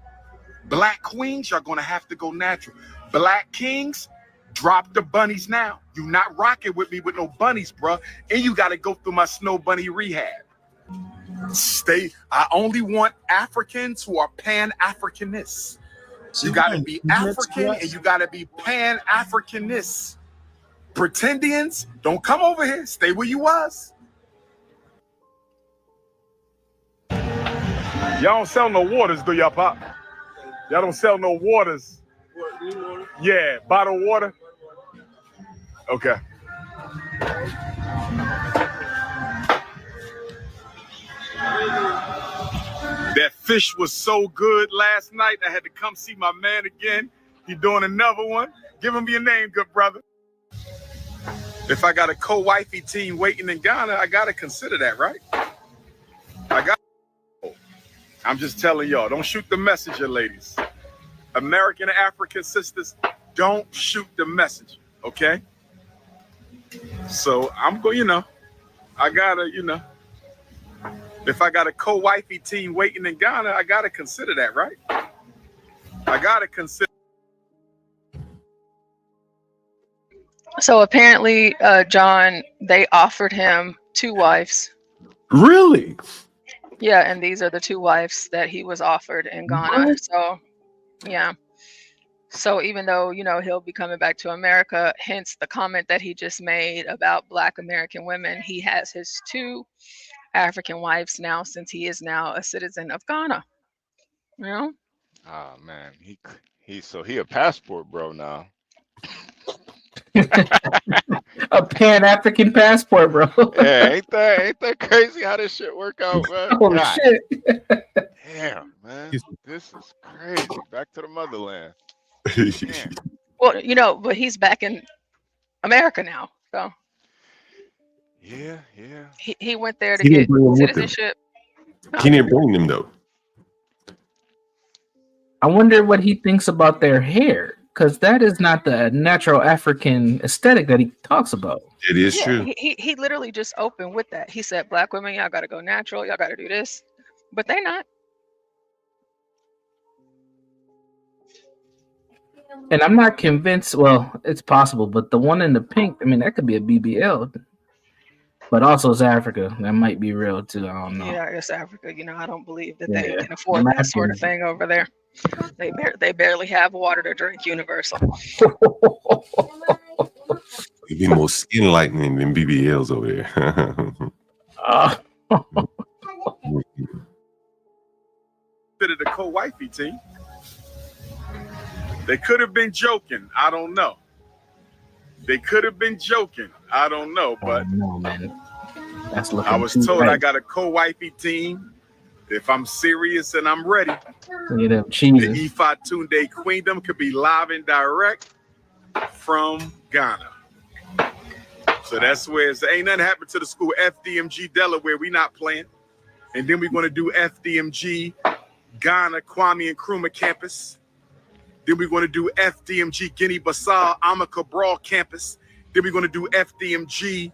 Black queens, you're gonna have to go natural. Black kings, drop the bunnies now. You not rocking with me with no bunnies, bruh. And you gotta go through my snow bunny rehab. I only want Africans who are Pan-Africanists. You gotta be African and you gotta be Pan-Africanist. Pretendians, don't come over here. Stay where you was. Y'all don't sell no waters, do y'all, Pop? Y'all don't sell no waters. Yeah, bottled water. Okay. That fish was so good last night. I had to come see my man again. He doing another one. Give him your name, good brother. If I got a co-wifey team waiting in Ghana, I gotta consider that, right? I'm just telling y'all, don't shoot the messenger, ladies. American African sisters, don't shoot the messenger, okay? So I'm going, I gotta, if I got a co-wifey team waiting in Ghana, I gotta consider that, right? I gotta consider. So apparently, John, they offered him 2 wives. Really? Yeah, and these are the 2 wives that he was offered in Ghana. What? So, yeah. So even though, he'll be coming back to America, hence the comment that he just made about Black American women, he has his 2 African wives now since he is now a citizen of Ghana. Ah, man, he a passport bro now. A Pan-African passport, bro. Yeah, ain't that crazy how this shit work out, man? Oh shit. Damn, man. This is crazy. Back to the motherland. Well, but he's back in America now. So yeah. He went there to He didn't get bring them with him. citizenship. He didn't bring them though. I wonder what he thinks about their hair, because that is not the natural African aesthetic that he talks about. It is Yeah, true. he literally just opened with that. He said, Black women, y'all gotta go natural, y'all gotta do this. But they not. And I'm not convinced. Well, it's possible, but the one in the pink, I mean, that could be a BBL. But also, it's Africa. That might be real too. I don't know. Yeah, I guess Africa. I don't believe that Yeah. they can afford that sort of thing over there. They barely have water to drink. Universal. It'd be more skin lightening than BBLs over there. Consider the co-wifey team. They could have been joking. I don't know. They could have been joking. I don't know, but no, man. That's I was told right. I got a co-wifey team. If I'm serious and I'm ready, Look at them the cheeses. Ifa Tunde Queendom could be live and direct from Ghana. So that's where ain't nothing happened to the school. FDMG Delaware, we not playing. And then we're going to do FDMG Ghana, Kwame Nkrumah campus. Then we're going to do FDMG Guinea-Bissau, Ama Cabral campus. Then we're going to do FDMG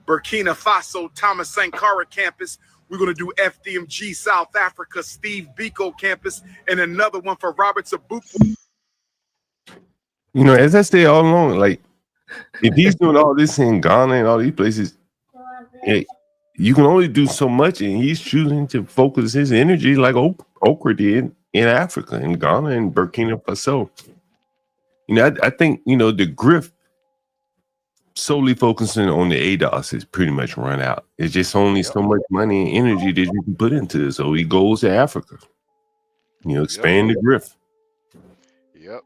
Burkina Faso, Thomas Sankara campus. We're going to do FDMG South Africa, Steve Biko campus, and another one for Robert Zabuku. As I say all along, like, if he's doing all this in Ghana and all these places, you can only do so much, and he's choosing to focus his energy like Okra did in Africa, in Ghana, and Burkina Faso. I think, the grift solely focusing on the ADOS is pretty much run out. It's just only so much money and energy that you can put into it. So he goes to Africa, expand the grift. Yep.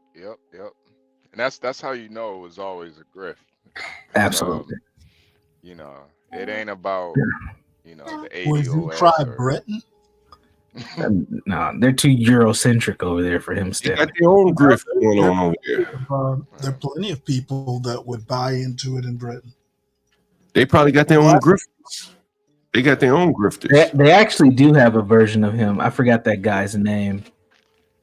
And that's how you know it was always a grift. Absolutely. It ain't about, the Would you ADOS try or Britain? No, they're too Eurocentric over there for him still. They got their own grift going on over there. There are plenty of people that would buy into it in Britain. They probably got their own grifters. They got their own grifters. They actually do have a version of him. I forgot that guy's name.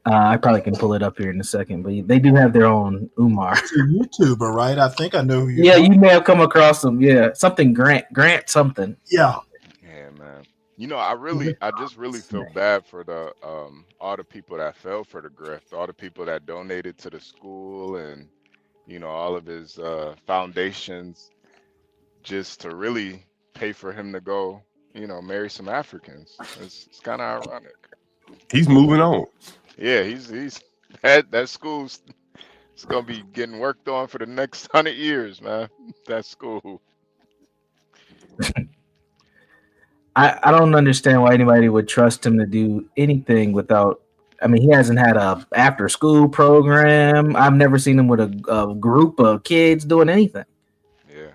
I probably can pull it up here in a second, but they do have their own Umar. He's a YouTuber, right? I think I know who you Yeah, you may have come across him. Yeah, something Grant something. Yeah. Yeah, man. You know, I just really feel bad for the all the people that fell for the grift, all the people that donated to the school, and you know, all of his foundations, just to really pay for him to go, you know, marry some Africans. It's kind of ironic. He's moving on. Yeah, he's that school's it's gonna be getting worked on for the next 100 years, man. That school. I don't understand why anybody would trust him to do anything without. I mean, he hasn't had a after school program. I've never seen him with a group of kids doing anything. Yeah.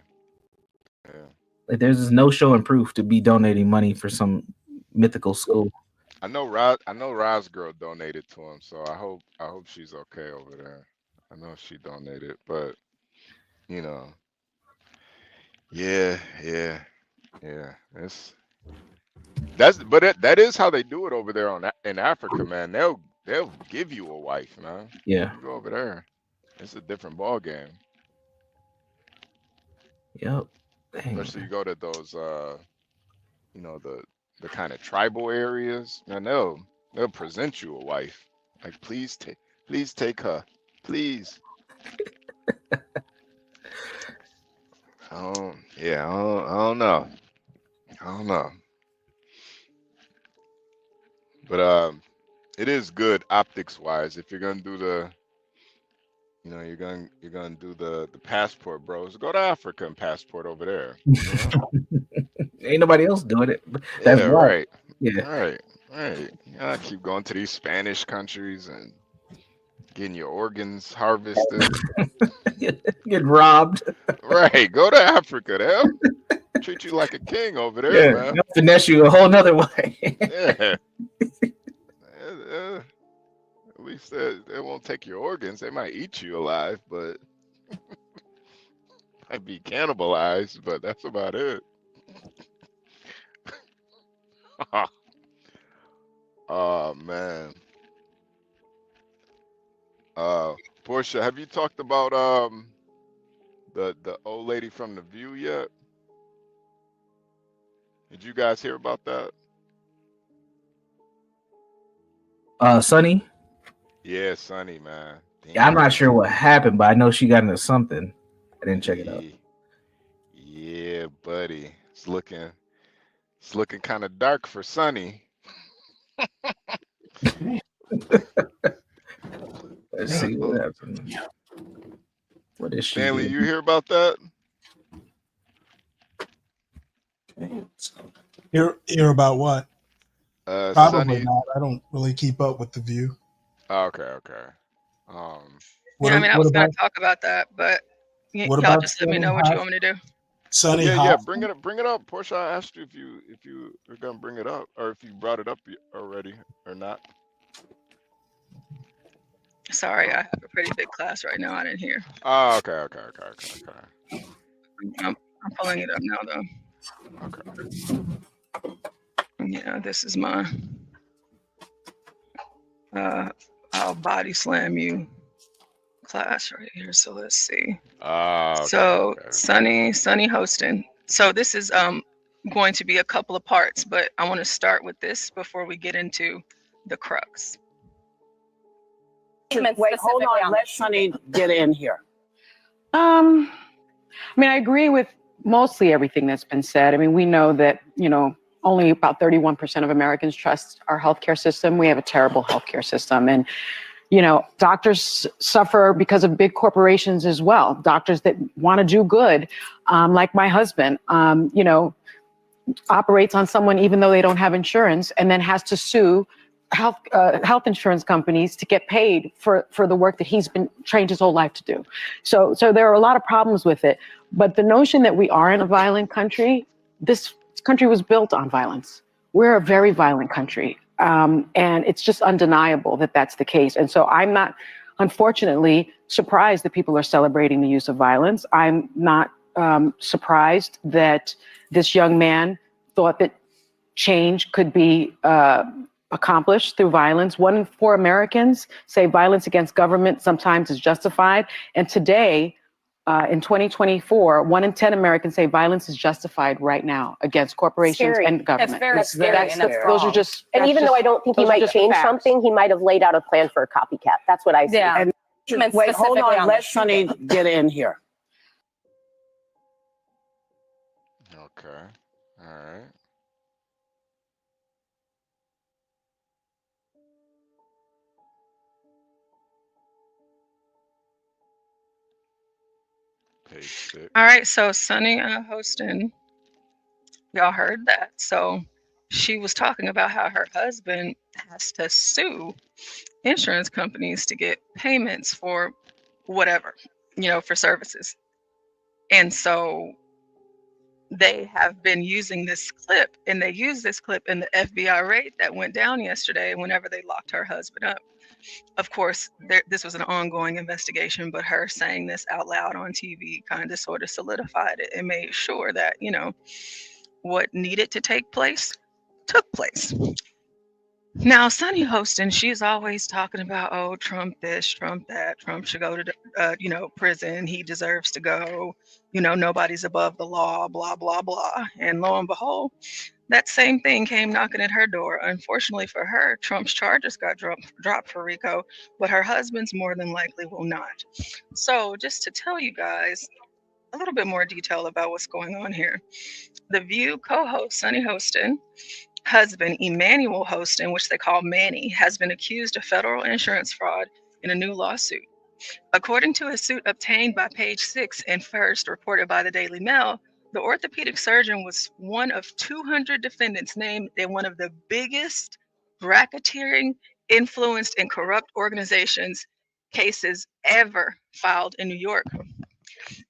Like, there's just no show and proof to be donating money for some mythical school. I know Roz's girl donated to him, so I hope she's okay over there. I know she donated, but you know, yeah. That is how they do it over there in Africa, man. They'll give you a wife, man. Yeah. You go over there, it's a different ball game. Yep. Dang. Especially you go to those, you know, the kind of tribal areas, man. They'll present you a wife. Like, please take her, please. I don't know. But it is good optics wise if you're gonna do the, you know, you're gonna do the passport, bros. Go to Africa and passport over there. You know? Ain't nobody else doing it. That's right. Yeah. Right. You gotta keep going to these Spanish countries and getting your organs harvested. Get robbed. Right. Go to Africa. They'll treat you like a king over there, man. They'll finesse you a whole nother way. Yeah. At least they won't take your organs. They might eat you alive, but might be cannibalized, but that's about it. Oh man. Portia, have you talked about the old lady from The View yet? Did you guys hear about that? Sonny? Yeah, Sonny, man. Yeah, I'm not sure what happened, but I know she got into something. I didn't check it out. Yeah, buddy. It's looking kind of dark for Sonny. Let's see what happened. What is she Stanley, doing? you hear about that? Hear about what? Probably Sonny. not. I don't really keep up with The View. Okay. What, yeah, I mean, I what was going about to talk about that, but what y'all about just let me Sunny know what you Hot? want me to do. Sunny Yeah. Hot? Bring it up, Portia. I asked you if you were gonna bring it up, or if you brought it up already or not. Sorry, I have a pretty big class right now. I didn't hear. Oh, okay. I'm pulling it up now, though. Okay. Yeah, this is my I'll body slam you class right here. So let's see. So Sunny hosting. So this is going to be a couple of parts, but I want to start with this before we get into the crux. Wait, hold on. Let Sunny get in here. I mean, I agree with mostly everything that's been said. I mean, we know that, only about 31% of Americans trust our healthcare system. We have a terrible healthcare system. And, doctors suffer because of big corporations as well. Doctors that want to do good, like my husband, operates on someone even though they don't have insurance, and then has to sue health insurance companies to get paid for the work that he's been trained his whole life to do. So there are a lot of problems with it. But the notion that we are in a violent country, this country was built on violence. We're a very violent country. And it's just undeniable that that's the case. And so I'm not, unfortunately, surprised that people are celebrating the use of violence. I'm not surprised that this young man thought that change could be accomplished through violence. 1 in 4 Americans say violence against government sometimes is justified. And today, in 2024, 1 in 10 Americans say violence is justified right now against corporations Scary. and government. That's very scary, and that's those are wrong. just. And that's even though just- I don't think he those are might just change facts. something, he might have laid out a plan for a copycat. That's what I see. Yeah. And Wait, hold on. Let Sonny get in here. Okay. All right. Page 6. All right, so Sunny hosting, y'all heard that. So she was talking about how her husband has to sue insurance companies to get payments for whatever, for services. And so they have been using this clip, and they used this clip in the FBI raid that went down yesterday whenever they locked her husband up. Of course, this was an ongoing investigation, but her saying this out loud on TV kind of sort of solidified it and made sure that, what needed to take place took place. Now, Sunny Hostin, she's always talking about, oh, Trump this, Trump that, Trump should go to, prison. He deserves to go. Nobody's above the law, blah, blah, blah. And lo and behold, that same thing came knocking at her door. Unfortunately for her, Trump's charges got dropped for RICO, but her husband's more than likely will not. So just to tell you guys a little bit more detail about what's going on here. The View co-host, Sunny Hostin, husband, Emmanuel Hostin, which they call Manny, has been accused of federal insurance fraud in a new lawsuit. According to a suit obtained by Page 6 and first reported by the Daily Mail, the orthopedic surgeon was one of 200 defendants named in one of the biggest racketeering, influenced, and corrupt organizations cases ever filed in New York.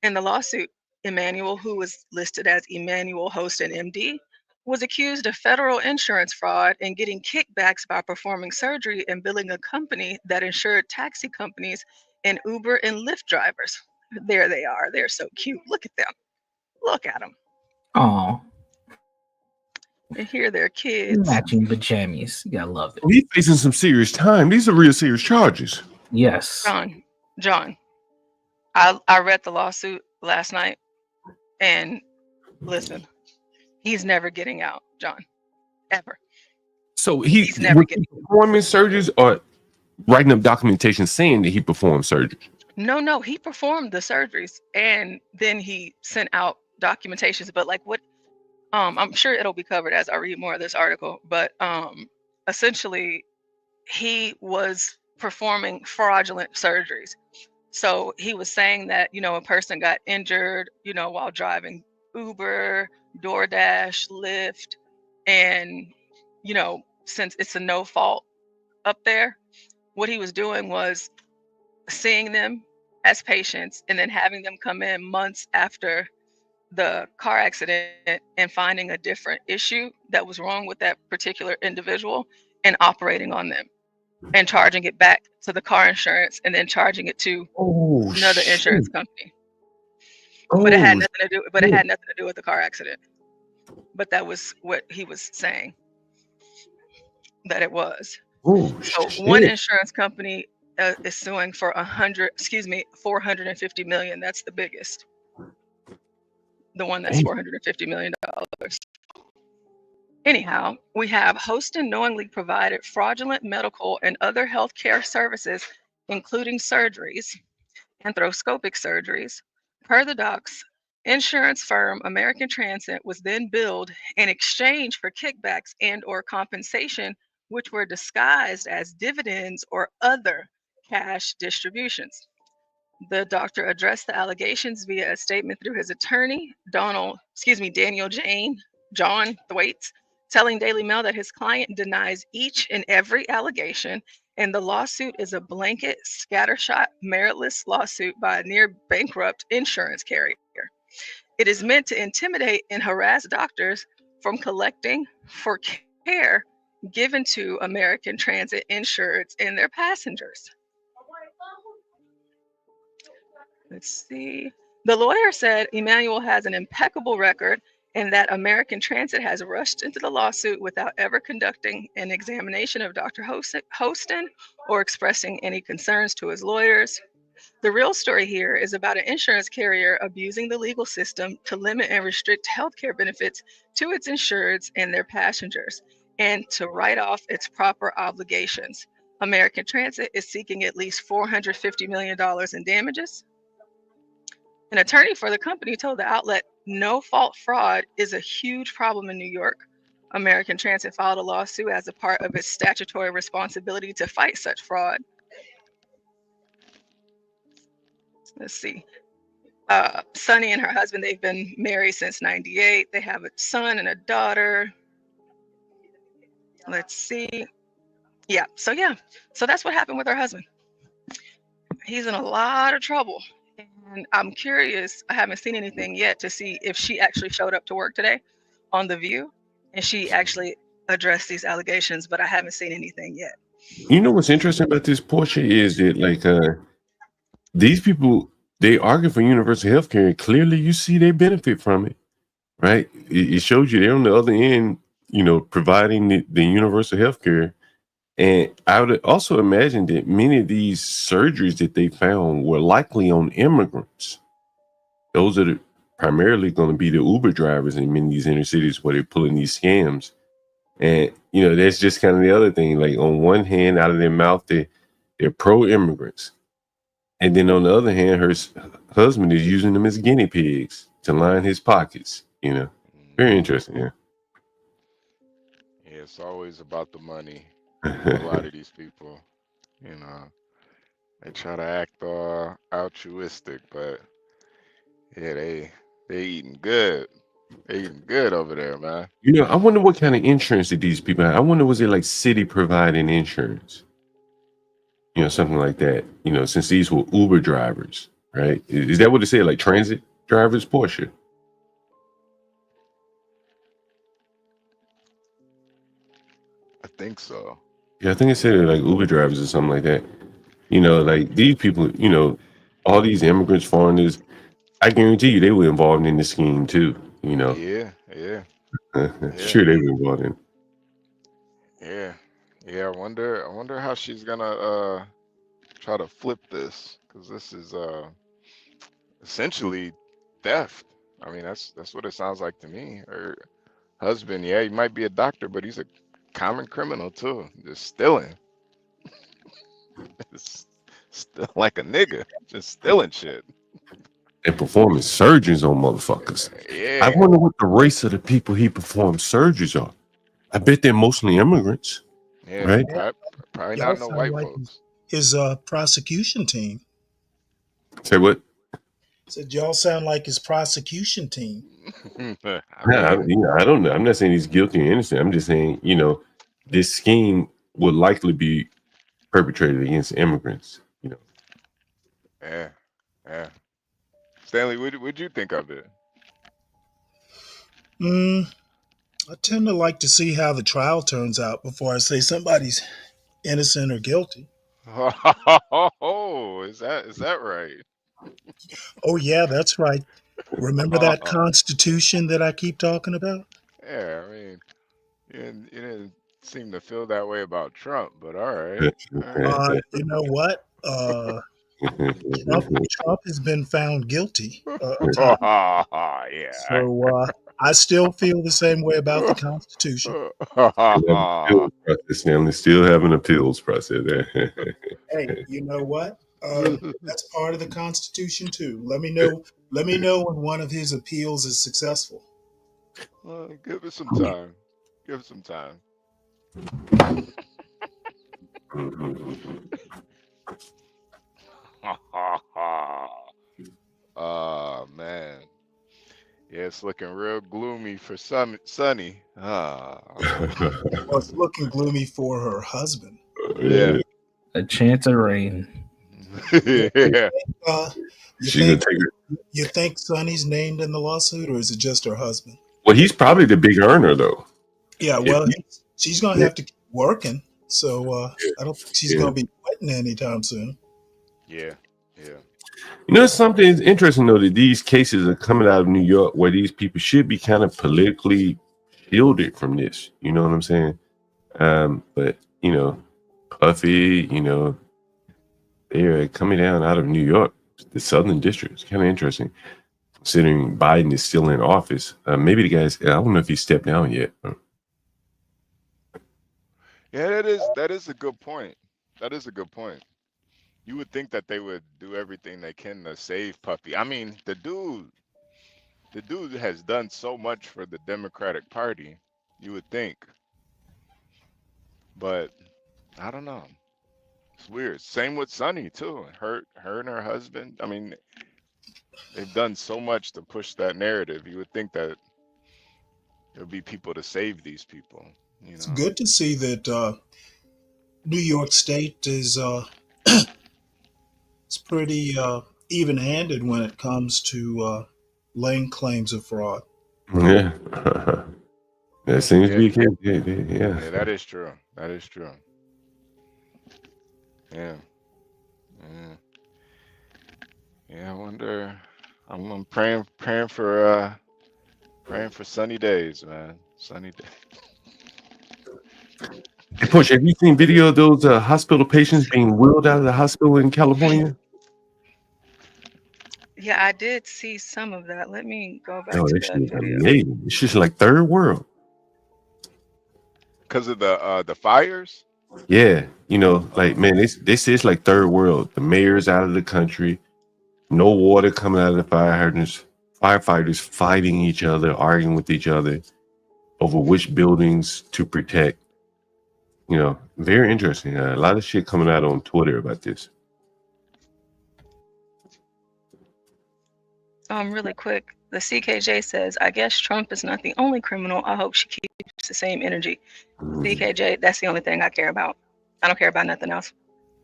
In the lawsuit, Emmanuel, who was listed as Emmanuel Hostin, MD, was accused of federal insurance fraud and getting kickbacks by performing surgery and billing a company that insured taxi companies and Uber and Lyft drivers. There they are. They're so cute. Look at them. Look at them. Aw. And here they're kids. Matching pajamas. You gotta love it. He's facing some serious time. These are real serious charges. Yes. John, I read the lawsuit last night, and listen, he's never getting out, John, ever. So He's never getting performing surgeries or writing up documentation saying that he performed surgery. No, he performed the surgeries and then he sent out documentations. But like what, I'm sure it'll be covered as I read more of this article. But essentially, he was performing fraudulent surgeries. So he was saying that a person got injured, while driving Uber, DoorDash, Lyft, and since it's a no fault up there, what he was doing was seeing them as patients and then having them come in months after the car accident and finding a different issue that was wrong with that particular individual and operating on them and charging it back to the car insurance and then charging it to another insurance company. But it had nothing to do. But it had nothing to do with the car accident. But that was what he was saying that it was. So one insurance company is suing for 450 million. That's the biggest. The one that's $450 million. Anyhow, we have Hostin knowingly provided fraudulent medical and other healthcare services, including surgeries, arthroscopic surgeries. Per the docs, insurance firm American Transit was then billed in exchange for kickbacks and/or compensation, which were disguised as dividends or other cash distributions. The doctor addressed the allegations via a statement through his attorney, Daniel John Thwaites, telling Daily Mail that his client denies each and every allegation, and the lawsuit is a blanket, scattershot, meritless lawsuit by a near bankrupt insurance carrier. It is meant to intimidate and harass doctors from collecting for care given to American Transit insureds and their passengers. Let's see. The lawyer said Emmanuel has an impeccable record and that American Transit has rushed into the lawsuit without ever conducting an examination of Dr. Hostin or expressing any concerns to his lawyers. The real story here is about an insurance carrier abusing the legal system to limit and restrict healthcare benefits to its insureds and their passengers, and to write off its proper obligations. American Transit is seeking at least $450 million in damages. An attorney for the company told the outlet, no-fault fraud is a huge problem in New York. American Transit filed a lawsuit as a part of its statutory responsibility to fight such fraud. Let's see. Sunny and her husband, they've been married since '98. They have a son and a daughter. Let's see. Yeah, so that's what happened with her husband. He's in a lot of trouble. And I'm curious, I haven't seen anything yet to see if she actually showed up to work today on The View and she actually addressed these allegations, but I haven't seen anything yet. You know what's interesting about this, Portia, is that like these people, they argue for universal health care, and clearly you see they benefit from it, right? It shows you they're on the other end, you know, providing the universal health care. And I would also imagine that many of these surgeries that they found were likely on immigrants. Those are primarily going to be the Uber drivers in many of these inner cities where they're pulling these scams. And, you know, that's just kind of the other thing. Like on one hand, out of their mouth, they're pro-immigrants. And then on the other hand, her husband is using them as guinea pigs to line his pockets, you know. Very interesting, yeah. Yeah, it's always about the money. A lot of these people, you know, they try to act altruistic, but yeah, they eating good. They eating good over there, man. You know, I wonder what kind of insurance did these people have. I wonder, was it like city providing insurance? You know, something like that. You know, since these were Uber drivers, right? Is that what it said? Like transit drivers, Porsche? I think so. Yeah, I think it said like Uber drivers or something like that. You know, like these people, you know, all these immigrants, foreigners, I guarantee you they were involved in the scheme too, you know. Yeah. Sure they were involved in. Yeah. I wonder how she's gonna try to flip this, because this is essentially theft. I mean, that's what it sounds like to me. Her husband, yeah, he might be a doctor, but he's a common criminal too, just stealing. Still like a nigga, just stealing shit. And performing surgeries on motherfuckers. Yeah. I wonder what the race of the people he performed surgeries on. I bet they're mostly immigrants. Yeah, right? probably Y'all not no sound white like folks. his prosecution team. Say what? Said y'all sound like his prosecution team. I don't know. I'm not saying he's guilty or innocent. I'm just saying, you know, this scheme would likely be perpetrated against immigrants. You know. Yeah. Stanley, what'd you think of it? I tend to like to see how the trial turns out before I say somebody's innocent or guilty. Oh, is that right? Oh yeah, that's right. Remember that Constitution that I keep talking about? Yeah, I mean, you didn't seem to feel that way about Trump, but all right. You know what? Trump has been found guilty. Yeah. So I still feel the same way about the Constitution. Stanley still have an appeals process. Hey, you know what? That's part of the Constitution too. Let me know when one of his appeals is successful. Give it some time. Give it some time. Oh man. Yeah, it's looking real gloomy for Sunny. Well, it's looking gloomy for her husband. Yeah. A chance of rain. Yeah. You think Sonny's named in the lawsuit, or is it just her husband? Well, he's probably the big earner, though. Yeah, well, she's going to have to keep working, so I don't think she's going to be quitting anytime soon. Yeah. You know, something interesting, though, that these cases are coming out of New York where these people should be kind of politically shielded from this. You know what I'm saying? But, you know, Puffy, you know, They're coming down out of New York, the Southern District. It's kind of interesting, considering Biden is still in office. Maybe the guys, I don't know if he stepped down yet. Yeah, that is a good point. That is a good point. You would think that they would do everything they can to save Puffy. I mean, the dude has done so much for the Democratic Party. You would think, but I don't know. It's weird. Same with Sonny too. Her and her husband. I mean, they've done so much to push that narrative. You would think that there'll be people to save these people. You It's know. good to see that New York State is it's pretty even-handed when it comes to laying claims of fraud. Yeah. That seems to Yeah. be the case. Yeah. Yeah, that is true. That is true. Yeah. Yeah. Yeah. I wonder. I'm praying for sunny days, man. Sunny days. Hey, Push, have you seen video of those hospital patients being wheeled out of the hospital in California? Yeah, I did see some of that. Let me go back Oh, to that shit that is video. amazing. It's just like third world. Because of the fires. Yeah, like man, this is like third world. The mayor's out of the country, no water coming out of the fire hydrants, firefighters fighting each other, arguing with each other over which buildings to protect. Very interesting. A lot of shit coming out on Twitter about this. Really quick, the CKJ says, I guess Trump is not the only criminal. I hope she keeps the same energy. CKJ, that's the only thing I care about. I don't care about nothing else.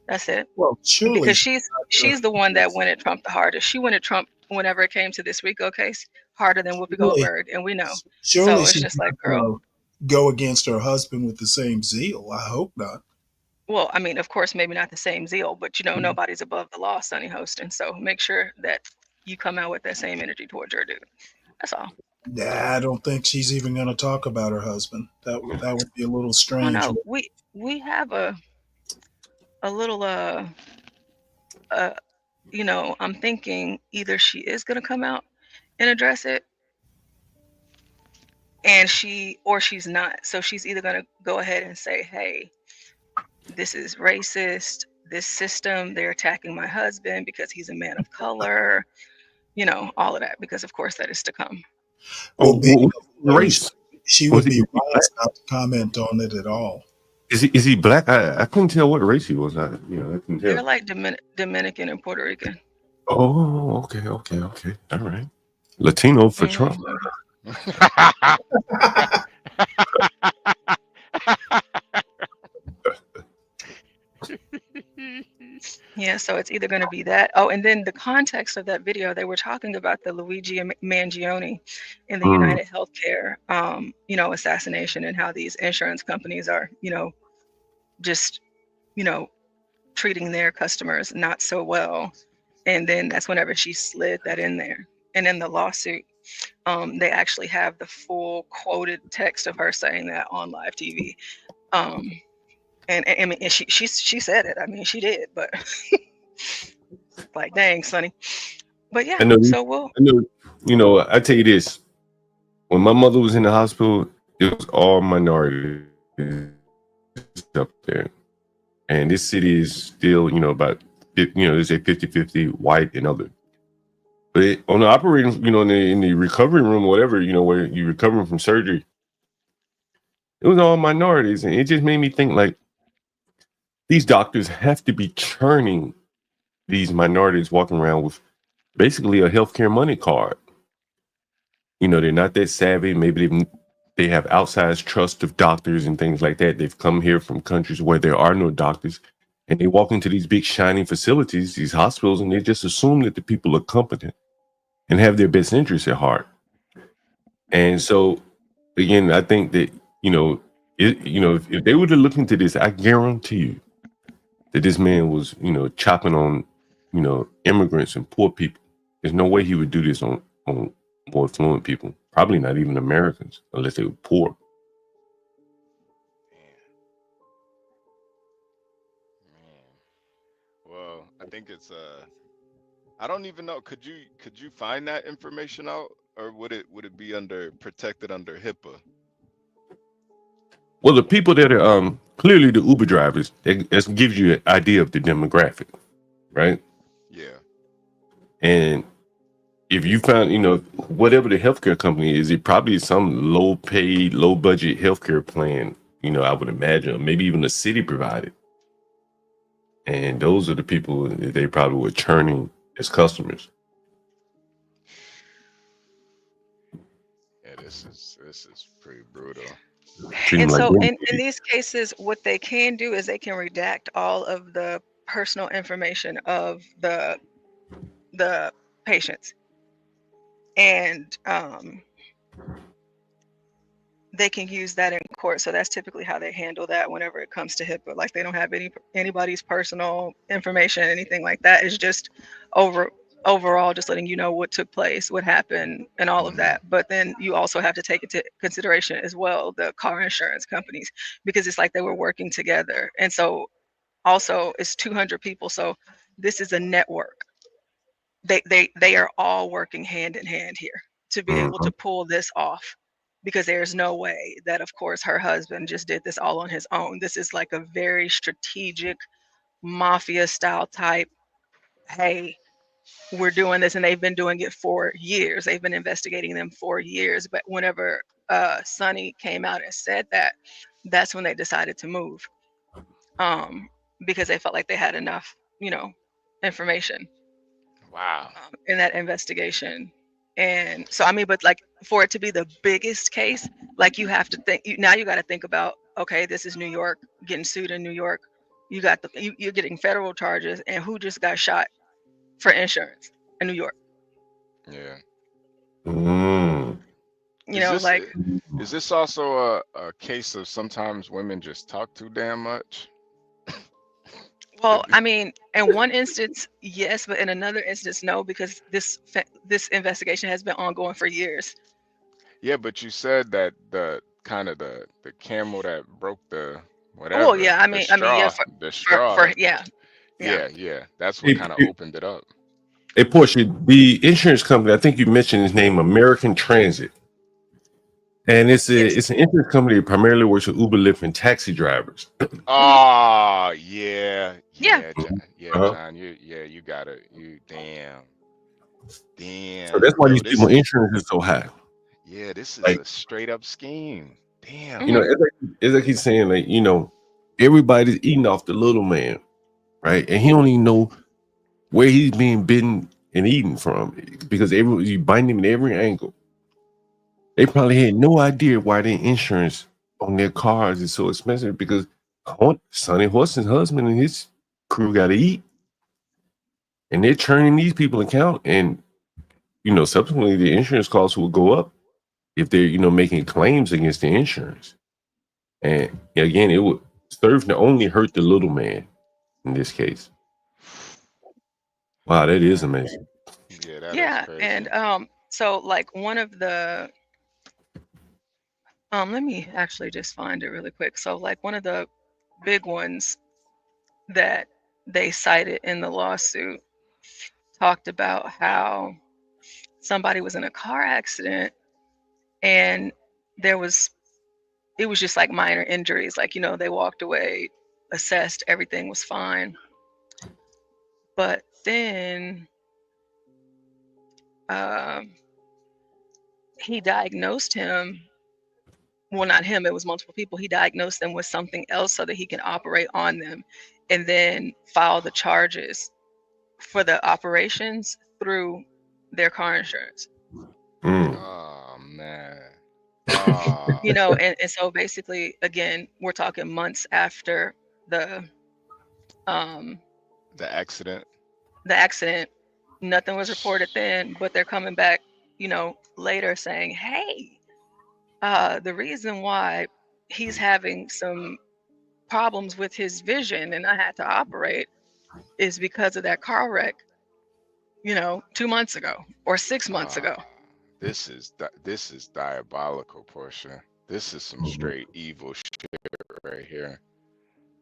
That's it. Well, surely Because she's the one that went at Trump the hardest. She went at Trump whenever it came to this RICO case harder than Whoopi Goldberg, and we know. surely So it's she just like, cannot, girl. go against her husband with the same zeal. I hope not. Well, I mean, of course, maybe not the same zeal, but nobody's above the law, Sonny Hostin. So make sure that you come out with that same energy towards your dude. That's all. Nah, I don't think she's even going to talk about her husband. That would be a little Oh strange. no, we have a little I'm thinking either she is gonna come out and address it, and or she's not. So she's either gonna go ahead and say, hey, this is racist, this system, they're attacking my husband because he's a man of color, all of that, because of course that is to come. Well, being race? She would be wise not to comment on it at all. Is he black? I couldn't tell what race he was. I couldn't They're tell. like Dominican and Puerto Rican. Oh, okay. All right. Latino for Trump. Yeah, so it's either going to be that. Oh, and then the context of that video, they were talking about the Luigi Mangione in the United Healthcare, assassination, and how these insurance companies are, just, treating their customers not so well. And then that's whenever she slid that in there. And in the lawsuit, they actually have the full quoted text of her saying that on live TV. And I mean, she said it. I mean, she did, but like, dang, Sonny. But yeah, I know. so I tell you this: when my mother was in the hospital, it was all minorities up there, and this city is still, about, they say 50-50 white and other. But on the operating, in the recovery room, whatever, where you're recovering from surgery, it was all minorities, and it just made me think like these doctors have to be churning these minorities walking around with basically a healthcare money card. They're not that savvy. Maybe they have outsized trust of doctors and things like that. They've come here from countries where there are no doctors, and they walk into these big shining facilities, these hospitals, and they just assume that the people are competent and have their best interests at heart. And so, again, I think that if they were to look into this, I guarantee you that this man was, chopping on, immigrants and poor people. There's no way he would do this on more affluent people. Probably not even Americans, unless they were poor. Well, I think it's I don't even know. Could you find that information out, or would it be protected under HIPAA? Well, the people that are clearly the Uber drivers, that gives you an idea of the demographic, right? Yeah. And if you found, whatever the healthcare company is, it probably is some low paid, low budget healthcare plan, I would imagine, maybe even a city provided. And those are the people that they probably were churning as customers. Yeah, this is pretty brutal. Treating And them like so in guinea these cases, what they can do is they can redact all of the personal information of the patients. And they can use that in court. So that's typically how they handle that whenever it comes to HIPAA. Like they don't have anybody's personal information, anything like that. It's just overall just letting you know what took place, what happened, and all of that. But then you also have to take into consideration as well the car insurance companies, because it's like they were working together. And so also it's 200 people. So this is a network. They are all working hand in hand here to be able to pull this off, because there's no way that, of course, her husband just did this all on his own. This is like a very strategic mafia style type, hey, we're doing this, and they've been doing it for years. They've been investigating them for years. But whenever Sonny came out and said that, that's when they decided to move, because they felt like they had enough, information. Wow. In that investigation. And so, I mean, but like for it to be the biggest case, like you have to think, now you got to think about, okay, this is New York, getting sued in New York. You got you're getting federal charges, and who just got shot for insurance in New York? Yeah. Is this also a case of sometimes women just talk too damn much? Well, I mean, in one instance, yes, but in another instance, no, because this investigation has been ongoing for years. Yeah, but you said that the camel that broke the whatever. Oh yeah, the straw. Yeah. That's what kind of opened it up. Hey, Portia, the insurance company, I think you mentioned his name, American Transit. And it's an insurance company that primarily works with Uber, Lyft, and taxi drivers. Oh, yeah. Yeah. John, you got it. Damn. So that's why these people insurance is so high. Yeah, this is a straight up scheme. Damn. It's like he's saying, like, everybody's eating off the little man, right? And he don't even know where he's being bitten and eaten from, because you biting him in every angle. They probably had no idea why their insurance on their cars is so expensive, because Sonny Horson's husband and his crew got to eat. And they're churning these people account. And, subsequently the insurance costs will go up if they're, making claims against the insurance. And again, it would serve to only hurt the little man in this case. Wow, that is amazing. Yeah, that is crazy. And so like one of the let me actually just find it really quick. So like one of the big ones that they cited in the lawsuit talked about how somebody was in a car accident, and it was just like minor injuries, like they walked away, assessed, everything was fine, but then he diagnosed him, well, not him, it was multiple people. He diagnosed them with something else so that he can operate on them, and then file the charges for the operations through their car insurance. Oh man. And so basically, again, we're talking months after the accident. Nothing was reported then, but they're coming back, later saying, hey, the reason why he's having some problems with his vision and I had to operate is because of that car wreck, 2 months ago or 6 months ago. This is diabolical, Portia. This is some straight evil shit right here.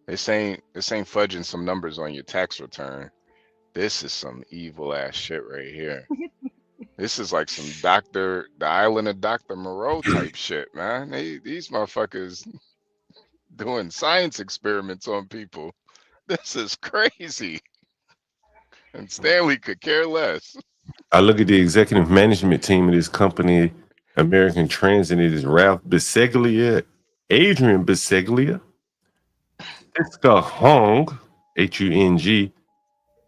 This ain't fudging some numbers on your tax return. This is some evil ass shit right here. This is like some the Island of Dr. Moreau type shit, man. These motherfuckers doing science experiments on people. This is crazy. And Stanley could care less. I look at the executive management team of this company, American Transit. It is Ralph Biseglia, Adrian Biseglia, Jessica Hong, Hung,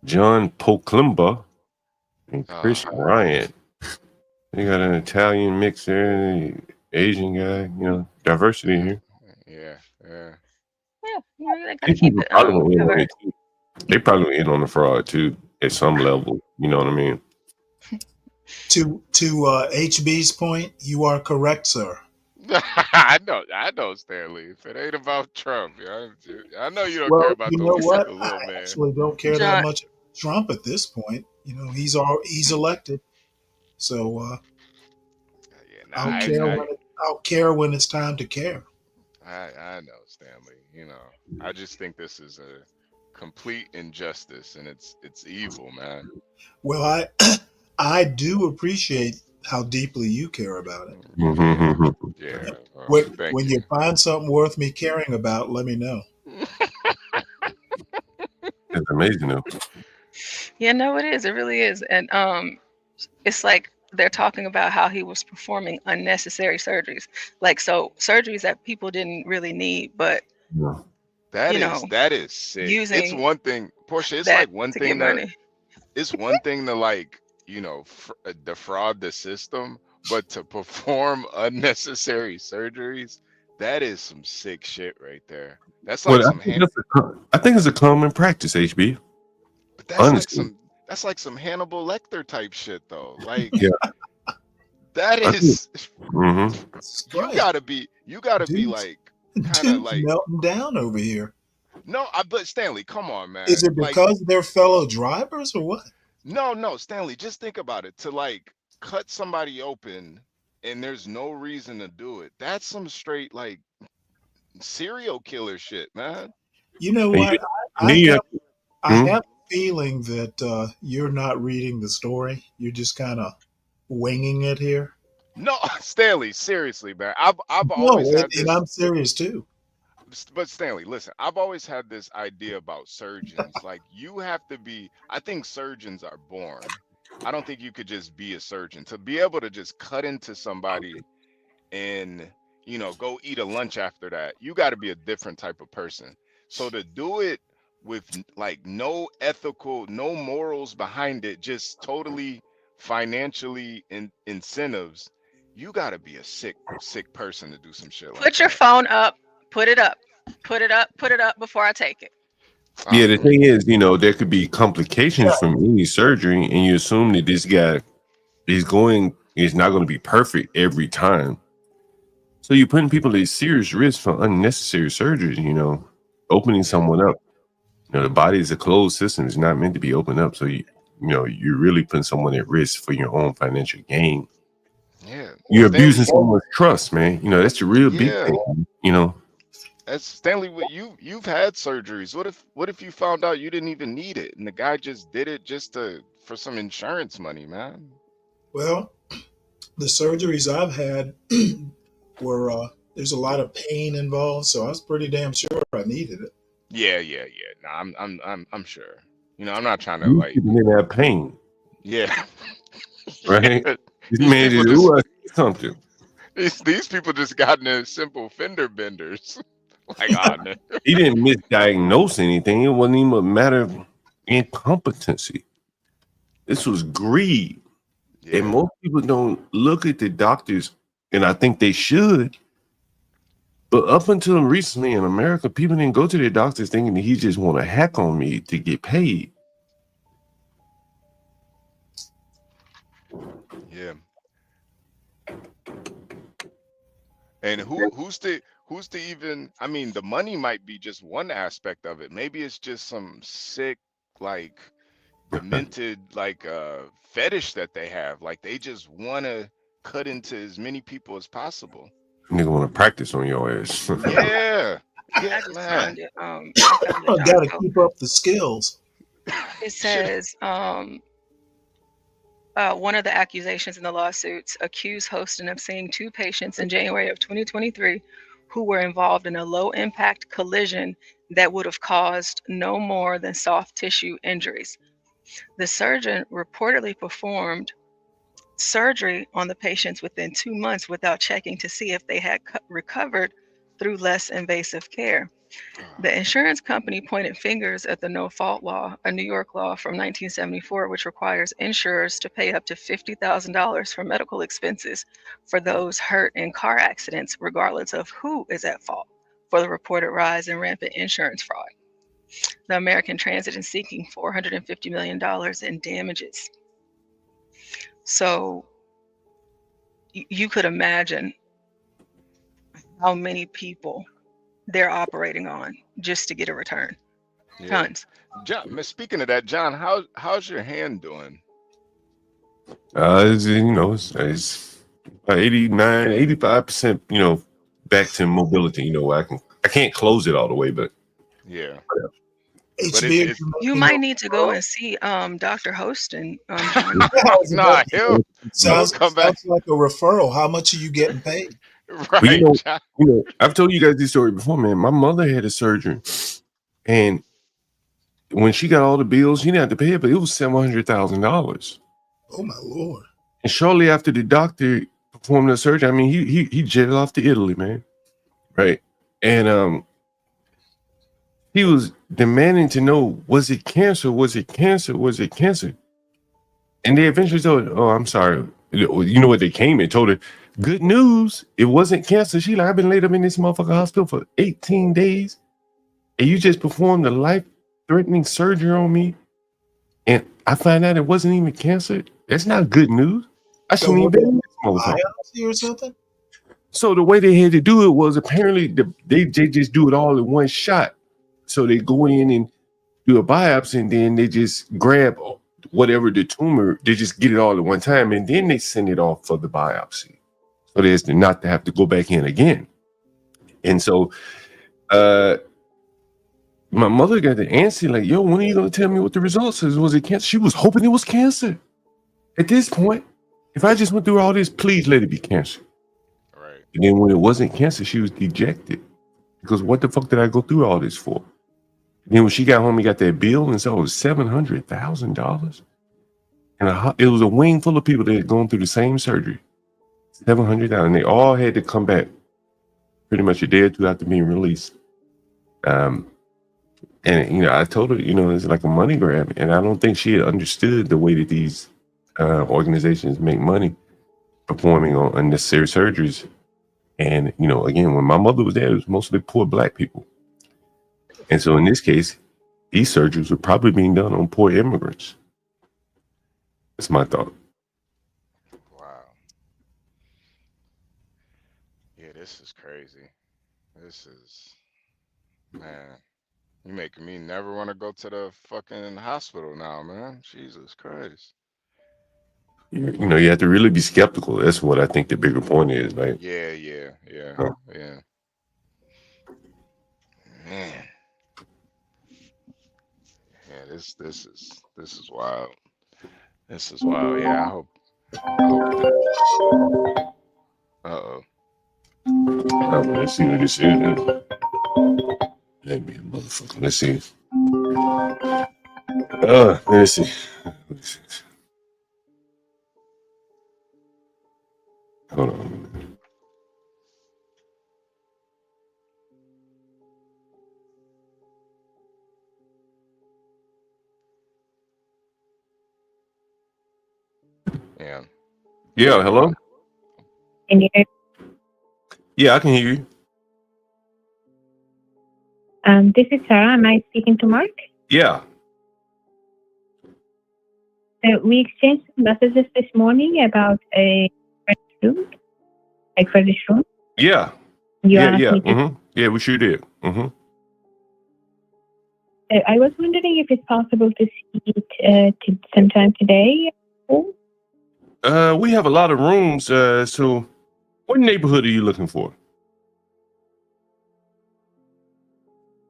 John Poklimba, and Chris Ryan. They got an Italian mix there, Asian guy, diversity here. Yeah. They gotta These keep people it probably went in on diverse. it too. They probably went in on the fraud too at some level. You know what I mean? To HB's point, you are correct, sir. I know, Stanley. If it ain't about Trump, I know you don't care Well, about you the know what? little I man. actually don't care that John, much about Trump at this point. He's elected, so I'll care when it's time to care. I know, Stanley. I just think this is a complete injustice, and it's evil, man. Well, I do appreciate how deeply you care about it. Yeah. When you find something worth me caring about, let me know. It's amazing though. yeah, no, it is. It really is. And it's like they're talking about how he was performing unnecessary surgeries, like surgeries that people didn't really need, but That is sick. using It's one thing, Portia. It's that like one to thing get money. it's one thing to like defraud the system, but to perform unnecessary surgeries, that is some sick shit right there. That's like some I think it's a common practice, HB. but that's like some Hannibal Lecter type shit though. Like that is you gotta be like kind of like melting down over here. No, but Stanley, come on, man. Is it because they're fellow drivers or what? No, Stanley, just think about it. To like cut somebody open and there's no reason to do it. That's some straight like serial killer shit, man. You know what? I have a feeling that you're not reading the story. You're just kind of winging it here. No, Stanley, seriously, man. I've always had this, and I'm serious too. But Stanley, listen, I've always had this idea about surgeons. Like you have to be, I think surgeons are born. I don't think you could just be a surgeon. To be able to just cut into somebody and, go eat a lunch after that, you got to be a different type of person. So to do it with like no ethical, no morals behind it, just totally financially incentives, you got to be a sick person to do some shit like that. Put your phone up. Put it up. Put it up before I take it. Yeah, the thing is, there could be complications from any surgery, and you assume that this guy is not going to be perfect every time. So you're putting people at serious risk for unnecessary surgeries, opening someone up. The body is a closed system. It's not meant to be opened up. So you're really putting someone at risk for your own financial gain. Yeah. You're abusing someone's trust, man. That's the real big thing, As Stanley, you've had surgeries. What if you found out you didn't even need it and the guy just did it for some insurance money, man? Well, the surgeries I've had were there's a lot of pain involved, so I was pretty damn sure I needed it. Yeah. No, I'm sure. I'm not trying to You like didn't have pain. Yeah. Right. This man just something. These people just got into simple fender benders. Like, man. He didn't misdiagnose anything. It wasn't even a matter of incompetency. This was greed. Yeah. And most people don't look at the doctors, and I think they should. But up until recently in America, people didn't go to their doctors thinking that he just want to hack on me to get paid. Yeah. And who's to even, I mean, the money might be just one aspect of it. Maybe it's just some sick, like demented, like fetish that they have. Like they just want to cut into as many people as possible. Nigga want to practice on your ass. Yeah. I just man. found it. I gotta keep up the skills. It says one of the accusations in the lawsuits accused Hostin of seeing 2 patients in January of 2023 who were involved in a low-impact collision that would have caused no more than soft tissue injuries. The surgeon reportedly performed surgery on the patients within 2 months without checking to see if they had recovered through less invasive care. The insurance company pointed fingers at the no-fault law, a New York law from 1974, which requires insurers to pay up to $50,000 for medical expenses for those hurt in car accidents, regardless of who is at fault for the reported rise in rampant insurance fraud. The American Transit is seeking $450 million in damages. So you could imagine how many people they're operating on just to get a return. Yeah. Tons. John, speaking of that, John, how's your hand doing? It's 89, 85%, back to mobility. I can't close it all the way, but yeah. But it's you might need to go and see Dr. Hostin. Nah, he'll come back. Sounds like a referral. How much are you getting paid? Right. But I've told you guys this story before, man. My mother had a surgery, and when she got all the bills, she didn't have to pay it, but it was $700,000. Oh my Lord. And shortly after the doctor performed the surgery, I mean, he jetted off to Italy, man. Right. And he was demanding to know, was it cancer? Was it cancer? Was it cancer? And they eventually told her, oh, I'm sorry. You know what they came and told her? Good news. It wasn't cancer. She like, I've been laid up in this motherfucking hospital for 18 days. And you just performed a life-threatening surgery on me. And I find out it wasn't even cancer. That's not good news. I shouldn't even been in this motherfucker. Biopsy or something? So the way they had to do it was apparently they just do it all in one shot. So they go in and do a biopsy, and then they just grab whatever the tumor, they just get it all at one time, and then they send it off for the biopsy. So there's not to have to go back in again. And so my mother got the answer like, yo, when are you going to tell me what the results is? Was it cancer? She was hoping it was cancer. At this point, if I just went through all this, please let it be cancer. Right. And then when it wasn't cancer, she was dejected. Because what the fuck did I go through all this for? And then when she got home, he got that bill, and so it was $700,000. And it was a wing full of people that had gone through the same surgery. $700,000. And they all had to come back pretty much a day or two after being released. And I told her, it's like a money grab. And I don't think she had understood the way that these organizations make money performing on unnecessary surgeries. And, again, when my mother was there, it was mostly poor Black people. And so in this case, these surgeries were probably being done on poor immigrants. That's my thought. Wow. Yeah, this is crazy. This is, man, you making me never want to go to the fucking hospital now, man. Jesus Christ. You have to really be skeptical. That's what I think the bigger point is, right? Yeah. Man. Yeah, this is wild. This is wild. Yeah, I hope let's see what this is. Let me a motherfucker. Let's see. Let's see. Hold on. Yeah. Yeah, hello? Can you hear? Yeah, I can hear you. This is Sarah. Am I speaking to Mark? Yeah. We exchanged messages this morning about a room, like for this room. Yeah. You Yeah. asked me to- Mm-hmm. Yeah, we sure did. Mm-hmm. I was wondering if it's possible to see it sometime today. We have a lot of rooms. So what neighborhood are you looking for?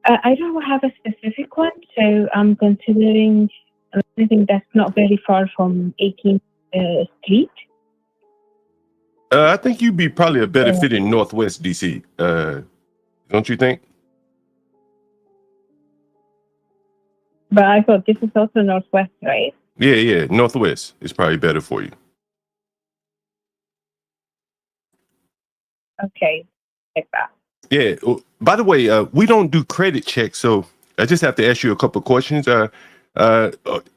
I don't have a specific one, so I'm considering anything that's not very far from 18th Street. I think you'd be probably a better fit in Northwest DC. Don't you think? But I thought this is also Northwest, right? Yeah. Northwest is probably better for you. Okay, like that. Yeah. By the way, we don't do credit checks, so I just have to ask you a couple questions. Are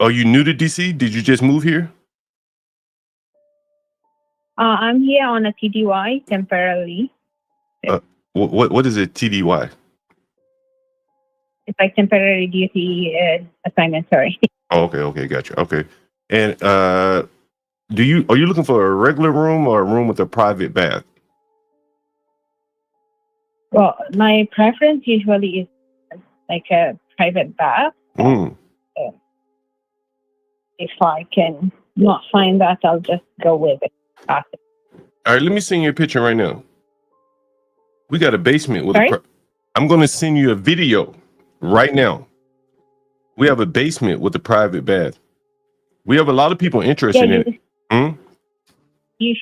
you new to DC? Did you just move here? I'm here on a TDY temporarily. What is a TDY? It's like temporary duty assignment. Sorry. Oh, okay, gotcha. Okay, and are you looking for a regular room or a room with a private bath? Well, my preference usually is like a private bath. If I can not find that, I'll just go with it. All right, let me send you a picture right now. We got a basement with I'm going to send you a video right now. We have a basement with a private bath. We have a lot of people interested in it. You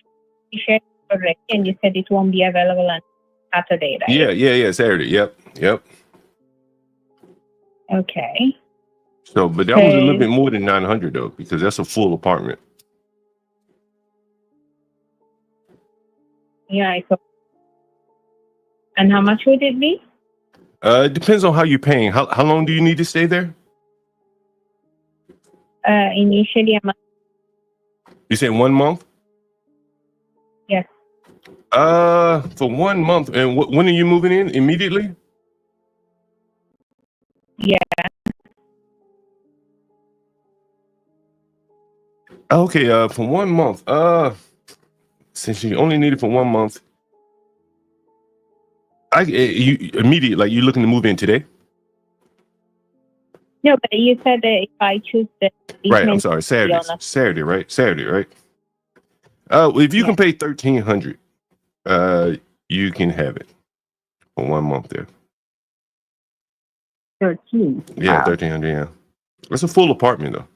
shared it already, and you said it won't be available on Saturday, right? Yeah, Saturday. Yep. Okay. So, but that was a little bit more than 900 though, because that's a full apartment. Yeah, I thought. And how much would it be? It depends on how you're paying. How long do you need to stay there? Initially, You said 1 month? Yes. For 1 month. And when are you moving in? Immediately? Yeah. Okay. For 1 month. Since you only need it for 1 month, you immediate, like you're looking to move in today? No, but you said that if I choose the Right. I'm sorry. Saturday, right? Saturday, right? If you can pay $1,300, you can have it for 1 month there. 13. Yeah, 1,300. Yeah, it's a full apartment though.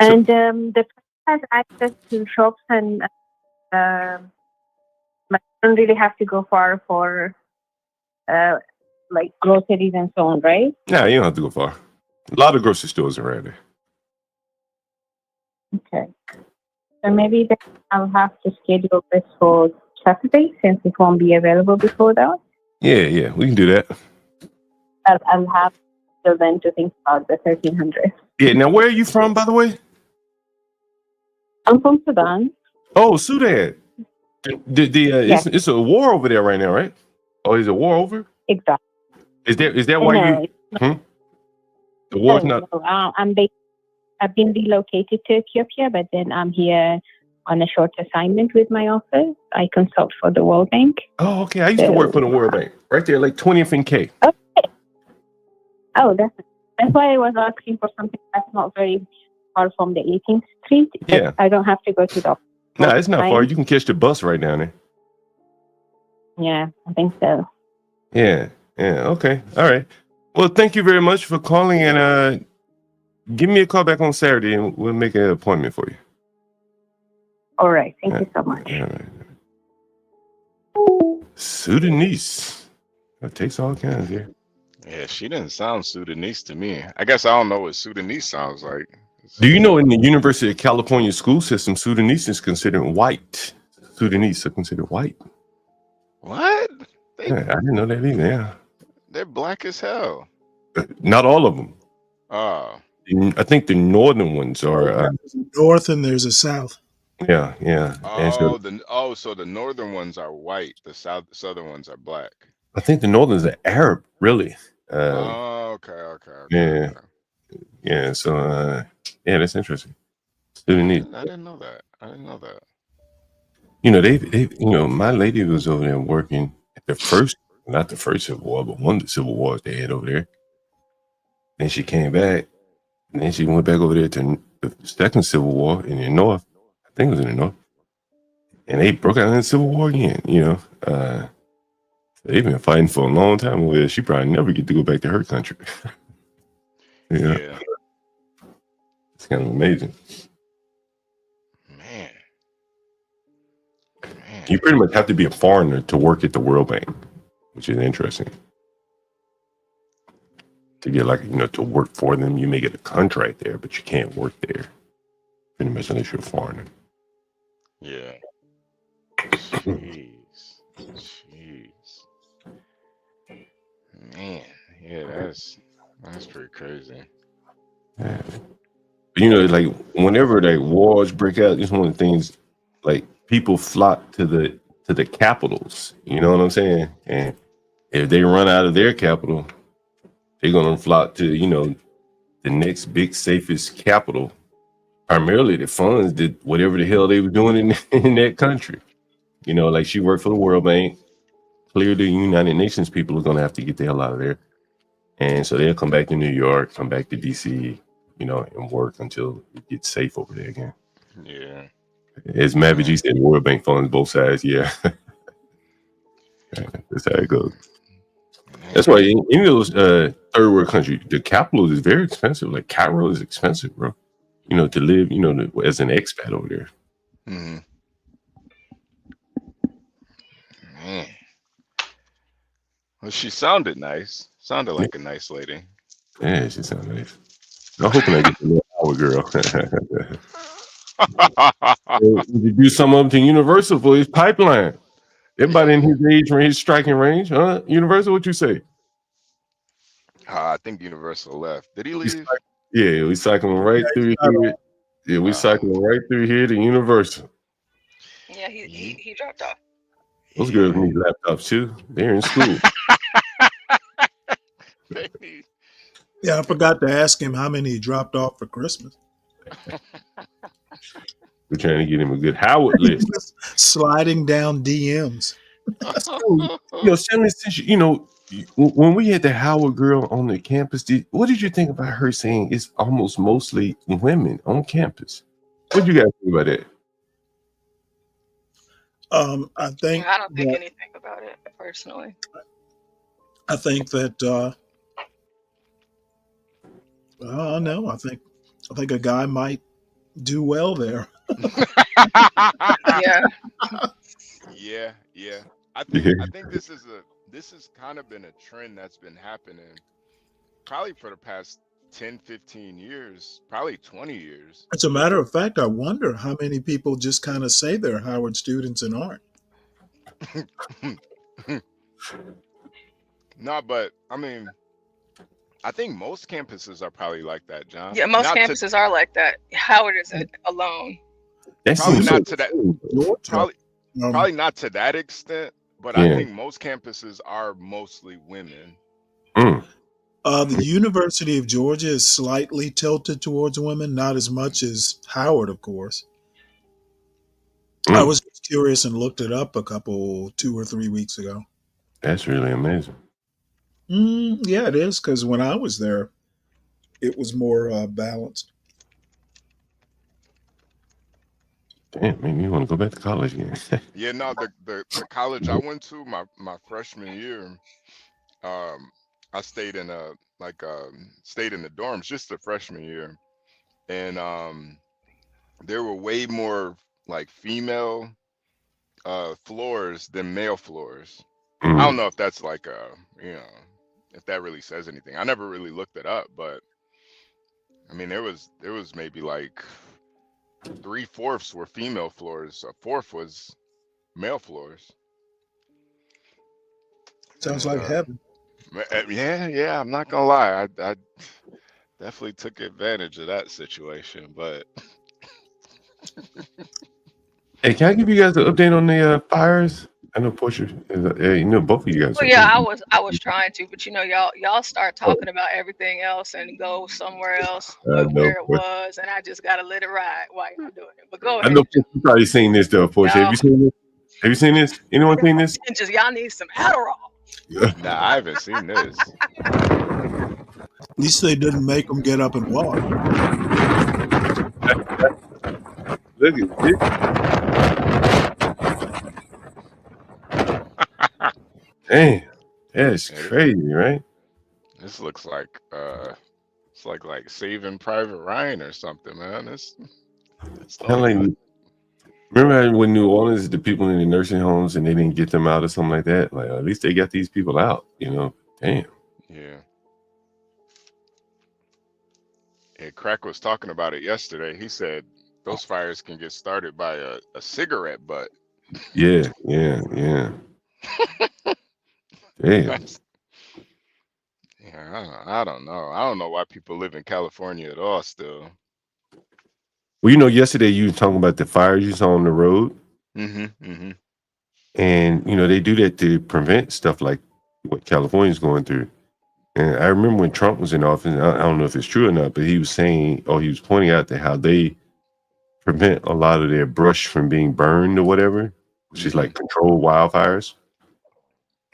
And the person has access to shops and but don't really have to go far for like groceries and so on, right? Yeah, you don't have to go far. A lot of grocery stores around there. Okay. So maybe then I'll have to schedule this for Saturday since it won't be available before that. Yeah, we can do that. I'll have till then to think about the 1,300. Yeah. Now, where are you from, by the way? I'm from Sudan. Oh, Sudan. It's a war over there right now, right? Oh, is a war over? Exactly. Is that why you? The war's not. No, I've been relocated to Ethiopia, but then I'm here on a short assignment with my office. I consult for the World Bank. Oh, okay. I used to work for the World Bank, right there, like 20th and K. Okay. Oh, that's why I was asking for something that's not very far from the 18th Street. Yeah. I don't have to go to the office. No, it's not far. You can catch the bus right down there. Yeah, I think so. Yeah. Okay. All right. Well, thank you very much for calling, and give me a call back on Saturday, and we'll make an appointment for you. All right. Thank you so much. All right. Sudanese. That takes all kinds here. Yeah, she didn't sound Sudanese to me. I guess I don't know what Sudanese sounds like. Do you know in the University of California school system, Sudanese is considered white? Sudanese are considered white. What? Yeah, I didn't know that either. Yeah. They're black as hell. Not all of them. Oh. I think the northern ones are. There's a north and there's a south. Yeah. Oh, so the northern ones are white. The southern ones are black. I think the northern's are Arab, really. Okay. Yeah. So, that's interesting. Sudanese. I didn't know that. You know, they my lady was over there working at not the first Civil War, but one of the Civil Wars they had over there. Then she came back, and then she went back over there to the second Civil War in the North. I think it was in the North. And they broke out in the Civil War again, They've been fighting for a long time over there. She probably never get to go back to her country. Yeah. It's kind of amazing. Man. You pretty much have to be a foreigner to work at the World Bank, which is interesting. To get to work for them, you may get a contract there, but you can't work there. Pretty much unless you're a foreigner. Yeah. Jeez. Man, yeah, that's pretty crazy. Yeah. But whenever wars break out, it's one of the things people flock to the capitals. You know what I'm saying? And if they run out of their capital, they're gonna flock to the next big safest capital. Primarily, the funds did whatever the hell they were doing in that country. She worked for the World Bank. Clearly, the United Nations people are gonna have to get the hell out of there, and so they'll come back to New York, come back to DC, and work until it gets safe over there again. Yeah. As Mavig said, the World Bank funds both sides. Yeah, that's how it goes. That's why in those third world countries, the capital is very expensive. Like Cairo is expensive, bro. To live, as an expat over there. Mm-hmm. Man. Well, she sounded nice. Sounded like a nice lady. Yeah, she sounded nice. I'm hoping I get the little Howard girl. To do some of them to Universal for his pipeline. Everybody in his age range, striking range, huh? Universal, what you say? I think Universal left. Did he leave? Yeah, we cycling right through here. Yeah, we cycling right through here to Universal. Yeah, he dropped off. Those girls need laptops too. They're in school. Yeah, I forgot to ask him how many he dropped off for Christmas. We're trying to get him a good Howard list. Sliding down DMs. Stanley, since when we had the Howard girl on the campus, what did you think about her saying it's almost mostly women on campus? What do you guys think about that? I don't think anything about it personally. I think that no, I think a guy might do well there. Yeah. Yeah. I think this has kind of been a trend that's been happening probably for the past 10, 15 years, probably 20 years. As a matter of fact, I wonder how many people just kind of say they're Howard students and aren't. No, but I mean, I think most campuses are probably like that, John. Yeah, most campuses are like that. Howard isn't alone. Probably not to that. Probably not to that extent, but I think most campuses are mostly women. The University of Georgia is slightly tilted towards women, not as much as Howard, of course. I was curious and looked it up 2 or 3 weeks ago. That's really amazing. Yeah, it is, because when I was there, it was more balanced. Damn, maybe you want to go back to college again. Yeah, no, the college I went to my freshman year, I stayed in the dorms just the freshman year, and there were way more like female floors than male floors. I don't know if that's like if that really says anything. I never really looked it up, but I mean there was maybe like 3/4 were female floors, a fourth was male floors. Sounds like heaven. Yeah, I'm not gonna lie. I definitely took advantage of that situation, but hey, can I give you guys an update on the fires? I know Portia, both of you guys. Well, yeah, I was trying to, but y'all start talking about everything else and go somewhere else where it was, and I just gotta let it ride while y'all doing it. But go ahead. I know you've probably seen this though, Portia. Have you seen this? Have you seen this? Anyone seen this? Just y'all need some Adderall. Nah, I haven't seen this. At least they didn't make them get up and walk. Look at this. Damn, that's crazy, right? This looks like it's like Saving Private Ryan or something, man. It's Kind of like, remember when New Orleans, the people in the nursing homes, and they didn't get them out or something like that? Like, at least they got these people out, you know? Damn. Yeah. Yeah, Crack was talking about it yesterday. He said those fires can get started by a cigarette butt. Yeah. Damn. Yeah, I don't know. I don't know why people live in California at all still. Well, you know, yesterday you were talking about the fires you saw on the road. Mm-hmm. And, you know, they do that to prevent stuff like what California's going through. And I remember when Trump was in office, I don't know if it's true or not, but he was saying, or he was pointing out that how they prevent a lot of their brush from being burned or whatever, which is like controlled wildfires.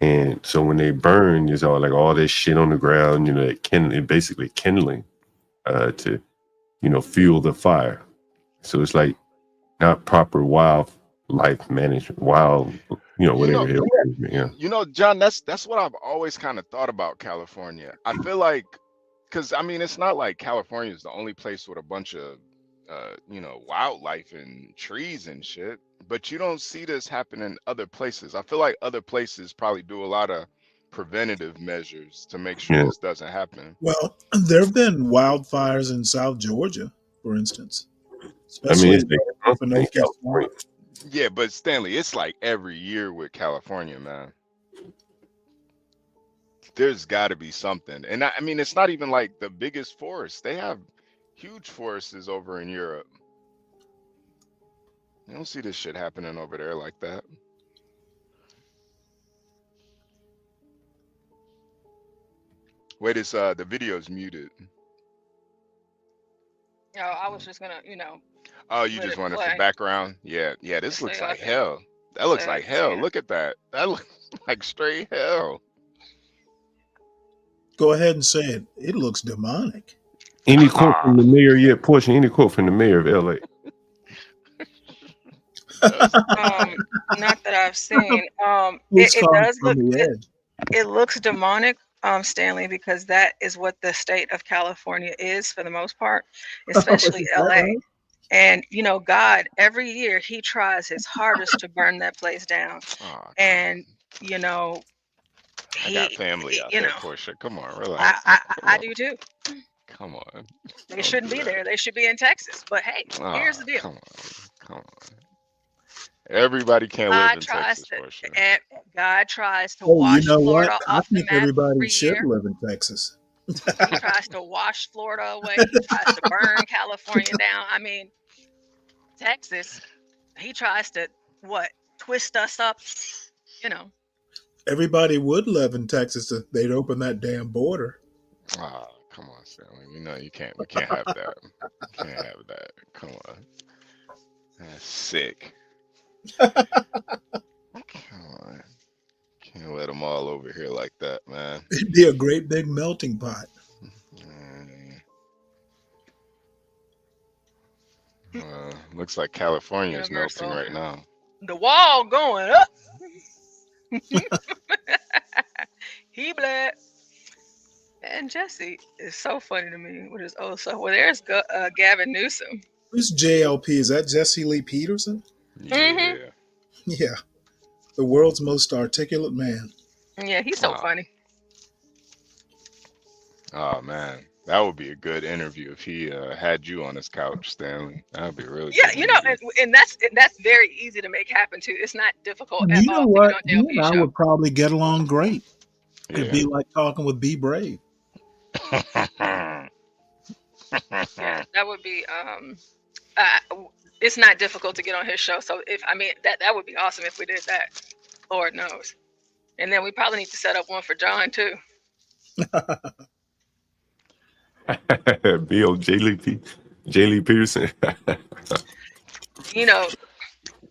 And so when they burn, there's all this shit on the ground, you know, it basically kindling to, you know, fuel the fire. So it's like not proper wildlife management, whatever. You know, John, that's what I've always kind of thought about California. I feel like, because I mean, it's not like California is the only place with a bunch of, wildlife and trees and shit. But you don't see this happen in other places. I feel like other places probably do a lot of preventative measures to make sure this doesn't happen. Well, there have been wildfires in South Georgia, for instance, I mean, especially it's like in California. Yeah, but Stanley, it's like every year with California, man. There's got to be something. And I mean, it's not even like the biggest forest. They have huge forests over in Europe. You don't see this shit happening over there like that. Wait, the video's muted. Oh, I was just gonna, Oh, you just wanted for background? Yeah, this looks like hell. That looks like hell. Look at that. That looks like straight hell. Go ahead and say it. It looks demonic. Any quote from the mayor yet, Portia? Any quote from the mayor of LA? Not that I've seen. It does look. It looks demonic, Stanley, because that is what the state of California is for the most part, especially LA. And God, every year he tries his hardest to burn that place down. And I got family out there, Portia. Come on, relax. I do too. Come on. They shouldn't be there. They should be in Texas. But hey, here's the deal. Come on. Everybody can't live in Texas, Portia. God tries to wash Florida off the map everybody should live in Texas. He tries to wash Florida away. He tries to burn California down. I mean, Texas, he tries to, twist us up, Everybody would live in Texas if they'd open that damn border. Come on, Stanley. We can't have that. Can't have that. Come on. That's sick. Come on. Can't let them all over here like that, man. It'd be a great big melting pot. Looks like California is melting right now. The wall going up. He bled. And Jesse is so funny to me with his old stuff. Well, there's Gavin Newsom. Who's JLP? Is that Jesse Lee Peterson? Yeah. Yeah. The world's most articulate man. Yeah, he's so funny. Oh, man. That would be a good interview if he had you on his couch, Stanley. That would be really good. And that's very easy to make happen, too. It's not difficult at all. You know what? You and I would probably get along great. It'd be like talking with Be Brave. Yeah, that would be it's not difficult to get on his show. So that would be awesome if we did that. Lord knows. And then we probably need to set up one for John too. Bill J. Lee Peterson.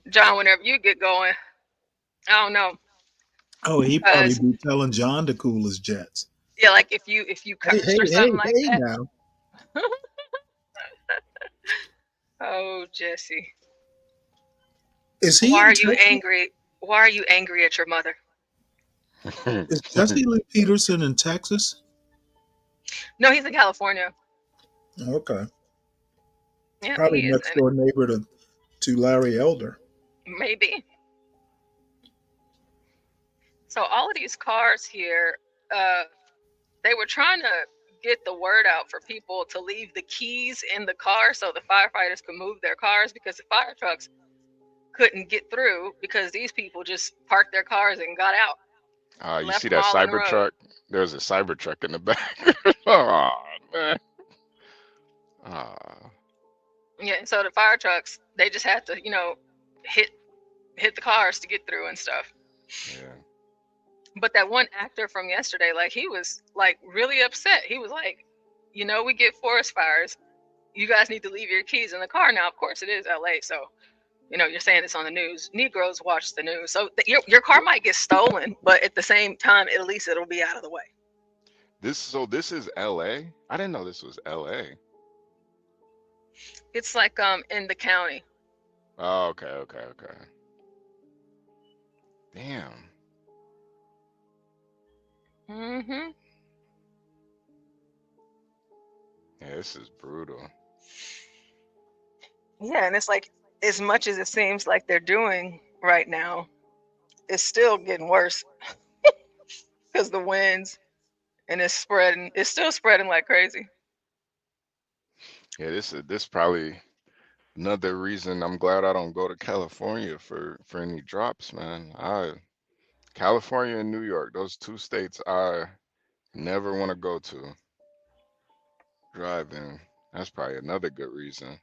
John, whenever you get going, I don't know. Oh, he'd probably be telling John to cool his jets. Yeah, like if you cursed or something like that. Now. Oh, Jesse. Is he? Why are you angry? Why are you angry at your mother? Is Jesse Lee Peterson in Texas? No, he's in California. Okay. Yeah, Probably he is. next door neighbor to Larry Elder. Maybe. So all of these cars here, they were trying to get the word out for people to leave the keys in the car so the firefighters could move their cars, because the fire trucks couldn't get through because these people just parked their cars and got out. You Left see them that all in the road. Cybertruck? There's a Cybertruck in the back. Oh man. Yeah, so the fire trucks, they just had to, hit the cars to get through and stuff. Yeah. But that one actor from yesterday, like, he was like really upset. He was like, we get forest fires. You guys need to leave your keys in the car. Now, of course, it is LA, so you're saying it's on the news. Negroes watch the news, so your car might get stolen, but at the same time, at least it'll be out of the way. This is LA? I didn't know this was LA. It's like in the county. Oh, okay. Damn. Mm-hmm. Yeah, this is brutal. Yeah, and it's like, as much as it seems like they're doing right now, it's still getting worse because the winds, and it's still spreading like crazy. Yeah, this probably another reason I'm glad I don't go to California for any drops, man. California and New York, those two states I never want to go to. Driving, that's probably another good reason.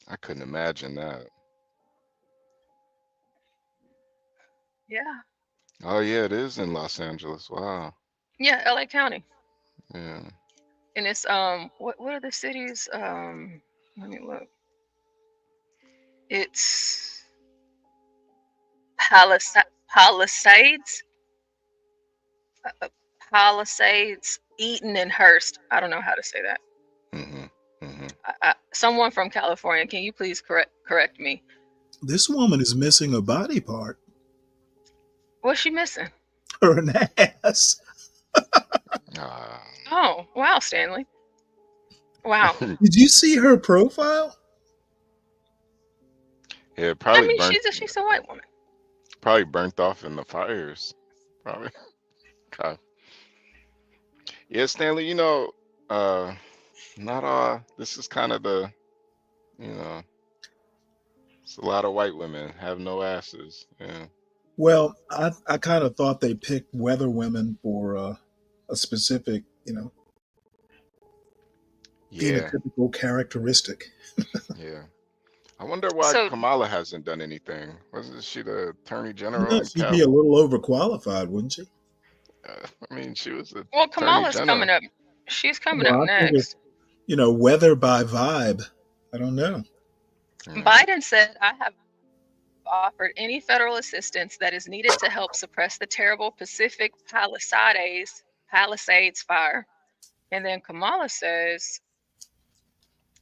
I couldn't imagine that. Yeah. Oh yeah, it is in Los Angeles. Wow. Yeah, LA County. Yeah. And it's what are the cities? Let me look. It's Palisades, Eaton, and Hearst. I don't know how to say that. Someone from California, can you please correct me? This woman is missing a body part. What's she missing? Her ass. Oh, wow, Stanley. Wow. Did you see her profile? Yeah, probably I mean, burnt. she's a white woman. Probably burnt off in the fires. Probably. Okay. Yeah, Stanley. Not all. This is kind of the, it's a lot of white women have no asses. Yeah. Well, I kind of thought they picked weather women for a specific, Yeah. phenotypical characteristic. Yeah. I wonder why Kamala hasn't done anything. Wasn't she the attorney general? Yeah, she'd be a little overqualified, wouldn't she? I mean, she was the Well, attorney Kamala's general. coming up. She's coming Well, up I think next. weather by vibe. I don't know. Biden said, I have offered any federal assistance that is needed to help suppress the terrible Pacific Palisades fire. And then Kamala says,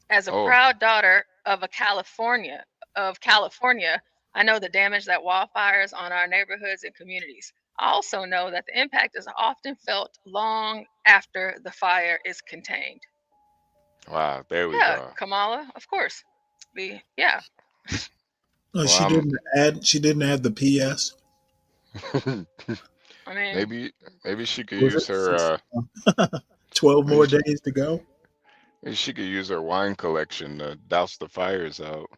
as a proud daughter of California, I know the damage that wildfires on our neighborhoods and communities. I also know that the impact is often felt long after the fire is contained. Wow, there we Yeah, go. Kamala, of course. Yeah. No, she didn't add the PS. I mean, maybe she could use her 12 more days to go. Maybe she could use her wine collection to douse the fires out.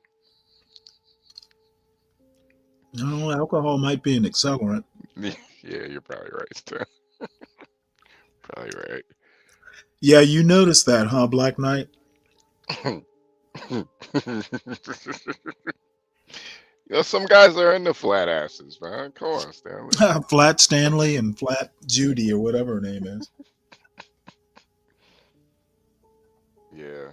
No, alcohol might be an accelerant. Yeah, you're probably right, too. Probably right. Yeah, you noticed that, huh, Black Knight? Some guys are into flat asses, man. Come on, Stanley. Flat Stanley and Flat Judy, or whatever her name is. Yeah.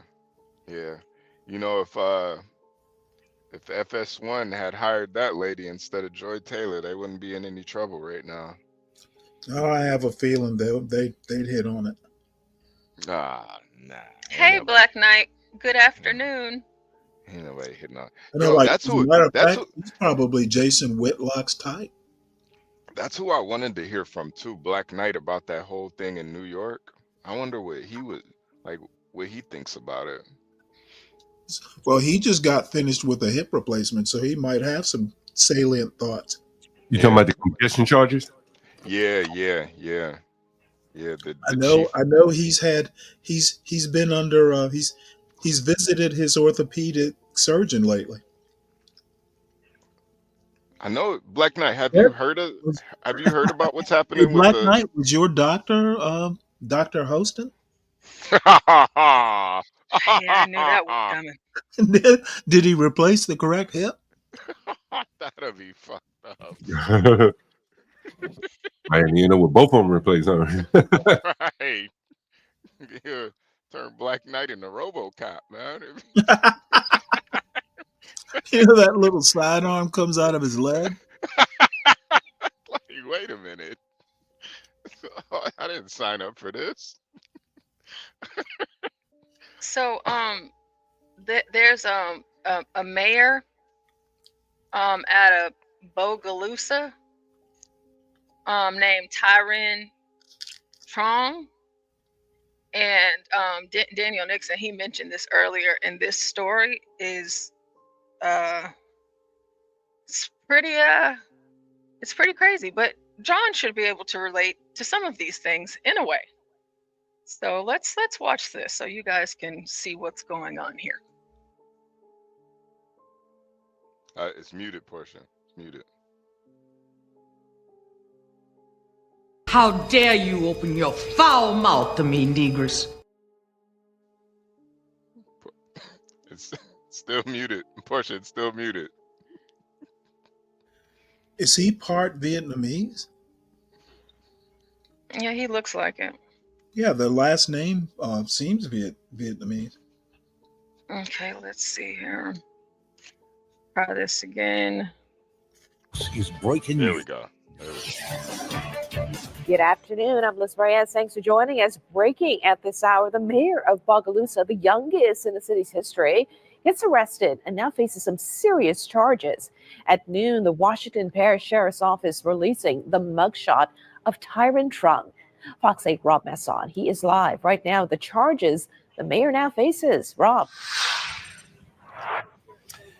If FS1 had hired that lady instead of Joy Taylor, they wouldn't be in any trouble right now. Oh, I have a feeling they'd hit on it. Nah. Hey, Black Knight. Good afternoon. Ain't nobody hitting on. I know, Yo, as a matter of fact, he's probably Jason Whitlock's type. That's who I wanted to hear from too, Black Knight, about that whole thing in New York. I wonder what he would like, what he thinks about it. Well, he just got finished with a hip replacement, so he might have some salient thoughts. You talking about the congestion charges? Yeah. I The know. chief. I know. He's been under. He's visited his orthopedic surgeon lately. I know, Black Knight. Have Yeah. you heard about what's Hey, happening with Black the? Knight, was your doctor, Dr. Hostin? Yeah, I knew that was coming. Did he replace the correct hip? That'll be fucked up. Man, you know what both of them replaced, huh? Right. Yeah. Turn Black Knight into RoboCop, man. You know that little sidearm comes out of his leg? Like, wait a minute. I didn't sign up for this. So there's a mayor at a Bogalusa named Tyron Trong, and Daniel Nixon, he mentioned this earlier, and this story is it's pretty crazy, but John should be able to relate to some of these things in a way. So let's watch this so you guys can see what's going on here. It's muted, Portia. It's muted. How dare you open your foul mouth to me, Negress? It's still muted. Portia, it's still muted. Is he part Vietnamese? Yeah, he looks like it. Yeah, the last name seems Vietnamese. Okay, let's see here. Try this again. Is breaking There news. we go. Good afternoon. I'm Liz Reyes. Thanks for joining us. Breaking at this hour, the mayor of Bogalusa, the youngest in the city's history, gets arrested and now faces some serious charges. At noon, the Washington Parish Sheriff's Office releasing the mugshot of Tyron Trung. Fox 8 Rob Masson, he is live right now. The charges the mayor now faces. Rob.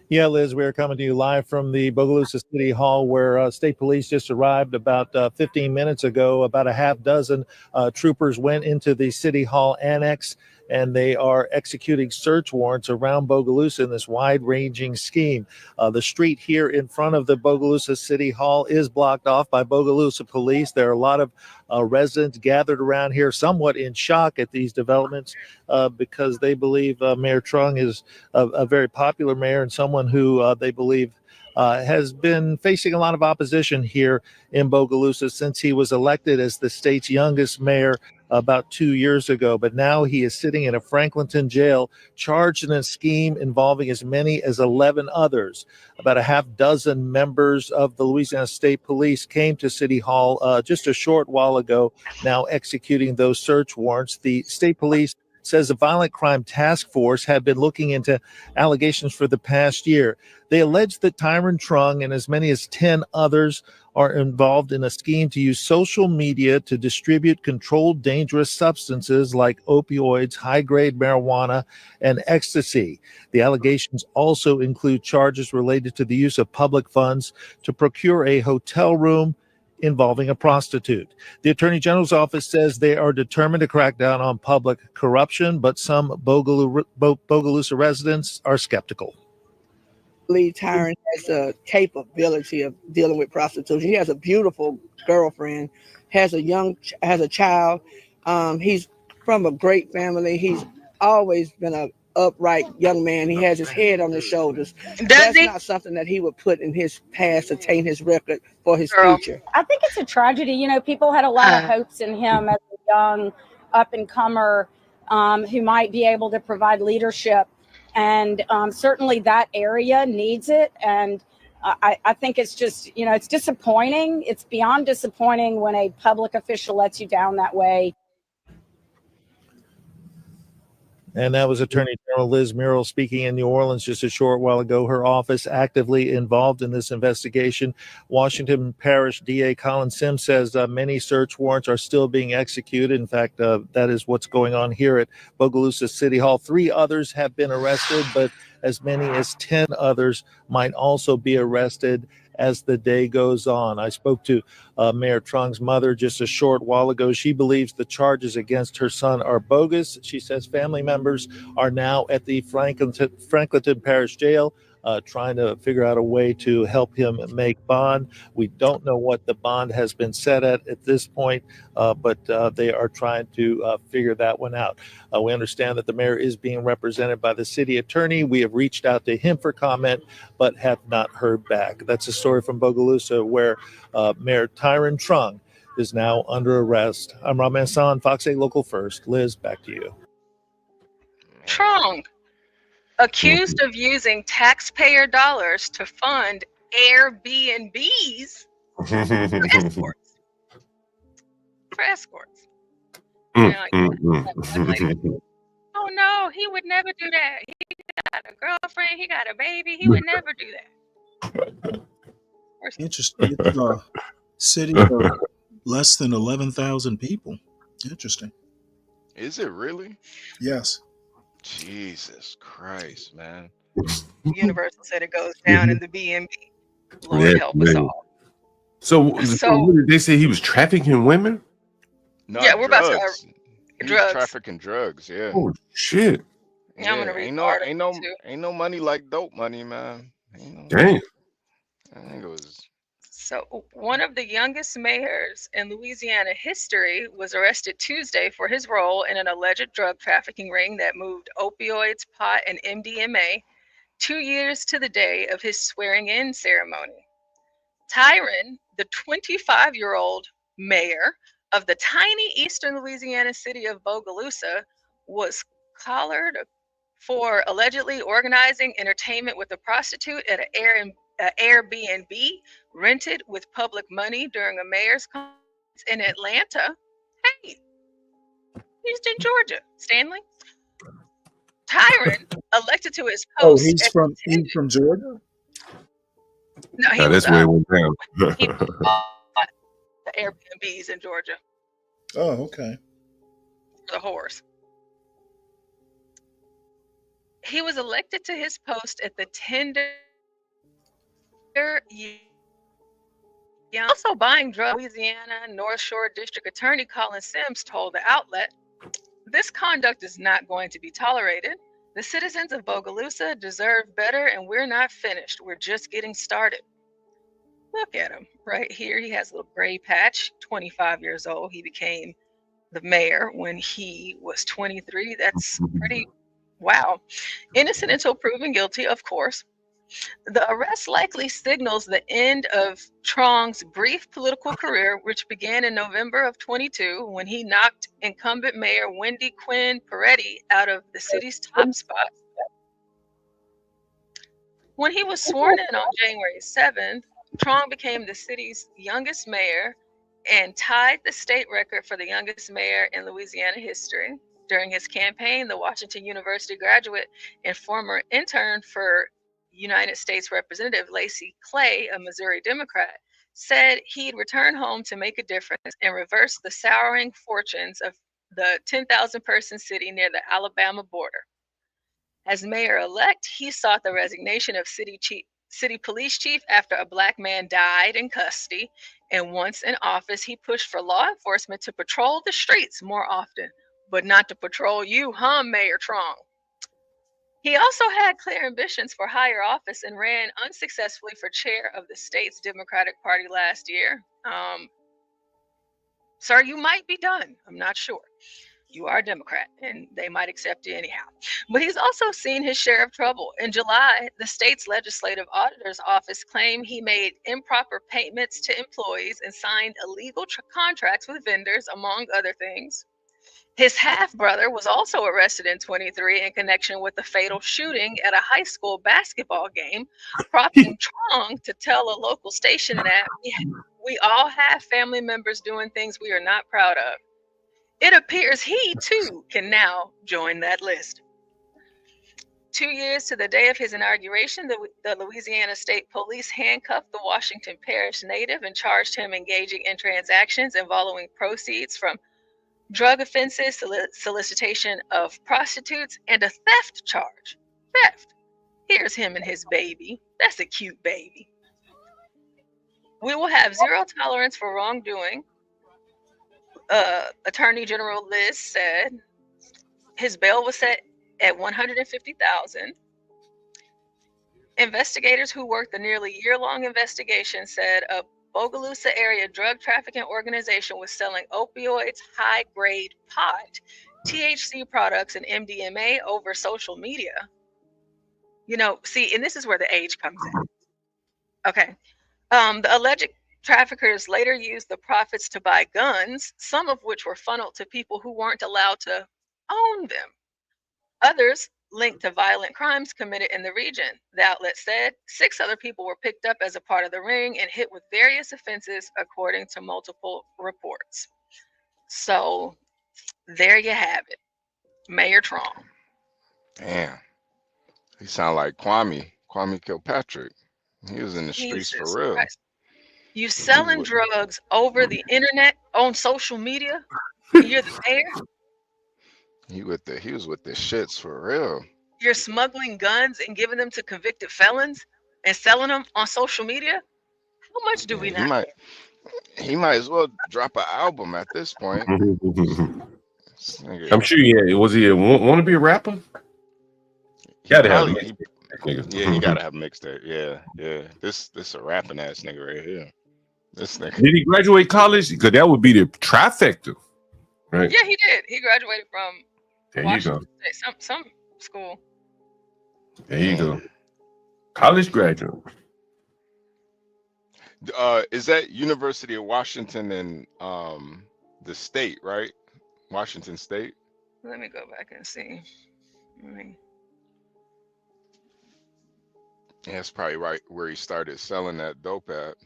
Yeah, Liz, we're coming to you live from the Bogalusa City Hall, where state police just arrived about 15 minutes ago. About a half dozen troopers went into the City Hall annex, and they are executing search warrants around Bogalusa in this wide-ranging scheme. The street here in front of the Bogalusa City Hall is blocked off by Bogalusa police. There are a lot of residents gathered around here, somewhat in shock at these developments, because they believe Mayor Trung is a very popular mayor and someone who they believe has been facing a lot of opposition here in Bogalusa since he was elected as the state's youngest mayor about 2 years ago. But now he is sitting in a Franklinton jail, charged in a scheme involving as many as 11 others. About a half dozen members of the Louisiana State Police came to City Hall just a short while ago, now executing those search warrants. The state police says the Violent Crime Task Force had been looking into allegations for the past year. They allege that Tyron Trung and as many as 10 others are involved in a scheme to use social media to distribute controlled dangerous substances like opioids, high-grade marijuana, and ecstasy. The allegations also include charges related to the use of public funds to procure a hotel room involving a prostitute. The Attorney General's office says they are determined to crack down on public corruption, but some Bogalusa residents are skeptical. I believe Tyron has a capability of dealing with prostitution. He has a beautiful girlfriend, has a child. He's from a great family. He's always been a upright young man. He has his head on his shoulders. That's not something that he would put in his past to taint his record for his future. I think it's a tragedy. You know, people had a lot of hopes in him as a young up and comer who might be able to provide leadership. And certainly that area needs it. And I think it's just, you know, it's disappointing. It's beyond disappointing when a public official lets you down that way. And that was Attorney General Liz Muriel speaking in New Orleans just a short while ago. Her office actively involved in this investigation. Washington Parish DA Colin Sims says many search warrants are still being executed. In fact, that is what's going on here at Bogalusa City Hall. 3 others have been arrested, but as many as 10 others might also be arrested as the day goes on. I spoke to Mayor Trung's mother just a short while ago. She believes the charges against her son are bogus. She says family members are now at the Franklinton Parish Jail trying to figure out a way to help him make bond. We don't know what the bond has been set at this point, but they are trying to figure that one out. We understand that the mayor is being represented by the city attorney. We have reached out to him for comment, but have not heard back. That's a story from Bogalusa where Mayor Tyron Trung is now under arrest. I'm Raman Hassan, Fox 8 Local First. Liz, back to you. Trung, accused of using taxpayer dollars to fund Airbnbs for escorts. For escorts. Oh no, he would never do that. He got a girlfriend, he got a baby, he would never do that. Interesting. It's a city of less than 11,000 people. Interesting. Is it really? Yes. Jesus Christ, man. Universal said it goes down in the BNB. Lord help us all. So what did they say? He was trafficking women? No, yeah, we're drugs. about to He's drugs. trafficking drugs, yeah. Oh shit. Yeah, I'm gonna read ain't no money like dope money, man. Dang. I think it was. So one of the youngest mayors in Louisiana history was arrested Tuesday for his role in an alleged drug trafficking ring that moved opioids, pot, and MDMA 2 years to the day of his swearing-in ceremony. Tyron, the 25-year-old mayor of the tiny eastern Louisiana city of Bogalusa, was collared for allegedly organizing entertainment with a prostitute at an Airbnb rented with public money during a mayor's conference in Atlanta. Hey, he's in Georgia, Stanley. Tyron, elected to his post. He's from Georgia? No, he that's where it went down. he bought the Airbnbs in Georgia. Oh, okay. For the horse. He was elected to his post at the tender year. Also buying drugs. Louisiana North Shore District Attorney Colin Sims told the outlet, "This conduct is not going to be tolerated. The citizens of Bogalusa deserve better, and we're not finished. We're just getting started." Look at him right here. He has a little gray patch. 25 years old. He became the mayor when he was 23. That's pretty wow. Innocent until proven guilty, of course. The arrest likely signals the end of Trung's brief political career, which began in November of 22 when he knocked incumbent mayor Wendy Quinn Peretti out of the city's top spot. When he was sworn in on January 7th, Trung became the city's youngest mayor and tied the state record for the youngest mayor in Louisiana history. During his campaign, the Washington University graduate and former intern for United States Representative Lacey Clay, a Missouri Democrat, said he'd return home to make a difference and reverse the souring fortunes of the 10,000-person city near the Alabama border. As mayor-elect, he sought the resignation of city police chief after a Black man died in custody, and once in office, he pushed for law enforcement to patrol the streets more often, but not to patrol you, Mayor Trung. He also had clear ambitions for higher office and ran unsuccessfully for chair of the state's Democratic Party last year. Sir, you might be done. I'm not sure. You are a Democrat, and they might accept you anyhow. But he's also seen his share of trouble. In July, the state's legislative auditor's office claimed he made improper payments to employees and signed illegal contracts with vendors, among other things. His half-brother was also arrested in 23 in connection with the fatal shooting at a high school basketball game, prompting Trung to tell a local station that we all have family members doing things we are not proud of. It appears he, too, can now join that list. 2 years to the day of his inauguration, the Louisiana State Police handcuffed the Washington Parish native and charged him engaging in transactions involving proceeds from drug offenses, solicitation of prostitutes, and a theft charge. Theft. Here's him and his baby. That's a cute baby. We will have zero tolerance for wrongdoing. Attorney General Liz said his bail was set at $150,000. Investigators who worked the nearly year-long investigation said a Bogalusa area drug trafficking organization was selling opioids, high-grade pot, THC products, and MDMA over social media. See, and this is where the age comes in. Okay. The alleged traffickers later used the profits to buy guns, some of which were funneled to people who weren't allowed to own them. Others linked to violent crimes committed in the region. The outlet said 6 other people were picked up as a part of the ring and hit with various offenses, according to multiple reports. So there you have it. Mayor Trong. Damn. He sound like Kwame Kilpatrick. He was in the streets Jesus for real. Christ. You selling drugs over the internet on social media? You're the mayor? He was with the shits for real. You're smuggling guns and giving them to convicted felons and selling them on social media? How much do we not? He might as well drop an album at this point. I'm sure. Yeah, was he want to be a rapper? Gotta have. He gotta have a mixtape. Yeah. This a rapping ass nigga right here. This nigga. Did he graduate college? Because that would be the trifecta, right? Yeah, he did. He graduated from Washington State, some school. There you go. College graduate. Is that University of Washington in the state, right? Washington State. Let me go back and see. Yeah, that's probably right where he started selling that dope at.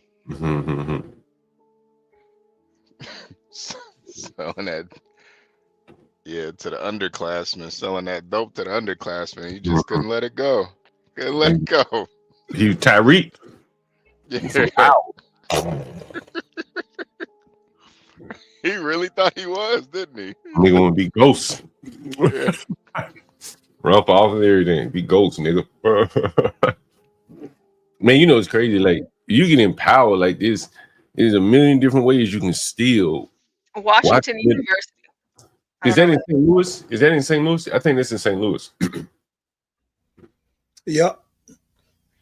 Selling that, to the underclassmen, selling that dope to the underclassmen. He just couldn't let it go. Couldn't let it go. He was Tyreek. Yeah. He really thought he was, didn't he? Nigga want to be ghost. Rough off and everything. Be ghost, nigga. Man, it's crazy. Like, you get empowered like this. There's a million different ways you can steal. Washington University. Is that in St. Louis? Is that in St. Louis? I think that's in St. Louis. Yep.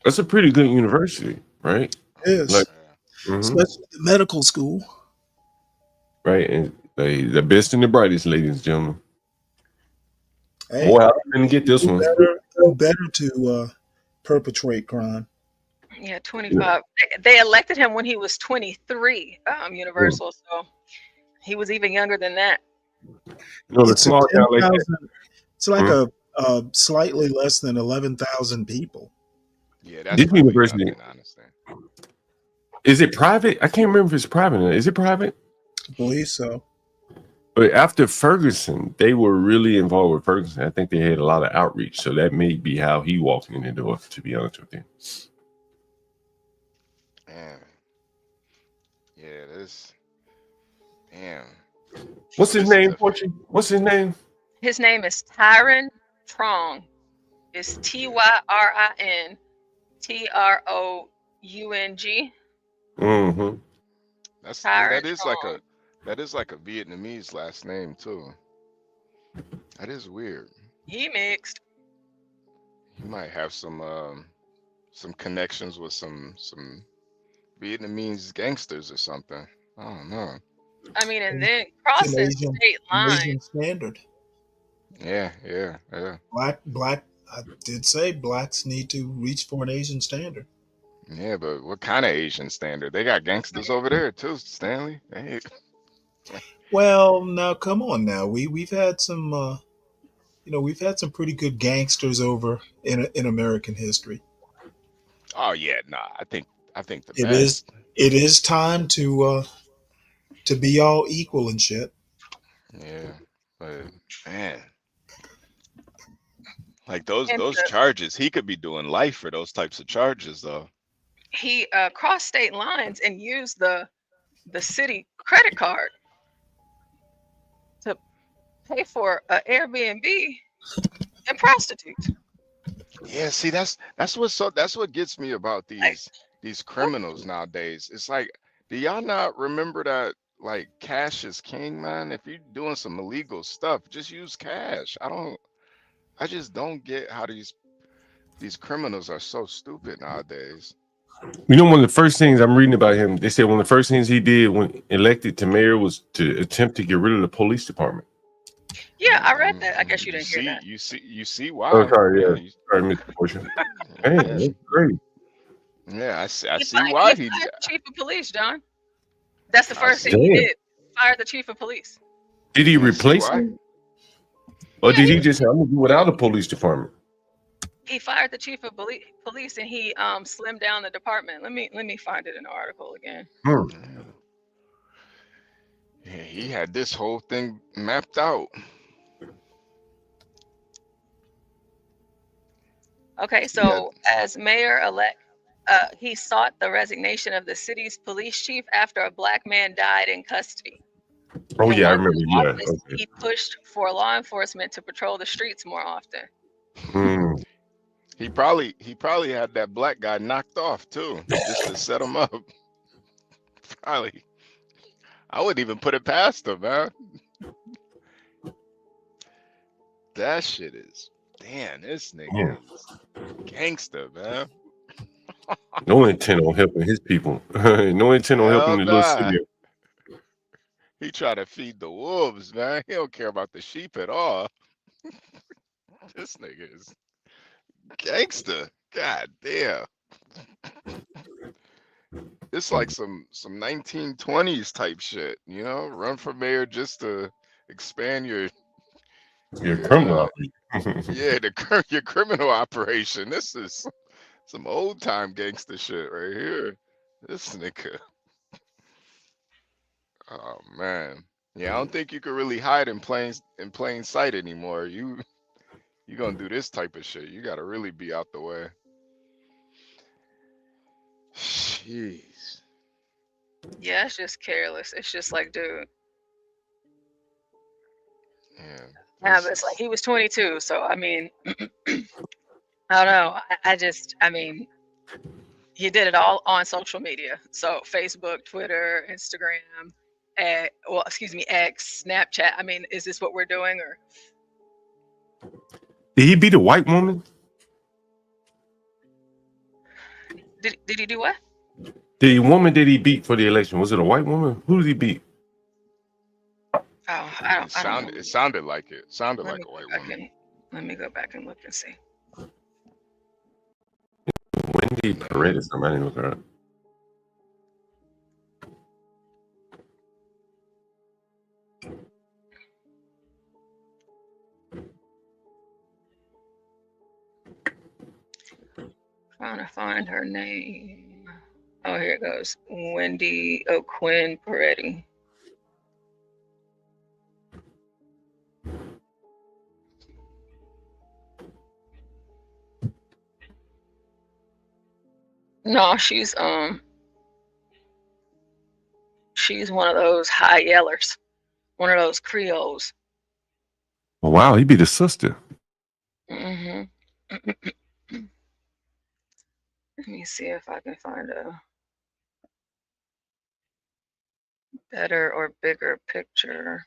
That's a pretty good university, right? It is. Like, especially the medical school. Right. And the best and the brightest, ladies and gentlemen. Hey, boy, I didn't get this one. Better to perpetrate crime. Yeah, 25. They elected him when he was 23, Universal. So he was even younger than that. The small town like that. It's like a slightly less than 11,000 people. Yeah, that's this university. Nothing, I understand. Is it private? I can't remember if it's private. Is it private? I believe so. But after Ferguson, they were really involved with Ferguson. I think they had a lot of outreach. So that may be how he walked in the door, to be honest with you. Damn. Yeah, this. Damn. What's his name, Fortune? What's his name? His name is Tyron Trong. It's TYRIN TROUNG. Mm-hmm. That is like a Vietnamese last name too. That is weird. He mixed. He might have some connections with some Vietnamese gangsters or something. I don't know. I mean, and then crossing state lines. Asian standard. Yeah. Black. I did say blacks need to reach for an Asian standard. Yeah, but what kind of Asian standard? They got gangsters over there too, Stanley. Hey. Well, now come on. Now we've had some, we've had some pretty good gangsters over in American history. Oh yeah, nah. I think the It best. is time to be all equal and shit. Yeah, but man, like those And those charges, he could be doing life for those types of charges, though. he crossed state lines and used the city credit card to pay for an Airbnb and prostitutes. Yeah, see, that's what gets me about Like, these criminals nowadays. It's like, do y'all not remember that like cash is king, man? If you're doing some illegal stuff, just use cash. I just don't get how these criminals are so stupid nowadays. You know, one of the first things I'm reading about him, they said one of the first things he did when elected to mayor was to attempt to get rid of the police department. yeah, I read that. I guess you You didn't hear see, that. you see Oh, why? sorry, Yeah, yeah, sorry, Mr. Portia. Man, yeah, that's great. yeah. I see He why he. fired the chief of police, John. That's the I first thing see. he Damn. did. Fired the chief of police. Did he I see replace why. him, or Yeah, did he just say, "I'm gonna do without a police department"? he fired the chief of police and he slimmed down the department. Let me find it in the article again. Hmm. Yeah, he had this whole thing mapped out. Okay, He had. so as mayor-elect, he sought the resignation of the city's police chief after a black man died in custody. Oh And yeah, I once in remember. Yeah, office, okay. he pushed for law enforcement to patrol the streets more often. Hmm. He probably had that black guy knocked off too, just to set him up. Probably. I wouldn't even put it past him, man. That shit is. Damn, this Yeah. nigga is gangster, man. No intent on helping his people. No intent on helping Hell the little nah. city. He try to feed the wolves, man. He don't care about the sheep at all. This nigga is gangster. God damn. It's like some 1920s type shit, you know? Run for mayor just to expand your criminal operation. yeah, your criminal operation. This is some old time gangster shit right here. This nigga. Oh man. Yeah, I don't think you could really hide in plain sight anymore. You gonna do this type of shit. You gotta really be out the way. Jeez. Yeah, it's just careless. It's just like, dude. Yeah. But it's like he was 22, so I mean, I don't know. I mean, he did it all on social media. So Facebook, Twitter, Instagram, X, Snapchat. I mean, is this what we're doing, or Did he beat a white woman? did he do what? The woman did he beat for the election? Was it a white woman? Who did he beat? Oh, I don't know. It sounded like it. Sounded Let like me a white go back woman. let me go back and look and see. Wendy Paredes. I didn't look her up. Trying to find her name. Oh, here it goes. Wendy O'Quinn Peretti. No, she's one of those high yellers, one of those Creoles. Oh, wow, he beat his sister. Mm-hmm. Let me see if I can find a better or bigger picture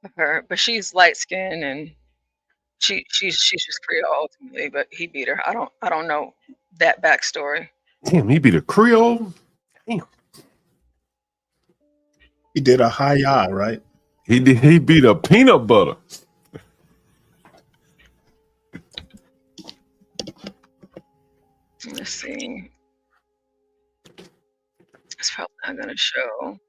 of her. But she's light skinned and she's just Creole ultimately, but he beat her. I don't know that backstory. Damn, he beat a Creole. Damn. He did a high right? He beat a peanut butter. Let's see. It's probably not gonna show.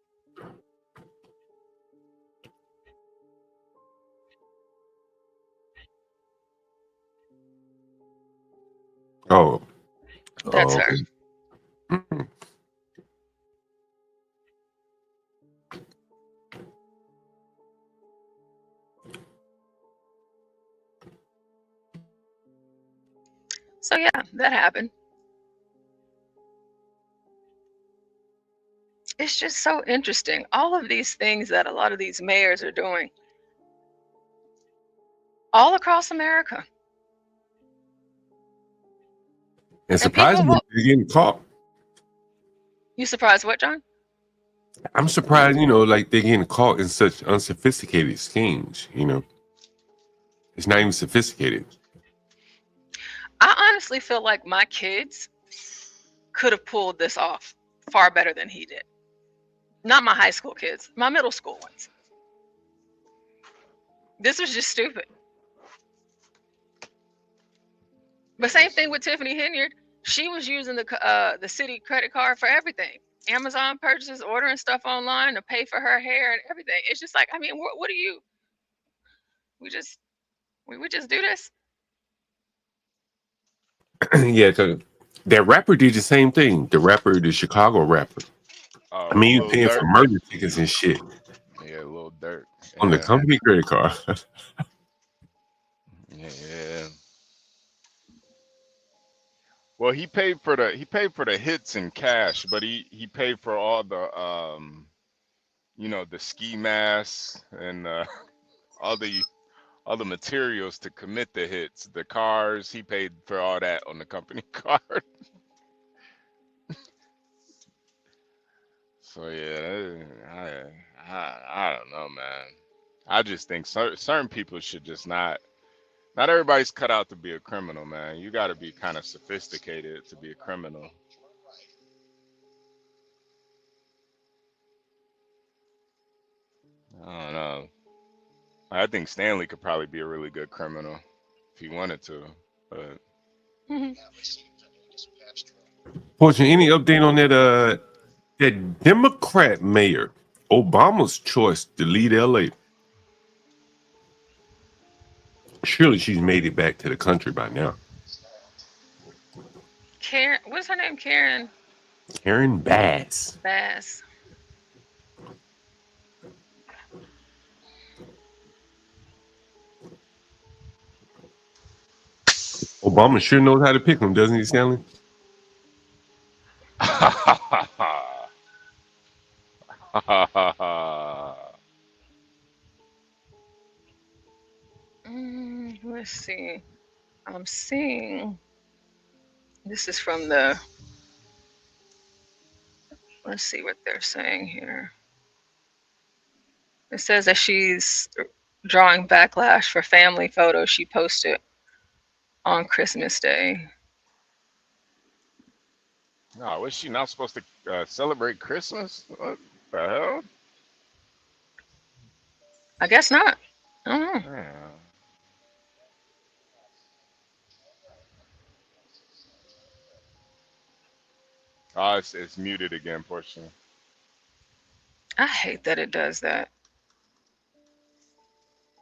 Oh. That's her. Okay. So yeah, that happened. It's just so interesting. All of these things that a lot of these mayors are doing all across America. And And people surprisingly, will. they're getting caught. You surprised what, John? I'm surprised, like they're getting caught in such unsophisticated schemes, It's not even sophisticated. I honestly feel like my kids could have pulled this off far better than he did. Not my high school kids, my middle school ones. This was just stupid. But same thing with Tiffany Henyard. She was using the city credit card for everything. Amazon purchases, ordering stuff online to pay for her hair and everything. It's just like, I mean, what do you? We just do this. Yeah, so that rapper did the same thing. The Chicago rapper. I mean, you Lil paying for Durk. murder tickets and shit Yeah, Lil Durk. on the company credit card. Yeah. Well, he paid for the hits in cash, but he paid for all the the ski masks and all the materials to commit the hits. The cars, he paid for all that on the company card. So yeah, I don't know, man. I just think certain people should just not everybody's cut out to be a criminal, man. You got to be kind of sophisticated to be a criminal. I don't know. I think Stanley could probably be a really good criminal if he wanted to, but Fortune, any update on that Democrat mayor, Obama's choice to lead LA? Surely she's made it back to the country by now. Karen, what's her name? Karen Karen Bass. Bass. Obama sure knows how to pick them, doesn't he, Stanley? Let's see. I'm seeing. This is from the. Let's see what they're saying here. It says that she's drawing backlash for family photos she posted on Christmas Day. No, was she not supposed to celebrate Christmas? What the hell? I guess not. I don't know. Yeah. Oh, it's muted again, portion. I hate that it does that.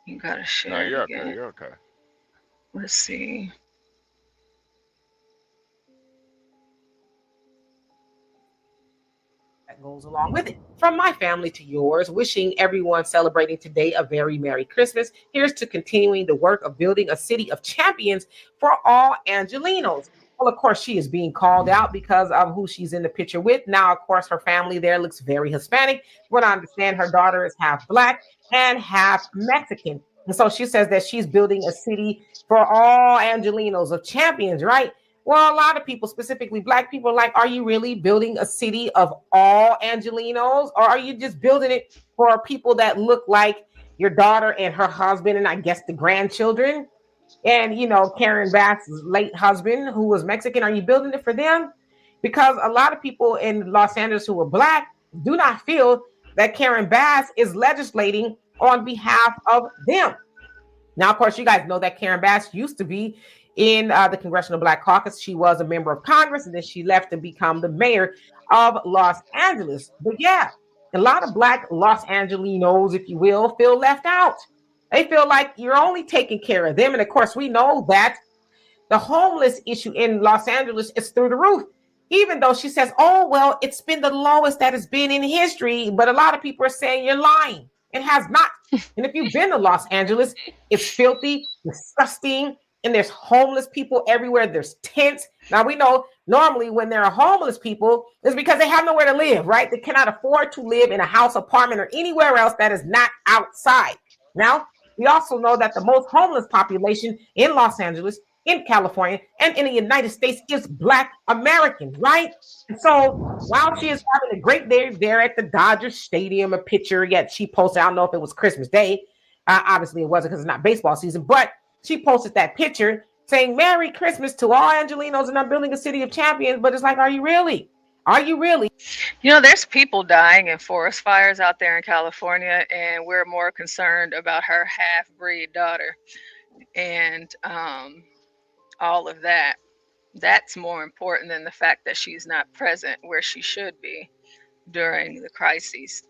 You gotta share No, you're it okay. again. You're okay. Let's see. That goes along with it. From my family to yours, wishing everyone celebrating today a very Merry Christmas. Here's to continuing the work of building a city of champions for all Angelinos. Well, of course, she is being called out because of who she's in the picture with. Now, of course, her family there looks very Hispanic. What I understand, her daughter is half Black and half Mexican. And so she says that she's building a city for all Angelinos of champions, right? Well, a lot of people, specifically Black people, are like, are you really building a city of all Angelinos? Or are you just building it for people that look like your daughter and her husband and I guess the grandchildren? And, Karen Bass's late husband, who was Mexican, are you building it for them? Because a lot of people in Los Angeles who are Black do not feel that Karen Bass is legislating on behalf of them. Now, of course, you guys know that Karen Bass used to be in the Congressional Black Caucus. She was a member of Congress, and then she left to become the mayor of Los Angeles. But yeah, a lot of Black Los Angelinos, if you will, feel left out. They feel like you're only taking care of them. And of course, we know that the homeless issue in Los Angeles is through the roof. Even though she says, oh, well, it's been the lowest that it's been in history. But a lot of people are saying you're lying. It has not. And if you've been to Los Angeles, it's filthy, disgusting, and there's homeless people everywhere. There's tents. Now we know normally when there are homeless people, it's because they have nowhere to live, right? They cannot afford to live in a house, apartment, or anywhere else that is not outside. Now, we also know that the most homeless population in Los Angeles, in California, and in the United States is Black Americans, right? And so while she is having a great day there at the Dodgers Stadium, a picture yet she posted, I don't know if it was Christmas Day. Obviously, it wasn't because it's not baseball season, but she posted that picture saying Merry Christmas to all Angelinos, and I'm building a city of champions. But it's like, are you really? Are you really? You know, there's people dying in forest fires out there in California, and we're more concerned about her half-breed daughter and all of that. That's more important than the fact that she's not present where she should be during the crises.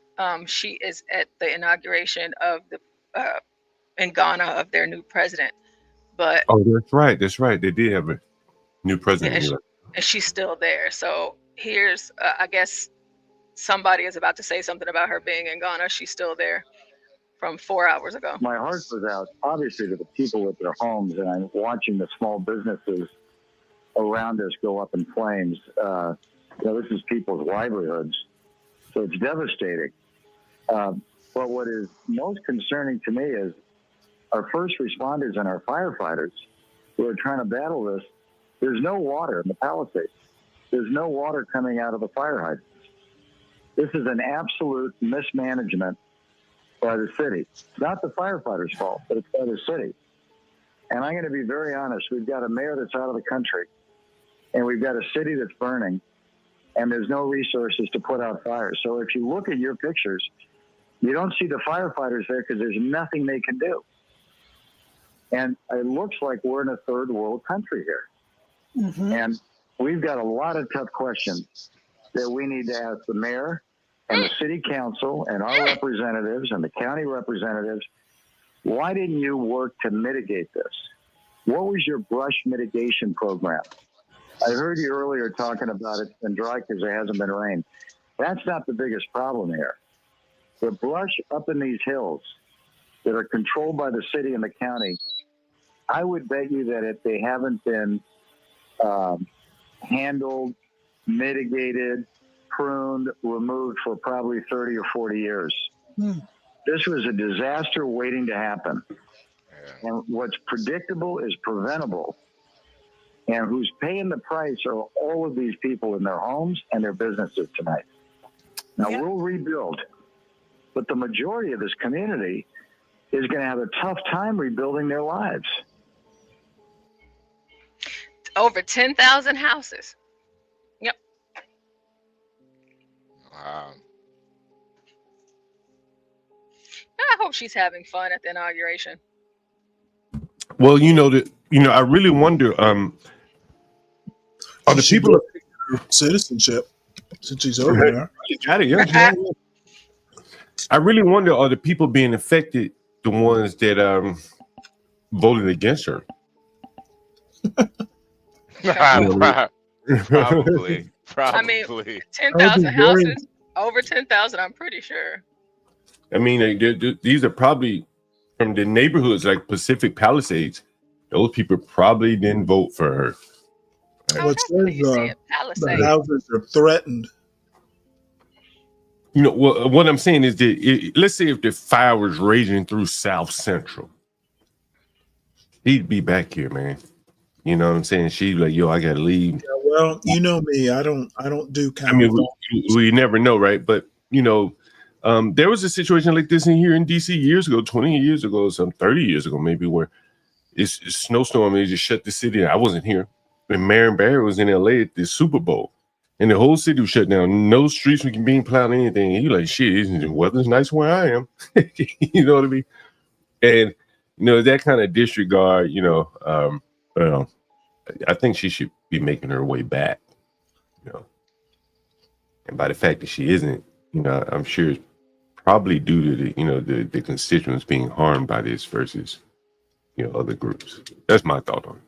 She is at the inauguration of the in Ghana of their new president, but Oh, that's right. That's right. They did have a new yeah, president here. and she's still there. So here's, I guess, somebody is about to say something about her being in Ghana. She's still there from 4 hours ago. My heart goes out, obviously, to the people with their homes, and I'm watching the small businesses around us go up in flames. This is people's livelihoods, so it's devastating. But what is most concerning to me is our first responders and our firefighters who are trying to battle this. There's no water in the Palisades. There's no water coming out of the fire hydrants. This is an absolute mismanagement by the city. It's not the firefighters' fault, but it's by the city. And I'm going to be very honest. We've got a mayor that's out of the country, and we've got a city that's burning, and there's no resources to put out fires. So if you look at your pictures, you don't see the firefighters there because there's nothing they can do. And it looks like we're in a third world country here. Mm-hmm. And we've got a lot of tough questions that we need to ask the mayor and the city council and our representatives and the county representatives. Why didn't you work to mitigate this? What was your brush mitigation program? I heard you earlier talking about it's been dry because there hasn't been rain. That's not the biggest problem here. The brush up in these hills that are controlled by the city and the county, I would bet you that if they haven't been handled, mitigated, pruned, removed for probably 30 or 40 years. This was a disaster waiting to happen. And what's predictable is preventable. And who's paying the price are all of these people in their homes and their businesses tonight. Now, we'll rebuild, but the majority of this community is going to have a tough time rebuilding their lives. Over 10,000 houses. Yep. Wow. I hope she's having fun at the inauguration. Well, I really wonder, are the people citizenship since she's over there? Got it, yeah. I really wonder, are the people being affected the ones that voted against her? Probably. I mean, 10,000 houses, over 10,000, I'm pretty sure. I mean, these are probably from the neighborhoods like Pacific Palisades. Those people probably didn't vote for her. What says the houses are threatened. What I'm saying is that let's say if the fire was raging through South Central, he'd be back here, man. You know what I'm saying? She'd be like, "Yo, I gotta leave." Yeah, well, you know me. I don't do kind of. We never know, right? But there was a situation like this here in DC years ago, 20 years ago, some 30 years ago, maybe, where it's a snowstorm and they just shut the city down. I wasn't here. And Marion Barry was in LA at the Super Bowl, and the whole city was shut down. No streets were being plowed, anything. And you're like, shit, the weather's nice where I am. You know what I mean? And that kind of disregard, well, I think she should be making her way back, And by the fact that she isn't, I'm sure it's probably due to the constituents being harmed by this versus, other groups. That's my thought on it.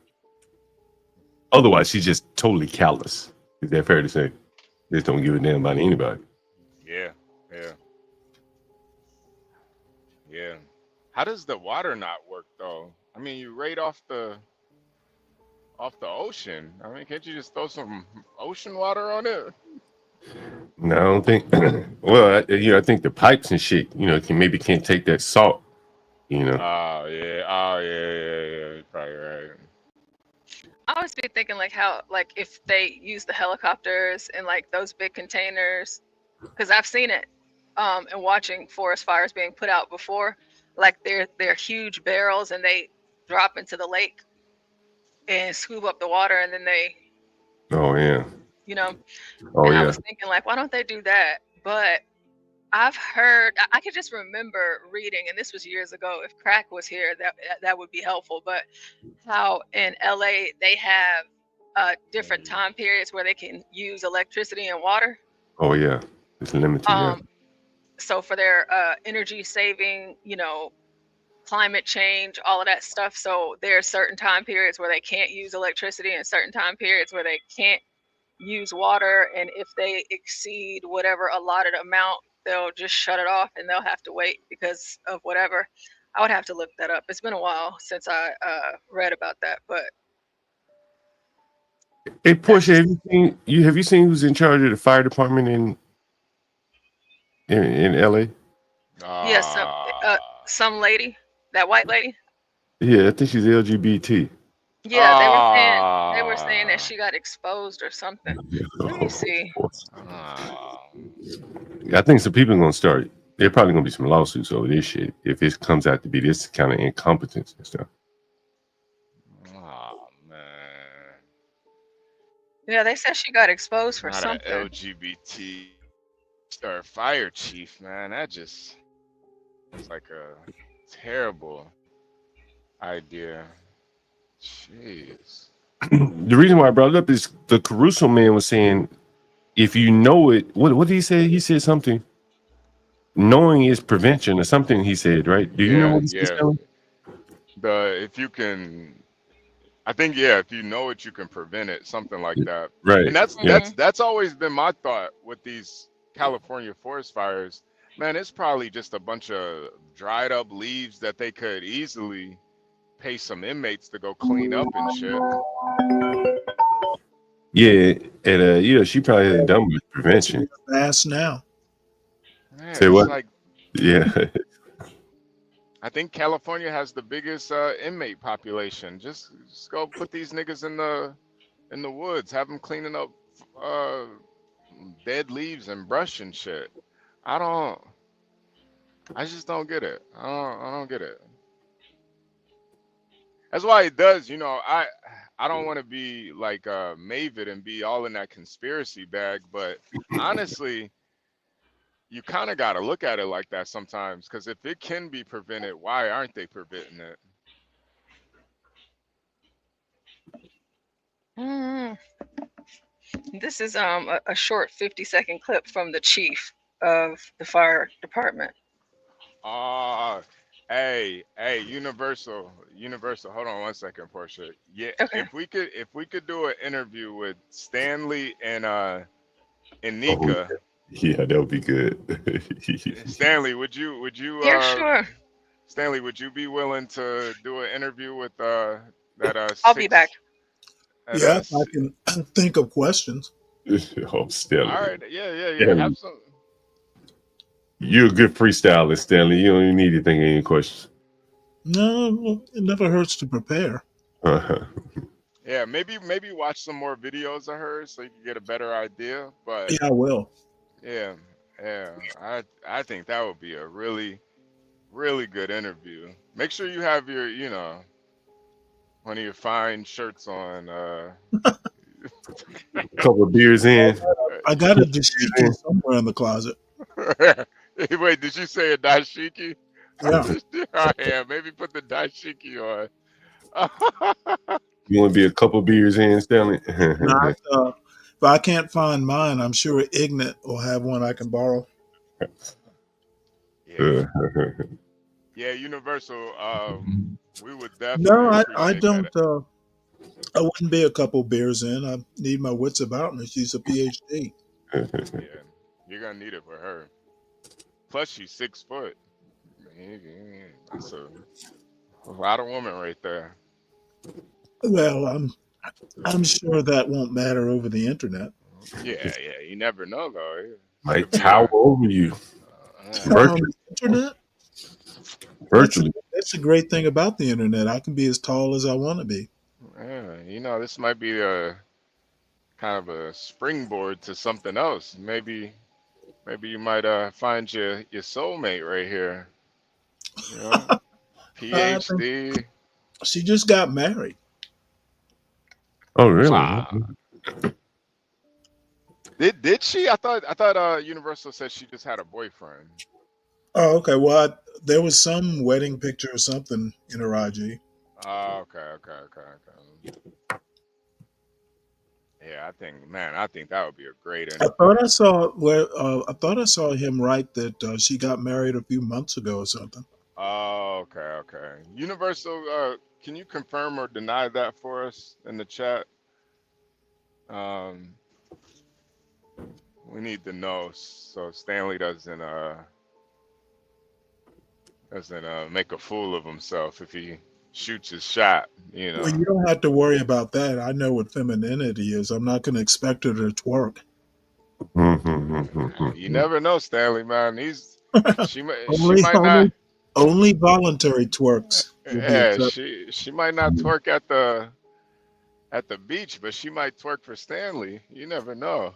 Otherwise, she's just totally callous. Is that fair to say? Just don't give a damn about anybody. Yeah. How does the water not work though? I mean, you rate off the off the ocean. I mean, can't you just throw some ocean water on it? No, I don't think. Well, I think the pipes and shit, can't take that salt. Oh yeah. Oh yeah. You're probably right. I always be thinking like how like if they use the helicopters and like those big containers, because I've seen it, and watching forest fires being put out before, like they're huge barrels and they drop into the lake and scoop up the water and then they, Oh yeah. you know, Oh and I yeah. was thinking like, why don't they do that? But I've heard, I could just remember reading, and this was years ago. If Crack was here, that would be helpful. But how in LA they have different time periods where they can use electricity and water. Oh yeah. It's limited. Yeah. So for their energy saving, climate change, all of that stuff. So there are certain time periods where they can't use electricity and certain time periods where they can't use water. And if they exceed whatever allotted amount, they'll just shut it off and they'll have to wait because of whatever. I would have to look that up. It's been a while since I read about that, but Hey, Portia, have you seen who's in charge of the fire department in LA? yeah, some lady, that white lady. Yeah, I think she's LGBT. Yeah, they were saying that she got exposed or something. Let me see. I think some people are gonna start. There probably gonna be some lawsuits over this shit if it comes out to be this kind of incompetence and stuff. Oh man. Yeah, they said she got exposed for Not something. an LGBT or fire chief, man. That just it's like a terrible idea. Jeez. The reason why I brought it up is the Caruso man was saying, if you know it, what did he say? He said something. Knowing is prevention or something. He said, right? Do you know what he said? If you can, I think if you know it, you can prevent it. Something like that. Right. And that's always been my thought with these California forest fires. Man, it's probably just a bunch of dried up leaves that they could easily pay some inmates to go clean up and shit. Yeah, and she probably has done with prevention. Fast now. Man, Say it's what? like, Yeah. I think California has the biggest inmate population. Just go put these niggas in the woods, have them cleaning up dead leaves and brush and shit. I just don't get it. I don't get it. That's why it does, I don't want to be like Mavid and be all in that conspiracy bag, but honestly, you kind of got to look at it like that sometimes, because if it can be prevented, why aren't they preventing it? This is a short 50-second clip from the chief of the fire department. Hey, Universal. Hold on one second, Portia. Yeah, okay. If we could do an interview with Stanley and Nika. Yeah, that would be good. Stanley, would you? Yeah, sure. Stanley, would you be willing to do an interview with that? I'll be back. Yeah, I can think of questions. Oh, Stanley. All right, yeah. Have some. You're a good freestyler, Stanley. You don't even need to think of any questions. No, it never hurts to prepare. Yeah, maybe watch some more videos of hers so you can get a better idea. But yeah, I will. Yeah. I think that would be a really, really good interview. Make sure you have your, one of your fine shirts on. A couple of beers in. I got a dashiki somewhere in the closet. Wait, did you say a dashiki? Yeah. Oh, yeah, maybe put the dashiki on. You want to be a couple beers in, Stanley? If I can't find mine, I'm sure Ignat will have one I can borrow. Yeah, Universal. We would definitely. No, I don't. I wouldn't be a couple beers in. I need my wits about me. She's a PhD. Yeah, you're gonna need it for her. Plus, she's 6 foot. That's a lot of woman right there. Well, I'm sure that won't matter over the internet. Yeah, you never know though. Might tower over you. On Virtually. the internet? Virtually. That's the great thing about the internet. I can be as tall as I want to be. Yeah, this might be a kind of a springboard to something else. Maybe you might find your soulmate right here. You know, I think PhD. she just got married. Oh, really? Wow. Did she? I thought Universal said she just had a boyfriend. Oh, okay. Well, there was some wedding picture or something in her IG. Oh, okay. Yeah, I think that would be a great. I thought I saw him write that she got married a few months ago or something. Oh, okay. Universal, can you confirm or deny that for us in the chat? We need to know so Stanley doesn't make a fool of himself if he shoots his shot. You know. Well, you don't have to worry about that. I know what femininity is. I'm not going to expect her to twerk. You never know, Stanley, man. She only, might not. Only voluntary twerks. Yeah, she might not twerk at the beach, but she might twerk for Stanley. You never know.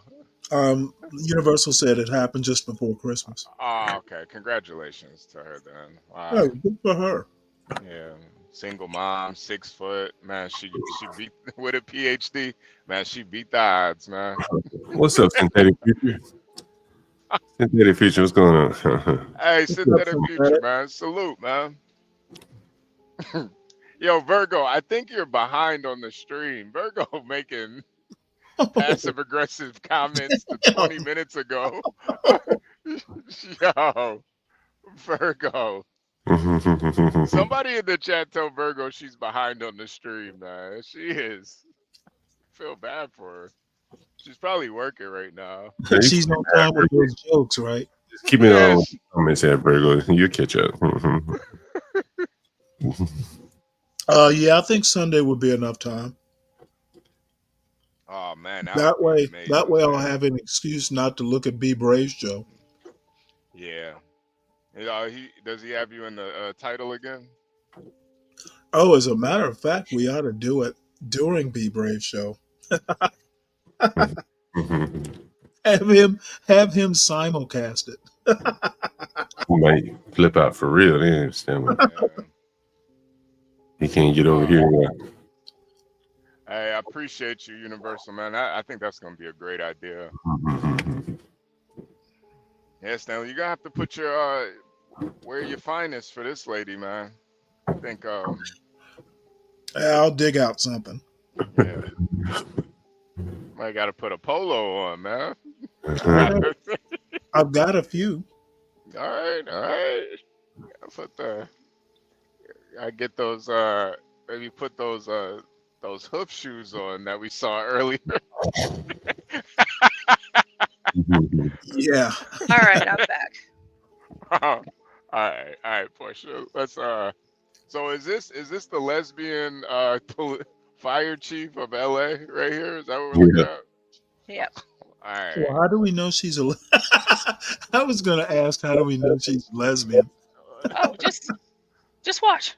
Universal said it happened just before Christmas. Oh, okay. Congratulations to her then. Wow. Oh, good for her. Yeah. Single mom, 6 foot. Man, she beat with a PhD. Man, she beat the odds, man. What's up, Synthetic Future? Synthetic Future, what's going on? Hey, Synthetic Future, man. Salute, man. Yo, Virgo, I think you're behind on the stream. Virgo making passive aggressive comments to 20 minutes ago. Yo, Virgo. Somebody in the chat tell Virgo she's behind on the stream, man. She is. Feel bad for her. She's probably working right now. She's on time with those jokes, right? Just keep it on comments here, Virgo. You catch up. Yeah, I think Sunday would be enough time. Oh man, that way I'll have an excuse not to look at B Brave's show. Yeah. Does he have you in the title again? Oh, as a matter of fact, we ought to do it during B Brave's show. have him simulcast it. Who might flip out for real? They understand what he can't get over here. Hey, I appreciate you, Universal, man. I think that's gonna be a great idea. Yeah, Stanley, you're gonna have to put your wear your finest for this lady, man. I think I'll dig out something. Yeah. Might gotta put a polo on, man. I've got a few. All right. I get those maybe put those hoof shoes on that we saw earlier. Yeah. All right, I'm back. All right, Portia. Let's so is this the lesbian fire chief of LA right here? Is that what we're looking at? Yep. All right. So how do we know she's a I was gonna ask, how do we know she's lesbian? Oh, just watch.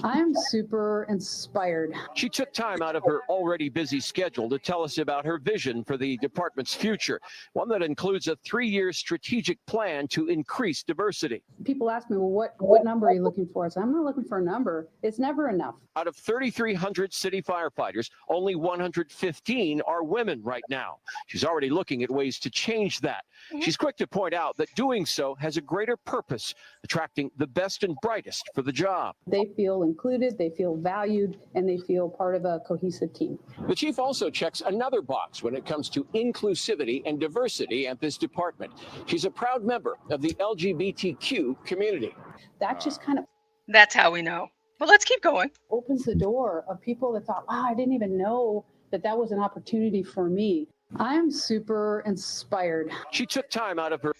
I'm super inspired. She took time out of her already busy schedule to tell us about her vision for the department's future, one that includes a 3-year strategic plan to increase diversity. People ask me, well, what number are you looking for? I say, I'm not looking for a number. It's never enough. Out of 3,300 city firefighters, only 115 are women right now. She's already looking at ways to change that. She's quick to point out that doing so has a greater purpose, attracting the best and brightest for the job. They feel included, they feel valued, and they feel part of a cohesive team. The chief also checks another box when it comes to inclusivity and diversity at this department. She's a proud member of the LGBTQ community. That just kind of... That's how we know. Well, let's keep going. Opens the door of people that thought, wow, I didn't even know that was an opportunity for me. I'm super inspired. She took time out of her...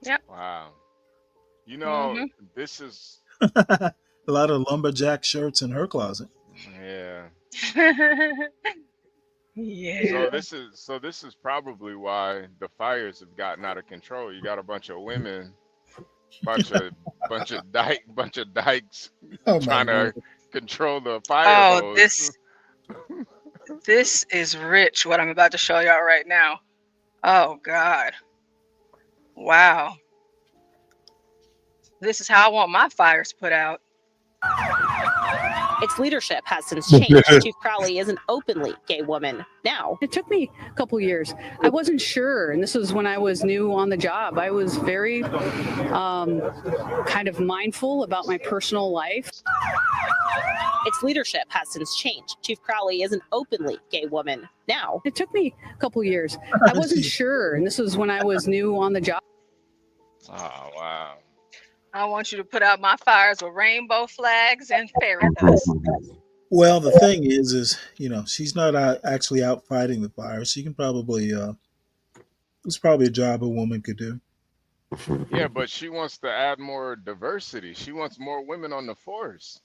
Yep. Wow. You know, this is a lot of lumberjack shirts in her closet. Yeah. Yeah. So this is probably why the fires have gotten out of control. You got a bunch of women, bunch of bunch of dykes Oh my trying lord! to control the fire Oh, hose. this is rich. What I'm about to show y'all right now. Oh God. Wow. This is how I want my fires put out. Its leadership has since changed. Chief Crowley is an openly gay woman now. It took me a couple years. I wasn't sure, and this was when I was new on the job. I was very kind of mindful about my personal life. Its leadership has since changed. Chief Crowley is an openly gay woman now. It took me a couple years. I wasn't sure, and this was when I was new on the job. Oh wow. I want you to put out my fires with rainbow flags and fairy dust. Well, the thing is, she's not actually out fighting the fire. She can probably. It's probably a job a woman could do. Yeah, but she wants to add more diversity. She wants more women on the force.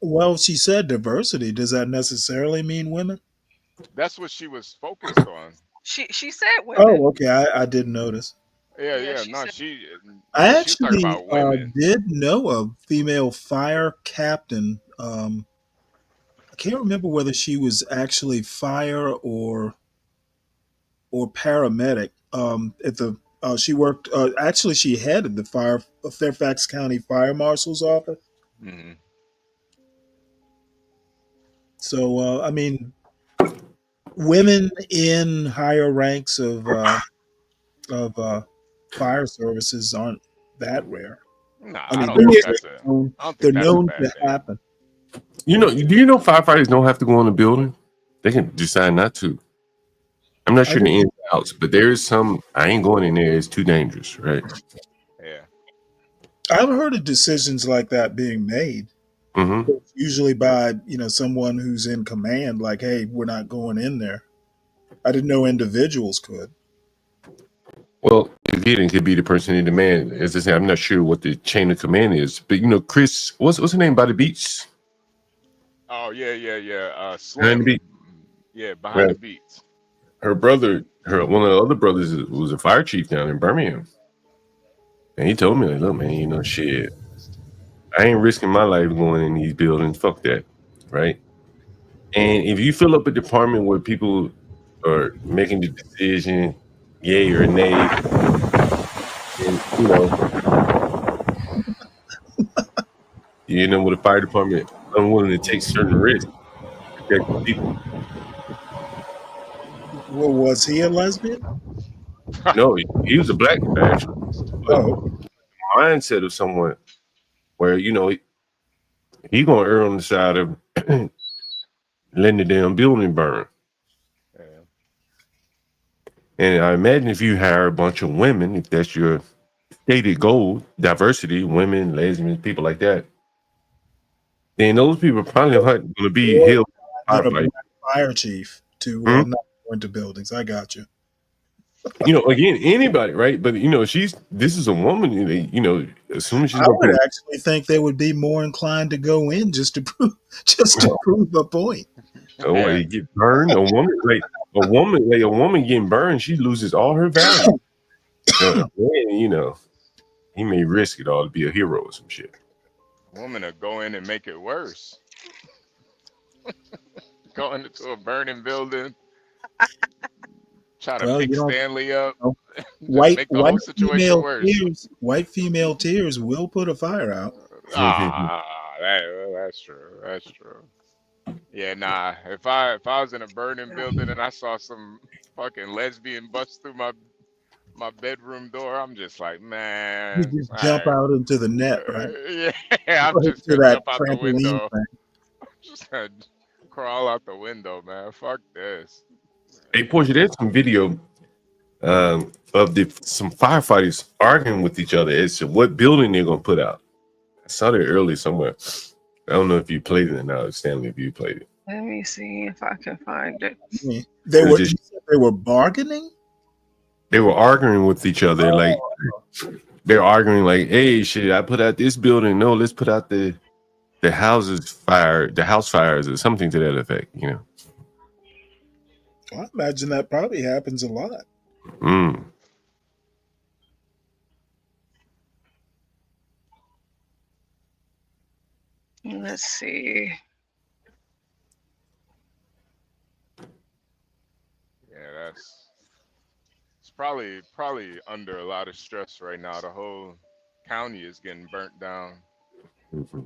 Well, she said diversity. Does that necessarily mean women? That's what she was focused on. She said women. Oh, okay. I didn't notice. Yeah. She No, said, she I was talking actually about women. did know a female fire captain. I can't remember whether she was actually fire or paramedic. At the She worked. Actually, she headed the Fairfax County Fire Marshal's office. Mhm. So I mean, women in higher ranks of fire services aren't that rare. Nah, I I mean, don't think that's a. I don't they're think that's a known bad to thing. happen. Do you know firefighters don't have to go in the building? They can decide not to. I'm not I sure the didn't- ins and outs, but there is some. I ain't going in there. It's too dangerous, right? Yeah. I've heard of decisions like that being made. Mm-hmm. Usually by someone who's in command, like, "Hey, we're not going in there." I didn't know individuals could. Well, it could be the person in demand. As I say, I'm not sure what the chain of command is, but Chris, what's her name by the beach? Oh yeah. Behind the Slim. beach. Yeah, behind the Right. beats. Her brother, one of the other brothers was a fire chief down in Birmingham. And he told me, like, look, man, shit, I ain't risking my life going in these buildings. Fuck that. Right. And if you fill up a department where people are making the decision, yay or nay, and with a fire department unwilling to take certain risks to protect the people. Well, was he a lesbian? No, he was a black guy, actually. But Oh, mindset of someone where, he gonna err on the side of letting the damn building burn. Yeah. And I imagine if you hire a bunch of women, if that's your stated goal, diversity, women, lesbians, people like that, then those people are probably not going to be or held not a firefight. black fire chief to not go into buildings. I got you. Again, anybody, right? But this is a woman. As soon as she's I gonna would put, actually think they would be more inclined to go in just to prove a point. you get burned. A woman getting burned, she loses all her value. Man, he may risk it all to be a hero or some shit. Woman to go in and make it worse. Going into a burning building, try to Well, pick Stanley up, just white make the whole situation female worse. tears. White female tears will put a fire out. That's true. That's true. Yeah, nah. If I was in a burning building and I saw some fucking lesbian bust through my bedroom door, I'm just like, You man. just jump out into the net, right? Yeah, I'm Right just to gonna that jump out the trampoline window. thing. I'm just gonna crawl out the window, man. Fuck this. Hey, Portia, there's some video of some firefighters arguing with each other as to what building they're gonna put out. I saw that early somewhere. I don't know if you played it or not, Stanley. If you played it, let me see if I can find it. Yeah. They They were bargaining. they were arguing with each other, like they're arguing, like, "Hey, shit, I put out this building. No, let's put out the the house fires or something to that effect, you know. I imagine that probably happens a lot. Mm. Let's see. Yeah, it's probably under a lot of stress right now. The whole county is getting burnt down. Mm-hmm.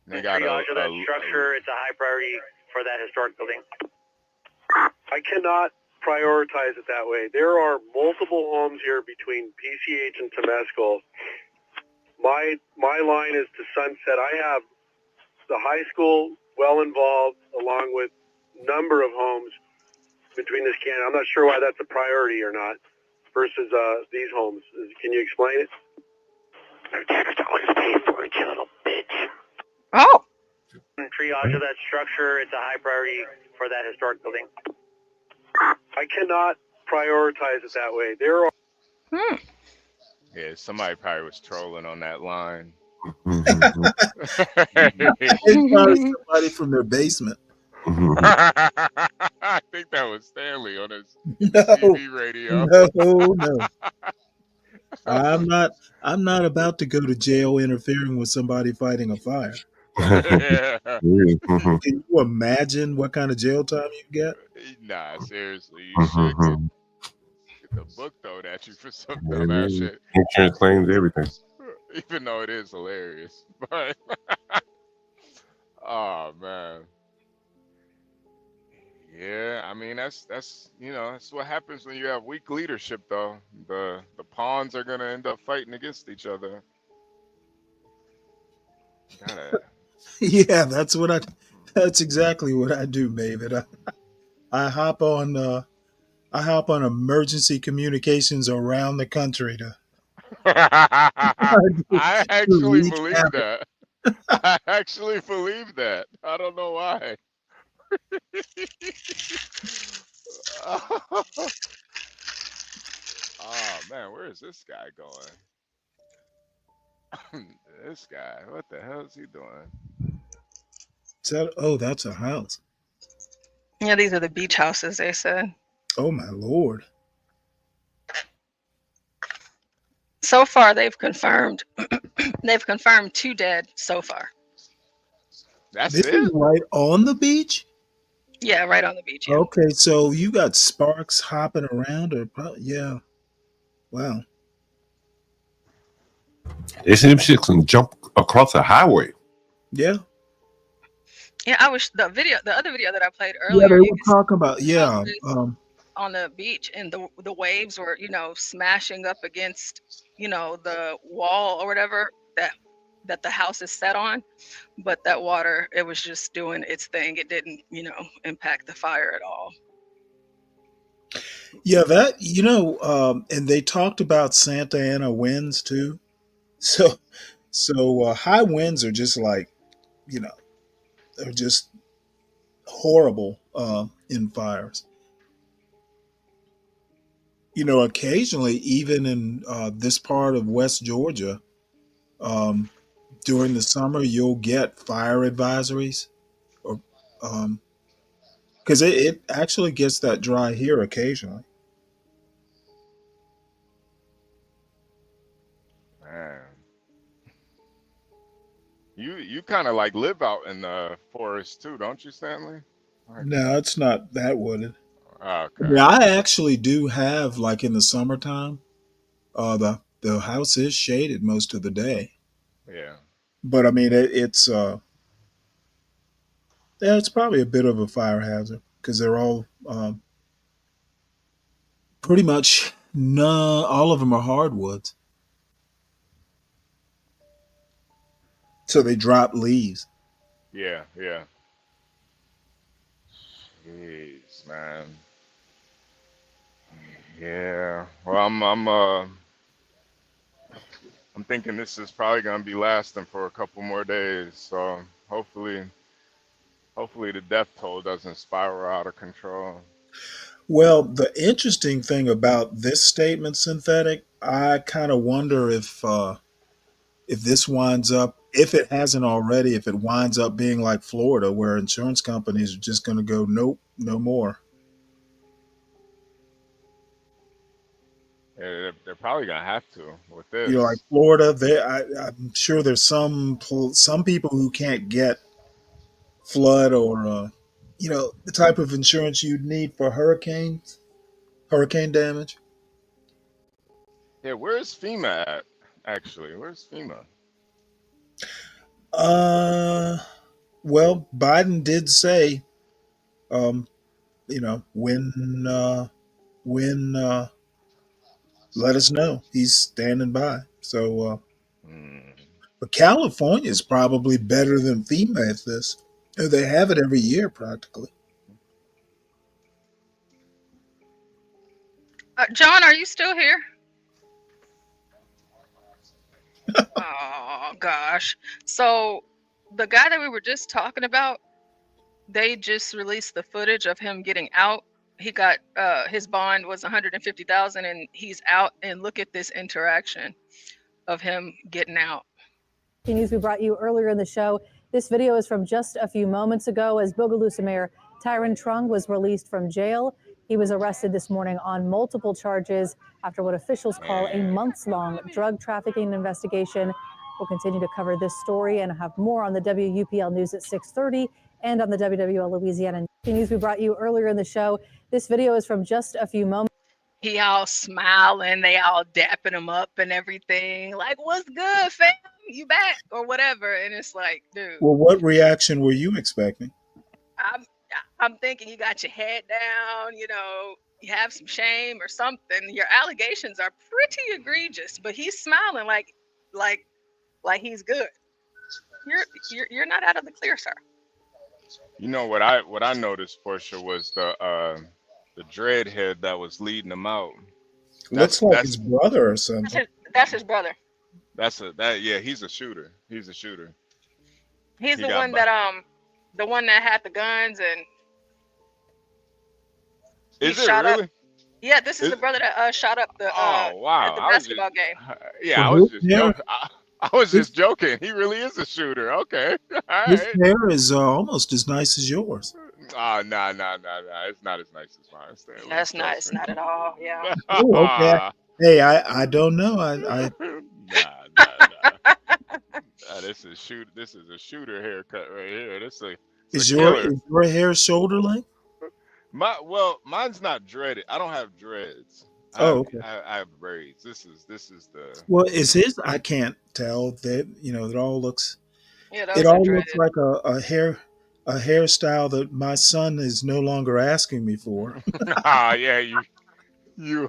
They got triage of that structure. It's a high priority for that historic building. I cannot prioritize it that way. There are multiple homes here between PCH and Temescal. My line is to Sunset. I have the high school well involved, along with number of homes between this can. I'm not sure why that's a priority or not versus these homes. Can you explain it? Their tax dollars paid for it, you little bitch. Oh. Triage of that structure. It's a high priority for that historic building. I cannot prioritize it that way. There are. Yeah, somebody probably was trolling on that line. It's probably somebody from their basement. I think that was Stanley on his No, TV radio. no. I'm not about to go to jail interfering with somebody fighting a fire. Yeah. Can you imagine what kind of jail time you get? Nah, seriously, you should get the book thrown at you for some dumbass shit. Insurance claims, everything. Even though it is hilarious, but oh man, yeah. I mean, that's that's what happens when you have weak leadership, though. The pawns are gonna end up fighting against each other. Yeah, that's exactly what I do, David. I hop on emergency communications around the country to I actually wreak believe havoc. that. I actually believe that. I don't know why. Oh man, where is this guy going? This guy, what the hell is he doing? That's a house. Yeah, these are the beach houses, they said. Oh my Lord. So far they've confirmed 2 dead so far. That's This is right on the beach? Yeah, right on the beach. Yeah. Okay, so you got sparks hopping around yeah. Wow. They said them shit can jump across a highway. Yeah. Yeah, the other video that I played Yeah, earlier, they you were can talking about on the beach, and the waves were, smashing up against, the wall or whatever that the house is set on, but that water, it was just doing its thing. It didn't, impact the fire at all. Yeah, that and they talked about Santa Ana winds too. So high winds are just like, they're just horrible in fires. Occasionally, even in this part of West Georgia, during the summer, you'll get fire advisories, or because it actually gets that dry here occasionally. Man, you kind of like live out in the forest too, don't you, Stanley? No, it's not that wooded. Okay. Yeah, I actually do have, like, in the summertime, the house is shaded most of the day. Yeah. But I mean, it's probably a bit of a fire hazard because they're all pretty much all of them are hardwoods, so they drop leaves. Yeah. Jeez, man. Yeah. Well, I'm thinking this is probably gonna be lasting for a couple more days. So hopefully the death toll doesn't spiral out of control. Well, the interesting thing about this statement, Synthetic, I kind of wonder if this winds up if it hasn't already, if it winds up being like Florida, where insurance companies are just going to go, nope, no more. Yeah, they're probably gonna have to with Like this. Florida, I'm sure there's some people who can't get flood or the type of insurance you'd need for hurricane damage. Yeah, where's FEMA at? Actually, where's FEMA? Uh, well, Biden did say, when let us know. He's standing by. So, but California is probably better than FEMA at this. They have it every year practically. John, are you still here? Oh gosh. So the guy that we were just talking about, they just released the footage of him getting out. He got his bond was 150,000 and he's out, and look at this interaction of him getting out. News we brought you earlier in the show. This video is from just a few moments ago as Bogalusa Mayor Tyron Trung was released from jail. He was arrested this morning on multiple charges after what officials call a months-long drug trafficking investigation. We'll continue to cover this story and have more on the WUPL News at 6:30 and on the WWL Louisiana News we brought you earlier in the show. This video is from just a few moments. He all smiling, they all dapping him up and everything. Like, what's good, fam? You back or whatever. And it's like, dude. Well, what reaction were you expecting? I'm thinking you got your head down, you have some shame or something. Your allegations are pretty egregious, but he's smiling like he's good. You're not out of the clear, sir. You know what I noticed, Portia, was the dreadhead that was leading him out. Looks like his brother or something. That's his brother. Yeah, he's a shooter. He's a shooter. He's the one that had the guns and is it really? Up. Yeah, this is the brother that shot up the at the basketball game. Yeah, I was just joking. He really is a shooter. Okay. All His right. hair is almost as nice as yours. Oh, no. It's not as nice as mine, Stanley. That's not. It's not at all. Yeah. Oh, okay. Hey, I don't know. I This is a shooter haircut right here. Is your hair shoulder length? Mine's not dreaded. I don't have dreads. Okay. I have braids. This is the. Well, is his? I can't tell. That it all looks. Yeah, it all looks like a hairstyle that my son is no longer asking me for. Yeah, you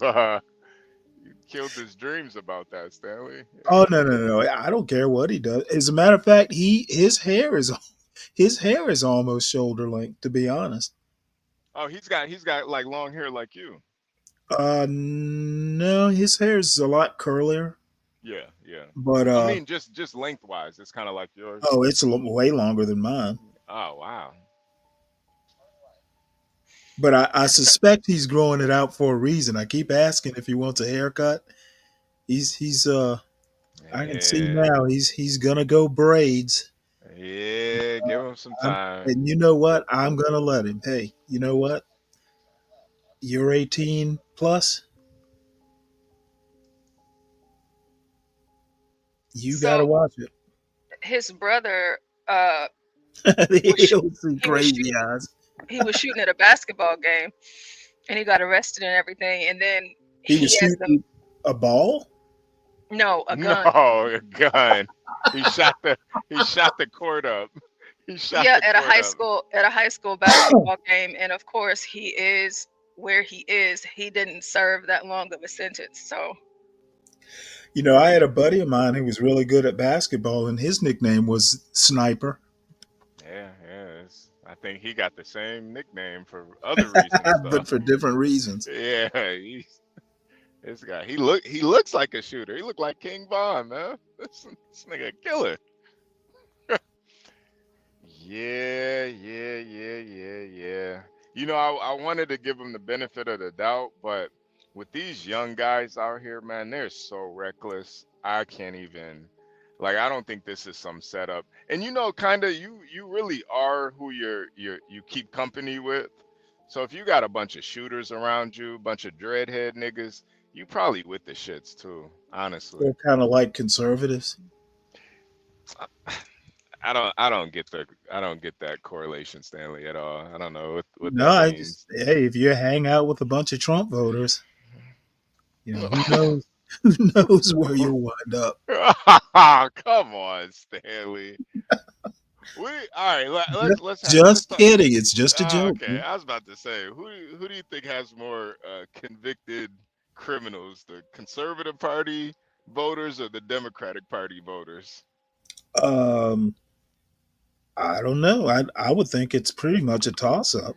killed his dreams about that, Stanley. Oh no! I don't care what he does. As a matter of fact, his hair is almost shoulder length. To be honest. Oh, he's got like long hair like you. No, his hair is a lot curlier. Yeah. But I mean, just lengthwise, it's kind of like yours. Oh, it's way longer than mine. Oh, wow. But I suspect he's growing it out for a reason. I keep asking if he wants a haircut. He's I can see now he's gonna go braids. Yeah, give him some time. And you know what? I'm gonna let him. Hey, you know what? You're 18 plus. You gotta watch it. His brother crazy eyes. He was shooting at a basketball game and he got arrested and everything, and then he was shooting a ball? No, a gun. No, a gun. He shot the court up. At a high school basketball game, and of course he is where he is. He didn't serve that long of a sentence, so. I had a buddy of mine who was really good at basketball, and his nickname was Sniper. Yeah. I think he got the same nickname for other reasons, but for different reasons. Yeah, this guy. He looks like a shooter. He looked like King Von, man. This nigga a killer. Yeah. I wanted to give him the benefit of the doubt, but with these young guys out here, man, they're so reckless. I can't even Like I don't think this is some setup. And you know, kind of you really are who you keep company with. So if you got a bunch of shooters around you, a bunch of dreadhead niggas, you probably with the shits too. Honestly, They're kind of like conservatives. I don't get that correlation, Stanley, at all. I don't know what No, that I just, means. hey, if you hang out with a bunch of Trump voters, who knows? Who knows where you'll wind up? Come on, Stanley. All right. Let's Just talk. kidding. It's just a joke. Okay, I was about to say, who do you think has more convicted criminals, the Conservative Party voters or the Democratic Party voters? Um, I don't know. I would think it's pretty much a toss up.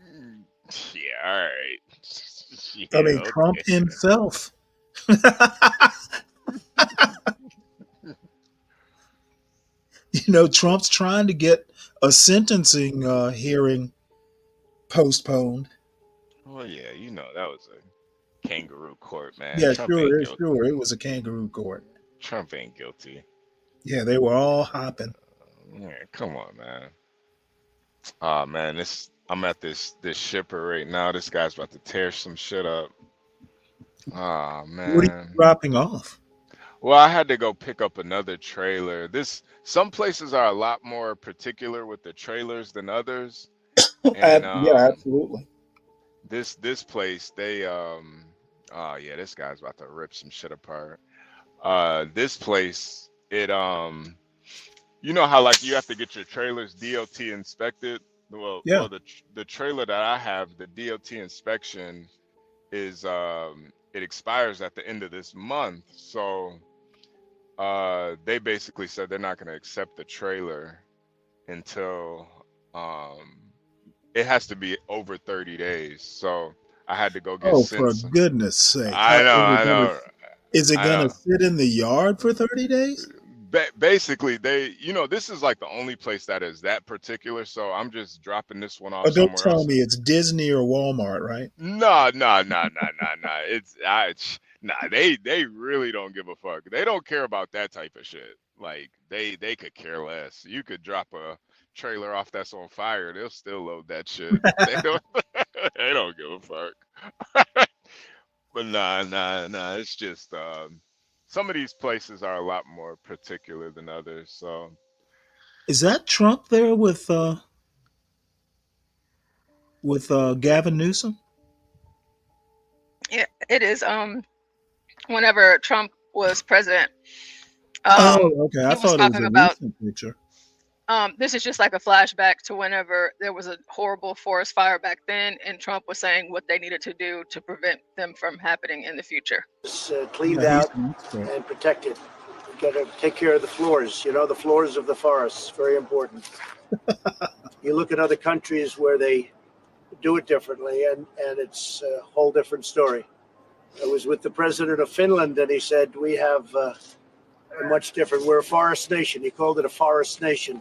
Yeah, all right. I Yeah, mean, Trump okay. himself. Trump's trying to get a sentencing hearing postponed. Well, yeah, you know that was a kangaroo court, man. Yeah, Trump ain't sure, guilty. sure. It was a kangaroo court. Trump ain't guilty. Yeah, they were all hopping. Yeah, come on, man. Oh man, I'm at this shipper right now. This guy's about to tear some shit up. Oh What are you man. dropping off? Well, I had to go pick up another trailer. Some places are a lot more particular with the trailers than others. And Yeah, absolutely. this place, they oh yeah, this guy's about to rip some shit apart. This place, you know how like you have to get your trailers DOT inspected? Yeah. The trailer that I have, the DOT inspection is it expires at the end of this month. So they basically said they're not going to accept the trailer until it has to be over 30 days. So I had to go get Oh, for sense. goodness sake. I know, I know, Is it I going to know. sit in the yard for 30 days? Basically, this is like the only place that is that particular. So I'm just dropping this one off Oh, don't somewhere tell else. me it's Disney or Walmart, right? No. They really don't give a fuck. They don't care about that type of shit. Like they could care less. You could drop a trailer off that's on fire, they'll still load that shit. They don't they don't give a fuck. But nah. It's just some of these places are a lot more particular than others. So Is that Trump there with Gavin Newsom? Yeah, it is. Whenever Trump was president, Oh, okay. I he was thought it was talking a about. recent picture. This is just like a flashback to whenever there was a horrible forest fire back then, and Trump was saying what they needed to do to prevent them from happening in the future. Cleaned Yeah, he's out an expert. and protected. You got to take care of the floors. The floors of the forests. Very important. You look at other countries where they do it differently, and it's a whole different story. I was with the president of Finland, and he said we have a much different. We're a forest nation. He called it a forest nation,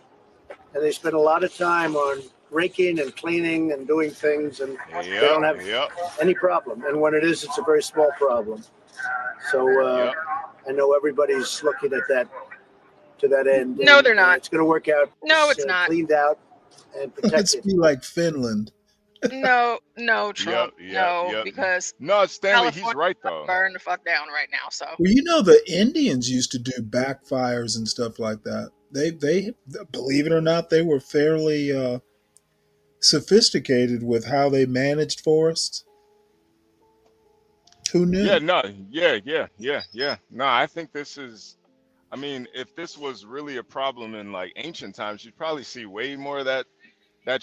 and they spend a lot of time on raking and cleaning and doing things, and they don't have any problem. And when it is, it's a very small problem. So I know everybody's looking at that to that end. No, and, they're not. It's going to work out. No, it's not. Cleaned out and Let's protected. be like Finland. No, Trump, no, because no, Stanley, he's California right though. burn the fuck down right now. So Well, the Indians used to do backfires and stuff like that. They believe it or not, they were fairly sophisticated with how they managed forests. Who knew? Yeah, no, yeah. No, I think this is. I mean, if this was really a problem in like ancient times, you'd probably see way more of that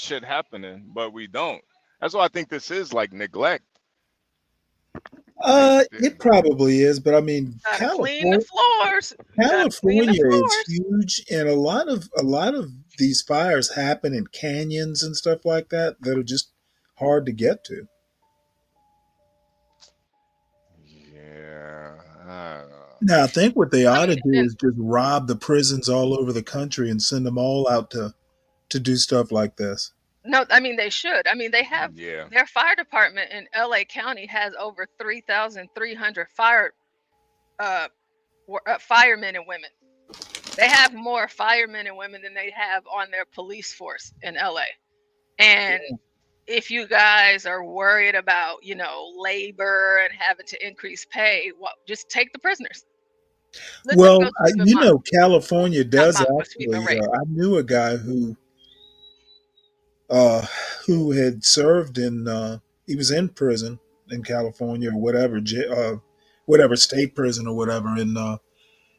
shit happening, but we don't. That's why I think this is like neglect. It probably is, but I mean, gotta clean the floors. California is huge, and a lot of these fires happen in canyons and stuff like that that are just hard to get to. Yeah, I don't know. Now, I think what they ought to do is just rob the prisons all over the country and send them all out to do stuff like this. no, I mean they should. I mean they have their fire department in LA County has over 3,300 firemen and women. They have more firemen and women than they have on their police force in LA. And if you guys are worried about, labor and having to increase pay, well, just take the prisoners. Let them go sleep in mine. California does Sweep and actually. rape. I knew a guy who had served in. He was in prison in California or whatever, whatever state prison or whatever, and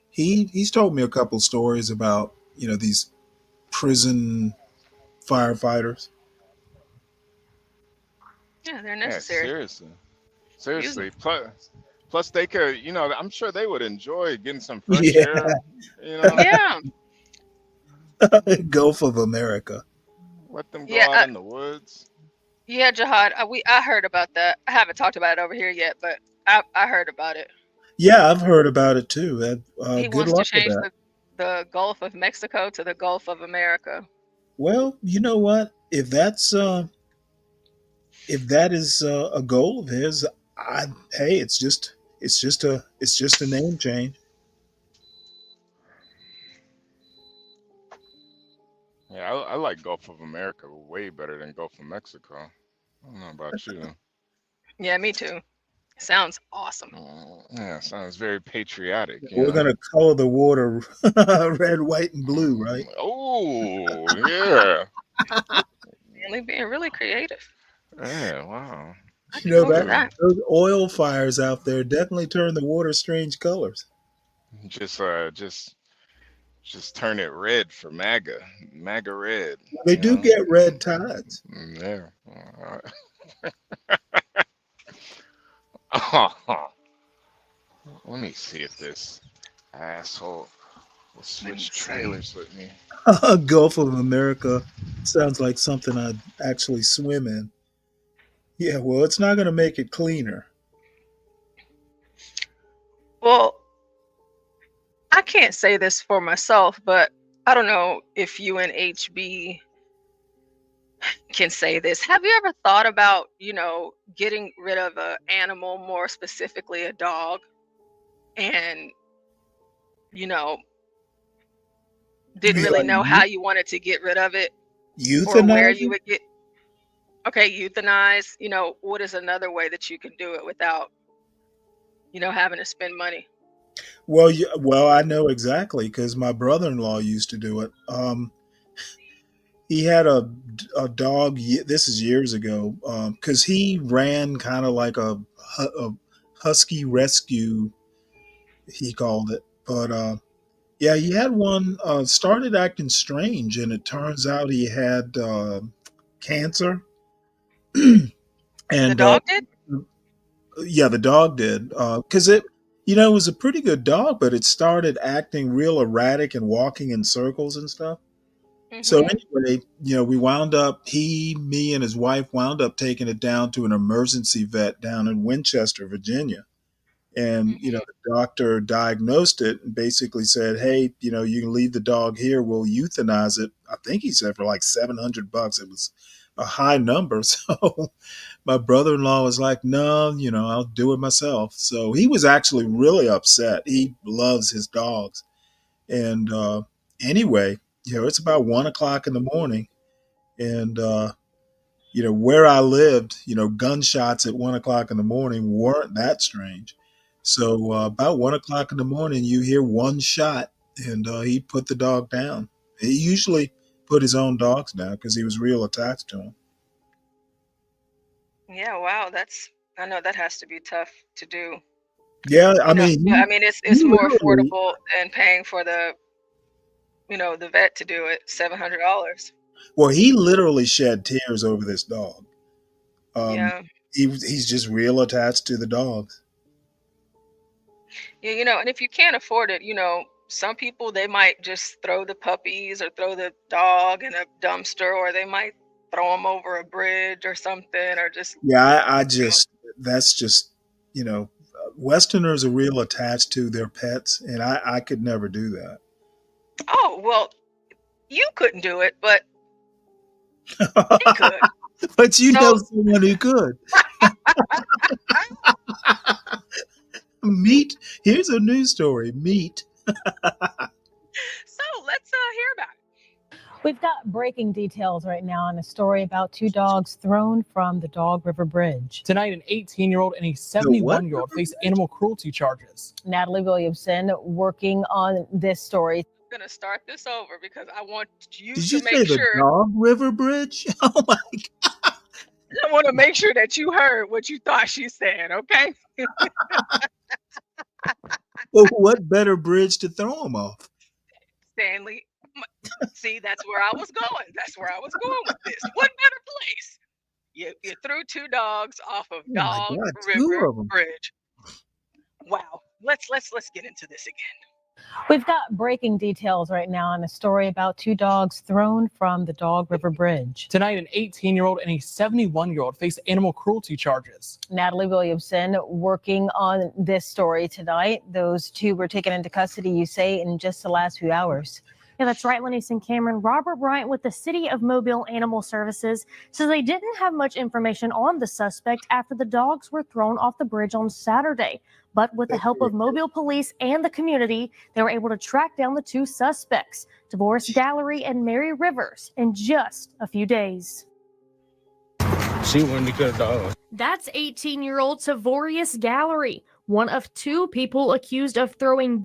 he's told me a couple stories about these prison firefighters. Yeah, they're Yeah, necessary. seriously. Plus, they could, I'm sure they would enjoy getting some fresh Yeah. air. Yeah. Gulf of America. Let them go out in the woods. Yeah, Jihad. I heard about that. I haven't talked about it over here yet, but I heard about it. Yeah, I've heard about it too. He Good wants to luck with change that. the Gulf of Mexico to the Gulf of America. Well, you know what? If that is a goal of his, hey, it's just a name change. Yeah, I like Gulf of America way better than Gulf of Mexico. I don't know about you. Yeah, me too. Sounds awesome. Yeah, sounds very patriotic. We're gonna color the water red, white, and blue, right? Oh, yeah. Stanley being really creative. Yeah, wow. Those oil fires out there definitely turn the water strange colors. Just turn it red for MAGA red. They do get red tides. Yeah. Oh, let me see if this asshole will switch trailers with me. Gulf of America sounds like something I'd actually swim in. Yeah, well, it's not going to make it cleaner. Well, I can't say this for myself, but I don't know if you and HB can say this. Have you ever thought about, getting rid of an animal, more specifically a dog, and, didn't really know how you wanted to get rid of it or where you would get euthanize? What is another way that you can do it without, having to spend money? Well, I know exactly because my brother-in-law used to do it. He had a dog. This is years ago because he ran kind of like a husky rescue, he called it. But yeah, he had one started acting strange, and it turns out he had cancer. And the dog did? Yeah, the dog did because it was a pretty good dog, but it started acting real erratic and walking in circles and stuff. So anyway, we wound up, me and his wife wound up taking it down to an emergency vet down in Winchester, Virginia. And, the doctor diagnosed it and basically said, hey, you can leave the dog here. We'll euthanize it. I think he said for like $700. It was a high number. So my brother-in-law was like, no, I'll do it myself. So he was actually really upset. He loves his dogs. And anyway, it's about 1:00 in the morning. And, where I lived, gunshots at 1:00 in the morning weren't that strange. So about 1:00 in the morning, you hear one shot, and he put the dog down. He usually put his own dogs down because he was real attached to them. Yeah, wow, I know that has to be tough to do. Yeah, I mean, it's more affordable than paying for the vet to do it, $700. Well, he literally shed tears over this dog. Yeah. He's just real attached to the dogs. Yeah, and if you can't afford it, some people, they might just throw the puppies or throw the dog in a dumpster, or they might throw them over a bridge or something, or just. Yeah, that's just, Westerners are real attached to their pets, and I could never do that. Oh, well, you couldn't do it, but he could. But know someone who could. Meet. Here's a news story. Meet. We've got breaking details right now on a story about two dogs thrown from the Dog River Bridge. Tonight, an 18-year-old and a 71-year-old face animal cruelty charges. Natalie Williamson working on this story. I'm going to start this over because I want you Did to you say make the sure. Dog River Bridge? Oh my! I want to make sure that you heard what you thought she said, okay? Well, what better bridge to throw them off? Stanley, see, that's where I was going. That's where I was going with this. What better place? You threw two dogs off of Dog River Bridge. Wow. Let's get into this again. We've got breaking details right now on a story about two dogs thrown from the Dog River Bridge. Tonight, an 18-year-old and a 71-year-old face animal cruelty charges. Natalie Williamson working on this story tonight. Those two were taken into custody, you say, in just the last few hours. Yeah, that's right, Lenny and Cameron. Robert Bryant with the City of Mobile Animal Services says they didn't have much information on the suspect after the dogs were thrown off the bridge on Saturday. But with the help of Mobile police and the community, they were able to track down the two suspects, DeVoris Gallery and Mary Rivers, in just a few days. She wanted to cut a dog. That's 18-year-old Tavorius Gallery, one of two people accused of throwing.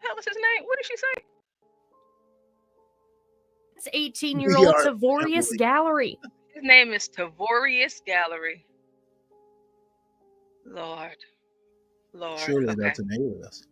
Hell is his name? What did she say? 18-year-old Tavorius Gallery. His name is Tavorius Gallery. Lord. Surely okay. that's an alias.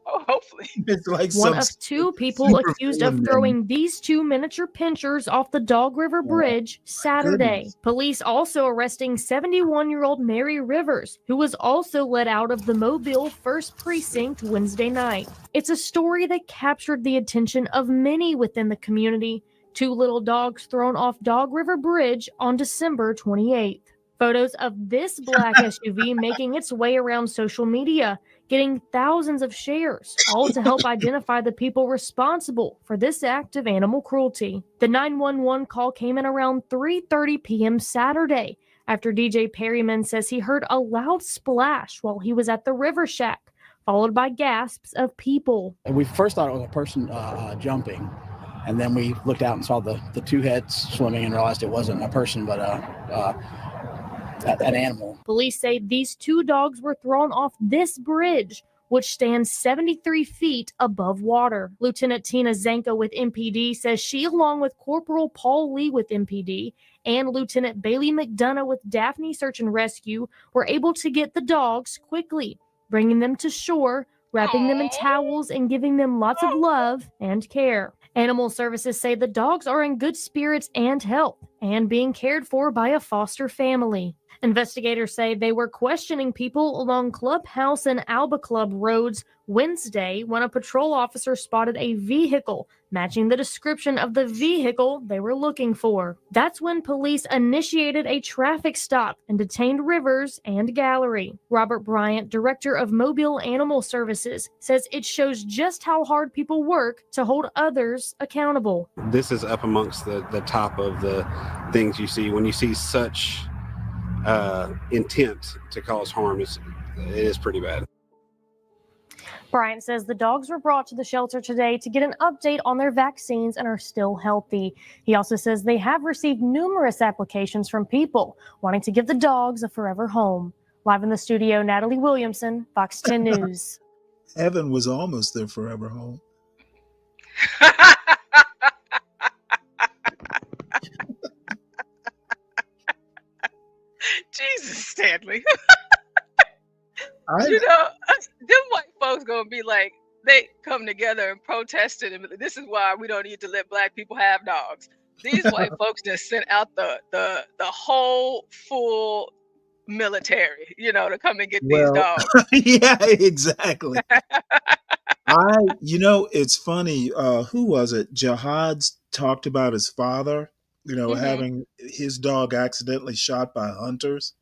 Oh, hopefully. It's like one of two people accused of throwing these two miniature pinchers off the Dog River Bridge Saturday. Goodness. Police also arresting 71-year-old Mary Rivers, who was also let out of the Mobile 1st Precinct Wednesday night. It's a story that captured the attention of many within the community. Two little dogs thrown off Dog River Bridge on December 28th. Photos of this black SUV making its way around social media, getting thousands of shares, all to help identify the people responsible for this act of animal cruelty. The 911 call came in around 3:30 p.m. Saturday after DJ Perryman says he heard a loud splash while he was at the River Shack, followed by gasps of people. We first thought it was a person jumping, and then we looked out and saw the two heads swimming and realized it wasn't a person but an animal. Police say these two dogs were thrown off this bridge, which stands 73 feet above water. Lieutenant Tina Zanko with MPD says she, along with Corporal Paul Lee with MPD and Lieutenant Bailey McDonough with Daphne Search and Rescue, were able to get the dogs quickly, bringing them to shore, wrapping them in towels, and giving them lots of love and care. Animal Services say the dogs are in good spirits and health and being cared for by a foster family. Investigators say they were questioning people along Clubhouse and Alba Club roads Wednesday when a patrol officer spotted a vehicle matching the description of the vehicle they were looking for. That's when police initiated a traffic stop and detained Rivers and Gallery. Robert Bryant, director of Mobile Animal Services, says it shows just how hard people work to hold others accountable. This is up amongst the top of the things you see when you see such intent to cause harm. It is pretty bad. Bryant says the dogs were brought to the shelter today to get an update on their vaccines and are still healthy. He also says they have received numerous applications from people wanting to give the dogs a forever home. Live in the studio, Natalie Williamson, Fox 10 News. Heaven was almost their forever home. Jesus, Stanley. You know, them white folks gonna be like, they come together and protested, and this is why we don't need to let black people have dogs. These white folks just sent out the whole full military, you know, to come and get these dogs. Yeah, exactly. It's funny. Who was it? Jihad's talked about his father, having his dog accidentally shot by hunters,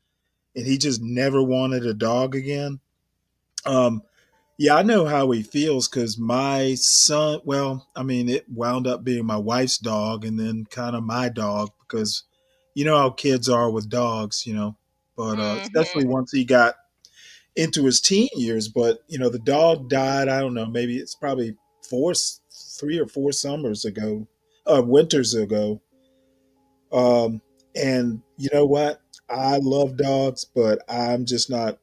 and he just never wanted a dog again. Yeah, I know how he feels because my son, it wound up being my wife's dog and then kind of my dog because you know how kids are with dogs, but especially once he got into his teen years. But, the dog died, I don't know, maybe it's probably 3 or 4 winters ago. And you know what? I love dogs, but I'm just not,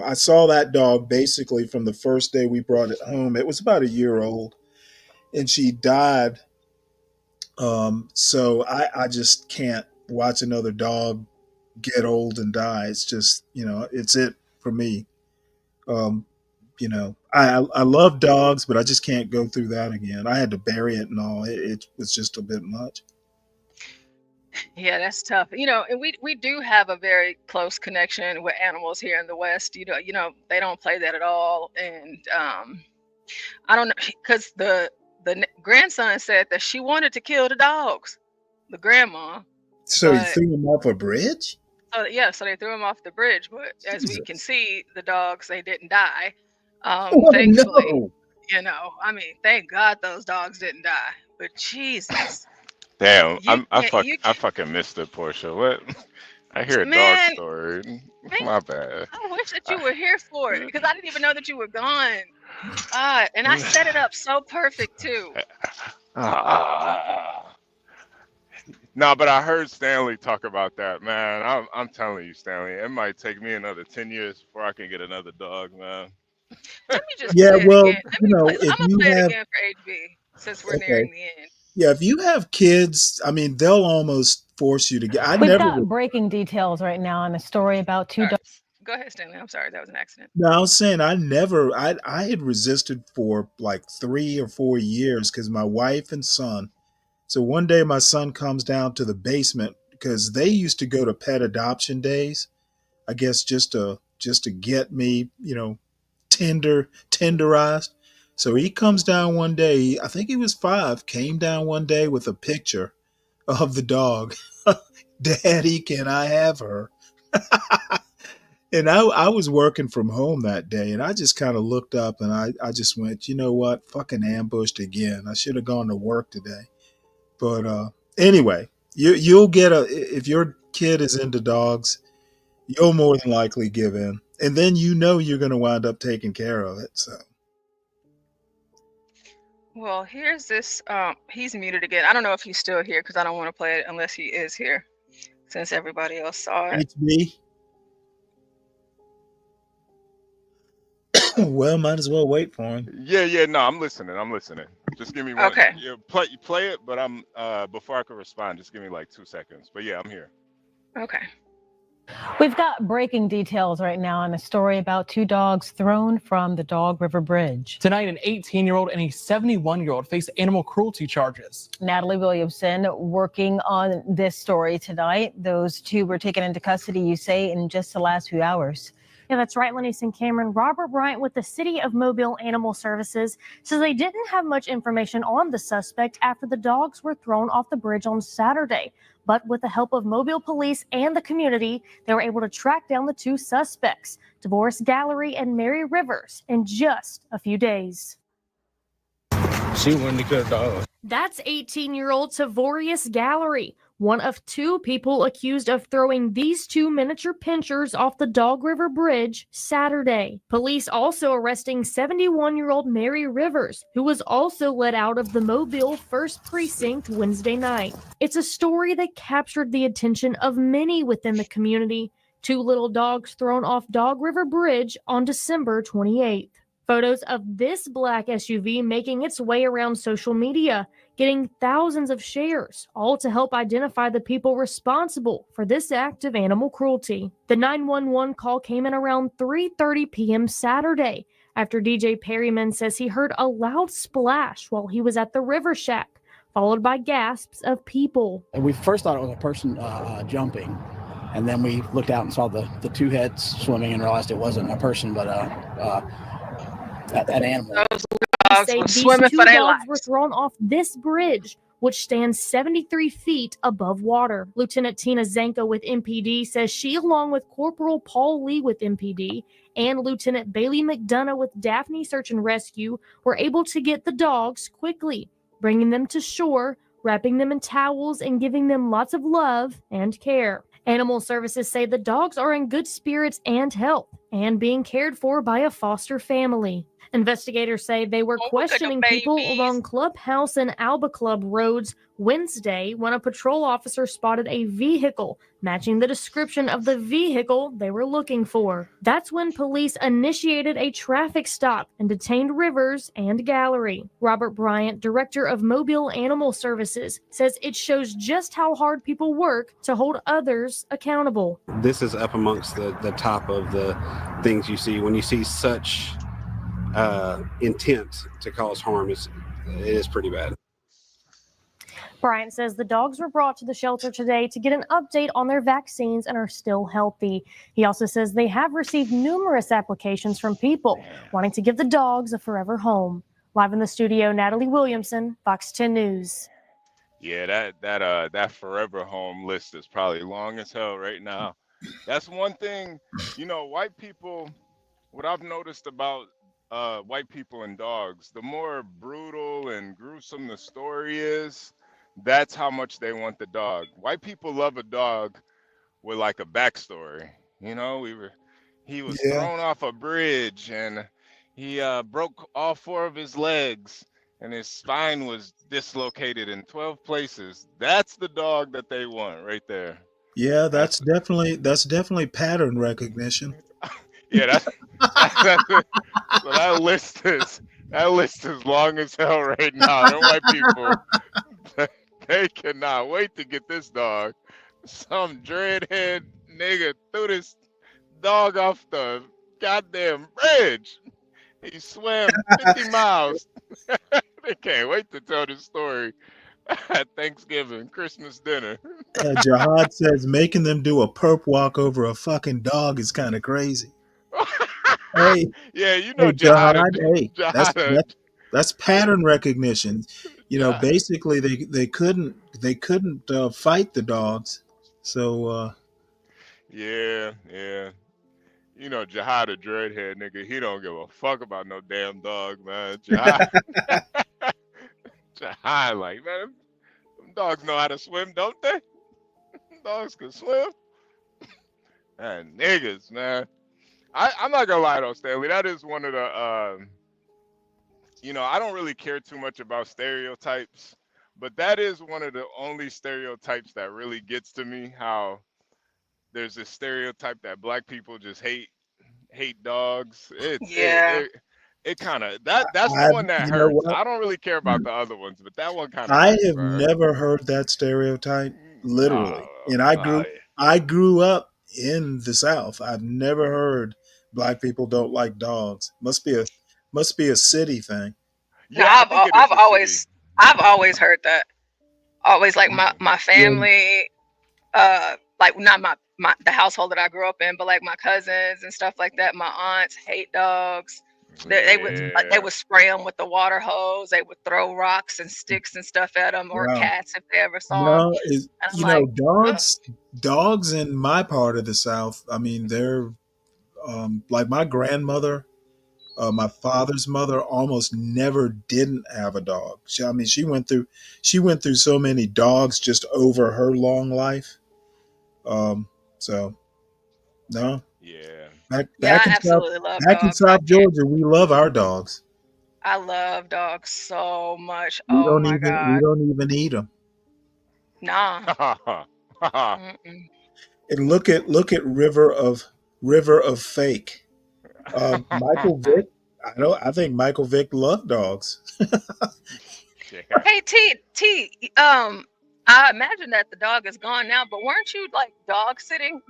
I saw that dog basically from the first day we brought it home. It was about a year old and she died. So I just can't watch another dog get old and die. It's just, it's it for me. Um, I love dogs, but I just can't go through that again. I had to bury it and all. It was just a bit much. Yeah, that's tough. And we do have a very close connection with animals here in the West. They don't play that at all. And I don't know, because the grandson said that she wanted to kill the dogs, the grandma. So you But threw him off a bridge? so they threw him off the bridge. But as we can see, the dogs, they didn't die. Oh Thankfully, no! Thank God those dogs didn't die. But Jesus, Damn, you I fucking missed it, Portia. What? I hear a dog man, story. My bad. I wish that you were here for it because I didn't even know that you were gone. And I set it up so perfect too. No, but I heard Stanley talk about that, man. I'm telling you, Stanley, it might take me another 10 years before I can get another dog, man. Let me just Yeah, play it well, again. I'm if gonna you play it have again for HB since we're okay, nearing the end. yeah, if you have kids, I mean, they'll almost force you to get. I We've never. got breaking details right now on a story about two dogs. Go ahead, Stanley. I'm sorry, that was an accident. No, I was saying I had resisted for like 3 or 4 years because my wife and son. So one day my son comes down to the basement because they used to go to pet adoption days. I guess just to get me, tenderized. So he comes down one day. I think he was 5. Came down one day with a picture of the dog. Daddy, can I have her? And I was working from home that day, and I just kind of looked up and I just went, you know what? Fucking ambushed again. I should have gone to work today. But anyway, you'll get if your kid is into dogs, you'll more than likely give in. And then you're going to wind up taking care of it. So Well, here's this. He's muted again. I don't know if he's still here because I don't want to play it unless he is here, since everybody else saw it. HB. Well, might as well wait for him. Yeah, no, I'm listening. Just give me one. Okay. Yeah, play it, but I'm before I can respond, just give me like 2 seconds. But yeah, I'm here. Okay. We've got breaking details right now on a story about 2 dogs thrown from the Dog River Bridge. Tonight, an 18-year-old and a 71-year-old face animal cruelty charges. Natalie Williamson working on this story tonight. Those 2 were taken into custody, you say, in just the last few hours. Yeah, that's right, Lenny and Cameron. Robert Bryant with the City of Mobile Animal Services says they didn't have much information on the suspect after the dogs were thrown off the bridge on Saturday. But with the help of Mobile police and the community, they were able to track down the 2 suspects, DeVoris Gallery and Mary Rivers, in just a few days. She wanted to kill a dog. That's 18-year-old Tavorius Gallery, one of 2 people accused of throwing these 2 miniature pinchers off the Dog River Bridge Saturday. Police also arresting 71-year-old Mary Rivers, who was also let out of the Mobile 1st Precinct Wednesday night. It's a story that captured the attention of many within the community. 2 little dogs thrown off Dog River Bridge on December 28th. Photos of this black SUV making its way around social media, getting thousands of shares, all to help identify the people responsible for this act of animal cruelty. The 911 call came in around 3:30 p.m. Saturday after DJ Perryman says he heard a loud splash while he was at the River Shack, followed by gasps of people. And we first thought it was a person jumping. And then we looked out and saw the 2 heads swimming and realized it wasn't a person, but an animal. Those dogs Say were these swimming 2 for their dogs lives. were thrown off this bridge, which stands 73 feet above water. Lieutenant Tina Zanko with MPD says she, along with Corporal Paul Lee with MPD and Lieutenant Bailey McDonough with Daphne Search and Rescue, were able to get the dogs quickly, bringing them to shore, wrapping them in towels, and giving them lots of love and care. Animal Services say the dogs are in good spirits and health. and being cared for by a foster family. Investigators say they were questioning people along Clubhouse and Alba Club roads Wednesday when a patrol officer spotted a vehicle matching the description of the vehicle they were looking for. That's when police initiated a traffic stop and detained Rivers and Gallery. Robert Bryant, director of Mobile Animal Services, says it shows just how hard people work to hold others accountable. This is up amongst the top of the things you see when you see such intent to cause harm. It is pretty bad. Bryant says the dogs were brought to the shelter today to get an update on their vaccines and are still healthy. He also says they have received numerous applications from people wanting to give the dogs a forever home. Live in the studio, Natalie Williamson, Fox 10 News. Yeah, that forever home list is probably long as hell right now. That's one thing, white people, what I've noticed about white people and dogs, the more brutal and gruesome the story is, that's how much they want the dog. White people love a dog with like a backstory. He was thrown off a bridge and he broke all 4 of his legs and his spine was dislocated in 12 places. That's the dog that they want right there. Yeah, that's definitely pattern recognition. Yeah, that's it. So that list is long as hell right now. Them white people, they cannot wait to get this dog. Some dreadhead nigga threw this dog off the goddamn bridge. He swam 50 miles. They can't wait to tell this story at Thanksgiving, Christmas dinner. Jihad says making them do a perp walk over a fucking dog is kind of crazy. Hey, yeah, Jihad. Hey, Jihad. that's pattern recognition. Basically they couldn't fight the dogs, so. Yeah. Jihad a dreadhead nigga. He don't give a fuck about no damn dog, man. Jihad, like, man, them dogs know how to swim, don't they? Dogs can swim. Man, niggas, man. I'm not gonna lie though, Stanley. That is one of the, I don't really care too much about stereotypes, but that is one of the only stereotypes that really gets to me. How there's this stereotype that black people just hate dogs. It kind of that's the one that hurts. I don't really care about the other ones, but that one kind of I hurts, have man. never heard that stereotype, literally. And I grew up in the South. I've never heard black people don't like dogs. Must be a city thing. Yeah, I've always heard that. Always, like my family, like not the household that I grew up in, but like my cousins and stuff like that. My aunts hate dogs. They would spray them with the water hose. They would throw rocks and sticks and stuff at them, or cats if they ever saw them. Dogs in my part of the South. I mean, they're like my grandmother, my father's mother, almost never didn't have a dog. She went through so many dogs just over her long life. So no. Yeah. Back in South Georgia, we love our dogs. I love dogs so much. We Oh my God. We don't even eat them. Nah. And look at River of Fake. Michael Vick. I think Michael Vick loved dogs. Hey T. I imagine that the dog is gone now, but weren't you like dog sitting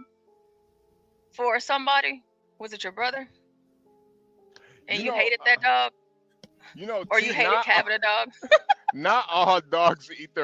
for somebody? Was it your brother? And you hated that dog? Or you hated having a dog? Not all dogs eat their